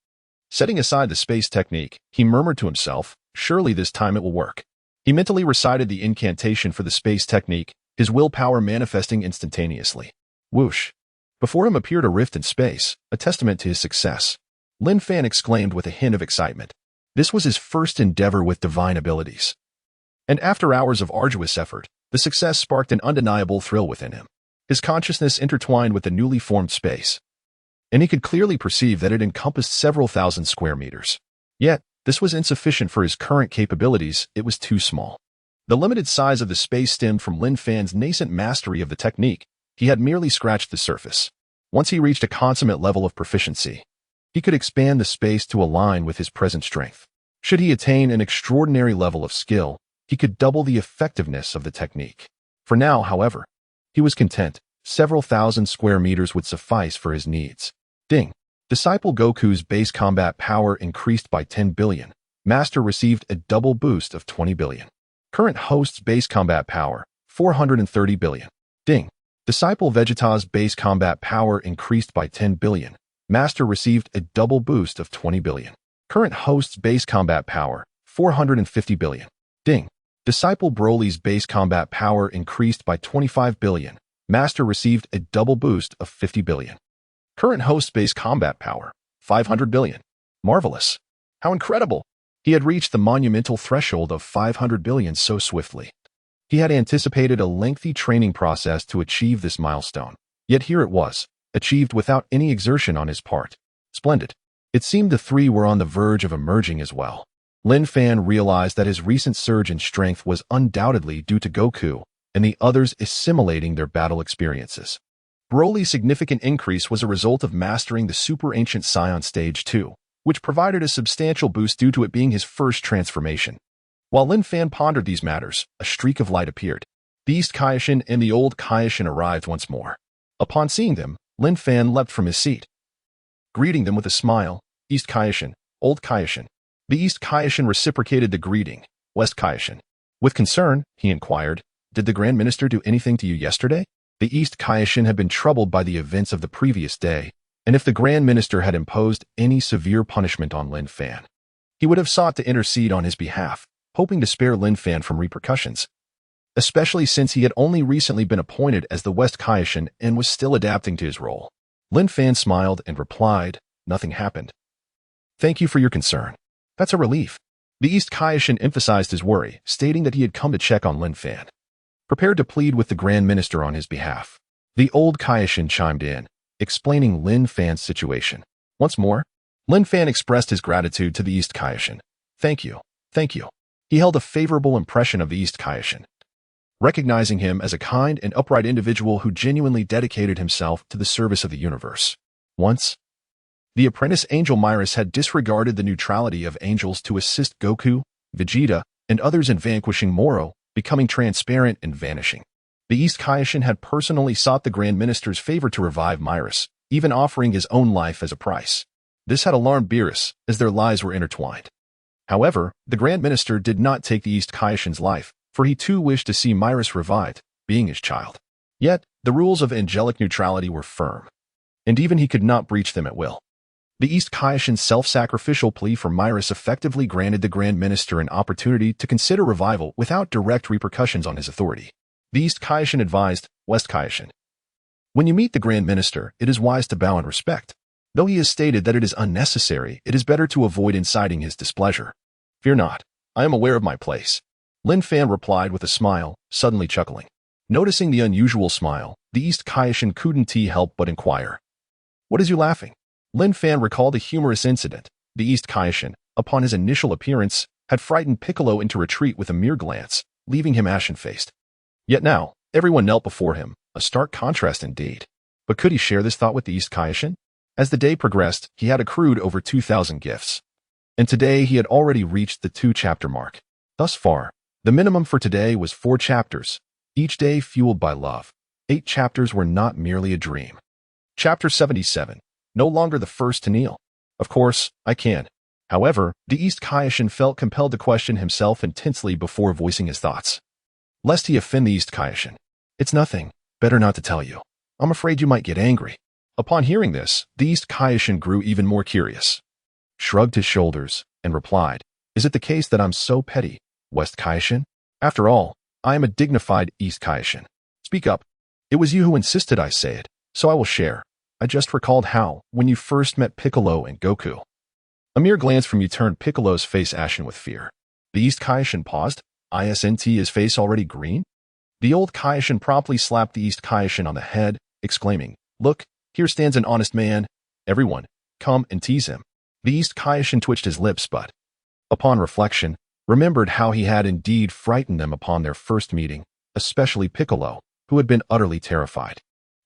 Setting aside the space technique, he murmured to himself, "Surely this time it will work." He mentally recited the incantation for the space technique, his willpower manifesting instantaneously. Whoosh! Before him appeared a rift in space, a testament to his success. Lin Fan exclaimed with a hint of excitement. This was his first endeavor with divine abilities. And after hours of arduous effort, the success sparked an undeniable thrill within him. His consciousness intertwined with the newly formed space, and he could clearly perceive that it encompassed several thousand square meters. Yet, this was insufficient for his current capabilities. It was too small. The limited size of the space stemmed from Lin Fan's nascent mastery of the technique. He had merely scratched the surface. Once he reached a consummate level of proficiency, he could expand the space to align with his present strength. Should he attain an extraordinary level of skill, he could double the effectiveness of the technique. For now, however, he was content. Several thousand square meters would suffice for his needs. Ding! Disciple Goku's base combat power increased by 10 billion. Master received a double boost of 20 billion. Current host's base combat power, 430 billion. Ding. Disciple Vegeta's base combat power increased by 10 billion. Master received a double boost of 20 billion. Current host's base combat power, 450 billion. Ding. Disciple Broly's base combat power increased by 25 billion. Master received a double boost of 50 billion. Current host's base combat power, 500 billion. Marvelous. How incredible! He had reached the monumental threshold of 500 billion so swiftly. He had anticipated a lengthy training process to achieve this milestone. Yet here it was, achieved without any exertion on his part. Splendid. It seemed the three were on the verge of emerging as well. Lin Fan realized that his recent surge in strength was undoubtedly due to Goku and the others assimilating their battle experiences. Broly's significant increase was a result of mastering the Super Ancient Scion Stage 2, which provided a substantial boost due to it being his first transformation. While Lin Fan pondered these matters, a streak of light appeared. The East Kaioshin and the Old Kaioshin arrived once more. Upon seeing them, Lin Fan leapt from his seat, greeting them with a smile. East Kaioshin, Old Kaioshin. The East Kaioshin reciprocated the greeting. West Kaioshin. With concern, he inquired, "Did the Grand Minister do anything to you yesterday?" The East Kaioshin had been troubled by the events of the previous day, and if the Grand Minister had imposed any severe punishment on Lin Fan, he would have sought to intercede on his behalf, hoping to spare Lin Fan from repercussions, especially since he had only recently been appointed as the West Kaioshin and was still adapting to his role. Lin Fan smiled and replied, "Nothing happened." "Thank you for your concern. That's a relief." The East Kaioshin emphasized his worry, stating that he had come to check on Lin Fan, prepared to plead with the Grand Minister on his behalf. The Old Kaioshin chimed in, explaining Lin Fan's situation. Once more, Lin Fan expressed his gratitude to the East Kaioshin. "Thank you, thank you." He held a favorable impression of the East Kaioshin, recognizing him as a kind and upright individual who genuinely dedicated himself to the service of the universe. Once, the apprentice angel Myris had disregarded the neutrality of angels to assist Goku, Vegeta, and others in vanquishing Moro, becoming transparent and vanishing. The East Kaioshin had personally sought the Grand Minister's favor to revive Myris, even offering his own life as a price. This had alarmed Beerus, as their lives were intertwined. However, the Grand Minister did not take the East Kaioshin's life, for he too wished to see Myris revived, being his child. Yet, the rules of angelic neutrality were firm, and even he could not breach them at will. The East Kaioshin's self-sacrificial plea for Myris effectively granted the Grand Minister an opportunity to consider revival without direct repercussions on his authority. The East Kaioshin advised, "West Kaioshin, when you meet the Grand Minister, it is wise to bow in respect. Though he has stated that it is unnecessary, it is better to avoid inciting his displeasure. Fear not, I am aware of my place." Lin Fan replied with a smile, suddenly chuckling. Noticing the unusual smile, the East Kaioshin couldn't help but inquire, "What is you laughing?" Lin Fan recalled a humorous incident. The East Kaioshin, upon his initial appearance, had frightened Piccolo into retreat with a mere glance, leaving him ashen-faced. Yet now, everyone knelt before him, a stark contrast indeed. But could he share this thought with the East Kaioshin? As the day progressed, he had accrued over 2,000 gifts. And today he had already reached the 2-chapter mark. Thus far, the minimum for today was 4 chapters, each day fueled by love. 8 chapters were not merely a dream. Chapter 77. No longer the first to kneel. Of course, I can. However, the East Kaioshin felt compelled to question himself intensely before voicing his thoughts, lest he offend the East Kaioshin. "It's nothing. Better not to tell you. I'm afraid you might get angry." Upon hearing this, the East Kaioshin grew even more curious, shrugged his shoulders, and replied, "Is it the case that I'm so petty, West Kaioshin? After all, I am a dignified East Kaioshin. Speak up. It was you who insisted I say it, so I will share. I just recalled how, when you first met Piccolo and Goku, a mere glance from you turned Piccolo's face ashen with fear." The East Kaioshin paused. Isn't his face already green? The Old Kaioshin promptly slapped the East Kaioshin on the head, exclaiming, "Look, here stands an honest man. Everyone, come and tease him." The East Kaioshin twitched his lips but, upon reflection, remembered how he had indeed frightened them upon their first meeting, especially Piccolo, who had been utterly terrified.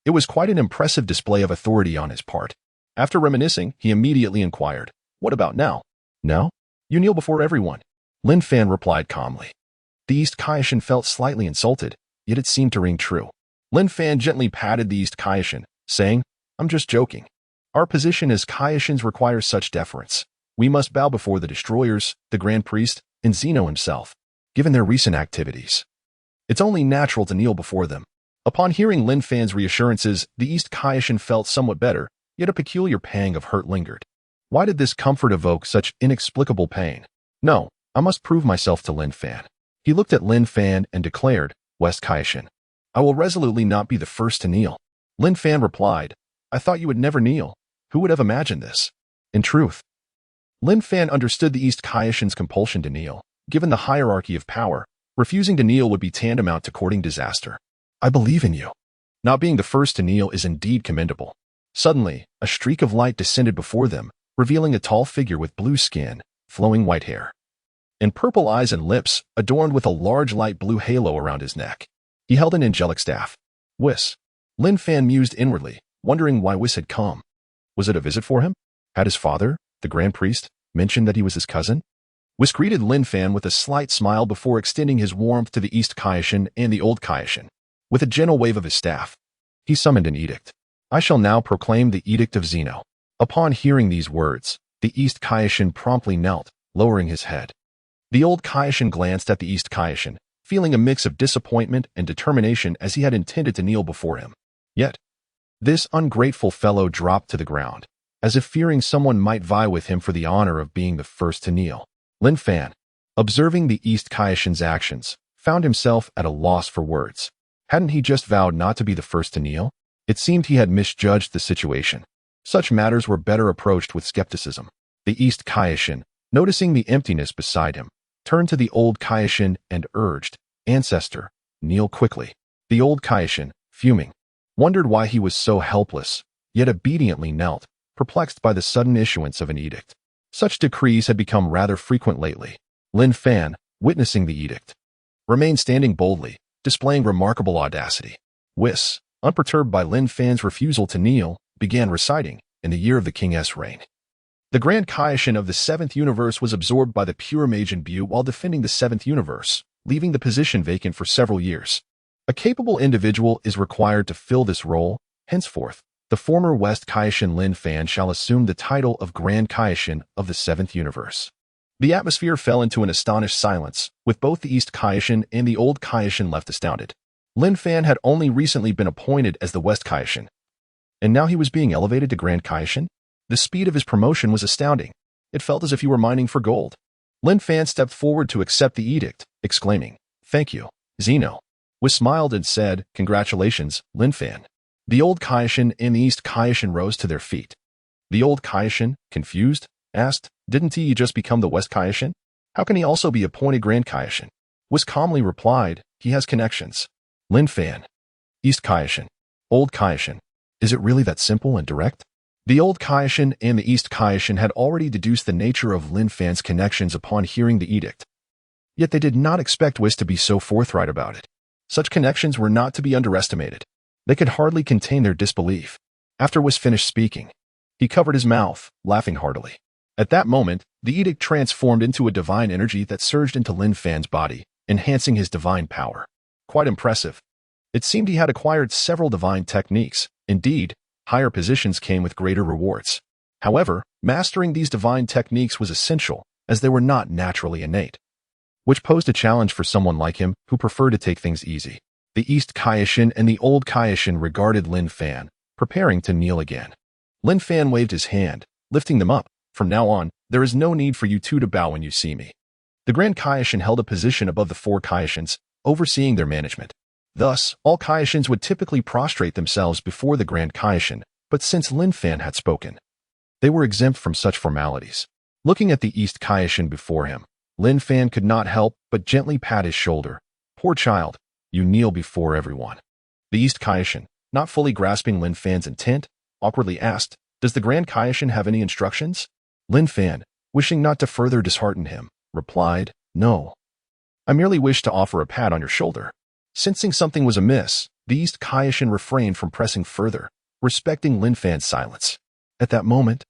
It was quite an impressive display of authority on his part. After reminiscing, he immediately inquired, "What about now?" "Now? You kneel before everyone." Lin Fan replied calmly. The East Kaioshin felt slightly insulted, yet it seemed to ring true. Lin Fan gently patted the East Kaioshin, saying, "I'm just joking. Our position as Kaioshins requires such deference. We must bow before the Destroyers, the Grand Priest, and Zeno himself." given their recent activities. It's only natural to kneel before them. Upon hearing Lin Fan's reassurances, the East Kaishan felt somewhat better, yet a peculiar pang of hurt lingered. Why did this comfort evoke such inexplicable pain? No, I must prove myself to Lin Fan. He looked at Lin Fan and declared, West Kaishan, I will resolutely not be the first to kneel. Lin Fan replied, I thought you would never kneel. Who would have imagined this? In truth, Lin Fan understood the East Kaishan's compulsion to kneel. Given the hierarchy of power, refusing to kneel would be tantamount to courting disaster. I believe in you. Not being the first to kneel is indeed commendable. Suddenly, a streak of light descended before them, revealing a tall figure with blue skin, flowing white hair, and purple eyes and lips, adorned with a large light blue halo around his neck. He held an angelic staff. Whis. Lin Fan mused inwardly, wondering why Whis had come. Was it a visit for him? Had his father, the Grand Priest, mentioned that he was his cousin? Whis greeted Lin Fan with a slight smile before extending his warmth to the East Kaishan and the Old Kaishan. With a gentle wave of his staff, he summoned an edict. I shall now proclaim the Edict of Zeno. Upon hearing these words, the East Kaishan promptly knelt, lowering his head. The Old Kaishan glanced at the East Kaishan, feeling a mix of disappointment and determination as he had intended to kneel before him. Yet, this ungrateful fellow dropped to the ground, as if fearing someone might vie with him for the honor of being the first to kneel. Lin Fan, observing the East Kaishan's actions, found himself at a loss for words. Hadn't he just vowed not to be the first to kneel? It seemed he had misjudged the situation. Such matters were better approached with skepticism. The East Kaishan, noticing the emptiness beside him, turned to the Old Kaishan and urged, Ancestor, kneel quickly. The Old Kaishan, fuming, wondered why he was so helpless, yet obediently knelt, perplexed by the sudden issuance of an edict. Such decrees had become rather frequent lately. Lin Fan, witnessing the edict, remained standing boldly, displaying remarkable audacity. Whis, unperturbed by Lin Fan's refusal to kneel, began reciting, in the year of the king's reign. The Grand Kaishan of the 7th universe was absorbed by the pure mage imbued while defending the 7th universe, leaving the position vacant for several years. A capable individual is required to fill this role. Henceforth, the former West Kaishan Lin Fan shall assume the title of Grand Kaishan of the 7th universe. The atmosphere fell into an astonished silence, with both the East Kaishan and the Old Kaishan left astounded. Lin Fan had only recently been appointed as the West Kaishan, and now he was being elevated to Grand Kaishan? The speed of his promotion was astounding. It felt as if he were mining for gold. Lin Fan stepped forward to accept the edict, exclaiming, Thank you, Zeno. Whis smiled and said, Congratulations, Lin Fan. The Old Kaishan and the East Kaishan rose to their feet. The Old Kaishan, confused, asked, Didn't he just become the West Kaishan? How can he also be appointed Grand Kaishan? Whis calmly replied, He has connections. Lin Fan. East Kaishan. Old Kaishan. Is it really that simple and direct? The Old Kaishan and the East Kaishan had already deduced the nature of Lin Fan's connections upon hearing the edict. Yet they did not expect Whis to be so forthright about it. Such connections were not to be underestimated. They could hardly contain their disbelief. After Whis finished speaking, he covered his mouth, laughing heartily. At that moment, the edict transformed into a divine energy that surged into Lin Fan's body, enhancing his divine power. Quite impressive. It seemed he had acquired several divine techniques. Indeed, higher positions came with greater rewards. However, mastering these divine techniques was essential, as they were not naturally innate, which posed a challenge for someone like him who preferred to take things easy. The East Kaishan and the Old Kaishan regarded Lin Fan, preparing to kneel again. Lin Fan waved his hand, lifting them up. From now on, there is no need for you two to bow when you see me. The Grand Kaishan held a position above the 4 Kaishans, overseeing their management. Thus, all Kaishans would typically prostrate themselves before the Grand Kaishan, but since Lin Fan had spoken, they were exempt from such formalities. Looking at the East Kaishan before him, Lin Fan could not help but gently pat his shoulder. Poor child, you kneel before everyone. The East Kaishan, not fully grasping Lin Fan's intent, awkwardly asked, Does the Grand Kaishan have any instructions? Lin Fan, wishing not to further dishearten him, replied, No. I merely wish to offer a pat on your shoulder. Sensing something was amiss, the East Kaishan refrained from pressing further, respecting Lin Fan's silence. At that moment,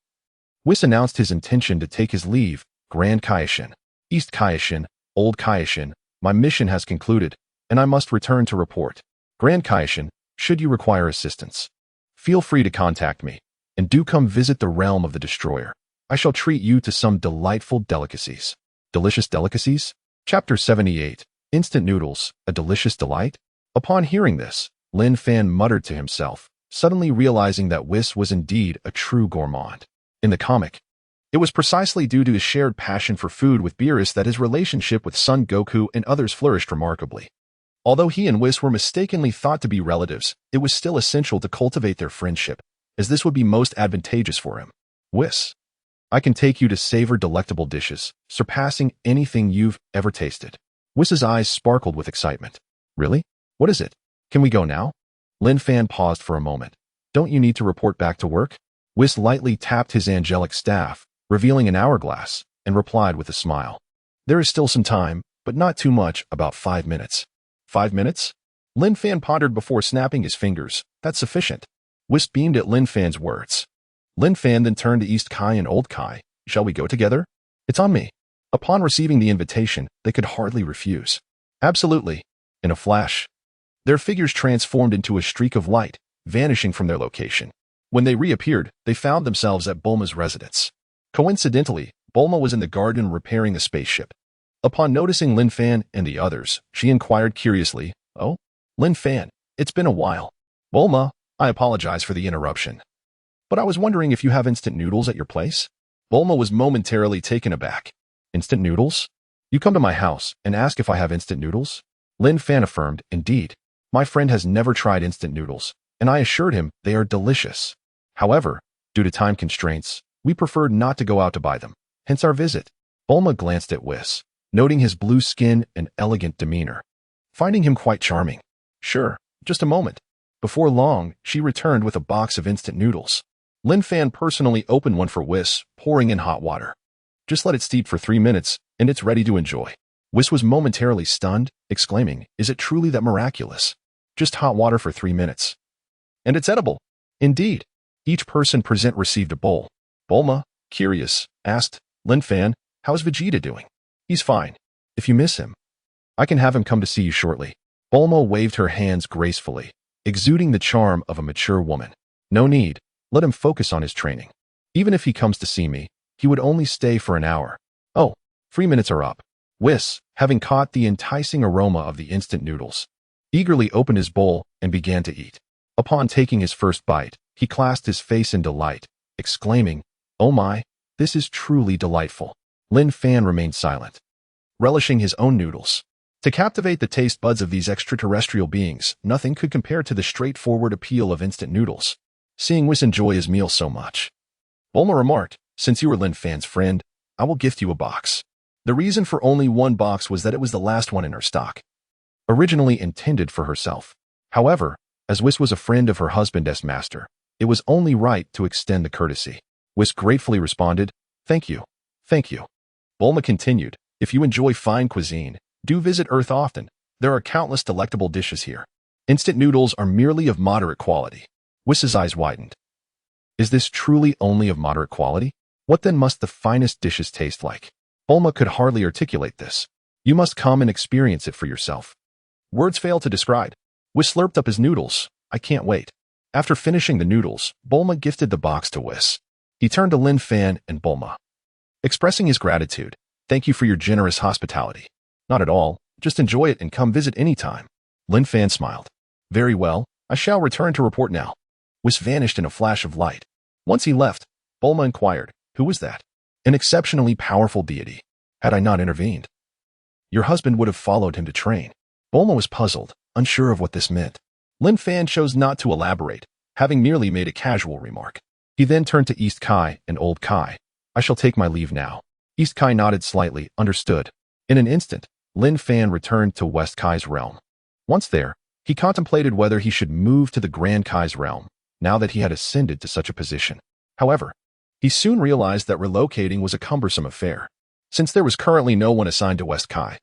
Whis announced his intention to take his leave. Grand Kaishan, East Kaishan, Old Kaishan, my mission has concluded, and I must return to report. Grand Kaishan, should you require assistance, feel free to contact me, and do come visit the realm of the Destroyer. I shall treat you to some delightful delicacies. Delicious delicacies? Chapter 78. Instant Noodles, a Delicious Delight? Upon hearing this, Lin Fan muttered to himself, suddenly realizing that Whis was indeed a true gourmand. In the comic, it was precisely due to his shared passion for food with Beerus that his relationship with Son Goku and others flourished remarkably. Although he and Whis were mistakenly thought to be relatives, it was still essential to cultivate their friendship, as this would be most advantageous for him. Whis, I can take you to savor delectable dishes, surpassing anything you've ever tasted. Whis's eyes sparkled with excitement. Really? What is it? Can we go now? Lin Fan paused for a moment. Don't you need to report back to work? Whis lightly tapped his angelic staff, revealing an hourglass, and replied with a smile. There is still some time, but not too much, about 5 minutes. 5 minutes? Lin Fan pondered before snapping his fingers. That's sufficient. Whis beamed at Lin Fan's words. Lin Fan then turned to East Kai and Old Kai. Shall we go together? It's on me. Upon receiving the invitation, they could hardly refuse. Absolutely. In a flash, their figures transformed into a streak of light, vanishing from their location. When they reappeared, they found themselves at Bulma's residence. Coincidentally, Bulma was in the garden repairing a spaceship. Upon noticing Lin Fan and the others, she inquired curiously, Oh, Lin Fan, it's been a while. Bulma, I apologize for the interruption, but I was wondering if you have instant noodles at your place? Bulma was momentarily taken aback. Instant noodles? You come to my house and ask if I have instant noodles? Lin Fan affirmed, Indeed. My friend has never tried instant noodles, and I assured him they are delicious. However, due to time constraints, we preferred not to go out to buy them, hence our visit. Bulma glanced at Whis, noting his blue skin and elegant demeanor, finding him quite charming. Sure, just a moment. Before long, she returned with a box of instant noodles. Lin Fan personally opened one for Whis, pouring in hot water. Just let it steep for 3 minutes, and it's ready to enjoy. Whis was momentarily stunned, exclaiming, Is it truly that miraculous? Just hot water for 3 minutes. And it's edible. Indeed. Each person present received a bowl. Bulma, curious, asked, Lin Fan, how's Vegeta doing? He's fine. If you miss him, I can have him come to see you shortly. Bulma waved her hands gracefully, exuding the charm of a mature woman. No need. Let him focus on his training. Even if he comes to see me, he would only stay for an hour. Oh, 3 minutes are up. Whis, having caught the enticing aroma of the instant noodles, eagerly opened his bowl and began to eat. Upon taking his first bite, he clasped his face in delight, exclaiming, Oh my, this is truly delightful. Lin Fan remained silent, relishing his own noodles. To captivate the taste buds of these extraterrestrial beings, nothing could compare to the straightforward appeal of instant noodles. Seeing Whis enjoy his meal so much, Bulma remarked, Since you are Lin Fan's friend, I will gift you a box. The reason for only one box was that it was the last one in her stock, originally intended for herself. However, as Whis was a friend of her husband's master, it was only right to extend the courtesy. Whis gratefully responded, Thank you. Thank you. Bulma continued, If you enjoy fine cuisine, do visit Earth often. There are countless delectable dishes here. Instant noodles are merely of moderate quality. Whis's eyes widened. Is this truly only of moderate quality? What then must the finest dishes taste like? Bulma could hardly articulate this. You must come and experience it for yourself. Words fail to describe. Whis slurped up his noodles. I can't wait. After finishing the noodles, Bulma gifted the box to Whis. He turned to Lin Fan and Bulma, expressing his gratitude. Thank you for your generous hospitality. Not at all. Just enjoy it and come visit anytime. Lin Fan smiled. Very well. I shall return to report now. Whis vanished in a flash of light. Once he left, Bulma inquired, Who was that? An exceptionally powerful deity. Had I not intervened, your husband would have followed him to train. Bulma was puzzled, unsure of what this meant. Lin Fan chose not to elaborate, having merely made a casual remark. He then turned to East Kai and Old Kai. I shall take my leave now. East Kai nodded slightly, understood. In an instant, Lin Fan returned to West Kai's realm. Once there, he contemplated whether he should move to the Grand Kai's realm, now that he had ascended to such a position. However, he soon realized that relocating was a cumbersome affair. Since there was currently no one assigned to West Kai,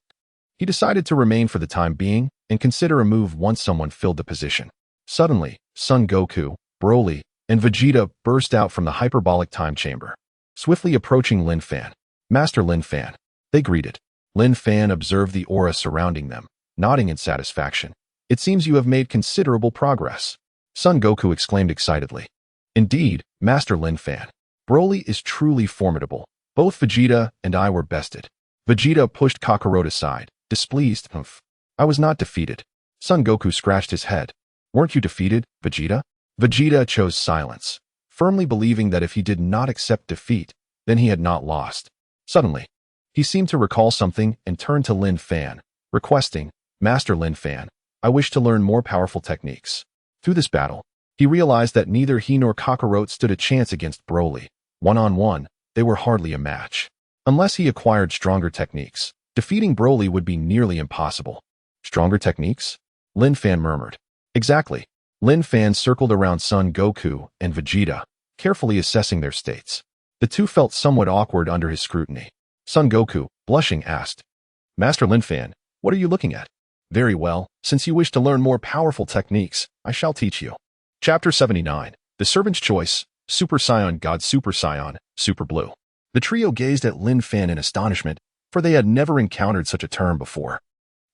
he decided to remain for the time being and consider a move once someone filled the position. Suddenly, Son Goku, Broly, and Vegeta burst out from the hyperbolic time chamber, swiftly approaching Lin Fan. Master Lin Fan. They greeted. Lin Fan observed the aura surrounding them, nodding in satisfaction. It seems you have made considerable progress. Son Goku exclaimed excitedly. Indeed, Master Lin Fan. Broly is truly formidable. Both Vegeta and I were bested. Vegeta pushed Kakarot aside, displeased. Humph. I was not defeated. Son Goku scratched his head. Weren't you defeated, Vegeta? Vegeta chose silence, firmly believing that if he did not accept defeat, then he had not lost. Suddenly, he seemed to recall something and turned to Lin Fan, requesting, Master Lin Fan, I wish to learn more powerful techniques. Through this battle, he realized that neither he nor Kakarot stood a chance against Broly. One-on-one, they were hardly a match. Unless he acquired stronger techniques, defeating Broly would be nearly impossible. Stronger techniques? Lin Fan murmured. Exactly. Lin Fan circled around Son Goku and Vegeta, carefully assessing their states. The two felt somewhat awkward under his scrutiny. Son Goku, blushing, asked, Master Lin Fan, what are you looking at? Very well, since you wish to learn more powerful techniques, I shall teach you. Chapter 79, The Servant's Choice, Super Saiyan God Super Saiyan, Super Blue. The trio gazed at Lin Fan in astonishment, for they had never encountered such a term before.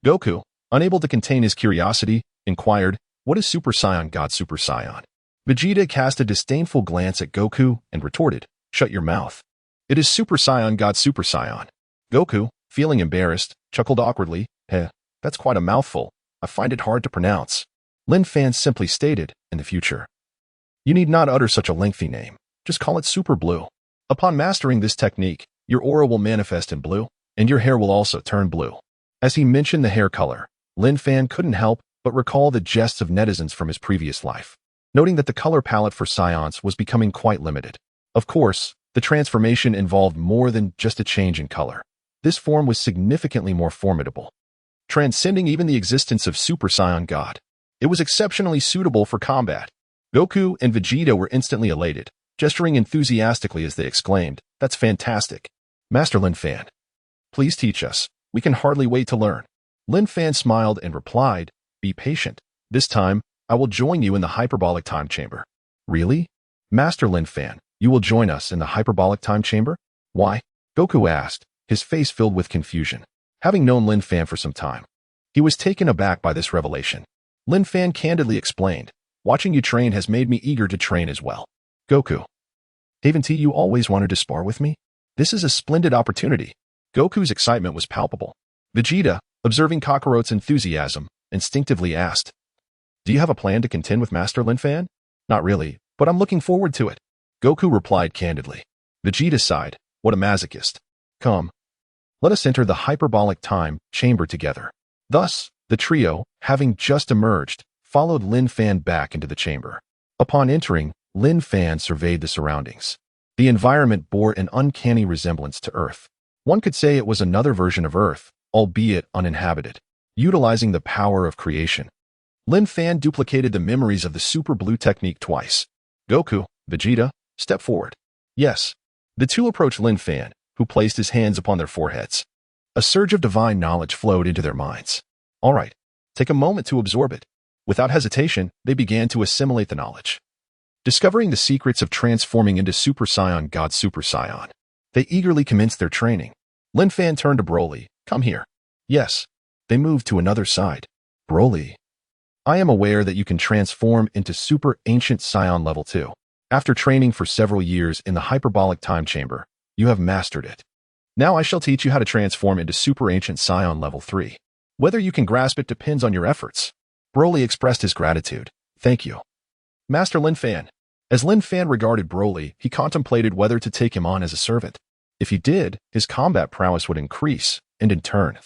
Goku, unable to contain his curiosity, inquired, What is Super Saiyan God Super Saiyan? Vegeta cast a disdainful glance at Goku and retorted, Shut your mouth. It is Super Saiyan God Super Saiyan. Goku, feeling embarrassed, chuckled awkwardly, That's quite a mouthful. I find it hard to pronounce. Lin Fan simply stated, in the future. You need not utter such a lengthy name. Just call it Super Blue. Upon mastering this technique, your aura will manifest in blue, and your hair will also turn blue. As he mentioned the hair color, Lin Fan couldn't help but recall the jests of netizens from his previous life, noting that the color palette for Scions was becoming quite limited. Of course, the transformation involved more than just a change in color. This form was significantly more formidable, transcending even the existence of Super Saiyan God. It was exceptionally suitable for combat. Goku and Vegeta were instantly elated, gesturing enthusiastically as they exclaimed, That's fantastic. Master Lin Fan, please teach us. We can hardly wait to learn. Lin Fan smiled and replied, Be patient. This time, I will join you in the hyperbolic time chamber. Really? Master Lin Fan, you will join us in the hyperbolic time chamber? Why? Goku asked, his face filled with confusion. Having known Lin Fan for some time, he was taken aback by this revelation. Lin Fan candidly explained, Watching you train has made me eager to train as well. Goku, haven't you always wanted to spar with me? This is a splendid opportunity. Goku's excitement was palpable. Vegeta, observing Kakarot's enthusiasm, instinctively asked, Do you have a plan to contend with Master Lin Fan? Not really, but I'm looking forward to it. Goku replied candidly. Vegeta sighed, What a masochist. Come. Let us enter the hyperbolic time chamber together. Thus, the trio, having just emerged, followed Lin Fan back into the chamber. Upon entering, Lin Fan surveyed the surroundings. The environment bore an uncanny resemblance to Earth. One could say it was another version of Earth, albeit uninhabited, utilizing the power of creation. Lin Fan duplicated the memories of the Super Blue technique twice. Goku, Vegeta, step forward. Yes. The two approached Lin Fan, who placed his hands upon their foreheads. A surge of divine knowledge flowed into their minds. All right, take a moment to absorb it. Without hesitation, they began to assimilate the knowledge. Discovering the secrets of transforming into Super Saiyan God Super Saiyan, they eagerly commenced their training. Lin Fan turned to Broly, Come here. Yes. They moved to another side. Broly, I am aware that you can transform into Super Ancient Saiyan Level 2. After training for several years in the hyperbolic time chamber, you have mastered it. Now I shall teach you how to transform into Super Ancient Saiyan Level 3. Whether you can grasp it depends on your efforts. Broly expressed his gratitude. Thank you. Master Lin Fan. As Lin Fan regarded Broly, he contemplated whether to take him on as a servant. If he did, his combat prowess would increase, and in turn,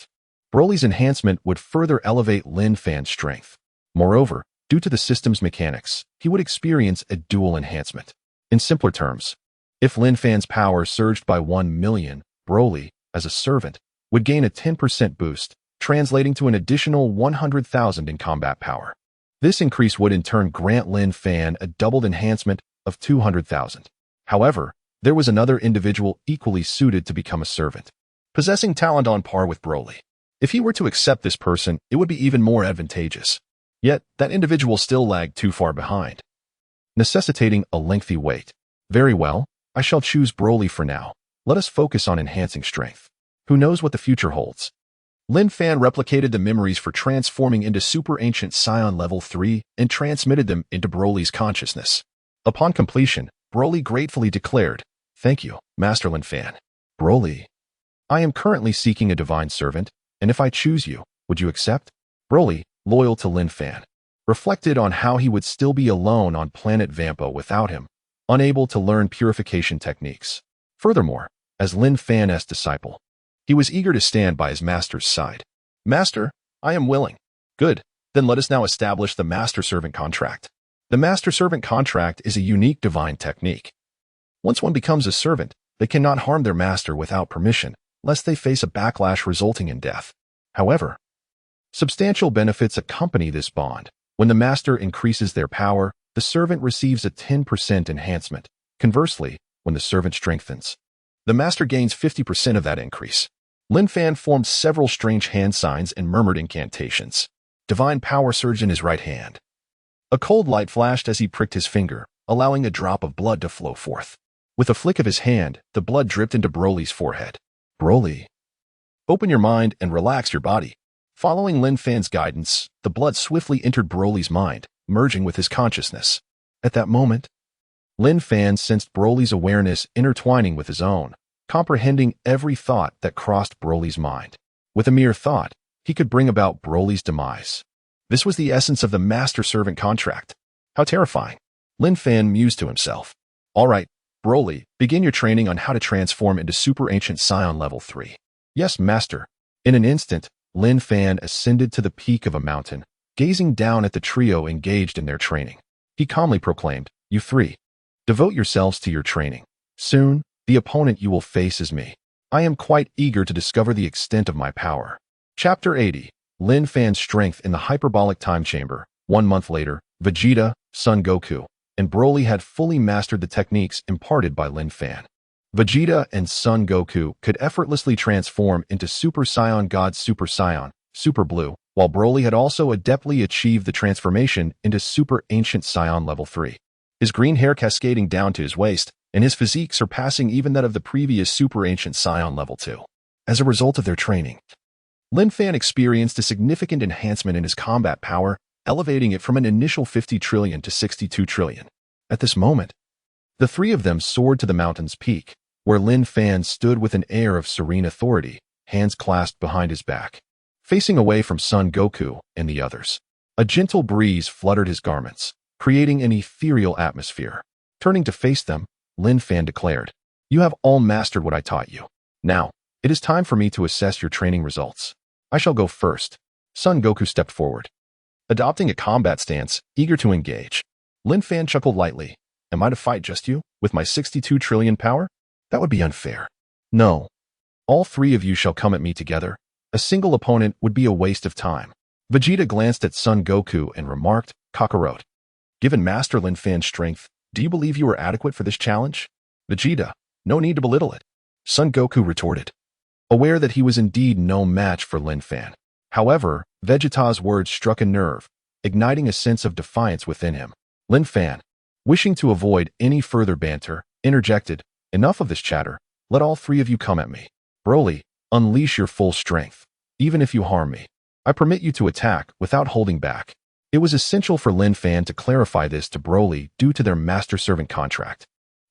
Broly's enhancement would further elevate Lin Fan's strength. Moreover, due to the system's mechanics, he would experience a dual enhancement. In simpler terms, if Lin Fan's power surged by 1 million, Broly, as a servant, would gain a 10% boost, translating to an additional 100,000 in combat power. This increase would in turn grant Lin Fan a doubled enhancement of 200,000. However, there was another individual equally suited to become a servant, possessing talent on par with Broly. If he were to accept this person, it would be even more advantageous. Yet, that individual still lagged too far behind, necessitating a lengthy wait. Very well, I shall choose Broly for now. Let us focus on enhancing strength. Who knows what the future holds? Lin Fan replicated the memories for transforming into Super Ancient Saiyan Level 3 and transmitted them into Broly's consciousness. Upon completion, Broly gratefully declared, Thank you, Master Lin Fan. Broly, I am currently seeking a divine servant, and if I choose you, would you accept? Broly, loyal to Lin Fan, reflected on how he would still be alone on planet Vampo without him, unable to learn purification techniques. Furthermore, as Lin Fan's disciple, he was eager to stand by his master's side. Master, I am willing. Good, then let us now establish the master-servant contract. The master-servant contract is a unique divine technique. Once one becomes a servant, they cannot harm their master without permission, lest they face a backlash resulting in death. However, substantial benefits accompany this bond. When the master increases their power, the servant receives a 10% enhancement. Conversely, when the servant strengthens, the master gains 50% of that increase. Lin Fan formed several strange hand signs and murmured incantations. Divine power surged in his right hand. A cold light flashed as he pricked his finger, allowing a drop of blood to flow forth. With a flick of his hand, the blood dripped into Broly's forehead. Broly, open your mind and relax your body. Following Lin Fan's guidance, the blood swiftly entered Broly's mind, merging with his consciousness. At that moment, Lin Fan sensed Broly's awareness intertwining with his own, comprehending every thought that crossed Broly's mind. With a mere thought, he could bring about Broly's demise. This was the essence of the master-servant contract. How terrifying. Lin Fan mused to himself. All right, Broly, begin your training on how to transform into Super Ancient Scion Level 3. Yes, Master. In an instant, Lin Fan ascended to the peak of a mountain, gazing down at the trio engaged in their training. He calmly proclaimed, You three, devote yourselves to your training. Soon, the opponent you will face is me. I am quite eager to discover the extent of my power. Chapter 80. Lin Fan's Strength in the Hyperbolic Time Chamber. 1 month later, Vegeta, Son Goku, and Broly had fully mastered the techniques imparted by Lin Fan. Vegeta and Son Goku could effortlessly transform into Super Saiyan God Super Saiyan, Super Blue, while Broly had also adeptly achieved the transformation into Super Ancient Saiyan Level 3. His green hair cascading down to his waist, and his physique surpassing even that of the previous Super Ancient Saiyan Level 2. As a result of their training, Lin Fan experienced a significant enhancement in his combat power, elevating it from an initial 50 trillion to 62 trillion. At this moment, the three of them soared to the mountain's peak, where Lin Fan stood with an air of serene authority, hands clasped behind his back, facing away from Son Goku and the others. A gentle breeze fluttered his garments, creating an ethereal atmosphere. Turning to face them, Lin Fan declared, You have all mastered what I taught you. Now, it is time for me to assess your training results. I shall go first. Son Goku stepped forward, adopting a combat stance, eager to engage. Lin Fan chuckled lightly. Am I to fight just you, with my 62 trillion power? That would be unfair. No. All three of you shall come at me together. A single opponent would be a waste of time. Vegeta glanced at Son Goku and remarked, Kakarot, given Master Lin Fan's strength, do you believe you are adequate for this challenge? Vegeta, no need to belittle it. Son Goku retorted, aware that he was indeed no match for Lin Fan. However, Vegeta's words struck a nerve, igniting a sense of defiance within him. Lin Fan, wishing to avoid any further banter, interjected, Enough of this chatter, let all three of you come at me. Broly, unleash your full strength. Even if you harm me, I permit you to attack without holding back. It was essential for Lin Fan to clarify this to Broly due to their master-servant contract,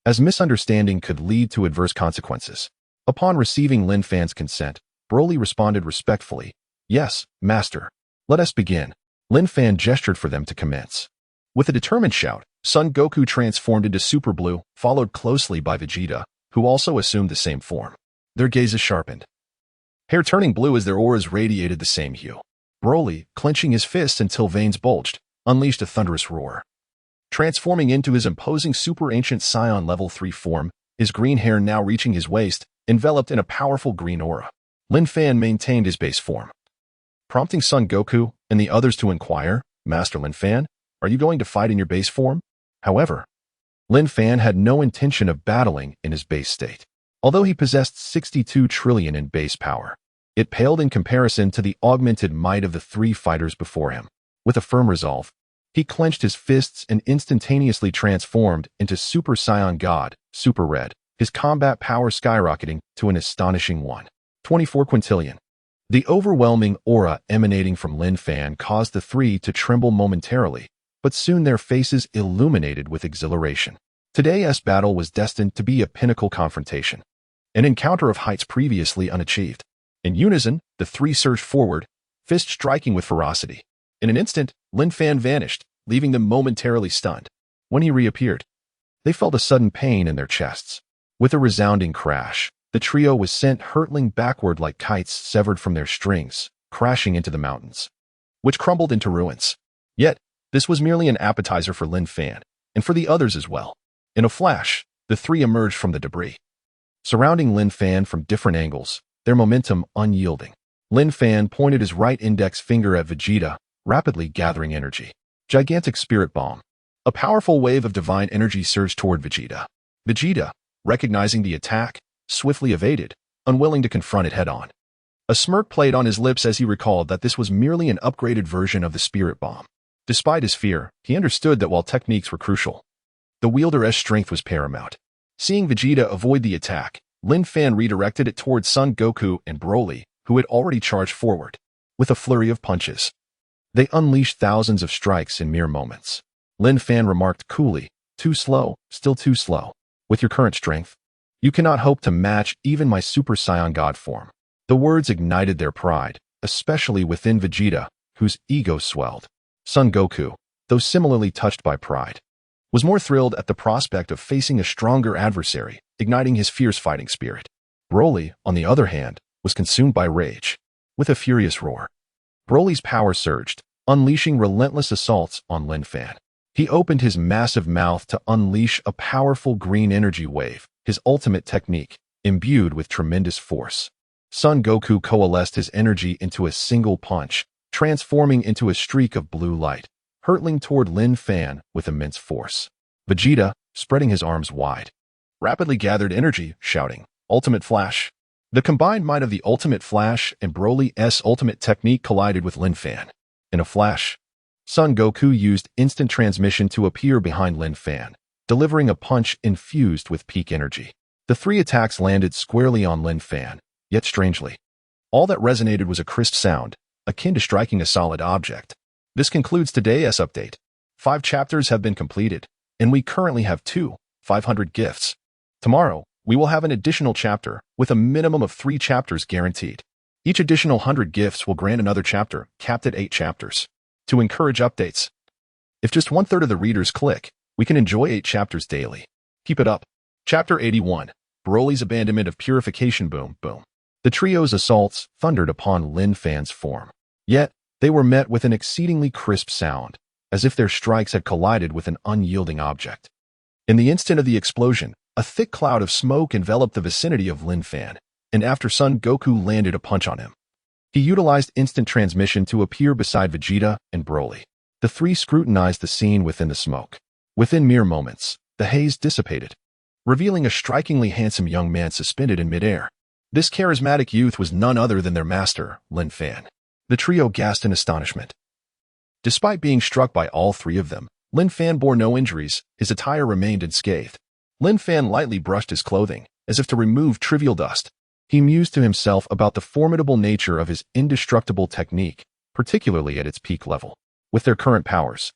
as misunderstanding could lead to adverse consequences. Upon receiving Lin Fan's consent, Broly responded respectfully, Yes, Master. Let us begin. Lin Fan gestured for them to commence. With a determined shout, Son Goku transformed into Super Blue, followed closely by Vegeta, who also assumed the same form. Their gazes sharpened, hair turning blue as their auras radiated the same hue. Broly, clenching his fists until veins bulged, unleashed a thunderous roar. Transforming into his imposing Super Ancient Saiyan Level 3 form, his green hair now reaching his waist, enveloped in a powerful green aura. Lin Fan maintained his base form, prompting Son Goku and the others to inquire, Master Lin Fan, are you going to fight in your base form? However, Lin Fan had no intention of battling in his base state. Although he possessed 62 trillion in base power, it paled in comparison to the augmented might of the three fighters before him. With a firm resolve, he clenched his fists and instantaneously transformed into Super Saiyan God, Super Red, his combat power skyrocketing to an astonishing 1.24 quintillion. The overwhelming aura emanating from Lin Fan caused the three to tremble momentarily, but soon their faces illuminated with exhilaration. Today's battle was destined to be a pinnacle confrontation. an encounter of heights previously unachieved. In unison, the three surged forward, fist striking with ferocity. In an instant, Lin Fan vanished, leaving them momentarily stunned. When he reappeared, they felt a sudden pain in their chests. With a resounding crash, the trio was sent hurtling backward like kites severed from their strings, crashing into the mountains, which crumbled into ruins. Yet, this was merely an appetizer for Lin Fan, and for the others as well. In a flash, the three emerged from the debris, surrounding Lin Fan from different angles, their momentum unyielding. Lin Fan pointed his right index finger at Vegeta, rapidly gathering energy. Gigantic Spirit Bomb. A powerful wave of divine energy surged toward Vegeta. Vegeta, recognizing the attack, swiftly evaded, unwilling to confront it head-on. A smirk played on his lips as he recalled that this was merely an upgraded version of the Spirit Bomb. Despite his fear, he understood that while techniques were crucial, the wielder's strength was paramount. Seeing Vegeta avoid the attack, Lin Fan redirected it towards Son Goku and Broly, who had already charged forward. With a flurry of punches, they unleashed thousands of strikes in mere moments. Lin Fan remarked coolly, "Too slow, still too slow. With your current strength, you cannot hope to match even my Super Saiyan God form." The words ignited their pride, especially within Vegeta, whose ego swelled. Son Goku, though similarly touched by pride, was more thrilled at the prospect of facing a stronger adversary, igniting his fierce fighting spirit. Broly, on the other hand, was consumed by rage. With a furious roar, Broly's power surged, unleashing relentless assaults on Lin Fan. He opened his massive mouth to unleash a powerful green energy wave, his ultimate technique, imbued with tremendous force. Son Goku coalesced his energy into a single punch, transforming into a streak of blue light, hurtling toward Lin Fan with immense force. Vegeta, spreading his arms wide, rapidly gathered energy, shouting, "Ultimate Flash!" The combined might of the Ultimate Flash and Broly's ultimate technique collided with Lin Fan. In a flash, Son Goku used instant transmission to appear behind Lin Fan, delivering a punch infused with peak energy. The three attacks landed squarely on Lin Fan, yet strangely, all that resonated was a crisp sound, akin to striking a solid object. This concludes today's update. 5 chapters have been completed, and we currently have 500 gifts. Tomorrow, we will have an additional chapter, with a minimum of 3 chapters guaranteed. Each additional 100 gifts will grant another chapter, capped at 8 chapters. To encourage updates, if just 1/3 of the readers click, we can enjoy 8 chapters daily. Keep it up. Chapter 81, Broly's Abandonment of Purification. Boom, boom. The trio's assaults thundered upon Lin Fan's form. Yet, they were met with an exceedingly crisp sound, as if their strikes had collided with an unyielding object. In the instant of the explosion, a thick cloud of smoke enveloped the vicinity of Lin Fan, and after Son Goku landed a punch on him, he utilized instant transmission to appear beside Vegeta and Broly. The three scrutinized the scene within the smoke. Within mere moments, the haze dissipated, revealing a strikingly handsome young man suspended in midair. This charismatic youth was none other than their master, Lin Fan. The trio gasped in astonishment. Despite being struck by all 3 of them, Lin Fan bore no injuries, his attire remained unscathed. Lin Fan lightly brushed his clothing, as if to remove trivial dust. He mused to himself about the formidable nature of his indestructible technique, particularly at its peak level. With their current powers,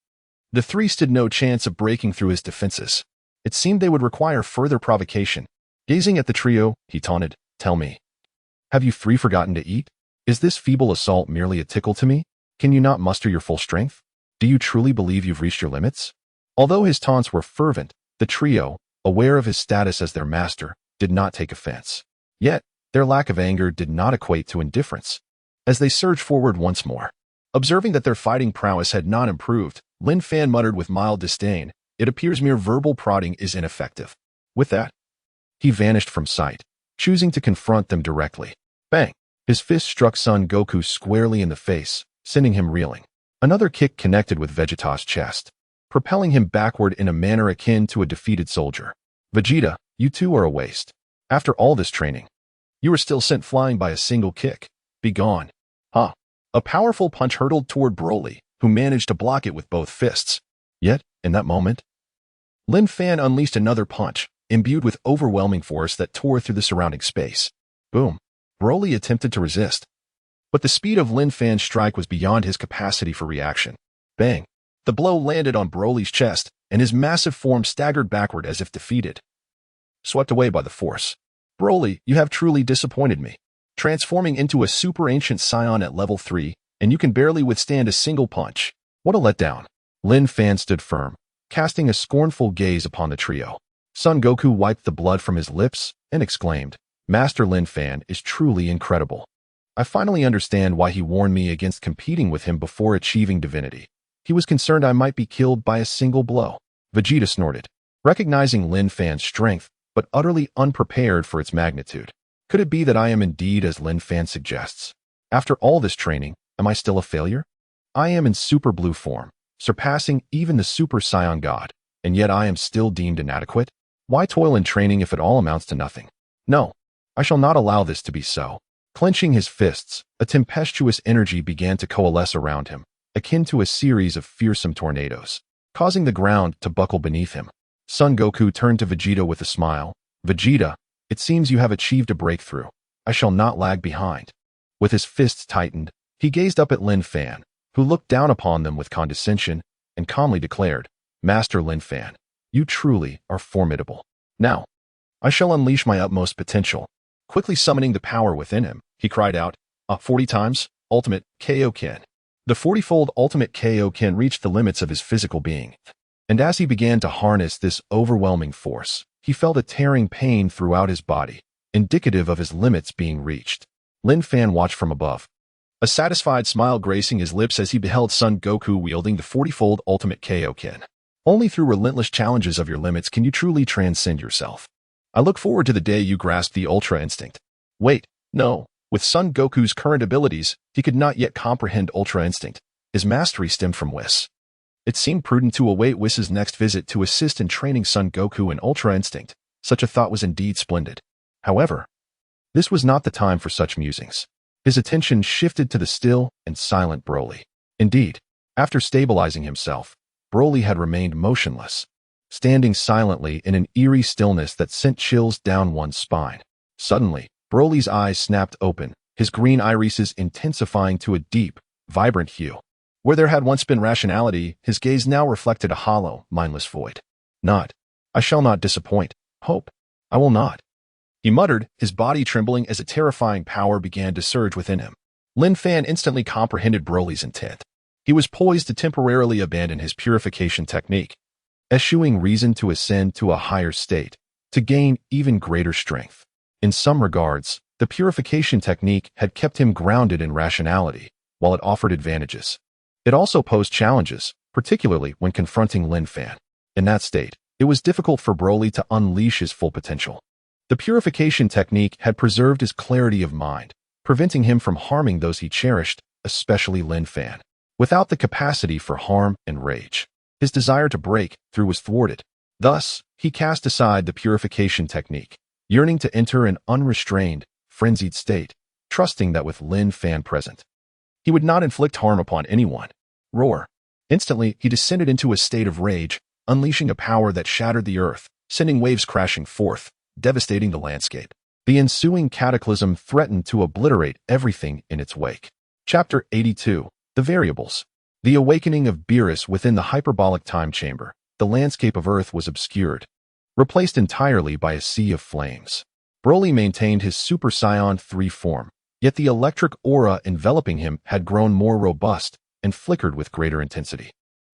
the 3 stood no chance of breaking through his defenses. It seemed they would require further provocation. Gazing at the trio, he taunted, "Tell me, have you 3 forgotten to eat? Is this feeble assault merely a tickle to me? Can you not muster your full strength? Do you truly believe you've reached your limits?" Although his taunts were fervent, the trio, aware of his status as their master, did not take offense. Yet, their lack of anger did not equate to indifference. As they surged forward once more, observing that their fighting prowess had not improved, Lin Fan muttered with mild disdain, "It appears mere verbal prodding is ineffective." With that, he vanished from sight, choosing to confront them directly. Bang! His fist struck Son Goku squarely in the face, sending him reeling. Another kick connected with Vegeta's chest, propelling him backward in a manner akin to a defeated soldier. "Vegeta, you too are a waste. After all this training, you were still sent flying by a single kick. Be gone." Ha! A powerful punch hurtled toward Broly, who managed to block it with both fists. Yet, in that moment, Lin Fan unleashed another punch, imbued with overwhelming force that tore through the surrounding space. Boom! Broly attempted to resist, but the speed of Lin Fan's strike was beyond his capacity for reaction. Bang! The blow landed on Broly's chest, and his massive form staggered backward as if defeated. Swept away by the force, Broly, you have truly disappointed me. Transforming into a super ancient scion at level 3, and you can barely withstand a single punch. What a letdown. Lin Fan stood firm, casting a scornful gaze upon the trio. Son Goku wiped the blood from his lips and exclaimed, Master Lin Fan is truly incredible. I finally understand why he warned me against competing with him before achieving divinity. He was concerned I might be killed by a single blow. Vegeta snorted, recognizing Lin Fan's strength, but utterly unprepared for its magnitude. Could it be that I am indeed as Lin Fan suggests? After all this training, am I still a failure? I am in super blue form, surpassing even the super Saiyan god, and yet I am still deemed inadequate? Why toil in training if it all amounts to nothing? No, I shall not allow this to be so. Clenching his fists, a tempestuous energy began to coalesce around him, akin to a series of fearsome tornadoes, causing the ground to buckle beneath him. Son Goku turned to Vegeta with a smile. Vegeta, it seems you have achieved a breakthrough. I shall not lag behind. With his fists tightened, he gazed up at Lin Fan, who looked down upon them with condescension and calmly declared, Master Lin Fan, you truly are formidable. Now, I shall unleash my utmost potential. Quickly summoning the power within him, he cried out, 40 times, ultimate Kaioken. The 40-fold ultimate Kaioken reached the limits of his physical being, and as he began to harness this overwhelming force, he felt a tearing pain throughout his body, indicative of his limits being reached. Lin Fan watched from above, a satisfied smile gracing his lips as he beheld Son Goku wielding the 40-fold ultimate Kaioken. Only through relentless challenges of your limits can you truly transcend yourself. I look forward to the day you grasp the Ultra Instinct. Wait, no. With Son Goku's current abilities, he could not yet comprehend Ultra Instinct. His mastery stemmed from Whis. It seemed prudent to await Whis' next visit to assist in training Son Goku in Ultra Instinct. Such a thought was indeed splendid. However, this was not the time for such musings. His attention shifted to the still and silent Broly. Indeed, after stabilizing himself, Broly had remained motionless, standing silently in an eerie stillness that sent chills down one's spine. Suddenly, Broly's eyes snapped open, his green irises intensifying to a deep, vibrant hue. Where there had once been rationality, his gaze now reflected a hollow, mindless void. Not. I shall not disappoint. Hope. I will not. He muttered, his body trembling as a terrifying power began to surge within him. Lin Fan instantly comprehended Broly's intent. He was poised to temporarily abandon his purification technique, eschewing reason to ascend to a higher state, to gain even greater strength. In some regards, the purification technique had kept him grounded in rationality, while it offered advantages. It also posed challenges, particularly when confronting Lin Fan. In that state, it was difficult for Broly to unleash his full potential. The purification technique had preserved his clarity of mind, preventing him from harming those he cherished, especially Lin Fan. Without the capacity for harm and rage, his desire to break through was thwarted. Thus, he cast aside the purification technique, yearning to enter an unrestrained, frenzied state, trusting that with Lin Fan present, he would not inflict harm upon anyone. Roar. Instantly, he descended into a state of rage, unleashing a power that shattered the earth, sending waves crashing forth, devastating the landscape. The ensuing cataclysm threatened to obliterate everything in its wake. Chapter 82. The Variables. The awakening of Beerus within the hyperbolic time chamber. The landscape of Earth was obscured, replaced entirely by a sea of flames. Broly maintained his Super Saiyan 3 form, yet the electric aura enveloping him had grown more robust and flickered with greater intensity.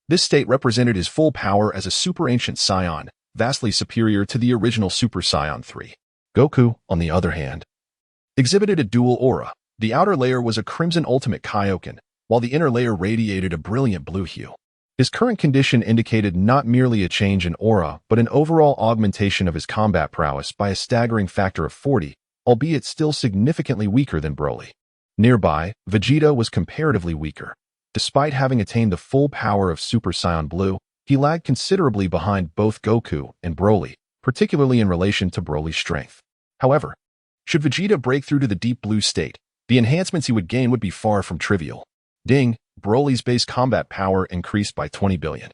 This state represented his full power as a super ancient Saiyan, vastly superior to the original Super Saiyan 3. Goku, on the other hand, exhibited a dual aura. The outer layer was a crimson ultimate Kaioken, while the inner layer radiated a brilliant blue hue. His current condition indicated not merely a change in aura, but an overall augmentation of his combat prowess by a staggering factor of 40, albeit still significantly weaker than Broly. Nearby, Vegeta was comparatively weaker. Despite having attained the full power of Super Saiyan Blue, he lagged considerably behind both Goku and Broly, particularly in relation to Broly's strength. However, should Vegeta break through to the deep blue state, the enhancements he would gain would be far from trivial. Ding, Broly's base combat power increased by 20 billion.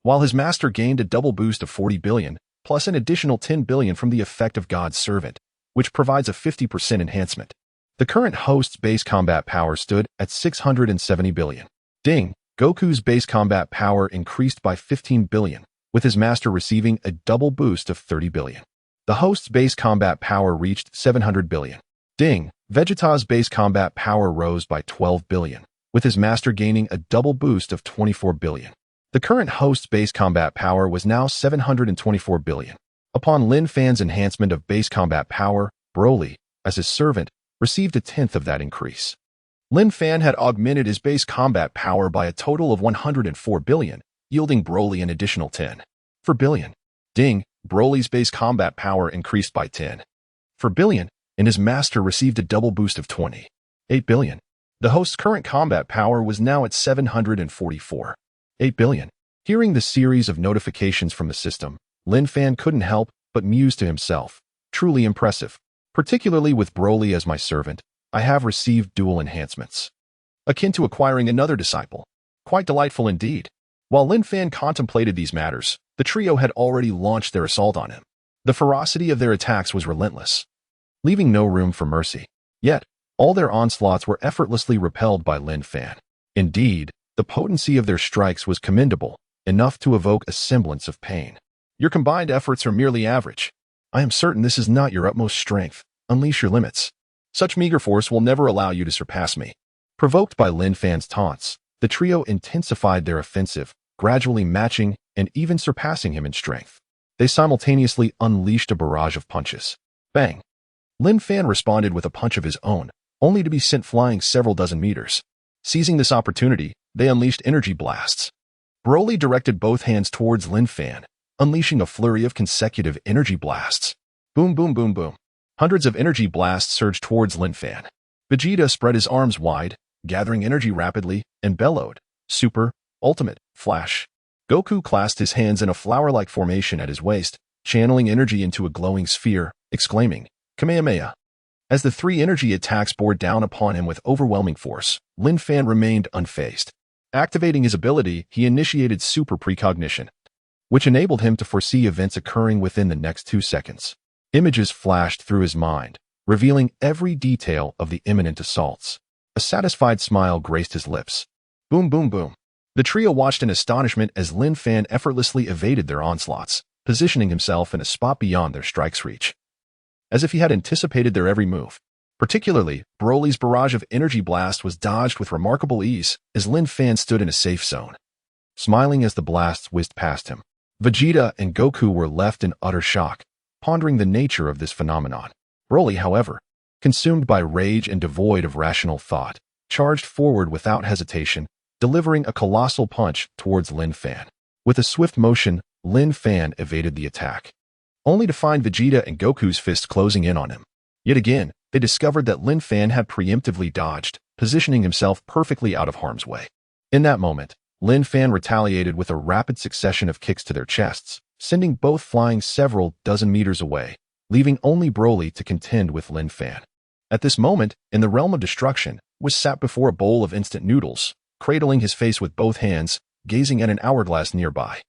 While his master gained a double boost of 40 billion, plus an additional 10 billion from the effect of God's Servant, which provides a 50% enhancement. The current host's base combat power stood at 670 billion. Ding, Goku's base combat power increased by 15 billion, with his master receiving a double boost of 30 billion. The host's base combat power reached 700 billion. Ding! Vegeta's base combat power rose by 12 billion, with his master gaining a double boost of 24 billion. The current host's base combat power was now 724 billion. Upon Lin Fan's enhancement of base combat power, Broly, as his servant, received a tenth of that increase. Lin Fan had augmented his base combat power by a total of 104 billion, yielding Broly an additional 10 billion. Ding! Broly's base combat power increased by 10 billion, and his master received a double boost of 28 billion. The host's current combat power was now at 744 billion. Hearing the series of notifications from the system, Lin Fan couldn't help but muse to himself. Truly impressive. Particularly with Broly as my servant, I have received dual enhancements, akin to acquiring another disciple. Quite delightful indeed. While Lin Fan contemplated these matters, the trio had already launched their assault on him. The ferocity of their attacks was relentless, leaving no room for mercy. Yet, all their onslaughts were effortlessly repelled by Lin Fan. Indeed, the potency of their strikes was commendable, enough to evoke a semblance of pain. Your combined efforts are merely average. I am certain this is not your utmost strength. Unleash your limits. Such meager force will never allow you to surpass me. Provoked by Lin Fan's taunts, the trio intensified their offensive, gradually matching and even surpassing him in strength. They simultaneously unleashed a barrage of punches. Bang! Lin Fan responded with a punch of his own, only to be sent flying several dozen meters. Seizing this opportunity, they unleashed energy blasts. Broly directed both hands towards Lin Fan, unleashing a flurry of consecutive energy blasts. Boom, boom, boom, boom. Hundreds of energy blasts surged towards Lin Fan. Vegeta spread his arms wide, gathering energy rapidly, and bellowed, Super, Ultimate, Flash. Goku clasped his hands in a flower-like formation at his waist, channeling energy into a glowing sphere, exclaiming, Kamehameha. As the three energy attacks bore down upon him with overwhelming force, Lin Fan remained unfazed. Activating his ability, he initiated super precognition, which enabled him to foresee events occurring within the next 2 seconds. Images flashed through his mind, revealing every detail of the imminent assaults. A satisfied smile graced his lips. Boom, boom, boom. The trio watched in astonishment as Lin Fan effortlessly evaded their onslaughts, positioning himself in a spot beyond their strike's reach, as if he had anticipated their every move. Particularly, Broly's barrage of energy blast was dodged with remarkable ease as Lin Fan stood in a safe zone, smiling as the blasts whizzed past him. Vegeta and Goku were left in utter shock, pondering the nature of this phenomenon. Broly, however, consumed by rage and devoid of rational thought, charged forward without hesitation, delivering a colossal punch towards Lin Fan. With a swift motion, Lin Fan evaded the attack, only to find Vegeta and Goku's fists closing in on him. Yet again, they discovered that Lin Fan had preemptively dodged, positioning himself perfectly out of harm's way. In that moment, Lin Fan retaliated with a rapid succession of kicks to their chests, sending both flying several dozen meters away, leaving only Broly to contend with Lin Fan. At this moment, in the realm of destruction, was sat before a bowl of instant noodles, cradling his face with both hands, gazing at an hourglass nearby,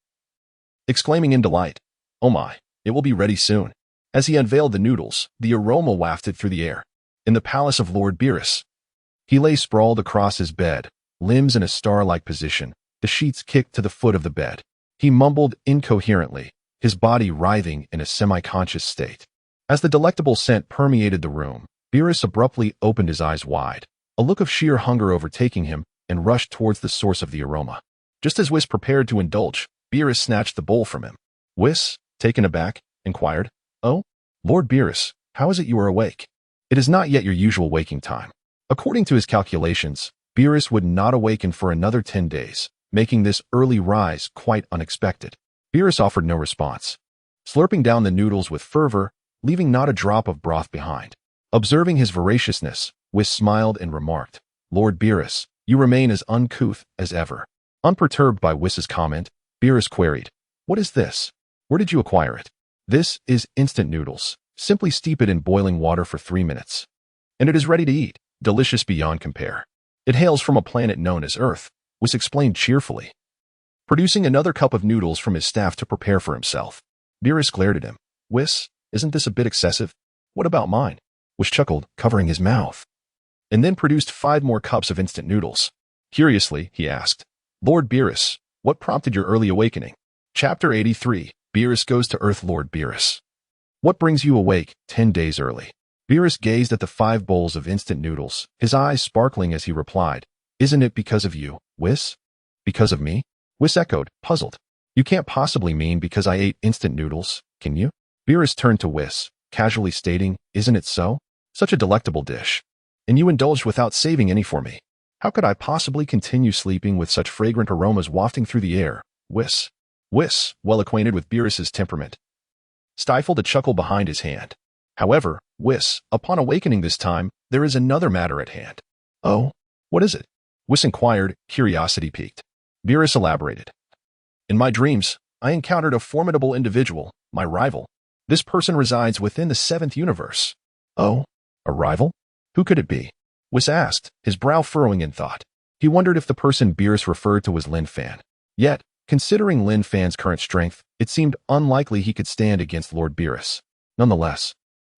exclaiming in delight, "Oh my, it will be ready soon." As he unveiled the noodles, the aroma wafted through the air. In the palace of Lord Beerus, he lay sprawled across his bed, limbs in a star-like position, the sheets kicked to the foot of the bed. He mumbled incoherently, his body writhing in a semi-conscious state. As the delectable scent permeated the room, Beerus abruptly opened his eyes wide, a look of sheer hunger overtaking him, and rushed towards the source of the aroma. Just as Whis prepared to indulge, Beerus snatched the bowl from him. Whis, taken aback, inquired, "Oh, Lord Beerus, how is it you are awake? It is not yet your usual waking time." According to his calculations, Beerus would not awaken for another 10 days, making this early rise quite unexpected. Beerus offered no response, slurping down the noodles with fervor, leaving not a drop of broth behind. Observing his voraciousness, Whis smiled and remarked, "Lord Beerus, you remain as uncouth as ever." Unperturbed by Whis's comment, Beerus queried, "What is this? Where did you acquire it?" "This is instant noodles. Simply steep it in boiling water for 3 minutes, and it is ready to eat, delicious beyond compare. It hails from a planet known as Earth," Whis explained cheerfully, producing another cup of noodles from his staff to prepare for himself. Beerus glared at him. "Whis, isn't this a bit excessive? What about mine?" Whis chuckled, covering his mouth, and then produced 5 more cups of instant noodles. Curiously, he asked, "Lord Beerus, what prompted your early awakening?" Chapter 83, Beerus Goes to Earth. Lord Beerus What brings you awake 10 days early? Beerus gazed at the 5 bowls of instant noodles, his eyes sparkling as he replied, Isn't it because of you, Whis? Because of me? Whis echoed, puzzled. You can't possibly mean because I ate instant noodles, can you? Beerus turned to Whis, casually stating, Isn't it so? Such a delectable dish. And you indulged without saving any for me. How could I possibly continue sleeping with such fragrant aromas wafting through the air? Whis. Whis, well acquainted with Beerus's temperament, stifled a chuckle behind his hand. However, Whis, upon awakening this time, there is another matter at hand. Oh, what is it? Whis inquired, curiosity piqued. Beerus elaborated. In my dreams, I encountered a formidable individual, my rival. This person resides within the 7th universe. Oh, a rival? Who could it be? Whis asked, his brow furrowing in thought. He wondered if the person Beerus referred to was Lin Fan. Yet, considering Lin Fan's current strength, it seemed unlikely he could stand against Lord Beerus. Nonetheless,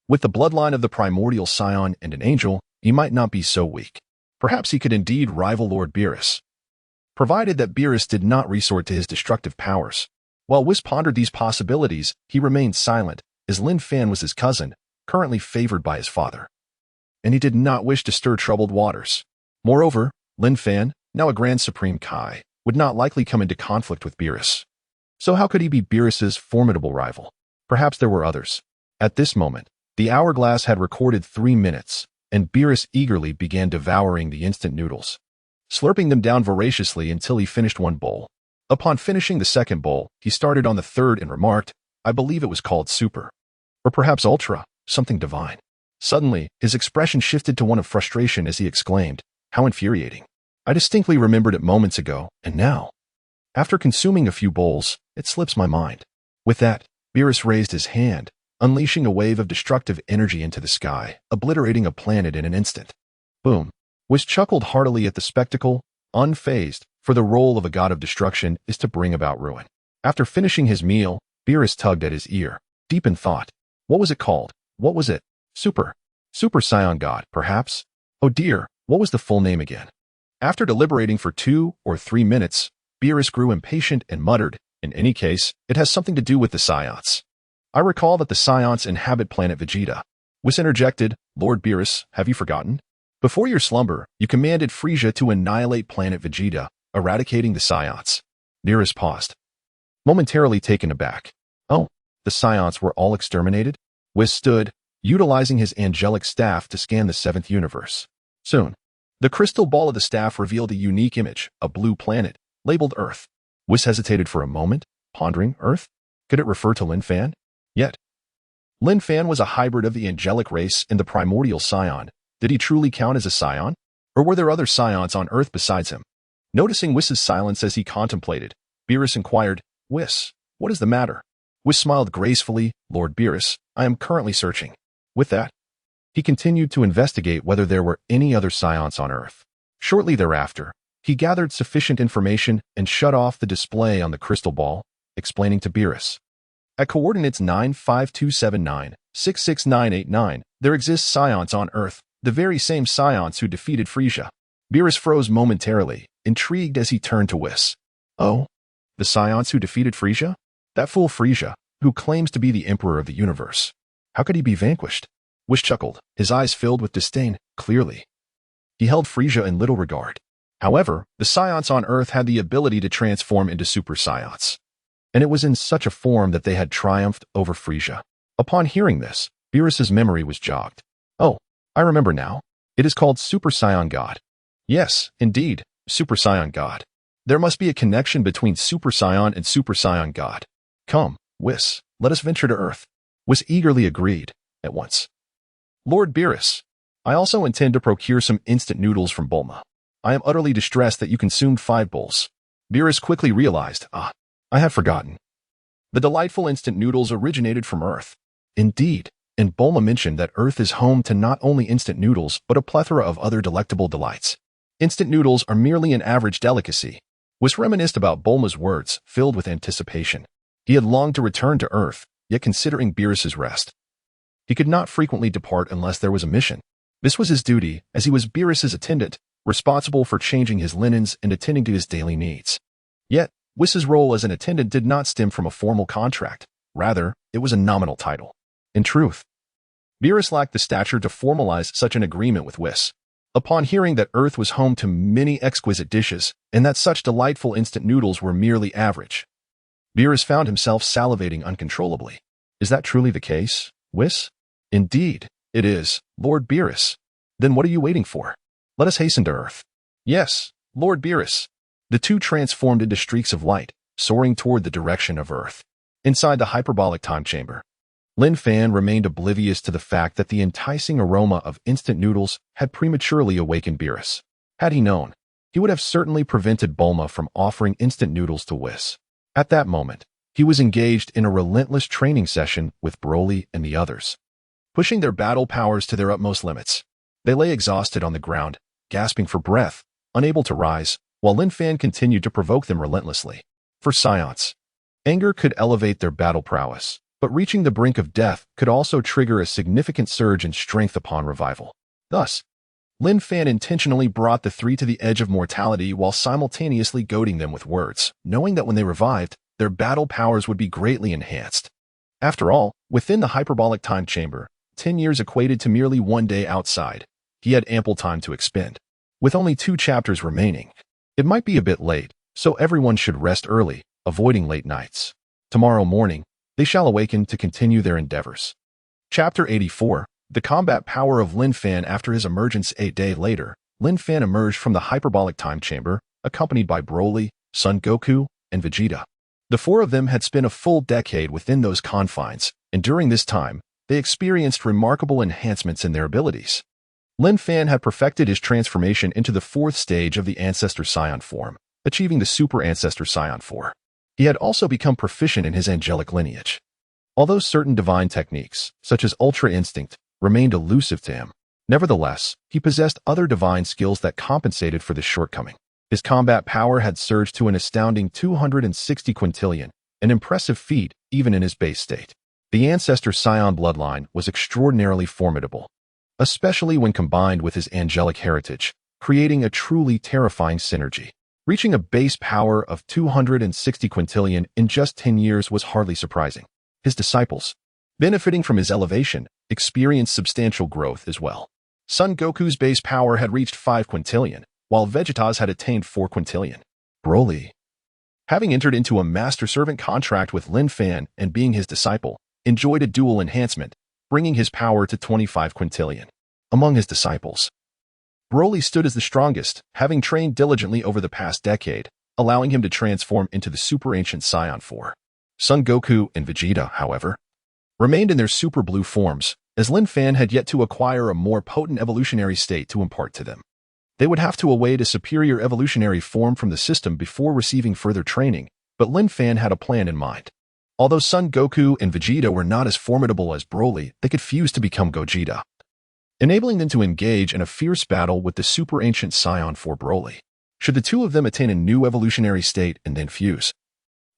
with the bloodline of the primordial scion and an angel, he might not be so weak. Perhaps he could indeed rival Lord Beerus, provided that Beerus did not resort to his destructive powers. While Whis pondered these possibilities, he remained silent, as Lin Fan was his cousin, currently favored by his father, and he did not wish to stir troubled waters. Moreover, Lin Fan, now a Grand Supreme Kai, would not likely come into conflict with Beerus. So how could he be Beerus's formidable rival? Perhaps there were others. At this moment, the hourglass had recorded 3 minutes, and Beerus eagerly began devouring the instant noodles, slurping them down voraciously until he finished 1 bowl. Upon finishing the 2nd bowl, he started on the 3rd and remarked, I believe it was called Super. Or perhaps Ultra, something divine. Suddenly, his expression shifted to one of frustration as he exclaimed, How infuriating. I distinctly remembered it moments ago, and now, after consuming a few bowls, it slips my mind. With that, Beerus raised his hand, unleashing a wave of destructive energy into the sky, obliterating a planet in an instant. Boom. Whis chuckled heartily at the spectacle, unfazed, for the role of a god of destruction is to bring about ruin. After finishing his meal, Beerus tugged at his ear, deep in thought. What was it called? What was it? Super Scion God, perhaps? Oh dear, what was the full name again? After deliberating for 2 or 3 minutes, Beerus grew impatient and muttered, In any case, it has something to do with the Scionts. I recall that the Scionts inhabit planet Vegeta. Whis interjected, Lord Beerus, have you forgotten? Before your slumber, you commanded Frisia to annihilate planet Vegeta, eradicating the Scionts. Beerus paused, momentarily taken aback. Oh, the Scionts were all exterminated? Whis stood, utilizing his angelic staff to scan the 7th universe. Soon, the crystal ball of the staff revealed a unique image, a blue planet, labeled Earth. Whis hesitated for a moment, pondering Earth? Could it refer to Lin Fan? Yet, Lin Fan was a hybrid of the angelic race and the primordial scion. Did he truly count as a scion? Or were there other scions on Earth besides him? Noticing Whis's silence as he contemplated, Beerus inquired, Whis, what is the matter? Whis smiled gracefully, Lord Beerus, I am currently searching. With that, he continued to investigate whether there were any other scions on Earth. Shortly thereafter, he gathered sufficient information and shut off the display on the crystal ball, explaining to Beerus. At coordinates 95279-66989, there exist scions on Earth, the very same scions who defeated Frisia. Beerus froze momentarily, intrigued as he turned to Whis. Oh, the scions who defeated Frisia? That fool Frisia, who claims to be the emperor of the universe. How could he be vanquished? Whis chuckled, his eyes filled with disdain, clearly. He held Frisia in little regard. However, the scions on Earth had the ability to transform into super scions, and it was in such a form that they had triumphed over Frisia. Upon hearing this, Beerus's memory was jogged. Oh, I remember now. It is called Super Scion God. Yes, indeed, Super Scion God. There must be a connection between Super Scion and Super Scion God. Come, Whis, let us venture to Earth. Whis eagerly agreed, at once. Lord Beerus, I also intend to procure some instant noodles from Bulma. I am utterly distressed that you consumed 5 bowls. Beerus quickly realized, I had forgotten. The delightful instant noodles originated from Earth. Indeed, and Bulma mentioned that Earth is home to not only instant noodles but a plethora of other delectable delights. Instant noodles are merely an average delicacy. Whis reminisced about Bulma's words, filled with anticipation. He had longed to return to Earth, yet considering Beerus's rest, he could not frequently depart unless there was a mission. This was his duty, as he was Beerus's attendant, responsible for changing his linens and attending to his daily needs. Yet, Whis's role as an attendant did not stem from a formal contract. Rather, it was a nominal title. In truth, Beerus lacked the stature to formalize such an agreement with Whis. Upon hearing that Earth was home to many exquisite dishes, and that such delightful instant noodles were merely average, Beerus found himself salivating uncontrollably. Is that truly the case, Whis? Indeed, it is, Lord Beerus. Then what are you waiting for? Let us hasten to Earth. Yes, Lord Beerus. The two transformed into streaks of light, soaring toward the direction of Earth. Inside the hyperbolic time chamber, Lin Fan remained oblivious to the fact that the enticing aroma of instant noodles had prematurely awakened Beerus. Had he known, he would have certainly prevented Bulma from offering instant noodles to Whis. At that moment, he was engaged in a relentless training session with Broly and the others, pushing their battle powers to their utmost limits. They lay exhausted on the ground, gasping for breath, unable to rise, while Lin Fan continued to provoke them relentlessly. For Science, anger could elevate their battle prowess, but reaching the brink of death could also trigger a significant surge in strength upon revival. Thus, Lin Fan intentionally brought the three to the edge of mortality while simultaneously goading them with words, knowing that when they revived, their battle powers would be greatly enhanced. After all, within the hyperbolic time chamber, 10 years equated to merely 1 day outside. He had ample time to expend. With only 2 chapters remaining, it might be a bit late, so everyone should rest early, avoiding late nights. Tomorrow morning, they shall awaken to continue their endeavors. Chapter 84. The combat power of Lin Fan. After his emergence a day later, Lin Fan emerged from the hyperbolic time chamber, accompanied by Broly, Son Goku, and Vegeta. The 4 of them had spent a full decade within those confines, and during this time, they experienced remarkable enhancements in their abilities. Lin Fan had perfected his transformation into the 4th stage of the Ancestor Scion form, achieving the Super Ancestor Scion 4. He had also become proficient in his angelic lineage. Although certain divine techniques, such as Ultra Instinct, remained elusive to him, nevertheless, he possessed other divine skills that compensated for this shortcoming. His combat power had surged to an astounding 260 quintillion, an impressive feat even in his base state. The Ancestor Scion bloodline was extraordinarily formidable, especially when combined with his angelic heritage, creating a truly terrifying synergy. Reaching a base power of 260 quintillion in just 10 years was hardly surprising. His disciples, benefiting from his elevation, experienced substantial growth as well. Son Goku's base power had reached 5 quintillion, while Vegeta's had attained 4 quintillion. Broly, having entered into a master-servant contract with Lin Fan and being his disciple, enjoyed a dual enhancement, bringing his power to 25 quintillion. Among his disciples, Broly stood as the strongest, having trained diligently over the past decade, allowing him to transform into the Super Ancient Scion 4. Son Goku and Vegeta, however, remained in their Super Blue forms, as Lin Fan had yet to acquire a more potent evolutionary state to impart to them. They would have to await a superior evolutionary form from the system before receiving further training, but Lin Fan had a plan in mind. Although Son Goku and Vegeta were not as formidable as Broly, they could fuse to become Gogeta, enabling them to engage in a fierce battle with the Super Ancient Scion 4 Broly. Should the 2 of them attain a new evolutionary state and then fuse,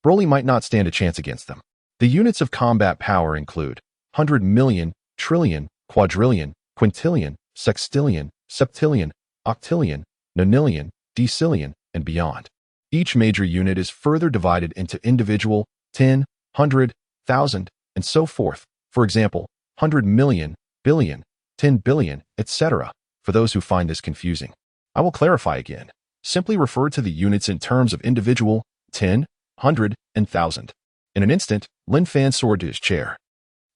Broly might not stand a chance against them. The units of combat power include 100 million, trillion, quadrillion, quintillion, sextillion, septillion, octillion, nonillion, decillion, and beyond. Each major unit is further divided into individual 10, 100, 1,000, and so forth. For example, 100 million, billion, 10 billion, etc. For those who find this confusing, I will clarify again. Simply refer to the units in terms of individual, 10, 100, and 1,000. In an instant, Lin Fan soared to his chair.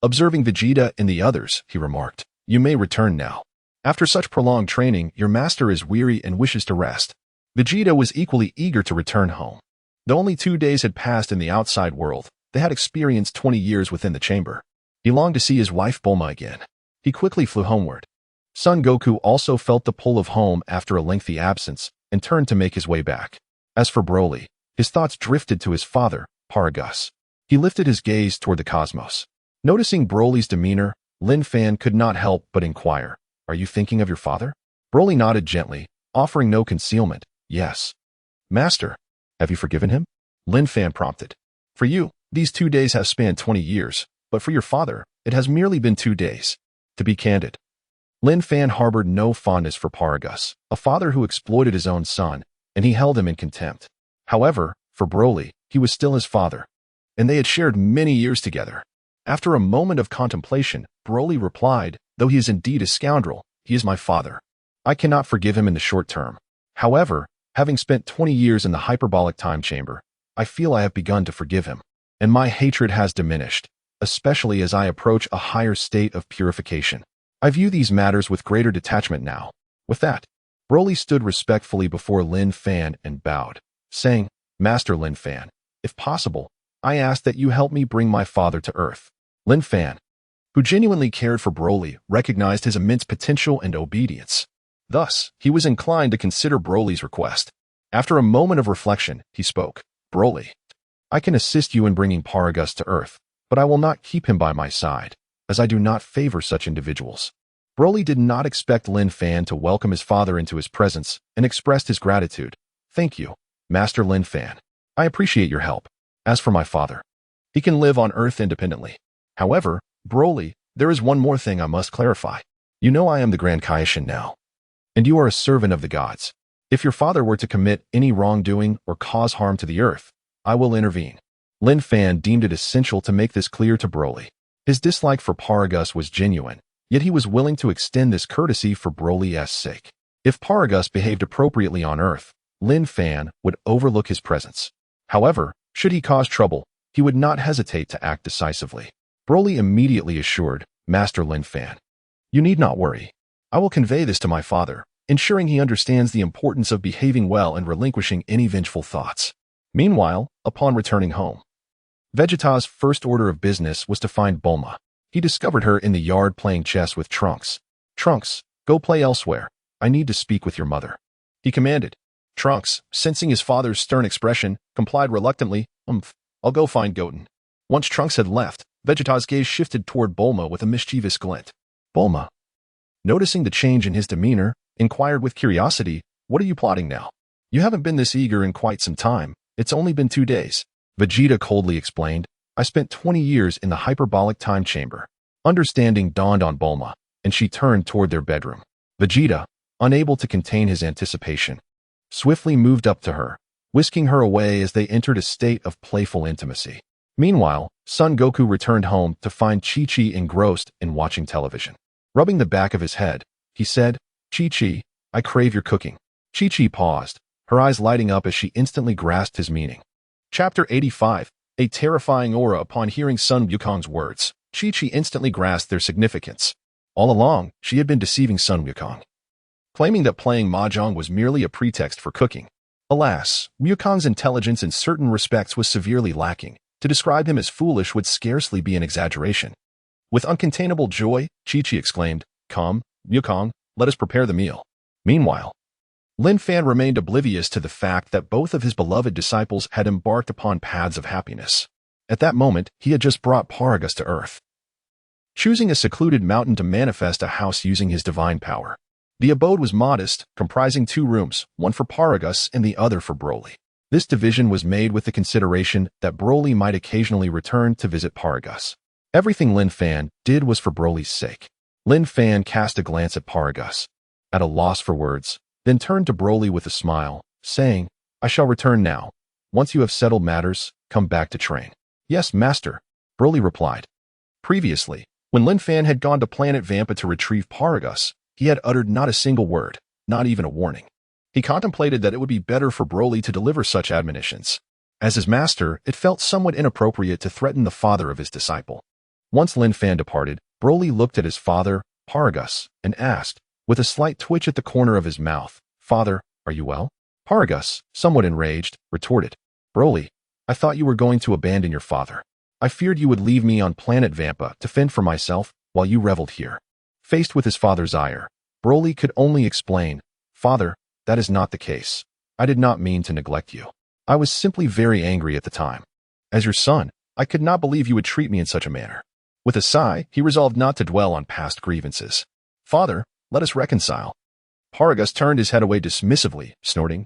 Observing Vegeta and the others, he remarked, "You may return now. After such prolonged training, your master is weary and wishes to rest." Vegeta was equally eager to return home. Though only 2 days had passed in the outside world, they had experienced 20 years within the chamber. He longed to see his wife Bulma again. He quickly flew homeward. Son Goku also felt the pull of home after a lengthy absence and turned to make his way back. As for Broly, his thoughts drifted to his father, Paragus. He lifted his gaze toward the cosmos. Noticing Broly's demeanor, Lin Fan could not help but inquire, "Are you thinking of your father?" Broly nodded gently, offering no concealment. "Yes. Master, have you forgiven him?" Lin Fan prompted. "For you, these 2 days have spanned 20 years, but for your father, it has merely been 2 days. To be candid, Lin Fan harbored no fondness for Paragus, a father who exploited his own son, and he held him in contempt. However, for Broly, he was still his father, and they had shared many years together. After a moment of contemplation, Broly replied, though he is indeed a scoundrel, he is my father. I cannot forgive him in the short term. However, having spent 20 years in the hyperbolic time chamber, I feel I have begun to forgive him, and my hatred has diminished, especially as I approach a higher state of purification. I view these matters with greater detachment now. With that, Broly stood respectfully before Lin Fan and bowed, saying, Master Lin Fan, if possible, I ask that you help me bring my father to Earth. Lin Fan, who genuinely cared for Broly, recognized his immense potential and obedience. Thus, he was inclined to consider Broly's request. After a moment of reflection, he spoke, Broly, I can assist you in bringing Paragus to Earth, but I will not keep him by my side, as I do not favor such individuals. Broly did not expect Lin Fan to welcome his father into his presence and expressed his gratitude. Thank you, Master Lin Fan. I appreciate your help. As for my father, he can live on Earth independently. However, Broly, there is one more thing I must clarify. You know I am the Grand Kaishin now, and you are a servant of the gods. If your father were to commit any wrongdoing or cause harm to the Earth, I will intervene. Lin Fan deemed it essential to make this clear to Broly. His dislike for Paragus was genuine, yet he was willing to extend this courtesy for Broly's sake. If Paragus behaved appropriately on Earth, Lin Fan would overlook his presence. However, should he cause trouble, he would not hesitate to act decisively. Broly immediately assured Master Lin Fan, you need not worry. I will convey this to my father, ensuring he understands the importance of behaving well and relinquishing any vengeful thoughts. Meanwhile, upon returning home, Vegeta's first order of business was to find Bulma. He discovered her in the yard playing chess with Trunks. Trunks, go play elsewhere. I need to speak with your mother, he commanded. Trunks, sensing his father's stern expression, complied reluctantly. I'll go find Goten. Once Trunks had left, Vegeta's gaze shifted toward Bulma with a mischievous glint. Bulma, noticing the change in his demeanor, inquired with curiosity, what are you plotting now? You haven't been this eager in quite some time. It's only been 2 days. Vegeta coldly explained, I spent 20 years in the hyperbolic time chamber. Understanding dawned on Bulma, and she turned toward their bedroom. Vegeta, unable to contain his anticipation, swiftly moved up to her, whisking her away as they entered a state of playful intimacy. Meanwhile, Son Goku returned home to find Chi-Chi engrossed in watching television. Rubbing the back of his head, he said, Chi-Chi, I crave your cooking. Chi-Chi paused, her eyes lighting up as she instantly grasped his meaning. Chapter 85, a terrifying aura upon hearing Sun Wukong's words. Chi-Chi instantly grasped their significance. All along, she had been deceiving Sun Wukong, claiming that playing mahjong was merely a pretext for cooking. Alas, Wukong's intelligence in certain respects was severely lacking. To describe him as foolish would scarcely be an exaggeration. With uncontainable joy, Chi-Chi exclaimed, Come, Wukong, let us prepare the meal. Meanwhile, Lin Fan remained oblivious to the fact that both of his beloved disciples had embarked upon paths of happiness. At that moment, he had just brought Paragus to Earth, choosing a secluded mountain to manifest a house using his divine power. The abode was modest, comprising 2 rooms, one for Paragus and the other for Broly. This division was made with the consideration that Broly might occasionally return to visit Paragus. Everything Lin Fan did was for Broly's sake. Lin Fan cast a glance at Paragus, at a loss for words, then turned to Broly with a smile, saying, I shall return now. Once you have settled matters, come back to train. Yes, master, Broly replied. Previously, when Lin Fan had gone to Planet Vampa to retrieve Paragus, he had uttered not a single word, not even a warning. He contemplated that it would be better for Broly to deliver such admonitions. As his master, it felt somewhat inappropriate to threaten the father of his disciple. Once Lin Fan departed, Broly looked at his father, Paragus, and asked, with a slight twitch at the corner of his mouth, Father, are you well? Paragus, somewhat enraged, retorted, Broly, I thought you were going to abandon your father. I feared you would leave me on Planet Vampa to fend for myself while you reveled here. Faced with his father's ire, Broly could only explain, Father, that is not the case. I did not mean to neglect you. I was simply very angry at the time. As your son, I could not believe you would treat me in such a manner. With a sigh, he resolved not to dwell on past grievances. Father, let us reconcile. Paragus turned his head away dismissively, snorting,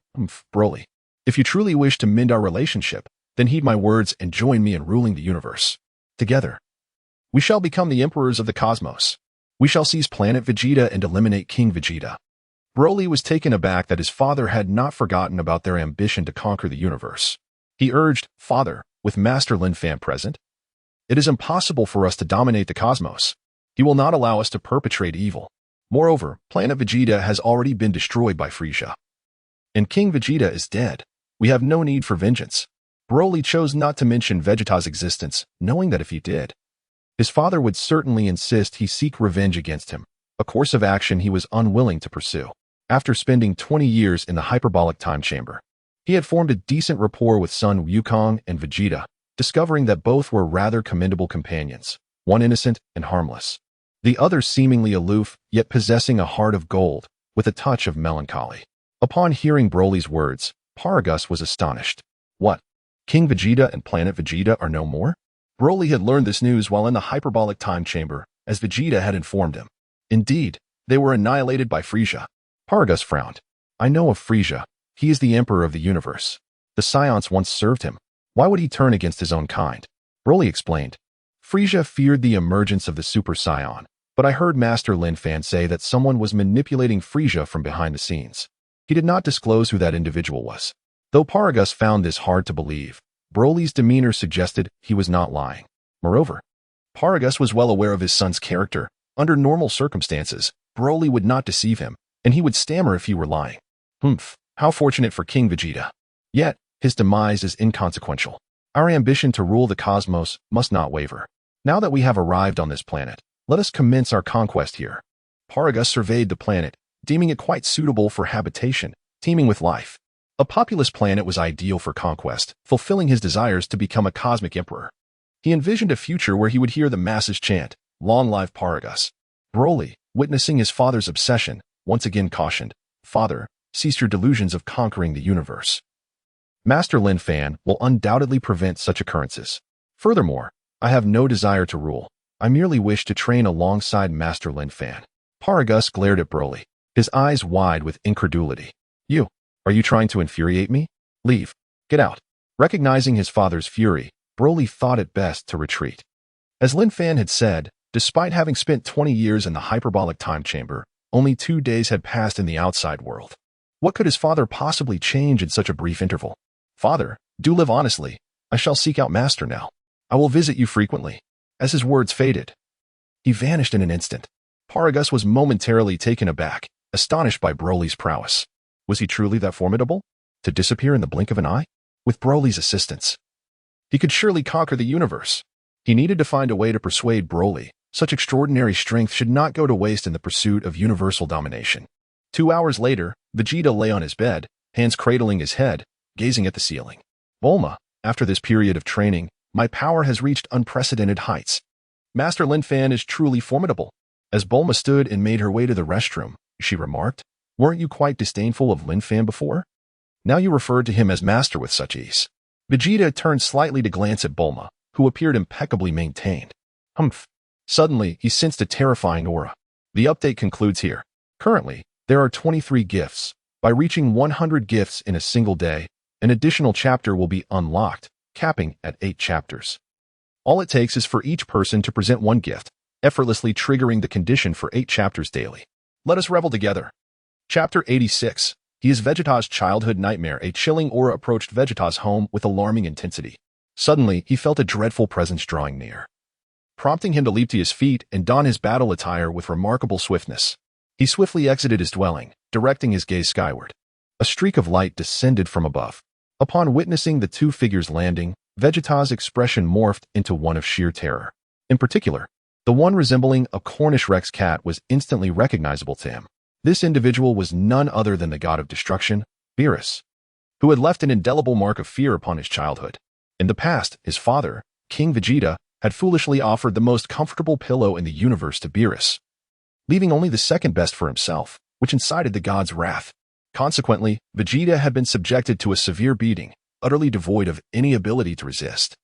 Broly, if you truly wish to mend our relationship, then heed my words and join me in ruling the universe. Together, we shall become the emperors of the cosmos. We shall seize planet Vegeta and eliminate King Vegeta. Broly was taken aback that his father had not forgotten about their ambition to conquer the universe. He urged, Father, with Master Lin Fan present, It is impossible for us to dominate the cosmos. He will not allow us to perpetrate evil. Moreover, planet Vegeta has already been destroyed by Frieza. And King Vegeta is dead. We have no need for vengeance. Broly chose not to mention Vegeta's existence, knowing that if he did, his father would certainly insist he seek revenge against him, a course of action he was unwilling to pursue. After spending 20 years in the hyperbolic time chamber, he had formed a decent rapport with Son Wukong and Vegeta, discovering that both were rather commendable companions, one innocent and harmless, the other seemingly aloof, yet possessing a heart of gold, with a touch of melancholy. Upon hearing Broly's words, Paragus was astonished. What? King Vegeta and Planet Vegeta are no more? Broly had learned this news while in the hyperbolic time chamber, as Vegeta had informed him. Indeed, they were annihilated by Frieza. Paragus frowned. I know of Frieza. He is the emperor of the universe. The Scions once served him. Why would he turn against his own kind? Broly explained. Frieza feared the emergence of the Super Saiyan, but I heard Master Lin Fan say that someone was manipulating Frieza from behind the scenes. He did not disclose who that individual was. Though Paragus found this hard to believe, Broly's demeanor suggested he was not lying. Moreover, Paragus was well aware of his son's character. Under normal circumstances, Broly would not deceive him, and he would stammer if he were lying. How fortunate for King Vegeta. Yet, his demise is inconsequential. Our ambition to rule the cosmos must not waver. Now that we have arrived on this planet, let us commence our conquest here. Paragus surveyed the planet, deeming it quite suitable for habitation, teeming with life. A populous planet was ideal for conquest, fulfilling his desires to become a cosmic emperor. He envisioned a future where he would hear the masses chant, "Long live Paragus." Broly, witnessing his father's obsession, once again cautioned, "Father, cease your delusions of conquering the universe. Master Lin Fan will undoubtedly prevent such occurrences. Furthermore, I have no desire to rule. I merely wish to train alongside Master Lin Fan." Paragus glared at Broly, his eyes wide with incredulity. Are you trying to infuriate me? Leave. Get out. Recognizing his father's fury, Broly thought it best to retreat. As Lin Fan had said, despite having spent 20 years in the hyperbolic time chamber, only 2 days had passed in the outside world. What could his father possibly change in such a brief interval? Father, do live honestly. I shall seek out Master now. I will visit you frequently. As his words faded, he vanished in an instant. Paragus was momentarily taken aback, astonished by Broly's prowess. Was he truly that formidable? To disappear in the blink of an eye? With Broly's assistance, he could surely conquer the universe. He needed to find a way to persuade Broly. Such extraordinary strength should not go to waste in the pursuit of universal domination. 2 hours later, Vegeta lay on his bed, hands cradling his head, gazing at the ceiling. Bulma, after this period of training, my power has reached unprecedented heights. Master Lin Fan is truly formidable. As Bulma stood and made her way to the restroom, she remarked, "Weren't you quite disdainful of Lin Fan before? Now you referred to him as master with such ease." Vegeta turned slightly to glance at Bulma, who appeared impeccably maintained. Suddenly, he sensed a terrifying aura. The update concludes here. Currently, there are 23 gifts. By reaching 100 gifts in a single day, an additional chapter will be unlocked, capping at 8 chapters. All it takes is for each person to present 1 gift, effortlessly triggering the condition for 8 chapters daily. Let us revel together. Chapter 86. He is Vegeta's childhood nightmare. A chilling aura approached Vegeta's home with alarming intensity. Suddenly, he felt a dreadful presence drawing near, prompting him to leap to his feet and don his battle attire with remarkable swiftness. He swiftly exited his dwelling, directing his gaze skyward. A streak of light descended from above. Upon witnessing the 2 figures landing, Vegeta's expression morphed into one of sheer terror. In particular, the one resembling a Cornish Rex cat was instantly recognizable to him. This individual was none other than the god of destruction, Beerus, who had left an indelible mark of fear upon his childhood. In the past, his father, King Vegeta, had foolishly offered the most comfortable pillow in the universe to Beerus, leaving only the second best for himself, which incited the god's wrath. Consequently, Vegeta had been subjected to a severe beating, utterly devoid of any ability to resist.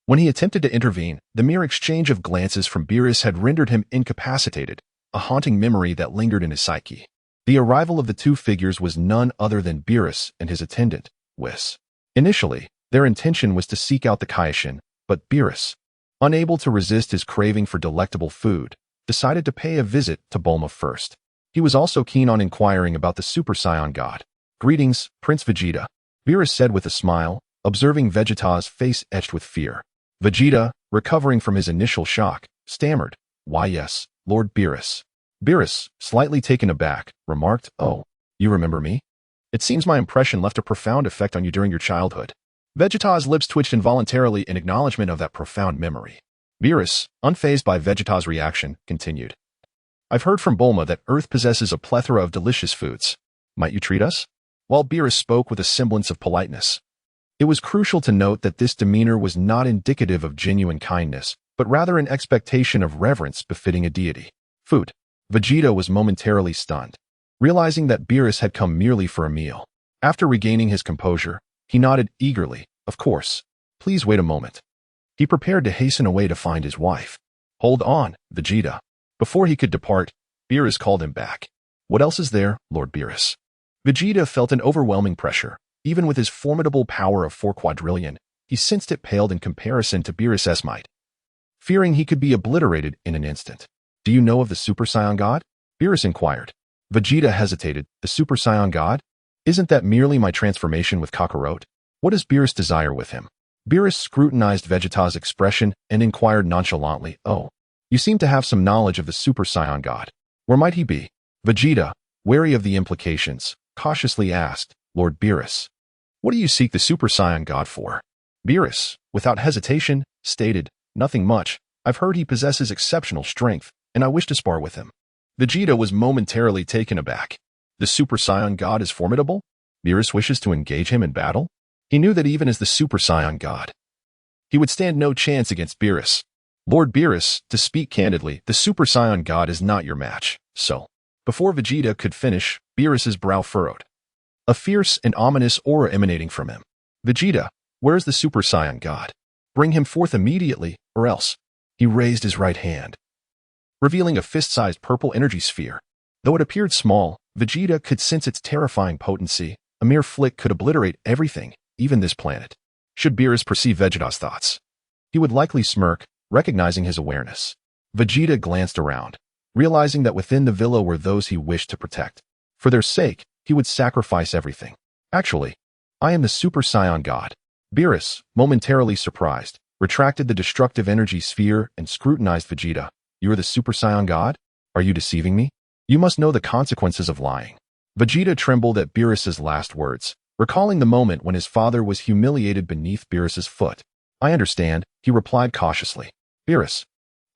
When he attempted to intervene, the mere exchange of glances from Beerus had rendered him incapacitated, a haunting memory that lingered in his psyche. The arrival of the 2 figures was none other than Beerus and his attendant, Whis. Initially, their intention was to seek out the Kaioshin, but Beerus, unable to resist his craving for delectable food, decided to pay a visit to Bulma first. He was also keen on inquiring about the Super Saiyan god. "Greetings, Prince Vegeta," Beerus said with a smile, observing Vegeta's face etched with fear. "Vegeta, recovering from his initial shock, stammered, "Why yes, Lord Beerus." Beerus, slightly taken aback, remarked, "Oh, you remember me? It seems my impression left a profound effect on you during your childhood." Vegeta's lips twitched involuntarily in acknowledgement of that profound memory. Beerus, unfazed by Vegeta's reaction, continued, "I've heard from Bulma that Earth possesses a plethora of delicious foods. Might you treat us?" While Beerus spoke with a semblance of politeness, it was crucial to note that this demeanor was not indicative of genuine kindness, but rather an expectation of reverence befitting a deity. Food. Vegeta was momentarily stunned, realizing that Beerus had come merely for a meal. After regaining his composure, he nodded eagerly, "Of course. Please wait a moment." He prepared to hasten away to find his wife. "Hold on, Vegeta." Before he could depart, Beerus called him back. "What else is there, Lord Beerus?" Vegeta felt an overwhelming pressure. Even with his formidable power of 4 quadrillion, he sensed it paled in comparison to Beerus's might. Fearing he could be obliterated in an instant. "Do you know of the Super Saiyan God?" Beerus inquired. Vegeta hesitated. "The Super Saiyan God? Isn't that merely my transformation with Kakarot? What does Beerus desire with him?" Beerus scrutinized Vegeta's expression and inquired nonchalantly, "Oh, you seem to have some knowledge of the Super Saiyan God. Where might he be?" Vegeta, wary of the implications, cautiously asked, "Lord Beerus, what do you seek the Super Saiyan God for?" Beerus, without hesitation, stated, "Nothing much. I've heard he possesses exceptional strength, and I wish to spar with him." Vegeta was momentarily taken aback. The Super Saiyan God is formidable? Beerus wishes to engage him in battle? He knew that even as the Super Saiyan God, he would stand no chance against Beerus. "Lord Beerus, to speak candidly, the Super Saiyan God is not your match, so..." Before Vegeta could finish, Beerus's brow furrowed, a fierce and ominous aura emanating from him. "Vegeta, where is the Super Saiyan God? Bring him forth immediately, or else." He raised his right hand, revealing a fist-sized purple energy sphere. Though it appeared small, Vegeta could sense its terrifying potency. A mere flick could obliterate everything, even this planet. Should Beerus perceive Vegeta's thoughts, he would likely smirk, recognizing his awareness. Vegeta glanced around, realizing that within the villa were those he wished to protect. For their sake, he would sacrifice everything. "Actually, I am the Super Saiyan God." Beerus, momentarily surprised, retracted the destructive energy sphere and scrutinized Vegeta. "You are the Super Saiyan God? Are you deceiving me? You must know the consequences of lying." Vegeta trembled at Beerus's last words, recalling the moment when his father was humiliated beneath Beerus's foot. "I understand," he replied cautiously. Beerus,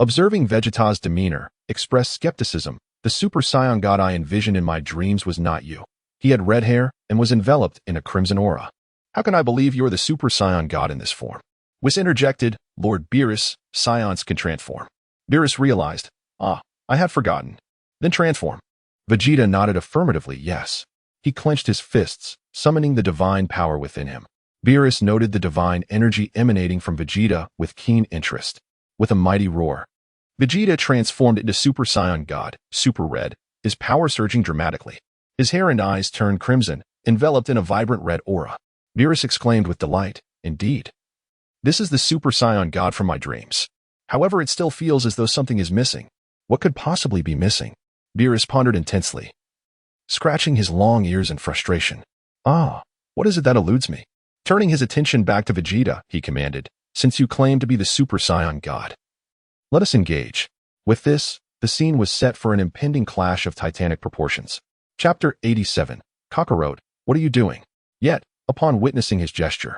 observing Vegeta's demeanor, expressed skepticism. "The Super Saiyan God I envisioned in my dreams was not you. He had red hair and was enveloped in a crimson aura. How can I believe you are the Super Saiyan God in this form?" Whis interjected, "Lord Beerus, Saions can transform." Beerus realized, "Ah, I had forgotten. Then transform." Vegeta nodded affirmatively, yes. He clenched his fists, summoning the divine power within him. Beerus noted the divine energy emanating from Vegeta with keen interest. With a mighty roar, Vegeta transformed into Super Saiyan God, Super Red, his power surging dramatically. His hair and eyes turned crimson, enveloped in a vibrant red aura. Beerus exclaimed with delight, "Indeed. This is the Super Saiyan God from my dreams. However, it still feels as though something is missing. What could possibly be missing?" Beerus pondered intensely, scratching his long ears in frustration. "Ah, what is it that eludes me?" Turning his attention back to Vegeta, he commanded, "Since you claim to be the Super Saiyan God, let us engage." With this, the scene was set for an impending clash of titanic proportions. Chapter 87. Kakarot, what are you doing? Yet, upon witnessing his gesture,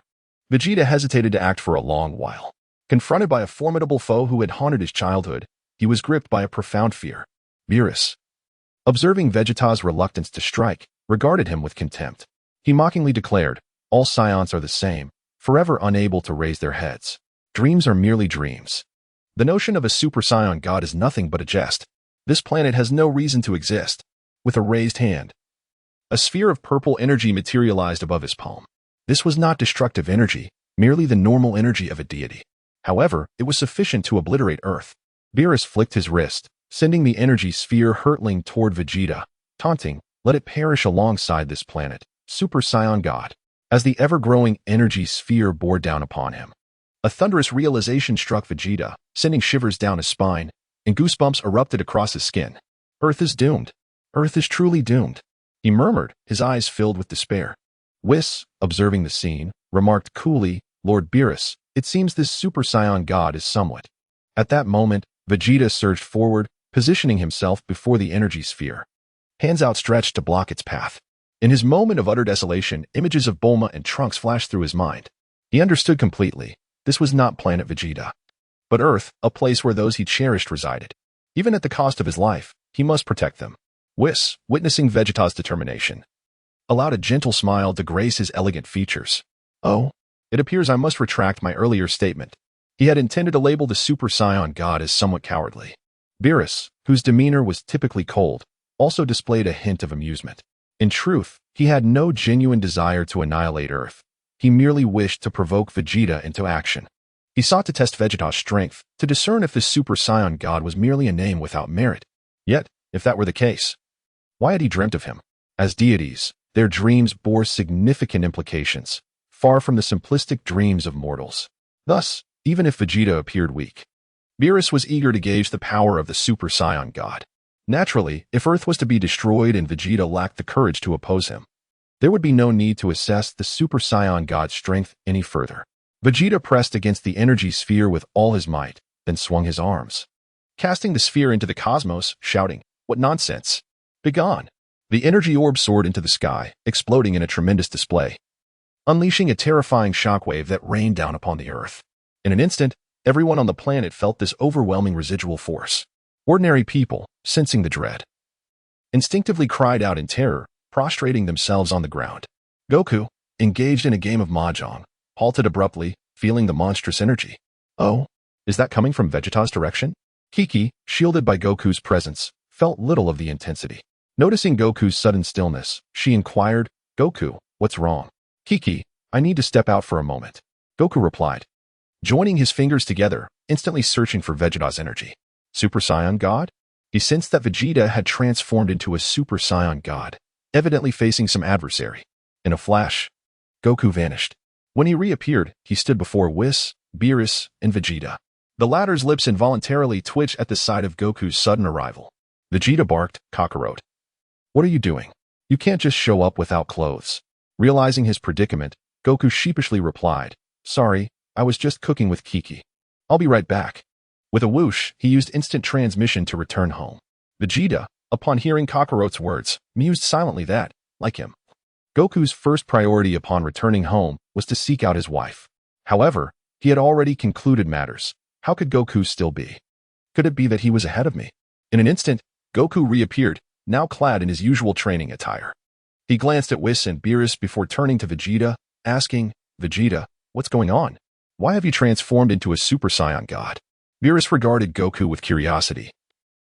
Vegeta hesitated to act for a long while. Confronted by a formidable foe who had haunted his childhood, he was gripped by a profound fear. Beerus, observing Vegeta's reluctance to strike, regarded him with contempt. He mockingly declared, "All Saions are the same, forever unable to raise their heads. Dreams are merely dreams. The notion of a Super Saiyan God is nothing but a jest. This planet has no reason to exist." With a raised hand, a sphere of purple energy materialized above his palm. This was not destructive energy, merely the normal energy of a deity. However, it was sufficient to obliterate Earth. Beerus flicked his wrist, sending the energy sphere hurtling toward Vegeta, taunting, "Let it perish alongside this planet, Super Saiyan God." As the ever-growing energy sphere bore down upon him, a thunderous realization struck Vegeta, sending shivers down his spine, and goosebumps erupted across his skin. "Earth is doomed. Earth is truly doomed," he murmured, his eyes filled with despair. Whis, observing the scene, remarked coolly, "Lord Beerus, It seems this Super Saiyan God is somewhat. At that moment, Vegeta surged forward, positioning himself before the energy sphere, hands outstretched to block its path. In his moment of utter desolation, images of Bulma and Trunks flashed through his mind. He understood completely. This was not planet Vegeta, but Earth, a place where those he cherished resided. Even at the cost of his life, he must protect them. Whis, witnessing Vegeta's determination, allowed a gentle smile to grace his elegant features. Oh, it appears I must retract my earlier statement. He had intended to label the Super Saiyan God as somewhat cowardly. Beerus, whose demeanor was typically cold, also displayed a hint of amusement. In truth, he had no genuine desire to annihilate Earth. He merely wished to provoke Vegeta into action. He sought to test Vegeta's strength, to discern if the Super Saiyan God was merely a name without merit. Yet, if that were the case, why had he dreamt of him? As deities, their dreams bore significant implications, far from the simplistic dreams of mortals. Thus, even if Vegeta appeared weak, Beerus was eager to gauge the power of the Super Saiyan God. Naturally, if Earth was to be destroyed and Vegeta lacked the courage to oppose him, there would be no need to assess the Super Saiyan God's strength any further. Vegeta pressed against the energy sphere with all his might, then swung his arms, casting the sphere into the cosmos, shouting, "What nonsense! Begone!" The energy orb soared into the sky, exploding in a tremendous display, unleashing a terrifying shockwave that rained down upon the Earth. In an instant, everyone on the planet felt this overwhelming residual force. Ordinary people, sensing the dread, instinctively cried out in terror, prostrating themselves on the ground. Goku, engaged in a game of mahjong, halted abruptly, feeling the monstrous energy. Oh, is that coming from Vegeta's direction? Kiki, shielded by Goku's presence, felt little of the intensity. Noticing Goku's sudden stillness, she inquired, "Goku, what's wrong?" "Kiki, I need to step out for a moment," Goku replied, joining his fingers together, instantly searching for Vegeta's energy. Super Saiyan God? He sensed that Vegeta had transformed into a Super Saiyan God, evidently facing some adversary. In a flash, Goku vanished. When he reappeared, he stood before Whis, Beerus, and Vegeta. The latter's lips involuntarily twitched at the sight of Goku's sudden arrival. Vegeta barked, "Kakarot. What are you doing? You can't just show up without clothes." Realizing his predicament, Goku sheepishly replied, "Sorry, I was just cooking with Kiki. I'll be right back." With a whoosh, he used instant transmission to return home. Vegeta, upon hearing Kakarot's words, mused silently that, like him, Goku's first priority upon returning home was to seek out his wife. However, he had already concluded matters. How could Goku still be? Could it be that he was ahead of me? In an instant, Goku reappeared, now clad in his usual training attire. He glanced at Whis and Beerus before turning to Vegeta, asking, "Vegeta, what's going on? Why have you transformed into a Super Saiyan God?" Beerus regarded Goku with curiosity,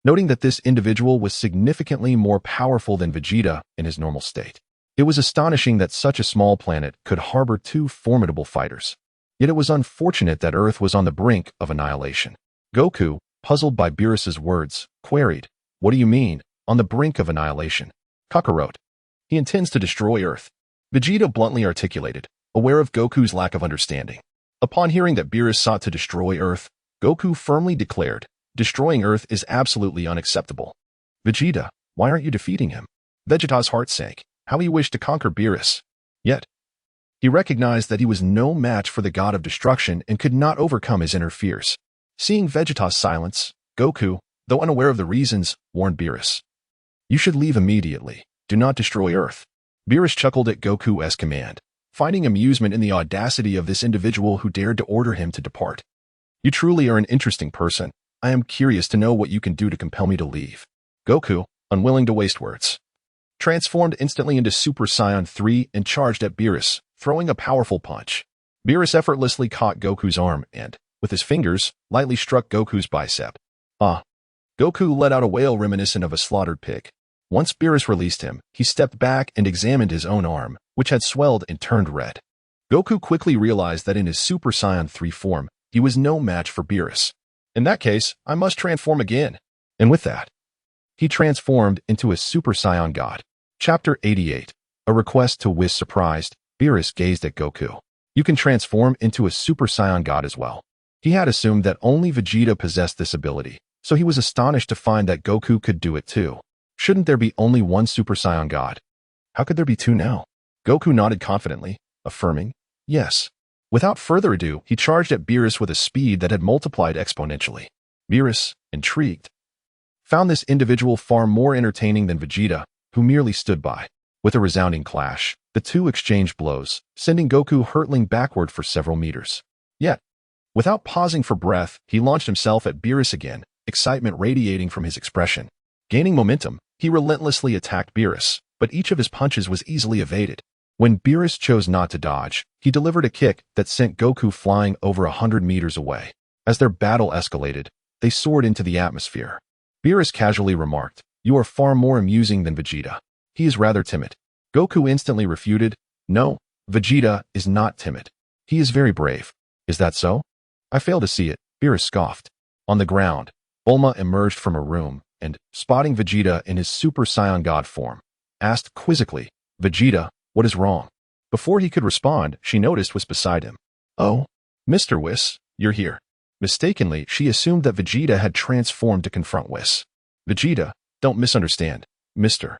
noting that this individual was significantly more powerful than Vegeta in his normal state. It was astonishing that such a small planet could harbor two formidable fighters. Yet it was unfortunate that Earth was on the brink of annihilation. Goku, puzzled by Beerus's words, queried, "What do you mean, on the brink of annihilation?" "Kakarot. He intends to destroy Earth," Vegeta bluntly articulated, aware of Goku's lack of understanding. Upon hearing that Beerus sought to destroy Earth, Goku firmly declared, "Destroying Earth is absolutely unacceptable." "Vegeta, why aren't you defeating him?" Vegeta's heart sank. How he wished to conquer Beerus. Yet, he recognized that he was no match for the god of destruction and could not overcome his inner fears. Seeing Vegeta's silence, Goku, though unaware of the reasons, warned Beerus, "You should leave immediately. Do not destroy Earth." Beerus chuckled at Goku's command, finding amusement in the audacity of this individual who dared to order him to depart. "You truly are an interesting person. I am curious to know what you can do to compel me to leave." Goku, unwilling to waste words, transformed instantly into Super Saiyan 3 and charged at Beerus, throwing a powerful punch. Beerus effortlessly caught Goku's arm and, with his fingers, lightly struck Goku's bicep. "Ah." Goku let out a wail reminiscent of a slaughtered pig. Once Beerus released him, he stepped back and examined his own arm, which had swelled and turned red. Goku quickly realized that in his Super Saiyan 3 form, he was no match for Beerus. "In that case, I must transform again." And with that, he transformed into a Super Saiyan God. Chapter 88. A request to Whis. Surprised, Beerus gazed at Goku. "You can transform into a Super Saiyan God as well." He had assumed that only Vegeta possessed this ability, so he was astonished to find that Goku could do it too. Shouldn't there be only one Super Saiyan God? How could there be two now? Goku nodded confidently, affirming, "Yes." Without further ado, he charged at Beerus with a speed that had multiplied exponentially. Beerus, intrigued, found this individual far more entertaining than Vegeta, who merely stood by. With a resounding clash, the two exchanged blows, sending Goku hurtling backward for several meters. Yet, without pausing for breath, he launched himself at Beerus again, excitement radiating from his expression. Gaining momentum, he relentlessly attacked Beerus, but each of his punches was easily evaded. When Beerus chose not to dodge, he delivered a kick that sent Goku flying over 100 meters away. As their battle escalated, they soared into the atmosphere. Beerus casually remarked, "You are far more amusing than Vegeta. He is rather timid." Goku instantly refuted, "No, Vegeta is not timid. He is very brave." "Is that so?" "I fail to see it," Beerus scoffed. On the ground, Bulma emerged from a room and, spotting Vegeta in his Super Saiyan God form, asked quizzically, "Vegeta, what is wrong?" Before he could respond, she noticed Whis beside him. "Oh, Mr. Whis, you're here." Mistakenly, she assumed that Vegeta had transformed to confront Whis. "Vegeta, don't misunderstand. Mr.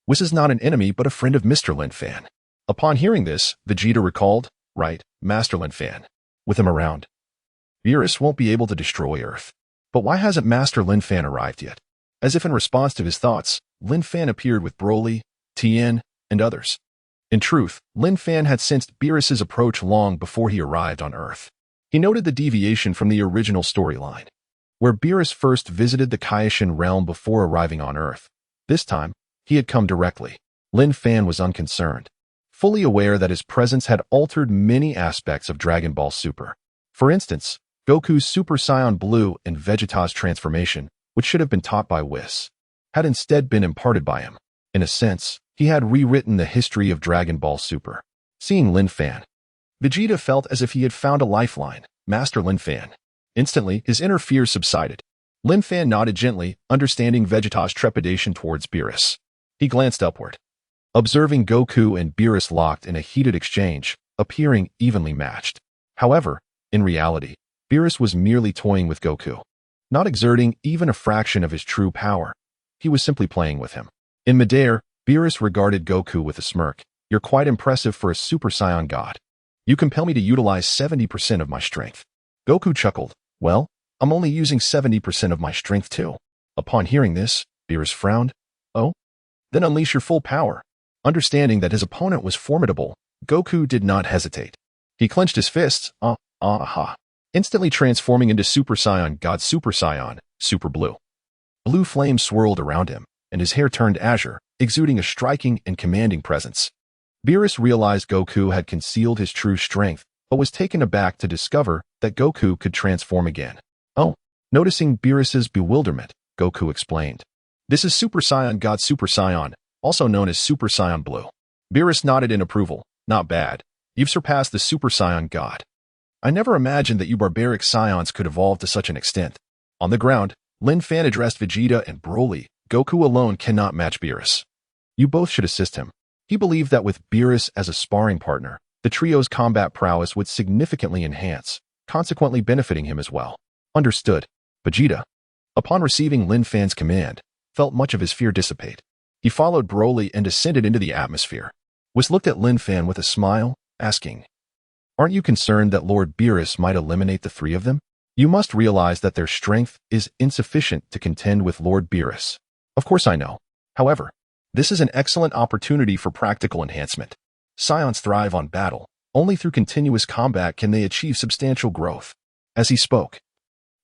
Whis is not an enemy but a friend of Mr. Lin Fan." Upon hearing this, Vegeta recalled, "Right, Master Lin Fan. With him around, Beerus won't be able to destroy Earth." But why hasn't Master Lin Fan arrived yet? As if in response to his thoughts, Lin Fan appeared with Broly, Tien, and others. In truth, Lin Fan had sensed Beerus's approach long before he arrived on Earth. He noted the deviation from the original storyline, where Beerus first visited the Kaioshin realm before arriving on Earth. This time, he had come directly. Lin Fan was unconcerned, fully aware that his presence had altered many aspects of Dragon Ball Super. For instance, Goku's Super Saiyan Blue and Vegeta's transformation, which should have been taught by Whis, had instead been imparted by him. In a sense, he had rewritten the history of Dragon Ball Super. Seeing Lin Fan, Vegeta felt as if he had found a lifeline. "Master Lin Fan." Instantly, his inner fears subsided. Lin Fan nodded gently, understanding Vegeta's trepidation towards Beerus. He glanced upward, observing Goku and Beerus locked in a heated exchange, appearing evenly matched. However, in reality, Beerus was merely toying with Goku, not exerting even a fraction of his true power. He was simply playing with him. In midair, Beerus regarded Goku with a smirk. "You're quite impressive for a Super Saiyan God. You compel me to utilize 70% of my strength." Goku chuckled. "Well, I'm only using 70% of my strength too." Upon hearing this, Beerus frowned. "Oh? Then unleash your full power." Understanding that his opponent was formidable, Goku did not hesitate. He clenched his fists, instantly transforming into Super Saiyan God Super Saiyan, Super Blue. Blue flames swirled around him, and his hair turned azure, exuding a striking and commanding presence. Beerus realized Goku had concealed his true strength, but was taken aback to discover that Goku could transform again. "Oh." Noticing Beerus's bewilderment, Goku explained, "This is Super Saiyan God Super Saiyan, also known as Super Saiyan Blue." Beerus nodded in approval. "Not bad. You've surpassed the Super Saiyan God. I never imagined that you barbaric Saiyans could evolve to such an extent." On the ground, Lin Fan addressed Vegeta and Broly. "Goku alone cannot match Beerus. You both should assist him." He believed that with Beerus as a sparring partner, the trio's combat prowess would significantly enhance, consequently benefiting him as well. "Understood." Vegeta, upon receiving Lin Fan's command, felt much of his fear dissipate. He followed Broly and descended into the atmosphere. Whis looked at Lin Fan with a smile, asking, "Aren't you concerned that Lord Beerus might eliminate the three of them? You must realize that their strength is insufficient to contend with Lord Beerus." "Of course I know. However, this is an excellent opportunity for practical enhancement. Saiyans thrive on battle. Only through continuous combat can they achieve substantial growth." As he spoke,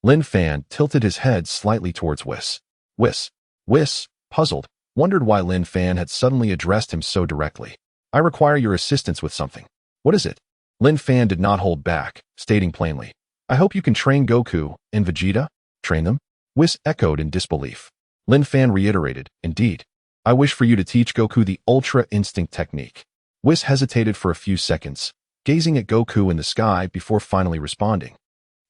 Lin Fan tilted his head slightly towards Whis. Whis, puzzled, wondered why Lin Fan had suddenly addressed him so directly. "I require your assistance with something." "What is it?" Lin Fan did not hold back, stating plainly, "I hope you can train Goku and Vegeta." "Train them?" Whis echoed in disbelief. Lin Fan reiterated, "Indeed. I wish for you to teach Goku the Ultra Instinct technique." Whis hesitated for a few seconds, gazing at Goku in the sky before finally responding.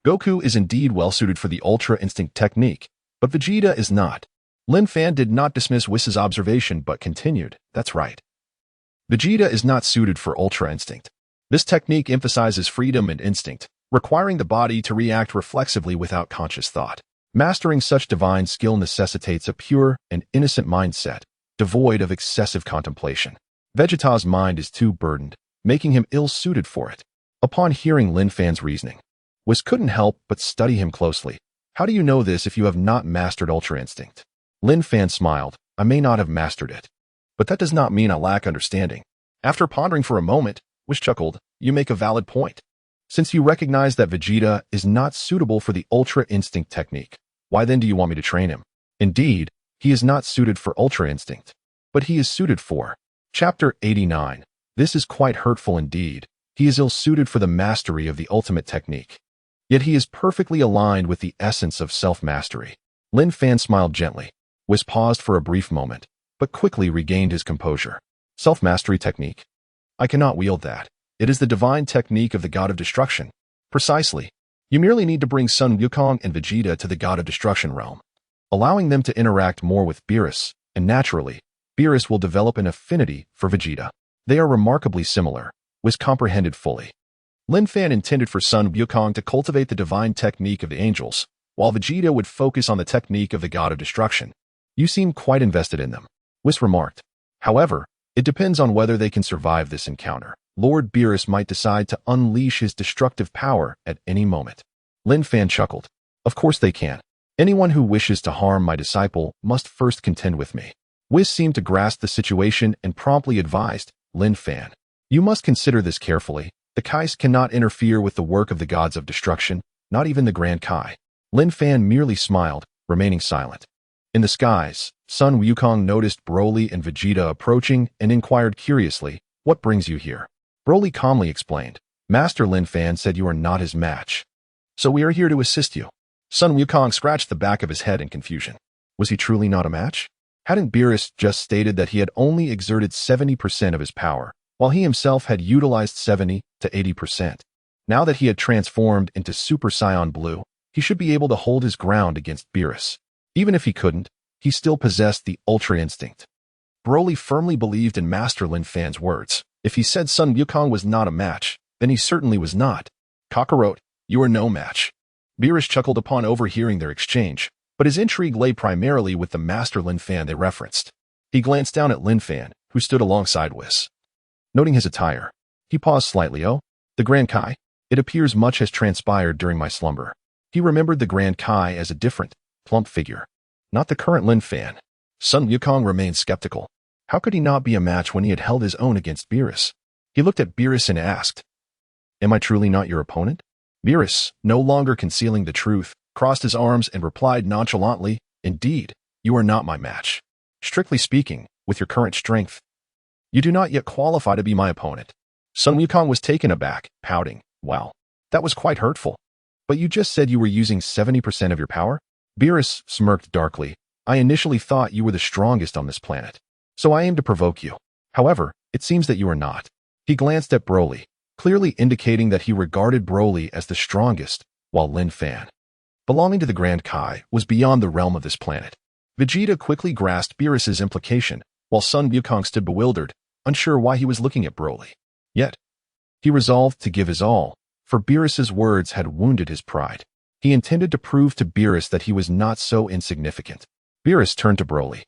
"Goku is indeed well-suited for the Ultra Instinct technique, but Vegeta is not." Lin Fan did not dismiss Whis' observation but continued, "That's right. Vegeta is not suited for Ultra Instinct. This technique emphasizes freedom and instinct, requiring the body to react reflexively without conscious thought. Mastering such divine skill necessitates a pure and innocent mindset, devoid of excessive contemplation. Vegeta's mind is too burdened, making him ill-suited for it." Upon hearing Lin Fan's reasoning, Whis couldn't help but study him closely. How do you know this if you have not mastered Ultra Instinct? Lin Fan smiled. I may not have mastered it, but that does not mean I lack understanding. After pondering for a moment, Whis chuckled. You make a valid point. Since you recognize that Vegeta is not suitable for the Ultra Instinct technique, why then do you want me to train him? Indeed, he is not suited for Ultra Instinct, but he is suited for. Chapter 89. This is quite hurtful indeed. He is ill-suited for the mastery of the ultimate technique. Yet he is perfectly aligned with the essence of self-mastery. Lin Fan smiled gently. Whis paused for a brief moment, but quickly regained his composure. Self-mastery technique? I cannot wield that. It is the divine technique of the God of Destruction. Precisely. You merely need to bring Sun Wukong and Vegeta to the God of Destruction realm, allowing them to interact more with Beerus, and naturally, Beerus will develop an affinity for Vegeta. They are remarkably similar. Whis comprehended fully. Lin Fan intended for Sun Wukong to cultivate the divine technique of the angels, while Vegeta would focus on the technique of the God of Destruction. You seem quite invested in them, Whis remarked. However, it depends on whether they can survive this encounter. Lord Beerus might decide to unleash his destructive power at any moment. Lin Fan chuckled. Of course they can. Anyone who wishes to harm my disciple must first contend with me. Whis seemed to grasp the situation and promptly advised, Lin Fan, you must consider this carefully. The Kais cannot interfere with the work of the gods of destruction, not even the Grand Kai. Lin Fan merely smiled, remaining silent. In the skies, Sun Wukong noticed Broly and Vegeta approaching and inquired curiously, what brings you here? Broly calmly explained, Master Lin Fan said you are not his match. So we are here to assist you. Sun Wukong scratched the back of his head in confusion. Was he truly not a match? Hadn't Beerus just stated that he had only exerted 70% of his power, while he himself had utilized 70 to 80%? Now that he had transformed into Super Saiyan Blue, he should be able to hold his ground against Beerus. Even if he couldn't, he still possessed the Ultra Instinct. Broly firmly believed in Master Lin Fan's words. If he said Sun Wukong was not a match, then he certainly was not. Kakarot, you are no match. Beerus chuckled upon overhearing their exchange, but his intrigue lay primarily with the Master Lin Fan they referenced. He glanced down at Lin Fan, who stood alongside Whis. Noting his attire, he paused slightly. Oh, the Grand Kai? It appears much has transpired during my slumber. He remembered the Grand Kai as a different, plump figure, not the current Lin Fan. Sun Wukong remained skeptical. How could he not be a match when he had held his own against Beerus? He looked at Beerus and asked, Am I truly not your opponent? Beerus, no longer concealing the truth, crossed his arms and replied nonchalantly, Indeed, you are not my match. Strictly speaking, with your current strength, you do not yet qualify to be my opponent. Sun Wukong was taken aback, pouting. Wow, that was quite hurtful. But you just said you were using 70% of your power? Beerus smirked darkly. I initially thought you were the strongest on this planet, so I aimed to provoke you. However, it seems that you are not. He glanced at Broly, clearly indicating that he regarded Broly as the strongest, while Lin Fan, belonging to the Grand Kai, was beyond the realm of this planet. Vegeta quickly grasped Beerus's implication, while Sun Wukong stood bewildered, unsure why he was looking at Broly. Yet, he resolved to give his all, for Beerus's words had wounded his pride. He intended to prove to Beerus that he was not so insignificant. Beerus turned to Broly.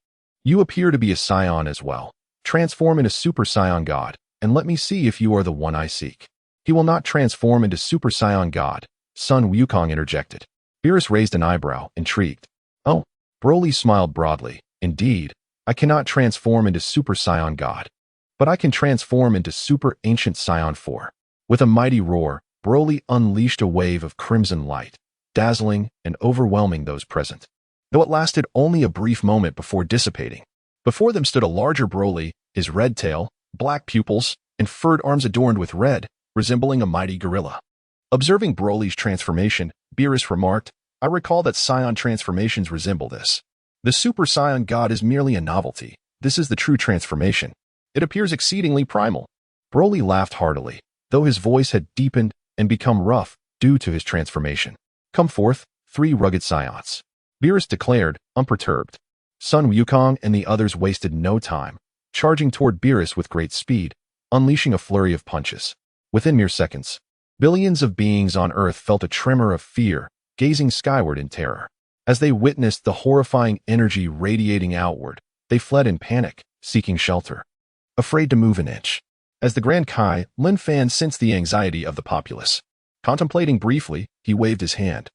You appear to be a Saiyan as well. Transform into Super Saiyan God, and let me see if you are the one I seek. He will not transform into Super Saiyan God, Sun Wukong interjected. Beerus raised an eyebrow, intrigued. Oh, Broly smiled broadly. Indeed, I cannot transform into Super Saiyan God, but I can transform into Super Ancient Saiyan 4. With a mighty roar, Broly unleashed a wave of crimson light, dazzling and overwhelming those present, though it lasted only a brief moment before dissipating. Before them stood a larger Broly, his red tail, black pupils, and furred arms adorned with red, resembling a mighty gorilla. Observing Broly's transformation, Beerus remarked, I recall that Saiyan transformations resemble this. The Super Saiyan God is merely a novelty. This is the true transformation. It appears exceedingly primal. Broly laughed heartily, though his voice had deepened and become rough due to his transformation. Come forth, 3 rugged Saiyans, Beerus declared, unperturbed. Sun Wukong and the others wasted no time, charging toward Beerus with great speed, unleashing a flurry of punches. Within mere seconds, billions of beings on Earth felt a tremor of fear, gazing skyward in terror. As they witnessed the horrifying energy radiating outward, they fled in panic, seeking shelter. Afraid to move an inch, As the Grand Kai, Lin Fan sensed the anxiety of the populace. Contemplating briefly, he waved his hand,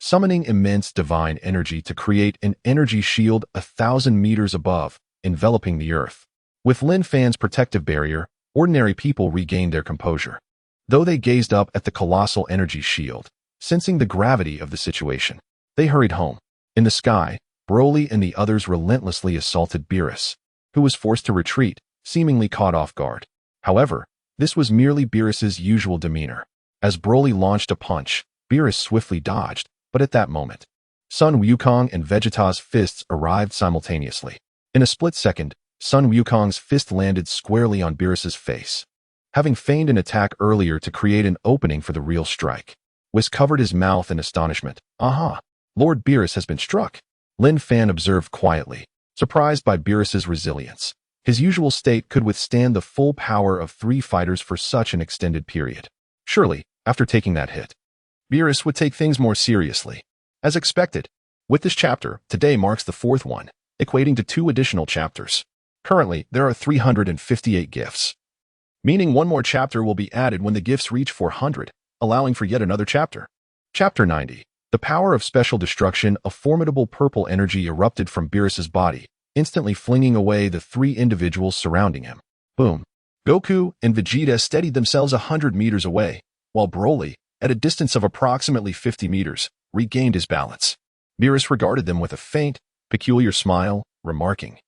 summoning immense divine energy to create an energy shield 1,000 meters above, enveloping the earth. With Lin Fan's protective barrier, ordinary people regained their composure. Though they gazed up at the colossal energy shield, sensing the gravity of the situation, they hurried home. In the sky, Broly and the others relentlessly assaulted Beerus, who was forced to retreat, seemingly caught off guard. However, this was merely Beerus's usual demeanor. As Broly launched a punch, Beerus swiftly dodged, but at that moment, Sun Wukong and Vegeta's fists arrived simultaneously. In a split second, Sun Wukong's fist landed squarely on Beerus's face. Having feigned an attack earlier to create an opening for the real strike, Whis covered his mouth in astonishment. Aha! Lord Beerus has been struck. Lin Fan observed quietly, surprised by Beerus's resilience. His usual state could withstand the full power of 3 fighters for such an extended period. Surely, after taking that hit, Beerus would take things more seriously. As expected, with this chapter, today marks the 4th one, equating to 2 additional chapters. Currently, there are 358 gifts, meaning one more chapter will be added when the gifts reach 400, allowing for yet another chapter. Chapter 90. The power of special destruction. A formidable purple energy erupted from Beerus's body, instantly flinging away the 3 individuals surrounding him. Boom. Goku and Vegeta steadied themselves 100 meters away, while Broly, at a distance of approximately 50 meters, regained his balance. Beerus regarded them with a faint, peculiar smile, remarking,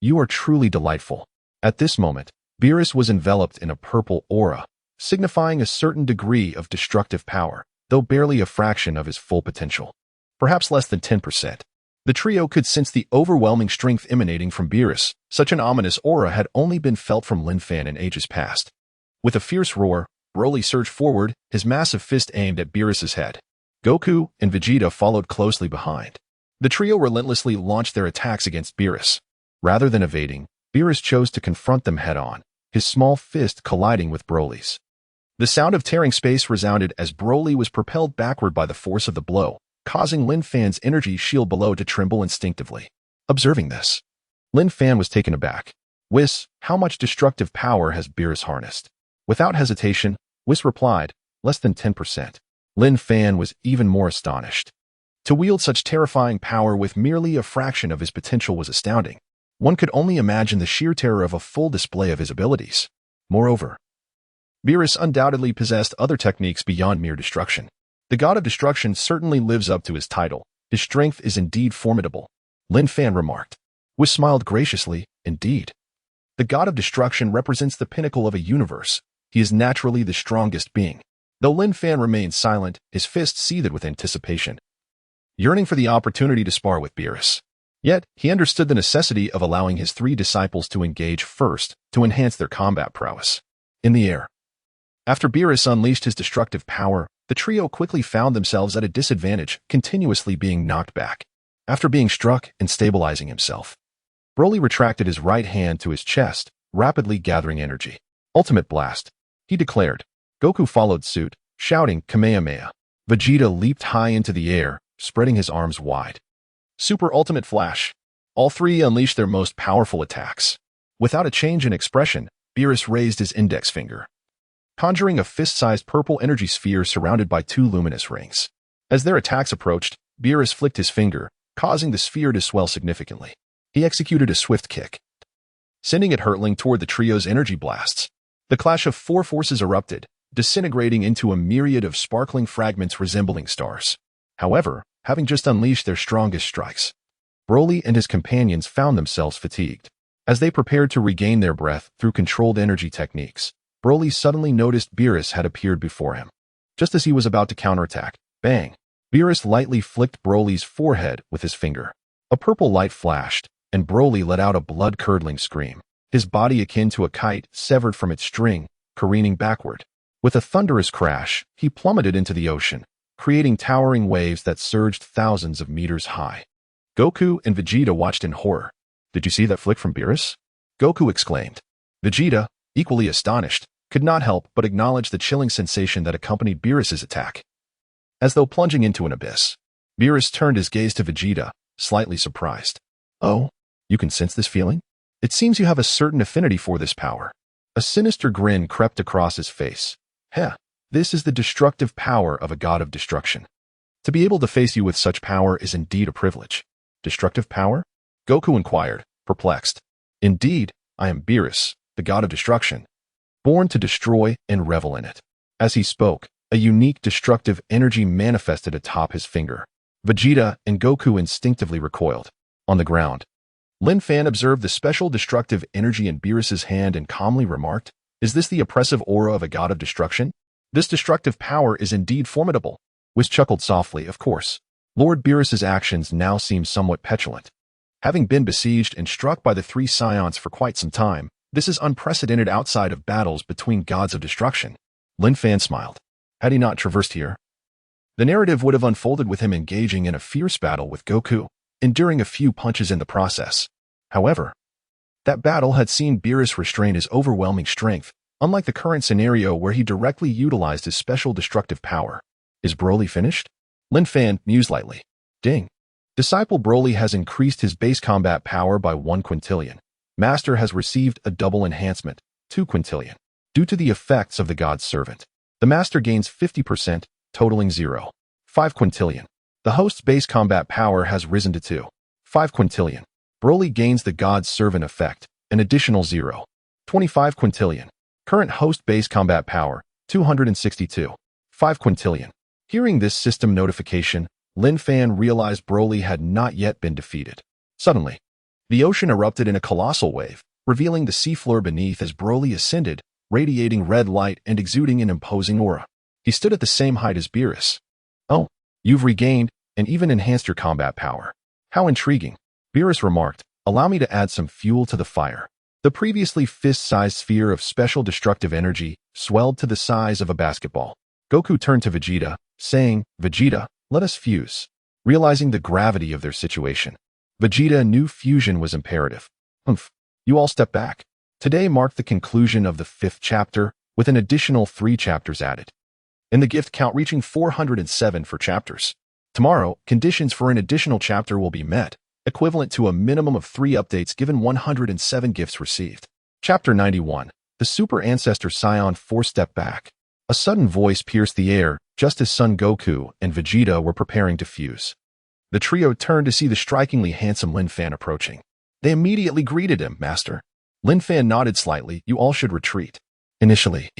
"You are truly delightful." At this moment, Beerus was enveloped in a purple aura, signifying a certain degree of destructive power, though barely a fraction of his full potential. Perhaps less than 10%. The trio could sense the overwhelming strength emanating from Beerus. Such an ominous aura had only been felt from Lin Fan in ages past. With a fierce roar, Broly surged forward, his massive fist aimed at Beerus's head. Goku and Vegeta followed closely behind. The trio relentlessly launched their attacks against Beerus. Rather than evading, Beerus chose to confront them head-on, his small fist colliding with Broly's. The sound of tearing space resounded as Broly was propelled backward by the force of the blow, causing Lin Fan's energy shield below to tremble instinctively. Observing this, Lin Fan was taken aback. "Whis, how much destructive power has Beerus harnessed?" Without hesitation, Whis replied, "Less than 10%. Lin Fan was even more astonished. To wield such terrifying power with merely a fraction of his potential was astounding. One could only imagine the sheer terror of a full display of his abilities. Moreover, Beerus undoubtedly possessed other techniques beyond mere destruction. The God of Destruction certainly lives up to his title. His strength is indeed formidable," Lin Fan remarked. Whis smiled graciously. "Indeed. The God of Destruction represents the pinnacle of a universe. He is naturally the strongest being." Though Lin Fan remained silent, his fist seethed with anticipation, yearning for the opportunity to spar with Beerus. Yet, he understood the necessity of allowing his 3 disciples to engage first to enhance their combat prowess. In the air, after Beerus unleashed his destructive power, the trio quickly found themselves at a disadvantage, continuously being knocked back. After being struck and stabilizing himself, Broly retracted his right hand to his chest, rapidly gathering energy. "Ultimate blast," he declared. Goku followed suit, shouting Kamehameha. Vegeta leaped high into the air, spreading his arms wide. Super Ultimate Flash. All 3 unleashed their most powerful attacks. Without a change in expression, Beerus raised his index finger, conjuring a fist-sized purple energy sphere surrounded by 2 luminous rings. As their attacks approached, Beerus flicked his finger, causing the sphere to swell significantly. He executed a swift kick, sending it hurtling toward the trio's energy blasts. The clash of 4 forces erupted, disintegrating into a myriad of sparkling fragments resembling stars. However, having just unleashed their strongest strikes, Broly and his companions found themselves fatigued. As they prepared to regain their breath through controlled energy techniques, Broly suddenly noticed Beerus had appeared before him. Just as he was about to counterattack, bang! Beerus lightly flicked Broly's forehead with his finger. A purple light flashed, and Broly let out a blood-curdling scream. His body akin to a kite severed from its string, careening backward. With a thunderous crash, he plummeted into the ocean, creating towering waves that surged thousands of meters high. Goku and Vegeta watched in horror. "Did you see that flick from Beerus?" Goku exclaimed. Vegeta, equally astonished, could not help but acknowledge the chilling sensation that accompanied Beerus's attack. As though plunging into an abyss, Beerus turned his gaze to Vegeta, slightly surprised. "Oh, you can sense this feeling? It seems you have a certain affinity for this power." A sinister grin crept across his face. Heh, this is the destructive power of a god of destruction. To be able to face you with such power is indeed a privilege. Destructive power? Goku inquired, perplexed. Indeed, I am Beerus, the god of destruction, born to destroy and revel in it. As he spoke, a unique destructive energy manifested atop his finger. Vegeta and Goku instinctively recoiled. On the ground, Lin Fan observed the special destructive energy in Beerus's hand and calmly remarked, "Is this the oppressive aura of a god of destruction? This destructive power is indeed formidable." Whis chuckled softly, of course. Lord Beerus's actions now seemed somewhat petulant. Having been besieged and struck by the three scions for quite some time, this is unprecedented outside of battles between gods of destruction. Lin Fan smiled. Had he not traversed here, the narrative would have unfolded with him engaging in a fierce battle with Goku, enduring a few punches in the process. However, that battle had seen Beerus restrain his overwhelming strength, unlike the current scenario where he directly utilized his special destructive power. Is Broly finished? Lin Fan mused lightly. Ding. Disciple Broly has increased his base combat power by 1 quintillion. Master has received a double enhancement, 2 quintillion. Due to the effects of the God's Servant, the Master gains 50%, totaling 0.5 quintillion. The host's base combat power has risen to 2.5 quintillion. Broly gains the God's Servant effect, an additional 0.25 quintillion. Current host base combat power, 262.5 quintillion. Hearing this system notification, Lin Fan realized Broly had not yet been defeated. Suddenly, the ocean erupted in a colossal wave, revealing the seafloor beneath as Broly ascended, radiating red light and exuding an imposing aura. He stood at the same height as Beerus. Oh, you've regained and even enhanced your combat power. How intriguing, Beerus remarked. Allow me to add some fuel to the fire. The previously fist-sized sphere of special destructive energy swelled to the size of a basketball. Goku turned to Vegeta, saying, Vegeta, let us fuse. Realizing the gravity of their situation, Vegeta knew fusion was imperative. You all step back. Today marked the conclusion of the 5th chapter, with an additional 3 chapters added, and the gift count reaching 407 for chapters. Tomorrow, conditions for an additional chapter will be met, equivalent to a minimum of 3 updates given 107 gifts received. Chapter 91. The Super Ancestor Scion 4 Step Back. A sudden voice pierced the air, just as Son Goku and Vegeta were preparing to fuse. The trio turned to see the strikingly handsome Lin Fan approaching. They immediately greeted him, Master. Lin Fan nodded slightly. You all should retreat. Initially,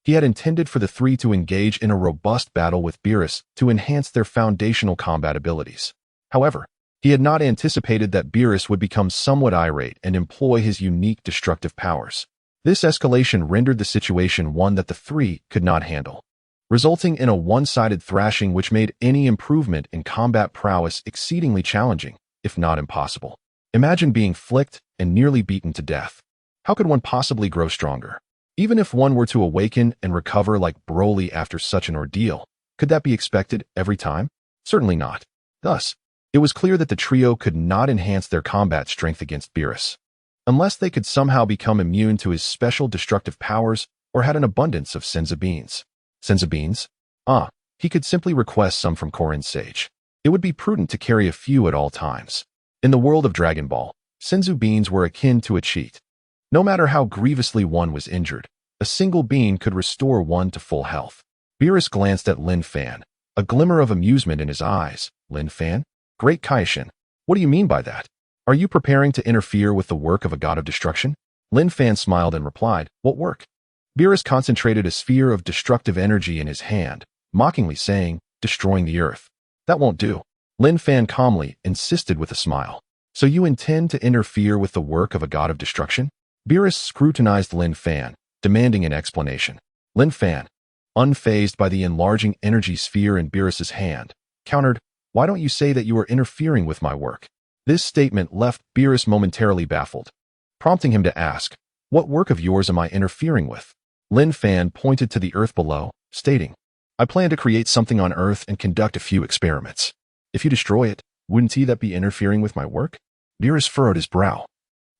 he had intended for the 3 to engage in a robust battle with Beerus to enhance their foundational combat abilities. However, he had not anticipated that Beerus would become somewhat irate and employ his unique destructive powers. This escalation rendered the situation one that the 3 could not handle, resulting in a one-sided thrashing which made any improvement in combat prowess exceedingly challenging, if not impossible. Imagine being flicked and nearly beaten to death. How could one possibly grow stronger? Even if one were to awaken and recover like Broly after such an ordeal, could that be expected every time? Certainly not. Thus, it was clear that the trio could not enhance their combat strength against Beerus, unless they could somehow become immune to his special destructive powers or had an abundance of Senzu beans. Senzu beans? He could simply request some from Korin Sage. It would be prudent to carry a few at all times. In the world of Dragon Ball, Senzu beans were akin to a cheat. No matter how grievously one was injured, a single bean could restore one to full health. Beerus glanced at Lin Fan, a glimmer of amusement in his eyes. Lin Fan? Great Kaishin, what do you mean by that? Are you preparing to interfere with the work of a god of destruction? Lin Fan smiled and replied, What work? Beerus concentrated a sphere of destructive energy in his hand, mockingly saying, Destroying the earth. That won't do. Lin Fan calmly insisted with a smile. So you intend to interfere with the work of a god of destruction? Beerus scrutinized Lin Fan, demanding an explanation. Lin Fan, unfazed by the enlarging energy sphere in Beerus's hand, countered, Why don't you say that you are interfering with my work? This statement left Beerus momentarily baffled, prompting him to ask, What work of yours am I interfering with? Lin Fan pointed to the earth below, stating, I plan to create something on earth and conduct a few experiments. If you destroy it, wouldn't that be interfering with my work? Beerus furrowed his brow,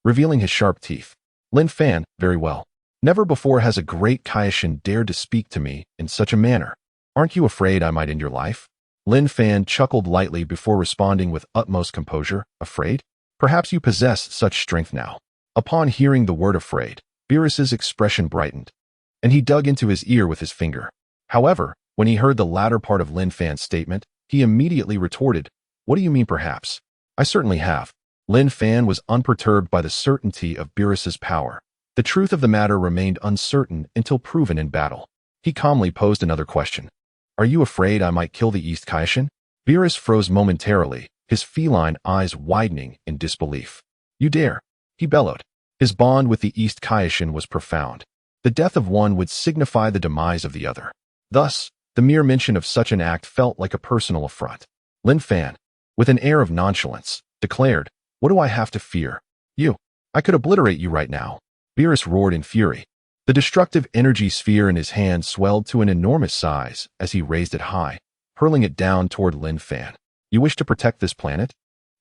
revealing his sharp teeth. Lin Fan, very well. Never before has a great Kaishin dared to speak to me in such a manner. Aren't you afraid I might end your life? Lin Fan chuckled lightly before responding with utmost composure, Afraid? Perhaps you possess such strength now. Upon hearing the word afraid, Beerus's expression brightened, and he dug into his ear with his finger. However, when he heard the latter part of Lin Fan's statement, he immediately retorted, "What do you mean perhaps? I certainly have." Lin Fan was unperturbed by the certainty of Beerus's power. The truth of the matter remained uncertain until proven in battle. He calmly posed another question. "Are you afraid I might kill the East Kaishin?" Beerus froze momentarily, his feline eyes widening in disbelief. "You dare!" he bellowed. His bond with the East Kaishin was profound. The death of one would signify the demise of the other. Thus, the mere mention of such an act felt like a personal affront. Lin Fan, with an air of nonchalance, declared, "What do I have to fear? You. I could obliterate you right now." Beerus roared in fury. The destructive energy sphere in his hand swelled to an enormous size as he raised it high, hurling it down toward Lin Fan. "You wish to protect this planet?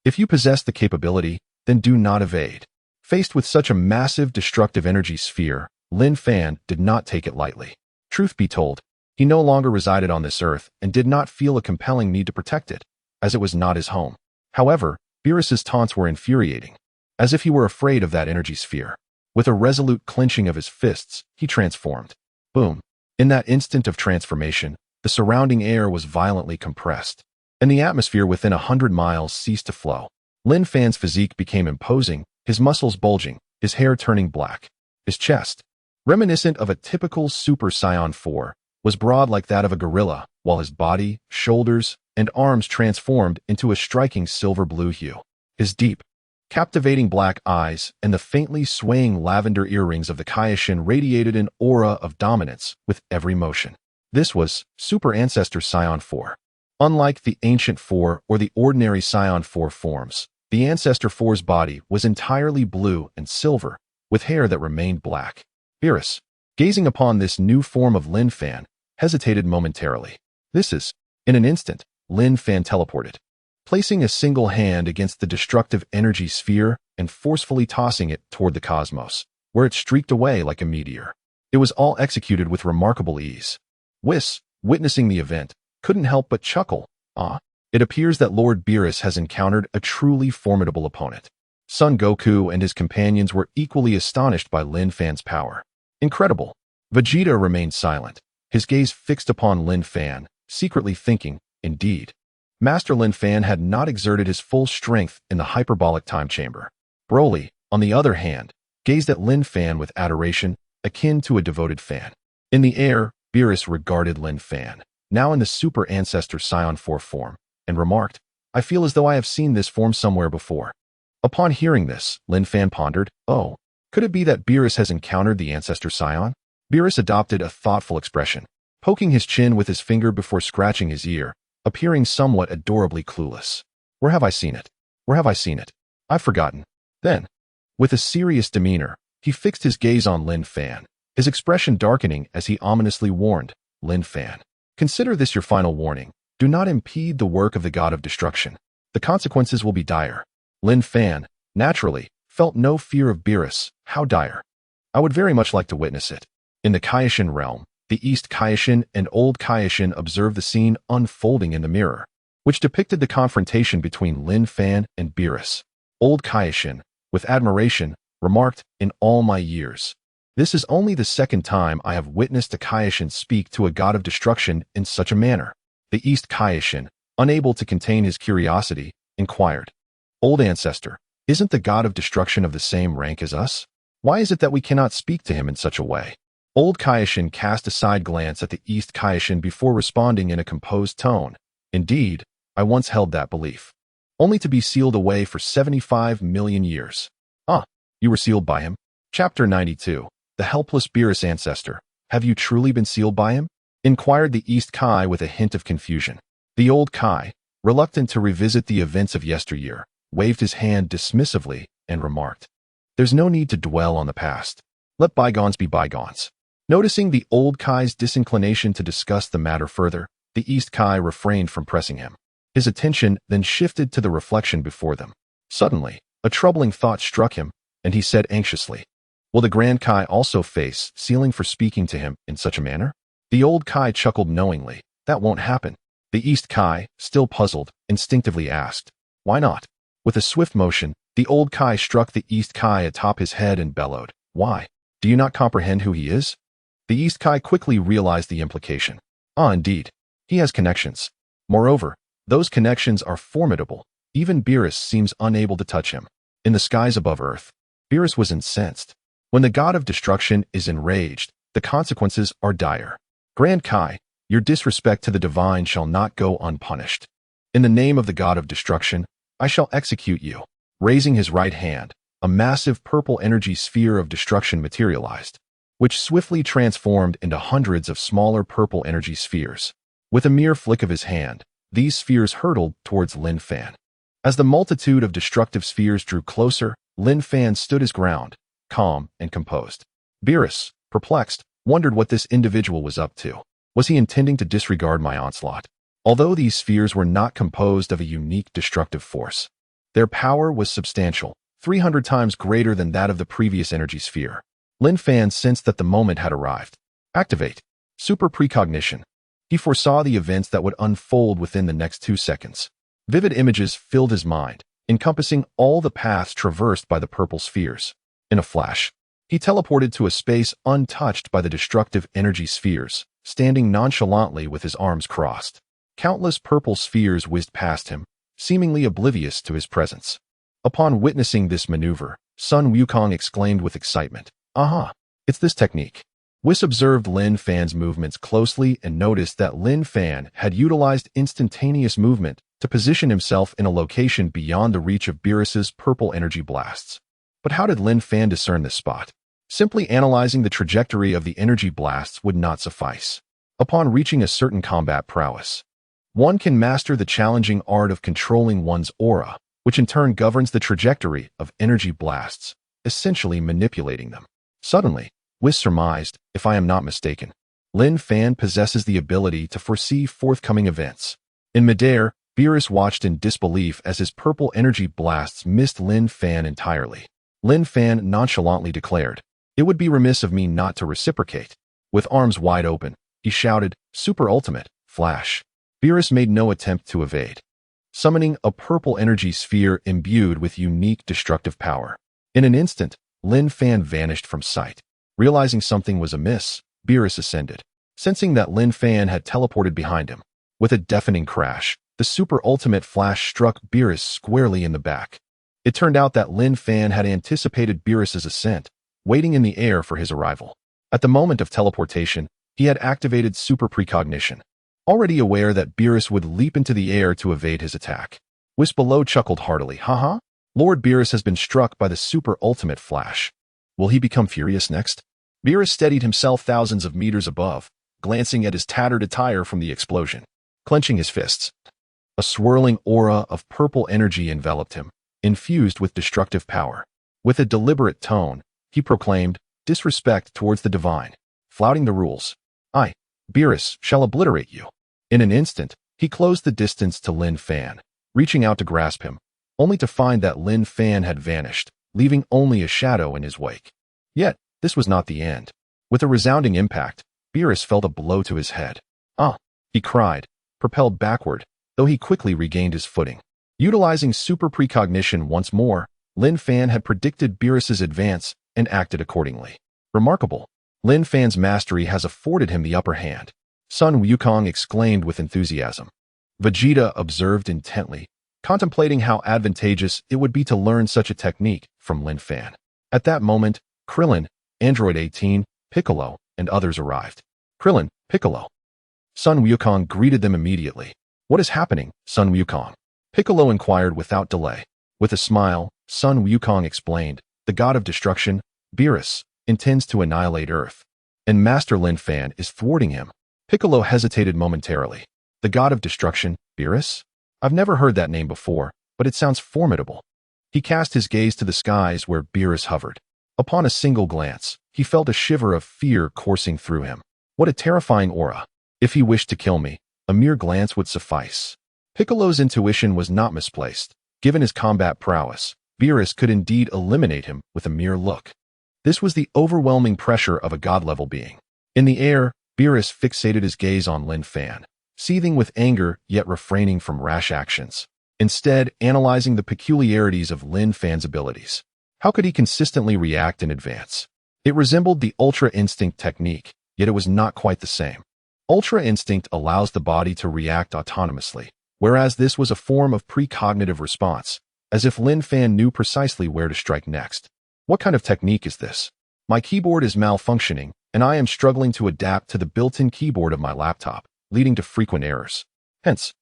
If you possess the capability, then do not evade." Faced with such a massive destructive energy sphere, Lin Fan did not take it lightly. Truth be told, he no longer resided on this earth and did not feel a compelling need to protect it, as it was not his home. However, Beerus's taunts were infuriating, as if he were afraid of that energy sphere. With a resolute clenching of his fists, he transformed. Boom! In that instant of transformation, the surrounding air was violently compressed, and the atmosphere within 100 miles ceased to flow. Lin Fan's physique became imposing, his muscles bulging, his hair turning black. His chest, reminiscent of a typical Super Saiyan 4, was broad like that of a gorilla, while his body, shoulders, and arms transformed into a striking silver-blue hue. His deep, captivating black eyes and the faintly swaying lavender earrings of the Kaishin radiated an aura of dominance with every motion. This was Super Ancestor Saiyan 4. Unlike the Ancient 4 or the ordinary Saiyan 4 forms, the Ancestor 4's body was entirely blue and silver, with hair that remained black. Beerus, gazing upon this new form of Lin Fan, hesitated momentarily. This is, in an instant, Lin Fan teleported, placing a single hand against the destructive energy sphere and forcefully tossing it toward the cosmos, where it streaked away like a meteor. It was all executed with remarkable ease. Whis, witnessing the event, couldn't help but chuckle. It appears that Lord Beerus has encountered a truly formidable opponent. Son Goku and his companions were equally astonished by Lin Fan's power. Incredible. Vegeta remained silent, his gaze fixed upon Lin Fan, secretly thinking, indeed. Master Lin Fan had not exerted his full strength in the hyperbolic time chamber. Broly, on the other hand, gazed at Lin Fan with adoration, akin to a devoted fan. In the air, Beerus regarded Lin Fan, now in the Super Ancestor Saiyan 4 form, and remarked, "I feel as though I have seen this form somewhere before." Upon hearing this, Lin Fan pondered, "Oh, could it be that Beerus has encountered the Ancestor Saiyan?" Beerus adopted a thoughtful expression, poking his chin with his finger before scratching his ear, appearing somewhat adorably clueless. "Where have I seen it? Where have I seen it? I've forgotten." Then, with a serious demeanor, he fixed his gaze on Lin Fan, his expression darkening as he ominously warned, "Lin Fan, consider this your final warning. Do not impede the work of the God of Destruction. The consequences will be dire." Lin Fan, naturally, felt no fear of Beerus. How dire? I would very much like to witness it. In the Kaishin realm, the East Kaishin and Old Kaishin observed the scene unfolding in the mirror, which depicted the confrontation between Lin Fan and Beerus. Old Kaishin, with admiration, remarked, "In all my years, this is only the second time I have witnessed a Kaishin speak to a God of Destruction in such a manner." The East Kaishin, unable to contain his curiosity, inquired, "Old Ancestor, isn't the God of Destruction of the same rank as us? Why is it that we cannot speak to him in such a way?" Old Kaishin cast a side glance at the East Kaishin before responding in a composed tone, "Indeed, I once held that belief, only to be sealed away for 75 million years." You were sealed by him? Chapter 92, The Helpless Beerus Ancestor. Have you truly been sealed by him? Inquired the East Kai with a hint of confusion. The old Kai, reluctant to revisit the events of yesteryear, waved his hand dismissively and remarked, "There's no need to dwell on the past. Let bygones be bygones." Noticing the old Kai's disinclination to discuss the matter further, the East Kai refrained from pressing him. His attention then shifted to the reflection before them. Suddenly, a troubling thought struck him, and he said anxiously, "Will the Grand Kai also face sealing for speaking to him in such a manner?" The old Kai chuckled knowingly. "That won't happen." The East Kai, still puzzled, instinctively asked, "Why not?" With a swift motion, the old Kai struck the East Kai atop his head and bellowed, "Why? Do you not comprehend who he is? The East Kai quickly realized the implication. Ah, indeed. He has connections. Moreover, those connections are formidable. Even Beerus seems unable to touch him. In the skies above Earth, Beerus was incensed. When the god of destruction is enraged, the consequences are dire. Grand Kai, your disrespect to the divine shall not go unpunished. In the name of the god of destruction, I shall execute you. Raising his right hand, a massive purple energy sphere of destruction materialized, which swiftly transformed into hundreds of smaller purple energy spheres. With a mere flick of his hand, these spheres hurtled towards Lin Fan. As the multitude of destructive spheres drew closer, Lin Fan stood his ground, calm and composed. Beerus, perplexed, wondered what this individual was up to. Was he intending to disregard my onslaught? Although these spheres were not composed of a unique destructive force, their power was substantial, 300 times greater than that of the previous energy sphere. Lin Fan sensed that the moment had arrived. Activate. Super precognition. He foresaw the events that would unfold within the next 2 seconds. Vivid images filled his mind, encompassing all the paths traversed by the purple spheres. In a flash, he teleported to a space untouched by the destructive energy spheres, standing nonchalantly with his arms crossed. Countless purple spheres whizzed past him, seemingly oblivious to his presence. Upon witnessing this maneuver, Sun Wukong exclaimed with excitement, "Aha! It's this technique." Whis observed Lin Fan's movements closely and noticed that Lin Fan had utilized instantaneous movement to position himself in a location beyond the reach of Beerus's purple energy blasts. But how did Lin Fan discern this spot? Simply analyzing the trajectory of the energy blasts would not suffice. Upon reaching a certain combat prowess, one can master the challenging art of controlling one's aura, which in turn governs the trajectory of energy blasts, essentially manipulating them. Suddenly, Whis surmised, if I am not mistaken, Lin Fan possesses the ability to foresee forthcoming events. In midair, Beerus watched in disbelief as his purple energy blasts missed Lin Fan entirely. Lin Fan nonchalantly declared, "It would be remiss of me not to reciprocate." With arms wide open, he shouted, "Super Ultimate, Flash." Beerus made no attempt to evade, summoning a purple energy sphere imbued with unique destructive power. In an instant, Lin Fan vanished from sight. Realizing something was amiss, Beerus ascended, sensing that Lin Fan had teleported behind him. With a deafening crash, the super ultimate flash struck Beerus squarely in the back. It turned out that Lin Fan had anticipated Beerus's ascent, waiting in the air for his arrival. At the moment of teleportation, he had activated super precognition, already aware that Beerus would leap into the air to evade his attack. Whis below chuckled heartily, "Haha! Lord Beerus has been struck by the super ultimate flash. Will he become furious next?" Beerus steadied himself thousands of meters above, glancing at his tattered attire from the explosion. Clenching his fists, a swirling aura of purple energy enveloped him, infused with destructive power. With a deliberate tone, he proclaimed, "Disrespect towards the divine, flouting the rules. I, Beerus, shall obliterate you." In an instant, he closed the distance to Lin Fan, reaching out to grasp him, only to find that Lin Fan had vanished, leaving only a shadow in his wake. Yet, this was not the end. With a resounding impact, Beerus felt a blow to his head. "Ah!" he cried, propelled backward, though he quickly regained his footing. Utilizing super precognition once more, Lin Fan had predicted Beerus's advance and acted accordingly. Remarkable. Lin Fan's mastery has afforded him the upper hand. Sun Wukong exclaimed with enthusiasm. Vegeta observed intently, contemplating how advantageous it would be to learn such a technique from Lin Fan. At that moment, Krillin, Android 18, Piccolo, and others arrived. "Krillin, Piccolo." Sun Wukong greeted them immediately. "What is happening, Sun Wukong?" Piccolo inquired without delay. With a smile, Sun Wukong explained, "The god of destruction, Beerus, intends to annihilate Earth, and Master Lin Fan is thwarting him." Piccolo hesitated momentarily. "The god of destruction, Beerus? I've never heard that name before, but it sounds formidable." He cast his gaze to the skies where Beerus hovered. Upon a single glance, he felt a shiver of fear coursing through him. What a terrifying aura. If he wished to kill me, a mere glance would suffice. Piccolo's intuition was not misplaced. Given his combat prowess, Beerus could indeed eliminate him with a mere look. This was the overwhelming pressure of a god-level being. In the air, Beerus fixated his gaze on Lin Fan, seething with anger yet refraining from rash actions. Instead, analyzing the peculiarities of Lin Fan's abilities. How could he consistently react in advance? It resembled the Ultra Instinct technique, yet it was not quite the same. Ultra Instinct allows the body to react autonomously, whereas this was a form of precognitive response, as if Lin Fan knew precisely where to strike next. What kind of technique is this? My keyboard is malfunctioning, and I am struggling to adapt to the built-in keyboard of my laptop, leading to frequent errors. Hence,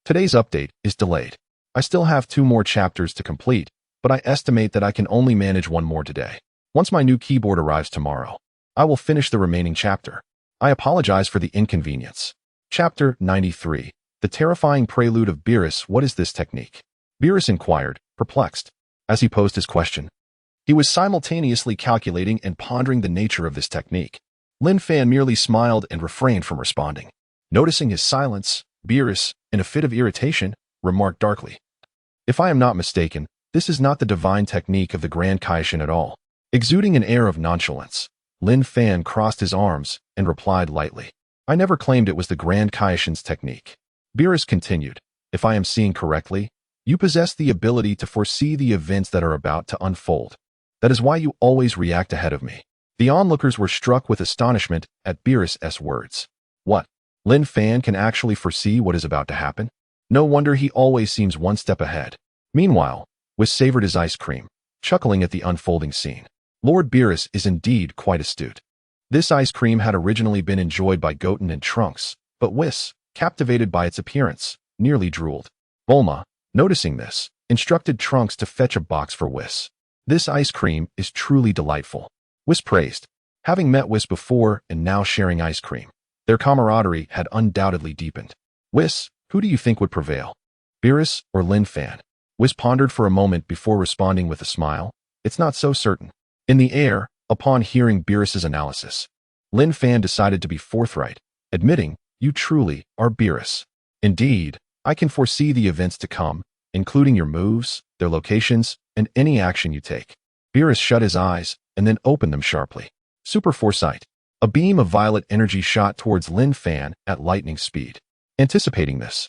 today's update is delayed. I still have 2 more chapters to complete, but I estimate that I can only manage 1 more today. Once my new keyboard arrives tomorrow, I will finish the remaining chapter. I apologize for the inconvenience. Chapter 93. The Terrifying Prelude of Beerus. What is this technique? Beerus inquired, perplexed. As he posed his question, he was simultaneously calculating and pondering the nature of this technique. Lin Fan merely smiled and refrained from responding. Noticing his silence, Beerus, in a fit of irritation, remarked darkly, "If I am not mistaken, this is not the divine technique of the Grand Kaishin at all." Exuding an air of nonchalance, Lin Fan crossed his arms and replied lightly, "I never claimed it was the Grand Kaishin's technique." Beerus continued, "If I am seeing correctly, you possess the ability to foresee the events that are about to unfold. That is why you always react ahead of me." The onlookers were struck with astonishment at Beerus' words. What? Lin Fan can actually foresee what is about to happen? No wonder he always seems 1 step ahead. Meanwhile, Whis savored his ice cream, chuckling at the unfolding scene. Lord Beerus is indeed quite astute. This ice cream had originally been enjoyed by Goten and Trunks, but Whis, captivated by its appearance, nearly drooled. Bulma, noticing this, instructed Trunks to fetch a box for Whis. "This ice cream is truly delightful," Whis praised. Having met Whis before and now sharing ice cream, their camaraderie had undoubtedly deepened. "Whis, who do you think would prevail? Beerus or Lin Fan?" Whis pondered for a moment before responding with a smile. "It's not so certain." In the air, upon hearing Beerus' analysis, Lin Fan decided to be forthright, admitting, "You truly are Beerus. Indeed, I can foresee the events to come, including your moves, their locations, and any action you take." Beerus shut his eyes and then opened them sharply. Super foresight. A beam of violet energy shot towards Lin Fan at lightning speed. Anticipating this,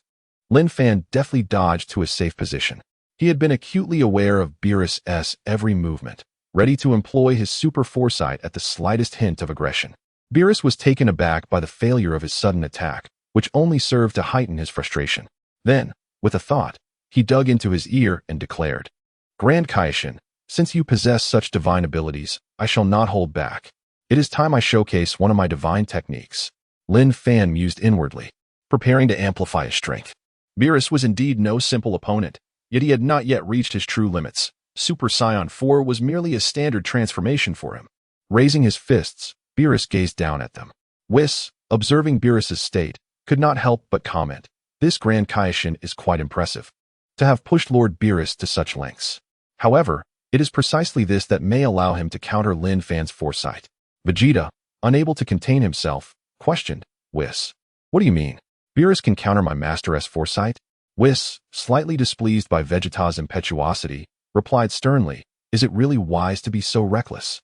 Lin Fan deftly dodged to a safe position. He had been acutely aware of Beerus' every movement, ready to employ his super foresight at the slightest hint of aggression. Beerus was taken aback by the failure of his sudden attack, which only served to heighten his frustration. Then, with a thought, he dug into his ear and declared, "Grand Kaishin, since you possess such divine abilities, I shall not hold back. It is time I showcase one of my divine techniques." Lin Fan mused inwardly, preparing to amplify his strength. Beerus was indeed no simple opponent, yet he had not yet reached his true limits. Super Saiyan 4 was merely a standard transformation for him. Raising his fists, Beerus gazed down at them. Whis, observing Beerus' state, could not help but comment, "This Grand Kaishin is quite impressive. To have pushed Lord Beerus to such lengths. However, it is precisely this that may allow him to counter Lin Fan's foresight." Vegeta, unable to contain himself, questioned, "Whis, what do you mean? Beerus can counter my master's foresight?" Whis, slightly displeased by Vegeta's impetuosity, replied sternly, "Is it really wise to be so reckless?"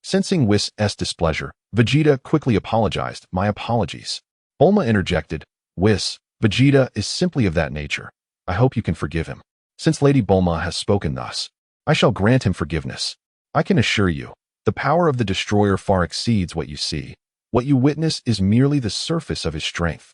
Sensing Whis' displeasure, Vegeta quickly apologized. "My apologies." Bulma interjected, "Whis, Vegeta is simply of that nature. I hope you can forgive him. Since Lady Bulma has spoken thus, I shall grant him forgiveness. I can assure you, the power of the Destroyer far exceeds what you see. What you witness is merely the surface of his strength."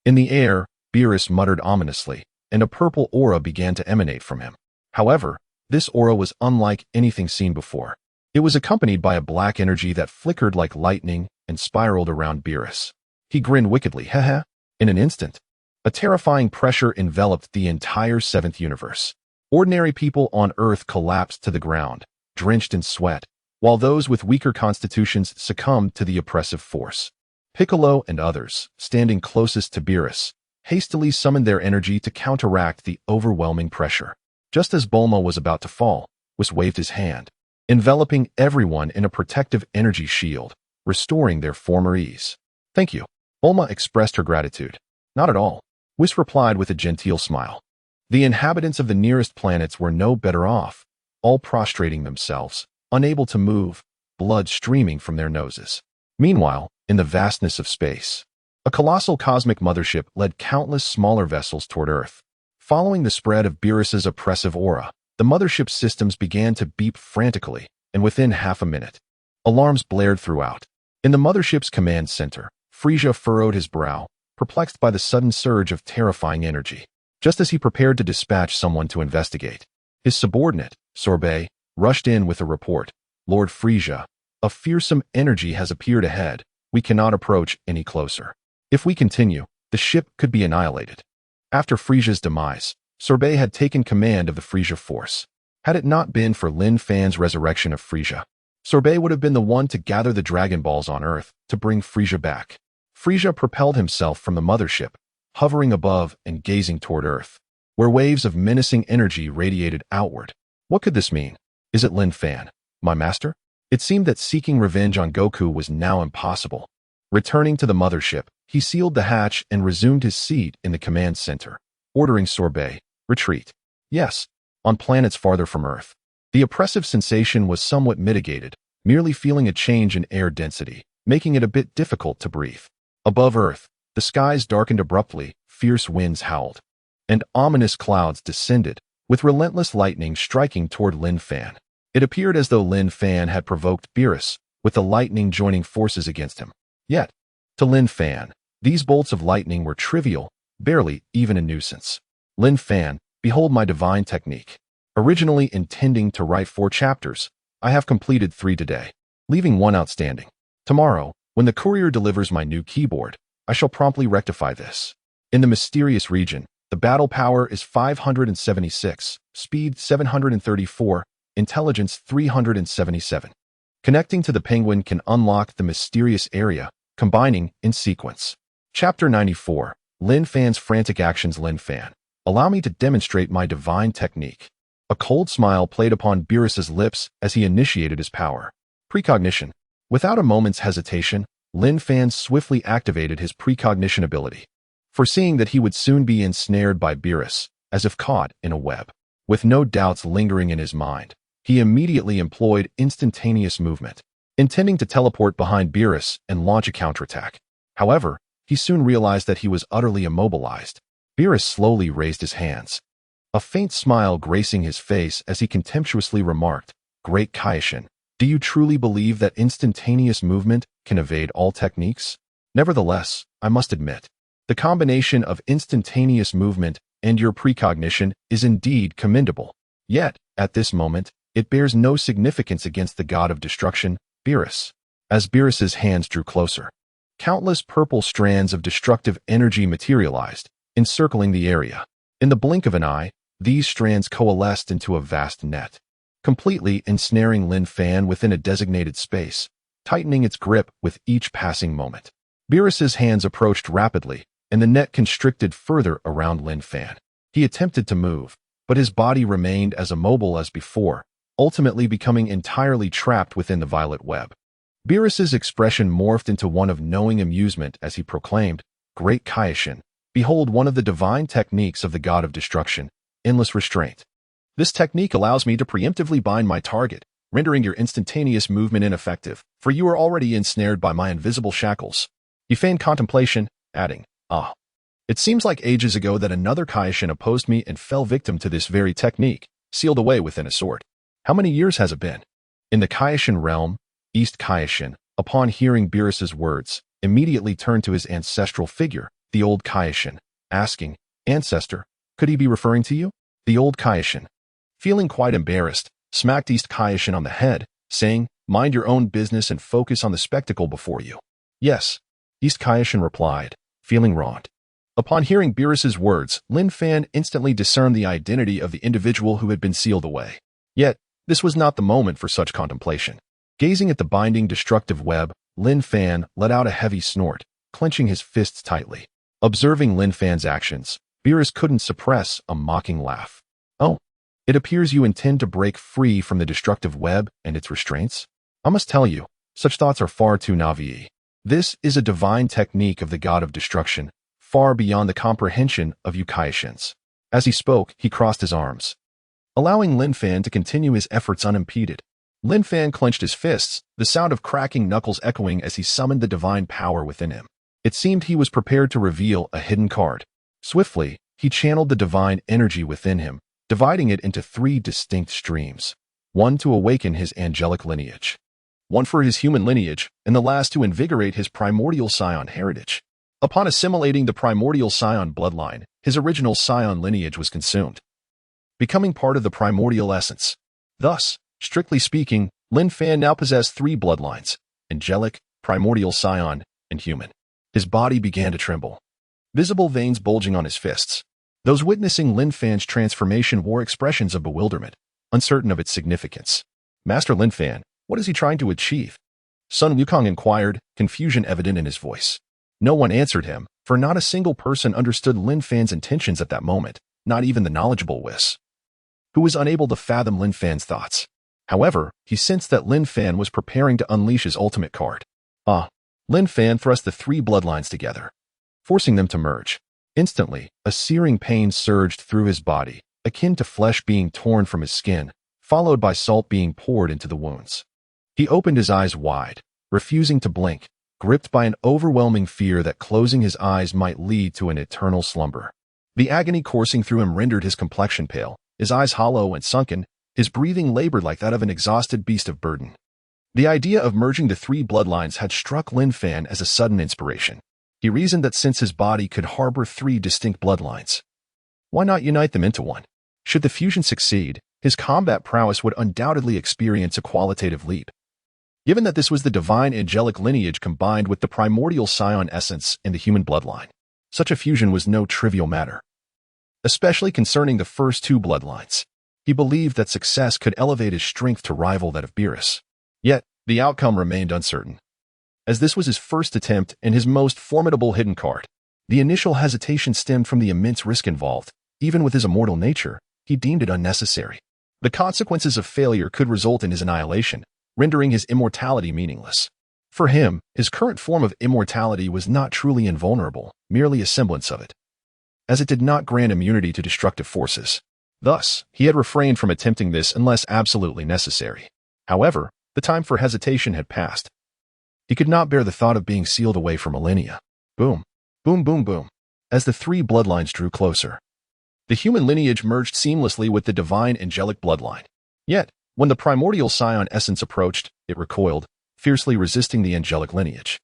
In the air, Beerus muttered ominously, and a purple aura began to emanate from him. However, this aura was unlike anything seen before. It was accompanied by a black energy that flickered like lightning and spiraled around Beerus. He grinned wickedly, "Haha." In an instant, a terrifying pressure enveloped the entire 7th universe. Ordinary people on Earth collapsed to the ground, drenched in sweat, while those with weaker constitutions succumbed to the oppressive force. Piccolo and others, standing closest to Beerus, hastily summoned their energy to counteract the overwhelming pressure. Just as Bulma was about to fall, Whis waved his hand, enveloping everyone in a protective energy shield, restoring their former ease. "Thank you." Bulma expressed her gratitude. "Not at all," Whis replied with a genteel smile. The inhabitants of the nearest planets were no better off, all prostrating themselves, unable to move, blood streaming from their noses. Meanwhile, in the vastness of space, a colossal cosmic mothership led countless smaller vessels toward Earth. Following the spread of Beerus' oppressive aura, the mothership's systems began to beep frantically, and within half a minute, Alarms blared throughout. In the mothership's command center, Frisia furrowed his brow, perplexed by the sudden surge of terrifying energy. Just as he prepared to dispatch someone to investigate, his subordinate, Sorbet, rushed in with a report. Lord Frisia, a fearsome energy has appeared ahead. We cannot approach any closer. If we continue, the ship could be annihilated. After Frisia's demise, Sorbet had taken command of the Frisia force. Had it not been for Lin Fan's resurrection of Frisia, Sorbet would have been the one to gather the Dragon Balls on Earth to bring Frisia back. Frisia propelled himself from the mothership, hovering above and gazing toward Earth, where waves of menacing energy radiated outward. What could this mean? Is it Lin Fan, my master? It seemed that seeking revenge on Goku was now impossible. Returning to the mothership, he sealed the hatch and resumed his seat in the command center, ordering Sorbet, retreat. Yes, on planets farther from Earth. The oppressive sensation was somewhat mitigated, merely feeling a change in air density, making it a bit difficult to breathe. Above Earth, the skies darkened abruptly, fierce winds howled, and ominous clouds descended, with relentless lightning striking toward Lin Fan. It appeared as though Lin Fan had provoked Beerus, with the lightning joining forces against him. Yet, to Lin Fan, these bolts of lightning were trivial, barely even a nuisance. Lin Fan, behold my divine technique. Originally intending to write 4 chapters, I have completed 3 today, leaving 1 outstanding. Tomorrow, when the courier delivers my new keyboard, I shall promptly rectify this. In the mysterious region, the battle power is 576, speed 734, intelligence 377. Connecting to the penguin can unlock the mysterious area, combining in sequence. Chapter 94, Lin Fan's frantic actions. Lin Fan, allow me to demonstrate my divine technique. A cold smile played upon Beerus's lips as he initiated his power. Precognition. Without a moment's hesitation, Lin Fan swiftly activated his precognition ability, foreseeing that he would soon be ensnared by Beerus, as if caught in a web. With no doubts lingering in his mind, he immediately employed instantaneous movement, intending to teleport behind Beerus and launch a counterattack. However, he soon realized that he was utterly immobilized. Beerus slowly raised his hands, a faint smile gracing his face as he contemptuously remarked, "Great Kaishin, do you truly believe that instantaneous movement can evade all techniques?" Nevertheless, I must admit, the combination of instantaneous movement and your precognition is indeed commendable. Yet, at this moment, it bears no significance against the god of destruction, Beerus. As Beerus's hands drew closer, countless purple strands of destructive energy materialized, encircling the area. In the blink of an eye, these strands coalesced into a vast net, completely ensnaring Lin Fan within a designated space, tightening its grip with each passing moment. Beerus's hands approached rapidly, and the net constricted further around Lin Fan. He attempted to move, but his body remained as immobile as before, ultimately becoming entirely trapped within the violet web. Beerus's expression morphed into one of knowing amusement as he proclaimed, "Great Kaishin, behold one of the divine techniques of the god of destruction, endless restraint. This technique allows me to preemptively bind my target, rendering your instantaneous movement ineffective, for you are already ensnared by my invisible shackles." He feigned contemplation, adding, "Ah, it seems like ages ago that another Kaishin opposed me and fell victim to this very technique, sealed away within a sword. How many years has it been?" In the Kaishin realm, East Kaishin, upon hearing Beerus's words, immediately turned to his ancestral figure, the old Kaishin, asking, "Ancestor, could he be referring to you?" The old Kaishin, feeling quite embarrassed, smacked East Kaishin on the head, saying, "Mind your own business and focus on the spectacle before you." "Yes," East Kaishin replied, feeling wronged. Upon hearing Beerus's words, Lin Fan instantly discerned the identity of the individual who had been sealed away. Yet, this was not the moment for such contemplation. Gazing at the binding destructive web, Lin Fan let out a heavy snort, clenching his fists tightly. Observing Lin Fan's actions, Beerus couldn't suppress a mocking laugh. "Oh, it appears you intend to break free from the destructive web and its restraints? I must tell you, such thoughts are far too naive. This is a divine technique of the god of destruction, far beyond the comprehension of you Kaishins." As he spoke, he crossed his arms, allowing Lin Fan to continue his efforts unimpeded. Lin Fan clenched his fists, the sound of cracking knuckles echoing as he summoned the divine power within him. It seemed he was prepared to reveal a hidden card. Swiftly, he channeled the divine energy within him, dividing it into 3 distinct streams, one to awaken his angelic lineage, one for his human lineage, and the last to invigorate his primordial scion heritage. Upon assimilating the primordial scion bloodline, his original scion lineage was consumed, becoming part of the primordial essence. Thus, strictly speaking, Lin Fan now possessed three bloodlines: angelic, primordial scion, and human. His body began to tremble, visible veins bulging on his fists. Those witnessing Lin Fan's transformation wore expressions of bewilderment, uncertain of its significance. Master Lin Fan, what is he trying to achieve? Sun Wukong inquired, confusion evident in his voice. No one answered him, for not a single person understood Lin Fan's intentions at that moment, not even the knowledgeable Whis, who was unable to fathom Lin Fan's thoughts. However, he sensed that Lin Fan was preparing to unleash his ultimate card. Lin Fan thrust the three bloodlines together, forcing them to merge. Instantly, a searing pain surged through his body, akin to flesh being torn from his skin, followed by salt being poured into the wounds. He opened his eyes wide, refusing to blink, gripped by an overwhelming fear that closing his eyes might lead to an eternal slumber. The agony coursing through him rendered his complexion pale, his eyes hollow and sunken, his breathing labored like that of an exhausted beast of burden. The idea of merging the three bloodlines had struck Lin Fan as a sudden inspiration. He reasoned that since his body could harbor three distinct bloodlines, why not unite them into one? Should the fusion succeed, his combat prowess would undoubtedly experience a qualitative leap. Given that this was the divine angelic lineage combined with the primordial scion essence in the human bloodline, such a fusion was no trivial matter. Especially concerning the first two bloodlines, he believed that success could elevate his strength to rival that of Beerus. Yet, the outcome remained uncertain. As this was his first attempt and his most formidable hidden card, the initial hesitation stemmed from the immense risk involved. Even with his immortal nature, he deemed it unnecessary. The consequences of failure could result in his annihilation, rendering his immortality meaningless. For him, his current form of immortality was not truly invulnerable, merely a semblance of it, as it did not grant immunity to destructive forces. Thus, he had refrained from attempting this unless absolutely necessary. However, the time for hesitation had passed. He could not bear the thought of being sealed away for millennia. Boom, boom, boom, boom. As the three bloodlines drew closer, the human lineage merged seamlessly with the divine angelic bloodline. Yet, when the primordial scion essence approached, it recoiled, fiercely resisting the angelic lineage,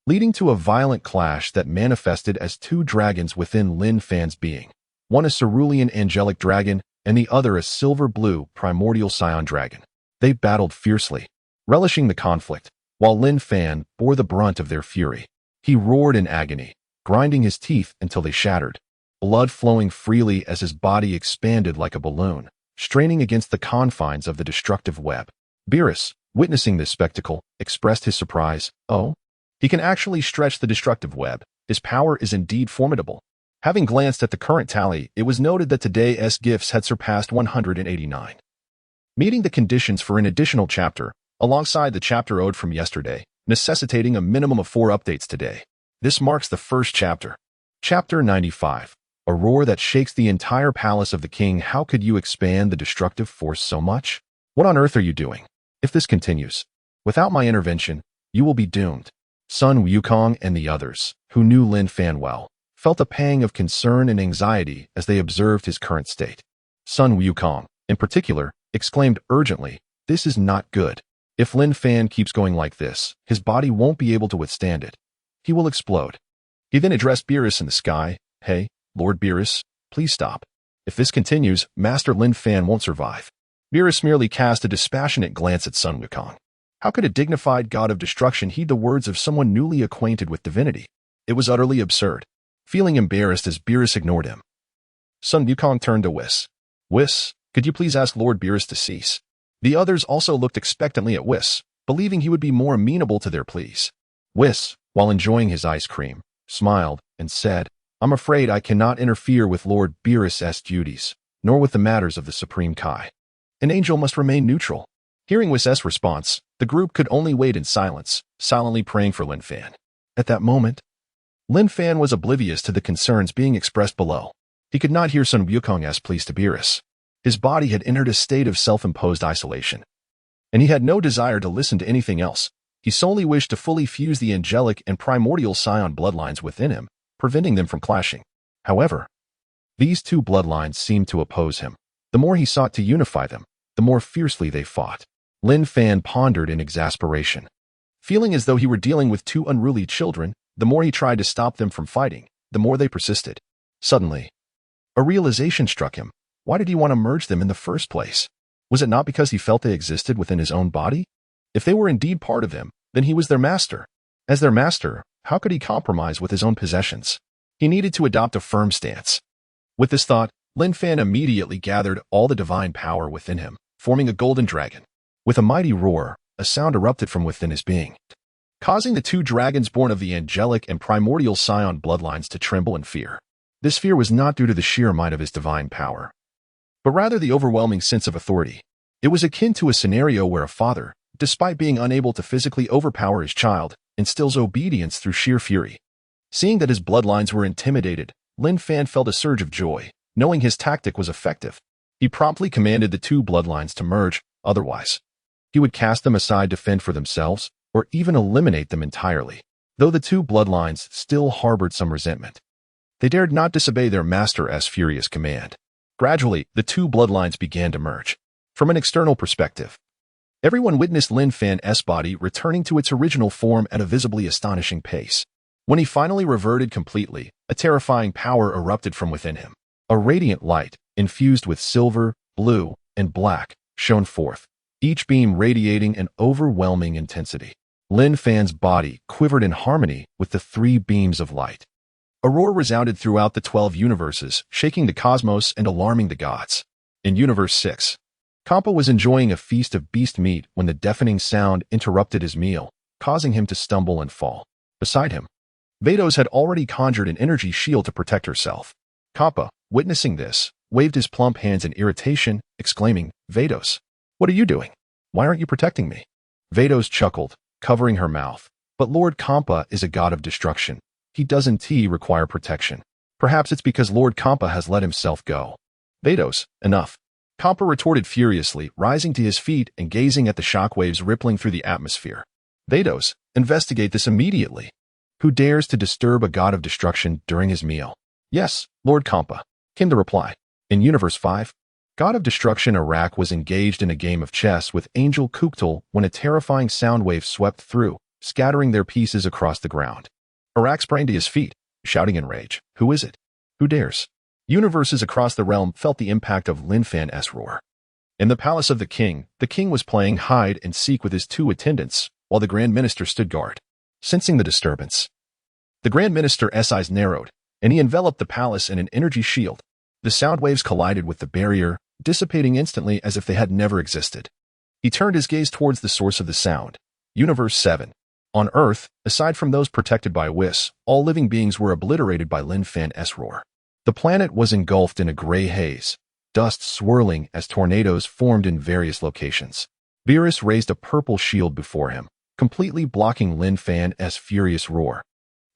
leading to a violent clash that manifested as two dragons within Lin Fan's being, one a cerulean angelic dragon and the other a silver-blue primordial scion dragon. They battled fiercely, relishing the conflict, while Lin Fan bore the brunt of their fury. He roared in agony, grinding his teeth until they shattered, blood flowing freely as his body expanded like a balloon, straining against the confines of the destructive web. Beerus, witnessing this spectacle, expressed his surprise. Oh, he can actually stretch the destructive web. His power is indeed formidable. Having glanced at the current tally, it was noted that today's gifts had surpassed 189. Meeting the conditions for an additional chapter, alongside the chapter owed from yesterday, necessitating a minimum of 4 updates today. This marks the first chapter. Chapter 95. A roar that shakes the entire palace of the king. How could you expand the destructive force so much? What on earth are you doing? If this continues, without my intervention, you will be doomed. Sun Wukong and the others, who knew Lin Fan well, felt a pang of concern and anxiety as they observed his current state. Sun Wukong, in particular, exclaimed urgently, "This is not good. If Lin Fan keeps going like this, his body won't be able to withstand it. He will explode." He then addressed Beerus in the sky. "Hey, Lord Beerus, please stop. If this continues, Master Lin Fan won't survive." Beerus merely cast a dispassionate glance at Sun Wukong. How could a dignified god of destruction heed the words of someone newly acquainted with divinity? It was utterly absurd. Feeling embarrassed as Beerus ignored him, Sun Wukong turned to Whis. "Whis, could you please ask Lord Beerus to cease?" The others also looked expectantly at Whis, believing he would be more amenable to their pleas. Whis, while enjoying his ice cream, smiled and said, "I'm afraid I cannot interfere with Lord Beerus's duties, nor with the matters of the Supreme Kai. An angel must remain neutral." Hearing Whis' response, the group could only wait in silence, silently praying for Lin Fan. At that moment, Lin Fan was oblivious to the concerns being expressed below. He could not hear Sun Wukong's pleas to Beerus. His body had entered a state of self-imposed isolation, and he had no desire to listen to anything else. He solely wished to fully fuse the angelic and primordial scion bloodlines within him, preventing them from clashing. However, these two bloodlines seemed to oppose him. The more he sought to unify them, the more fiercely they fought. Lin Fan pondered in exasperation. Feeling as though he were dealing with two unruly children, the more he tried to stop them from fighting, the more they persisted. Suddenly, a realization struck him. Why did he want to merge them in the first place? Was it not because he felt they existed within his own body? If they were indeed part of him, then he was their master. As their master, how could he compromise with his own possessions? He needed to adopt a firm stance. With this thought, Lin Fan immediately gathered all the divine power within him, forming a golden dragon. With a mighty roar, a sound erupted from within his being, causing the two dragons born of the angelic and primordial scion bloodlines to tremble in fear. This fear was not due to the sheer might of his divine power, but rather the overwhelming sense of authority. It was akin to a scenario where a father, despite being unable to physically overpower his child, instills obedience through sheer fury. Seeing that his bloodlines were intimidated, Lin Fan felt a surge of joy, knowing his tactic was effective. He promptly commanded the two bloodlines to merge, otherwise he would cast them aside to fend for themselves, or even eliminate them entirely. Though the two bloodlines still harbored some resentment, they dared not disobey their master's furious command. Gradually, the two bloodlines began to merge. From an external perspective, everyone witnessed Lin Fan's body returning to its original form at a visibly astonishing pace. When he finally reverted completely, a terrifying power erupted from within him. A radiant light, infused with silver, blue, and black, shone forth, each beam radiating an overwhelming intensity. Lin Fan's body quivered in harmony with the three beams of light. A roar resounded throughout the 12 universes, shaking the cosmos and alarming the gods. In Universe 6, Kampa was enjoying a feast of beast meat when the deafening sound interrupted his meal, causing him to stumble and fall. Beside him, Vados had already conjured an energy shield to protect herself. Kampa, witnessing this, waved his plump hands in irritation, exclaiming, "Vados, what are you doing? Why aren't you protecting me?" Vados chuckled, covering her mouth. "But Lord Kampa is a god of destruction. He doesn't require protection. Perhaps it's because Lord Kampa has let himself go." "Vados, enough." Kampa retorted furiously, rising to his feet and gazing at the shockwaves rippling through the atmosphere. "Vados, investigate this immediately. Who dares to disturb a god of destruction during his meal?" "Yes, Lord Kampa," came the reply. In Universe 5, God of Destruction Arak was engaged in a game of chess with Angel Kuktal when a terrifying sound wave swept through, scattering their pieces across the ground. Arak sprang to his feet, shouting in rage, "Who is it? Who dares?" Universes across the realm felt the impact of Lin Fan's roar. In the palace of the king was playing hide and seek with his two attendants, while the Grand Minister stood guard. Sensing the disturbance, the Grand Minister's eyes narrowed, and he enveloped the palace in an energy shield. The sound waves collided with the barrier, dissipating instantly as if they had never existed. He turned his gaze towards the source of the sound. Universe 7. On Earth, aside from those protected by Whis, all living beings were obliterated by Lin Fan's roar. The planet was engulfed in a gray haze, dust swirling as tornadoes formed in various locations. Beerus raised a purple shield before him, completely blocking Lin Fan's furious roar,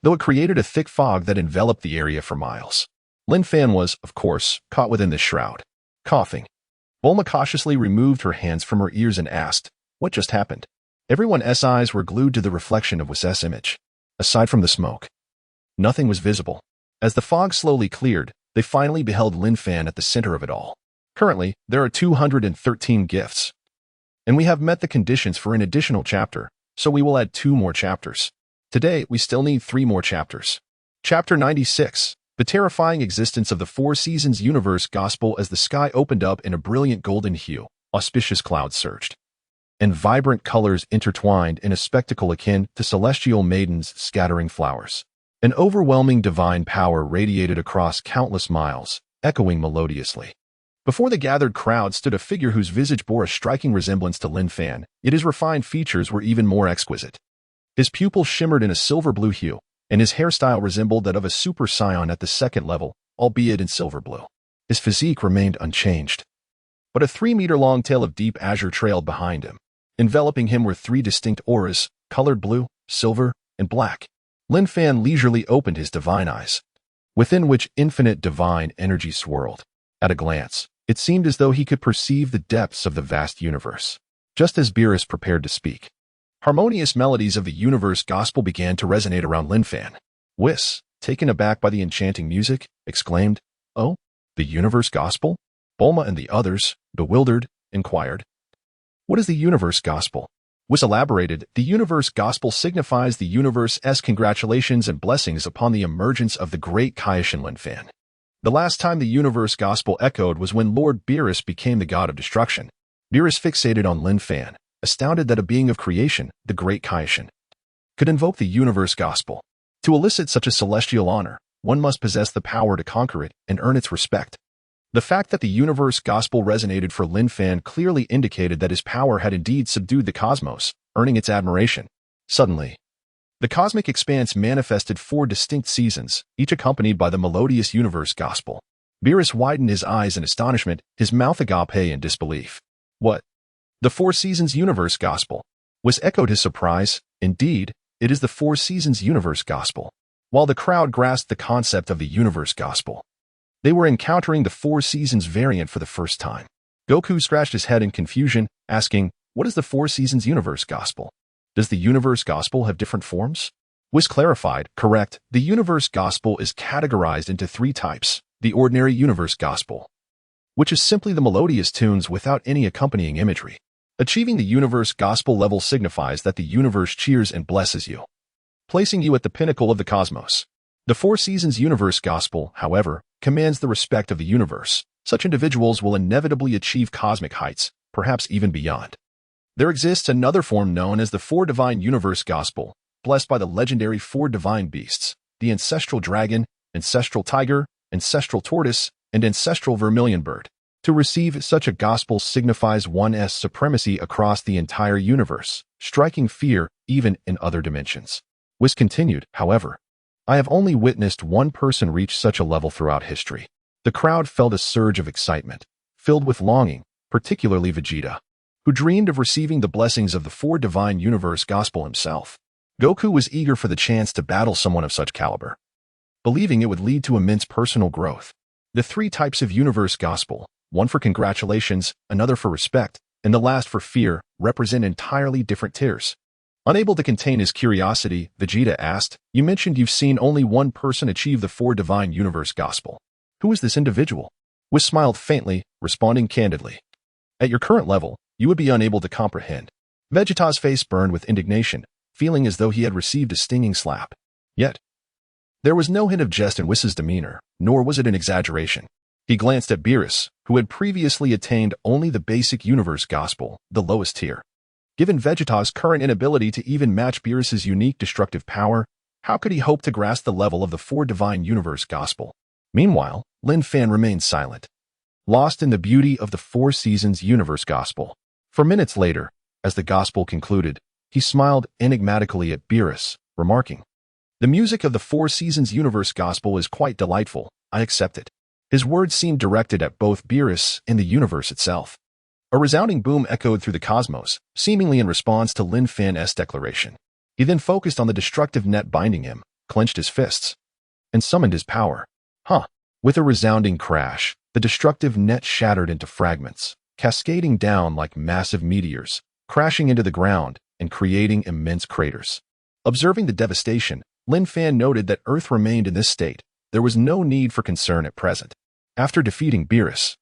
though it created a thick fog that enveloped the area for miles. Lin Fan was, of course, caught within this shroud. Coughing, Bulma cautiously removed her hands from her ears and asked, "What just happened?" Everyone's eyes were glued to the reflection of Whis' image. Aside from the smoke, nothing was visible. As the fog slowly cleared, they finally beheld Lin Fan at the center of it all. Currently, there are 213 gifts, and we have met the conditions for an additional chapter, so we will add 2 more chapters. Today, we still need 3 more chapters. Chapter 96. The terrifying existence of the Four Seasons universe gospel. As the sky opened up in a brilliant golden hue, auspicious clouds surged, and vibrant colors intertwined in a spectacle akin to celestial maidens scattering flowers. An overwhelming divine power radiated across countless miles, echoing melodiously. Before the gathered crowd stood a figure whose visage bore a striking resemblance to Lin Fan, yet his refined features were even more exquisite. His pupils shimmered in a silver-blue hue, and his hairstyle resembled that of a super scion at the 2nd level, albeit in silver blue. His physique remained unchanged, but a 3-meter-long tail of deep azure trailed behind him. Enveloping him were 3 distinct auras, colored blue, silver, and black. Lin Fan leisurely opened his divine eyes, within which infinite divine energy swirled. At a glance, it seemed as though he could perceive the depths of the vast universe. Just as Beerus prepared to speak, harmonious melodies of the universe gospel began to resonate around Lin Fan. Whis, taken aback by the enchanting music, exclaimed, "Oh, the universe gospel?" Bulma and the others, bewildered, inquired, What is the universe gospel? Was elaborated, the universe gospel signifies the universe's congratulations and blessings upon the emergence of the great Kaishin Lin Fan. The last time the universe gospel echoed was when Lord Beerus became the god of destruction. Beerus fixated on Lin Fan, astounded that a being of creation, the great Kaishin, could invoke the universe gospel. To elicit such a celestial honor, one must possess the power to conquer it and earn its respect. The fact that the universe gospel resonated for Lin Fan clearly indicated that his power had indeed subdued the cosmos, earning its admiration. Suddenly, the cosmic expanse manifested 4 distinct seasons, each accompanied by the melodious universe gospel. Beerus widened his eyes in astonishment, his mouth agape in disbelief. What? The 4 seasons universe gospel? Was echoed his surprise. Indeed, it is the 4 seasons universe gospel. While the crowd grasped the concept of the universe gospel, they were encountering the 4 seasons variant for the first time. Goku scratched his head in confusion, asking, what is the 4 seasons universe gospel? Does the universe gospel have different forms? Whis clarified, correct, the universe gospel is categorized into 3 types. The ordinary universe gospel, which is simply the melodious tunes without any accompanying imagery. Achieving the universe gospel level signifies that the universe cheers and blesses you, placing you at the pinnacle of the cosmos. The 4 seasons universe gospel, however, commands the respect of the universe. Such individuals will inevitably achieve cosmic heights, perhaps even beyond. There exists another form known as the 4 divine universe gospel, blessed by the legendary 4 divine beasts, the ancestral dragon, ancestral tiger, ancestral tortoise, and ancestral vermilion bird. To receive such a gospel signifies one's supremacy across the entire universe, striking fear even in other dimensions. Whis continued, however, I have only witnessed one person reach such a level throughout history. The crowd felt a surge of excitement, filled with longing, particularly Vegeta, who dreamed of receiving the blessings of the 4 divine universe gospel himself. Goku was eager for the chance to battle someone of such caliber, believing it would lead to immense personal growth. The 3 types of universe gospel, one for congratulations, another for respect, and the last for fear, represent entirely different tiers. Unable to contain his curiosity, Vegeta asked, you mentioned you've seen only one person achieve the 4 divine universe gospel. Who is this individual? Whis smiled faintly, responding candidly. At your current level, you would be unable to comprehend. Vegeta's face burned with indignation, feeling as though he had received a stinging slap. Yet, there was no hint of jest in Whis' demeanor, nor was it an exaggeration. He glanced at Beerus, who had previously attained only the basic universe gospel, the lowest tier. Given Vegeta's current inability to even match Beerus' unique destructive power, how could he hope to grasp the level of the 4 divine universe gospel? Meanwhile, Lin Fan remained silent, lost in the beauty of the 4 seasons universe gospel. For minutes later, as the gospel concluded, he smiled enigmatically at Beerus, remarking, the music of the 4 seasons universe gospel is quite delightful, I accept it. His words seemed directed at both Beerus and the universe itself. A resounding boom echoed through the cosmos, seemingly in response to Lin Fan's declaration. He then focused on the destructive net binding him, clenched his fists, and summoned his power. With a resounding crash, the destructive net shattered into fragments, cascading down like massive meteors, crashing into the ground and creating immense craters. Observing the devastation, Lin Fan noted that Earth remained in this state. There was no need for concern at present. After defeating Beerus,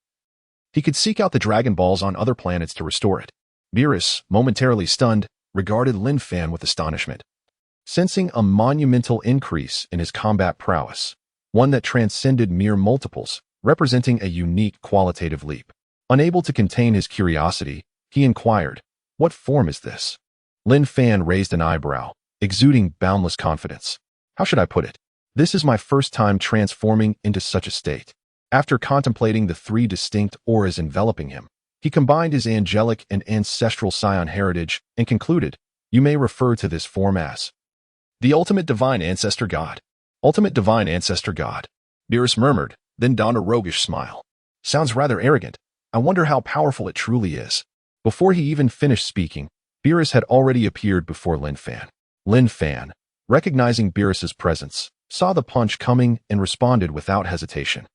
he could seek out the Dragon Balls on other planets to restore it. Beerus, momentarily stunned, regarded Lin Fan with astonishment, sensing a monumental increase in his combat prowess, one that transcended mere multiples, representing a unique qualitative leap. Unable to contain his curiosity, he inquired, what form is this? Lin Fan raised an eyebrow, exuding boundless confidence. How should I put it? This is my first time transforming into such a state. After contemplating the 3 distinct auras enveloping him, he combined his angelic and ancestral scion heritage and concluded, you may refer to this form as the ultimate divine ancestor god. Ultimate divine ancestor god. Beerus murmured, then donned a roguish smile. Sounds rather arrogant. I wonder how powerful it truly is. Before he even finished speaking, Beerus had already appeared before Lin Fan. Lin Fan, recognizing Beerus's presence, saw the punch coming and responded without hesitation,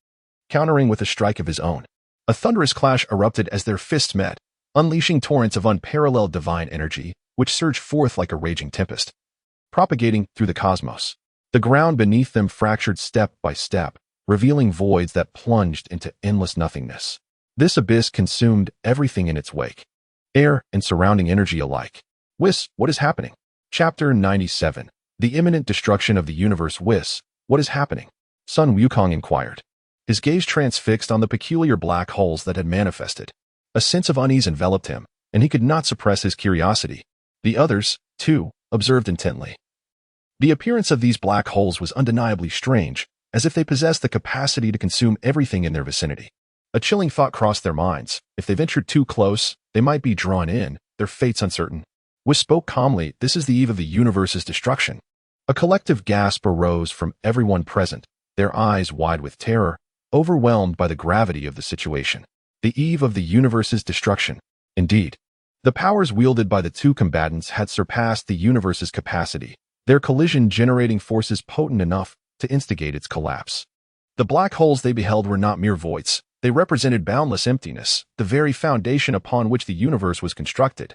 countering with a strike of his own. A thunderous clash erupted as their fists met, unleashing torrents of unparalleled divine energy, which surged forth like a raging tempest, propagating through the cosmos. The ground beneath them fractured step by step, revealing voids that plunged into endless nothingness. This abyss consumed everything in its wake. air and surrounding energy alike. Whis, what is happening? Chapter 97. The imminent destruction of the universe. Whis, what is happening? Sun Wukong inquired, his gaze transfixed on the peculiar black holes that had manifested. A sense of unease enveloped him, and he could not suppress his curiosity. The others, too, observed intently. The appearance of these black holes was undeniably strange, as if they possessed the capacity to consume everything in their vicinity. A chilling thought crossed their minds. If they ventured too close, they might be drawn in, their fates uncertain. Whis spoke calmly, this is the eve of the universe's destruction. A collective gasp arose from everyone present, their eyes wide with terror, overwhelmed by the gravity of the situation. The eve of the universe's destruction. Indeed, the powers wielded by the two combatants had surpassed the universe's capacity, their collision generating forces potent enough to instigate its collapse. The black holes they beheld were not mere voids. They represented boundless emptiness, the very foundation upon which the universe was constructed.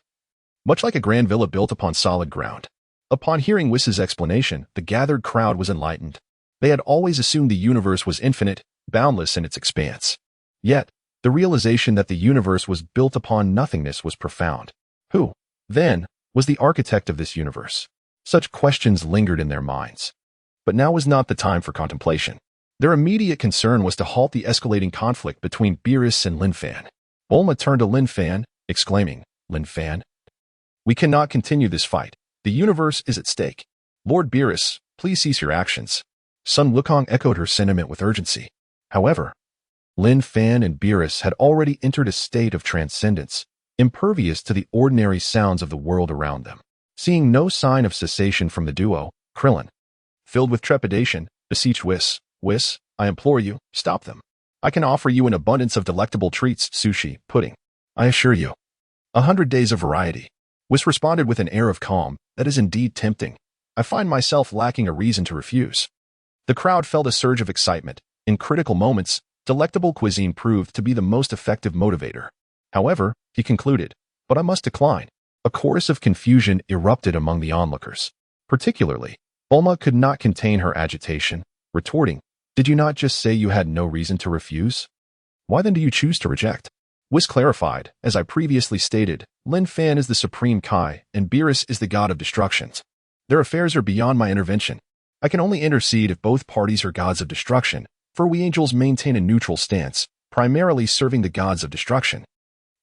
Much like a grand villa built upon solid ground. Upon hearing Whis' explanation, the gathered crowd was enlightened. They had always assumed the universe was infinite, boundless in its expanse. Yet, the realization that the universe was built upon nothingness was profound. Who, then, was the architect of this universe? Such questions lingered in their minds. But now was not the time for contemplation. Their immediate concern was to halt the escalating conflict between Beerus and Lin Fan. Bulma turned to Lin Fan, exclaiming, Lin Fan, we cannot continue this fight. The universe is at stake. Lord Beerus, please cease your actions. Sun Wukong echoed her sentiment with urgency. However, Lin Fan and Beerus had already entered a state of transcendence, impervious to the ordinary sounds of the world around them. Seeing no sign of cessation from the duo, Krillin, filled with trepidation, beseeched Whis, Whis, I implore you, stop them. I can offer you an abundance of delectable treats, sushi, pudding. I assure you. 100 days of variety. Whis responded with an air of calm, that is indeed tempting. I find myself lacking a reason to refuse. The crowd felt a surge of excitement. In critical moments, delectable cuisine proved to be the most effective motivator. However, he concluded, but I must decline. A chorus of confusion erupted among the onlookers. Particularly, Bulma could not contain her agitation, retorting, did you not just say you had no reason to refuse? Why then do you choose to reject? Whis clarified, as I previously stated, Lin Fan is the supreme Kai, and Beerus is the god of destructions. Their affairs are beyond my intervention. I can only intercede if both parties are gods of destruction, for we angels maintain a neutral stance, primarily serving the gods of destruction.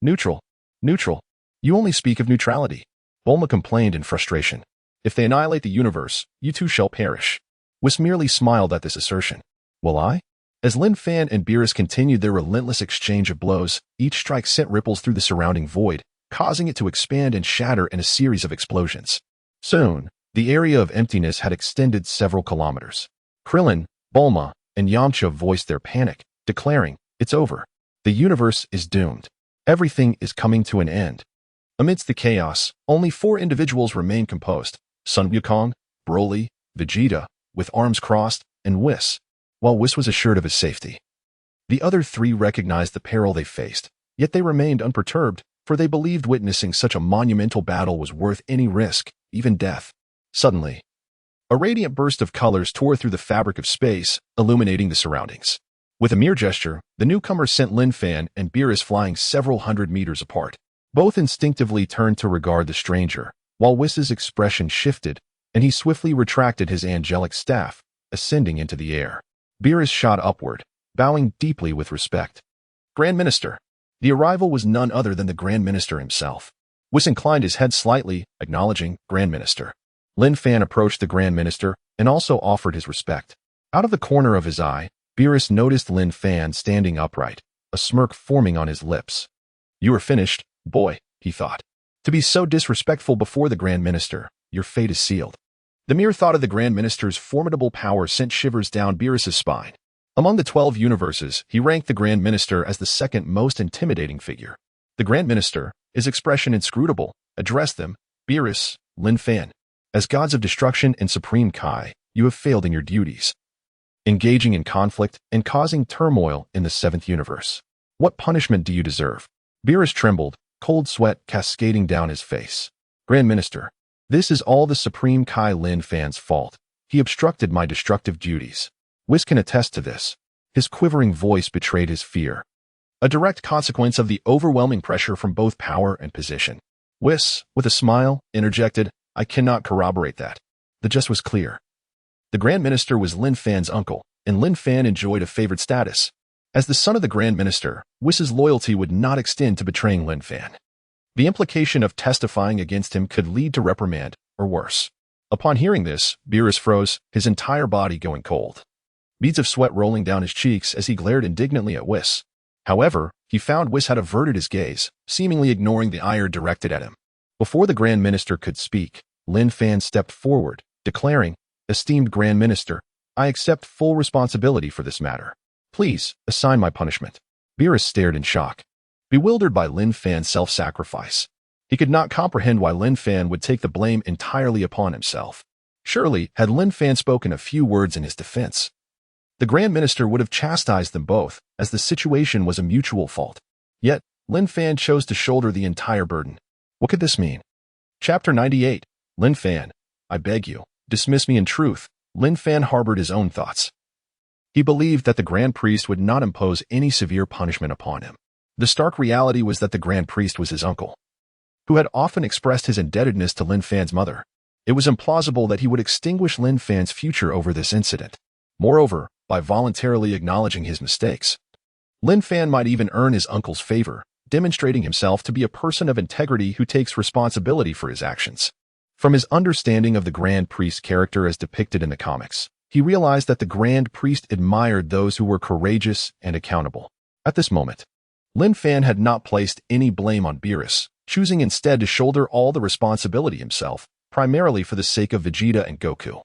Neutral. Neutral. You only speak of neutrality. Bulma complained in frustration. If they annihilate the universe, you too shall perish. Whis merely smiled at this assertion. Will I? As Lin Fan and Beerus continued their relentless exchange of blows, each strike sent ripples through the surrounding void, causing it to expand and shatter in a series of explosions. Soon, the area of emptiness had extended several kilometers. Krillin, Bulma, and Yamcha voiced their panic, declaring, it's over. The universe is doomed. Everything is coming to an end. Amidst the chaos, only 4 individuals remained composed, Sun Wukong, Broly, Vegeta, with arms crossed, and Whis, while Whis was assured of his safety. The other 3 recognized the peril they faced, yet they remained unperturbed, for they believed witnessing such a monumental battle was worth any risk, even death. Suddenly, a radiant burst of colors tore through the fabric of space, illuminating the surroundings. With a mere gesture, the newcomer sent Lin Fan and Beerus flying several hundred meters apart. Both instinctively turned to regard the stranger, while Whis' expression shifted, and he swiftly retracted his angelic staff, ascending into the air. Beerus shot upward, bowing deeply with respect. Grand Minister. The arrival was none other than the Grand Minister himself. Whis inclined his head slightly, acknowledging Grand Minister. Lin Fan approached the Grand Minister and also offered his respect. Out of the corner of his eye, Beerus noticed Lin Fan standing upright, a smirk forming on his lips. You are finished, boy, he thought. To be so disrespectful before the Grand Minister, your fate is sealed. The mere thought of the Grand Minister's formidable power sent shivers down Beerus' spine. Among the 12 universes, he ranked the Grand Minister as the second most intimidating figure. The Grand Minister, his expression inscrutable, addressed them, Beerus, Lin Fan. As gods of destruction and supreme Kai, you have failed in your duties, engaging in conflict and causing turmoil in the 7th universe. What punishment do you deserve? Beerus trembled, cold sweat cascading down his face. Grand Minister, this is all the supreme Kai Lin Fan's fault. He obstructed my destructive duties. Whis can attest to this. His quivering voice betrayed his fear. a direct consequence of the overwhelming pressure from both power and position. Whis, with a smile, interjected, "I cannot corroborate that." The gist was clear. The Grand Minister was Lin Fan's uncle, and Lin Fan enjoyed a favored status. As the son of the Grand Minister, Whis' loyalty would not extend to betraying Lin Fan. The implication of testifying against him could lead to reprimand, or worse. Upon hearing this, Beerus froze, his entire body going cold. Beads of sweat rolling down his cheeks as he glared indignantly at Whis. However, he found Whis had averted his gaze, seemingly ignoring the ire directed at him. Before the Grand Minister could speak, Lin Fan stepped forward, declaring, "Esteemed Grand Minister, I accept full responsibility for this matter. Please, assign my punishment." Beerus stared in shock, bewildered by Lin Fan's self-sacrifice. He could not comprehend why Lin Fan would take the blame entirely upon himself. Surely, had Lin Fan spoken a few words in his defense, the Grand Minister would have chastised them both, as the situation was a mutual fault. Yet, Lin Fan chose to shoulder the entire burden. What could this mean? Chapter 98. Lin Fan, I beg you, dismiss me. In truth, Lin Fan harbored his own thoughts. He believed that the Grand Priest would not impose any severe punishment upon him. The stark reality was that the Grand Priest was his uncle, who had often expressed his indebtedness to Lin Fan's mother. It was implausible that he would extinguish Lin Fan's future over this incident. Moreover, by voluntarily acknowledging his mistakes, Lin Fan might even earn his uncle's favor, demonstrating himself to be a person of integrity who takes responsibility for his actions. From his understanding of the Grand Priest's character as depicted in the comics, he realized that the Grand Priest admired those who were courageous and accountable. At this moment, Lin Fan had not placed any blame on Beerus, choosing instead to shoulder all the responsibility himself, primarily for the sake of Vegeta and Goku.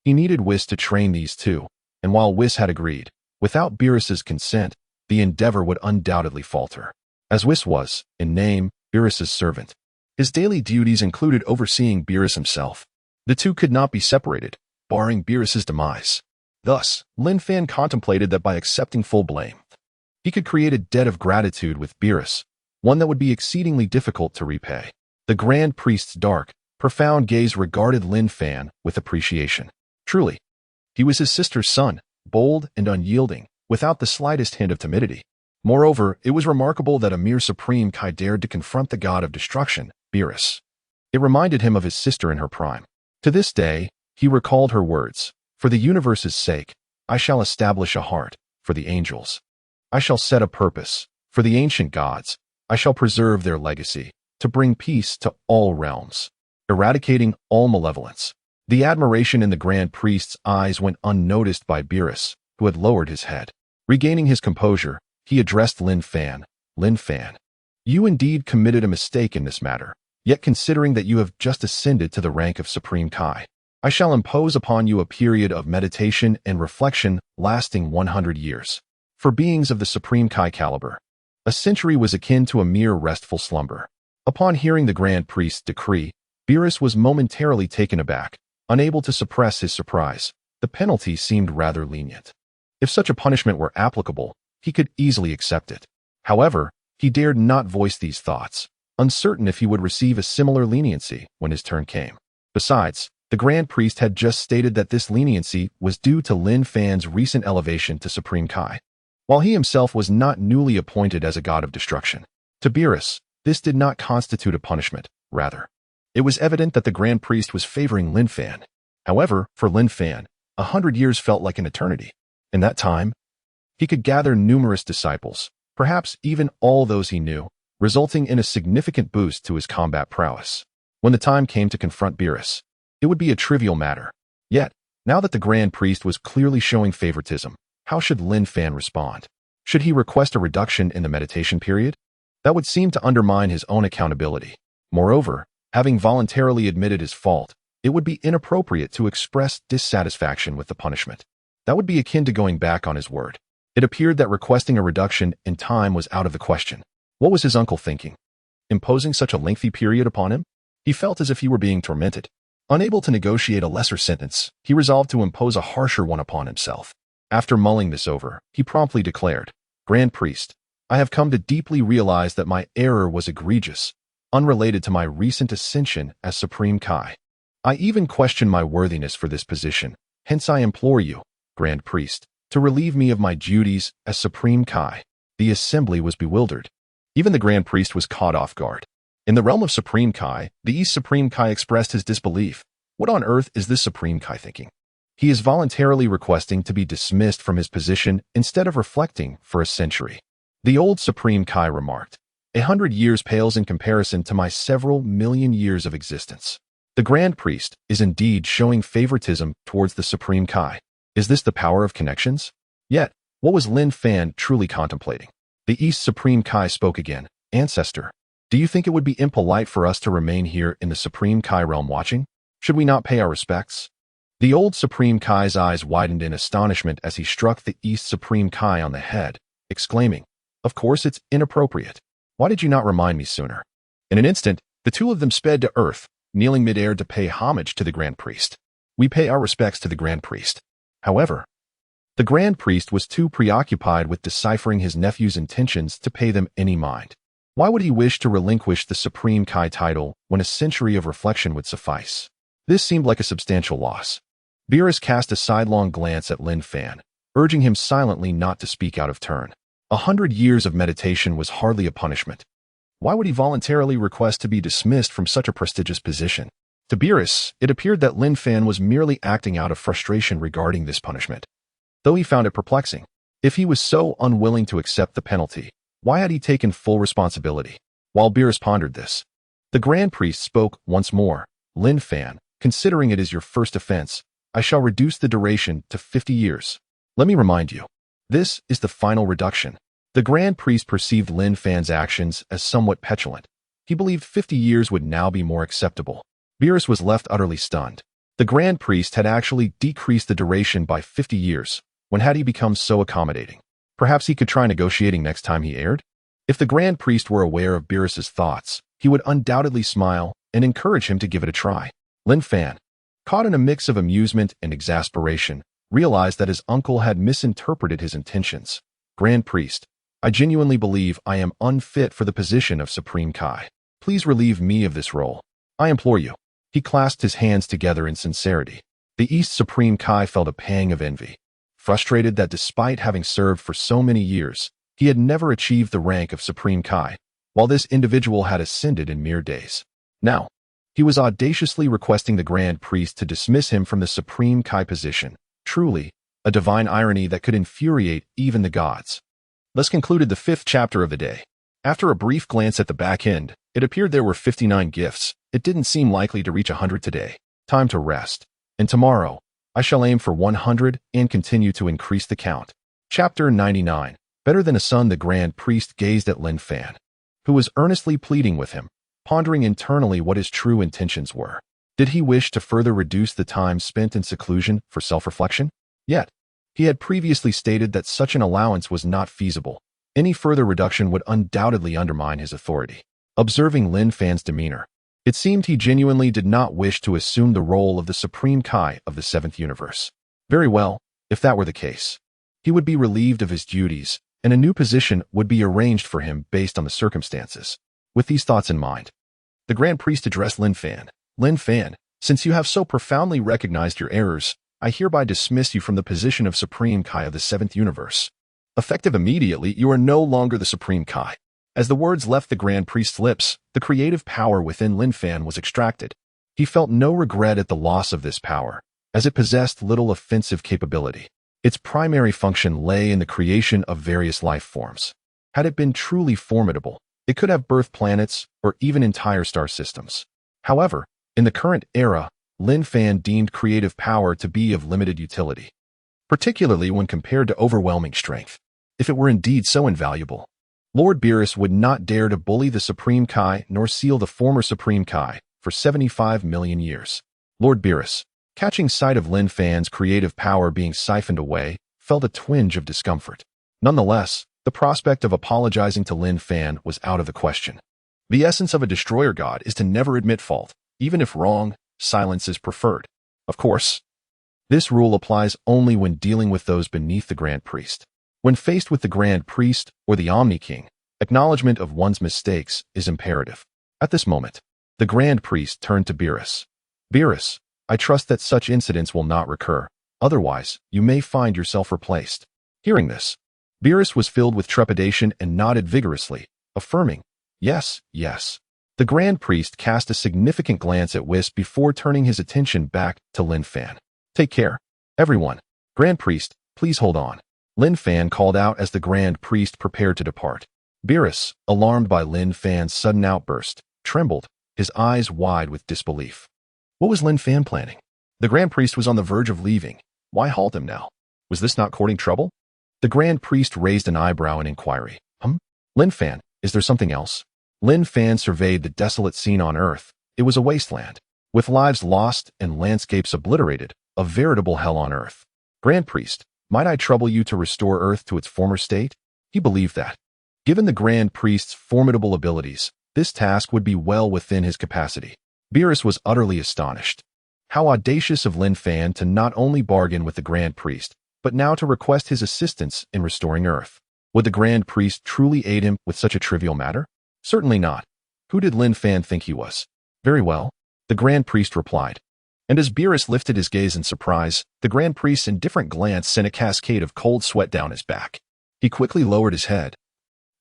He needed Whis to train these two, and while Whis had agreed, without Beerus's consent, the endeavor would undoubtedly falter. As Whis was, in name, Beerus's servant, his daily duties included overseeing Beerus himself. The two could not be separated, barring Beerus's demise. Thus, Lin Fan contemplated that by accepting full blame, he could create a debt of gratitude with Beerus, one that would be exceedingly difficult to repay. The Grand Priest's dark, profound gaze regarded Lin Fan with appreciation. Truly, he was his sister's son, bold and unyielding, without the slightest hint of timidity. Moreover, it was remarkable that a mere Supreme Kai dared to confront the god of destruction, Beerus. It reminded him of his sister in her prime. To this day, he recalled her words, "For the universe's sake, I shall establish a heart, for the angels. I shall set a purpose, for the ancient gods. I shall preserve their legacy, to bring peace to all realms, eradicating all malevolence." The admiration in the Grand Priest's eyes went unnoticed by Beerus, who had lowered his head. Regaining his composure, he addressed Lin Fan. "Lin Fan, you indeed committed a mistake in this matter, yet considering that you have just ascended to the rank of Supreme Kai, I shall impose upon you a period of meditation and reflection lasting 100 years. For beings of the Supreme Kai caliber, a century was akin to a mere restful slumber." Upon hearing the Grand Priest's decree, Beerus was momentarily taken aback. Unable to suppress his surprise, the penalty seemed rather lenient. If such a punishment were applicable, he could easily accept it. However, he dared not voice these thoughts, uncertain if he would receive a similar leniency when his turn came. Besides, the Grand Priest had just stated that this leniency was due to Lin Fan's recent elevation to Supreme Kai, while he himself was not newly appointed as a god of destruction. To Beerus, this did not constitute a punishment, rather, it was evident that the Grand Priest was favoring Lin Fan. However, for Lin Fan, 100 years felt like an eternity. In that time, he could gather numerous disciples, perhaps even all those he knew, resulting in a significant boost to his combat prowess. When the time came to confront Beerus, it would be a trivial matter. Yet, now that the Grand Priest was clearly showing favoritism, how should Lin Fan respond? Should he request a reduction in the meditation period? That would seem to undermine his own accountability. Moreover, having voluntarily admitted his fault, it would be inappropriate to express dissatisfaction with the punishment. That would be akin to going back on his word. It appeared that requesting a reduction in time was out of the question. What was his uncle thinking? Imposing such a lengthy period upon him? He felt as if he were being tormented. Unable to negotiate a lesser sentence, he resolved to impose a harsher one upon himself. After mulling this over, he promptly declared, "Grand Priest, I have come to deeply realize that my error was egregious, unrelated to my recent ascension as Supreme Kai. I even question my worthiness for this position, hence I implore you, Grand Priest, to relieve me of my duties as Supreme Kai." The assembly was bewildered. Even the Grand Priest was caught off guard. In the realm of Supreme Kai, the East Supreme Kai expressed his disbelief. What on earth is this Supreme Kai thinking? He is voluntarily requesting to be dismissed from his position instead of reflecting for a century. The old Supreme Kai remarked, 100 years pales in comparison to my several million years of existence. The Grand Priest is indeed showing favoritism towards the Supreme Kai. Is this the power of connections? Yet, what was Lin Fan truly contemplating? The East Supreme Kai spoke again. Ancestor, do you think it would be impolite for us to remain here in the Supreme Kai realm watching? Should we not pay our respects? The old Supreme Kai's eyes widened in astonishment as he struck the East Supreme Kai on the head, exclaiming, "Of course it's inappropriate. Why did you not remind me sooner?" In an instant, the two of them sped to earth, kneeling midair to pay homage to the Grand Priest. We pay our respects to the Grand Priest. However, the Grand Priest was too preoccupied with deciphering his nephew's intentions to pay them any mind. Why would he wish to relinquish the Supreme Kai title when a century of reflection would suffice? This seemed like a substantial loss. Beerus cast a sidelong glance at Lin Fan, urging him silently not to speak out of turn. 100 years of meditation was hardly a punishment. Why would he voluntarily request to be dismissed from such a prestigious position? To Beerus, it appeared that Lin Fan was merely acting out of frustration regarding this punishment. Though he found it perplexing. If he was so unwilling to accept the penalty, why had he taken full responsibility? While Beerus pondered this, the Grand Priest spoke once more. Lin Fan, considering it is your first offense, I shall reduce the duration to 50 years. Let me remind you, this is the final reduction. The Grand Priest perceived Lin Fan's actions as somewhat petulant. He believed 50 years would now be more acceptable. Beerus was left utterly stunned. The Grand Priest had actually decreased the duration by 50 years. When had he become so accommodating? Perhaps he could try negotiating next time he erred? If the Grand Priest were aware of Beerus's thoughts, he would undoubtedly smile and encourage him to give it a try. Lin Fan, caught in a mix of amusement and exasperation, realized that his uncle had misinterpreted his intentions. Grand Priest, I genuinely believe I am unfit for the position of Supreme Kai. Please relieve me of this role. I implore you. He clasped his hands together in sincerity. The East Supreme Kai felt a pang of envy. Frustrated that despite having served for so many years, he had never achieved the rank of Supreme Kai, while this individual had ascended in mere days. Now, he was audaciously requesting the Grand Priest to dismiss him from the Supreme Kai position. Truly, a divine irony that could infuriate even the gods. Thus concluded the 5th chapter of the day. After a brief glance at the back end, it appeared there were 59 gifts. It didn't seem likely to reach 100 today. Time to rest. And tomorrow, I shall aim for 100 and continue to increase the count. Chapter 99. Better than a son. The Grand Priest gazed at Lin Fan, who was earnestly pleading with him, pondering internally what his true intentions were. Did he wish to further reduce the time spent in seclusion for self-reflection? Yet, he had previously stated that such an allowance was not feasible. Any further reduction would undoubtedly undermine his authority. Observing Lin Fan's demeanor, it seemed he genuinely did not wish to assume the role of the Supreme Kai of the 7th universe. Very well, if that were the case. He would be relieved of his duties, and a new position would be arranged for him based on the circumstances. With these thoughts in mind, the Grand Priest addressed Lin Fan. Lin Fan, since you have so profoundly recognized your errors, I hereby dismiss you from the position of Supreme Kai of the 7th universe. Effective immediately, you are no longer the Supreme Kai. As the words left the Grand Priest's lips, the creative power within Lin Fan was extracted. He felt no regret at the loss of this power, as it possessed little offensive capability. Its primary function lay in the creation of various life forms. Had it been truly formidable, it could have birthed planets or even entire star systems. However, in the current era, Lin Fan deemed creative power to be of limited utility, particularly when compared to overwhelming strength. If it were indeed so invaluable, Lord Beerus would not dare to bully the Supreme Kai nor seal the former Supreme Kai for 75 million years. Lord Beerus, catching sight of Lin Fan's creative power being siphoned away, felt a twinge of discomfort. Nonetheless, the prospect of apologizing to Lin Fan was out of the question. The essence of a destroyer god is to never admit fault. Even if wrong, silence is preferred. Of course, this rule applies only when dealing with those beneath the Grand Priest. When faced with the Grand Priest or the Omni King, acknowledgement of one's mistakes is imperative. At this moment, the Grand Priest turned to Beerus. Beerus, I trust that such incidents will not recur. Otherwise, you may find yourself replaced. Hearing this, Beerus was filled with trepidation and nodded vigorously, affirming, "Yes, yes." The Grand Priest cast a significant glance at Whis before turning his attention back to Lin Fan. "Take care, everyone. Grand Priest, please hold on," Lin Fan called out as the Grand Priest prepared to depart. Beerus, alarmed by Lin Fan's sudden outburst, trembled, his eyes wide with disbelief. What was Lin Fan planning? The Grand Priest was on the verge of leaving. Why halt him now? Was this not courting trouble? The Grand Priest raised an eyebrow in inquiry. Lin Fan, is there something else? Lin Fan surveyed the desolate scene on Earth. It was a wasteland, with lives lost and landscapes obliterated, a veritable hell on Earth. Grand Priest, might I trouble you to restore Earth to its former state? He believed that, given the Grand Priest's formidable abilities, this task would be well within his capacity. Beerus was utterly astonished. How audacious of Lin Fan to not only bargain with the Grand Priest, but now to request his assistance in restoring Earth. Would the Grand Priest truly aid him with such a trivial matter? Certainly not. Who did Lin Fan think he was? Very well, the Grand Priest replied. And as Beerus lifted his gaze in surprise, the Grand Priest's indifferent glance sent a cascade of cold sweat down his back. He quickly lowered his head,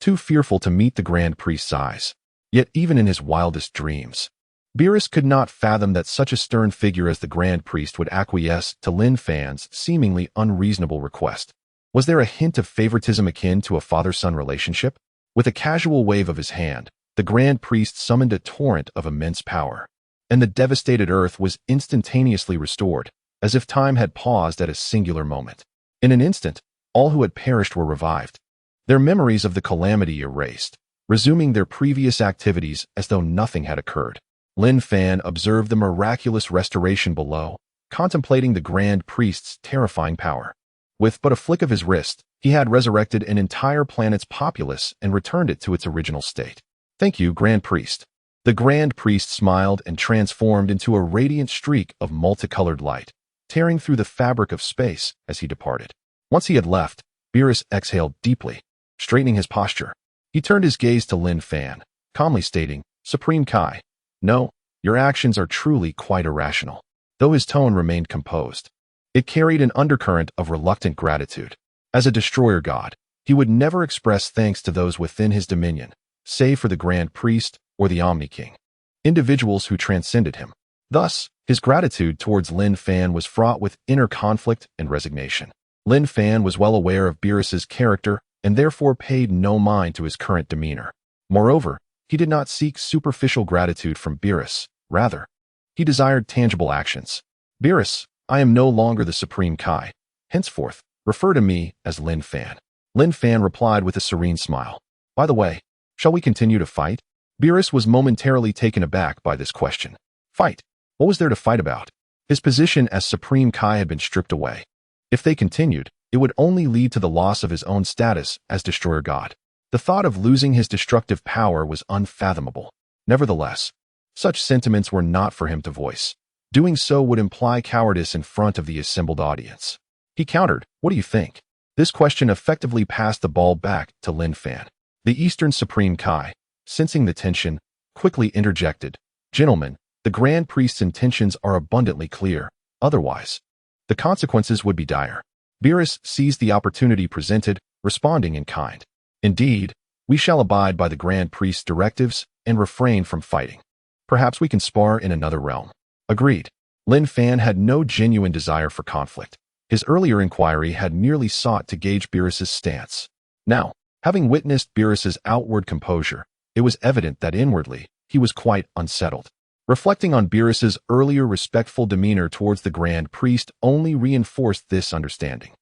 too fearful to meet the Grand Priest's eyes. Yet even in his wildest dreams, Beerus could not fathom that such a stern figure as the Grand Priest would acquiesce to Lin Fan's seemingly unreasonable request. Was there a hint of favoritism akin to a father-son relationship? With a casual wave of his hand, the Grand Priest summoned a torrent of immense power, and the devastated Earth was instantaneously restored, as if time had paused at a singular moment. In an instant, all who had perished were revived, their memories of the calamity erased, resuming their previous activities as though nothing had occurred. Lin Fan observed the miraculous restoration below, contemplating the Grand Priest's terrifying power. With but a flick of his wrist, he had resurrected an entire planet's populace and returned it to its original state. "Thank you, Grand Priest." The Grand Priest smiled and transformed into a radiant streak of multicolored light, tearing through the fabric of space as he departed. Once he had left, Beerus exhaled deeply, straightening his posture. He turned his gaze to Lin Fan, calmly stating, "Supreme Kai, no, your actions are truly quite irrational." Though his tone remained composed, it carried an undercurrent of reluctant gratitude. As a destroyer god, he would never express thanks to those within his dominion, save for the Grand Priest or the Omni King, individuals who transcended him. Thus, his gratitude towards Lin Fan was fraught with inner conflict and resignation. Lin Fan was well aware of Beerus's character and therefore paid no mind to his current demeanor. Moreover, he did not seek superficial gratitude from Beerus. Rather, he desired tangible actions. "Beerus, I am no longer the Supreme Kai. Henceforth, refer to me as Lin Fan." Lin Fan replied with a serene smile. "By the way, shall we continue to fight?" Beerus was momentarily taken aback by this question. Fight? What was there to fight about? His position as Supreme Kai had been stripped away. If they continued, it would only lead to the loss of his own status as Destroyer God. The thought of losing his destructive power was unfathomable. Nevertheless, such sentiments were not for him to voice. Doing so would imply cowardice in front of the assembled audience. He countered, "What do you think?" This question effectively passed the ball back to Lin Fan. The Eastern Supreme Kai, sensing the tension, quickly interjected, "Gentlemen, the Grand Priest's intentions are abundantly clear. Otherwise, the consequences would be dire." Beerus seized the opportunity presented, responding in kind. "Indeed, we shall abide by the Grand Priest's directives and refrain from fighting. Perhaps we can spar in another realm." Agreed. Lin Fan had no genuine desire for conflict. His earlier inquiry had merely sought to gauge Beerus's stance. Now, having witnessed Beerus's outward composure, it was evident that inwardly, he was quite unsettled. Reflecting on Beerus's earlier respectful demeanor towards the Grand Priest only reinforced this understanding.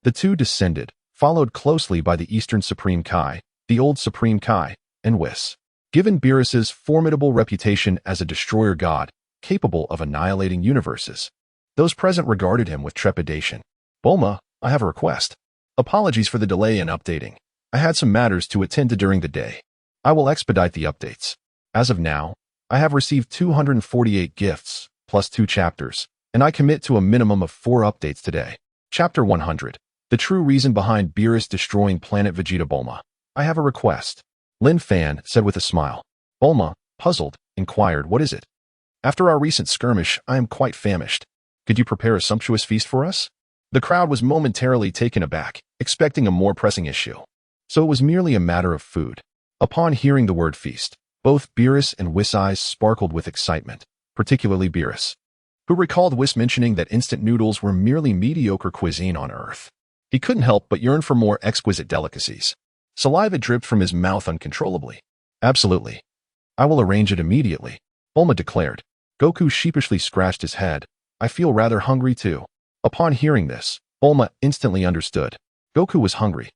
The two descended, followed closely by the Eastern Supreme Kai, the Old Supreme Kai, and Whis. Given Beerus's formidable reputation as a destroyer god, capable of annihilating universes, those present regarded him with trepidation. "Bulma, I have a request. Apologies for the delay in updating. I had some matters to attend to during the day. I will expedite the updates. As of now, I have received 248 gifts, plus 2 chapters, and I commit to a minimum of 4 updates today." Chapter 100. The true reason behind Beerus destroying planet Vegeta. "Bulma, I have a request," Lin Fan said with a smile. Bulma, puzzled, inquired, "What is it?" "After our recent skirmish, I am quite famished. Could you prepare a sumptuous feast for us?" The crowd was momentarily taken aback, expecting a more pressing issue. So it was merely a matter of food. Upon hearing the word feast, both Beerus and Whis' eyes sparkled with excitement, particularly Beerus, who recalled Whis mentioning that instant noodles were merely mediocre cuisine on Earth. He couldn't help but yearn for more exquisite delicacies. Saliva dripped from his mouth uncontrollably. Absolutely. I will arrange it immediately, Bulma declared. Goku sheepishly scratched his head. I feel rather hungry too. Upon hearing this, Bulma instantly understood. Goku was hungry.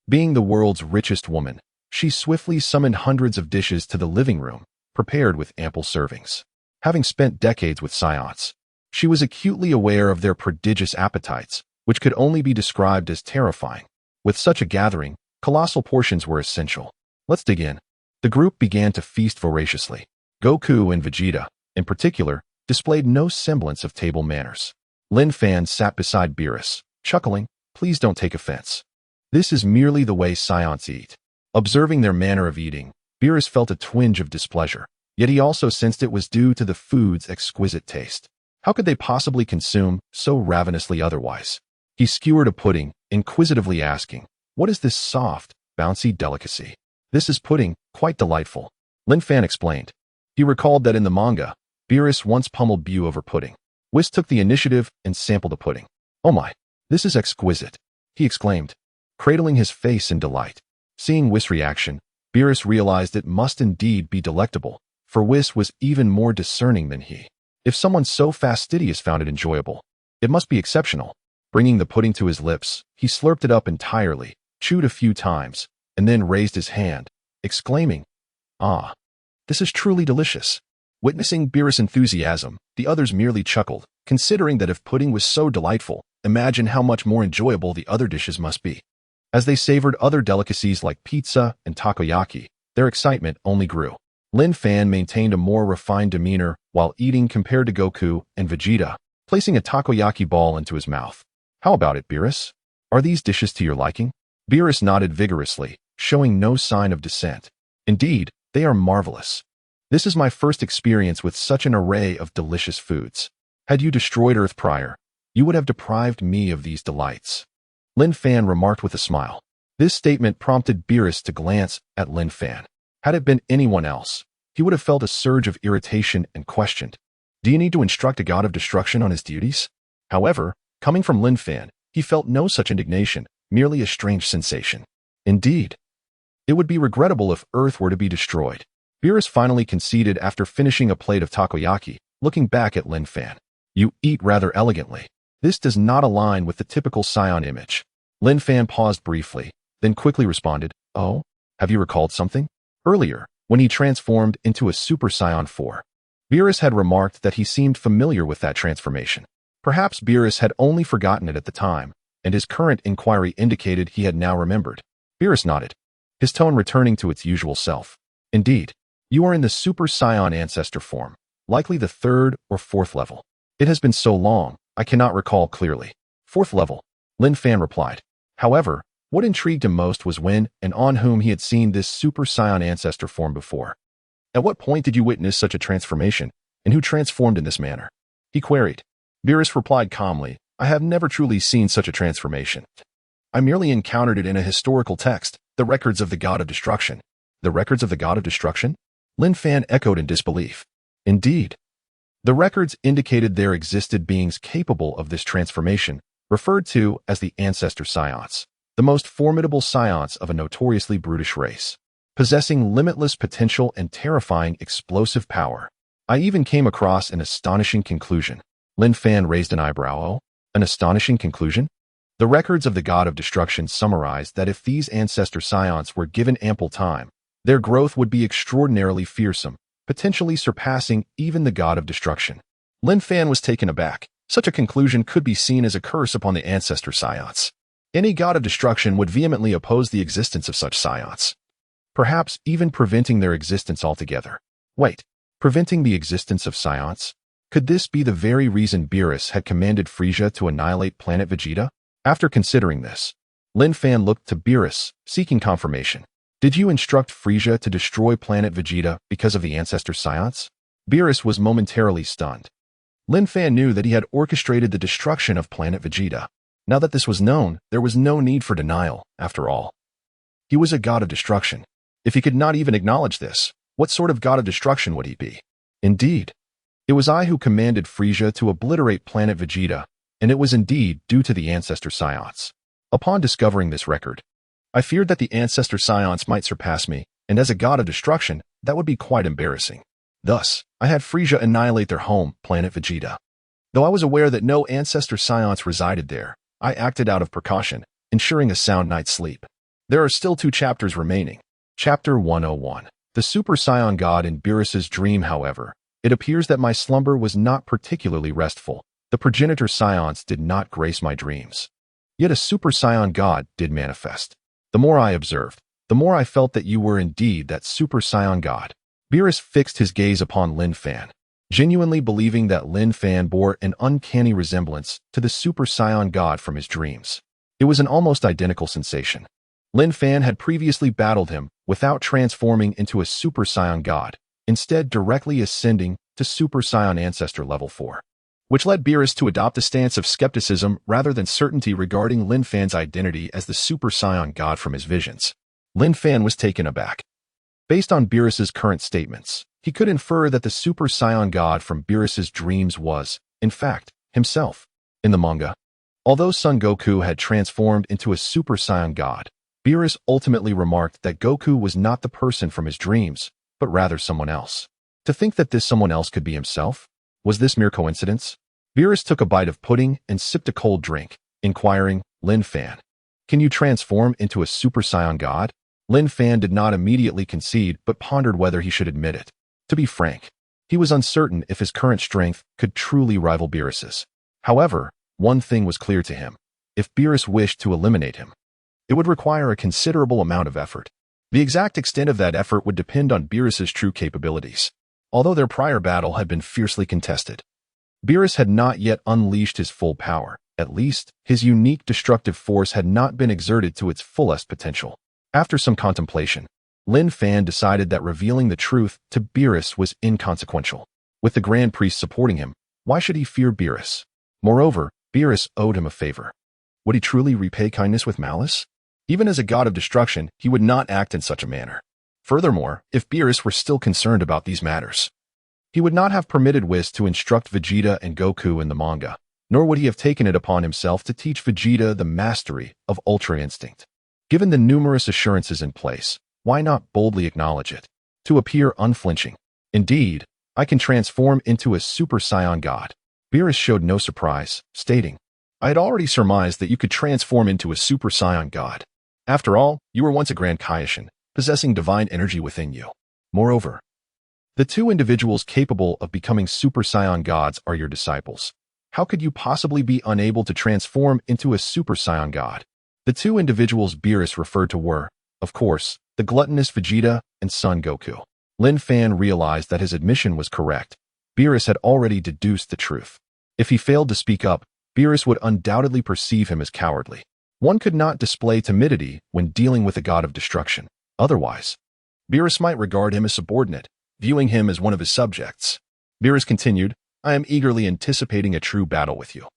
Being the world's richest woman, she swiftly summoned hundreds of dishes to the living room, prepared with ample servings. Having spent decades with Saiyan's, she was acutely aware of their prodigious appetites, which could only be described as terrifying. With such a gathering, colossal portions were essential. Let's dig in. The group began to feast voraciously. Goku and Vegeta, in particular, displayed no semblance of table manners. Lin Fan sat beside Beerus, chuckling, please don't take offense. This is merely the way Saiyans eat. Observing their manner of eating, Beerus felt a twinge of displeasure, yet he also sensed it was due to the food's exquisite taste. How could they possibly consume so ravenously otherwise? He skewered a pudding, inquisitively asking, what is this soft, bouncy delicacy? This is pudding, quite delightful. Lin Fan explained. He recalled that in the manga, Beerus once pummeled Bu over pudding. Whis took the initiative and sampled the pudding. Oh my, this is exquisite, he exclaimed, cradling his face in delight. Seeing Whis' reaction, Beerus realized it must indeed be delectable, for Whis was even more discerning than he. If someone so fastidious found it enjoyable, it must be exceptional. Bringing the pudding to his lips, he slurped it up entirely, chewed a few times, and then raised his hand, exclaiming, ah, this is truly delicious. Witnessing Beerus' enthusiasm, the others merely chuckled, considering that if pudding was so delightful, imagine how much more enjoyable the other dishes must be. As they savored other delicacies like pizza and takoyaki, their excitement only grew. Lin Fan maintained a more refined demeanor while eating compared to Goku and Vegeta, placing a takoyaki ball into his mouth. How about it, Beerus? Are these dishes to your liking? Beerus nodded vigorously, showing no sign of dissent. Indeed, they are marvelous. This is my first experience with such an array of delicious foods. Had you destroyed Earth prior, you would have deprived me of these delights. Lin Fan remarked with a smile. This statement prompted Beerus to glance at Lin Fan. Had it been anyone else, he would have felt a surge of irritation and questioned, do you need to instruct a god of destruction on his duties? However, coming from Lin Fan, he felt no such indignation, merely a strange sensation. Indeed, it would be regrettable if Earth were to be destroyed. Beerus finally conceded after finishing a plate of takoyaki, looking back at Lin Fan. You eat rather elegantly. This does not align with the typical Saiyan image. Lin Fan paused briefly, then quickly responded, oh, have you recalled something? Earlier, when he transformed into a Super Saiyan 4, Beerus had remarked that he seemed familiar with that transformation. Perhaps Beerus had only forgotten it at the time, and his current inquiry indicated he had now remembered. Beerus nodded, his tone returning to its usual self. Indeed, you are in the Super Saiyan ancestor form, likely the 3rd or 4th level. It has been so long, I cannot recall clearly. 4th level, Lin Fan replied. However, what intrigued him most was when and on whom he had seen this Super Saiyan ancestor form before. At what point did you witness such a transformation, and who transformed in this manner? He queried. Beerus replied calmly, I have never truly seen such a transformation. I merely encountered it in a historical text, the records of the God of Destruction. The records of the God of Destruction? Lin Fan echoed in disbelief. Indeed. The records indicated there existed beings capable of this transformation, referred to as the Ancestor Saiyans, the most formidable Saiyans of a notoriously brutish race, possessing limitless potential and terrifying explosive power. I even came across an astonishing conclusion. Lin Fan raised an eyebrow. Oh, an astonishing conclusion? The records of the God of Destruction summarized that if these Ancestor Saiyans were given ample time, their growth would be extraordinarily fearsome, potentially surpassing even the God of Destruction. Lin Fan was taken aback. Such a conclusion could be seen as a curse upon the Ancestor Saiyans. Any God of Destruction would vehemently oppose the existence of such Saiyans, perhaps even preventing their existence altogether. Wait, preventing the existence of Saiyans? Could this be the very reason Beerus had commanded Frieza to annihilate planet Vegeta? After considering this, Lin Fan looked to Beerus, seeking confirmation. Did you instruct Frieza to destroy planet Vegeta because of the Ancestor Saiyans? Beerus was momentarily stunned. Lin Fan knew that he had orchestrated the destruction of planet Vegeta. Now that this was known, there was no need for denial, after all. He was a god of destruction. If he could not even acknowledge this, what sort of god of destruction would he be? Indeed, it was I who commanded Frisia to obliterate planet Vegeta, and it was indeed due to the ancestor scions. Upon discovering this record, I feared that the ancestor scions might surpass me, and as a god of destruction, that would be quite embarrassing. Thus, I had Frisia annihilate their home, planet Vegeta. Though I was aware that no ancestor scions resided there, I acted out of precaution, ensuring a sound night's sleep. There are still 2 chapters remaining. Chapter 101. The Super Saiyan God in Beerus's dream, however. It appears that my slumber was not particularly restful. The progenitor scions did not grace my dreams. Yet a Super Saiyan God did manifest. The more I observed, the more I felt that you were indeed that Super Saiyan God. Beerus fixed his gaze upon Lin Fan, genuinely believing that Lin Fan bore an uncanny resemblance to the Super Saiyan God from his dreams. It was an almost identical sensation. Lin Fan had previously battled him without transforming into a Super Saiyan God, instead directly ascending to Super Saiyan Ancestor Level 4, which led Beerus to adopt a stance of skepticism rather than certainty regarding Lin Fan's identity as the Super Saiyan God from his visions. Lin Fan was taken aback. Based on Beerus's current statements, he could infer that the Super Saiyan God from Beerus's dreams was, in fact, himself. In the manga, although Son Goku had transformed into a Super Saiyan God, Beerus ultimately remarked that Goku was not the person from his dreams, but rather someone else. To think that this someone else could be himself? Was this mere coincidence? Beerus took a bite of pudding and sipped a cold drink, inquiring, Lin Fan, can you transform into a Super Saiyan God? Lin Fan did not immediately concede but pondered whether he should admit it. To be frank, he was uncertain if his current strength could truly rival Beerus's. However, one thing was clear to him. If Beerus wished to eliminate him, it would require a considerable amount of effort. The exact extent of that effort would depend on Beerus's true capabilities. Although their prior battle had been fiercely contested, Beerus had not yet unleashed his full power. At least, his unique destructive force had not been exerted to its fullest potential. After some contemplation, Lin Fan decided that revealing the truth to Beerus was inconsequential. With the Grand Priest supporting him, why should he fear Beerus? Moreover, Beerus owed him a favor. Would he truly repay kindness with malice? Even as a god of destruction, he would not act in such a manner. Furthermore, if Beerus were still concerned about these matters, he would not have permitted Whis to instruct Vegeta and Goku in the manga, nor would he have taken it upon himself to teach Vegeta the mastery of Ultra Instinct. Given the numerous assurances in place, why not boldly acknowledge it? To appear unflinching. Indeed, I can transform into a Super Saiyan God. Beerus showed no surprise, stating, I had already surmised that you could transform into a Super Saiyan God. After all, you were once a Grand Kaishin, possessing divine energy within you. Moreover, the 2 individuals capable of becoming Super Saiyan gods are your disciples. How could you possibly be unable to transform into a Super Saiyan God? The 2 individuals Beerus referred to were, of course, the gluttonous Vegeta and Son Goku. Lin Fan realized that his admission was correct. Beerus had already deduced the truth. If he failed to speak up, Beerus would undoubtedly perceive him as cowardly. One could not display timidity when dealing with a god of destruction. Otherwise, Beerus might regard him as subordinate, viewing him as one of his subjects. Beerus continued, I am eagerly anticipating a true battle with you,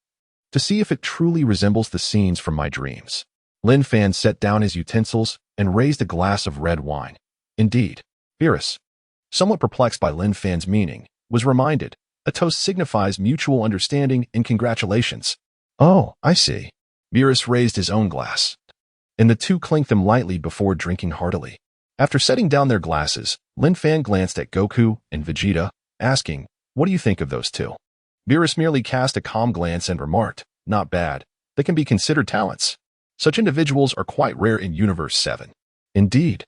to see if it truly resembles the scenes from my dreams. Lin Fan set down his utensils and raised a glass of red wine. Indeed, Beerus, somewhat perplexed by Lin Fan's meaning, was reminded, a toast signifies mutual understanding and congratulations. Oh, I see. Beerus raised his own glass, and the 2 clinked them lightly before drinking heartily. After setting down their glasses, Lin Fan glanced at Goku and Vegeta, asking, what do you think of those 2? Beerus merely cast a calm glance and remarked, not bad. They can be considered talents. Such individuals are quite rare in Universe 7. Indeed,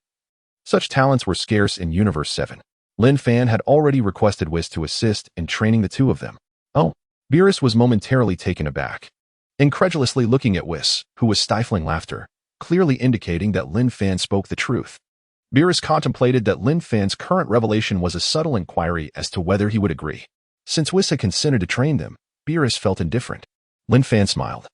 such talents were scarce in Universe 7. Lin Fan had already requested Whis to assist in training the 2 of them. Oh, Beerus was momentarily taken aback, incredulously looking at Whis, who was stifling laughter, clearly indicating that Lin Fan spoke the truth. Beerus contemplated that Lin Fan's current revelation was a subtle inquiry as to whether he would agree. Since Whis had consented to train them, Beerus felt indifferent. Lin Fan smiled.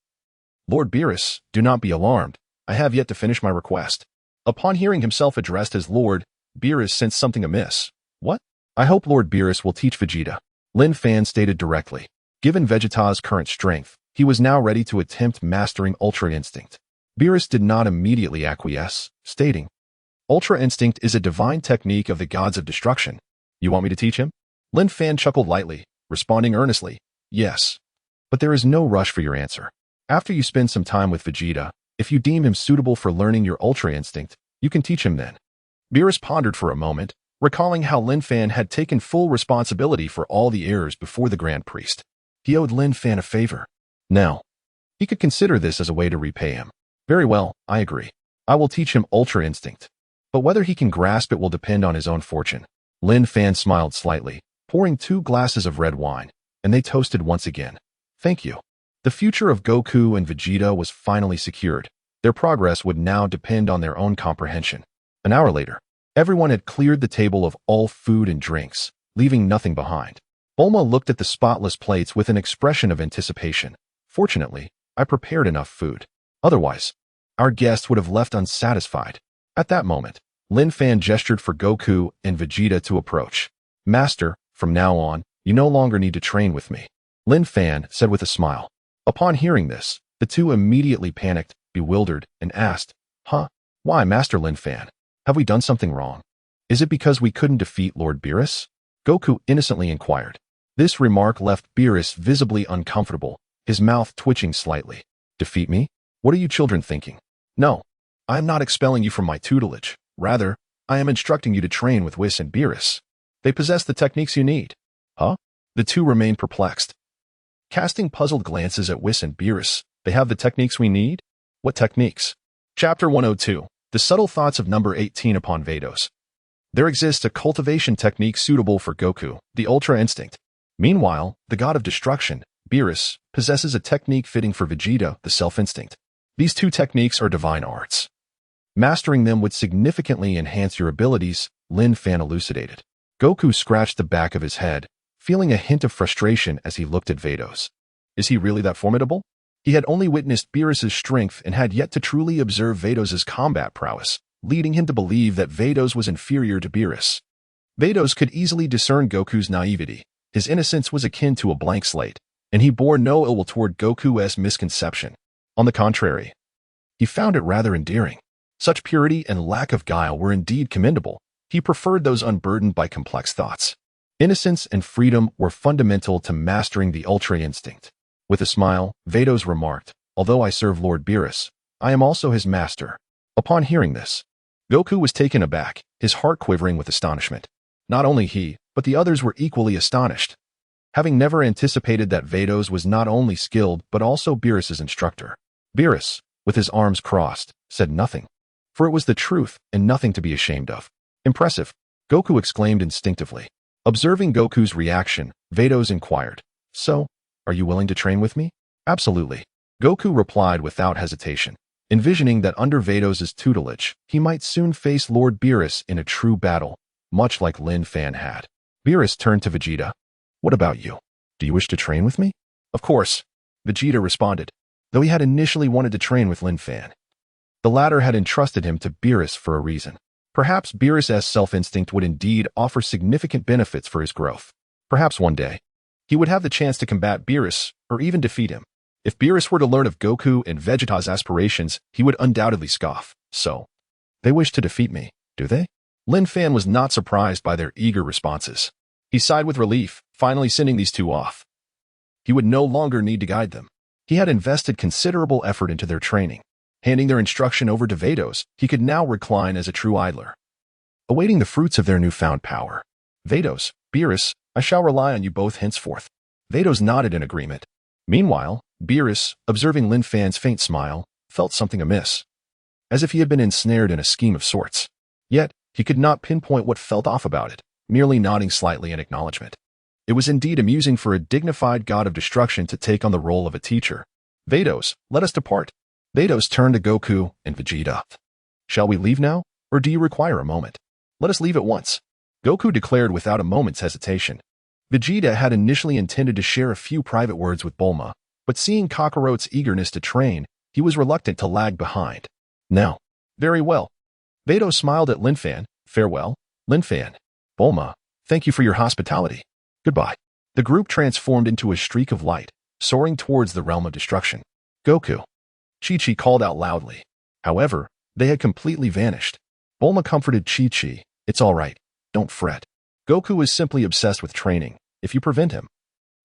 Lord Beerus, do not be alarmed. I have yet to finish my request. Upon hearing himself addressed as Lord, Beerus sensed something amiss. What? I hope Lord Beerus will teach Vegeta. Lin Fan stated directly. Given Vegeta's current strength, He was now ready to attempt mastering Ultra Instinct. Beerus did not immediately acquiesce, stating, Ultra Instinct is a divine technique of the gods of destruction. You want me to teach him? Lin Fan chuckled lightly, responding earnestly, yes. But there is no rush for your answer. After you spend some time with Vegeta, if you deem him suitable for learning your Ultra Instinct, you can teach him then. Beerus pondered for a moment, recalling how Lin Fan had taken full responsibility for all the errors before the Grand Priest. He owed Lin Fan a favor. Now, he could consider this as a way to repay him. Very well, I agree. I will teach him Ultra Instinct. But whether he can grasp it will depend on his own fortune. Lin Fan smiled slightly, pouring 2 glasses of red wine, and they toasted once again. Thank you. The future of Goku and Vegeta was finally secured. Their progress would now depend on their own comprehension. An hour later, everyone had cleared the table of all food and drinks, leaving nothing behind. Bulma looked at the spotless plates with an expression of anticipation. Fortunately, I prepared enough food. Otherwise, our guests would have left unsatisfied. At that moment, Lin Fan gestured for Goku and Vegeta to approach. Master, from now on, you no longer need to train with me, Lin Fan said with a smile. Upon hearing this, the two immediately panicked, bewildered, and asked, Why, Master Lin Fan? Have we done something wrong? Is it because we couldn't defeat Lord Beerus? Goku innocently inquired. This remark left Beerus visibly uncomfortable, his mouth twitching slightly. Defeat me? What are you children thinking? No, I am not expelling you from my tutelage. Rather, I am instructing you to train with Whis and Beerus. They possess the techniques you need. Huh? The two remained perplexed. Casting puzzled glances at Whis and Beerus, they have the techniques we need? What techniques? Chapter 102. The subtle thoughts of number 18 upon Vados. There exists a cultivation technique suitable for Goku, the Ultra Instinct. Meanwhile, the god of destruction, Beerus, possesses a technique fitting for Vegeta, the Self-Instinct. These two techniques are divine arts. Mastering them would significantly enhance your abilities, Lin Fan elucidated. Goku scratched the back of his head, feeling a hint of frustration as he looked at Vados. Is he really that formidable? He had only witnessed Beerus's strength and had yet to truly observe Vados's combat prowess, leading him to believe that Vados was inferior to Beerus. Vados could easily discern Goku's naivety. His innocence was akin to a blank slate, and he bore no ill will toward Goku's misconception. On the contrary, he found it rather endearing. Such purity and lack of guile were indeed commendable. He preferred those unburdened by complex thoughts. Innocence and freedom were fundamental to mastering the Ultra Instinct. With a smile, Vados remarked, Although I serve Lord Beerus, I am also his master. Upon hearing this, Goku was taken aback, his heart quivering with astonishment. Not only he, but the others were equally astonished. Having never anticipated that Vados was not only skilled but also Beerus's instructor. Beerus, with his arms crossed, said nothing. For it was the truth and nothing to be ashamed of. Impressive, Goku exclaimed instinctively. Observing Goku's reaction, Vados inquired, So, are you willing to train with me? Absolutely, Goku replied without hesitation, envisioning that under Vados's tutelage, he might soon face Lord Beerus in a true battle, much like Lin Fan had. Beerus turned to Vegeta. What about you? Do you wish to train with me? Of course, Vegeta responded, though he had initially wanted to train with Lin Fan. The latter had entrusted him to Beerus for a reason. Perhaps Beerus's self-instinct would indeed offer significant benefits for his growth. Perhaps one day, he would have the chance to combat Beerus, or even defeat him. If Beerus were to learn of Goku and Vegeta's aspirations, he would undoubtedly scoff. So, they wish to defeat me, do they? Lin Fan was not surprised by their eager responses. He sighed with relief, finally sending these two off. He would no longer need to guide them. He had invested considerable effort into their training. Handing their instruction over to Vados, he could now recline as a true idler, awaiting the fruits of their newfound power. Vados, Beerus, I shall rely on you both henceforth. Vados nodded in agreement. Meanwhile, Beerus, observing Lin Fan's faint smile, felt something amiss, as if he had been ensnared in a scheme of sorts. Yet, he could not pinpoint what felt off about it, merely nodding slightly in acknowledgement. It was indeed amusing for a dignified god of destruction to take on the role of a teacher. Vados, let us depart. Vados turned to Goku and Vegeta. Shall we leave now, or do you require a moment? Let us leave at once, Goku declared without a moment's hesitation. Vegeta had initially intended to share a few private words with Bulma, but seeing Kakarot's eagerness to train, he was reluctant to lag behind. Now, very well. Vados smiled at Lin Fan. Farewell, Lin Fan. Bulma, thank you for your hospitality. Goodbye. The group transformed into a streak of light, soaring towards the realm of destruction. Goku! Chi-Chi called out loudly. However, they had completely vanished. Bulma comforted Chi-Chi. It's all right. Don't fret. Goku is simply obsessed with training. If you prevent him,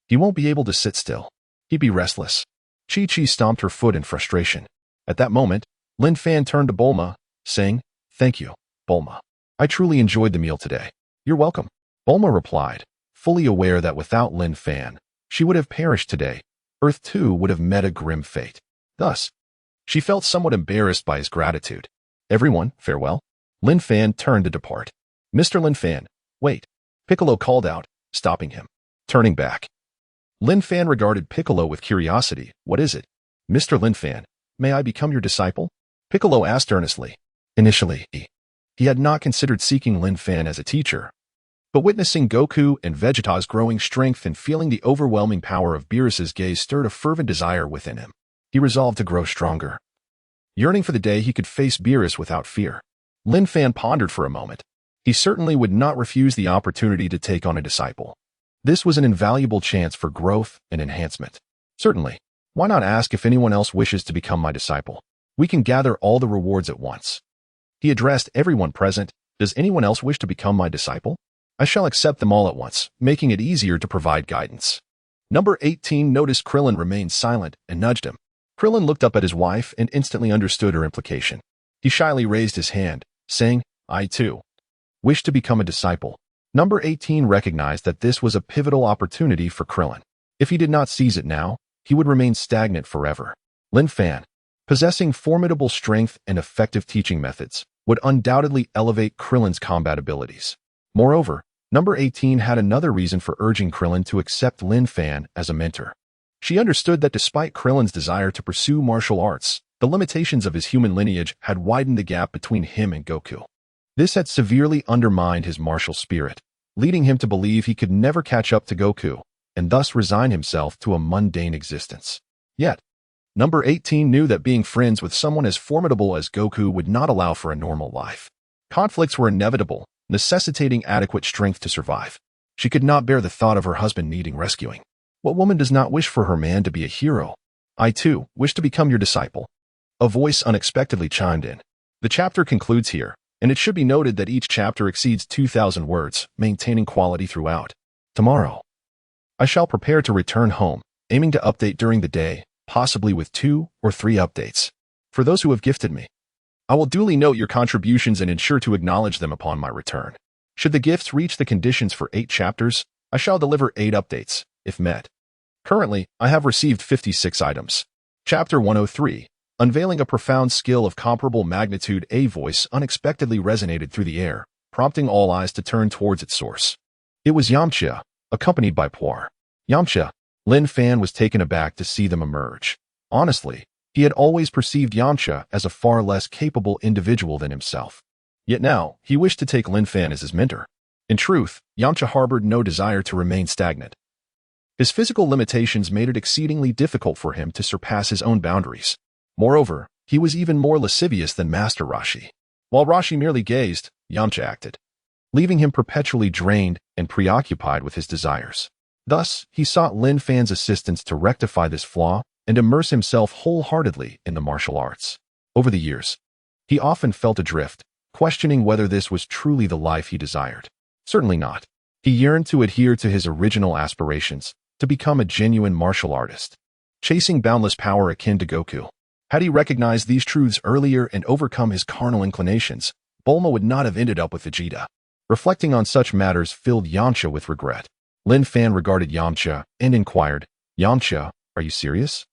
he won't be able to sit still. He'd be restless. Chi-Chi stomped her foot in frustration. At that moment, Lin Fan turned to Bulma, saying, "Thank you, Bulma. I truly enjoyed the meal today." "You're welcome," Bulma replied, fully aware that without Lin Fan, she would have perished today. Earth too would have met a grim fate. Thus, she felt somewhat embarrassed by his gratitude. "Everyone, farewell." Lin Fan turned to depart. "Mr. Lin Fan, wait," Piccolo called out, stopping him. Turning back, Lin Fan regarded Piccolo with curiosity. "What is it?" "Mr. Lin Fan, may I become your disciple?" Piccolo asked earnestly. Initially, he had not considered seeking Lin Fan as a teacher, but witnessing Goku and Vegeta's growing strength and feeling the overwhelming power of Beerus's gaze stirred a fervent desire within him. He resolved to grow stronger, yearning for the day he could face Beerus without fear. Lin Fan pondered for a moment. He certainly would not refuse the opportunity to take on a disciple. This was an invaluable chance for growth and enhancement. "Certainly. Why not ask if anyone else wishes to become my disciple? We can gather all the rewards at once." He addressed everyone present. "Does anyone else wish to become my disciple? I shall accept them all at once, making it easier to provide guidance." Number 18 noticed Krillin remained silent and nudged him. Krillin looked up at his wife and instantly understood her implication. He shyly raised his hand, saying, "I too wish to become a disciple." Number 18 recognized that this was a pivotal opportunity for Krillin. If he did not seize it now, he would remain stagnant forever. Lin Fan, possessing formidable strength and effective teaching methods, would undoubtedly elevate Krillin's combat abilities. Moreover, Number 18 had another reason for urging Krillin to accept Lin Fan as a mentor. She understood that despite Krillin's desire to pursue martial arts, the limitations of his human lineage had widened the gap between him and Goku. This had severely undermined his martial spirit, leading him to believe he could never catch up to Goku, and thus resign himself to a mundane existence. Yet, Number 18 knew that being friends with someone as formidable as Goku would not allow for a normal life. Conflicts were inevitable, necessitating adequate strength to survive. She could not bear the thought of her husband needing rescuing. What woman does not wish for her man to be a hero? "I too wish to become your disciple." A voice unexpectedly chimed in. The chapter concludes here, and it should be noted that each chapter exceeds 2,000 words, maintaining quality throughout. Tomorrow, I shall prepare to return home, aiming to update during the day, possibly with 2 or 3 updates. For those who have gifted me, I will duly note your contributions and ensure to acknowledge them upon my return. Should the gifts reach the conditions for 8 chapters, I shall deliver 8 updates, if met. Currently, I have received 56 items. Chapter 103, unveiling a profound skill of comparable magnitude. A voice unexpectedly resonated through the air, prompting all eyes to turn towards its source. It was Yamcha, accompanied by Poir. Yamcha. Lin Fan was taken aback to see them emerge. Honestly, he had always perceived Yamcha as a far less capable individual than himself. Yet now, he wished to take Lin Fan as his mentor. In truth, Yamcha harbored no desire to remain stagnant. His physical limitations made it exceedingly difficult for him to surpass his own boundaries. Moreover, he was even more lascivious than Master Roshi. While Roshi merely gazed, Yamcha acted, leaving him perpetually drained and preoccupied with his desires. Thus, he sought Lin Fan's assistance to rectify this flaw and immerse himself wholeheartedly in the martial arts. Over the years, he often felt adrift, questioning whether this was truly the life he desired. Certainly not. He yearned to adhere to his original aspirations, to become a genuine martial artist, chasing boundless power akin to Goku. Had he recognized these truths earlier and overcome his carnal inclinations, Bulma would not have ended up with Vegeta. Reflecting on such matters filled Yamcha with regret. Lin Fan regarded Yamcha and inquired, "Yamcha, are you serious?"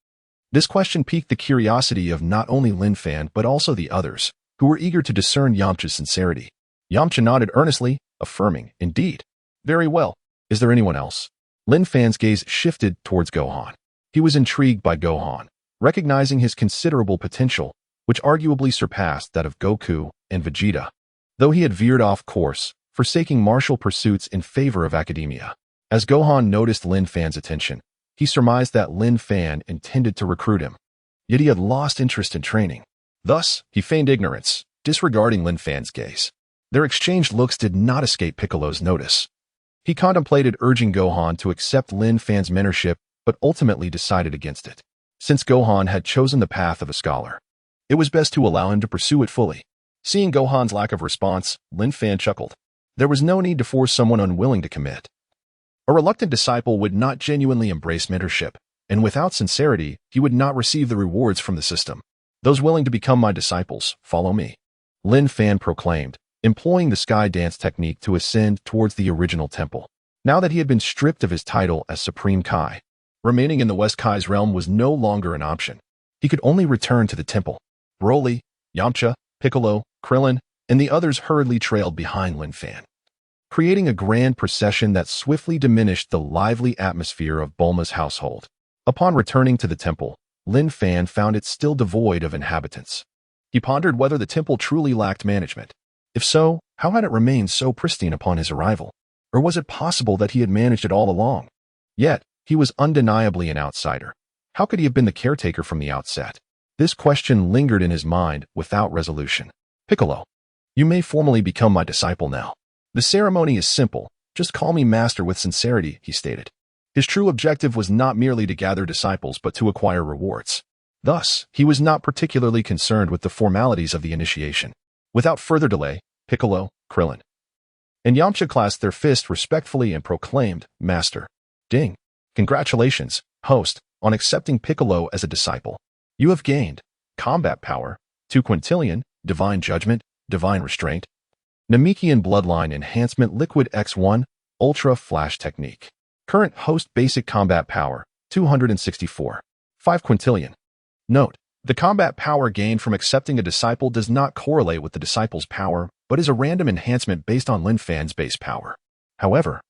This question piqued the curiosity of not only Lin Fan but also the others, who were eager to discern Yamcha's sincerity. Yamcha nodded earnestly, affirming, "Indeed." "Very well. Is there anyone else?" Lin Fan's gaze shifted towards Gohan. He was intrigued by Gohan, recognizing his considerable potential, which arguably surpassed that of Goku and Vegeta, though he had veered off course, forsaking martial pursuits in favor of academia. As Gohan noticed Lin Fan's attention, he surmised that Lin Fan intended to recruit him. Yet he had lost interest in training. Thus, he feigned ignorance, disregarding Lin Fan's gaze. Their exchanged looks did not escape Piccolo's notice. He contemplated urging Gohan to accept Lin Fan's mentorship, but ultimately decided against it. Since Gohan had chosen the path of a scholar, it was best to allow him to pursue it fully. Seeing Gohan's lack of response, Lin Fan chuckled. There was no need to force someone unwilling to commit. A reluctant disciple would not genuinely embrace mentorship, and without sincerity, he would not receive the rewards from the system. Those willing to become my disciples, follow me, Lin Fan proclaimed, employing the sky dance technique to ascend towards the original temple. Now that he had been stripped of his title as Supreme Kai, remaining in the West Kai's realm was no longer an option. He could only return to the temple. Broly, Yamcha, Piccolo, Krillin, and the others hurriedly trailed behind Lin Fan, creating a grand procession that swiftly diminished the lively atmosphere of Bulma's household. Upon returning to the temple, Lin Fan found it still devoid of inhabitants. He pondered whether the temple truly lacked management. If so, how had it remained so pristine upon his arrival? Or was it possible that he had managed it all along? Yet, he was undeniably an outsider. How could he have been the caretaker from the outset? This question lingered in his mind without resolution. Piccolo, you may formally become my disciple now. The ceremony is simple. Just call me master with sincerity, he stated. His true objective was not merely to gather disciples but to acquire rewards. Thus, he was not particularly concerned with the formalities of the initiation. Without further delay, Piccolo, Krillin, and Yamcha clasped their fists respectfully and proclaimed, Master. Ding. Congratulations, host, on accepting Piccolo as a disciple. You have gained combat power, 2 quintillion, divine judgment, divine restraint, Namekian bloodline enhancement liquid X1, ultra flash technique. Current host basic combat power, 264, 5 quintillion. Note, the combat power gained from accepting a disciple does not correlate with the disciple's power, but is a random enhancement based on Lin Fan's base power. However,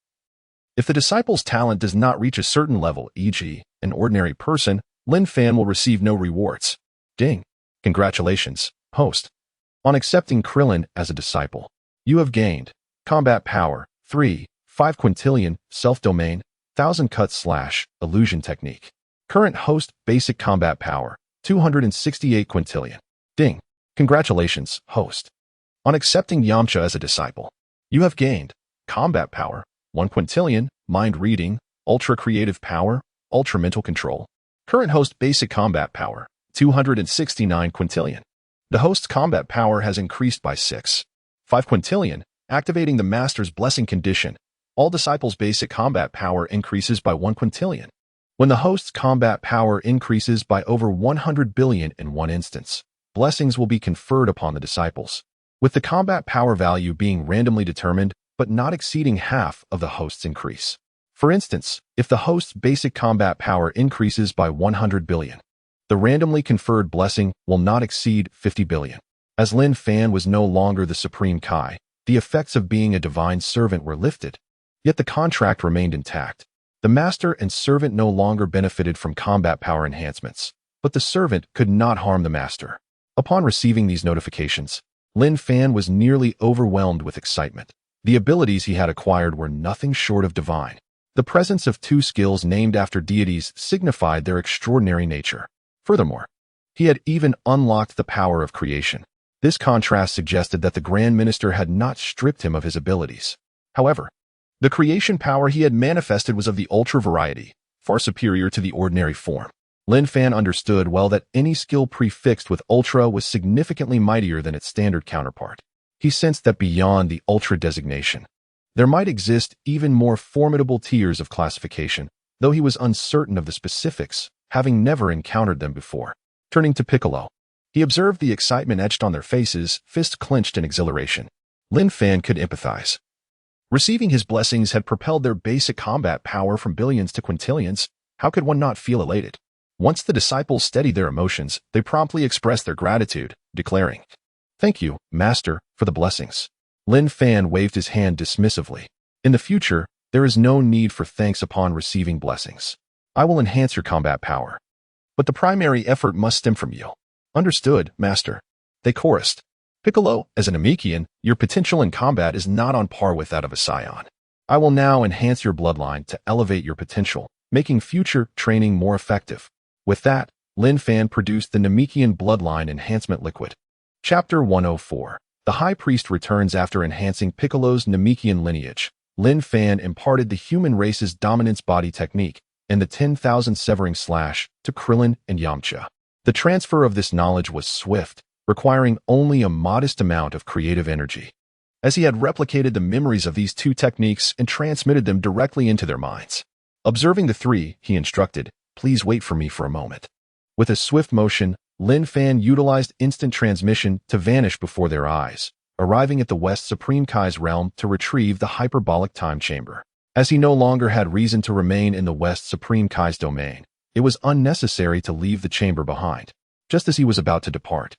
if the disciple's talent does not reach a certain level, e.g., an ordinary person, Lin Fan will receive no rewards. Ding. Congratulations, host. On accepting Krillin as a disciple, you have gained combat power, 3, 5 quintillion, self-domain, 1000 cut/ illusion technique. Current host basic combat power, 268 quintillion. Ding. Congratulations, host. On accepting Yamcha as a disciple, you have gained combat power, 1 quintillion, mind reading, ultra creative power, ultra mental control. Current host basic combat power, 269 quintillion. The host's combat power has increased by 6, 5 quintillion, activating the master's blessing condition. All disciples' basic combat power increases by 1 quintillion. When the host's combat power increases by over 100 billion in one instance, blessings will be conferred upon the disciples, with the combat power value being randomly determined but not exceeding half of the host's increase. For instance, if the host's basic combat power increases by 100 billion, the randomly conferred blessing will not exceed 50 billion. As Lin Fan was no longer the Supreme Kai, the effects of being a divine servant were lifted, yet the contract remained intact. The master and servant no longer benefited from combat power enhancements, but the servant could not harm the master. Upon receiving these notifications, Lin Fan was nearly overwhelmed with excitement. The abilities he had acquired were nothing short of divine. The presence of 2 skills named after deities signified their extraordinary nature. Furthermore, he had even unlocked the power of creation. This contrast suggested that the Grand Minister had not stripped him of his abilities. However, the creation power he had manifested was of the ultra variety, far superior to the ordinary form. Lin Fan understood well that any skill prefixed with ultra was significantly mightier than its standard counterpart. He sensed that beyond the ultra designation, there might exist even more formidable tiers of classification, though he was uncertain of the specifics, having never encountered them before. Turning to Piccolo, he observed the excitement etched on their faces, fists clenched in exhilaration. Lin Fan could empathize. Receiving his blessings had propelled their basic combat power from billions to quintillions. How could one not feel elated? Once the disciples steadied their emotions, they promptly expressed their gratitude, declaring, "Thank you, Master, for the blessings." Lin Fan waved his hand dismissively. "In the future, there is no need for thanks upon receiving blessings. I will enhance your combat power, but the primary effort must stem from you." "Understood, Master," they chorused. "Piccolo, as an Namekian, your potential in combat is not on par with that of a Scion. I will now enhance your bloodline to elevate your potential, making future training more effective." With that, Lin Fan produced the Namekian bloodline enhancement liquid. Chapter 104. The High Priest returns after enhancing Piccolo's Namekian lineage. Lin Fan imparted the human race's dominance body technique, and the 10,000 severing slash to Krillin and Yamcha. The transfer of this knowledge was swift, requiring only a modest amount of creative energy, as he had replicated the memories of these two techniques and transmitted them directly into their minds. Observing the three, he instructed, "Please wait for me for a moment." With a swift motion, Lin Fan utilized instant transmission to vanish before their eyes, arriving at the West Supreme Kai's realm to retrieve the hyperbolic time chamber. As he no longer had reason to remain in the West Supreme Kai's domain, it was unnecessary to leave the chamber behind. Just as he was about to depart,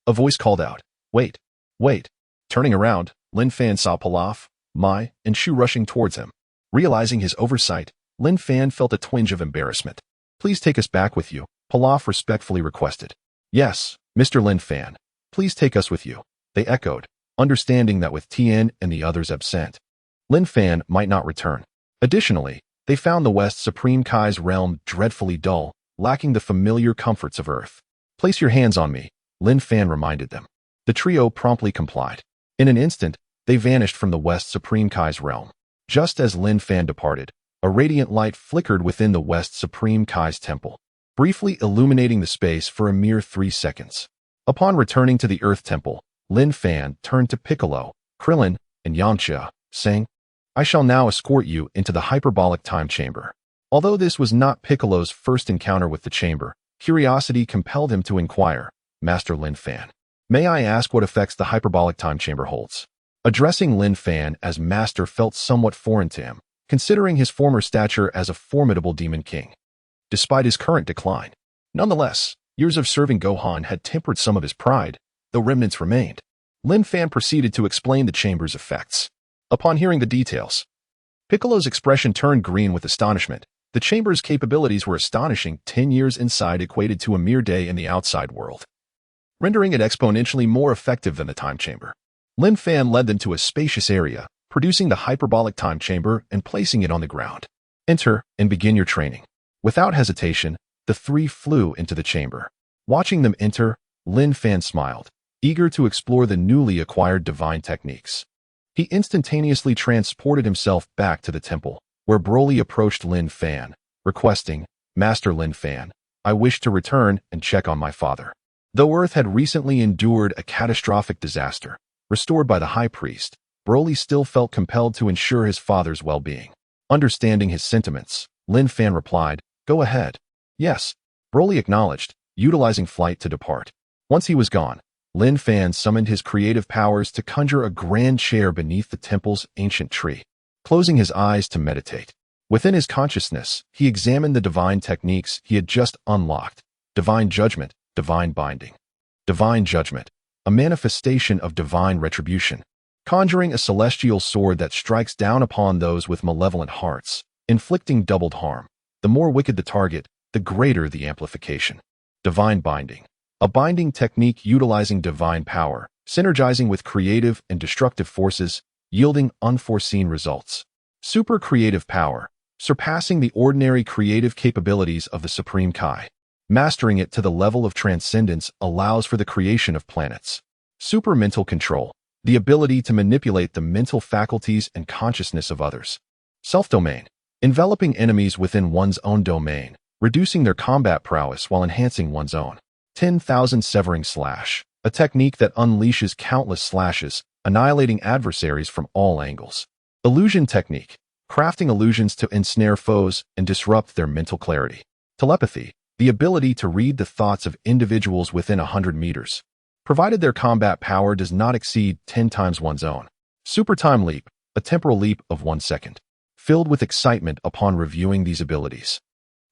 a voice called out, "Wait, wait." Turning around, Lin Fan saw Pilaf, Mai, and Shu rushing towards him. Realizing his oversight, Lin Fan felt a twinge of embarrassment. "Please take us back with you," Pilaf respectfully requested. "Yes, Mr. Lin Fan, please take us with you," they echoed, understanding that with Tien and the others absent, Lin Fan might not return. Additionally, they found the West Supreme Kai's realm dreadfully dull, lacking the familiar comforts of Earth. "Place your hands on me," Lin Fan reminded them. The trio promptly complied. In an instant, they vanished from the West Supreme Kai's realm. Just as Lin Fan departed, a radiant light flickered within the West Supreme Kai's temple, briefly illuminating the space for a mere 3 seconds. Upon returning to the Earth Temple, Lin Fan turned to Piccolo, Krillin, and Yamcha, saying, "I shall now escort you into the hyperbolic time chamber." Although this was not Piccolo's first encounter with the chamber, curiosity compelled him to inquire, "Master Lin Fan, may I ask what effects the hyperbolic time chamber holds?" Addressing Lin Fan as master felt somewhat foreign to him, considering his former stature as a formidable demon king. Despite his current decline, nonetheless, years of serving Gohan had tempered some of his pride, though remnants remained. Lin Fan proceeded to explain the chamber's effects. Upon hearing the details, Piccolo's expression turned green with astonishment. The chamber's capabilities were astonishing. 10 years inside equated to a mere day in the outside world, rendering it exponentially more effective than the time chamber. Lin Fan led them to a spacious area, producing the hyperbolic time chamber and placing it on the ground. "Enter and begin your training." Without hesitation, the three flew into the chamber. Watching them enter, Lin Fan smiled, eager to explore the newly acquired divine techniques. He instantaneously transported himself back to the temple, where Broly approached Lin Fan, requesting, "Master Lin Fan, I wish to return and check on my father." Though Earth had recently endured a catastrophic disaster, restored by the High Priest, Broly still felt compelled to ensure his father's well-being. Understanding his sentiments, Lin Fan replied, "Go ahead." "Yes," Broly acknowledged, utilizing flight to depart. Once he was gone, Lin Fan summoned his creative powers to conjure a grand chair beneath the temple's ancient tree. Closing his eyes to meditate, within his consciousness, he examined the divine techniques he had just unlocked: divine judgment, divine binding. Divine judgment, a manifestation of divine retribution, conjuring a celestial sword that strikes down upon those with malevolent hearts, inflicting doubled harm. The more wicked the target, the greater the amplification. Divine binding, a binding technique utilizing divine power, synergizing with creative and destructive forces, yielding unforeseen results. Super creative power, surpassing the ordinary creative capabilities of the Supreme Kai. Mastering it to the level of transcendence allows for the creation of planets. Super mental control, the ability to manipulate the mental faculties and consciousness of others. Self-domain, enveloping enemies within one's own domain, reducing their combat prowess while enhancing one's own. 10,000 severing slash, a technique that unleashes countless slashes, annihilating adversaries from all angles. Illusion technique, crafting illusions to ensnare foes and disrupt their mental clarity. Telepathy, the ability to read the thoughts of individuals within 100 meters, provided their combat power does not exceed 10 times one's own. Super time leap, a temporal leap of 1 second. Filled with excitement upon reviewing these abilities,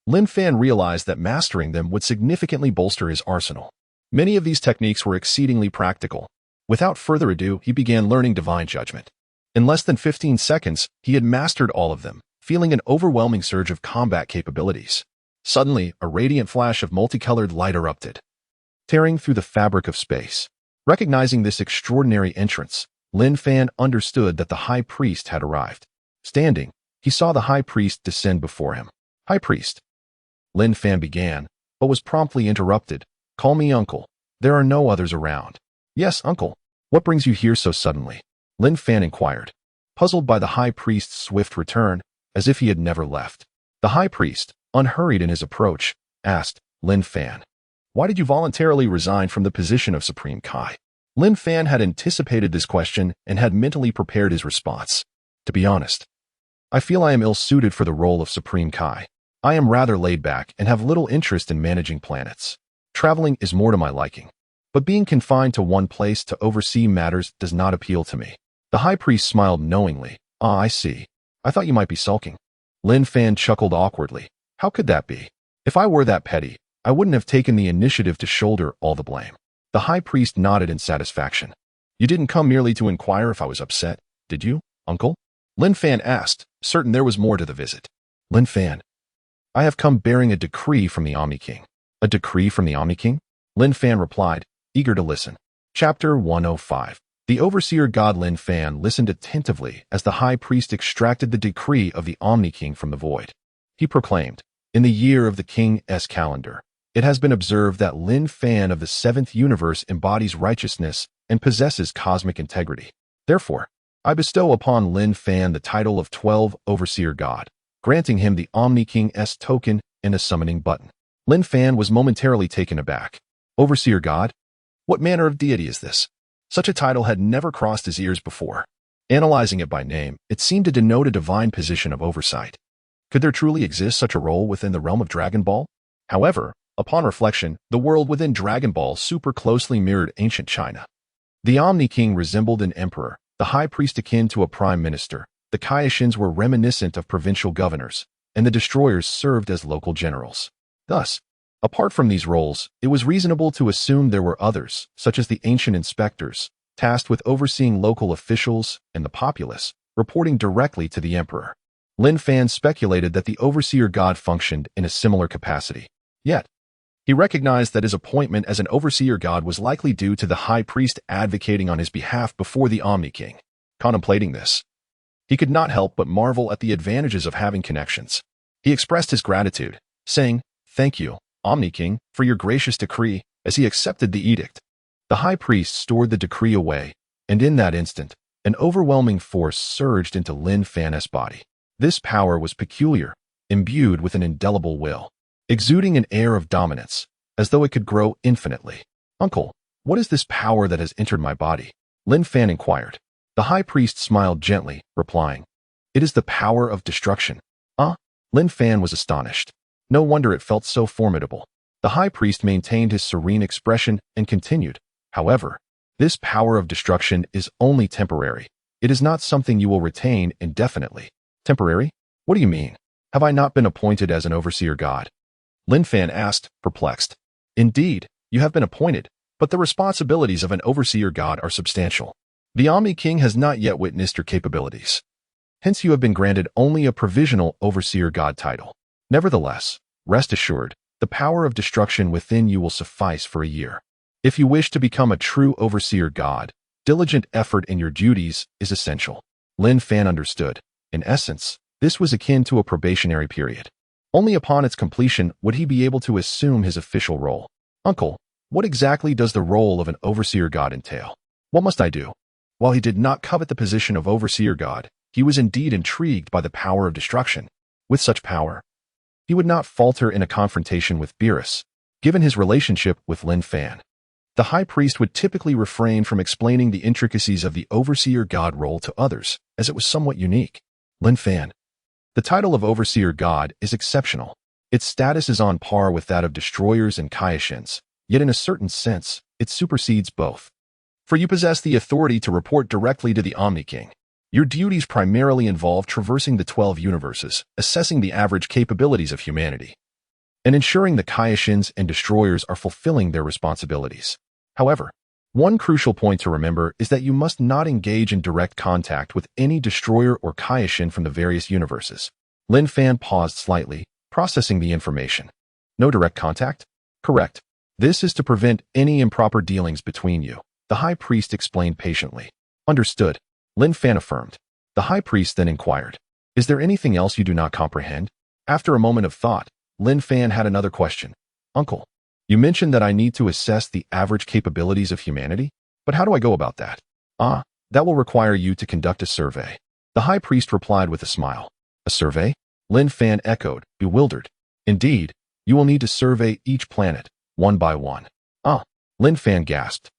Lin Fan realized that mastering them would significantly bolster his arsenal. Many of these techniques were exceedingly practical. Without further ado, he began learning divine judgment. In less than 15 seconds, he had mastered all of them, feeling an overwhelming surge of combat capabilities. Suddenly, a radiant flash of multicolored light erupted, tearing through the fabric of space. Recognizing this extraordinary entrance, Lin Fan understood that the High Priest had arrived. Standing, he saw the High Priest descend before him. "High Priest," Lin Fan began, but was promptly interrupted. "Call me Uncle. There are no others around." "Yes, Uncle. What brings you here so suddenly?" Lin Fan inquired, puzzled by the High Priest's swift return, as if he had never left. The High Priest, unhurried in his approach, asked, Lin Fan, why did you voluntarily resign from the position of Supreme Kai? Lin Fan had anticipated this question and had mentally prepared his response. To be honest, I feel I am ill-suited for the role of Supreme Kai. I am rather laid back and have little interest in managing planets. Traveling is more to my liking. But being confined to one place to oversee matters does not appeal to me. The high priest smiled knowingly. Ah, I see. I thought you might be sulking. Lin Fan chuckled awkwardly. How could that be? If I were that petty, I wouldn't have taken the initiative to shoulder all the blame. The high priest nodded in satisfaction. You didn't come merely to inquire if I was upset, did you, uncle? Lin Fan asked, certain there was more to the visit. Lin Fan, I have come bearing a decree from the Omni King. A decree from the Omni King? Lin Fan replied, eager to listen. Chapter 105. The overseer god Lin Fan listened attentively as the high priest extracted the decree of the Omni King from the void. He proclaimed, in the year of the King's calendar, it has been observed that Lin Fan of the seventh universe embodies righteousness and possesses cosmic integrity. Therefore, I bestow upon Lin Fan the title of 12 Overseer God, granting him the Omni King's token and a summoning button. Lin Fan was momentarily taken aback. Overseer God? What manner of deity is this? Such a title had never crossed his ears before. Analyzing it by name, it seemed to denote a divine position of oversight. Could there truly exist such a role within the realm of Dragon Ball? However, upon reflection, the world within Dragon Ball super closely mirrored ancient China. The Omni King resembled an emperor, the high priest akin to a prime minister, the Kaiashins were reminiscent of provincial governors, and the destroyers served as local generals. Thus, apart from these roles, it was reasonable to assume there were others, such as the ancient inspectors, tasked with overseeing local officials and the populace, reporting directly to the emperor. Lin Fan speculated that the overseer god functioned in a similar capacity. Yet, he recognized that his appointment as an overseer god was likely due to the high priest advocating on his behalf before the Omni King. Contemplating this, he could not help but marvel at the advantages of having connections. He expressed his gratitude, saying, Thank you, Omni King, for your gracious decree, as he accepted the edict. The high priest stored the decree away, and in that instant, an overwhelming force surged into Lin Fan's body. This power was peculiar, imbued with an indelible will, exuding an air of dominance, as though it could grow infinitely. Uncle, what is this power that has entered my body? Lin Fan inquired. The high priest smiled gently, replying, It is the power of destruction. Lin Fan was astonished. No wonder it felt so formidable. The high priest maintained his serene expression and continued, However, this power of destruction is only temporary. It is not something you will retain indefinitely. Temporary? What do you mean? Have I not been appointed as an overseer god? Lin Fan asked, perplexed. Indeed, you have been appointed, but the responsibilities of an overseer god are substantial. The Omni King has not yet witnessed your capabilities. Hence you have been granted only a provisional overseer god title. Nevertheless, rest assured, the power of destruction within you will suffice for a year. If you wish to become a true overseer god, diligent effort in your duties is essential. Lin Fan understood. In essence, this was akin to a probationary period. Only upon its completion would he be able to assume his official role. Uncle, what exactly does the role of an overseer god entail? What must I do? While he did not covet the position of overseer god, he was indeed intrigued by the power of destruction. With such power, he would not falter in a confrontation with Beerus, given his relationship with Lin Fan. The high priest would typically refrain from explaining the intricacies of the overseer god role to others, as it was somewhat unique. Lin Fan. The title of overseer god is exceptional. Its status is on par with that of destroyers and Kaiashins, yet in a certain sense, it supersedes both. For you possess the authority to report directly to the Omni King. Your duties primarily involve traversing the 12 universes, assessing the average capabilities of humanity, and ensuring the Kaiashins and destroyers are fulfilling their responsibilities. However, one crucial point to remember is that you must not engage in direct contact with any destroyer or Kaiashin from the various universes. Lin Fan paused slightly, processing the information. No direct contact? Correct. This is to prevent any improper dealings between you, the high priest explained patiently. Understood. Lin Fan affirmed. The high priest then inquired, Is there anything else you do not comprehend? After a moment of thought, Lin Fan had another question. Uncle, you mentioned that I need to assess the average capabilities of humanity, but how do I go about that? That will require you to conduct a survey. The high priest replied with a smile. A survey? Lin Fan echoed, bewildered. Indeed, you will need to survey each planet, one by one. Lin Fan gasped,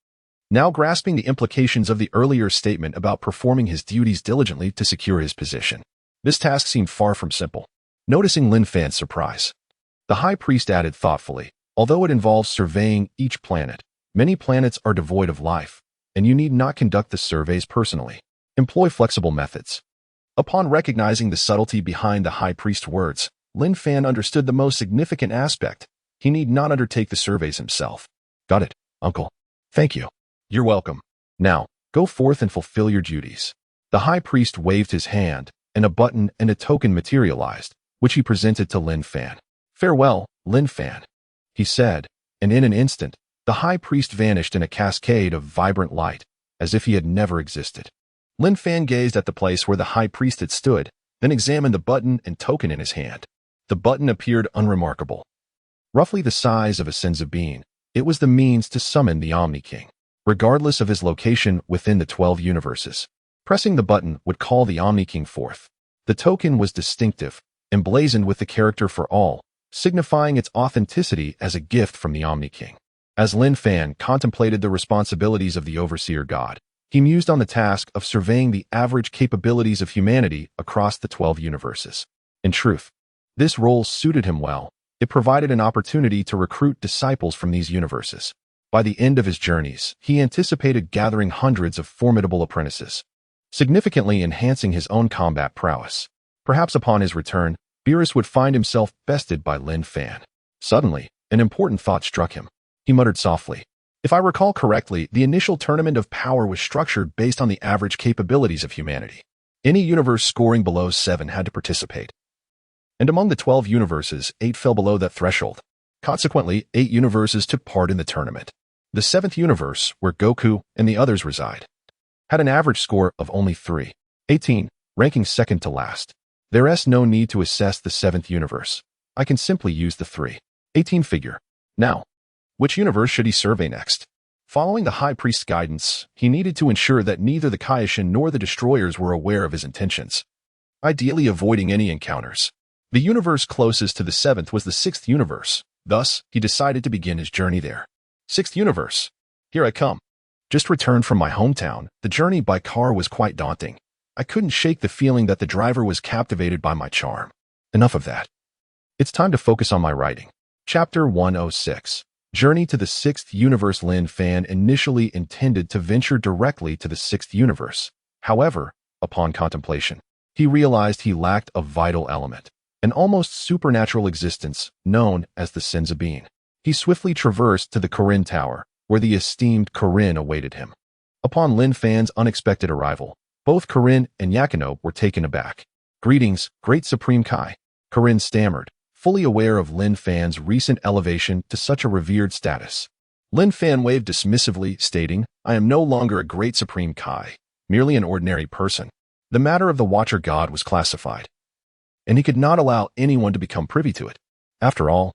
now grasping the implications of the earlier statement about performing his duties diligently to secure his position. This task seemed far from simple. Noticing Lin Fan's surprise, the High Priest added thoughtfully, although it involves surveying each planet, many planets are devoid of life, and you need not conduct the surveys personally. Employ flexible methods. Upon recognizing the subtlety behind the High Priest's words, Lin Fan understood the most significant aspect. He need not undertake the surveys himself. Got it, uncle. Thank you. You're welcome. Now, go forth and fulfill your duties. The High Priest waved his hand, and a button and a token materialized, which he presented to Lin Fan. Farewell, Lin Fan, he said, and in an instant, the High Priest vanished in a cascade of vibrant light, as if he had never existed. Lin Fan gazed at the place where the High Priest had stood, then examined the button and token in his hand. The button appeared unremarkable. Roughly the size of a senzu bean, it was the means to summon the Omni King, regardless of his location within the 12 universes. Pressing the button would call the Omni King forth. The token was distinctive, emblazoned with the character for all, signifying its authenticity as a gift from the Omni King. As Lin Fan contemplated the responsibilities of the Overseer God, he mused on the task of surveying the average capabilities of humanity across the 12 universes. In truth, this role suited him well. It provided an opportunity to recruit disciples from these universes. By the end of his journeys, he anticipated gathering hundreds of formidable apprentices, significantly enhancing his own combat prowess. Perhaps upon his return, Beerus would find himself bested by Lin Fan. Suddenly, an important thought struck him. He muttered softly, "If I recall correctly, the initial tournament of power was structured based on the average capabilities of humanity. Any universe scoring below 7 had to participate. And among the 12 universes, 8 fell below that threshold. Consequently, 8 universes took part in the tournament. The 7th universe, where Goku and the others reside, had an average score of only 3. 18, ranking second to last. There's no need to assess the 7th universe. I can simply use the 3. 18 figure. Now, which universe should he survey next? Following the High Priest's guidance, he needed to ensure that neither the Kaioshin nor the Destroyers were aware of his intentions, ideally avoiding any encounters. The universe closest to the 7th was the 6th universe. Thus, he decided to begin his journey there. 6th universe. Here I come. Just returned from my hometown. The journey by car was quite daunting. I couldn't shake the feeling that the driver was captivated by my charm. Enough of that. It's time to focus on my writing. Chapter 106. Journey to the 6th universe. Lin Fan initially intended to venture directly to the 6th universe. However, upon contemplation, he realized he lacked a vital element, an almost supernatural existence known as the senzu bean. He swiftly traversed to the Corinne Tower, where the esteemed Corinne awaited him. Upon Lin Fan's unexpected arrival, both Corinne and Yakino were taken aback. "Greetings, Great Supreme Kai," Corinne stammered, fully aware of Lin Fan's recent elevation to such a revered status. Lin Fan waved dismissively, stating, "I am no longer a Great Supreme Kai, merely an ordinary person." The matter of the Watcher God was classified, and he could not allow anyone to become privy to it. After all,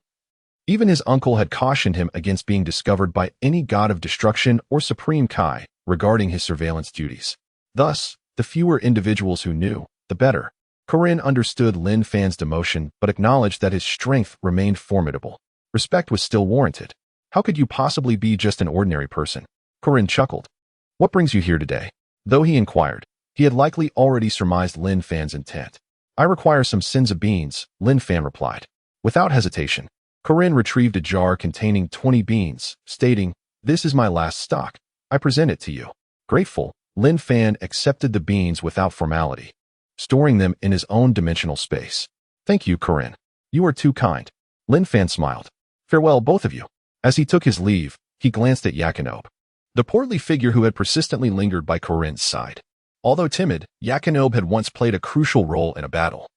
even his uncle had cautioned him against being discovered by any god of destruction or Supreme Kai regarding his surveillance duties. Thus, the fewer individuals who knew, the better. Corinne understood Lin Fan's demotion but acknowledged that his strength remained formidable. Respect was still warranted. "How could you possibly be just an ordinary person?" Corinne chuckled. "What brings you here today?" Though he inquired, he had likely already surmised Lin Fan's intent. "I require some senzu beans," Lin Fan replied. Without hesitation, Corinne retrieved a jar containing 20 beans, stating, "This is my last stock. I present it to you." Grateful, Lin Fan accepted the beans without formality, storing them in his own dimensional space. "Thank you, Corinne. You are too kind." Lin Fan smiled. "Farewell, both of you." As he took his leave, he glanced at Yakinob, the portly figure who had persistently lingered by Corinne's side. Although timid, Yakinob had once played a crucial role in a battle,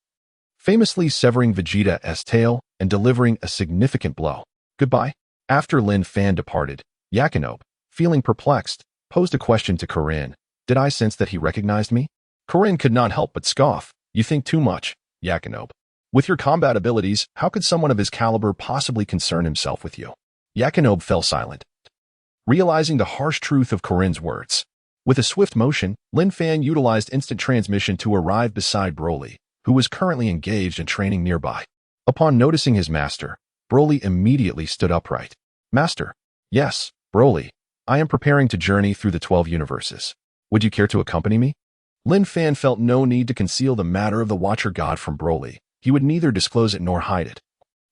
famously severing Vegeta's tail and delivering a significant blow. "Goodbye." After Lin Fan departed, Yakinob, feeling perplexed, posed a question to Corinne. "Did I sense that he recognized me?" Corinne could not help but scoff. "You think too much, Yakinob. With your combat abilities, how could someone of his caliber possibly concern himself with you?" Yakinob fell silent, realizing the harsh truth of Corinne's words. With a swift motion, Lin Fan utilized instant transmission to arrive beside Broly, who was currently engaged in training nearby. Upon noticing his master, Broly immediately stood upright. Master. Yes, Broly. I am preparing to journey through the 12 universes. Would you care to accompany me? Lin Fan felt no need to conceal the matter of the Watcher God from Broly. He would neither disclose it nor hide it,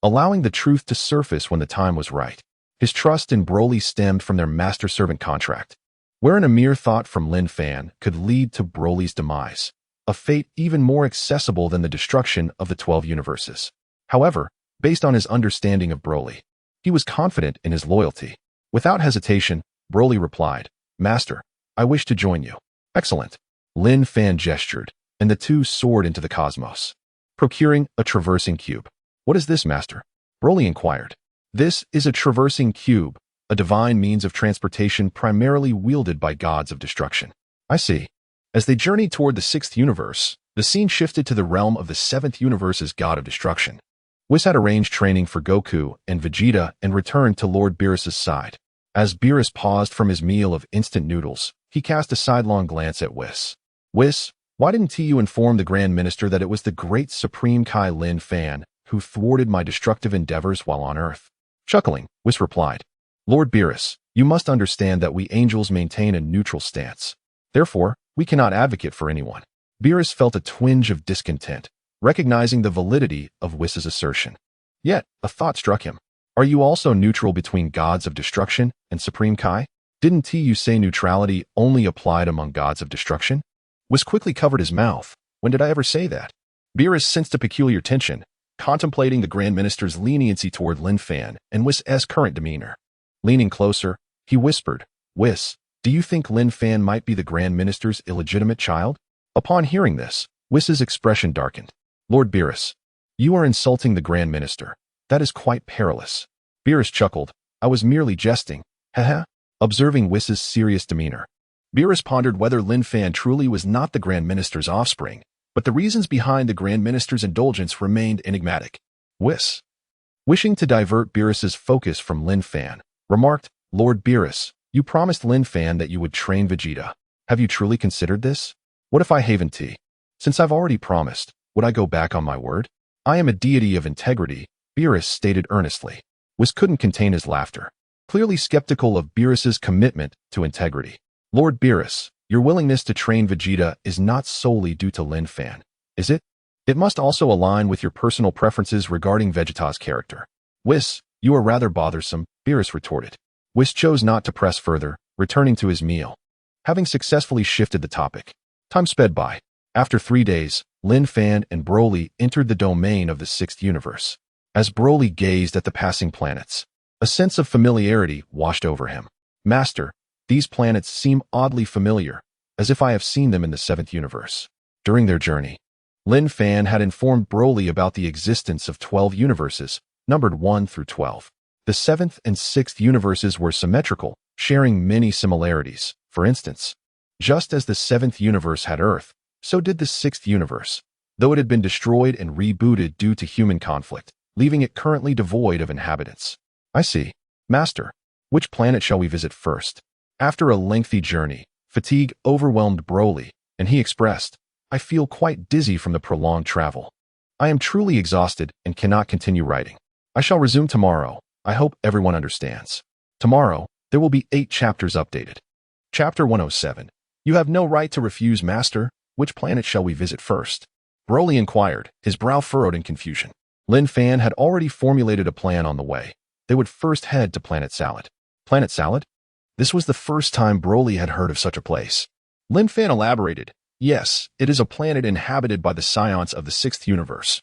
allowing the truth to surface when the time was right. His trust in Broly stemmed from their master-servant contract, wherein a mere thought from Lin Fan could lead to Broly's demise, a fate even more accessible than the destruction of the 12 universes. However, based on his understanding of Broly, he was confident in his loyalty. Without hesitation, Broly replied, Master, I wish to join you. Excellent. Lin Fan gestured, and the two soared into the cosmos, procuring a traversing cube. What is this, Master? Broly inquired. This is a traversing cube, a divine means of transportation primarily wielded by gods of destruction. I see. As they journeyed toward the 6th universe, the scene shifted to the realm of the 7th universe's god of destruction. Whis had arranged training for Goku and Vegeta and returned to Lord Beerus's side. As Beerus paused from his meal of instant noodles, he cast a sidelong glance at Whis. Whis, why didn't you inform the Grand Minister that it was the great Supreme Kai Lin Fan who thwarted my destructive endeavors while on Earth? Chuckling, Whis replied, Lord Beerus, you must understand that we angels maintain a neutral stance. Therefore, we cannot advocate for anyone. Beerus felt a twinge of discontent, recognizing the validity of Whis's assertion. Yet, a thought struck him. Are you also neutral between gods of destruction and Supreme Kai? Didn't you say neutrality only applied among gods of destruction? Whis quickly covered his mouth. When did I ever say that? Beerus sensed a peculiar tension, contemplating the Grand Minister's leniency toward Lin Fan and Whis' current demeanor. Leaning closer, he whispered, Whis, do you think Lin Fan might be the Grand Minister's illegitimate child? Upon hearing this, Whis' expression darkened. Lord Beerus, you are insulting the Grand Minister. That is quite perilous. Beerus chuckled. I was merely jesting. Haha. Observing Whis' serious demeanor, Beerus pondered whether Lin Fan truly was not the Grand Minister's offspring, but the reasons behind the Grand Minister's indulgence remained enigmatic. Whis, wishing to divert Beerus's focus from Lin Fan, remarked, Lord Beerus, you promised Lin Fan that you would train Vegeta. Have you truly considered this? What if I haven't? Since I've already promised, would I go back on my word? I am a deity of integrity, Beerus stated earnestly. Whis couldn't contain his laughter, clearly skeptical of Beerus's commitment to integrity. Lord Beerus, your willingness to train Vegeta is not solely due to Lin Fan, is it? It must also align with your personal preferences regarding Vegeta's character. Whis, you are rather bothersome, Beerus retorted. Whis chose not to press further, returning to his meal. Having successfully shifted the topic, time sped by. After 3 days, Lin Fan and Broly entered the domain of the 6th universe. As Broly gazed at the passing planets, a sense of familiarity washed over him. Master, these planets seem oddly familiar, as if I have seen them in the 7th universe. During their journey, Lin Fan had informed Broly about the existence of 12 universes, numbered 1 through 12. The 7th and 6th universes were symmetrical, sharing many similarities. For instance, just as the 7th universe had Earth, so did the 6th universe, though it had been destroyed and rebooted due to human conflict, leaving it currently devoid of inhabitants. I see. Master, which planet shall we visit first? After a lengthy journey, fatigue overwhelmed Broly, and he expressed, I feel quite dizzy from the prolonged travel. I am truly exhausted and cannot continue writing. I shall resume tomorrow. I hope everyone understands. Tomorrow, there will be 8 chapters updated. Chapter 107. You have no right to refuse, Master. Which planet shall we visit first? Broly inquired, his brow furrowed in confusion. Lin Fan had already formulated a plan on the way. They would first head to Planet Salad. Planet Salad? This was the first time Broly had heard of such a place. Lin Fan elaborated, yes, it is a planet inhabited by the scions of the 6th universe,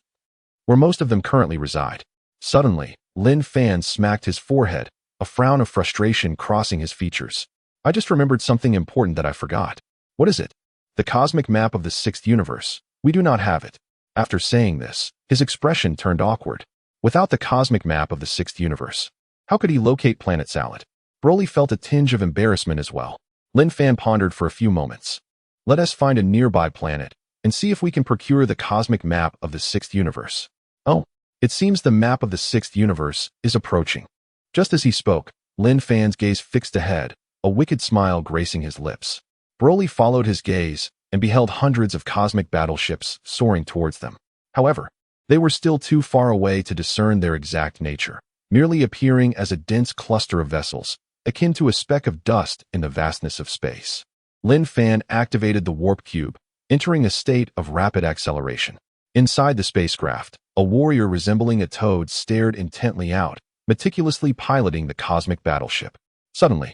where most of them currently reside. Suddenly, Lin Fan smacked his forehead, a frown of frustration crossing his features. I just remembered something important that I forgot. What is it? The cosmic map of the 6th universe. We do not have it. After saying this, his expression turned awkward. Without the cosmic map of the 6th universe, how could he locate Planet Salad? Broly felt a tinge of embarrassment as well. Lin Fan pondered for a few moments. Let us find a nearby planet and see if we can procure the cosmic map of the 6th universe. Oh, it seems the map of the 6th universe is approaching. Just as he spoke, Lin Fan's gaze fixed ahead, a wicked smile gracing his lips. Broly followed his gaze and beheld hundreds of cosmic battleships soaring towards them. However, They were still too far away to discern their exact nature, merely appearing as a dense cluster of vessels, akin to a speck of dust in the vastness of space. Lin Fan activated the warp cube, entering a state of rapid acceleration. Inside the spacecraft, a warrior resembling a toad stared intently out, meticulously piloting the cosmic battleship. Suddenly,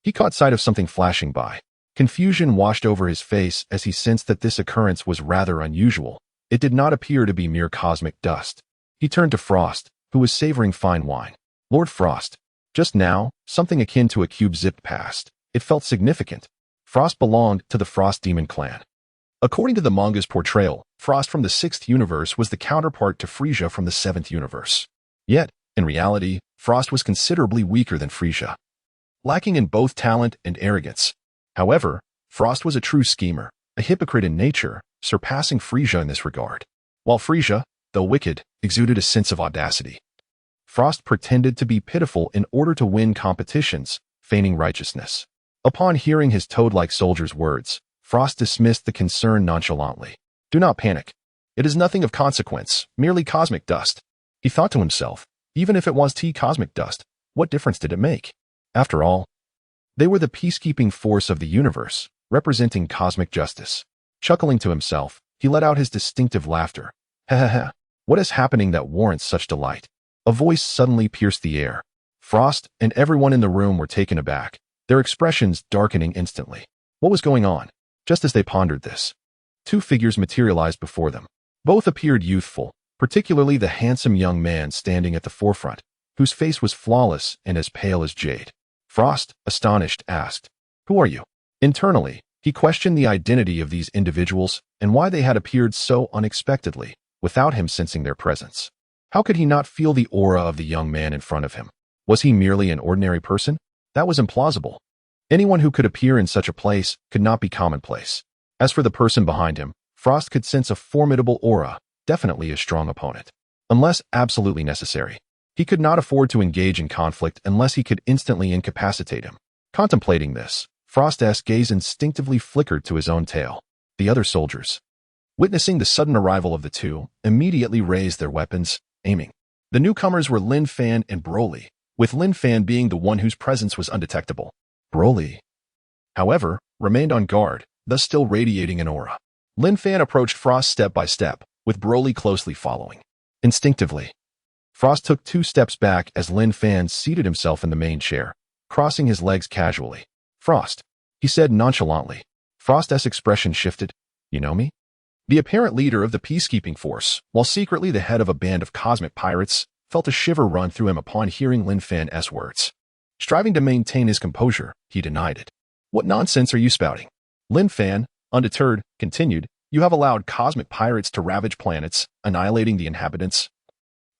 he caught sight of something flashing by. Confusion washed over his face as he sensed that this occurrence was rather unusual. It did not appear to be mere cosmic dust. He turned to Frost, who was savoring fine wine. Lord Frost. Just now, something akin to a cube zipped past. It felt significant. Frost belonged to the Frost Demon clan. According to the manga's portrayal, Frost from the 6th universe was the counterpart to Frisia from the 7th universe. Yet, in reality, Frost was considerably weaker than Frisia, lacking in both talent and arrogance. However, Frost was a true schemer, a hypocrite in nature, surpassing Frisia in this regard. While Frisia, though wicked, exuded a sense of audacity. Frost pretended to be pitiful in order to win competitions, feigning righteousness. Upon hearing his toad-like soldier's words, Frost dismissed the concern nonchalantly. Do not panic. It is nothing of consequence, merely cosmic dust. He thought to himself, even if it was cosmic dust, what difference did it make? After all, they were the peacekeeping force of the universe, representing cosmic justice. Chuckling to himself, he let out his distinctive laughter. Ha ha ha. What is happening that warrants such delight? A voice suddenly pierced the air. Frost and everyone in the room were taken aback, their expressions darkening instantly. What was going on? Just as they pondered this, two figures materialized before them. Both appeared youthful, particularly the handsome young man standing at the forefront, whose face was flawless and as pale as jade. Frost, astonished, asked, "Who are you?" Internally, he questioned the identity of these individuals and why they had appeared so unexpectedly, without him sensing their presence. How could he not feel the aura of the young man in front of him? Was he merely an ordinary person? That was implausible. Anyone who could appear in such a place could not be commonplace. As for the person behind him, Frost could sense a formidable aura, definitely a strong opponent. Unless absolutely necessary, he could not afford to engage in conflict unless he could instantly incapacitate him. Contemplating this, Frost's gaze instinctively flickered to his own tail. The other soldiers, witnessing the sudden arrival of the two, immediately raised their weapons, aiming. The newcomers were Lin Fan and Broly, with Lin Fan being the one whose presence was undetectable. Broly, however, remained on guard, thus still radiating an aura. Lin Fan approached Frost step by step, with Broly closely following. Instinctively, Frost took 2 steps back as Lin Fan seated himself in the main chair, crossing his legs casually. "Frost," he said nonchalantly. Frost's expression shifted. "You know me?" The apparent leader of the peacekeeping force, while secretly the head of a band of cosmic pirates, felt a shiver run through him upon hearing Lin Fan's words. Striving to maintain his composure, he denied it. "What nonsense are you spouting?" Lin Fan, undeterred, continued, "You have allowed cosmic pirates to ravage planets, annihilating the inhabitants,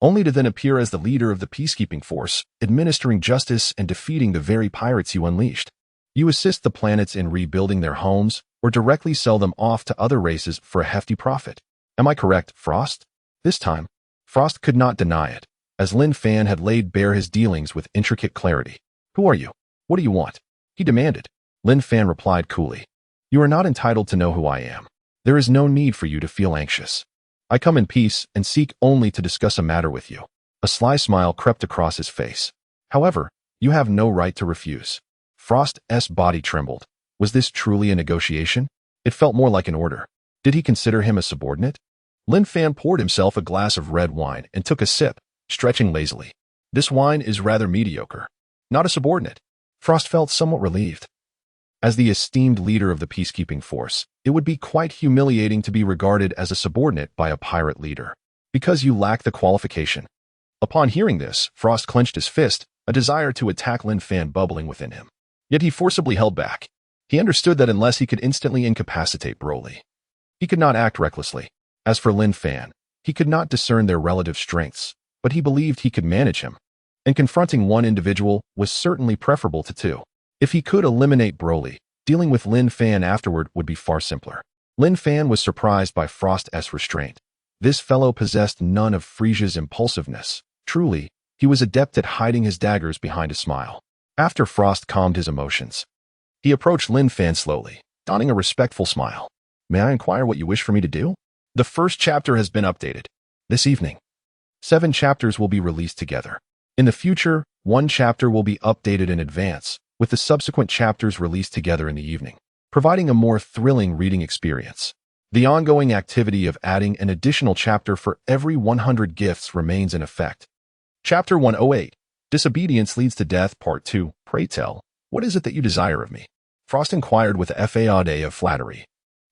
only to then appear as the leader of the peacekeeping force, administering justice and defeating the very pirates you unleashed. You assist the planets in rebuilding their homes, or directly sell them off to other races for a hefty profit. Am I correct, Frost?" This time, Frost could not deny it, as Lin Fan had laid bare his dealings with intricate clarity. "Who are you? What do you want?" he demanded. Lin Fan replied coolly, "You are not entitled to know who I am. There is no need for you to feel anxious. I come in peace and seek only to discuss a matter with you." A sly smile crept across his face. "However, you have no right to refuse." Frost's body trembled. Was this truly a negotiation? It felt more like an order. Did he consider him a subordinate? Lin Fan poured himself a glass of red wine and took a sip, stretching lazily. "This wine is rather mediocre. Not a subordinate." Frost felt somewhat relieved. As the esteemed leader of the peacekeeping force, it would be quite humiliating to be regarded as a subordinate by a pirate leader, because you lack the qualification. Upon hearing this, Frost clenched his fist, a desire to attack Lin Fan bubbling within him. Yet he forcibly held back. He understood that unless he could instantly incapacitate Broly, he could not act recklessly. As for Lin Fan, he could not discern their relative strengths, but he believed he could manage him, and confronting one individual was certainly preferable to 2. If he could eliminate Broly, dealing with Lin Fan afterward would be far simpler. Lin Fan was surprised by Frost's restraint. This fellow possessed none of Frisia's impulsiveness. Truly, he was adept at hiding his daggers behind a smile. After Frost calmed his emotions, he approached Lin Fan slowly, donning a respectful smile. "May I inquire what you wish for me to do?" The first chapter has been updated. This evening, 7 chapters will be released together. In the future, 1 chapter will be updated in advance, with the subsequent chapters released together in the evening, providing a more thrilling reading experience. The ongoing activity of adding an additional chapter for every 100 gifts remains in effect. Chapter 108, Disobedience Leads to Death, Part 2. Pray tell, what is it that you desire of me? Frost inquired with a facade of flattery,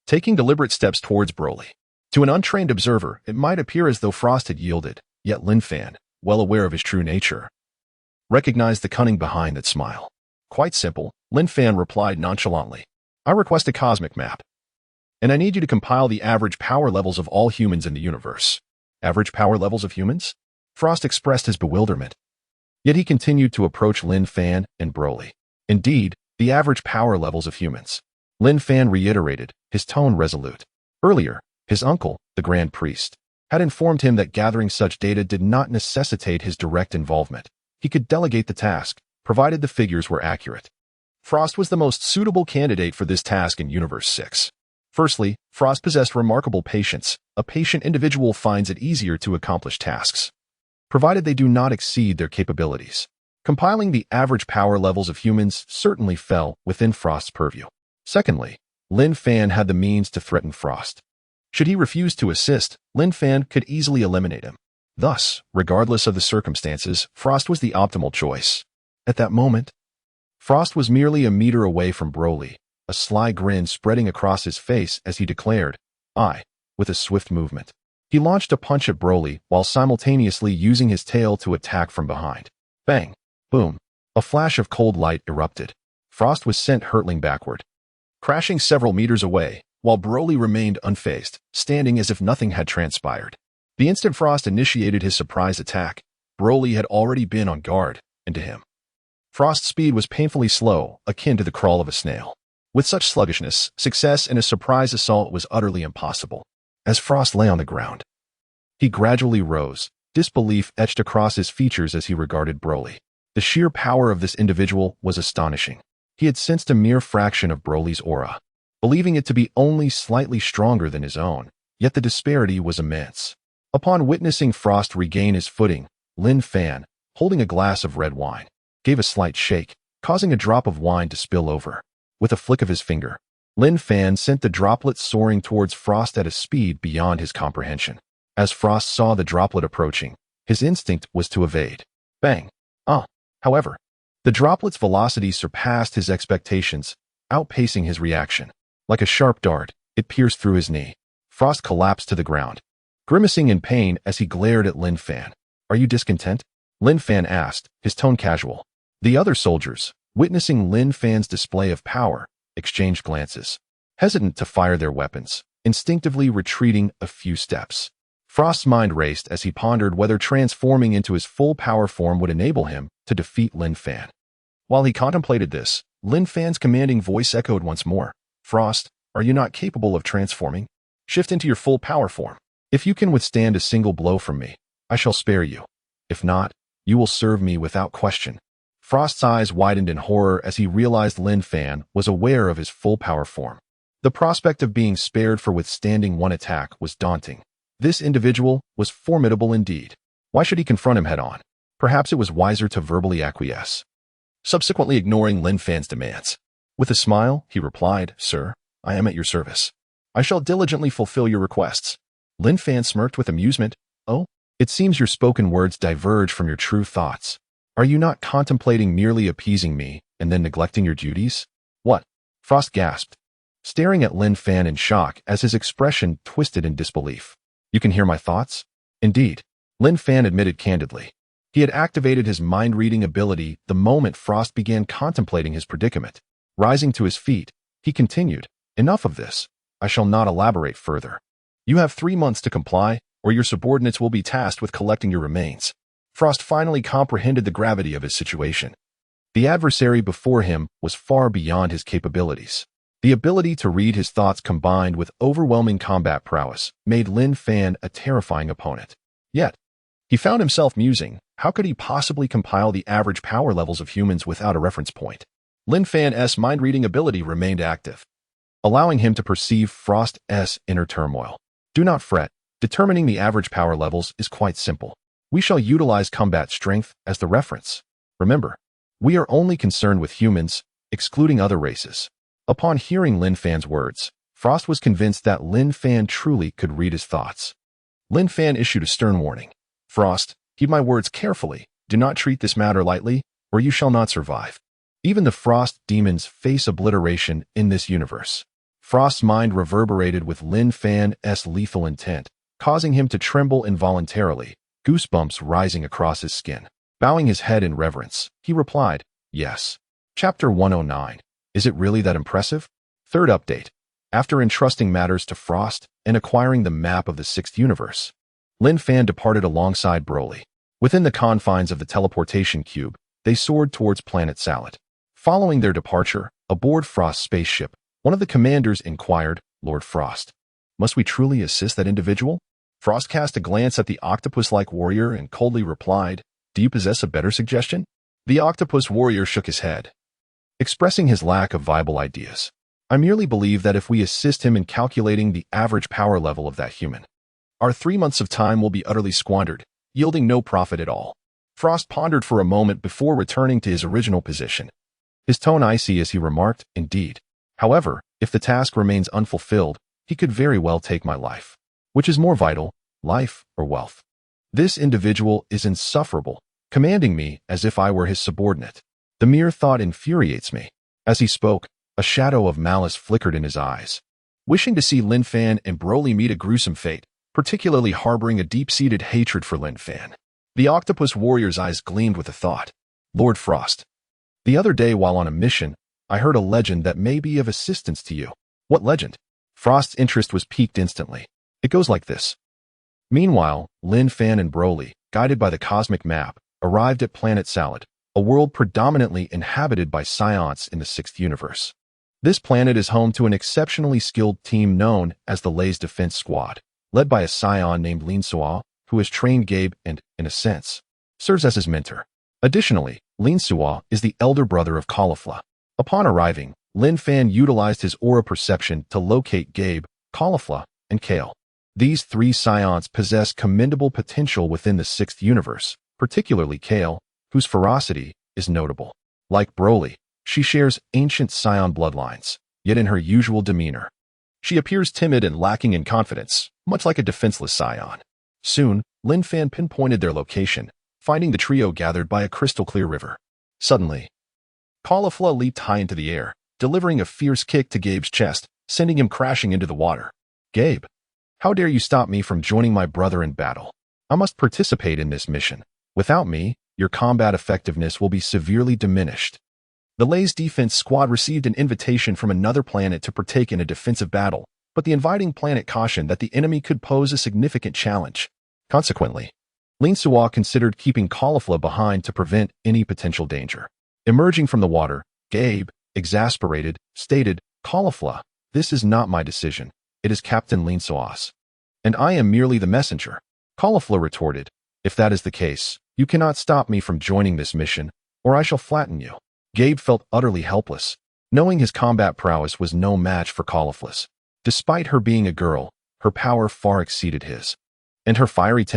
taking deliberate steps towards Broly. To an untrained observer, it might appear as though Frost had yielded, yet Lin Fan, well aware of his true nature, recognized the cunning behind that smile. Quite simple, Lin Fan replied nonchalantly. I request a cosmic map, and I need you to compile the average power levels of all humans in the universe. Average power levels of humans? Frost expressed his bewilderment. Yet he continued to approach Lin Fan and Broly. Indeed, the average power levels of humans. Lin Fan reiterated, his tone resolute. Earlier, his uncle, the Grand Priest, had informed him that gathering such data did not necessitate his direct involvement. He could delegate the task, provided the figures were accurate. Frost was the most suitable candidate for this task in Universe 6. Firstly, Frost possessed remarkable patience. A patient individual finds it easier to accomplish tasks, provided they do not exceed their capabilities. Compiling the average power levels of humans certainly fell within Frost's purview. Secondly, Lin Fan had the means to threaten Frost. Should he refuse to assist, Lin Fan could easily eliminate him. Thus, regardless of the circumstances, Frost was the optimal choice. At that moment, Frost was merely a meter away from Broly, a sly grin spreading across his face as he declared, "I," with a swift movement. He launched a punch at Broly while simultaneously using his tail to attack from behind. Bang! Boom! A flash of cold light erupted. Frost was sent hurtling backward, crashing several meters away, while Broly remained unfazed, standing as if nothing had transpired. The instant Frost initiated his surprise attack, Broly had already been on guard, and to him, Frost's speed was painfully slow, akin to the crawl of a snail. With such sluggishness, success in a surprise assault was utterly impossible. As Frost lay on the ground, he gradually rose, disbelief etched across his features as he regarded Broly. The sheer power of this individual was astonishing. He had sensed a mere fraction of Broly's aura, believing it to be only slightly stronger than his own, yet the disparity was immense. Upon witnessing Frost regain his footing, Lin Fan, holding a glass of red wine, gave a slight shake, causing a drop of wine to spill over. With a flick of his finger, Lin Fan sent the droplet soaring towards Frost at a speed beyond his comprehension. As Frost saw the droplet approaching, his instinct was to evade. Bang! However, the droplet's velocity surpassed his expectations, outpacing his reaction. Like a sharp dart, it pierced through his knee. Frost collapsed to the ground, grimacing in pain as he glared at Lin Fan. Are you discontent? Lin Fan asked, his tone casual. The other soldiers, witnessing Lin Fan's display of power, exchanged glances, hesitant to fire their weapons, instinctively retreating a few steps. Frost's mind raced as he pondered whether transforming into his full power form would enable him to defeat Lin Fan. While he contemplated this, Lin Fan's commanding voice echoed once more. Frost, are you not capable of transforming? Shift into your full power form. If you can withstand a single blow from me, I shall spare you. If not, you will serve me without question. Frost's eyes widened in horror as he realized Lin Fan was aware of his full power form. The prospect of being spared for withstanding one attack was daunting. This individual was formidable indeed. Why should he confront him head-on? Perhaps it was wiser to verbally acquiesce, subsequently ignoring Lin Fan's demands. With a smile, he replied, Sir, I am at your service. I shall diligently fulfill your requests. Lin Fan smirked with amusement. Oh, it seems your spoken words diverge from your true thoughts. Are you not contemplating merely appeasing me and then neglecting your duties? What? Frost gasped, staring at Lin Fan in shock as his expression twisted in disbelief. You can hear my thoughts? Indeed, Lin Fan admitted candidly. He had activated his mind-reading ability the moment Frost began contemplating his predicament. Rising to his feet, he continued, Enough of this. I shall not elaborate further. You have 3 months to comply, or your subordinates will be tasked with collecting your remains. Frost finally comprehended the gravity of his situation. The adversary before him was far beyond his capabilities. The ability to read his thoughts combined with overwhelming combat prowess made Lin Fan a terrifying opponent. Yet, he found himself musing, how could he possibly compile the average power levels of humans without a reference point? Lin Fan's mind-reading ability remained active, allowing him to perceive Frost's inner turmoil. Do not fret, Determining the average power levels is quite simple. We shall utilize combat strength as the reference. Remember, we are only concerned with humans, excluding other races. Upon hearing Lin Fan's words, Frost was convinced that Lin Fan truly could read his thoughts. Lin Fan issued a stern warning. Frost, heed my words carefully. Do not treat this matter lightly, or you shall not survive. Even the Frost demons face obliteration in this universe. Frost's mind reverberated with Lin Fan's lethal intent, causing him to tremble involuntarily, goosebumps rising across his skin. Bowing his head in reverence, he replied, "Yes." Chapter 109. Is it really that impressive? Third update. After entrusting matters to Frost and acquiring the map of the sixth universe, Lin Fan departed alongside Broly. Within the confines of the teleportation cube, they soared towards planet Salad. Following their departure, aboard Frost's spaceship, one of the commanders inquired, "Lord Frost, must we truly assist that individual?" Frost cast a glance at the octopus-like warrior and coldly replied, "Do you possess a better suggestion?" The octopus warrior shook his head, expressing his lack of viable ideas. "I merely believe that if we assist him in calculating the average power level of that human, our 3 months of time will be utterly squandered, yielding no profit at all." Frost pondered for a moment before returning to his original position. His tone icy as he remarked, "Indeed. However, if the task remains unfulfilled, he could very well take my life. Which is more vital, life or wealth? This individual is insufferable, commanding me as if I were his subordinate. The mere thought infuriates me." As he spoke, a shadow of malice flickered in his eyes. Wishing to see Lin Fan and Broly meet a gruesome fate, particularly harboring a deep-seated hatred for Lin Fan, the octopus warrior's eyes gleamed with a thought. "Lord Frost, the other day while on a mission, I heard a legend that may be of assistance to you." "What legend?" Frost's interest was piqued instantly. "It goes like this." Meanwhile, Lin Fan and Broly, guided by the cosmic map, arrived at planet Salad, a world predominantly inhabited by Scions in the sixth universe. This planet is home to an exceptionally skilled team known as the Lam-Z Defense Squad, led by a Scion named Lin Fan, who has trained Gabe and, in a sense, serves as his mentor. Additionally, Lin Fan is the elder brother of Caulifla. Upon arriving, Lin Fan utilized his aura perception to locate Gabe, Caulifla, and Kale. These 3 Scions possess commendable potential within the sixth universe, particularly Kale, whose ferocity is notable. Like Broly, she shares ancient Scion bloodlines, yet in her usual demeanor, she appears timid and lacking in confidence, much like a defenseless Scion. Soon, Lin Fan pinpointed their location, finding the trio gathered by a crystal-clear river. Suddenly, Caulifla leaped high into the air, delivering a fierce kick to Gabe's chest, sending him crashing into the water. "Gabe, how dare you stop me from joining my brother in battle? I must participate in this mission. Without me, your combat effectiveness will be severely diminished." The Lam-Z Defense Squad received an invitation from another planet to partake in a defensive battle, but the inviting planet cautioned that the enemy could pose a significant challenge. Consequently, Lin Fan considered keeping Caulifla behind to prevent any potential danger. Emerging from the water, Gabe, exasperated, stated, "Caulifla, this is not my decision. It is Captain Lin Fan's. And I am merely the messenger." Caulifla retorted, "If that is the case, you cannot stop me from joining this mission, or I shall flatten you." Gabe felt utterly helpless, knowing his combat prowess was no match for Caulifla's. Despite her being a girl, her power far exceeded his, and her fiery